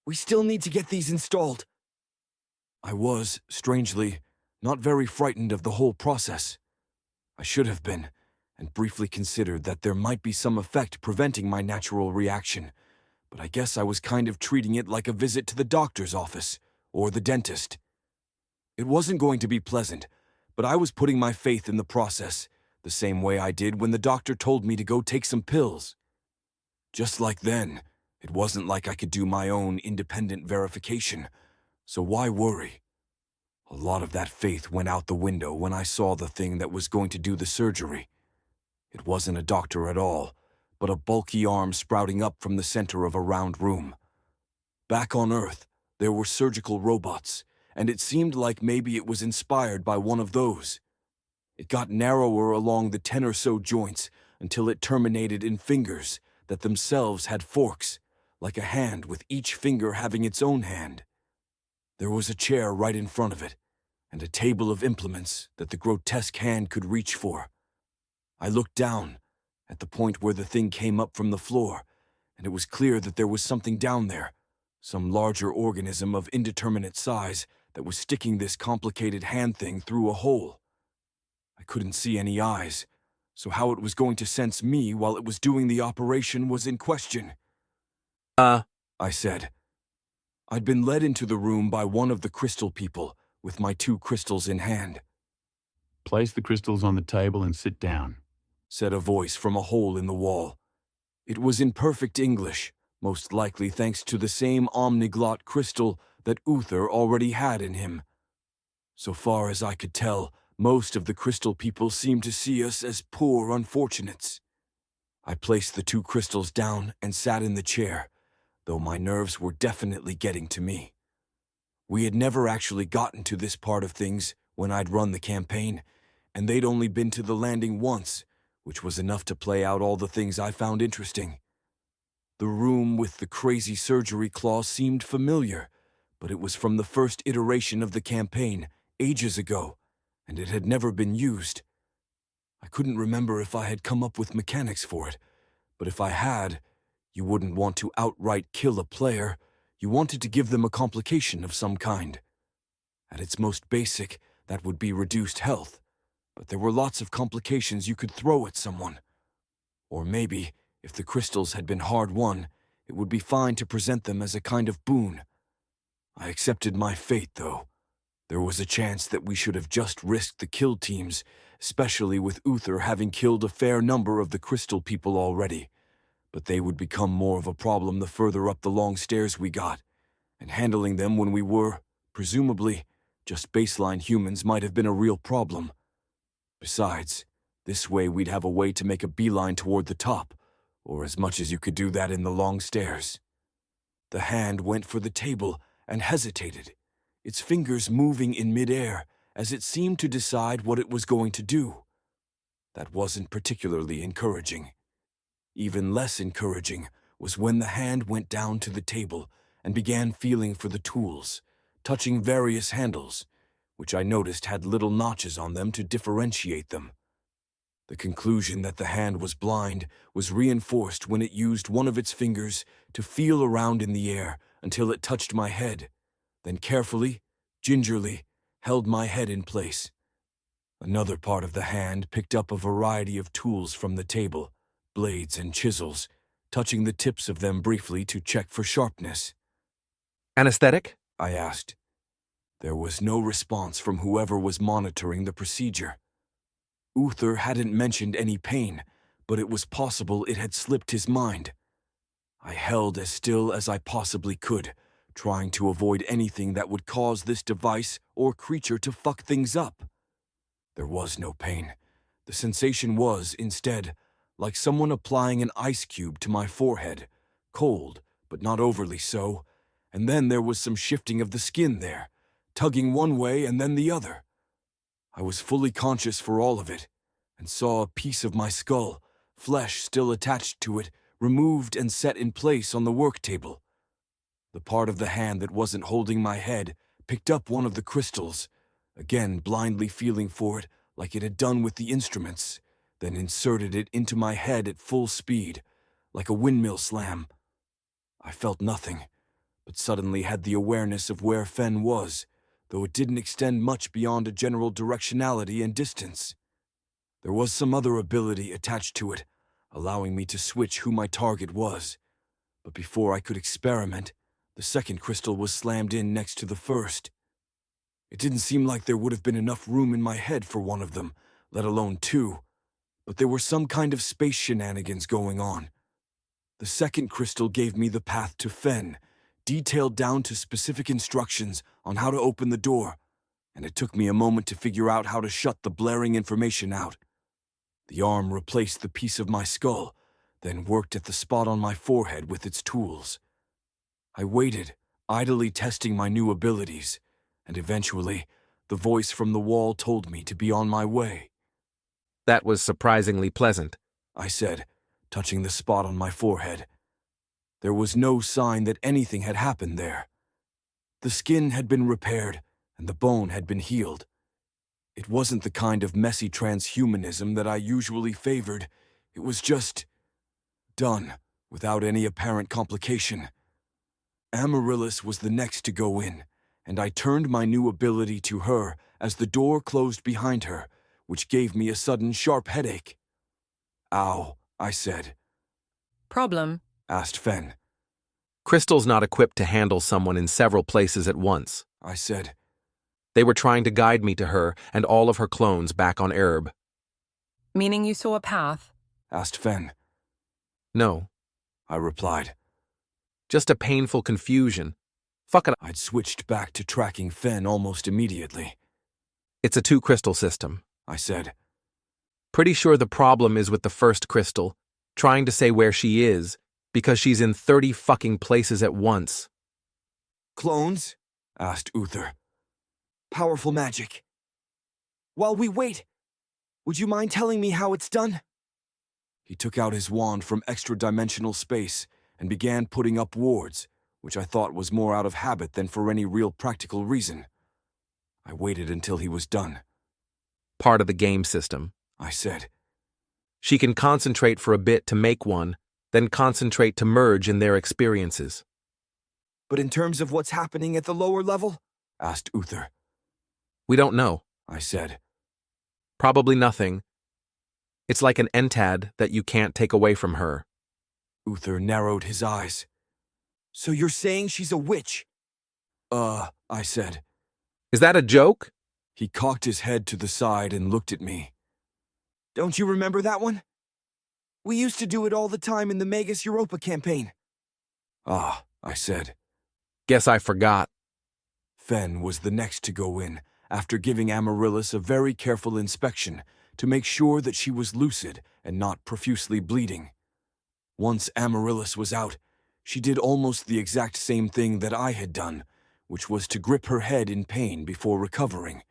We still need to get these installed. I was, strangely, not very frightened of the whole process. I should have been, and briefly considered that there might be some effect preventing my natural reaction, but I guess I was kind of treating it like a visit to the doctor's office, or the dentist. It wasn't going to be pleasant, but I was putting my faith in the process, the same way I did when the doctor told me to go take some pills. Just like then, it wasn't like I could do my own independent verification, so why worry? A lot of that faith went out the window when I saw the thing that was going to do the surgery. It wasn't a doctor at all, but a bulky arm sprouting up from the center of a round room. Back on Earth, there were surgical robots, and it seemed like maybe it was inspired by one of those. It got narrower along the 10 or so joints until it terminated in fingers that themselves had forks, like a hand with each finger having its own hand. There was a chair right in front of it, and a table of implements that the grotesque hand could reach for. I looked down, at the point where the thing came up from the floor, and it was clear that there was something down there, some larger organism of indeterminate size that was sticking this complicated hand thing through a hole. I couldn't see any eyes, so how it was going to sense me while it was doing the operation was in question. I said. I'd been led into the room by one of the crystal people, with my 2 crystals in hand. Place the crystals on the table and sit down, said a voice from a hole in the wall. It was in perfect English, most likely thanks to the same omniglot crystal that Uther already had in him. So far as I could tell, most of the crystal people seemed to see us as poor unfortunates. I placed the 2 crystals down and sat in the chair, though my nerves were definitely getting to me. We had never actually gotten to this part of things when I'd run the campaign, and they'd only been to the landing once, which was enough to play out all the things I found interesting. The room with the crazy surgery claw seemed familiar, but it was from the first iteration of the campaign, ages ago, and it had never been used. I couldn't remember if I had come up with mechanics for it, but if I had, you wouldn't want to outright kill a player. You wanted to give them a complication of some kind. At its most basic, that would be reduced health, but there were lots of complications you could throw at someone. Or maybe, if the crystals had been hard-won, it would be fine to present them as a kind of boon. I accepted my fate, though. There was a chance that we should have just risked the kill teams, especially with Uther having killed a fair number of the crystal people already. But they would become more of a problem the further up the long stairs we got, and handling them when we were, presumably, just baseline humans might have been a real problem. Besides, this way we'd have a way to make a beeline toward the top, or as much as you could do that in the long stairs. The hand went for the table and hesitated, its fingers moving in midair as it seemed to decide what it was going to do. That wasn't particularly encouraging. Even less encouraging was when the hand went down to the table and began feeling for the tools, touching various handles, which I noticed had little notches on them to differentiate them. The conclusion that the hand was blind was reinforced when it used one of its fingers to feel around in the air until it touched my head, then carefully, gingerly, held my head in place. Another part of the hand picked up a variety of tools from the table, blades and chisels, touching the tips of them briefly to check for sharpness. Anesthetic? I asked. There was no response from whoever was monitoring the procedure. Uther hadn't mentioned any pain, but it was possible it had slipped his mind. I held as still as I possibly could, trying to avoid anything that would cause this device or creature to fuck things up. There was no pain. The sensation was, instead, like someone applying an ice cube to my forehead, cold but not overly so, and then there was some shifting of the skin there, tugging one way and then the other. I was fully conscious for all of it, and saw a piece of my skull, flesh still attached to it, removed and set in place on the work table. The part of the hand that wasn't holding my head picked up one of the crystals, again blindly feeling for it like it had done with the instruments, then inserted it into my head at full speed, like a windmill slam. I felt nothing, but suddenly had the awareness of where Fen was, though it didn't extend much beyond a general directionality and distance. There was some other ability attached to it, allowing me to switch who my target was, but before I could experiment, the second crystal was slammed in next to the first. It didn't seem like there would have been enough room in my head for one of them, let alone two, but there were some kind of space shenanigans going on. The second crystal gave me the path to Fen, detailed down to specific instructions on how to open the door, and it took me a moment to figure out how to shut the blaring information out. The arm replaced the piece of my skull, then worked at the spot on my forehead with its tools. I waited, idly testing my new abilities, and eventually, the voice from the wall told me to be on my way. That was surprisingly pleasant, I said, touching the spot on my forehead. There was no sign that anything had happened there. The skin had been repaired, and the bone had been healed. It wasn't the kind of messy transhumanism that I usually favored. It was just done, without any apparent complication. Amaryllis was the next to go in, and I turned my new ability to her as the door closed behind her, which gave me a sudden sharp headache. "Ow," I said. Problem? Asked Fen. Crystal's not equipped to handle someone in several places at once, I said. They were trying to guide me to her and all of her clones back on Erb. Meaning you saw a path? Asked Fen. No, I replied. Just a painful confusion. Fuck it. I'd switched back to tracking Fen almost immediately. It's a 2-crystal system, I said. Pretty sure the problem is with the first crystal, trying to say where she is, because she's in 30 fucking places at once. Clones? Asked Uther. Powerful magic. While we wait, would you mind telling me how it's done? He took out his wand from extra-dimensional space and began putting up wards, which I thought was more out of habit than for any real practical reason. I waited until he was done. Part of the game system, I said. She can concentrate for a bit to make one, then concentrate to merge in their experiences. But in terms of what's happening at the lower level? Asked Uther. We don't know, I said. Probably nothing. It's like an entad that you can't take away from her. Uther narrowed his eyes. So you're saying she's a witch? I said. Is that a joke? He cocked his head to the side and looked at me. Don't you remember that one? We used to do it all the time in the Magus Europa campaign. Ah, I said. Guess I forgot. Fen was the next to go in, after giving Amaryllis a very careful inspection to make sure that she was lucid and not profusely bleeding. Once Amaryllis was out, she did almost the exact same thing that I had done, which was to grip her head in pain before recovering.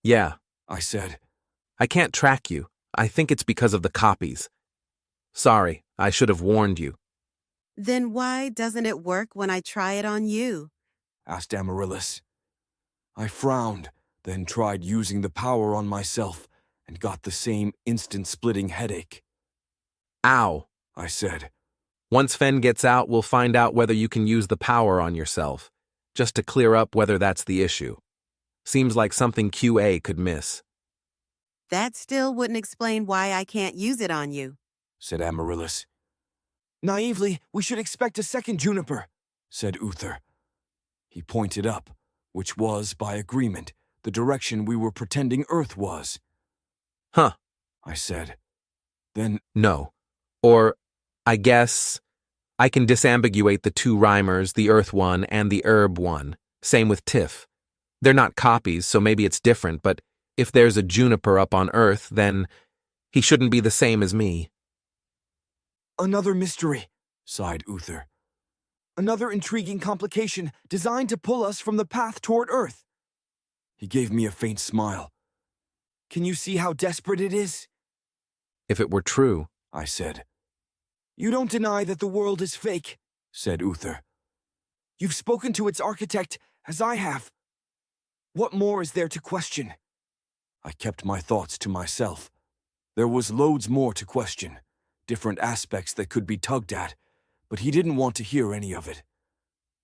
Yeah, I said. I can't track you. I think it's because of the copies. Sorry, I should have warned you. Then why doesn't it work when I try it on you? Asked Amaryllis. I frowned, then tried using the power on myself and got the same instant-splitting headache. Ow, I said. Once Fen gets out, we'll find out whether you can use the power on yourself, just to clear up whether that's the issue. Seems like something QA could miss. That still wouldn't explain why I can't use it on you, said Amaryllis. Naively, we should expect a second Juniper, said Uther. He pointed up, which was, by agreement, the direction we were pretending Earth was. Huh, I said. Then, no. Or, I guess, I can disambiguate the 2 rhymers, the Earth one and the Herb one. Same with Tiff. They're not copies, so maybe it's different, but if there's a Juniper up on Earth, then he shouldn't be the same as me. Another mystery, sighed Uther. Another intriguing complication designed to pull us from the path toward Earth. He gave me a faint smile. Can you see how desperate it is? If it were true, I said. You don't deny that the world is fake, said Uther. You've spoken to its architect, as I have. What more is there to question? I kept my thoughts to myself. There was loads more to question, different aspects that could be tugged at, but he didn't want to hear any of it.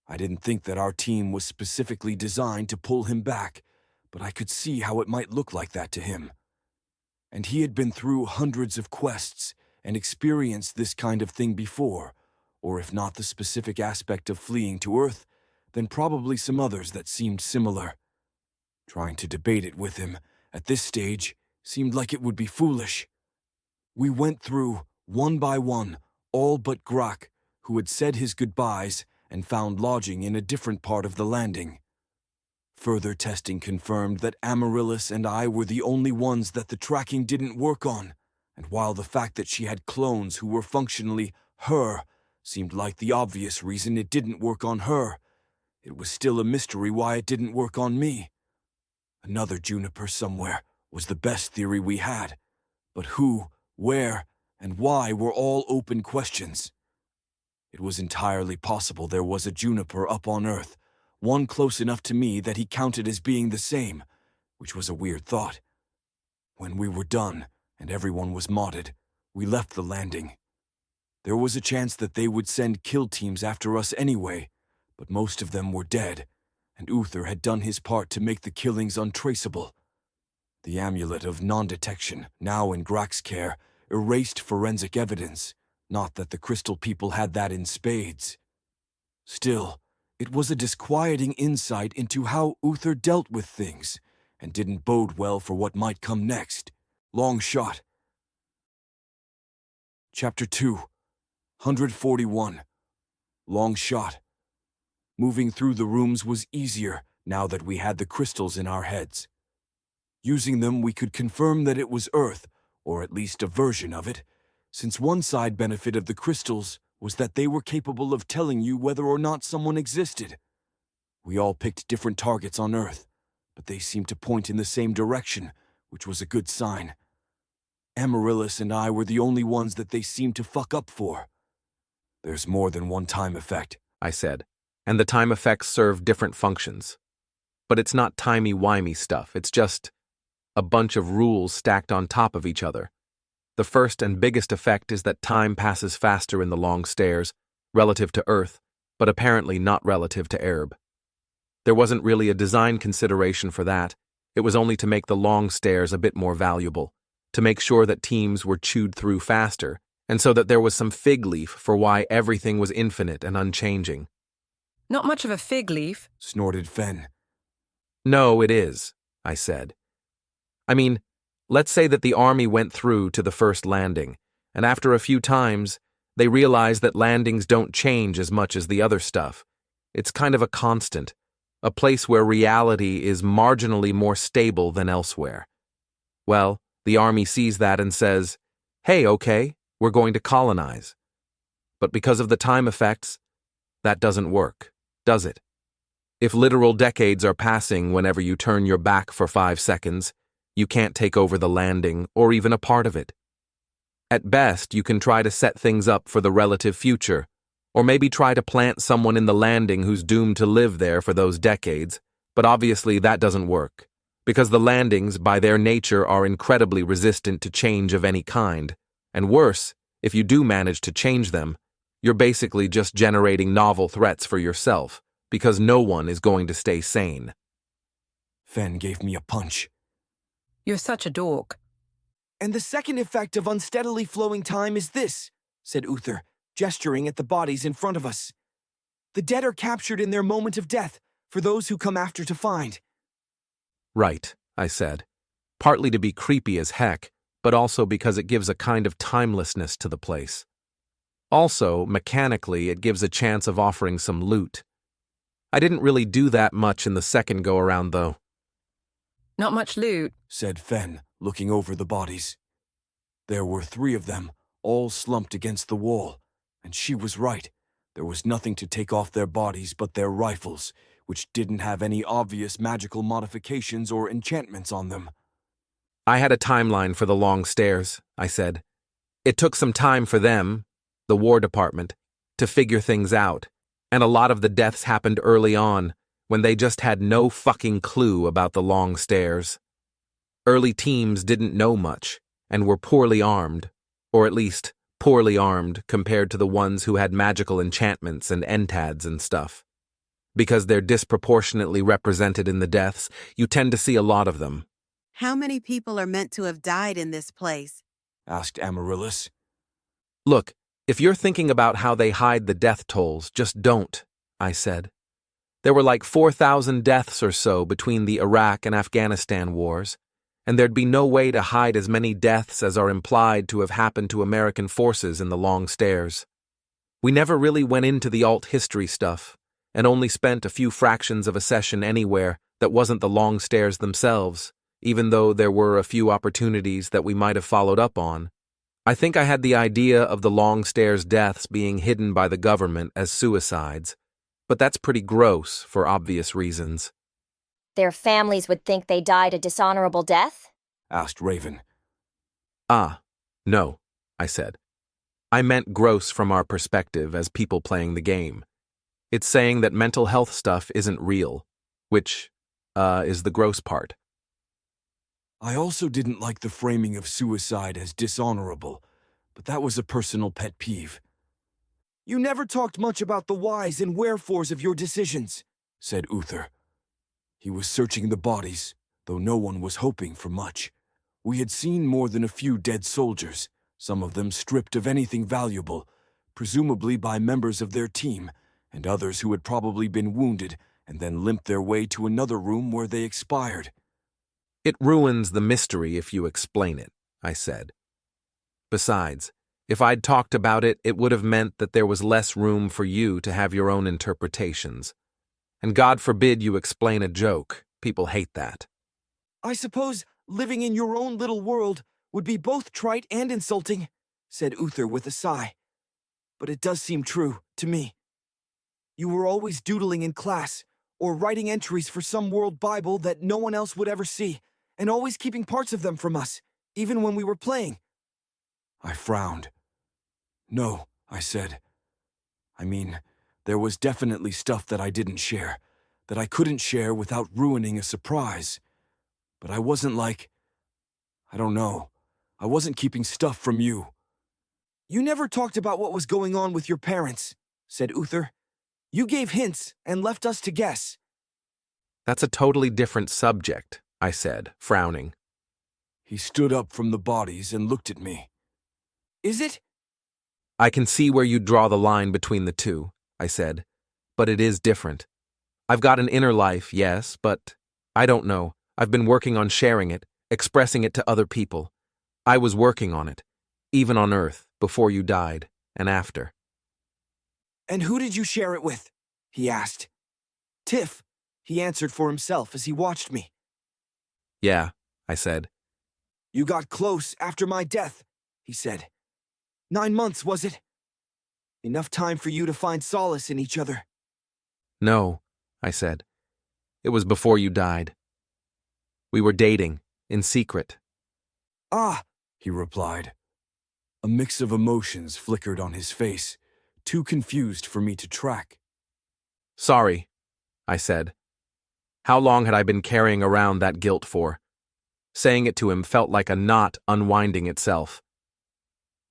I didn't think that our team was specifically designed to pull him back, but I could see how it might look like that to him. And he had been through hundreds of quests and experienced this kind of thing before, or if not the specific aspect of fleeing to Earth, then probably some others that seemed similar. Trying to debate it with him at this stage seemed like it would be foolish. We went through, one by one, all but Grak, who had said his goodbyes and found lodging in a different part of the landing. Further testing confirmed that Amaryllis and I were the only ones that the tracking didn't work on, and while the fact that she had clones who were functionally her seemed like the obvious reason it didn't work on her, it was still a mystery why it didn't work on me. Another Juniper somewhere was the best theory we had, but who, where, and why were all open questions. It was entirely possible there was a Juniper up on Earth, one close enough to me that he counted as being the same, which was a weird thought. When we were done, and everyone was modded, we left the landing. There was a chance that they would send kill teams after us anyway, but most of them were dead, and Uther had done his part to make the killings untraceable. The amulet of non-detection, now in Grak's care, erased forensic evidence, not that the Crystal people had that in spades. Still, it was a disquieting insight into how Uther dealt with things, and didn't bode well for what might come next. Long shot. Chapter 2, 141. Long shot. Moving through the rooms was easier now that we had the crystals in our heads. Using them, we could confirm that it was Earth, or at least a version of it, since one side benefit of the crystals was that they were capable of telling you whether or not someone existed. We all picked different targets on Earth, but they seemed to point in the same direction, which was a good sign. Amaryllis and I were the only ones that they seemed to fuck up for. There's more than one time effect, I said, and the time effects serve different functions. But it's not timey-wimey stuff, it's just a bunch of rules stacked on top of each other. The first and biggest effect is that time passes faster in the long stairs, relative to Earth, but apparently not relative to Erb. There wasn't really a design consideration for that, it was only to make the long stairs a bit more valuable, to make sure that teams were chewed through faster, and so that there was some fig leaf for why everything was infinite and unchanging. Not much of a fig leaf, snorted Fen. No, it is, I said. I mean, let's say that the army went through to the first landing, and after a few times, they realized that landings don't change as much as the other stuff. It's kind of a constant, a place where reality is marginally more stable than elsewhere. Well, the army sees that and says, hey, okay, we're going to colonize. But because of the time effects, that doesn't work, does it? If literal decades are passing whenever you turn your back for 5 seconds, you can't take over the landing or even a part of it. At best, you can try to set things up for the relative future, or maybe try to plant someone in the landing who's doomed to live there for those decades, but obviously that doesn't work, because the landings, by their nature, are incredibly resistant to change of any kind, and worse, if you do manage to change them, you're basically just generating novel threats for yourself, because no one is going to stay sane. Fen gave me a punch. You're such a dork. And the second effect of unsteadily flowing time is this, said Uther, gesturing at the bodies in front of us. The dead are captured in their moment of death, for those who come after to find. Right, I said, partly to be creepy as heck, but also because it gives a kind of timelessness to the place. Also, mechanically, it gives a chance of offering some loot. I didn't really do that much in the second go-around, though. Not much loot, said Fen, looking over the bodies. There were 3 of them, all slumped against the wall, and she was right. There was nothing to take off their bodies but their rifles, which didn't have any obvious magical modifications or enchantments on them. I had a timeline for the long stairs, I said. It took some time for them, the War Department, to figure things out, and a lot of the deaths happened early on, when they just had no fucking clue about the long stairs. Early teams didn't know much, and were poorly armed, or at least poorly armed compared to the ones who had magical enchantments and entads and stuff. Because they're disproportionately represented in the deaths, you tend to see a lot of them. How many people are meant to have died in this place? Asked Amaryllis. Look, if you're thinking about how they hide the death tolls, just don't, I said. There were like 4,000 deaths or so between the Iraq and Afghanistan wars, and there'd be no way to hide as many deaths as are implied to have happened to American forces in the long stairs. We never really went into the alt history stuff, and only spent a few fractions of a session anywhere that wasn't the long stairs themselves, even though there were a few opportunities that we might have followed up on. I think I had the idea of the long stairs deaths being hidden by the government as suicides, but that's pretty gross for obvious reasons. Their families would think they died a dishonorable death? Asked Raven. No, I said. I meant gross from our perspective as people playing the game. It's saying that mental health stuff isn't real, which, is the gross part. I also didn't like the framing of suicide as dishonorable, but that was a personal pet peeve. You never talked much about the whys and wherefores of your decisions, said Uther. He was searching the bodies, though no one was hoping for much. We had seen more than a few dead soldiers, some of them stripped of anything valuable, presumably by members of their team, and others who had probably been wounded and then limped their way to another room where they expired. It ruins the mystery if you explain it, I said. Besides, if I'd talked about it, it would have meant that there was less room for you to have your own interpretations. And God forbid you explain a joke. People hate that. I suppose living in your own little world would be both trite and insulting, said Uther with a sigh. But it does seem true to me. You were always doodling in class, or writing entries for some world Bible that no one else would ever see, and always keeping parts of them from us, even when we were playing. I frowned. No, I said. I mean, there was definitely stuff that I didn't share, that I couldn't share without ruining a surprise. But I wasn't like... I don't know. I wasn't keeping stuff from you. You never talked about what was going on with your parents, said Uther. You gave hints and left us to guess. That's a totally different subject, I said, frowning. He stood up from the bodies and looked at me. Is it? I can see where you draw the line between the two, I said, but it is different. I've got an inner life, yes, but I don't know. I've been working on sharing it, expressing it to other people. I was working on it, even on Earth, before you died, and after. And who did you share it with? He asked. Tiff, he answered for himself as he watched me. Yeah, I said. You got close after my death, he said. 9 months, was it? Enough time for you to find solace in each other. No, I said. It was before you died. We were dating, in secret. Ah, he replied. A mix of emotions flickered on his face, too confused for me to track. Sorry, I said. How long had I been carrying around that guilt for? Saying it to him felt like a knot unwinding itself.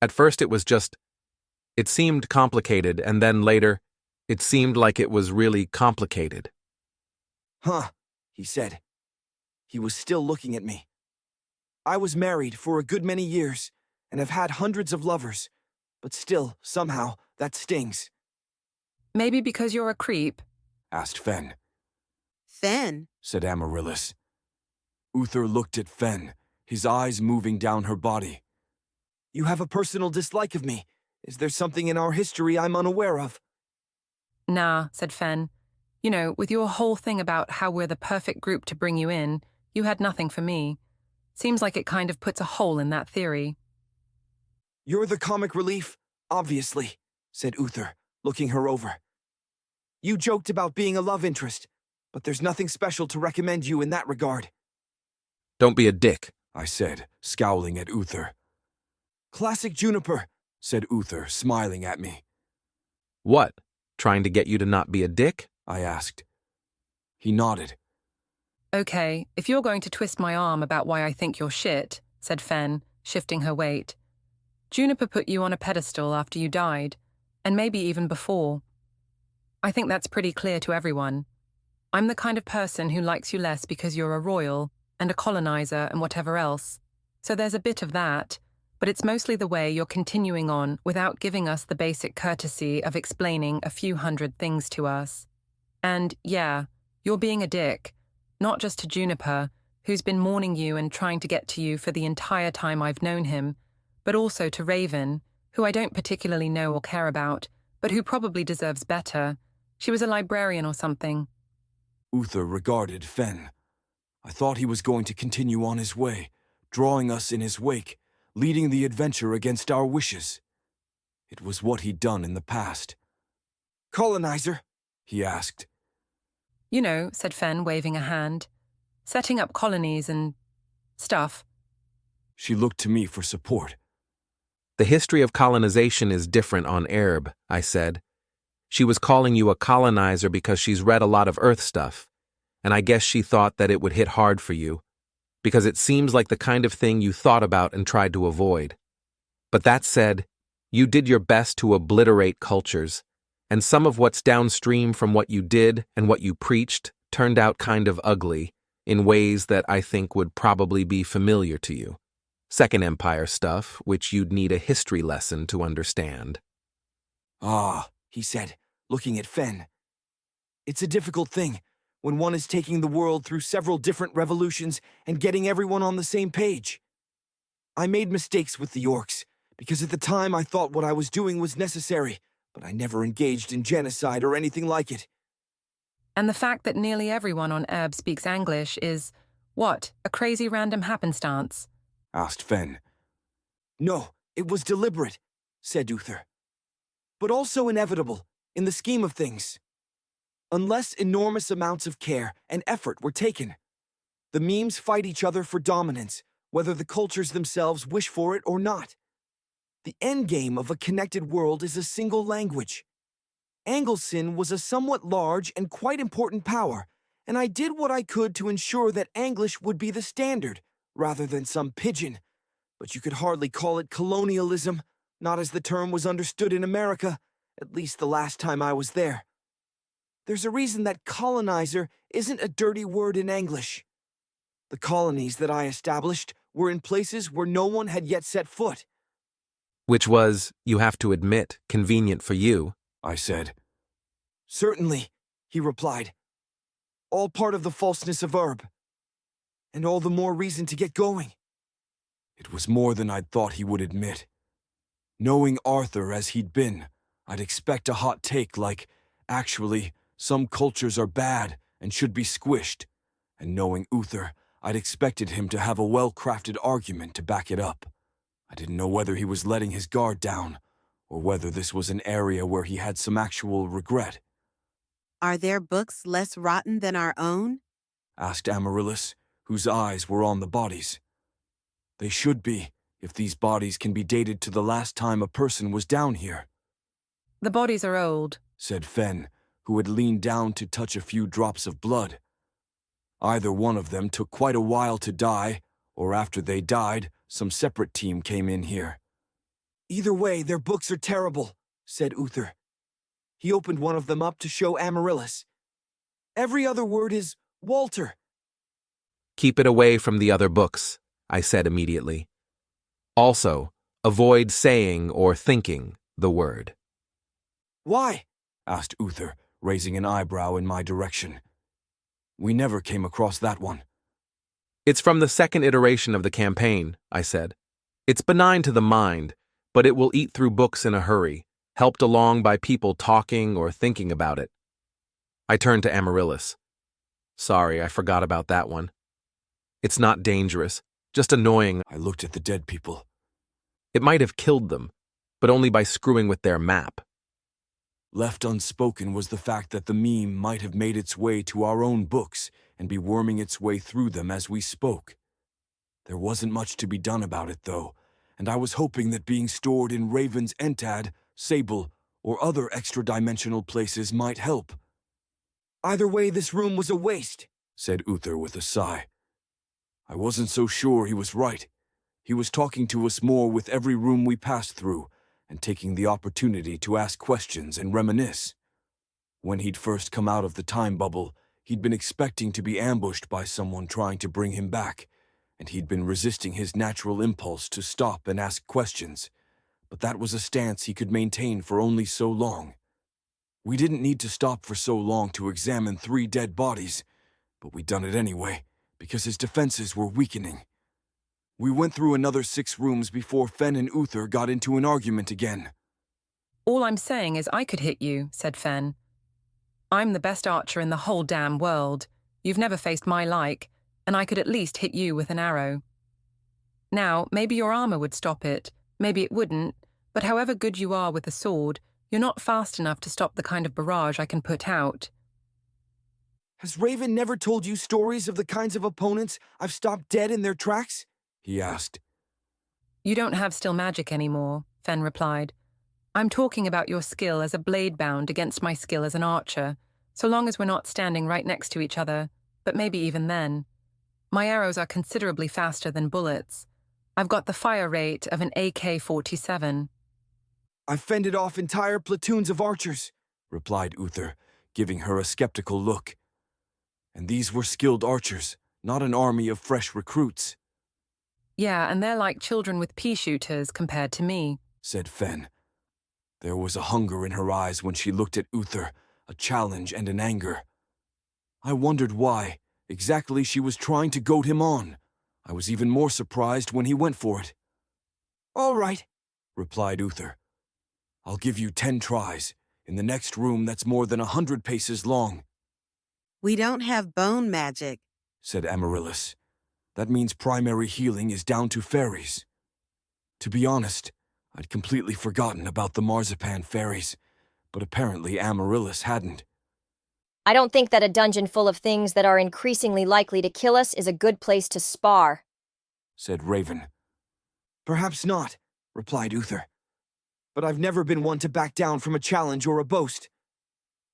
At first it was just... It seemed complicated, and then later, it seemed like it was really complicated. Huh, he said. He was still looking at me. I was married for a good many years, and have had hundreds of lovers, but still, somehow, that stings. Maybe because you're a creep? Asked Fen. Fen? Said Amaryllis. Uther looked at Fen, his eyes moving down her body. You have a personal dislike of me. Is there something in our history I'm unaware of? Nah, said Fen. You know, with your whole thing about how we're the perfect group to bring you in, you had nothing for me. Seems like it kind of puts a hole in that theory. You're the comic relief, obviously, said Uther, looking her over. You joked about being a love interest, but there's nothing special to recommend you in that regard. Don't be a dick, I said, scowling at Uther. Classic Juniper, said Uther, smiling at me. What? Trying to get you to not be a dick? I asked. He nodded. Okay, if you're going to twist my arm about why I think you're shit, said Fen, shifting her weight. Juniper put you on a pedestal after you died, and maybe even before. I think that's pretty clear to everyone. I'm the kind of person who likes you less because you're a royal, and a colonizer and whatever else. So there's a bit of that, but it's mostly the way you're continuing on without giving us the basic courtesy of explaining a few hundred things to us. And, yeah, you're being a dick, not just to Juniper, who's been mourning you and trying to get to you for the entire time I've known him, but also to Raven, who I don't particularly know or care about, but who probably deserves better. She was a librarian or something. Uther regarded Fen. I thought he was going to continue on his way, drawing us in his wake, leading the adventure against our wishes. It was what he'd done in the past. Colonizer? He asked. You know, said Fen, waving a hand. Setting up colonies and stuff. She looked to me for support. The history of colonization is different on Erb, I said. She was calling you a colonizer because she's read a lot of Earth stuff, and I guess she thought that it would hit hard for you, because it seems like the kind of thing you thought about and tried to avoid. But that said, you did your best to obliterate cultures, and some of what's downstream from what you did and what you preached turned out kind of ugly, in ways that I think would probably be familiar to you. Second Empire stuff, which you'd need a history lesson to understand. Ah, he said, looking at Fen. It's a difficult thing, when one is taking the world through several different revolutions and getting everyone on the same page. I made mistakes with the orcs, because at the time I thought what I was doing was necessary, but I never engaged in genocide or anything like it. And the fact that nearly everyone on Erb speaks English is, what, a crazy random happenstance? Asked Fen. No, it was deliberate, said Uther. But also inevitable, in the scheme of things. Unless enormous amounts of care and effort were taken. The memes fight each other for dominance, whether the cultures themselves wish for it or not. The endgame of a connected world is a single language. Angelsin was a somewhat large and quite important power, and I did what I could to ensure that English would be the standard, rather than some pidgin. But you could hardly call it colonialism, not as the term was understood in America, at least the last time I was there. There's a reason that colonizer isn't a dirty word in English. The colonies that I established were in places where no one had yet set foot. Which was, you have to admit, convenient for you, I said. Certainly, he replied. All part of the falseness of Erb. And all the more reason to get going. It was more than I'd thought he would admit. Knowing Arthur as he'd been, I'd expect a hot take like, actually, some cultures are bad and should be squished. And knowing Uther, I'd expected him to have a well-crafted argument to back it up. I didn't know whether he was letting his guard down, or whether this was an area where he had some actual regret. Are their books less rotten than our own? Asked Amaryllis, whose eyes were on the bodies. They should be, if these bodies can be dated to the last time a person was down here. The bodies are old, said Fen, who had leaned down to touch a few drops of blood. Either one of them took quite a while to die, or after they died, some separate team came in here. Either way, their books are terrible, said Uther. He opened one of them up to show Amaryllis. Every other word is Walter. Keep it away from the other books, I said immediately. Also, avoid saying or thinking the word. Why? Asked Uther, raising an eyebrow in my direction. We never came across that one. It's from the second iteration of the campaign, I said. It's benign to the mind, but it will eat through books in a hurry, helped along by people talking or thinking about it. I turned to Amaryllis. Sorry, I forgot about that one. It's not dangerous, just annoying. I looked at the dead people. It might have killed them, but only by screwing with their map. Left unspoken was the fact that the meme might have made its way to our own books and be worming its way through them as we spoke. There wasn't much to be done about it, though, and I was hoping that being stored in Raven's Entad, Sable, or other extra-dimensional places might help. Either way, this room was a waste, said Uther with a sigh. I wasn't so sure he was right. He was talking to us more with every room we passed through, and taking the opportunity to ask questions and reminisce. When he'd first come out of the time bubble, he'd been expecting to be ambushed by someone trying to bring him back, and he'd been resisting his natural impulse to stop and ask questions. But that was a stance he could maintain for only so long. We didn't need to stop for so long to examine 3 dead bodies, but we'd done it anyway, because his defenses were weakening. We went through another 6 rooms before Fen and Uther got into an argument again. All I'm saying is I could hit you, said Fen. I'm the best archer in the whole damn world. You've never faced my like, and I could at least hit you with an arrow. Now, maybe your armor would stop it, maybe it wouldn't, but however good you are with a sword, you're not fast enough to stop the kind of barrage I can put out. Has Raven never told you stories of the kinds of opponents I've stopped dead in their tracks? He asked. You don't have still magic anymore, Fen replied. I'm talking about your skill as a blade-bound against my skill as an archer, so long as we're not standing right next to each other, but maybe even then. My arrows are considerably faster than bullets. I've got the fire rate of an AK-47. I've fended off entire platoons of archers, replied Uther, giving her a skeptical look. And these were skilled archers, not an army of fresh recruits. Yeah, and they're like children with pea shooters compared to me, said Fen. There was a hunger in her eyes when she looked at Uther, a challenge and an anger. I wondered why exactly she was trying to goad him on. I was even more surprised when he went for it. All right, replied Uther. I'll give you 10 tries, in the next room that's more than 100 paces long. We don't have bone magic, said Amaryllis. That means primary healing is down to fairies. To be honest, I'd completely forgotten about the marzipan fairies, but apparently Amaryllis hadn't. I don't think that a dungeon full of things that are increasingly likely to kill us is a good place to spar, said Raven. Perhaps not, replied Uther. But I've never been one to back down from a challenge or a boast.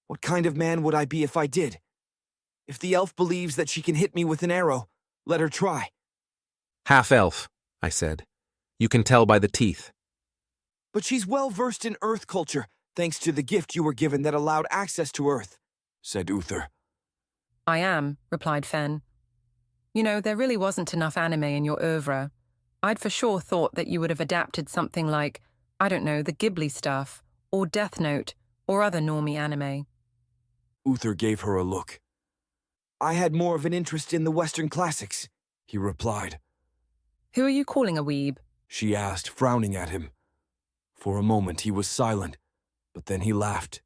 What kind of man would I be if I did? If the elf believes that she can hit me with an arrow, let her try. Half-elf, I said. You can tell by the teeth. But she's well-versed in Earth culture, thanks to the gift you were given that allowed access to Earth, said Uther. I am, replied Fen. You know, there really wasn't enough anime in your oeuvre. I'd for sure thought that you would have adapted something like, I don't know, the Ghibli stuff, or Death Note, or other normie anime. Uther gave her a look. I had more of an interest in the Western classics, he replied. Who are you calling a weeb? She asked, frowning at him. For a moment he was silent, but then he laughed.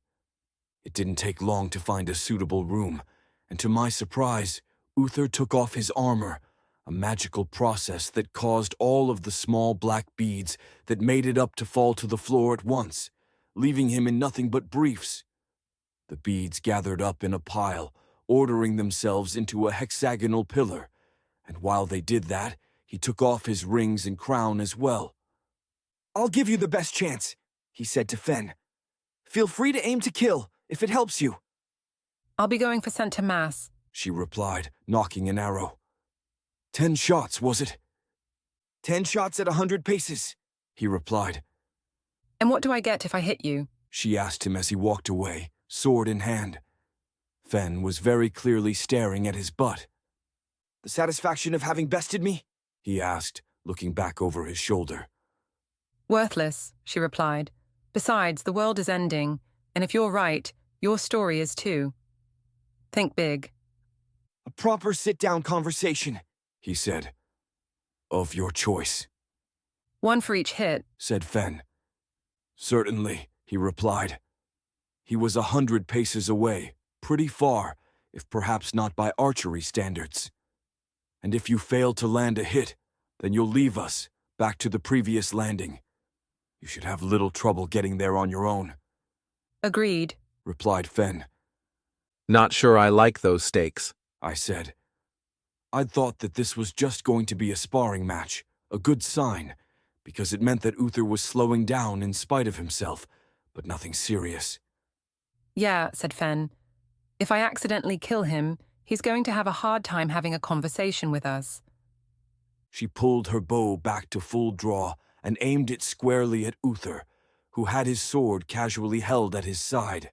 It didn't take long to find a suitable room, and to my surprise, Uther took off his armor, a magical process that caused all of the small black beads that made it up to fall to the floor at once, leaving him in nothing but briefs. The beads gathered up in a pile, ordering themselves into a hexagonal pillar, and while they did that, he took off his rings and crown as well. I'll give you the best chance, he said to Fen. Feel free to aim to kill, if it helps you. I'll be going for center mass, she replied, knocking an arrow. 10 shots, was it? 10 shots at 100 paces, he replied. And what do I get if I hit you? She asked him as he walked away, sword in hand. Fen was very clearly staring at his butt. The satisfaction of having bested me? He asked, looking back over his shoulder. Worthless, she replied. Besides, the world is ending, and if you're right, your story is too. Think big. A proper sit-down conversation, he said. Of your choice. One for each hit, said Fen. Certainly, he replied. He was 100 paces away, pretty far, if perhaps not by archery standards. And if you fail to land a hit, then you'll leave us, back to the previous landing. You should have little trouble getting there on your own. Agreed, replied Fen. Not sure I like those stakes, I said. I'd thought that this was just going to be a sparring match, a good sign, because it meant that Uther was slowing down in spite of himself, but nothing serious. Yeah, said Fen. If I accidentally kill him, he's going to have a hard time having a conversation with us. She pulled her bow back to full draw and aimed it squarely at Uther, who had his sword casually held at his side.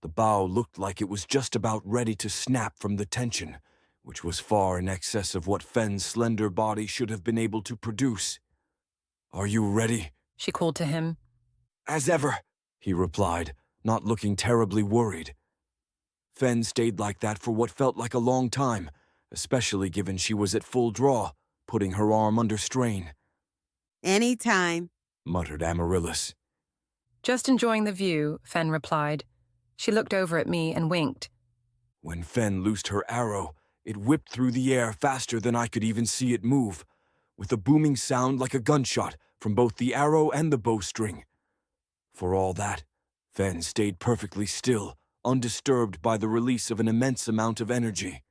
The bow looked like it was just about ready to snap from the tension, which was far in excess of what Fen's slender body should have been able to produce. "Are you ready?" She called to him. "As ever," he replied, not looking terribly worried. Fen stayed like that for what felt like a long time, especially given she was at full draw, putting her arm under strain. "Anytime," muttered Amaryllis. Just enjoying the view, Fen replied. She looked over at me and winked. When Fen loosed her arrow, it whipped through the air faster than I could even see it move, with a booming sound like a gunshot from both the arrow and the bowstring. For all that, Fen stayed perfectly still, undisturbed by the release of an immense amount of energy.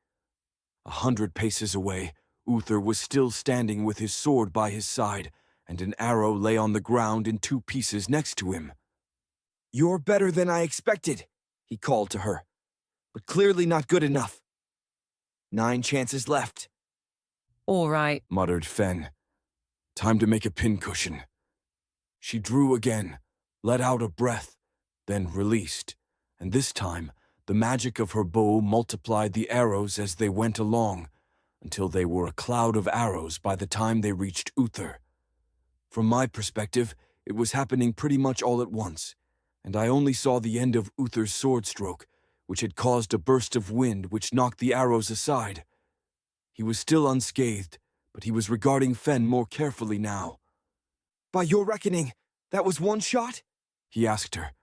100 paces away, Uther was still standing with his sword by his side, and an arrow lay on the ground in 2 pieces next to him. "You're better than I expected," he called to her, "but clearly not good enough. 9 chances left." "All right," muttered Fen. "Time to make a pincushion." She drew again, let out a breath, then released, and this time the magic of her bow multiplied the arrows as they went along, until they were a cloud of arrows by the time they reached Uther. From my perspective, it was happening pretty much all at once, and I only saw the end of Uther's sword stroke, which had caused a burst of wind which knocked the arrows aside. He was still unscathed, but he was regarding Fen more carefully now. "By your reckoning, that was 1 shot?" he asked her.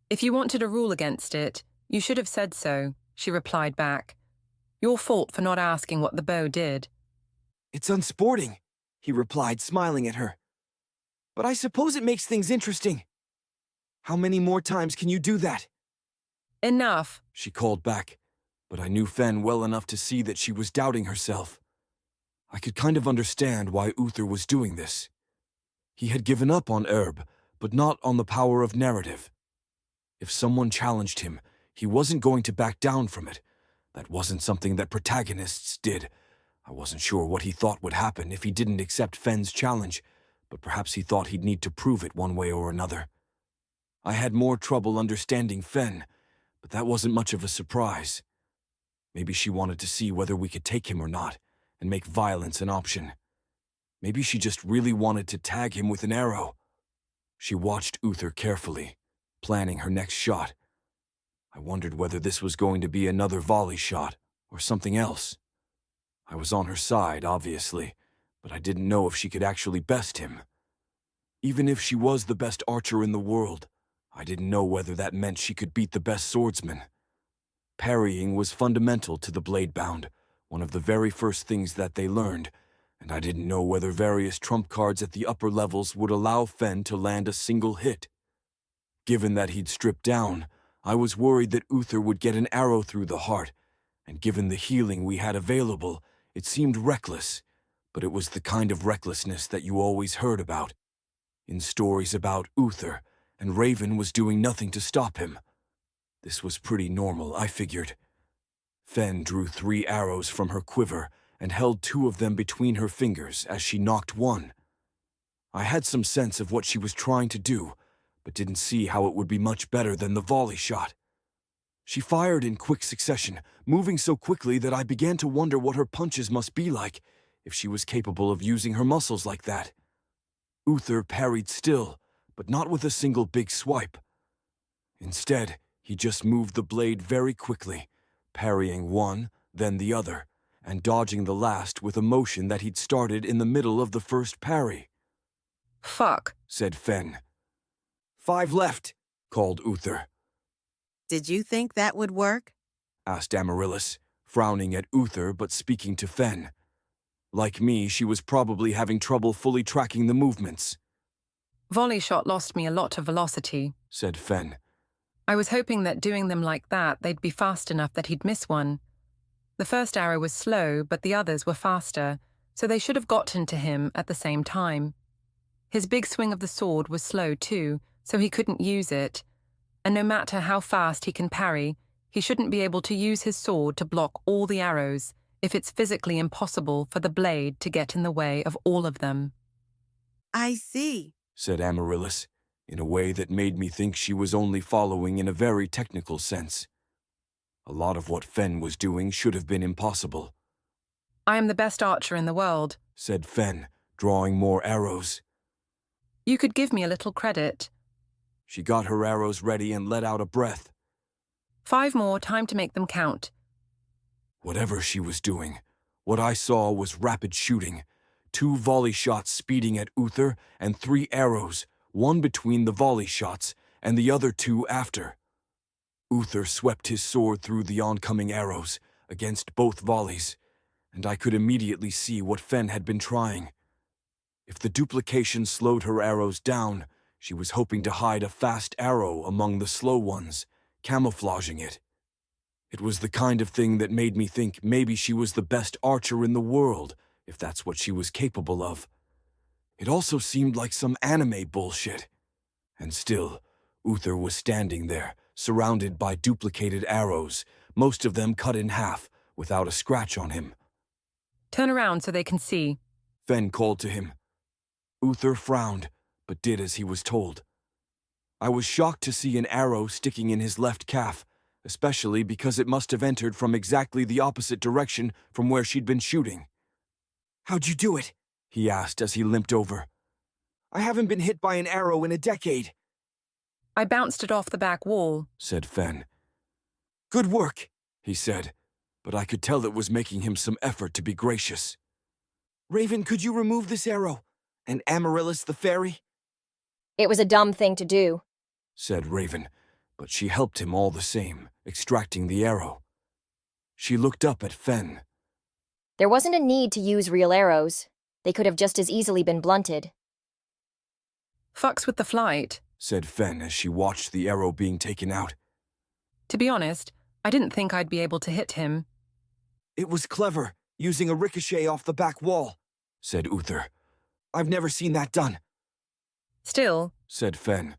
"If you wanted a rule against it, you should have said so," she replied back. "Your fault for not asking what the bow did." "It's unsporting," he replied, smiling at her. "But I suppose it makes things interesting. How many more times can you do that?" "Enough," she called back, but I knew Fen well enough to see that she was doubting herself. I could kind of understand why Uther was doing this. He had given up on herb, but not on the power of narrative. If someone challenged him, he wasn't going to back down from it. That wasn't something that protagonists did. I wasn't sure what he thought would happen if he didn't accept Fen's challenge, but perhaps he thought he'd need to prove it one way or another. I had more trouble understanding Fen, but that wasn't much of a surprise. Maybe she wanted to see whether we could take him or not, and make violence an option. Maybe she just really wanted to tag him with an arrow. She watched Uther carefully, planning her next shot. I wondered whether this was going to be another volley shot, or something else. I was on her side, obviously, but I didn't know if she could actually best him. Even if she was the best archer in the world, I didn't know whether that meant she could beat the best swordsman. Parrying was fundamental to the Bladebound, one of the very first things that they learned, and I didn't know whether various trump cards at the upper levels would allow Fen to land a single hit. Given that he'd stripped down, I was worried that Uther would get an arrow through the heart, and given the healing we had available, it seemed reckless, but it was the kind of recklessness that you always heard about. In stories about Uther, and Raven was doing nothing to stop him. This was pretty normal, I figured. Fen drew 3 arrows from her quiver and held 2 of them between her fingers as she nocked one. I had some sense of what she was trying to do, but didn't see how it would be much better than the volley shot. She fired in quick succession, moving so quickly that I began to wonder what her punches must be like, if she was capable of using her muscles like that. Uther parried still, but not with a single big swipe. Instead, he just moved the blade very quickly, parrying one, then the other, and dodging the last with a motion that he'd started in the middle of the first parry. "Fuck," said Fen. 5 left, called Uther. "Did you think that would work?" asked Amaryllis, frowning at Uther but speaking to Fen. Like me, she was probably having trouble fully tracking the movements. "Volley shot lost me a lot of velocity," said Fen, I was hoping that doing them like that, they'd be fast enough that he'd miss one. The first arrow was slow, but the others were faster, so they should have gotten to him at the same time. His big swing of the sword was slow too, so he couldn't use it. And no matter how fast he can parry, he shouldn't be able to use his sword to block all the arrows if it's physically impossible for the blade to get in the way of all of them. I see, said Amaryllis, in a way that made me think she was only following in a very technical sense. A lot of what Fen was doing should have been impossible. I am the best archer in the world, said Fen, drawing more arrows. You could give me a little credit. She got her arrows ready and let out a breath. 5 more, time to make them count. Whatever she was doing, what I saw was rapid shooting. 2 volley shots speeding at Uther and 3 arrows, one between the volley shots and the other 2 after. Uther swept his sword through the oncoming arrows against both volleys, and I could immediately see what Fen had been trying. If the duplication slowed her arrows down, she was hoping to hide a fast arrow among the slow ones, camouflaging it. It was the kind of thing that made me think maybe she was the best archer in the world, if that's what she was capable of. It also seemed like some anime bullshit. And still, Uther was standing there, surrounded by duplicated arrows, most of them cut in half, without a scratch on him. Turn around so they can see, Fen called to him. Uther frowned, but did as he was told. I was shocked to see an arrow sticking in his left calf, especially because it must have entered from exactly the opposite direction from where she'd been shooting. "How'd you do it?" he asked as he limped over. "I haven't been hit by an arrow in a decade." I bounced it off the back wall, said Fen. "Good work," he said, but I could tell it was making him some effort to be gracious. "Raven, could you remove this arrow? And Amaryllis the fairy?" It was a dumb thing to do, said Raven, but she helped him all the same, extracting the arrow. She looked up at Fen. There wasn't a need to use real arrows. They could have just as easily been blunted. Fucks with the flight, said Fen as she watched the arrow being taken out. To be honest, I didn't think I'd be able to hit him. It was clever, using a ricochet off the back wall, said Uther. I've never seen that done. Still, said Fen.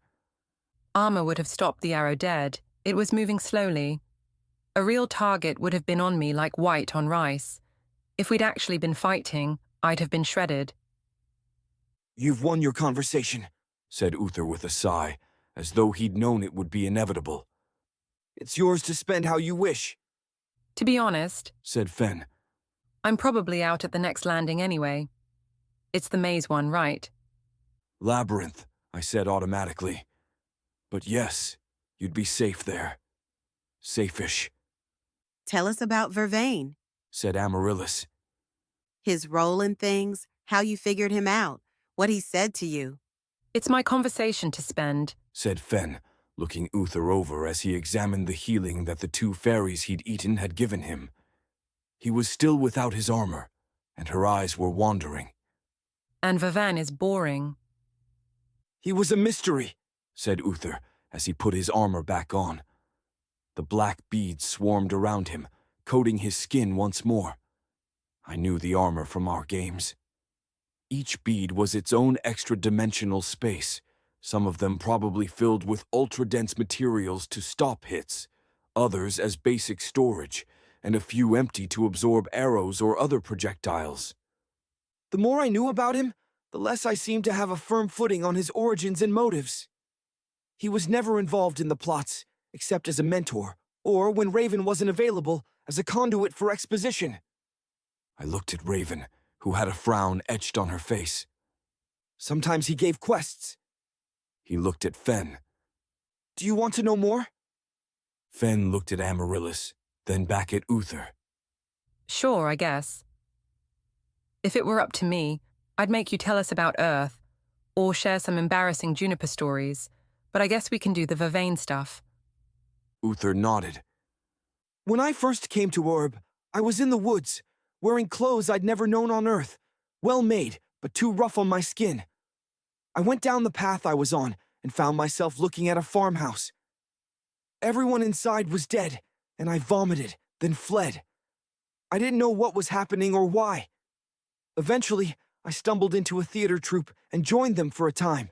Armor would have stopped the arrow dead. It was moving slowly. A real target would have been on me like white on rice. If we'd actually been fighting, I'd have been shredded. You've won your conversation, said Uther with a sigh, as though he'd known it would be inevitable. It's yours to spend how you wish. To be honest, said Fen, I'm probably out at the next landing anyway. It's the maze one, right? Labyrinth, I said automatically. But yes, you'd be safe there. Safe-ish. Tell us about Vervain, said Amaryllis. His role in things, how you figured him out, what he said to you. It's my conversation to spend, said Fen, looking Uther over as he examined the healing that the 2 fairies he'd eaten had given him. He was still without his armor, and her eyes were wandering. And Vervain is boring. He was a mystery, said Uther as he put his armor back on. The black beads swarmed around him, coating his skin once more. I knew the armor from our games. Each bead was its own extra-dimensional space, some of them probably filled with ultra-dense materials to stop hits, others as basic storage, and a few empty to absorb arrows or other projectiles. The more I knew about him, the less I seemed to have a firm footing on his origins and motives. He was never involved in the plots, except as a mentor, or when Raven wasn't available, as a conduit for exposition. I looked at Raven, who had a frown etched on her face. Sometimes he gave quests. He looked at Fen. Do you want to know more? Fen looked at Amaryllis, then back at Uther. Sure, I guess. If it were up to me, I'd make you tell us about Earth, or share some embarrassing Juniper stories, but I guess we can do the Vervain stuff. Uther nodded. When I first came to Orb, I was in the woods, wearing clothes I'd never known on Earth, well made, but too rough on my skin. I went down the path I was on and found myself looking at a farmhouse. Everyone inside was dead, and I vomited, then fled. I didn't know what was happening or why. Eventually, I stumbled into a theater troupe and joined them for a time.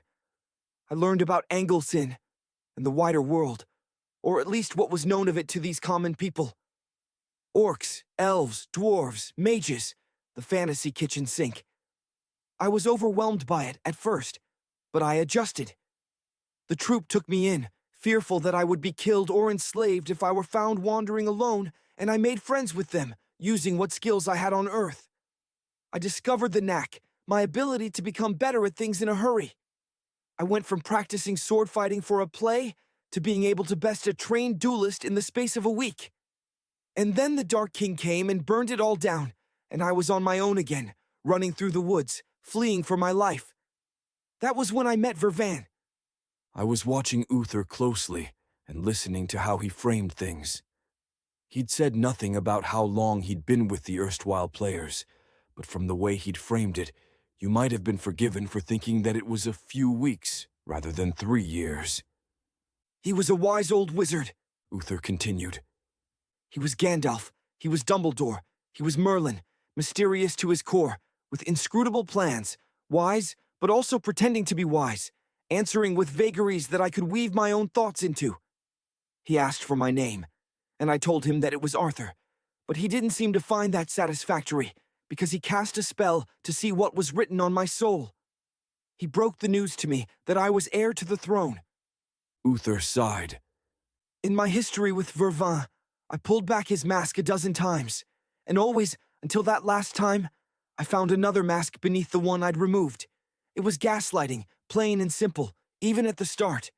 I learned about Angelsin and the wider world, or at least what was known of it to these common people. Orcs, elves, dwarves, mages, the fantasy kitchen sink. I was overwhelmed by it at first, but I adjusted. The troupe took me in, fearful that I would be killed or enslaved if I were found wandering alone, and I made friends with them, using what skills I had on Earth. I discovered the knack, my ability to become better at things in a hurry. I went from practicing sword fighting for a play to being able to best a trained duelist in the space of a week. And then the Dark King came and burned it all down, and I was on my own again, running through the woods, fleeing for my life. That was when I met Vervan. I was watching Uther closely and listening to how he framed things. He'd said nothing about how long he'd been with the erstwhile players, but from the way he'd framed it, you might have been forgiven for thinking that it was a few weeks rather than 3 years. He was a wise old wizard, Uther continued. He was Gandalf, he was Dumbledore, he was Merlin, mysterious to his core, with inscrutable plans, wise, but also pretending to be wise, answering with vagaries that I could weave my own thoughts into. He asked for my name, and I told him that it was Arthur, but he didn't seem to find that satisfactory, because he cast a spell to see what was written on my soul. He broke the news to me that I was heir to the throne. Uther sighed. In my history with Vervan, I pulled back his mask a dozen times, and always, until that last time, I found another mask beneath the one I'd removed. It was gaslighting, plain and simple, even at the start.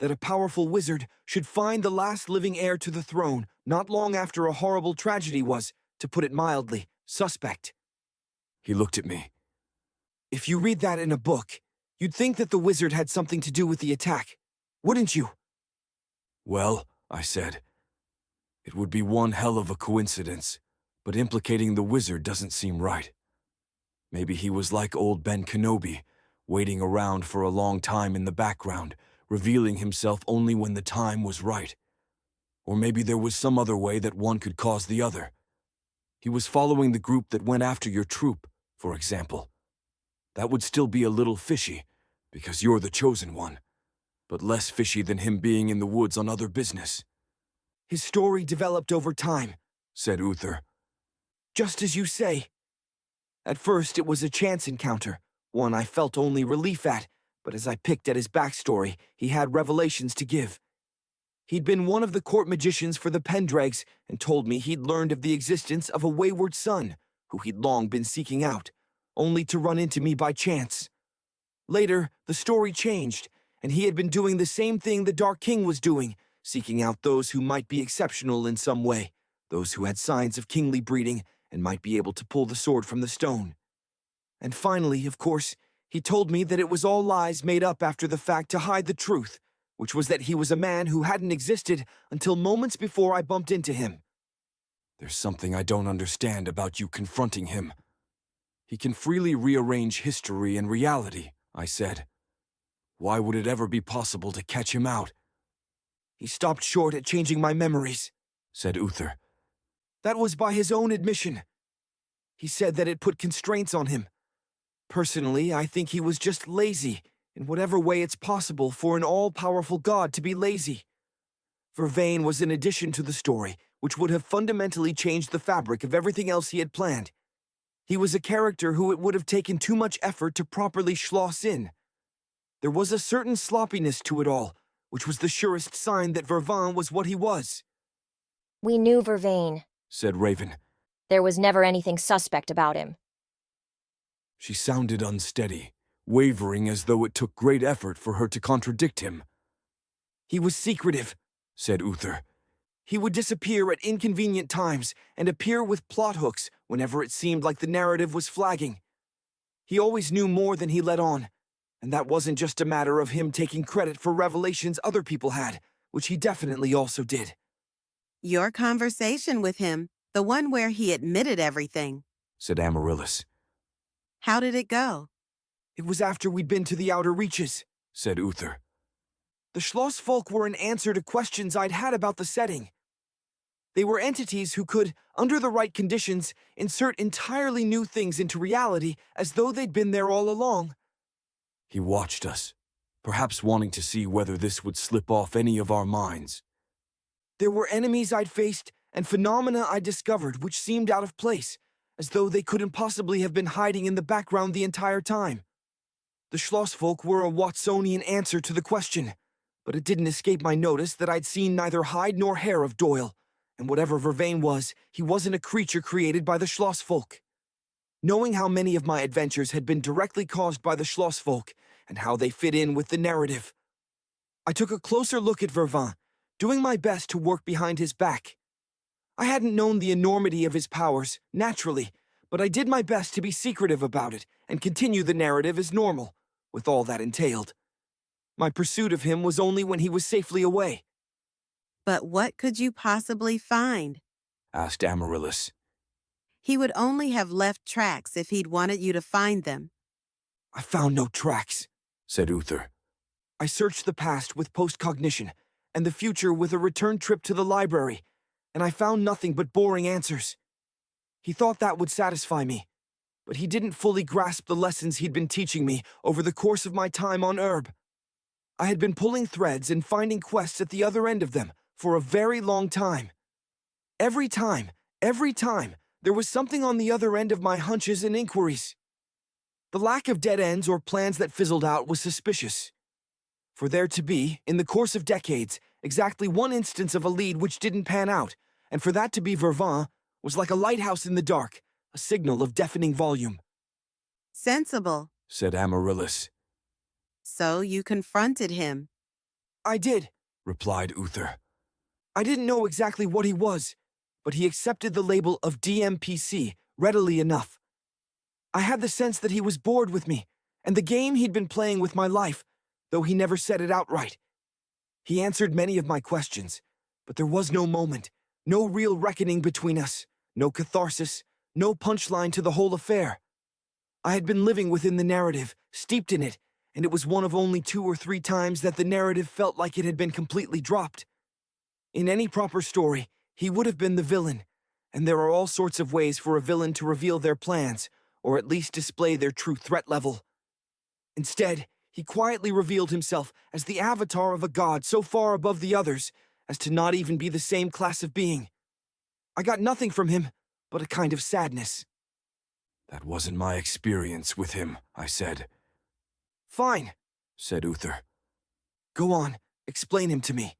That a powerful wizard should find the last living heir to the throne not long after a horrible tragedy was, to put it mildly, suspect. He looked at me. If you read that in a book, you'd think that the wizard had something to do with the attack, wouldn't you? Well, I said, it would be one hell of a coincidence, but implicating the wizard doesn't seem right. Maybe he was like old Ben Kenobi, waiting around for a long time in the background, revealing himself only when the time was right. Or maybe there was some other way that one could cause the other. He was following the group that went after your troop, for example. That would still be a little fishy, because you're the chosen one, but less fishy than him being in the woods on other business. His story developed over time, said Uther. Just as you say. At first it was a chance encounter, one I felt only relief at, but as I picked at his backstory, he had revelations to give. He'd been one of the court magicians for the Pendrags and told me he'd learned of the existence of a wayward son, who he'd long been seeking out, only to run into me by chance. Later, the story changed, and he had been doing the same thing the Dark King was doing, seeking out those who might be exceptional in some way, those who had signs of kingly breeding and might be able to pull the sword from the stone. And finally, of course, he told me that it was all lies made up after the fact to hide the truth, which was that he was a man who hadn't existed until moments before I bumped into him. There's something I don't understand about you confronting him. He can freely rearrange history and reality, I said. Why would it ever be possible to catch him out? He stopped short at changing my memories, said Uther. That was by his own admission. He said that it put constraints on him. Personally, I think he was just lazy, in whatever way it's possible for an all-powerful god to be lazy. Vervain was an addition to the story, which would have fundamentally changed the fabric of everything else he had planned. He was a character who it would have taken too much effort to properly schloss in. There was a certain sloppiness to it all, which was the surest sign that Vervain was what he was. We knew Vervain, said Raven. There was never anything suspect about him. She sounded unsteady, wavering as though it took great effort for her to contradict him. He was secretive, said Uther. He would disappear at inconvenient times and appear with plot hooks whenever it seemed like the narrative was flagging. He always knew more than he let on, and that wasn't just a matter of him taking credit for revelations other people had, which he definitely also did. Your conversation with him, the one where he admitted everything, said Amaryllis. How did it go? It was after we'd been to the outer reaches, said Uther. The Schlossvolk were an answer to questions I'd had about the setting. They were entities who could, under the right conditions, insert entirely new things into reality as though they'd been there all along. He watched us, perhaps wanting to see whether this would slip off any of our minds. There were enemies I'd faced and phenomena I'd discovered which seemed out of place, as though they couldn't possibly have been hiding in the background the entire time. The Schlossvolk were a Watsonian answer to the question, but it didn't escape my notice that I'd seen neither hide nor hair of Doyle, and whatever Vervain was, he wasn't a creature created by the Schlossvolk. Knowing how many of my adventures had been directly caused by the Schlossvolk, and how they fit in with the narrative, I took a closer look at Vervain, doing my best to work behind his back. I hadn't known the enormity of his powers, naturally, but I did my best to be secretive about it and continue the narrative as normal, with all that entailed. My pursuit of him was only when he was safely away. But what could you possibly find? Asked Amaryllis. He would only have left tracks if he'd wanted you to find them. I found no tracks, said Uther. I searched the past with postcognition, and the future with a return trip to the library, and I found nothing but boring answers. He thought that would satisfy me, but he didn't fully grasp the lessons he'd been teaching me over the course of my time on Herb. I had been pulling threads and finding quests at the other end of them for a very long time. Every time, there was something on the other end of my hunches and inquiries. The lack of dead ends or plans that fizzled out was suspicious. For there to be, in the course of decades, exactly one instance of a lead which didn't pan out, and for that to be Vervain, was like a lighthouse in the dark, a signal of deafening volume. Sensible, said Amaryllis. So you confronted him. I did, replied Uther. I didn't know exactly what he was, but he accepted the label of DMPC readily enough. I had the sense that he was bored with me, and the game he'd been playing with my life, though he never said it outright. He answered many of my questions, but there was no moment, no real reckoning between us, no catharsis, no punchline to the whole affair. I had been living within the narrative, steeped in it, and it was one of only 2 or 3 times that the narrative felt like it had been completely dropped. In any proper story, he would have been the villain, and there are all sorts of ways for a villain to reveal their plans, or at least display their true threat level. Instead, he quietly revealed himself as the avatar of a god so far above the others as to not even be the same class of being. I got nothing from him but a kind of sadness. That wasn't my experience with him, I said. Fine, said Uther. Go on, explain him to me.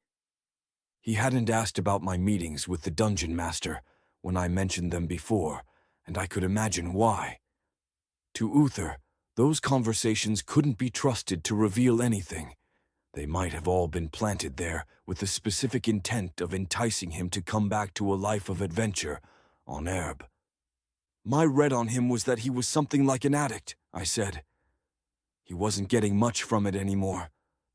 He hadn't asked about my meetings with the dungeon master when I mentioned them before, and I could imagine why. To Uther, those conversations couldn't be trusted to reveal anything. They might have all been planted there with the specific intent of enticing him to come back to a life of adventure on Herb. My read on him was that he was something like an addict, I said. He wasn't getting much from it anymore,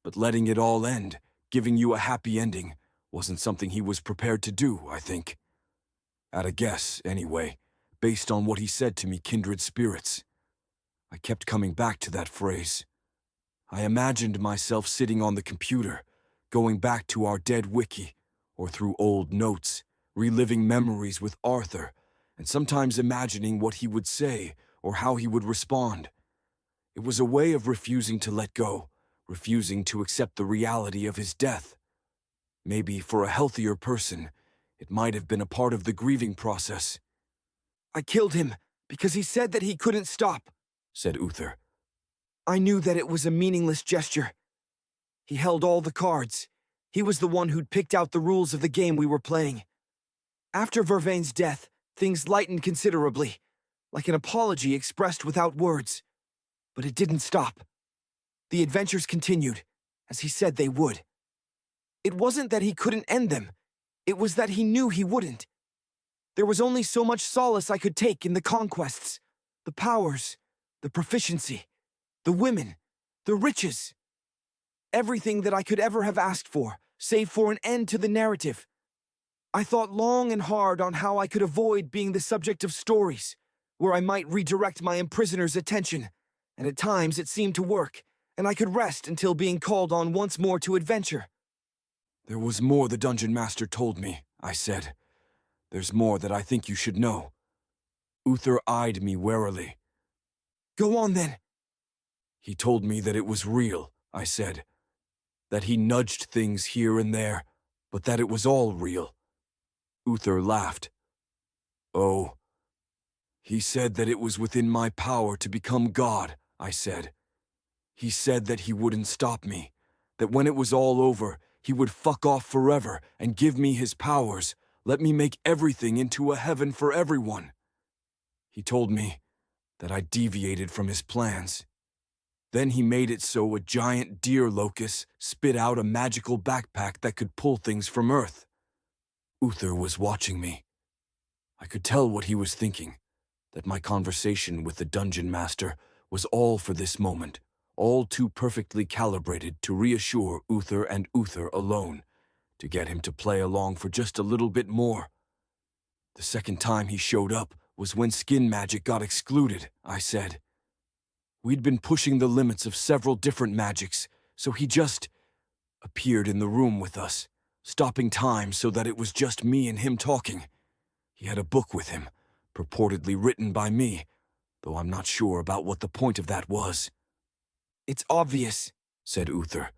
but letting it all end, giving you a happy ending, wasn't something he was prepared to do, I think. At a guess, anyway, based on what he said to me, kindred spirits. I kept coming back to that phrase. I imagined myself sitting on the computer, going back to our dead wiki, or through old notes, reliving memories with Arthur, and sometimes imagining what he would say or how he would respond. It was a way of refusing to let go, refusing to accept the reality of his death. Maybe for a healthier person, it might have been a part of the grieving process. I killed him because he said that he couldn't stop, said Uther. I knew that it was a meaningless gesture. He held all the cards. He was the one who'd picked out the rules of the game we were playing. After Vervain's death, things lightened considerably, like an apology expressed without words. But it didn't stop. The adventures continued, as he said they would. It wasn't that he couldn't end them. It was that he knew he wouldn't. There was only so much solace I could take in the conquests, the powers, the proficiency, the women, the riches. Everything that I could ever have asked for, save for an end to the narrative. I thought long and hard on how I could avoid being the subject of stories, where I might redirect my imprisoner's attention, and at times it seemed to work, and I could rest until being called on once more to adventure. There was more the Dungeon Master told me, I said. There's more that I think you should know. Uther eyed me warily. Go on then. He told me that it was real, I said. That he nudged things here and there, but that it was all real. Uther laughed. Oh. He said that it was within my power to become God, I said. He said that he wouldn't stop me, that when it was all over, he would fuck off forever and give me his powers, let me make everything into a heaven for everyone. He told me that I deviated from his plans. Then he made it so a giant deer locust spit out a magical backpack that could pull things from Earth. Uther was watching me. I could tell what he was thinking, that my conversation with the Dungeon Master was all for this moment, all too perfectly calibrated to reassure Uther and Uther alone, to get him to play along for just a little bit more. The second time he showed up was when skin magic got excluded, I said. We'd been pushing the limits of several different magics, so he just appeared in the room with us, stopping time so that it was just me and him talking. He had a book with him, purportedly written by me, though I'm not sure about what the point of that was. It's obvious, said Uther.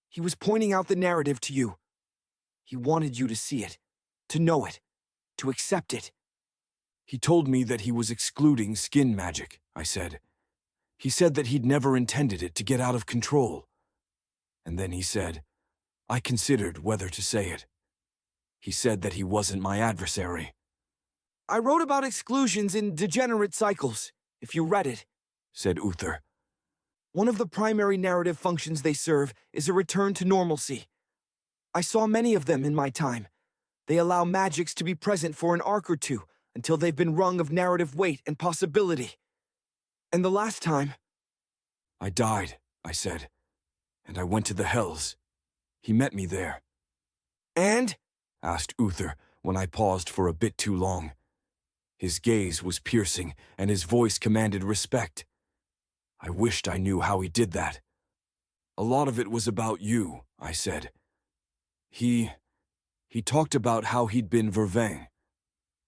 He was pointing out the narrative to you. He wanted you to see it, to know it, to accept it. He told me that he was excluding skin magic, I said. He said that he'd never intended it to get out of control. And then he said, I considered whether to say it. He said that he wasn't my adversary. I wrote about exclusions in Degenerate Cycles, if you read it, said Uther. One of the primary narrative functions they serve is a return to normalcy. I saw many of them in my time. They allow magics to be present for an arc or two until they've been wrung of narrative weight and possibility. And the last time, I died, I said, and I went to the Hells. He met me there. And? Asked Uther when I paused for a bit too long. His gaze was piercing, and his voice commanded respect. I wished I knew how he did that. A lot of it was about you, I said. He talked about how he'd been Vervain.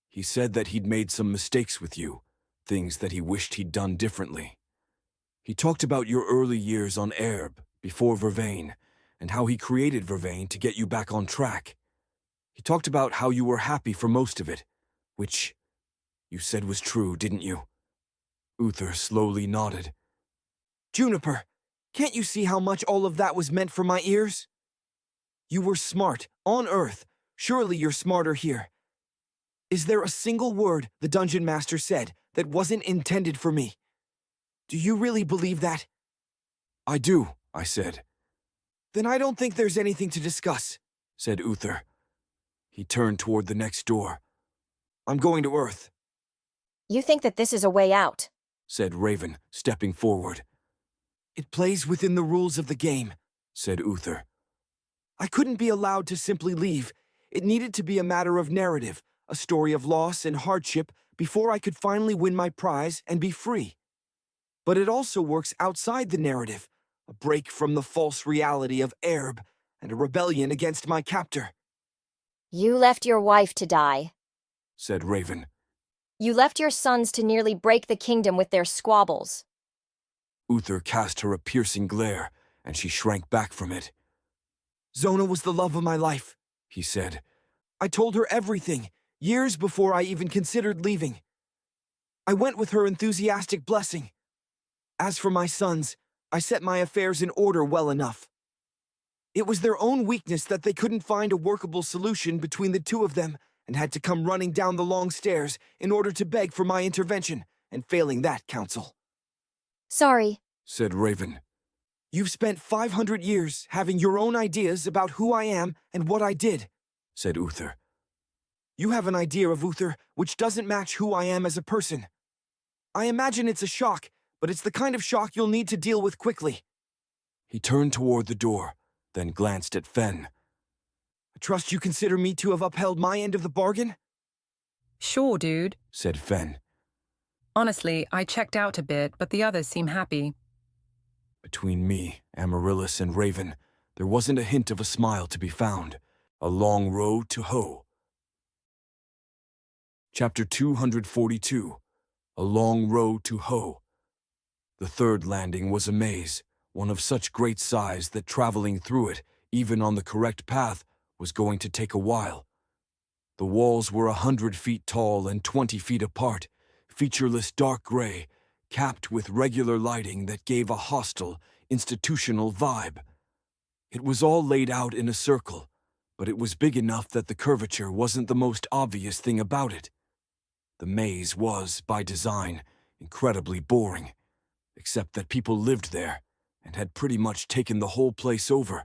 He said that he'd made some mistakes with you, things that he wished he'd done differently. He talked about your early years on Erb, before Vervain, and how he created Vervain to get you back on track. He talked about how you were happy for most of it, which you said was true, didn't you? Uther slowly nodded. Juniper, can't you see how much all of that was meant for my ears? You were smart, on Earth. Surely you're smarter here. Is there a single word the Dungeon Master said that wasn't intended for me? Do you really believe that? I do, I said. Then I don't think there's anything to discuss, said Uther. He turned toward the next door. I'm going to Earth. You think that this is a way out? Said Raven, stepping forward. It plays within the rules of the game, said Uther. I couldn't be allowed to simply leave. It needed to be a matter of narrative, a story of loss and hardship before I could finally win my prize and be free. But it also works outside the narrative, a break from the false reality of Erb and a rebellion against my captor. You left your wife to die, said Raven. You left your sons to nearly break the kingdom with their squabbles. Uther cast her a piercing glare, and she shrank back from it. Zona was the love of my life, he said. I told her everything, years before I even considered leaving. I went with her enthusiastic blessing. As for my sons, I set my affairs in order well enough. It was their own weakness that they couldn't find a workable solution between the two of them and had to come running down the long stairs in order to beg for my intervention, and failing that, counsel. Sorry, said Raven. You've spent 500 years having your own ideas about who I am and what I did, said Uther. You have an idea of Uther which doesn't match who I am as a person. I imagine it's a shock, but it's the kind of shock you'll need to deal with quickly. He turned toward the door, then glanced at Fen. I trust you consider me to have upheld my end of the bargain? Sure, dude, said Fen. Honestly, I checked out a bit, but the others seem happy. Between me, Amaryllis, and Raven, there wasn't a hint of a smile to be found. A long road to hoe. Chapter 242. A long road to hoe. The third landing was a maze, one of such great size that traveling through it, even on the correct path, was going to take a while. The walls were 100 feet tall and 20 feet apart, featureless dark gray, capped with regular lighting that gave a hostile, institutional vibe. It was all laid out in a circle, but it was big enough that the curvature wasn't the most obvious thing about it. The maze was, by design, incredibly boring, except that people lived there and had pretty much taken the whole place over.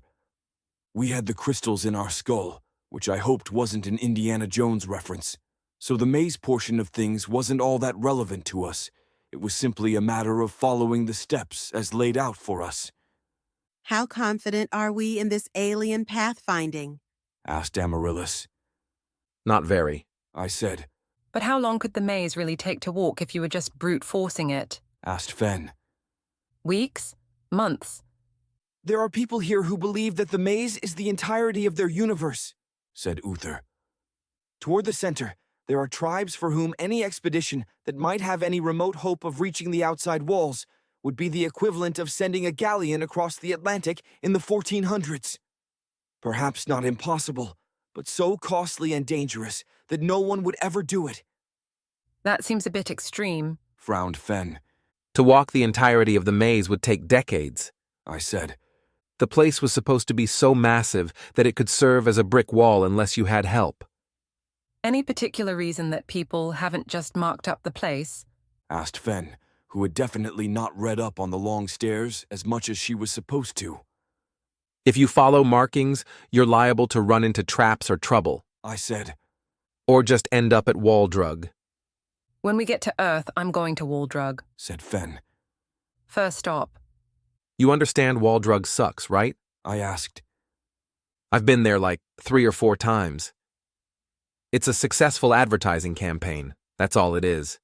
We had the crystals in our skull, which I hoped wasn't an Indiana Jones reference, so the maze portion of things wasn't all that relevant to us. It was simply a matter of following the steps as laid out for us. How confident are we in this alien pathfinding? Asked Amaryllis. Not very, I said. But how long could the maze really take to walk if you were just brute forcing it? Asked Fen. Weeks? Months? There are people here who believe that the maze is the entirety of their universe, said Uther. Toward the center, there are tribes for whom any expedition that might have any remote hope of reaching the outside walls would be the equivalent of sending a galleon across the Atlantic in the 1400s. Perhaps not impossible, but so costly and dangerous that no one would ever do it. That seems a bit extreme, frowned Fen. To walk the entirety of the maze would take decades, I said. The place was supposed to be so massive that it could serve as a brick wall unless you had help. Any particular reason that people haven't just marked up the place? Asked Fen, who had definitely not read up on the long stairs as much as she was supposed to. If you follow markings, you're liable to run into traps or trouble, I said. Or just end up at Waldrug. When we get to Earth, I'm going to Waldrug, said Fen. First stop. You understand Waldrug sucks, right? I asked. I've been there like 3 or 4 times. It's a successful advertising campaign, that's all it is.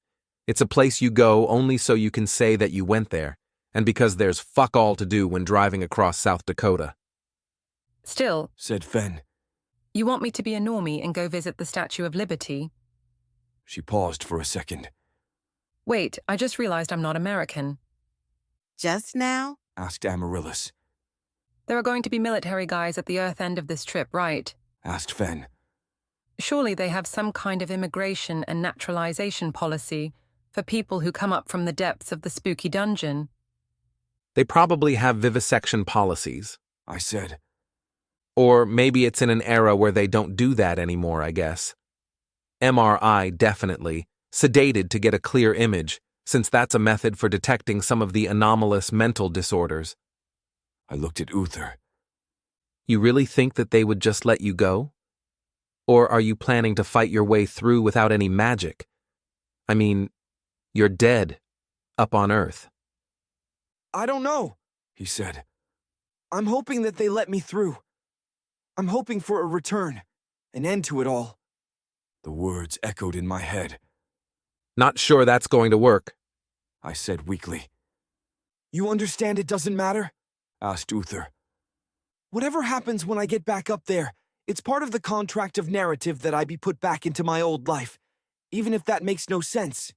It's a place you go only so you can say that you went there, and because there's fuck all to do when driving across South Dakota. Still, said Fen. You want me to be a normie and go visit the Statue of Liberty? She paused for a second. Wait, I just realized I'm not American. Just now? Asked Amaryllis. There are going to be military guys at the Earth end of this trip, right? Asked Fen. Surely they have some kind of immigration and naturalization policy for people who come up from the depths of the spooky dungeon. They probably have vivisection policies, I said. Or maybe it's in an era where they don't do that anymore, I guess. MRI, definitely. Sedated to get a clear image, since that's a method for detecting some of the anomalous mental disorders. I looked at Uther. You really think that they would just let you go? Or are you planning to fight your way through without any magic? I mean, you're dead, up on Earth. I don't know, he said. I'm hoping that they let me through. I'm hoping for a return, an end to it all. The words echoed in my head. Not sure that's going to work, I said weakly. You understand it doesn't matter? Asked Uther. Whatever happens when I get back up there, it's part of the contract of narrative that I be put back into my old life, even if that makes no sense.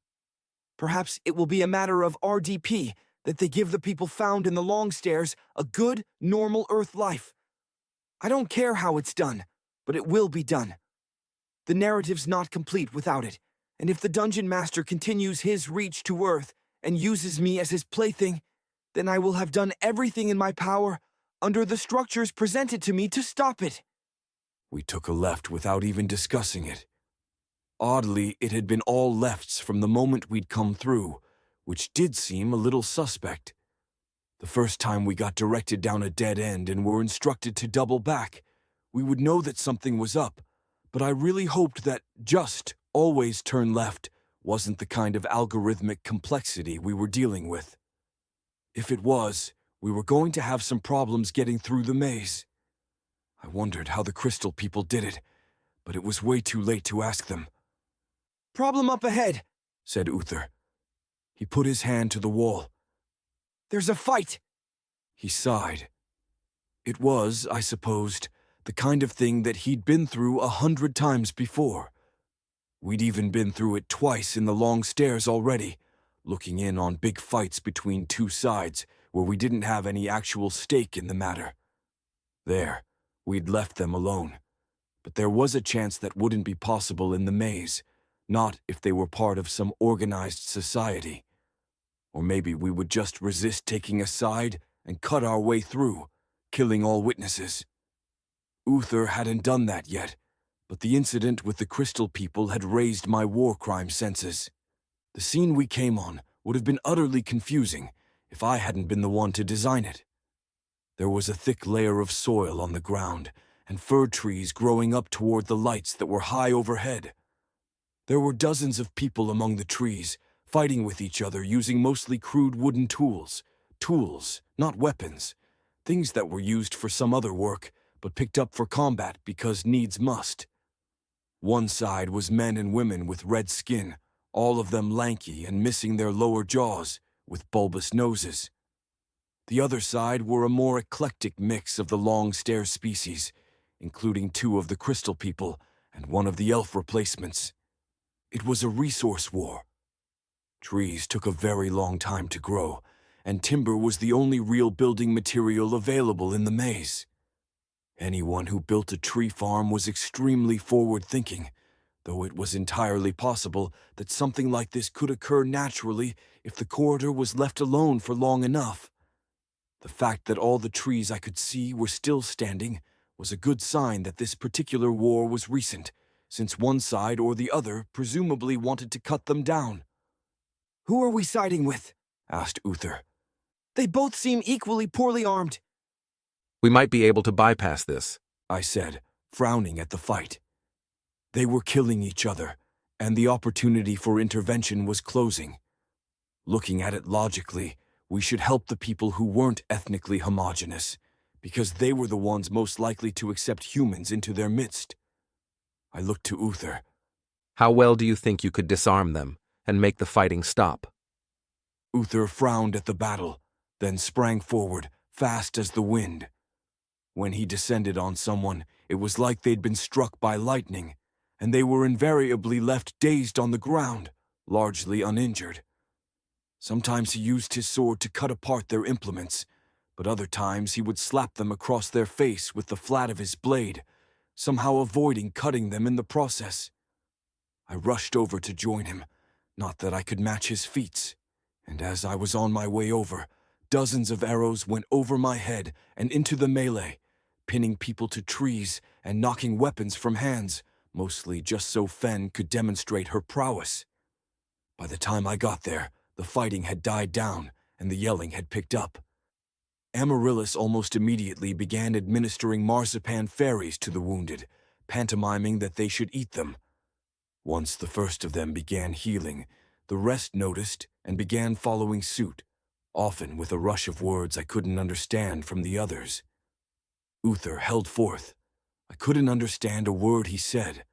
Perhaps it will be a matter of RDP, that they give the people found in the long stairs a good, normal Earth life. I don't care how it's done, but it will be done. The narrative's not complete without it, and if the Dungeon Master continues his reach to Earth and uses me as his plaything, then I will have done everything in my power under the structures presented to me to stop it. We took a left without even discussing it. Oddly, it had been all lefts from the moment we'd come through, which did seem a little suspect. The first time we got directed down a dead end and were instructed to double back, we would know that something was up, but I really hoped that just always turn left wasn't the kind of algorithmic complexity we were dealing with. If it was, we were going to have some problems getting through the maze. I wondered how the crystal people did it, but it was way too late to ask them. Problem up ahead, said Uther. He put his hand to the wall. There's a fight. He sighed. It was, I supposed, the kind of thing that he'd been through 100 times before. We'd even been through it twice in the long stairs already, looking in on big fights between two sides where we didn't have any actual stake in the matter. There, we'd left them alone. But there was a chance that wouldn't be possible in the maze, not if they were part of some organized society. Or maybe we would just resist taking a side and cut our way through, killing all witnesses. Uther hadn't done that yet, but the incident with the Crystal People had raised my war crime senses. The scene we came on would have been utterly confusing if I hadn't been the one to design it. There was a thick layer of soil on the ground, and fir trees growing up toward the lights that were high overhead. There were dozens of people among the trees, fighting with each other using mostly crude wooden tools. Tools, not weapons. Things that were used for some other work, but picked up for combat because needs must. One side was men and women with red skin, all of them lanky and missing their lower jaws, with bulbous noses. The other side were a more eclectic mix of the long stair species, including 2 of the Crystal People and 1 of the elf replacements. It was a resource war. Trees took a very long time to grow, and timber was the only real building material available in the maze. Anyone who built a tree farm was extremely forward-thinking, though it was entirely possible that something like this could occur naturally if the corridor was left alone for long enough. The fact that all the trees I could see were still standing was a good sign that this particular war was recent, since one side or the other presumably wanted to cut them down. "Who are we siding with?" asked Uther. "They both seem equally poorly armed." We might be able to bypass this, I said, frowning at the fight. They were killing each other, and the opportunity for intervention was closing. Looking at it logically, we should help the people who weren't ethnically homogeneous, because they were the ones most likely to accept humans into their midst. I looked to Uther. How well do you think you could disarm them and make the fighting stop? Uther frowned at the battle, then sprang forward, fast as the wind. When he descended on someone, it was like they'd been struck by lightning, and they were invariably left dazed on the ground, largely uninjured. Sometimes he used his sword to cut apart their implements, but other times he would slap them across their face with the flat of his blade, somehow avoiding cutting them in the process. I rushed over to join him, not that I could match his feats, and as I was on my way over, dozens of arrows went over my head and into the melee, pinning people to trees and knocking weapons from hands, mostly just so Fen could demonstrate her prowess. By the time I got there, the fighting had died down and the yelling had picked up. Amaryllis almost immediately began administering marzipan fairies to the wounded, pantomiming that they should eat them. Once the first of them began healing, the rest noticed and began following suit, often with a rush of words I couldn't understand from the others. Uther held forth. I couldn't understand a word he said.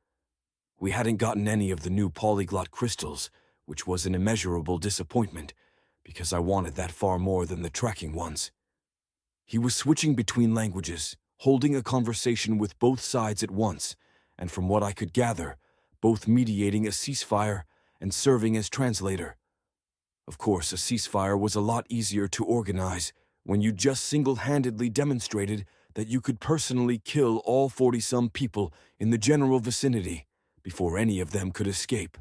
We hadn't gotten any of the new polyglot crystals, which was an immeasurable disappointment, because I wanted that far more than the tracking ones. He was switching between languages, holding a conversation with both sides at once, and from what I could gather, both mediating a ceasefire and serving as translator. Of course, a ceasefire was a lot easier to organize when you just single-handedly demonstrated that you could personally kill all 40-some people in the general vicinity before any of them could escape.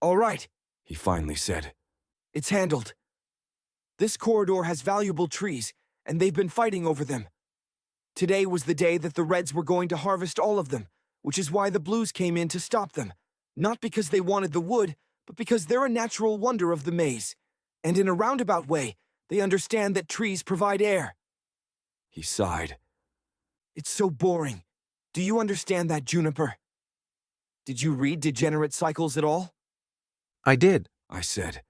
"All right," he finally said. "It's handled. This corridor has valuable trees, and they've been fighting over them. Today was the day that the Reds were going to harvest all of them, which is why the Blues came in to stop them. Not because they wanted the wood, but because they're a natural wonder of the maze. And in a roundabout way, they understand that trees provide air." He sighed. "It's so boring. Do you understand that, Juniper? Did you read Degenerate Cycles at all?" I did, I said.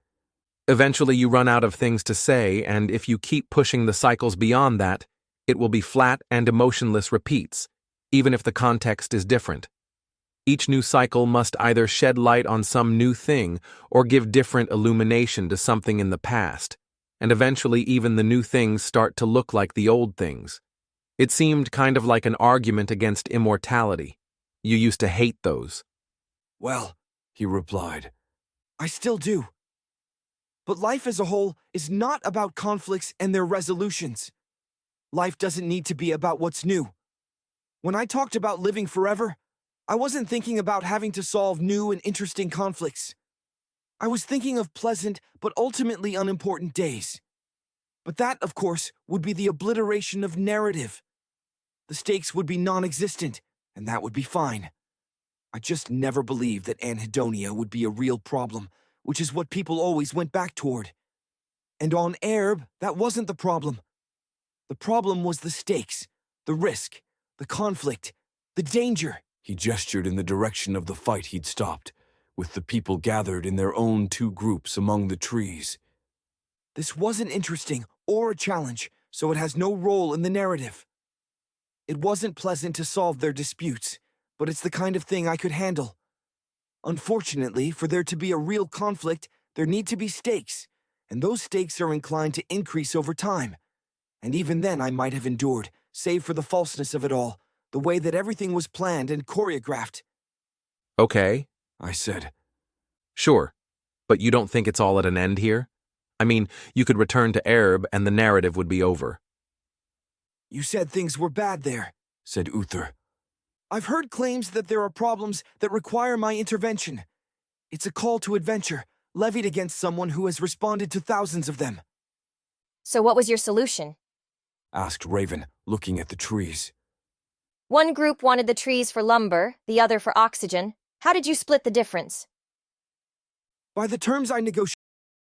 Eventually you run out of things to say, and if you keep pushing the cycles beyond that, it will be flat and emotionless repeats, even if the context is different. Each new cycle must either shed light on some new thing or give different illumination to something in the past. and eventually even the new things start to look like the old things. It seemed kind of like an argument against immortality. You used to hate those. Well, he replied, I still do. But life as a whole is not about conflicts and their resolutions. Life doesn't need to be about what's new. When I talked about living forever, I wasn't thinking about having to solve new and interesting conflicts. I was thinking of pleasant but ultimately unimportant days. But that, of course, would be the obliteration of narrative. The stakes would be non-existent, and that would be fine. I just never believed that anhedonia would be a real problem, which is what people always went back toward. And on Erb, that wasn't the problem. The problem was the stakes, the risk, the conflict, the danger. He gestured in the direction of the fight he'd stopped, with the people gathered in their own two groups among the trees. This wasn't interesting or a challenge, so it has no role in the narrative. It wasn't pleasant to solve their disputes, but it's the kind of thing I could handle. Unfortunately, for there to be a real conflict, there need to be stakes, and those stakes are inclined to increase over time. And even then I might have endured, save for the falseness of it all, the way that everything was planned and choreographed. Okay, I said. Sure, but you don't think it's all at an end here? I mean, you could return to Erb and the narrative would be over. You said things were bad there, said Uther. I've heard claims that there are problems that require my intervention. It's a call to adventure, levied against someone who has responded to thousands of them. So what was your solution? Asked Raven, looking at the trees. One group wanted the trees for lumber, the other for oxygen. How did you split the difference? By the terms I negotiated,